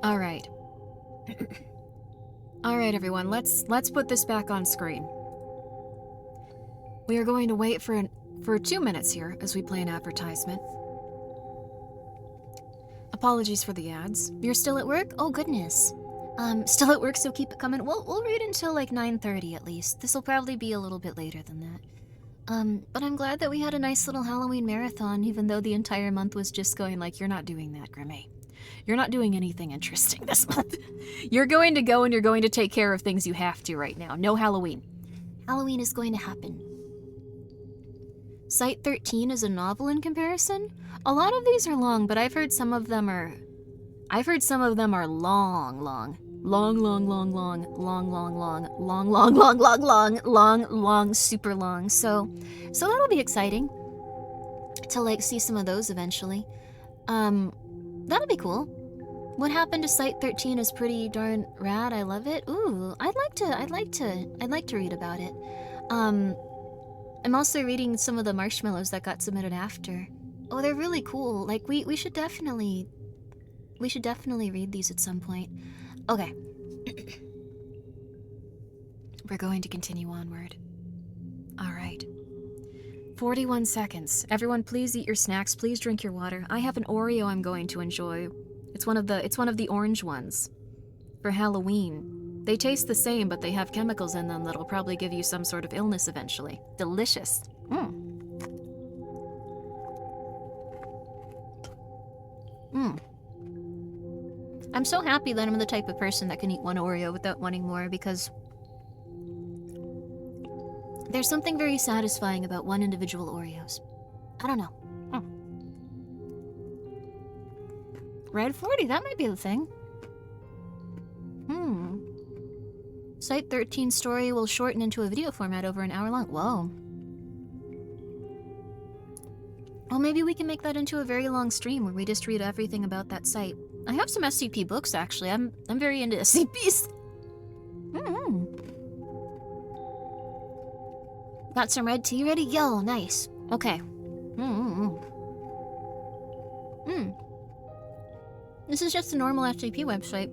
Alright. Alright, everyone, let's put this back on screen. We are going to wait for 2 minutes here as we play an advertisement. Apologies for the ads. You're still at work? Oh, goodness. Still at work, so keep it coming. We'll read until like 9:30 at least. This will probably be a little bit later than that. But I'm glad that we had a nice little Halloween marathon, even though the entire month was just going like, you're not doing that, Grimmi. You're not doing anything interesting this month. You're going to go and you're going to take care of things you have to right now. No Halloween. Halloween is going to happen. Site 13 is a novel in comparison. A lot of these are long, but I've heard some of them are long, super long. So that'll be exciting to like see some of those eventually. That'll be cool. What happened to Site 13 is pretty darn rad. I love it. Ooh, I'd like to read about it. I'm also reading some of the marshmallows that got submitted after. Oh, they're really cool. Like we should definitely read these at some point. Okay. We're going to continue onward. All right. 41 seconds. Everyone, please eat your snacks. Please drink your water. I have an Oreo I'm going to enjoy. It's one of the orange ones for Halloween. They taste the same, but they have chemicals in them that'll probably give you some sort of illness eventually. Delicious. I'm so happy that I'm the type of person that can eat one Oreo without wanting more, because there's something very satisfying about one individual Oreos. I don't know. Red 40, that might be the thing. Site 13 story will shorten into a video format over an hour long. Whoa. Well, maybe we can make that into a very long stream where we just read everything about that site. I have some SCP books, actually. I'm very into SCPs. Got some red tea ready? Yo, nice. Okay. This is just a normal SCP website.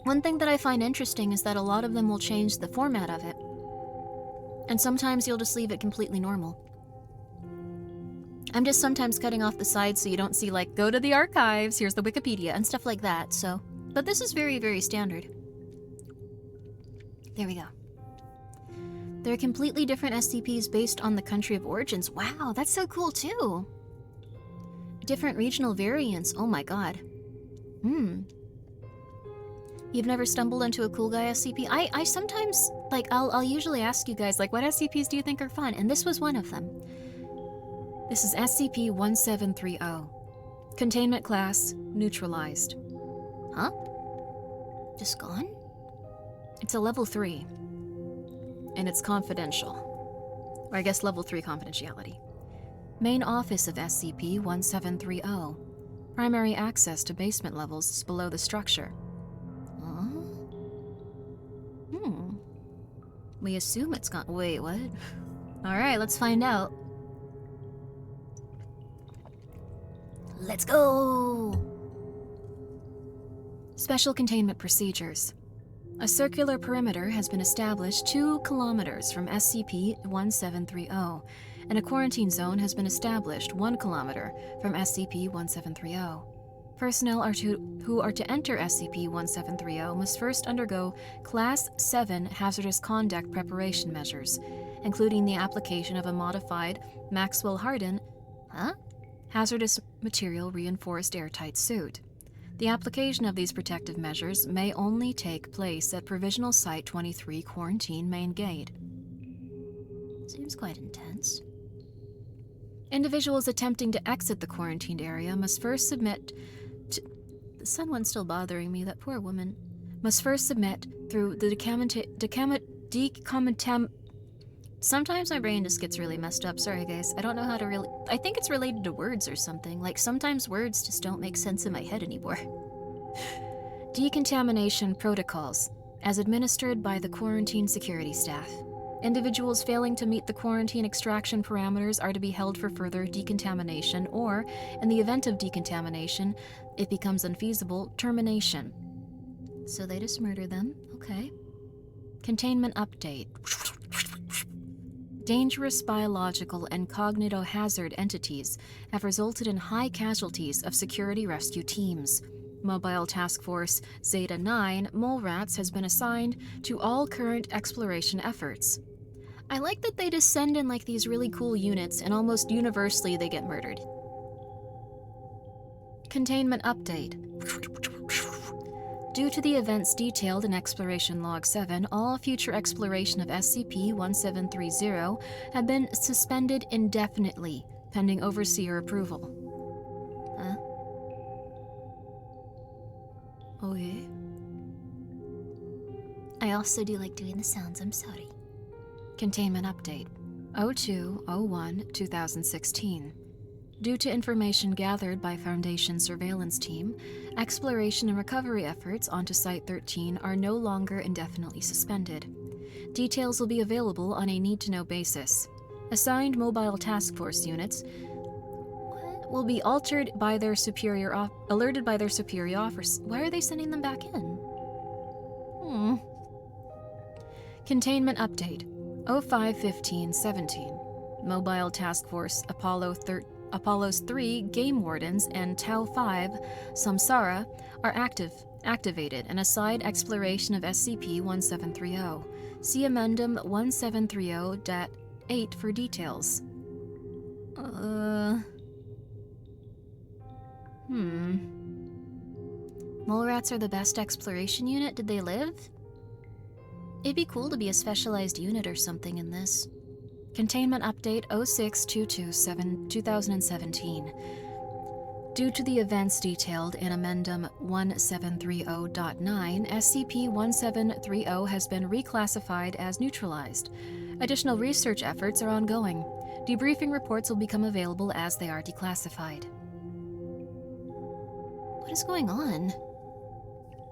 One thing that I find interesting is that a lot of them will change the format of it. And sometimes you'll just leave it completely normal. I'm just sometimes cutting off the sides so you don't see like, go to the archives, here's the Wikipedia, and stuff like that, so. But this is very, very standard. There we go. They're completely different SCPs based on the country of origins. Wow, that's so cool too. Different regional variants, oh my god. You've never stumbled into a cool guy SCP? I sometimes, like, I'll usually ask you guys, like, what SCPs do you think are fun? And this was one of them. This is SCP-1730. Containment class, neutralized. Huh? Just gone? It's a level 3. And it's confidential. Or I guess level 3 confidentiality. Main office of SCP-1730. Primary access to basement levels is below the structure. We assume it's gone. Wait, what? Alright, let's find out. Let's go! Special containment procedures. A circular perimeter has been established 2 kilometers from SCP-1730, and a quarantine zone has been established 1 kilometer from SCP-1730. Personnel who are to enter SCP-1730 must first undergo Class 7 hazardous conduct preparation measures, including the application of a modified Maxwell-Harden hazardous material reinforced airtight suit. The application of these protective measures may only take place at Provisional Site 23 Quarantine Main Gate. Seems quite intense. Individuals attempting to exit the quarantined area must first submit to... Someone's still bothering me, that poor woman. Must first submit through the Sometimes my brain just gets really messed up. Sorry, guys. I don't know how to really... I think it's related to words or something. Like, sometimes words just don't make sense in my head anymore. Decontamination protocols, as administered by the quarantine security staff. Individuals failing to meet the quarantine extraction parameters are to be held for further decontamination or, in the event of decontamination, it becomes unfeasible, termination. So they just murder them. Okay. Containment update. Dangerous biological and cognitohazard entities have resulted in high casualties of security rescue teams. Mobile Task Force Zeta 9, Mole Rats, has been assigned to all current exploration efforts. I like that they just send in like these really cool units and almost universally they get murdered. Containment update. Due to the events detailed in Exploration Log 7, all future exploration of SCP-1730 have been suspended indefinitely, pending Overseer approval. Huh? Okay. I also do like doing the sounds, I'm sorry. Containment update. 02/01/2016. Due to information gathered by Foundation surveillance team, exploration and recovery efforts onto Site-13 are no longer indefinitely suspended. Details will be available on a need-to-know basis. Assigned Mobile Task Force units will be alerted by their superior officers. Why are they sending them back in? Containment update. 05/15/17. Mobile Task Force Apollos 3 Game Wardens and Tau 5 Samsara are activated and assigned exploration of SCP-1730. See Amendum 1730-8 for details. Mole rats are the best exploration unit. Did they live? It'd be cool to be a specialized unit or something in this. Containment Update 06/22/2017. Due to the events detailed in Amendum 1730.9, SCP-1730 has been reclassified as neutralized. Additional research efforts are ongoing. Debriefing reports will become available as they are declassified. What is going on?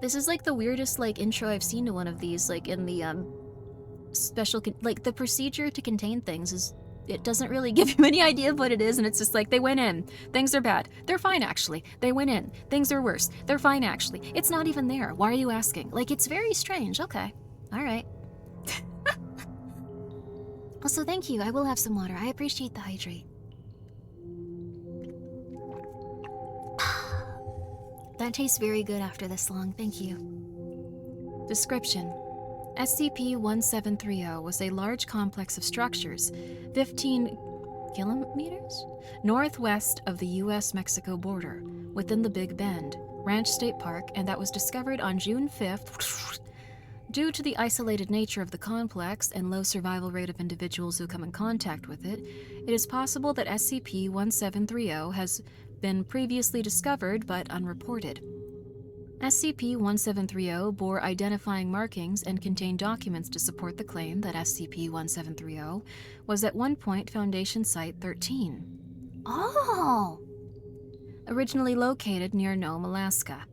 This is like the weirdest like intro I've seen to one of these, like in the special like the procedure to contain things is it doesn't really give you any idea of what it is, and it's just like they went in, things are bad, they're fine actually, they went in, things are worse, they're fine actually, it's not even there, why are you asking? Like, it's very strange. Okay, all right. Also, thank you, I will have some water. I appreciate the hydrate. That tastes very good after this long, thank you. Description: SCP-1730 was a large complex of structures 15 kilometers northwest of the US-Mexico border, within the Big Bend Ranch State Park, and that was discovered on June 5th. Due to the isolated nature of the complex and low survival rate of individuals who come in contact with it, it is possible that SCP-1730 has been previously discovered but unreported. SCP-1730 bore identifying markings and contained documents to support the claim that SCP-1730 was at one point Foundation Site-13. Oh! Originally located near Nome, Alaska.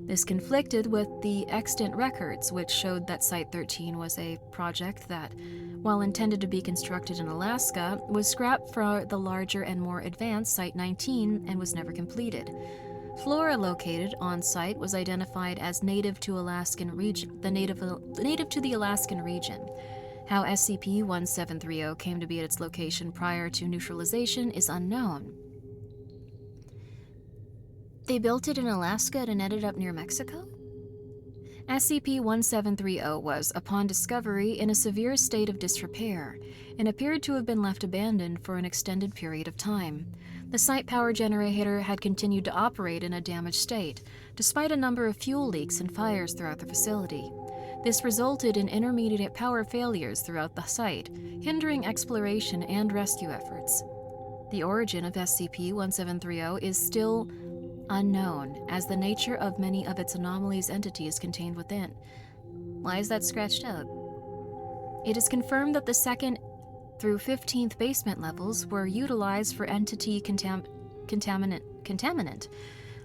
This conflicted with the extant records, which showed that Site-13 was a project that, while intended to be constructed in Alaska, was scrapped for the larger and more advanced Site-19 and was never completed. Flora located on site was identified as native to Alaskan region, native to the Alaskan region. How SCP-1730 came to be at its location prior to neutralization is unknown. They built it in Alaska and ended up near Mexico? SCP-1730 was, upon discovery, in a severe state of disrepair and appeared to have been left abandoned for an extended period of time. The site power generator had continued to operate in a damaged state, despite a number of fuel leaks and fires throughout the facility. This resulted in intermediate power failures throughout the site, hindering exploration and rescue efforts. The origin of SCP-1730 is still unknown, as the nature of many of its anomalies entities contained within. Why is that scratched out? It is confirmed that the 2nd through 15th basement levels were utilized for entity contaminant,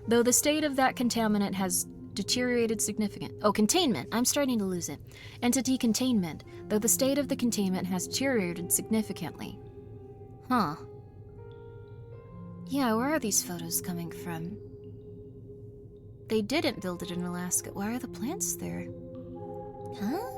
though the state of that contaminant has deteriorated significantly. Oh, containment! I'm starting to lose it. Entity containment, though the state of the containment has deteriorated significantly. Huh. Yeah, where are these photos coming from? They didn't build it in Alaska. Why are the plants there? Huh?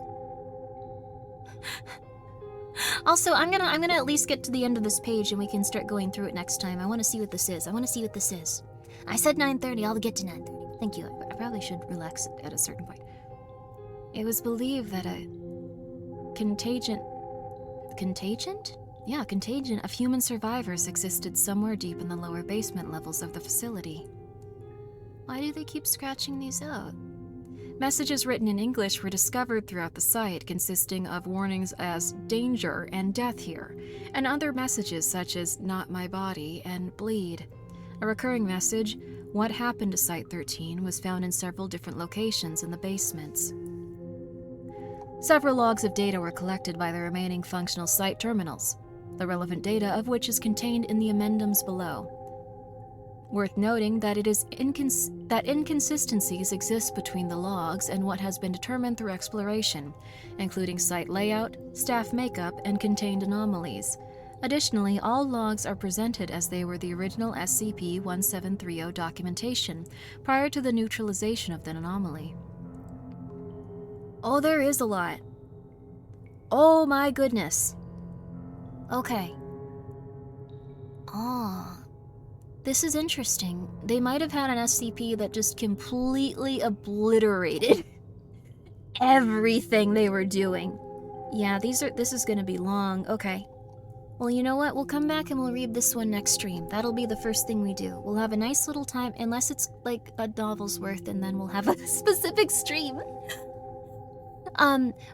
Also, I'm gonna at least get to the end of this page and we can start going through it next time. I want to see what this is. I want to see what this is. I said 9:30. I'll get to 9:30. Thank you. I probably should relax at a certain point. It was believed that a contagion of human survivors existed somewhere deep in the lower basement levels of the facility. Why do they keep scratching these out? Messages written in English were discovered throughout the site, consisting of warnings as danger and death here, and other messages such as not my body and bleed. A recurring message, what happened to Site 13, was found in several different locations in the basements. Several logs of data were collected by the remaining functional site terminals, the relevant data of which is contained in the amendums below. Worth noting that that inconsistencies exist between the logs and what has been determined through exploration, including site layout, staff makeup, and contained anomalies. Additionally, all logs are presented as they were the original SCP-1730 documentation prior to the neutralization of the anomaly. Oh, there is a lot. Oh my goodness. Okay. Oh. This is interesting. They might have had an SCP that just completely obliterated everything they were doing. Yeah, this is gonna be long. Okay. Well, you know what? We'll come back and we'll read this one next stream. That'll be the first thing we do. We'll have a nice little time, unless it's like a novel's worth, and then we'll have a specific stream.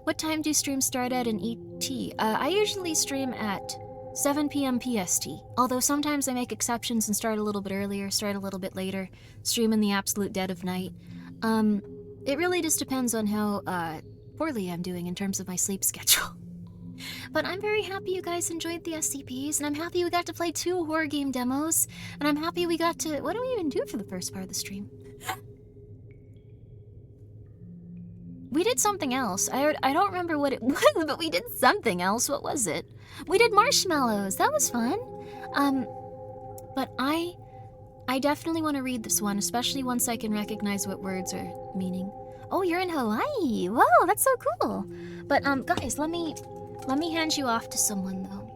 What time do streams start at in ET? I usually stream at 7 p.m. PST, although sometimes I make exceptions and start a little bit earlier, start a little bit later, stream in the absolute dead of night. It really just depends on how poorly I'm doing in terms of my sleep schedule. But I'm very happy you guys enjoyed the SCPs, and I'm happy we got to play 2 horror game demos, and I'm happy we got to... What do we even do for the first part of the stream? We did something else. I don't remember what it was, but we did something else. What was it? We did marshmallows. That was fun. But I definitely want to read this one, especially once I can recognize what words are meaning. Oh, you're in Hawaii. Wow, that's so cool. But guys, let me hand you off to someone though.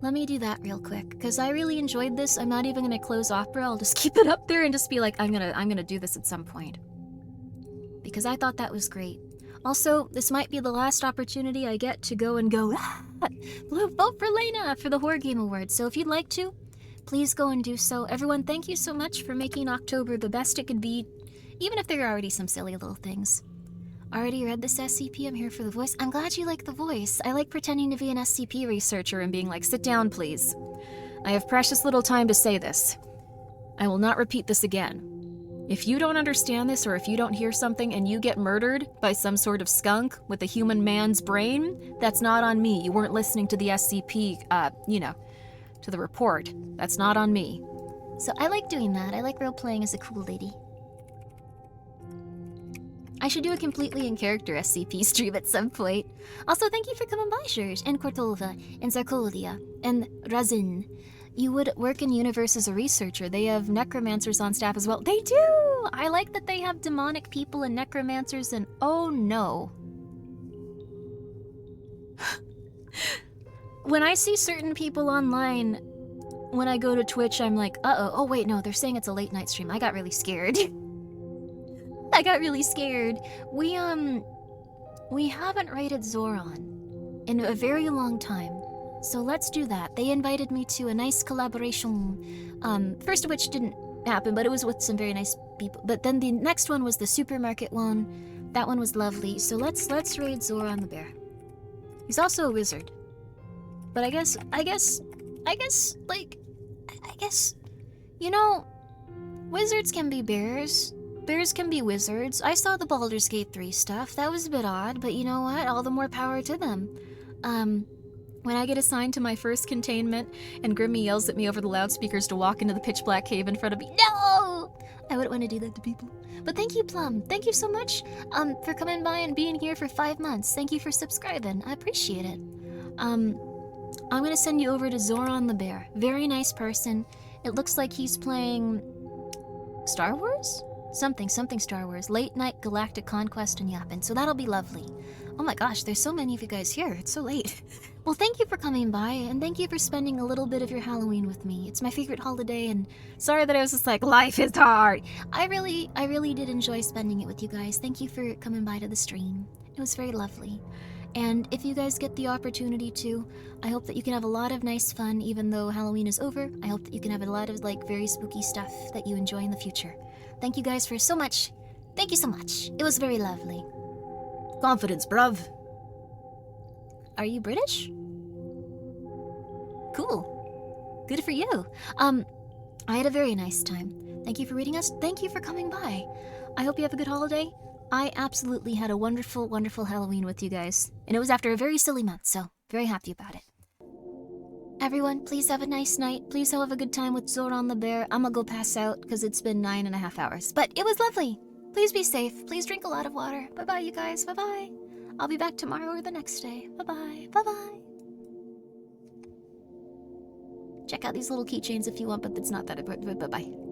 Let me do that real quick, because I really enjoyed this. I'm not even gonna close Opera. I'll just keep it up there and just be like, I'm gonna do this at some point. Because I thought that was great. Also, this might be the last opportunity I get to go, vote for Lena for the Horror Game Awards. So if you'd like to, please go and do so. Everyone, thank you so much for making October the best it could be, even if there are already some silly little things. Already read this SCP, I'm here for the voice. I'm glad you like the voice. I like pretending to be an SCP researcher and being like, sit down, please. I have precious little time to say this. I will not repeat this again. If you don't understand this, or if you don't hear something and you get murdered by some sort of skunk with a human man's brain, that's not on me. You weren't listening to the SCP, to the report. That's not on me. So I like doing that. I like role-playing as a cool lady. I should do a completely in-character SCP stream at some point. Also, thank you for coming by, Serge, and Kortova, and Zarkolia, and Razin. You would work in Universe as a researcher. They have necromancers on staff as well. They do! I like that they have demonic people and necromancers and... Oh no. When I see certain people online, when I go to Twitch, I'm like, uh-oh. Oh wait, no, they're saying it's a late night stream. I got really scared. I got really scared. We haven't raided Zoran in a very long time. So let's do that. They invited me to a nice collaboration, first of which didn't happen, but it was with some very nice people. But then the next one was the supermarket one. That one was lovely. So let's raid Zoran the bear. He's also a wizard. But I guess, you know, wizards can be bears. Bears can be wizards. I saw the Baldur's Gate 3 stuff. That was a bit odd, but you know what? All the more power to them. When I get assigned to my first containment and Grimmi yells at me over the loudspeakers to walk into the pitch black cave in front of me, no! I wouldn't want to do that to people. But thank you, Plum. Thank you so much for coming by and being here for 5 months. Thank you for subscribing. I appreciate it. I'm going to send you over to Zoran the Bear. Very nice person. It looks like he's playing Star Wars? something Star Wars. Late Night Galactic Conquest and Yappin', so that'll be lovely. Oh my gosh, there's so many of you guys here. It's so late. Well, thank you for coming by, and thank you for spending a little bit of your Halloween with me. It's my favorite holiday, and sorry that I was just like, life is hard. I really did enjoy spending it with you guys. Thank you for coming by to the stream. It was very lovely. And if you guys get the opportunity to, I hope that you can have a lot of nice fun even though Halloween is over. I hope that you can have a lot of like very spooky stuff that you enjoy in the future. Thank you guys for so much. Thank you so much. It was very lovely. Confidence, bruv. Are you British? Cool. Good for you. I had a very nice time. Thank you for reading us. Thank you for coming by. I hope you have a good holiday. I absolutely had a wonderful, wonderful Halloween with you guys. And it was after a very silly month, so very happy about it. Everyone, please have a nice night. Please have a good time with Zoran the bear. I'm gonna go pass out because it's been 9.5 hours. But it was lovely. Please be safe. Please drink a lot of water. Bye-bye, you guys. Bye-bye. I'll be back tomorrow or the next day. Bye-bye. Bye-bye. Check out these little keychains if you want, but it's not that. Bye-bye.